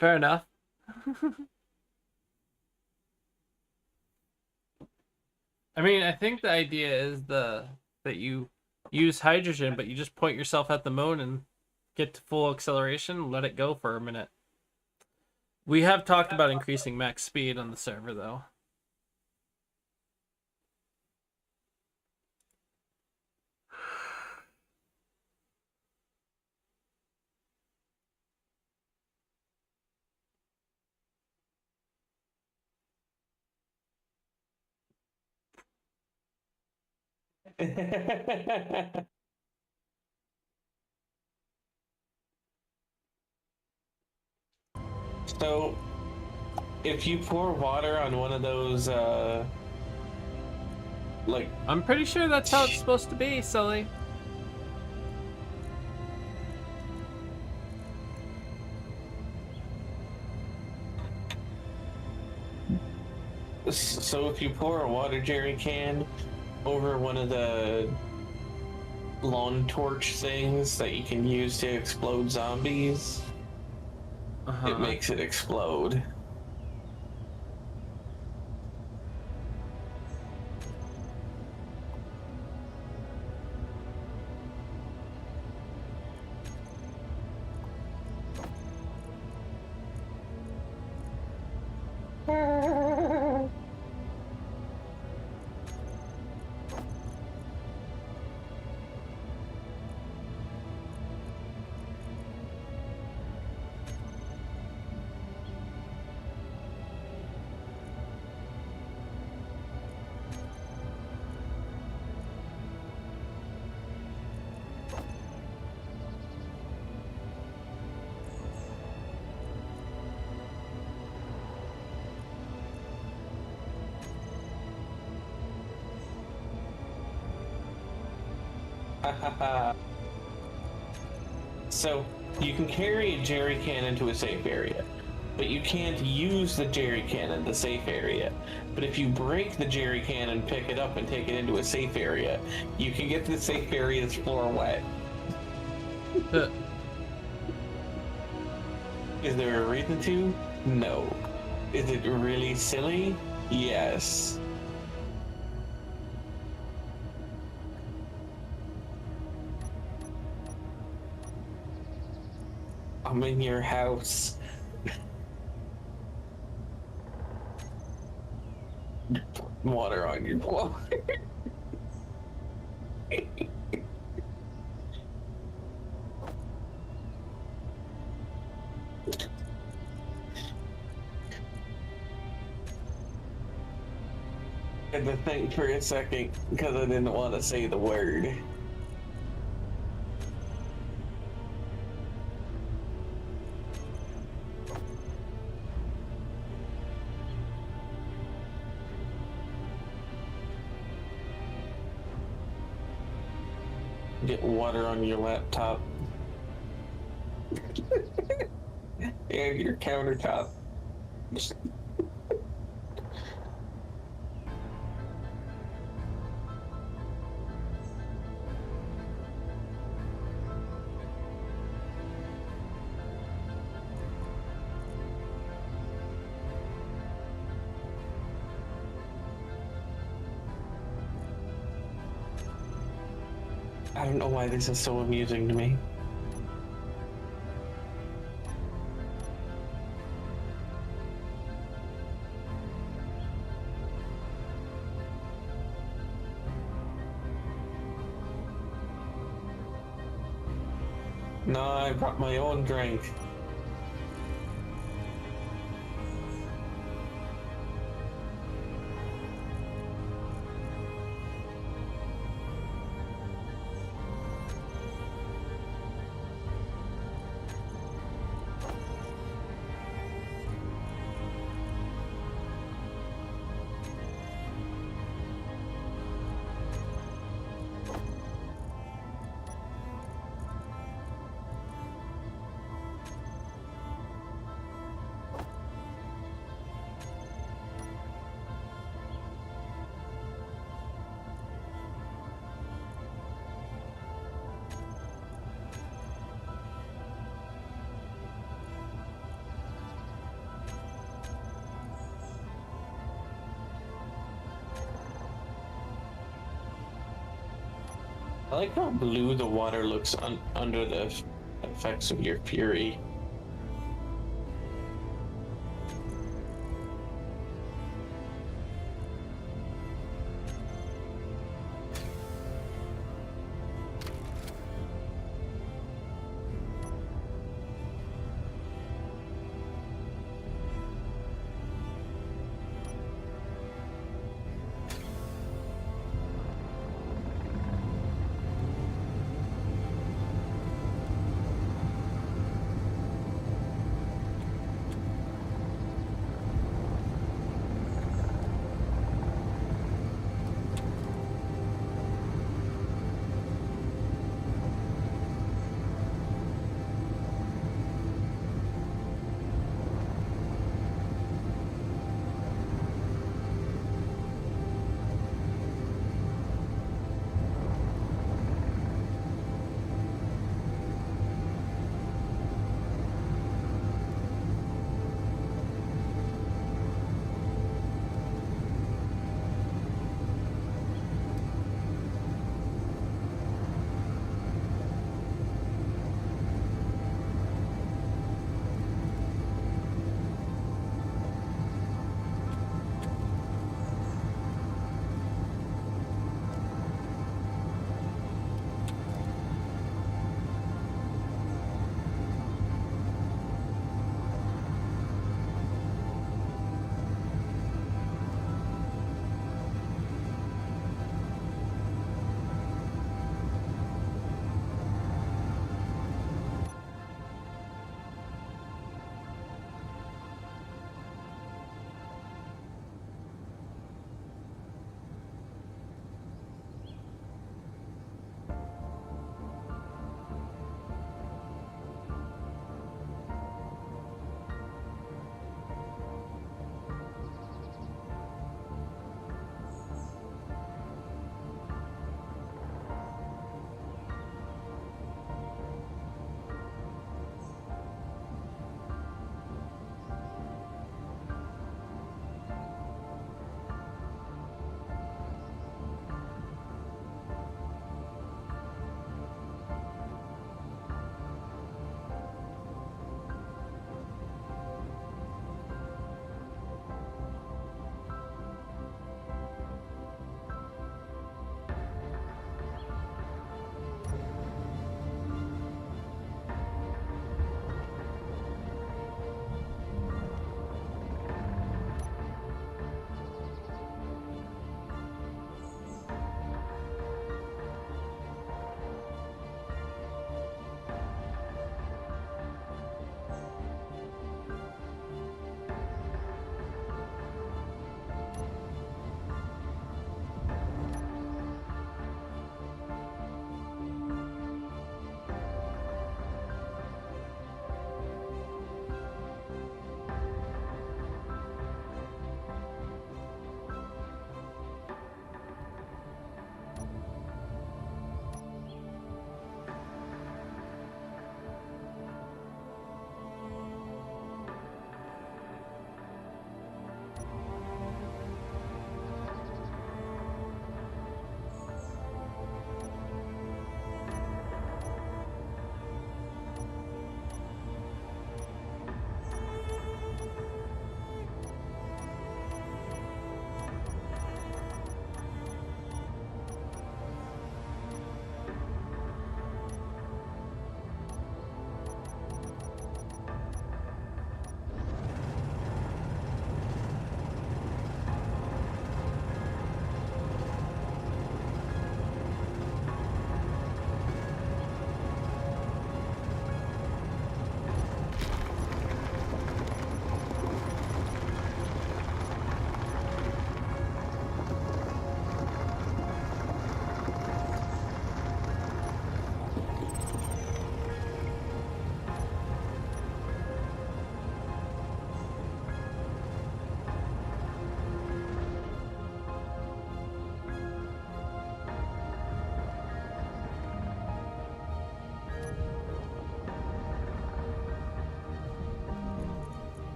S1: Fair enough. I mean, I think the idea is that you use hydrogen, but you just point yourself at the moon and get to full acceleration and let it go for a minute. We have talked about increasing max speed on the server, though.
S8: So, if you pour water on one of those, like,
S1: I'm pretty sure that's how it's supposed to be, Sully.
S8: so if you pour a water jerry can over one of the lawn torch things that you can use to explode zombies, it makes it explode. So, you can carry a jerry can into a safe area, but you can't use the jerry can in the safe area. But if you break the jerry can and pick it up and take it into a safe area, you can get the safe area's floor wet. Is there a reason to? No. Is it really silly? Yes. I'm in your house. Water on your floor. I had to think for a second because I didn't want to say the word. Get water on your laptop and your countertop. I don't know why this is so amusing to me. No, I brought my own drink. I like how blue the water looks under the effects of your fury.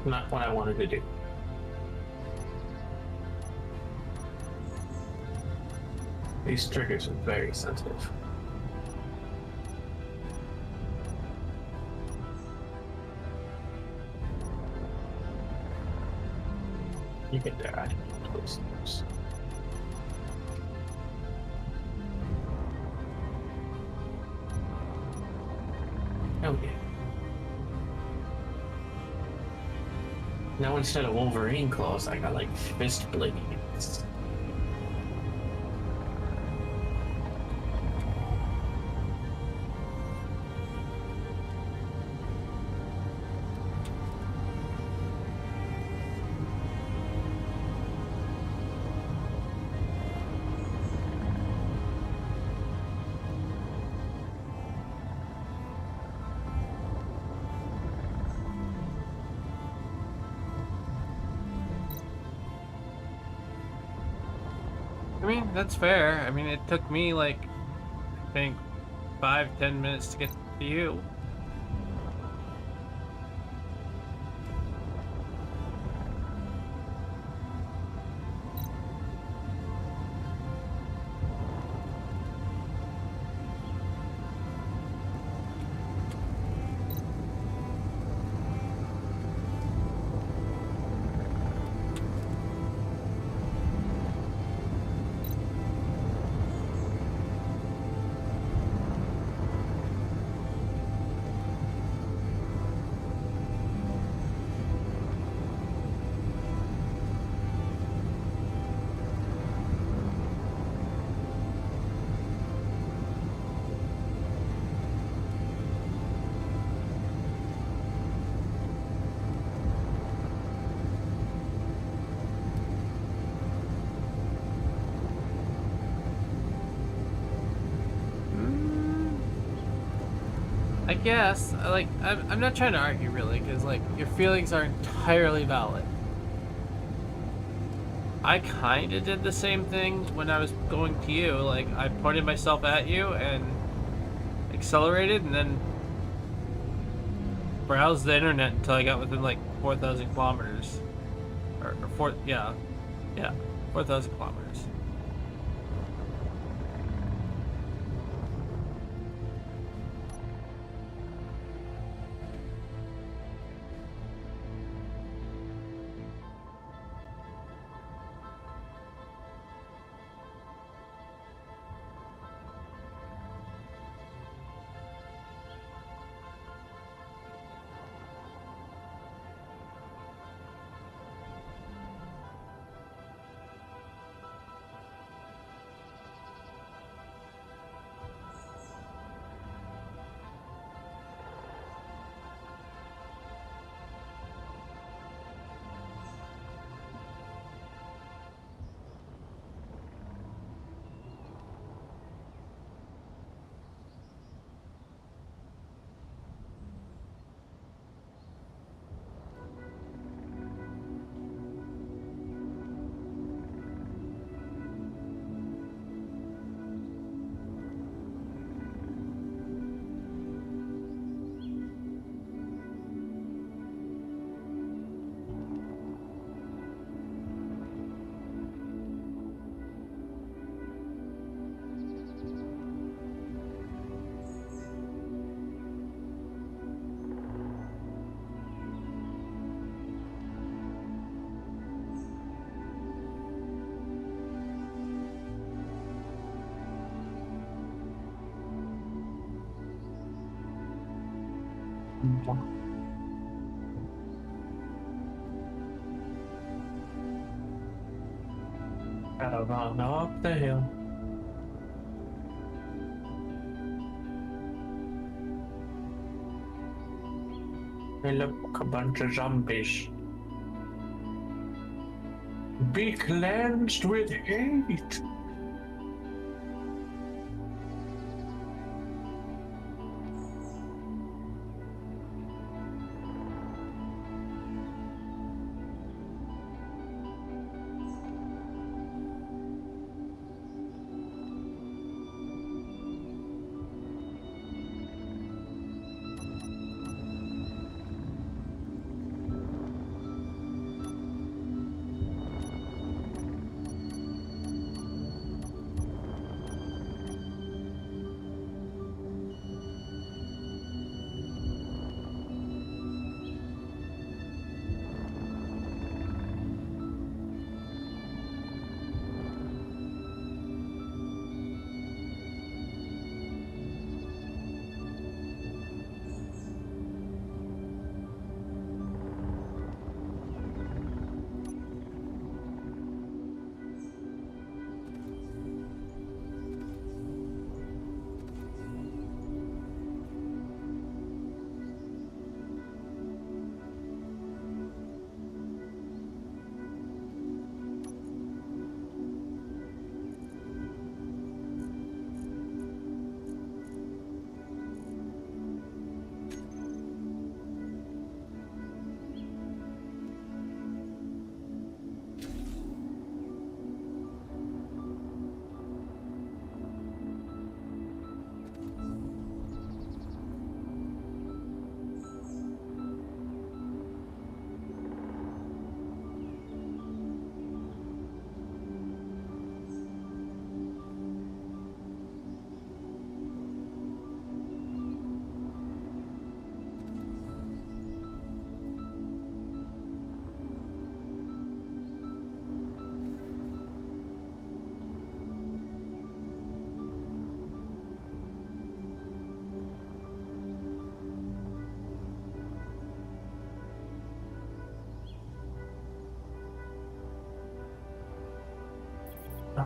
S8: Not what I wanted to do. These triggers are very sensitive. You get there, I can close those. Oh yeah. Now instead of Wolverine claws, I got like fist blades.
S1: I mean, that's fair. I mean, it took me like, I think, 5-10 minutes to get to you. I guess, like, I'm not trying to argue really, because, like, your feelings are entirely valid. I kind of did the same thing when I was going to you. Like, I pointed myself at you and accelerated, and then browsed the internet until I got within, like, 4,000 kilometers. Or 4,000 kilometers.
S8: Gotta run up the hill. Hey, look, a bunch of zombies. Be cleansed with hate.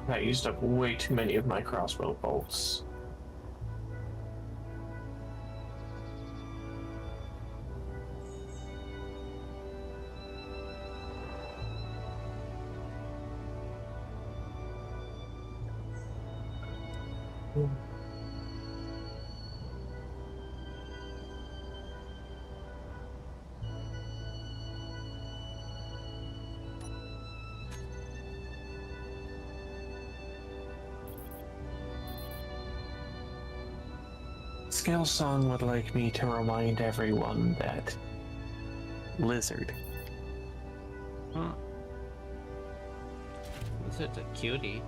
S8: I used up way too many of my crossbow bolts. Scalesong would like me to remind everyone that Lizard.
S1: This is a cutie.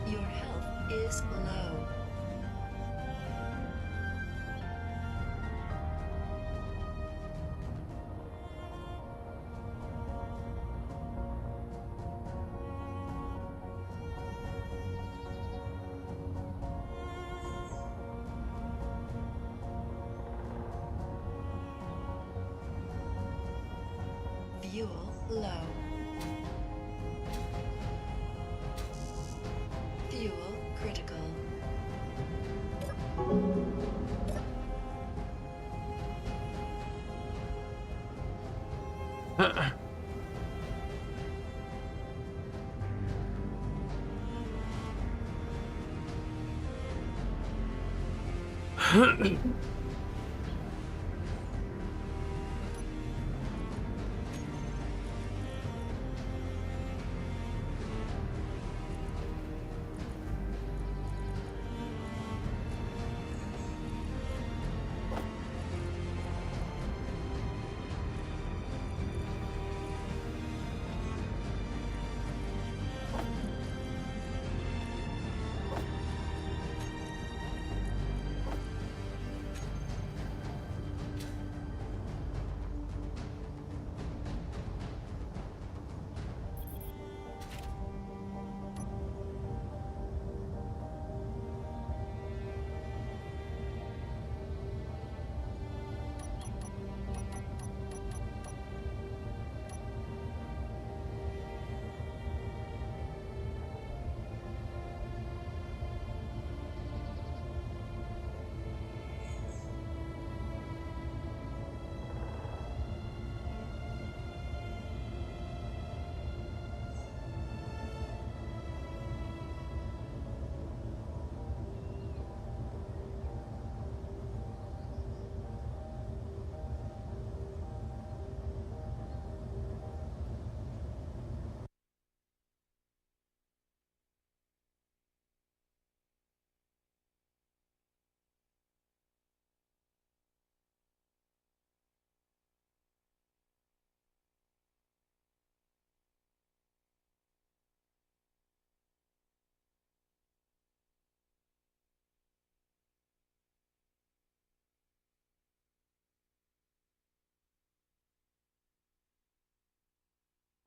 S6: Your health is low. Fuel low. Fuel critical.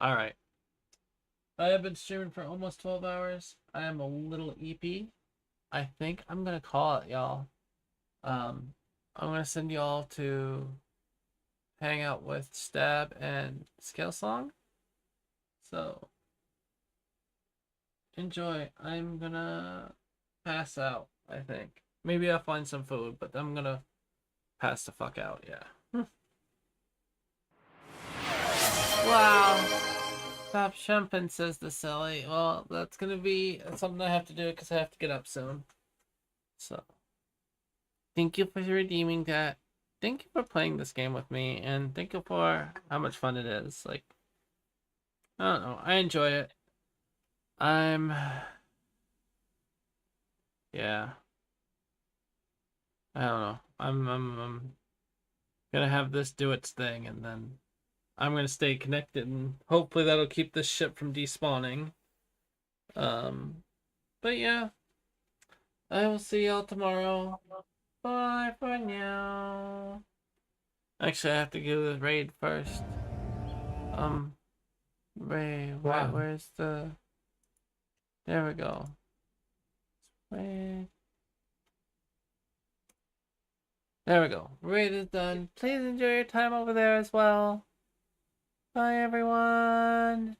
S1: All right. I have been streaming for almost 12 hours. I am a little EP. I think I'm gonna call it, y'all. I'm gonna send you all to hang out with Stab and Scale Song. So enjoy. I'm gonna pass out, I think. Maybe I'll find some food, but I'm gonna pass the fuck out, yeah. Wow. Stop shumping, says the silly. Well, that's gonna be something I have to do because I have to get up soon. So, thank you for redeeming that. Thank you for playing this game with me, and thank you for how much fun it is. Like, I don't know, I enjoy it. Yeah. I don't know. I'm gonna have this do its thing, and then I'm gonna stay connected, and hopefully that'll keep this ship from despawning. But yeah, I will see y'all tomorrow. Bye for now. Actually, I have to do the raid first. Raid.
S8: Wow.
S1: Where's the? There we go. Raid. There we go. Raid is done. Please enjoy your time over there as well. Bye, everyone.